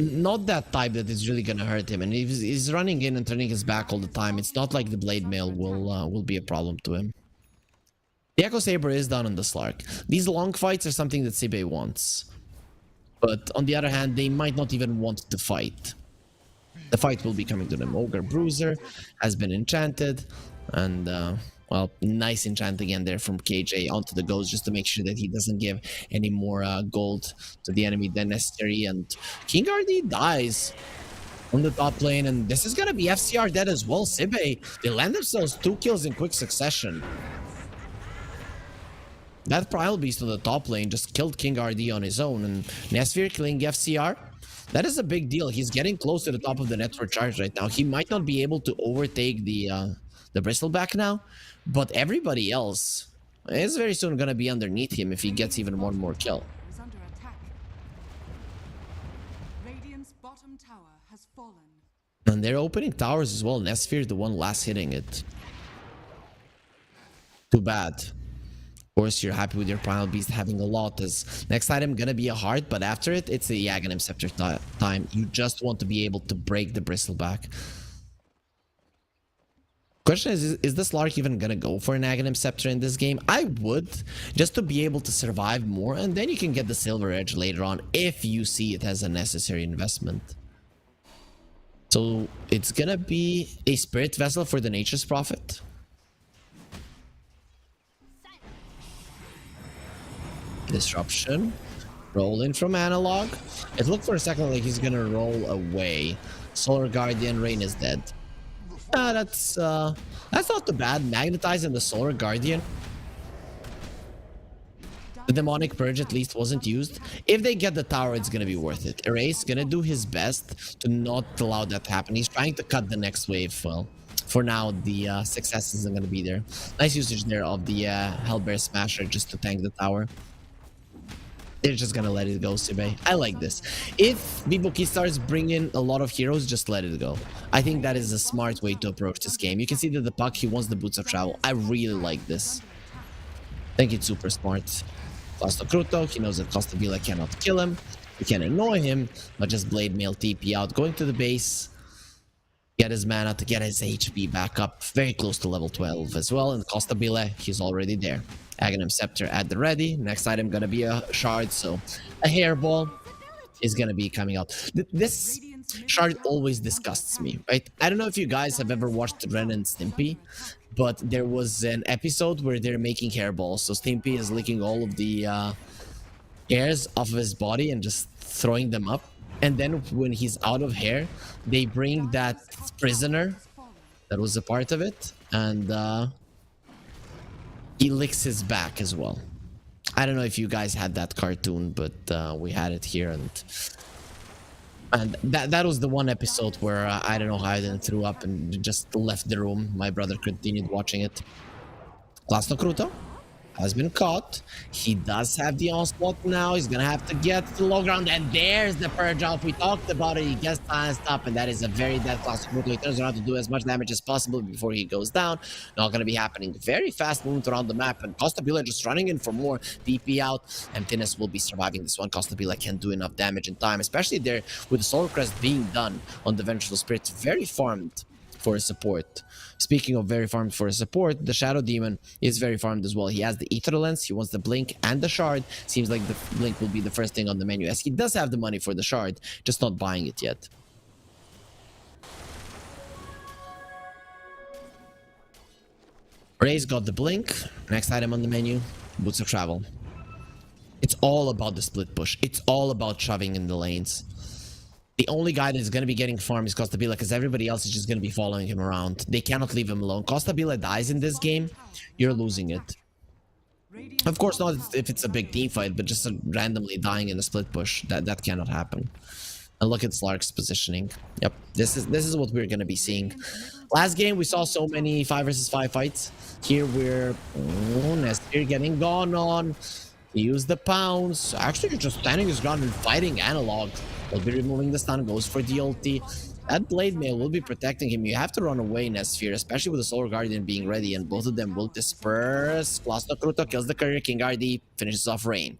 not that type that is really gonna hurt him. And if he's running in and turning his back all the time, it's not like the Blade Mail will be a problem to him. The Echo Saber is down on the Slark. These long fights are something that Sibe wants. But on the other hand, they might not even want to fight. The fight will be coming to them. Ogre Bruiser has been enchanted. And, well, nice enchant again there from KJ onto the Ghost, just to make sure that he doesn't give any more gold to the enemy than necessary. And King RD dies on the top lane. And this is going to be FCR dead as well. Sibe, they land themselves 2 kills in quick succession. That Primal Beast on the top lane just killed King RD on his own, and Nesfir killing FCR, that is a big deal. He's getting close to the top of the network charge right now. He might not be able to overtake the Bristleback now, but everybody else is very soon going to be underneath him if he gets even one more kill. Is under attack. Radiant's bottom tower has fallen. And they're opening towers as well. Nesfir, the one last hitting it. Too bad. Of course, you're happy with your Primal Beast having a lot, as next item gonna be a heart, but after it, it's the Aghanim Scepter time. You just want to be able to break the Bristleback. Question is the Slark even gonna go for an Aghanim Scepter in this game? I would, just to be able to survive more, and then you can get the Silver Edge later on if you see it as a necessary investment. So it's gonna be a Spirit Vessel for the Nature's Prophet. Disruption. Roll in from Analog. It looked for a second like he's gonna roll away. Solar Guardian, Rain is dead. That's not too bad. Magnetizing the Solar Guardian. Dire The demonic purge at least wasn't used. If they get the tower, it's gonna be worth it. Erase gonna do his best to not allow that to happen. He's trying to cut the next wave. Well, for now, the success isn't gonna be there. Nice usage there of the Hellbear Smasher just to tank the tower. They're just gonna let it go, Sibe. I like this. If Bibuki starts bringing a lot of heroes, just let it go. I think that is a smart way to approach this game. You can see that the puck, he wants the boots of travel. I really like this. I think it's super smart. Costa Cruto, he knows that Costa Vila cannot kill him. He can annoy him, but just Blade Mail TP out, going to the base, get his mana to get his HP back up, very close to level 12 as well. And Costa Vila, he's already there. Aghanim Scepter at the ready. Next item gonna be a shard, so a hairball is gonna be coming out. This shard always disgusts me, right? I don't know if you guys have ever watched Ren and Stimpy, but there was an episode where they're making hairballs. So Stimpy is licking all of the hairs off of his body and just throwing them up. And then when he's out of hair, they bring that prisoner that was a part of it, and he licks his back as well. I don't know if you guys had that cartoon, but we had it here, and that was the one episode where I don't know how I didn't throw up and just left the room. My brother continued watching it. Class no Cruto has been caught. He does have the onslaught now. He's gonna have to get to the low ground, and there's the purge off. We talked about it. He gets silenced up, and that is a very dead Class no Cruto. He turns around to do as much damage as possible before he goes down. Not gonna be happening. Very fast movement around the map, and Costa Vila just running in for more. DP out. Emptiness will be surviving this one. Costa Vila can't do enough damage in time, especially there with the Soul Crest being done on the Vengeful Spirit. Very farmed for his support. Speaking of very farmed for his support, the Shadow Demon is very farmed as well. He has the Ether Lens, he wants the Blink and the Shard. Seems like the Blink will be the first thing on the menu, as he does have the money for the Shard, just not buying it yet. Ray's got the Blink. Next item on the menu, Boots of Travel. It's all about the split push. It's all about shoving in the lanes. The only guy that's going to be getting farm is Costa Vila, because everybody else is just going to be following him around. They cannot leave him alone. Costa Vila dies in this game, you're losing it. Of course, not if it's a big team fight, but just randomly dying in a split push. That cannot happen. And look at Slark's positioning. Yep, this is what we're going to be seeing. Last game, we saw so many 5 versus 5 fights. Here we're... Oh, Nestor getting gone on. He used the pounce. Actually, just standing his ground and fighting Analog. Will be removing the stun, goes for the ulti. That Blade Mail will be protecting him. You have to run away, Nesphere, especially with the Solar Guardian being ready, and both of them will disperse. Class no Cruto kills the courier. King RD finishes off Rain.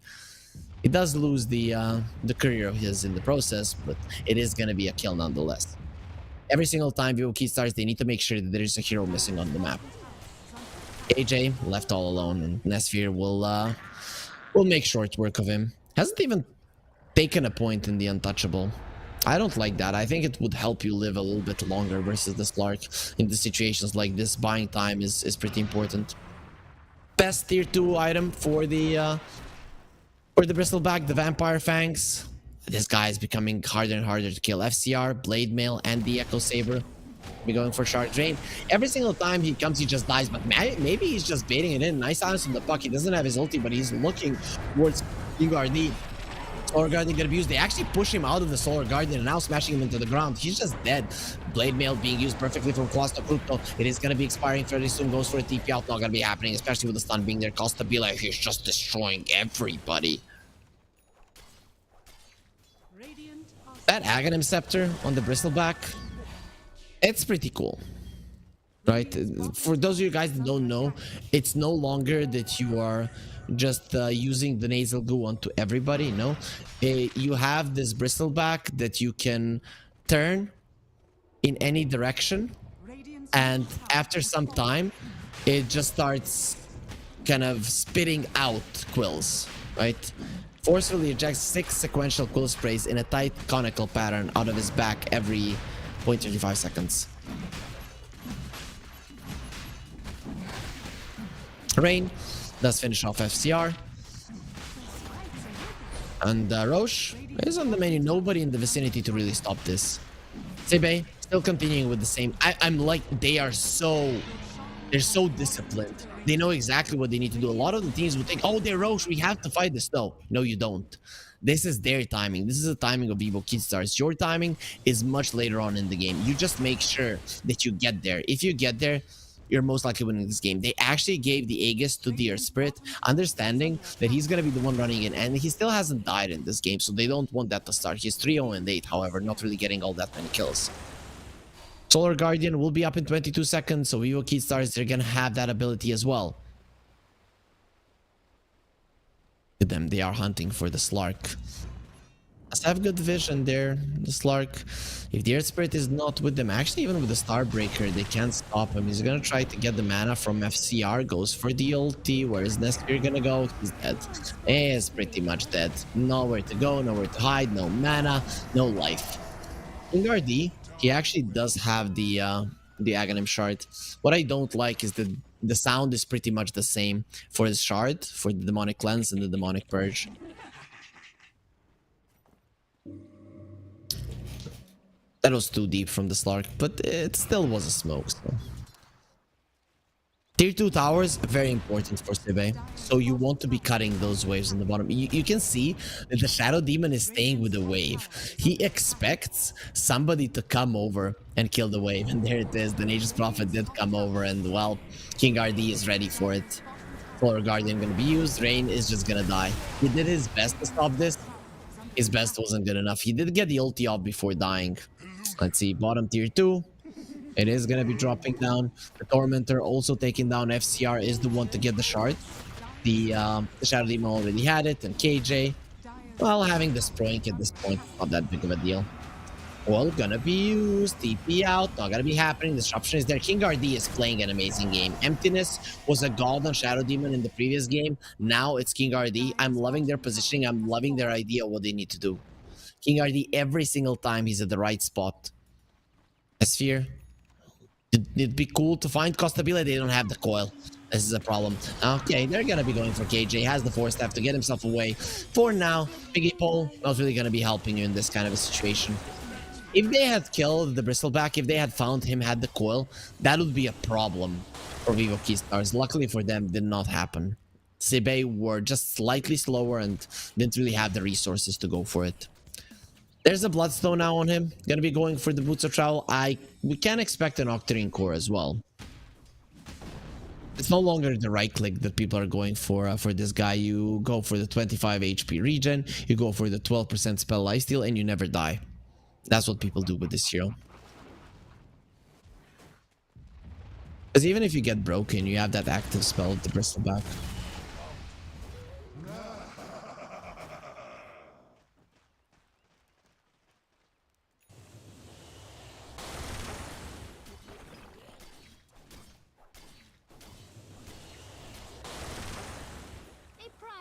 He does lose the courier of his in the process, but it is going to be a kill nonetheless. Every single time Vivoki starts, they need to make sure that there is a hero missing on the map. AJ left all alone, and Nesphere will make short work of him. Hasn't even taken a point in the Untouchable. I don't like that. I think it would help you live a little bit longer versus the Slark. In the situations like this, buying time is pretty important. Best tier 2 item for the Bristleback, the Vampire Fangs. This guy is becoming harder and harder to kill. FCR, Blade Mail, and the Echo Saber. Be going for Shard Drain. Every single time he comes, he just dies, but maybe he's just baiting it in. Nice silence from the puck. He doesn't have his ulti, but he's looking towards URD. Solar Guardian get abused. They actually push him out of the Solar Guardian and now smashing him into the ground. He's just dead. Blade Mail being used perfectly from Costa Cruto. It is going to be expiring fairly soon. Goes for a TP out. Not going to be happening, especially with the stun being there. Costa Vila, he's just destroying everybody. That Aghanim Scepter on the Bristleback, it's pretty cool. Right? For those of you guys that don't know, it's no longer that you are just using the nasal goo onto everybody. No, you have this Bristleback that you can turn in any direction, and after some time it just starts kind of spitting out quills, right? Forcefully ejects 6 sequential quill sprays in a tight conical pattern out of his back every 0.35 seconds. Rain does finish off FCR. And Roche is on the menu. Nobody in the vicinity to really stop this. Sebe still continuing with the same. I'm like, they are so They're so disciplined. They know exactly what they need to do. A lot of the teams will think, oh, they're Roche, we have to fight this. No, you don't. This is their timing. This is the timing of Evo Stars. Your timing is much later on in the game. You just make sure that you get there. If you get there, you're most likely winning this game. They actually gave the Aegis to the Earth Spirit, understanding that he's going to be the one running in, and he still hasn't died in this game, so they don't want that to start. He's 3-0-8, however, not really getting all that many kills. Solar Guardian will be up in 22 seconds, so Evo Stars, they're going to have that ability as well. Look at them, they are hunting for the Slark. Must have good vision there, the Slark. If the Earth Spirit is not with them, actually even with the Starbreaker, they can't stop him. He's gonna try to get the mana from FCR, goes for the ulti. Where is Nestor gonna go? He's dead. He is pretty much dead. Nowhere to go, nowhere to hide, no mana, no life. Kingardi, he actually does have the Aghanim shard. What I don't like is that the sound is pretty much the same for the shard, for the demonic cleanse and the demonic purge. That was too deep from the Slark, but it still was a smoke. So. Tier 2 towers, very important for Sibe. So you want to be cutting those waves on the bottom. You can see that the Shadow Demon is staying with the wave. He expects somebody to come over and kill the wave. And there it is. The Nature's Prophet did come over, and well, King RD is ready for it. Solar Guardian gonna be used. Rain is just gonna die. He did his best to stop this. His best wasn't good enough. He did get the ulti off before dying. Let's see, bottom tier 2. It is going to be dropping down. The Tormentor also taking down. FCR is the one to get the shard. The Shadow Demon already had it. And KJ, well, having the Sproink at this point, not that big of a deal. Well, gonna be used. TP out. Not gonna be happening. Disruption is there. King RD is playing an amazing game. Emptiness was a god on Shadow Demon in the previous game. Now it's King RD. I'm loving their positioning. I'm loving their idea of what they need to do. King RD, every single time he's at the right spot. Sphere. It'd be cool to find Costabile. They don't have the coil. This is a problem. Okay, they're gonna be going for KJ. Has the force staff to get himself away. For now, Piggy Pole not really gonna be helping you in this kind of a situation. If they had killed the Bristleback, if they had found him, had the coil, that would be a problem for Vivo Keystars. Luckily for them, did not happen. Sibe were just slightly slower and didn't really have the resources to go for it. There's a Bloodstone now on him. Gonna be going for the Boots of Travel. We can expect an Octarine Core as well. It's no longer the right click that people are going for this guy. You go for the 25 HP regen, you go for the 12% spell lifesteal, and you never die. That's what people do with this hero. Because even if you get broken, you have that active spell with the Bristleback.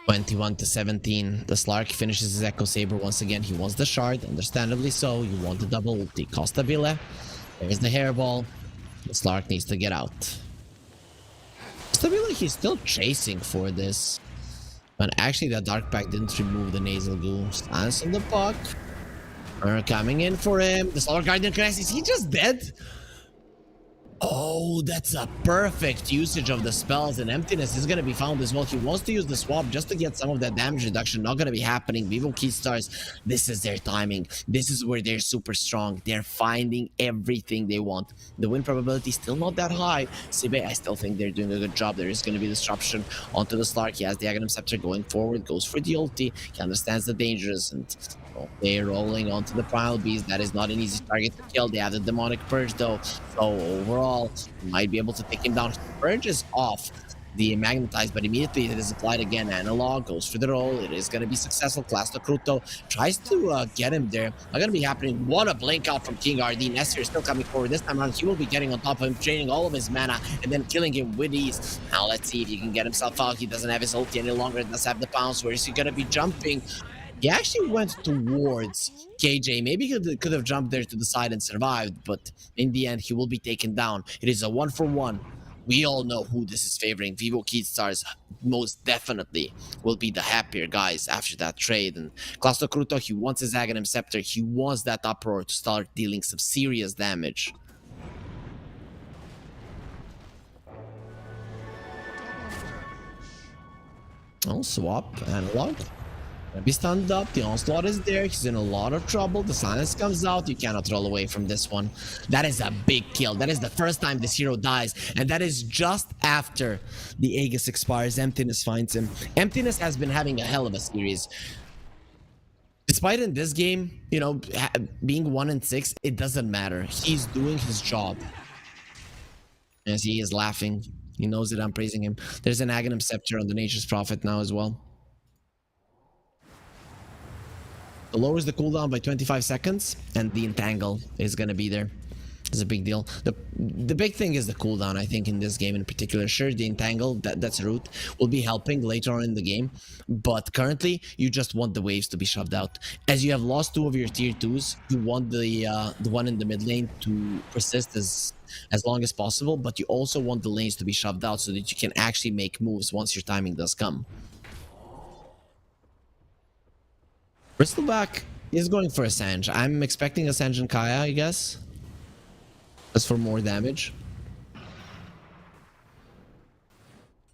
21-17. The Slark finishes his Echo Saber once again. He wants the shard, understandably so. You want the double ulti. Costabile. There's the hairball. The Slark needs to get out. Costabile, he's still chasing for this. But actually, the Dark Pack didn't remove the nasal goo. Stance on the puck. Are coming in for him. The Solar Guardian connects. Is he just dead? Oh, that's a perfect usage of the spells, and Emptiness is going to be found as well. He wants to use the swap just to get some of that damage reduction. Not going to be happening. Vivo Keystars, this is their timing. This is where they're super strong. They're finding everything they want. The win probability is still not that high. Sibe, I still think they're doing a good job. There is going to be disruption onto the Slark. He has the Aghanim Scepter going forward, goes for the ulti. He understands the dangers, and they're rolling onto the Primal Beast. That is not an easy target to kill. They have the Demonic Purge though, so overall, might be able to take him down. Purge is off the Magnetized, but immediately it is applied again. Analog goes for the roll. It is going to be successful. Clasto Cruto tries to get him there. Not going to be happening. What a blink out from King RD. Nestor is still coming forward. This time around, he will be getting on top of him, draining all of his mana, and then killing him with ease. Now let's see if he can get himself out. He doesn't have his ulti any longer. He does have the pounce. Where is he going to be jumping? He actually went towards KJ. Maybe he could have jumped there to the side and survived, but in the end, he will be taken down. It is a 1-for-1. We all know who this is favoring. Vivo Keystars most definitely will be the happier guys after that trade. And Clasto Cruto, he wants his Aghanim Scepter. He wants that uproar to start dealing some serious damage. I'll swap analog. Gonna be stunned up. The onslaught is there. He's in a lot of trouble. The silence comes out. You cannot roll away from this one. That is a big kill. That is the first time this hero dies. And that is just after the Aegis expires. Emptiness finds him. Emptiness has been having a hell of a series. Despite in this game, you know, being 1-6, it doesn't matter. He's doing his job. As he is laughing. He knows that I'm praising him. There's an Aghanim Scepter on the Nature's Prophet now as well. It lowers the cooldown by 25 seconds, and the Entangle is gonna be there. It's a big deal. The big thing is the cooldown, I think, in this game in particular. Sure, the Entangle, that's root, will be helping later on in the game, but currently, you just want the waves to be shoved out. As you have lost 2 of your tier 2s, you want the one in the mid lane to persist as long as possible, but you also want the lanes to be shoved out so that you can actually make moves once your timing does come. Bristleback is going for a Sange. I'm expecting a Sange and Kaya, I guess. Just for more damage.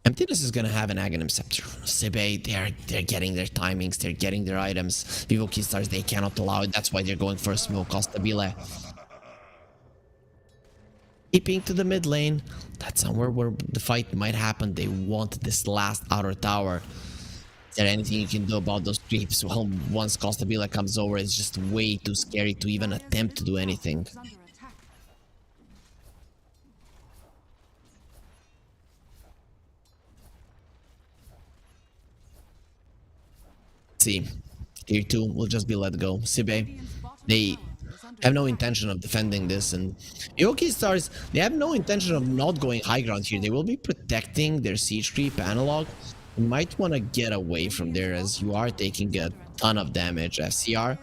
Emptiness is gonna have an Aghanim Scepter. Sibe, they're getting their timings, they're getting their items. Vivo Keystars, they cannot allow it. That's why they're going for a smoke. Costabile. Keeping to the mid lane. That's somewhere where the fight might happen. They want this last outer tower. Is there anything you can do about those creeps? Well, once Costabile comes over, it's just way too scary to even attempt to do anything. See, tier 2 will just be let go. Sibe, they have no intention of defending this, and Yoki Stars, they have no intention of not going high ground here. They will be protecting their siege creep analog. You might want to get away from there as you are taking a ton of damage. FCR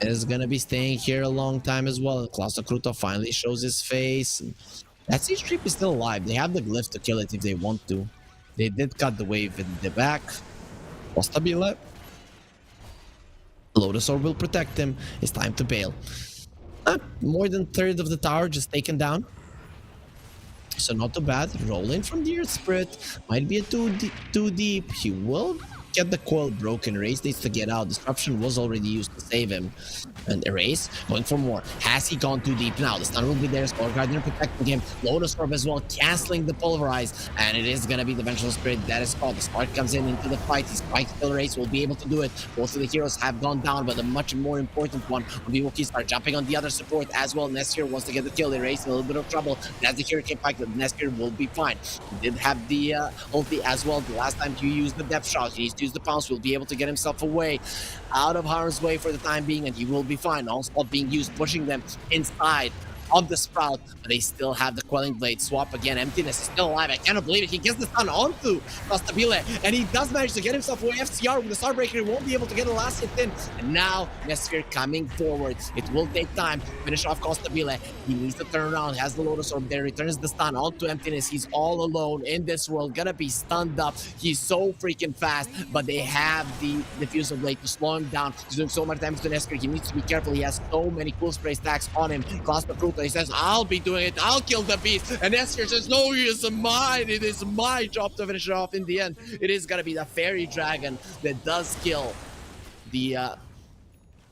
is gonna be staying here a long time as well. Klaus Kruto finally shows his face. That siege creep is still alive. They have the glyph to kill it if they want to. They did cut the wave in the back. Costabile. Lotus Orb will protect him. It's time to bail. More than third of the tower just taken down. So not too bad. Rolling from the Earth Spirit. Might be a too deep. He will get the coil broken. Erase needs to get out. Disruption was already used to save him. And Erase going for more. Has he gone too deep now? The stun will be there. Skull Gardener protecting him. Lotus Orb as well, canceling the Pulverize. And it is going to be the Vengeful Spirit that is caught. The Spark comes in into the fight. He's trying to kill Erase. Will be able to do it. Both of the heroes have gone down, but the much more important one, the Wookiees, are jumping on the other support as well. Neskir wants to get the kill. Erase in a little bit of trouble. And as the Hurricane Pike, the Neskir will be fine. He did have the ulti as well. The last time he used the Depth Shot, he needs to use the Pounce. Will be able to get himself away out of harm's way for the time being, and he will be fine. Onslaught being used, pushing them inside of the Sprout, but they still have the Quelling Blade. Swap again. Emptiness is still alive. I cannot believe it. He gets the stun onto Costabile, and he does manage to get himself away. FCR with the Starbreaker, he won't be able to get the last hit in. And now Neskir coming forward. It will take time to finish off Costabile. He needs to turn around. Has the Lotus Orb there. Returns the stun onto Emptiness. He's all alone in this world. Gonna be stunned up. He's so freaking fast, but they have the Diffusal Blade to slow him down. He's doing so much damage to Neskir. He needs to be careful. He has so many cool spray stacks on him. Klaus Kruto, he says, I'll be doing it. I'll kill the beast. And Neskir says, no, it is mine. It is my job to finish it off. In the end, it is gonna be the Fairy Dragon that does kill the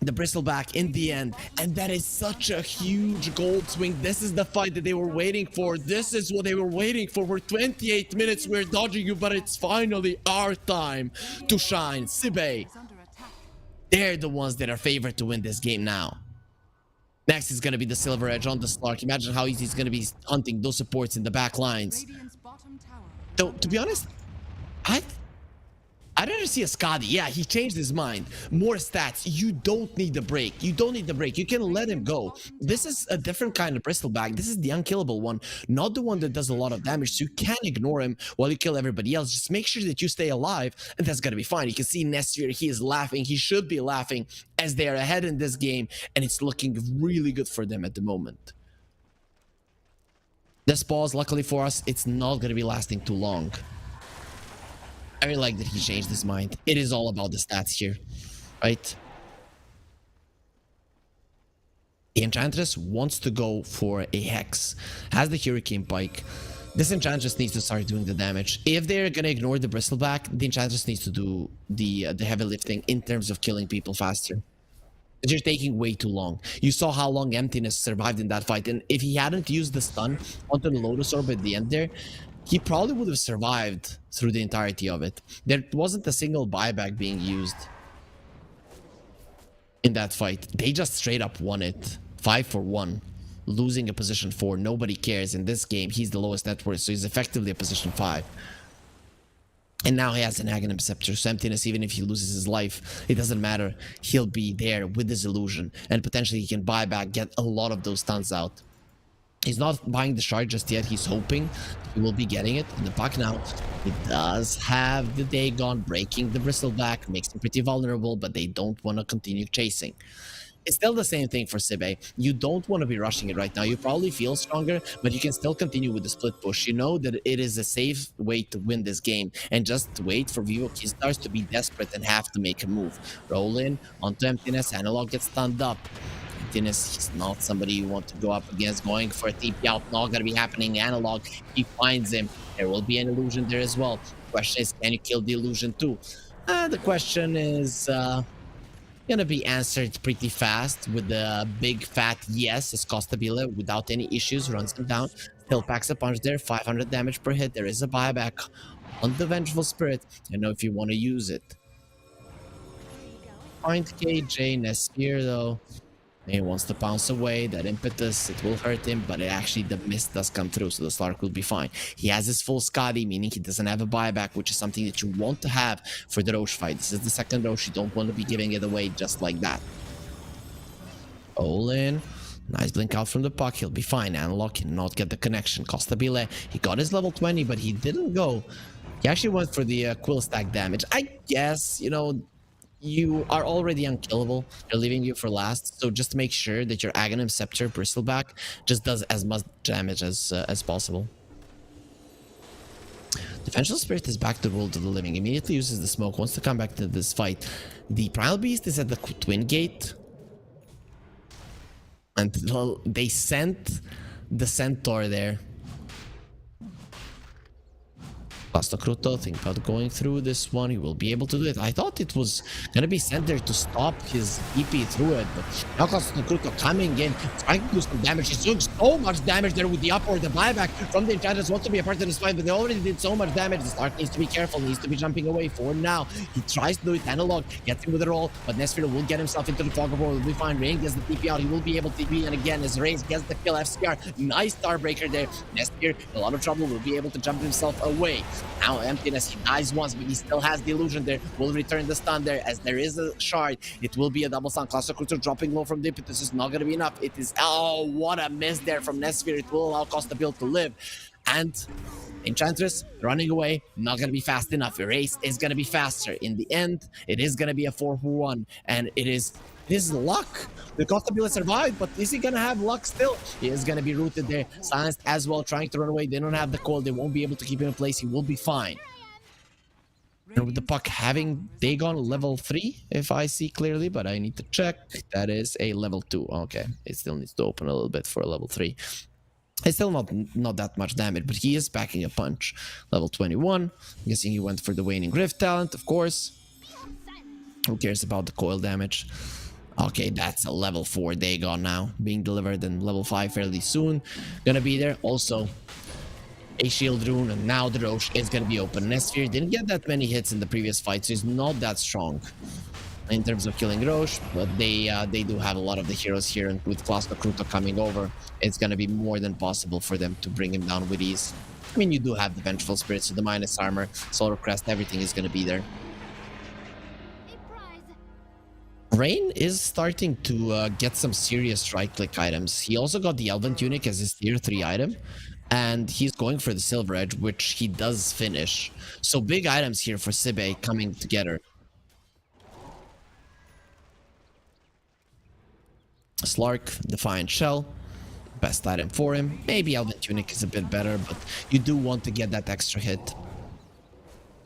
Bristleback in the end. And that is such a huge gold swing. This is the fight that they were waiting for. This is what they were waiting for. For 28 minutes, we're dodging you, but it's finally our time to shine. Sibe, they're the ones that are favored to win this game now. Next is going to be the Silver Edge on the Slark. Imagine how easy it's going to be hunting those supports in the back lines. So, to be honest, I'd rather see a Skadi. Yeah, he changed his mind. More stats. You don't need the break. You don't need the break. You can let him go. This is a different kind of Bristleback. This is the unkillable one, not the one that does a lot of damage. So you can ignore him while you kill everybody else. Just make sure that you stay alive, and that's gonna be fine. You can see Nestor. He is laughing. He should be laughing as they are ahead in this game, and it's looking really good for them at the moment. This pause, luckily for us, it's not gonna be lasting too long. I really like that he changed his mind. It is all about the stats here, right? The Enchantress wants to go for a Hex. Has the Hurricane Pike. This Enchantress needs to start doing the damage. If they're gonna ignore the Bristleback, the Enchantress needs to do the heavy lifting in terms of killing people faster. You're taking way too long. You saw how long Emptiness survived in that fight, and if he hadn't used the stun onto the Lotus Orb at the end there, he probably would have survived through the entirety of it. There wasn't a single buyback being used in that fight. They just straight up won it. 5 for 1. Losing a position 4. Nobody cares. In this game, he's the lowest net worth, so he's effectively a position 5. And now he has an Aghanim Scepter, so Emptiness, even if he loses his life, it doesn't matter. He'll be there with his illusion, and potentially he can buy back, get a lot of those stuns out. He's not buying the shard just yet. He's hoping he will be getting it in the pack now. He does have the Dagon breaking the Bristleback, makes him pretty vulnerable, but they don't want to continue chasing. It's still the same thing for Sibe. You don't want to be rushing it right now. You probably feel stronger, but you can still continue with the split push. You know that it is a safe way to win this game, and just wait for Vivo Keystars to be desperate and have to make a move. Roll in onto Emptiness. Analog gets stunned up. Emptiness, he's not somebody you want to go up against. Going for a TP out, not gonna be happening. Analog, he finds him. There will be an illusion there as well. The question is, can you kill the illusion too? The question is gonna be answered pretty fast with a big fat yes as Costabile without any issues runs him down. Still packs a punch there, 500 damage per hit. There is a buyback on the Vengeful Spirit. I know if you want to use it. Point KJ Nesphere though. He wants to bounce away. That impetus, it will hurt him, but the mist does come through, so the Slark will be fine. He has his full Skadi, meaning he doesn't have a buyback, which is something that you want to have for the Roche fight. This is the second Roche. You don't want to be giving it away just like that. All in. Nice blink out from the puck. He'll be fine. Analog cannot get the connection. Costabile, he got his level 20, but he didn't go. He actually went for the quill stack damage. I guess, you are already unkillable. They're leaving you for last, so just make sure that your Aghanim Scepter Bristleback just does as much damage as possible. Defensive Spirit is back to the World of the Living. Immediately uses the smoke. Wants to come back to this fight. The Primal Beast is at the Twin Gate, and they sent the Centaur there. Pasta Kruto, think about going through this one. He will be able to do it. I thought it was gonna be sent there to stop his EP through it, but now Pasta Kruto coming in, trying to do some damage. He's doing so much damage there with the up or the buyback from the Enchantress. Wants to be a part of this fight, but they already did so much damage. The Stark needs to be careful, needs to be jumping away for now. He tries to do it. Analog gets him with a roll, but Nesphere will get himself into the fog of war. Will be fine. Rain gets the TP out. He will be able to TP, and again, as Rain gets the kill. FCR, nice Starbreaker there. Nesphere, a lot of trouble, will be able to jump himself away. Now Emptiness, he dies once, but he still has the illusion there. Will return the stun there as there is a shard. It will be a double stun. Cluster Cruiser dropping low from the impetus is not going to be enough. It is, oh, what a miss there from Nesphere. It will allow Costabile to live. And Enchantress running away, not going to be fast enough. Erase is going to be faster. In the end, it is going to be a 4-1, and it is his luck. The Costabile survived, but is he gonna have luck still? He is gonna be rooted there. Silenced as well, trying to run away. They don't have the coil. They won't be able to keep him in place. He will be fine. And with the puck having Dagon level 3, if I see clearly, but I need to check. That is a level 2. Okay, it still needs to open a little bit for a level 3. It's still not that much damage, but he is packing a punch. Level 21. I'm guessing he went for the Waning Rift talent, of course. Who cares about the coil damage? Okay, that's a level 4 Dagon now, being delivered, and level 5 fairly soon. Gonna be there. Also, a shield rune, and now the Roche is gonna be open. Nesphere didn't get that many hits in the previous fight, so he's not that strong in terms of killing Roche, but they do have a lot of the heroes here, and with Klaska Kruto coming over, it's gonna be more than possible for them to bring him down with ease. I mean, you do have the Vengeful Spirit, so the minus armor, Solar Crest, everything is gonna be there. Rain is starting to get some serious right-click items. He also got the Elven Tunic as his tier 3 item, and he's going for the Silver Edge, which he does finish. So big items here for Sibe coming together. Slark, Defiant Shell, best item for him. Maybe Elven Tunic is a bit better, but you do want to get that extra hit.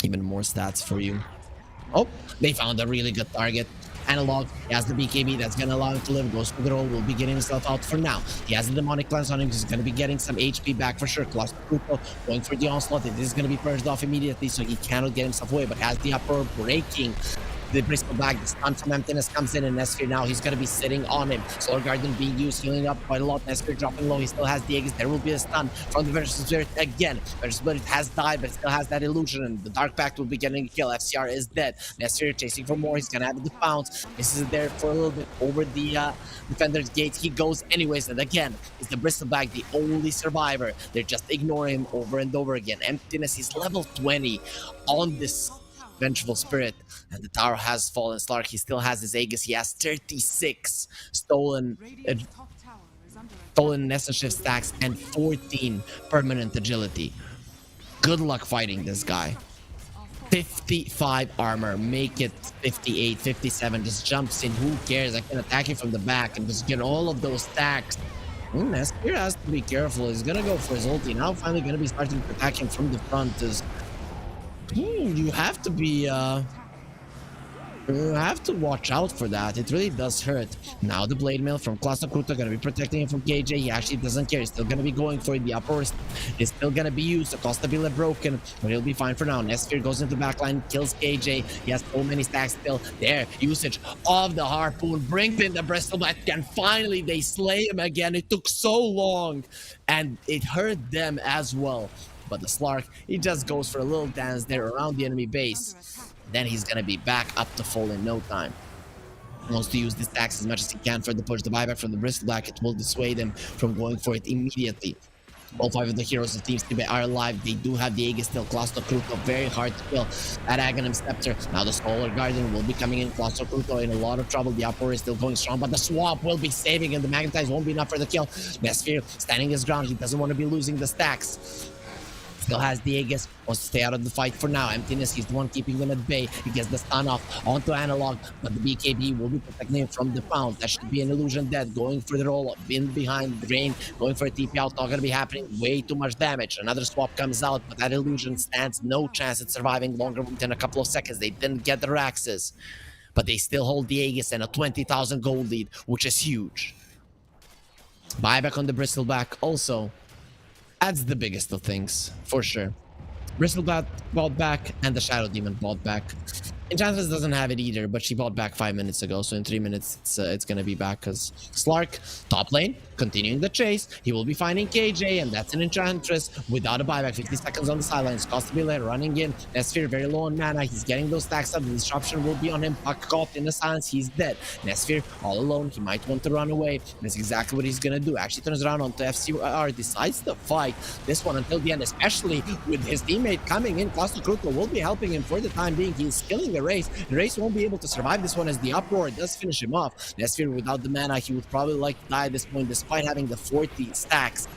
Even more stats for you. Oh, they found a really good target. Analog, he has the BKB that's going to allow him to live. Goes for the roll, will be getting himself out for now. He has the demonic cleanse on him. He's going to be getting some HP back for sure. Cluster Kuko going for the onslaught. It is going to be purged off immediately, so he cannot get himself away, but has the uproar breaking the Bristol back. The stun from Emptiness comes in, and Nesphere now he's going to be sitting on him. Solar Guardian being used, healing up quite a lot. Nesphere dropping low. He still has the Aegis. There will be a stun from the Vengeful Spirit again. Vengeful Spirit has died, but still has that illusion, and the Dark Pact will be getting a kill. FCR is dead. Nesphere chasing for more. He's going to have the pounce. This is there for a little bit over the Defender's Gate. He goes anyways, and again, is the Bristleback the only survivor? They're just ignoring him over and over again. Emptiness is level 20 on this Vengeful Spirit, and the tower has fallen. Slark, he still has his Aegis. He has 36 stolen Essence Shift stacks and 14 permanent agility. Good luck fighting this guy. 55 armor, make it 58, 57, just jumps in. Who cares? I can attack you from the back and just get all of those stacks. Nesphere has to be careful. He's gonna go for his ulti. Now finally gonna be starting to attack him from the front. You have to be you have to watch out for that. It really does hurt. Now the Blade Mail from Cluster Kruta gonna be protecting him from KJ. He actually doesn't care. He's still gonna be going for it. The upper is still gonna be used. The Costa Villa broken, but he'll be fine for now. Nesphere goes into backline, kills KJ. He has so many stacks still. There, usage of the harpoon brings in the Bristol Black, and finally they slay him again. It took so long, and it hurt them as well. But the Slark, he just goes for a little dance there around the enemy base. Then he's gonna be back up to full in no time. He wants to use this stacks as much as he can for the push. The buyback from the Bristol Black, it will dissuade him from going for it immediately. All 5 of the heroes of Team Stibet are alive. They do have the Aegis still. Cluster Kruto, very hard to kill at Aghanim Scepter. Now the Solar Guardian will be coming in. Cluster Kruto in a lot of trouble. The Uproar is still going strong, but the Swamp will be saving him. The Magnetize won't be enough for the kill. Nesphere standing his ground. He doesn't want to be losing the stacks. Still has the Aegis, wants to stay out of the fight for now. Emptiness, he's the one keeping them at bay. He gets the stun off onto Analog, but the BKB will be protecting him from the pound. That should be an illusion dead. Going for the roll up, in behind Drain, going for a TP out, not gonna be happening. Way too much damage. Another swap comes out, but that illusion stands no chance at surviving longer than a couple of seconds. They didn't get their axes, but they still hold the Aegis and a 20,000 gold lead, which is huge. Buyback on the Bristleback also adds the biggest of things, for sure. Bristlebat bought back, and the Shadow Demon bought back. Enchantress doesn't have it either, but she bought back 5 minutes ago, so in 3 minutes it's gonna be back. Because Slark, top lane, continuing the chase. He will be finding KJ, and that's an Enchantress without a buyback. 50 seconds on the sidelines. Costa Villa running in. Nesphere very low on mana. He's getting those stacks up. The disruption will be on him. Puck caught in the silence. He's dead. Nesphere all alone. He might want to run away. That's exactly what he's gonna do. Actually turns around onto FCR. Decides to fight this one until the end, especially with his teammate coming in. Cluster Kruto will be helping him for the time being. He's killing the Race. The Race won't be able to survive this one as the Uproar does finish him off. Nesphere without the mana, he would probably like to die at this point despite having the 40 stacks.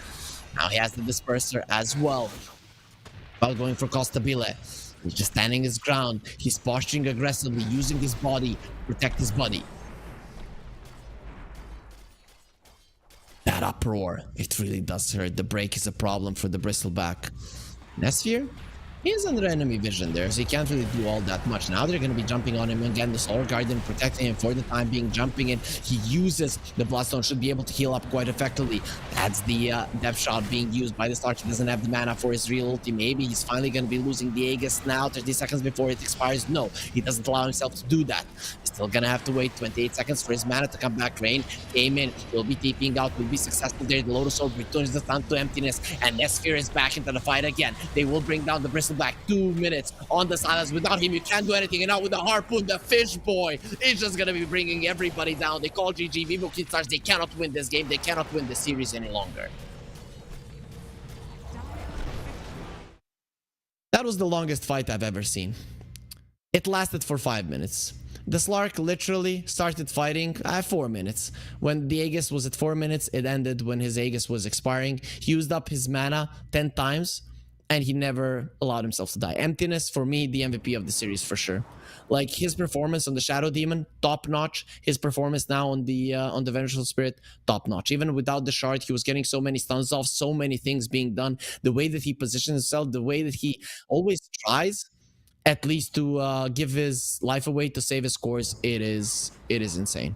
Now he has the Disperser as well. While going for Costa Villa. He's just standing his ground. He's posturing aggressively, using his body to protect his buddy. That Uproar, it really does hurt. The break is a problem for the Bristleback. Nesphere? He is under enemy vision there, so he can't really do all that much. Now they're going to be jumping on him again. The Solar Guardian protecting him for the time being, jumping in. He uses the Bloodstone, should be able to heal up quite effectively. That's the Death Shot being used by the Stark. He doesn't have the mana for his real ulti. Maybe he's finally going to be losing the Aegis now, 30 seconds before it expires. No, he doesn't allow himself to do that. He's still going to have to wait 28 seconds for his mana to come back. Rain came in, will be TPing out, will be successful there. The Lotus Orb returns the stun to Emptiness, and Nesphere is back into the fight again. They will bring down the Bristleback. 2 minutes on the silence. Without him, you can't do anything. And now with the harpoon, the fish boy is just gonna be bringing everybody down. They call GG. Vivo Kidstars, they cannot win this game. They cannot win this series any longer. That was the longest fight I've ever seen. It lasted for 5 minutes. The Slark literally started fighting at 4 minutes. When the Aegis was at 4 minutes, it ended when his Aegis was expiring. He used up his mana 10 times. And he never allowed himself to die. Emptiness, for me, the MVP of the series for sure. Like his performance on the Shadow Demon, top notch. His performance now on the Vengeful Spirit, top notch. Even without the shard, he was getting so many stuns off, so many things being done. The way that he positions himself, the way that he always tries at least to give his life away to save his scores, it is insane.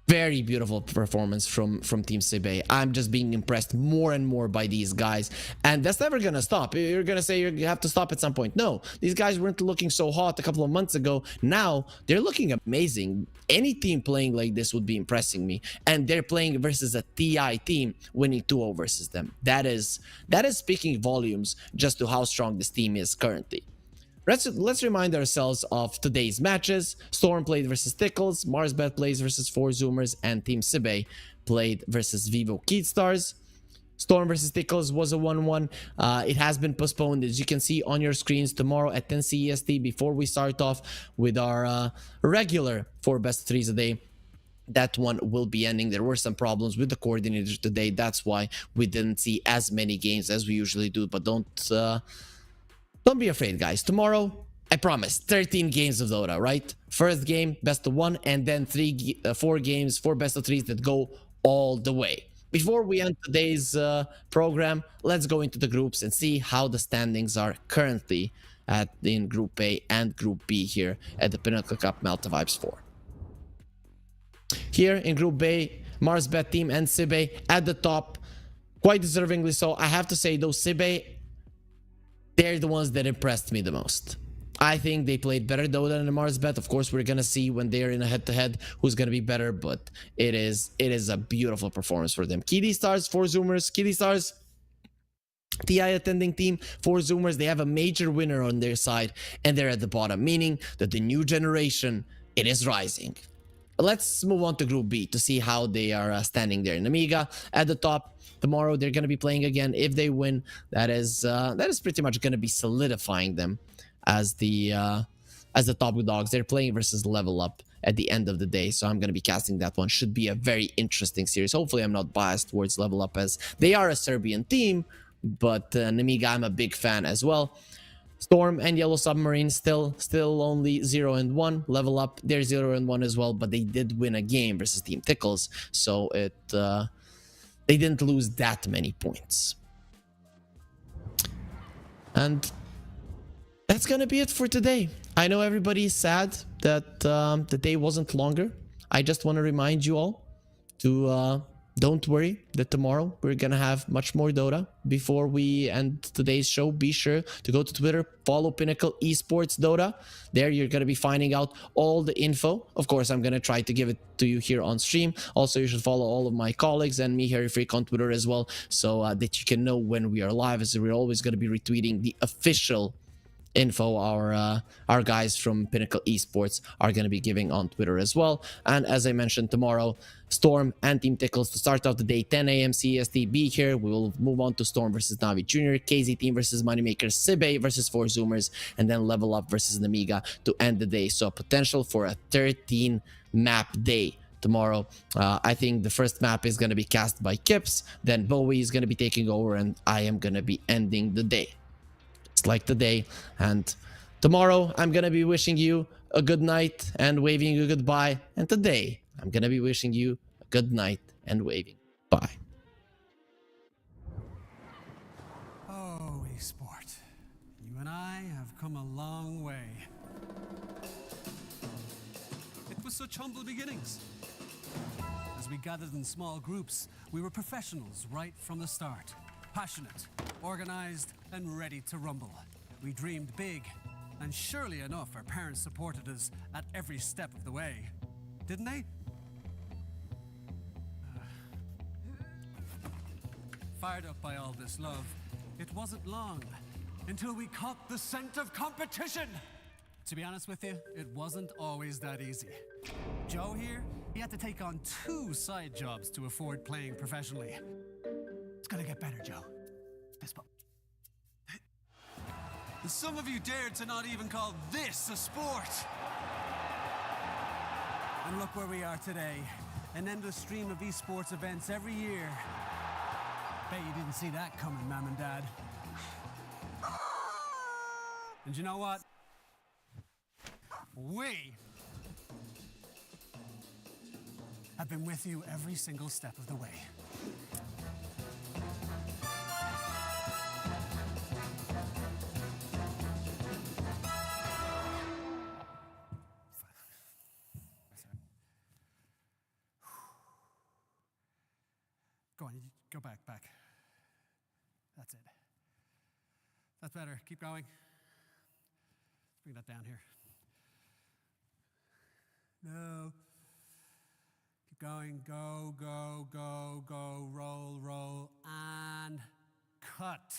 Very beautiful performance from Team Sibe. I'm just being impressed more and more by these guys, and that's never gonna stop. You're gonna say you have to stop at some point. No, these guys weren't looking so hot a couple of months ago. Now they're looking amazing. Any team playing like this would be impressing me, and they're playing versus a TI team, winning 2-0 versus them. That is speaking volumes just to how strong this team is currently. Let's remind ourselves of today's matches. Storm played versus Tickles, Marsbet plays versus 4 Zoomers, and Team Sibe played versus Vivo Keystars. Storm versus Tickles was a 1-1. It has been postponed, as you can see on your screens, tomorrow at 10 CEST, before we start off with our regular 4 best of 3s a day. That one will be ending. There were some problems with the coordinators today. That's why we didn't see as many games as we usually do, but don't be afraid, guys. Tomorrow, I promise, 13 games of Dota, right? First game, best of 1, and then 4 games, 4 best of 3s that go all the way. Before we end today's program, let's go into the groups and see how the standings are currently in Group A and Group B here at the Pinnacle Cup Malta Vibes 4. Here in Group A, Marsbet team and Sibe at the top, quite deservingly so. I have to say, though, Sibe, they're the ones that impressed me the most. I think they played better Dota than the Marsbet. Of course, we're gonna see when they're in a head-to-head who's gonna be better, but it is a beautiful performance for them. KD Stars, 4 Zoomers. KD Stars, TI attending team, 4 Zoomers. They have a major winner on their side, and they're at the bottom, meaning that the new generation, it is rising. Let's move on to Group B to see how they are standing there. In Amiga at the top. Tomorrow they're going to be playing again. If they win, that is pretty much going to be solidifying them as the top dogs. They're playing versus Level Up at the end of the day, so I'm going to be casting that one. Should be a very interesting series. Hopefully I'm not biased towards Level Up, as they are a Serbian team, but Amiga, I'm a big fan as well. Storm and Yellow Submarine still only 0-1. Level Up, they're 0-1 as well, but they did win a game versus Team Tickles, so they didn't lose that many points. And that's gonna be it for today. I know everybody's sad that the day wasn't longer. I just want to remind you all to don't worry that tomorrow we're gonna have much more Dota. Before we end today's show, be sure to go to Twitter, follow Pinnacle Esports Dota. There you're gonna be finding out all the info. Of course, I'm gonna try to give it to you here on stream. Also, you should follow all of my colleagues and me, Harry Freak, on Twitter as well, so that you can know when we are live, as we're always gonna be retweeting the official info our guys from Pinnacle Esports are going to be giving on Twitter as well. And as I mentioned, tomorrow, Storm and Team Tickles to start off the day, 10 a.m. CEST. Be here. We will move on to Storm versus Navi Jr., KZ Team versus Moneymaker, Sibe versus 4 Zoomers, and then Level Up versus Namiga to end the day. So potential for a 13 map day tomorrow. I think the first map is going to be cast by Kips, then Bowie is going to be taking over, and I am going to be ending the day like today. And tomorrow I'm gonna be wishing you a good night and waving you goodbye, and today I'm gonna be wishing you a good night and waving bye. Oh, esport, you and I have come a long way. It was such humble beginnings. As we gathered in small groups, we were professionals right from the start. Passionate, organized, and ready to rumble. We dreamed big, and surely enough, our parents supported us at every step of the way. Didn't they? Fired up by all this love, it wasn't long until we caught the scent of competition. To be honest with you, it wasn't always that easy. Joe here, he had to take on 2 side jobs to afford playing professionally. It's gonna get better, Joe. Some of you dared to not even call this a sport. And look where we are today. An endless stream of esports events every year. Bet you didn't see that coming, Mom and Dad. And you know what? We have been with you every single step of the way. on, you go back. That's it. That's better. Keep going. Let's bring that down here. No. Keep going. Go. Roll. And cut.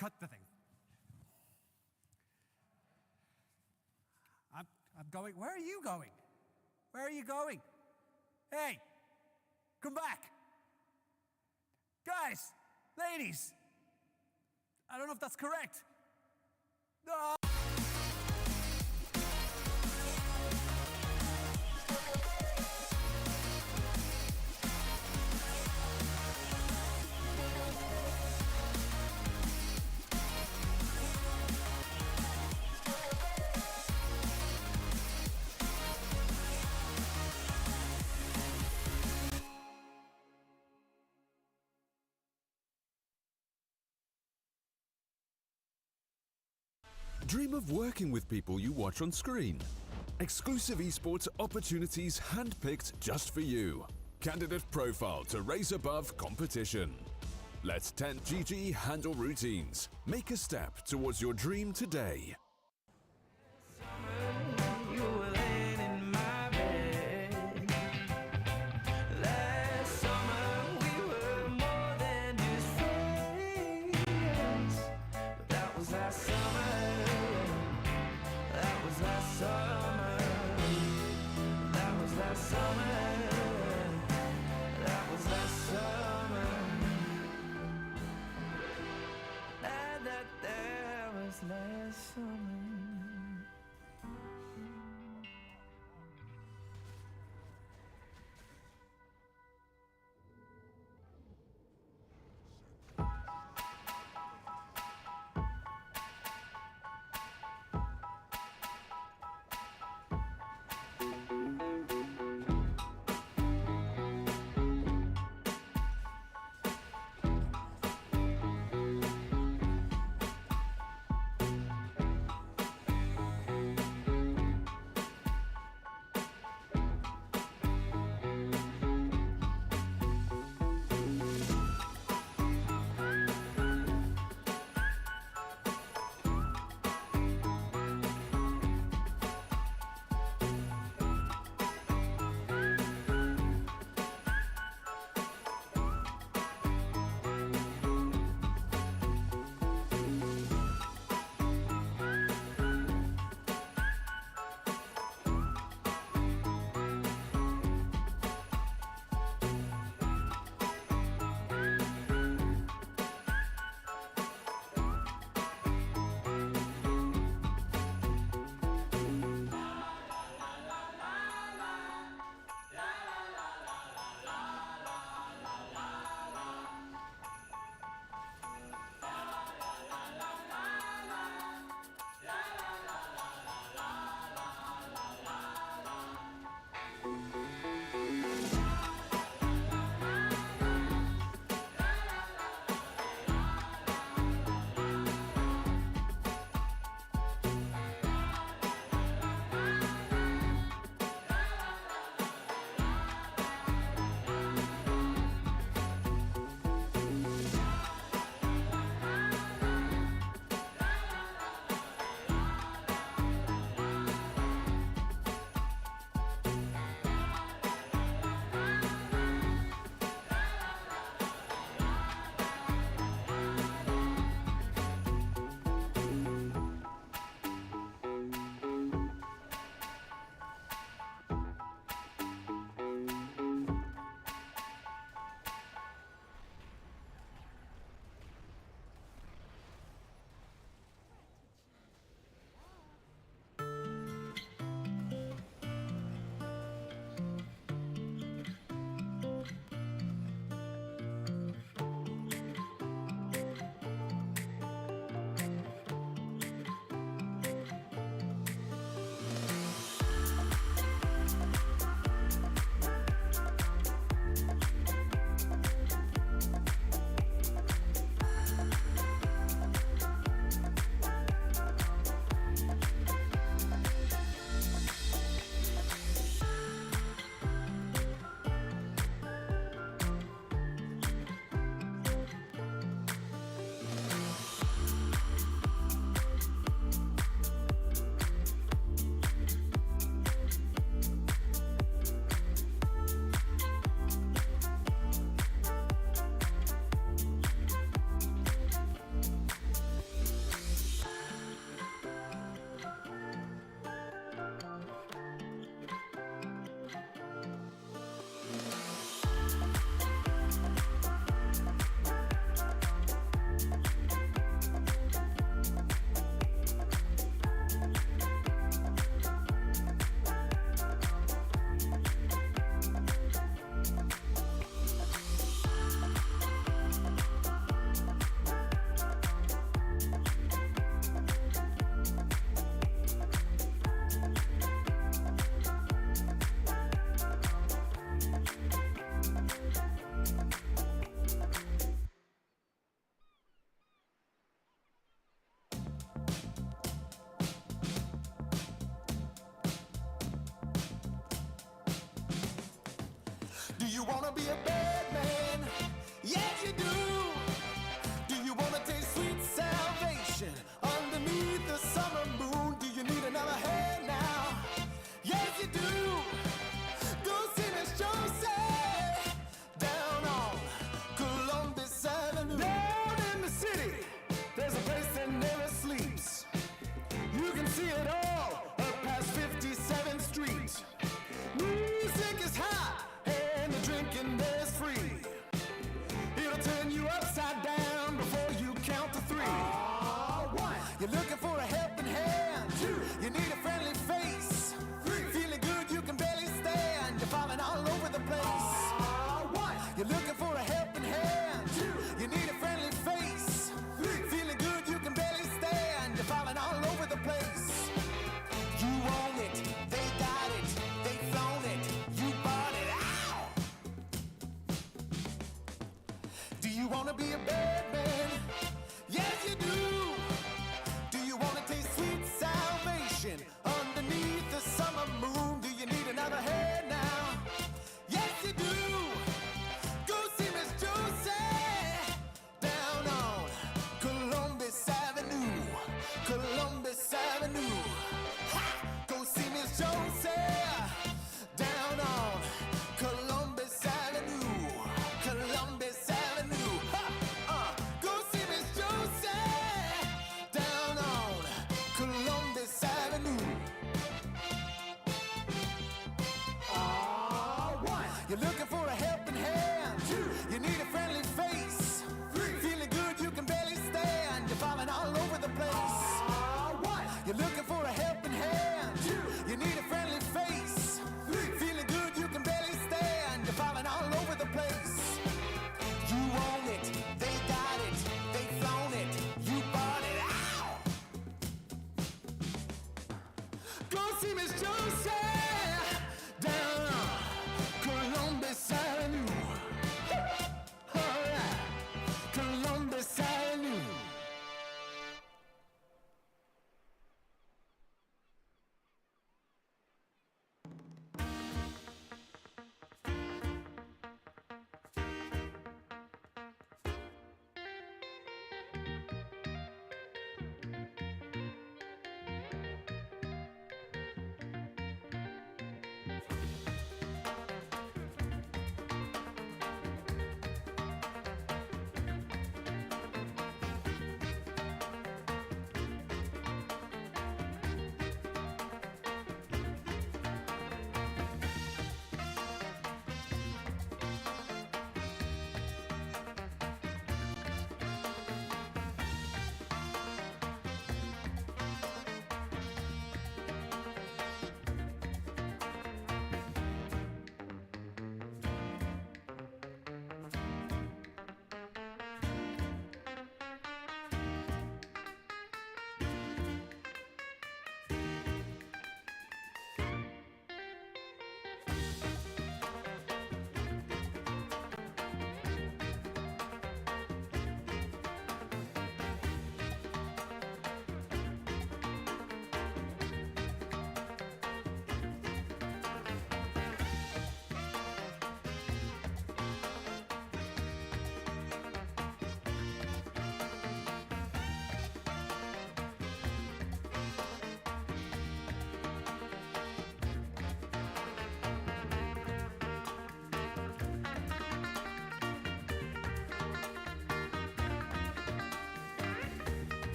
Cut the thing. I'm going. Where are you going? Where are you going? Hey, come back. Guys, ladies. I don't know if that's correct. No. Dream of working with people you watch on screen. Exclusive esports opportunities handpicked just for you. Candidate profile to raise above competition. Let 10GG handle routines. Make a step towards your dream today. you wanna be a bad man? Yes, you do. Do you wanna taste sweet salvation underneath the summer moon? Do you need another hand now? Yes, you do. Go see Miss Josie down on Columbus Avenue. Down in the city, there's a place that never sleeps. You can see it all up past 57th Street. Music is hot and the drinking there's free. It'll turn you upside down before you count to three. One, you're looking for a helping hand. Two, you need a friendly face. Three, feeling good you can barely stand. You're falling all over the place. One, you're looking for a helping hand. Two, you need a friendly face. Three, feeling good you can barely stand. You're falling all over the place. You own it, they got it, they flown it, you bought it. Ow! Do you wanna be a